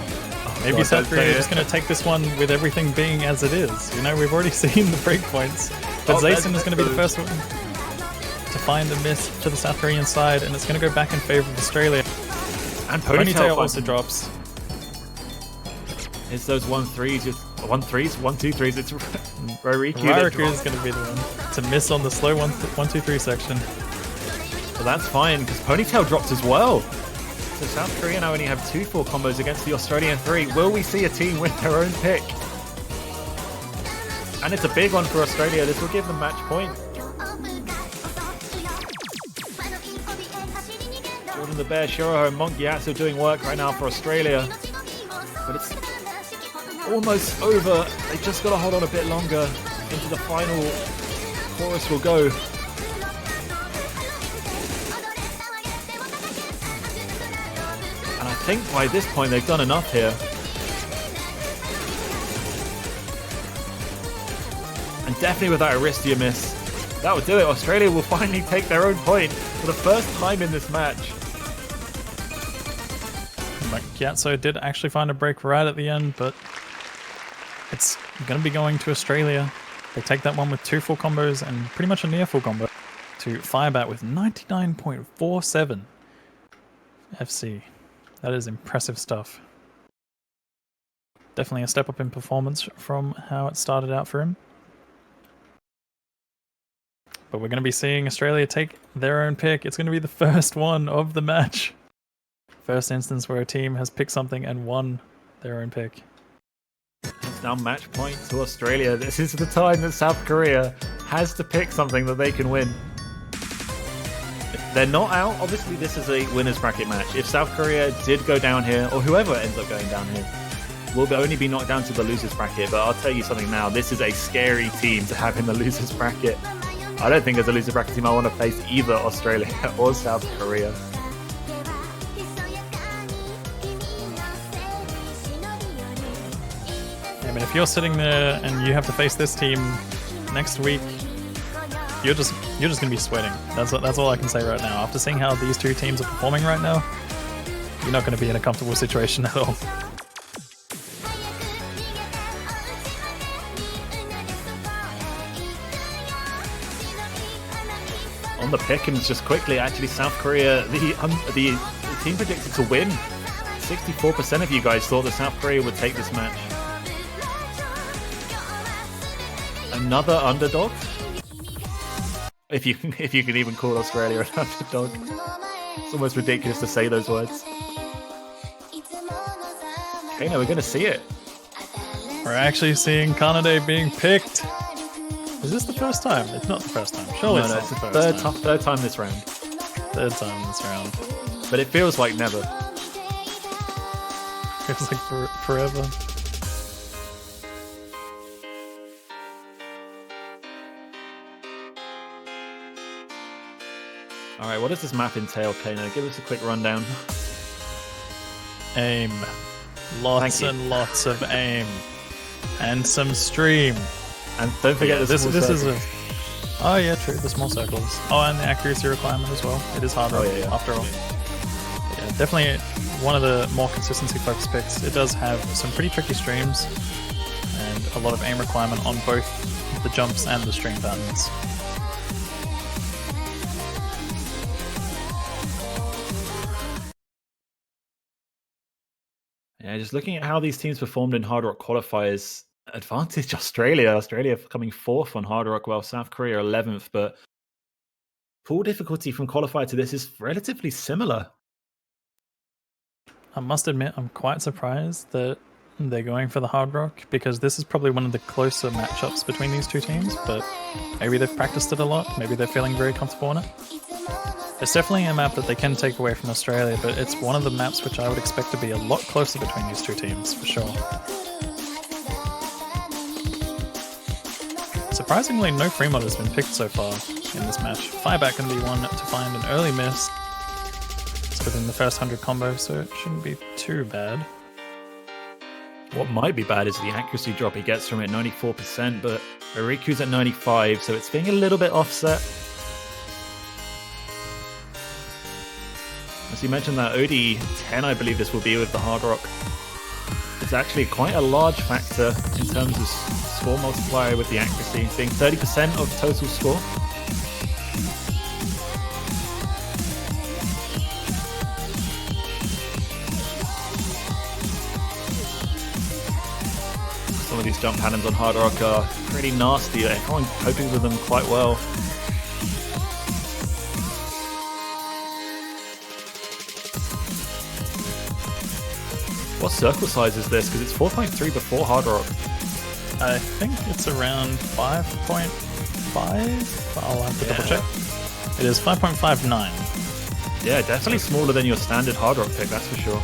Maybe God, South Korea is just going to take this one with everything being as it is. You know, we've already seen the breakpoints. But Zaysen is going to be the first one to find a miss to the South Korean side, and it's going to go back in favor of Australia. And Ponytail also drops. It's those 1-3s, just 1-3s, 1-2-3s. It's Rariku. Rariku is going to be the one to miss on the slow 1, 2, 3 section. But that's fine, because Ponytail dropped as well. So South Korea now only have 2 full combos against the Australian 3. Will we see a team with their own pick? And it's a big one for Australia. This will give them match point. Jordan the Bear, Shoroho, and Monk Gyatso doing work right now for Australia. But it's almost over. They just got to hold on a bit longer. Into the final chorus will go. And I think by this point they've done enough here. And definitely without a Aristia miss. That would do it. Australia will finally take their own point for the first time in this match. Gyatso did actually find a break right at the end, but it's going to be going to Australia. They take that one with 2 full combos and pretty much a near full combo to Firebat with 99.47. FC. That is impressive stuff. Definitely a step up in performance from how it started out for him. But we're going to be seeing Australia take their own pick. It's going to be the first one of the match. First instance where a team has picked something and won their own pick. It's now match point to Australia. This is the time that South Korea has to pick something that they can win. If they're not out, obviously this is a winner's bracket match. If South Korea did go down here, or whoever ends up going down here, will only be knocked down to the loser's bracket. But I'll tell you something now, this is a scary team to have in the loser's bracket. I don't think as a loser's bracket team I want to face either Australia or South Korea. I mean, if you're sitting there and you have to face this team next week, you're just gonna be sweating. That's all I can say right now. After seeing how these two teams are performing right now, you're not going to be in a comfortable situation at all. On the pickings, just quickly, actually, South Korea, the team predicted to win. 64% of you guys thought that South Korea would take this match. Another underdog? If you can even call Australia an underdog. It's almost ridiculous to say those words. Okay, now we're going to see it. We're actually seeing Kanade being picked. Is this the first time? It's not the first time. Surely No, it's it's not the the first time. third time this round. Third time this round. But it feels like never. Feels like forever. Alright, what does this map entail, Kano? Give us a quick rundown. Aim. Lots and lots of aim. And some stream. And don't forget this is a... Oh yeah, true, the small circles. Oh, and the accuracy requirement as well. It is harder after all. Yeah, definitely one of the more consistency focused picks. It does have some pretty tricky streams and a lot of aim requirement on both the jumps and the stream patterns. Yeah, just looking at how these teams performed in Hard Rock qualifiers, advantage Australia. Australia coming 4th on Hard Rock, while South Korea 11th. But pool difficulty from qualifier to this is relatively similar. I must admit, I'm quite surprised that they're going for the Hard Rock, because this is probably one of the closer matchups between these two teams, but maybe they've practiced it a lot, maybe they're feeling very comfortable in it. It's definitely a map that they can take away from Australia, but it's one of the maps which I would expect to be a lot closer between these two teams, for sure. Surprisingly, no Fremont has been picked so far in this match. Fireback going to be one to find an early miss. It's within the first 100 combos, so it shouldn't be too bad. What might be bad is the accuracy drop he gets from it, 94%, but Ariku's at 95, so it's being a little bit offset. As you mentioned, that OD 10, I believe this will be with the Hard Rock. It's actually quite a large factor in terms of score multiplier with the accuracy, being 30% of total score. Some of these jump patterns on Hard Rock are pretty nasty. Everyone coping with them quite well. What circle size is this? Because it's 4.3 before Hard Rock. I think it's around 5.5. I'll have to double check. It is 5.59. Yeah, definitely smaller than your standard Hard Rock pick, that's for sure.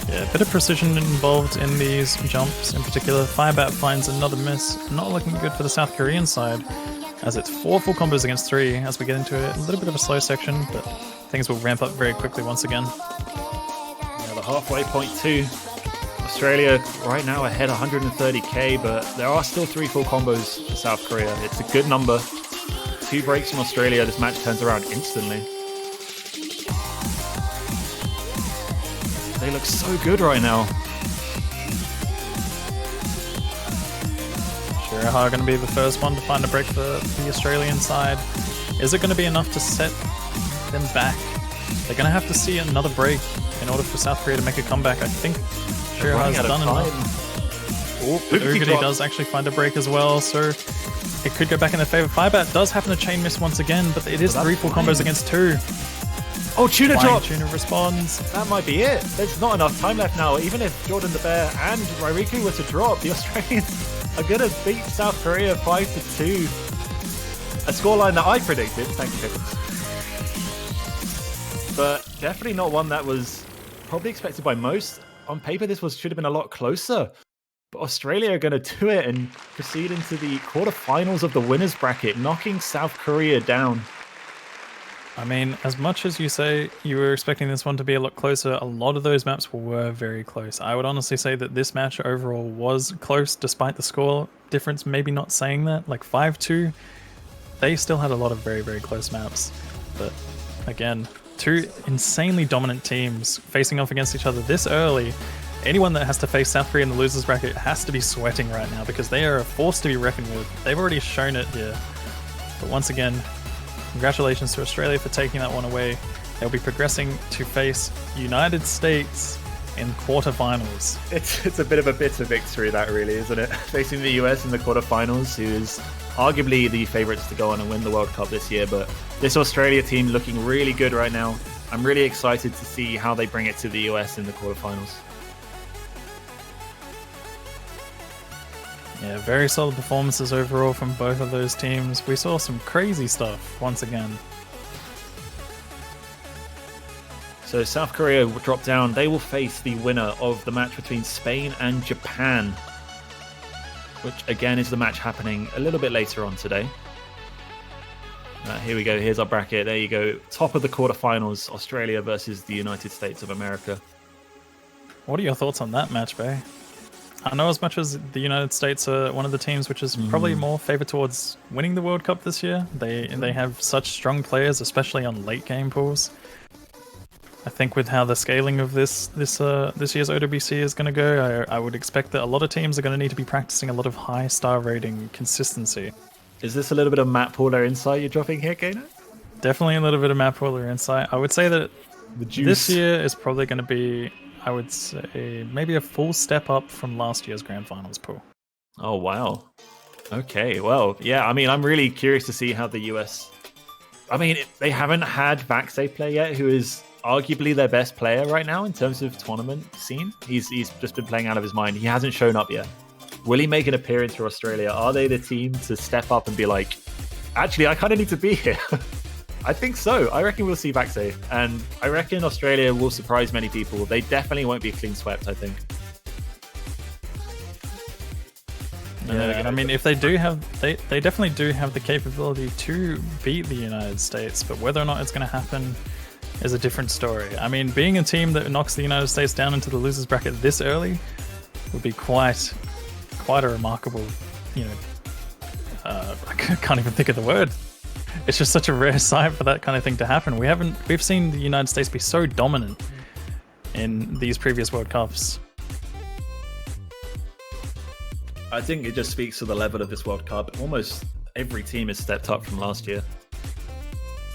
Yeah, a bit of precision involved in these jumps in particular. Firebat finds another miss. Not looking good for the South Korean side, as it's 4 full combos against 3 as we get into a little bit of a slow section, but things will ramp up very quickly once again. Yeah, the halfway point too. Australia right now ahead 130k, but there are still 3 full combos for South Korea. It's a good number. 2 breaks from Australia, this match turns around instantly. They look so good right now. Shiraha going to be the first one to find a break for the Australian side. Is it going to be enough to set them back They're going to have to see another break in order for South Korea to make a comeback. I think Shiro has done enough. Oh, Ugadi does actually find a break as well, so it could go back in their favor. Firebat does happen to chain miss once again, but it is 3 full combos against 2. Oh, Tuna drop! Tuna responds. That might be it. There's not enough time left now. Even if Jordan the Bear and Rairiku were to drop, the Australians are going to beat South Korea 5-2. A scoreline that I predicted. Thank you, Pickles. But definitely not one that was probably expected by most. On paper, this should have been a lot closer. But Australia are going to do it and proceed into the quarterfinals of the winners bracket, knocking South Korea down. I mean, as much as you say you were expecting this one to be a lot closer, a lot of those maps were very close. I would honestly say that this match overall was close, despite the score difference maybe not saying that. Like 5-2, they still had a lot of very, very close maps. But again, 2 insanely dominant teams facing off against each other this early. Anyone that has to face South Korea in the losers bracket has to be sweating right now because they are a force to be reckoned with. They've already shown it here. But once again, congratulations to Australia for taking that one away. They'll be progressing to face United States in quarterfinals. It's a bit of a bitter victory, that really, isn't it? Facing the US in the quarterfinals, who is arguably the favourites to go on and win the World Cup this year. But this Australia team looking really good right now. I'm really excited to see how they bring it to the US in the quarterfinals. Yeah, very solid performances overall from both of those teams. We saw some crazy stuff once again. So South Korea will drop down. They will face the winner of the match between Spain and Japan, which again is the match happening a little bit later on today. Here we go. Here's our bracket. There you go. Top of the quarterfinals, Australia versus the United States of America. What are your thoughts on that match, Bay? I know as much as the United States are one of the teams which is probably more favored towards winning the World Cup this year. They have such strong players, especially on late game pools. I think with how the scaling of this year's OWC is going to go, I would expect that a lot of teams are going to need to be practicing a lot of high star rating consistency. Is this a little bit of Matt Pauler insight you're dropping here, Kano? Definitely a little bit of Matt Pauler insight. I would say that this year is probably going to be, I would say, maybe a full step up from last year's Grand Finals pool. Oh, wow. Okay, well, yeah, I mean, I'm really curious to see how the US... I mean, they haven't had Vaxay play yet, who is arguably their best player right now in terms of tournament scene. He's just been playing out of his mind. He hasn't shown up yet. Will he make an appearance for Australia? Are they the team to step up and be like, actually, I kind of need to be here? I think so. I reckon we'll see Vaxay. And I reckon Australia will surprise many people. They definitely won't be clean swept, I think. Yeah, I mean, if they do have, they definitely do have the capability to beat the United States, but whether or not it's going to happen is a different story. I mean, being a team that knocks the United States down into the losers bracket this early would be quite a remarkable, I can't even think of the word. It's just such a rare sight for that kind of thing to happen. We've seen the United States be so dominant in these previous World Cups. I think it just speaks to the level of this World Cup. Almost every team has stepped up from last year.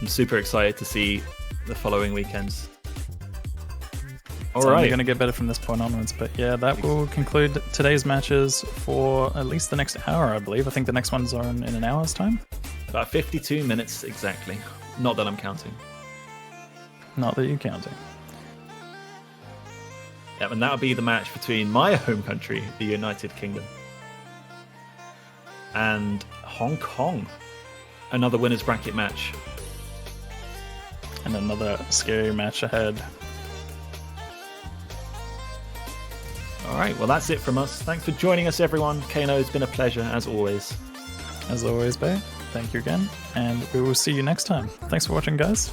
I'm super excited to see the following weekends. All right, going to get better from this point onwards. But yeah, that will conclude today's matches for at least the next hour, I believe. I think the next one's on in an hour's time. About 52 minutes exactly. Not that I'm counting. Not that you're counting. Yeah, and that'll be the match between my home country, the United Kingdom, and Hong Kong. Another winners bracket match. And another scary match ahead. All right, well, that's it from us. Thanks for joining us, everyone. Kano, it's been a pleasure, as always. As always, Bay. Thank you again, and we will see you next time. Thanks for watching, guys.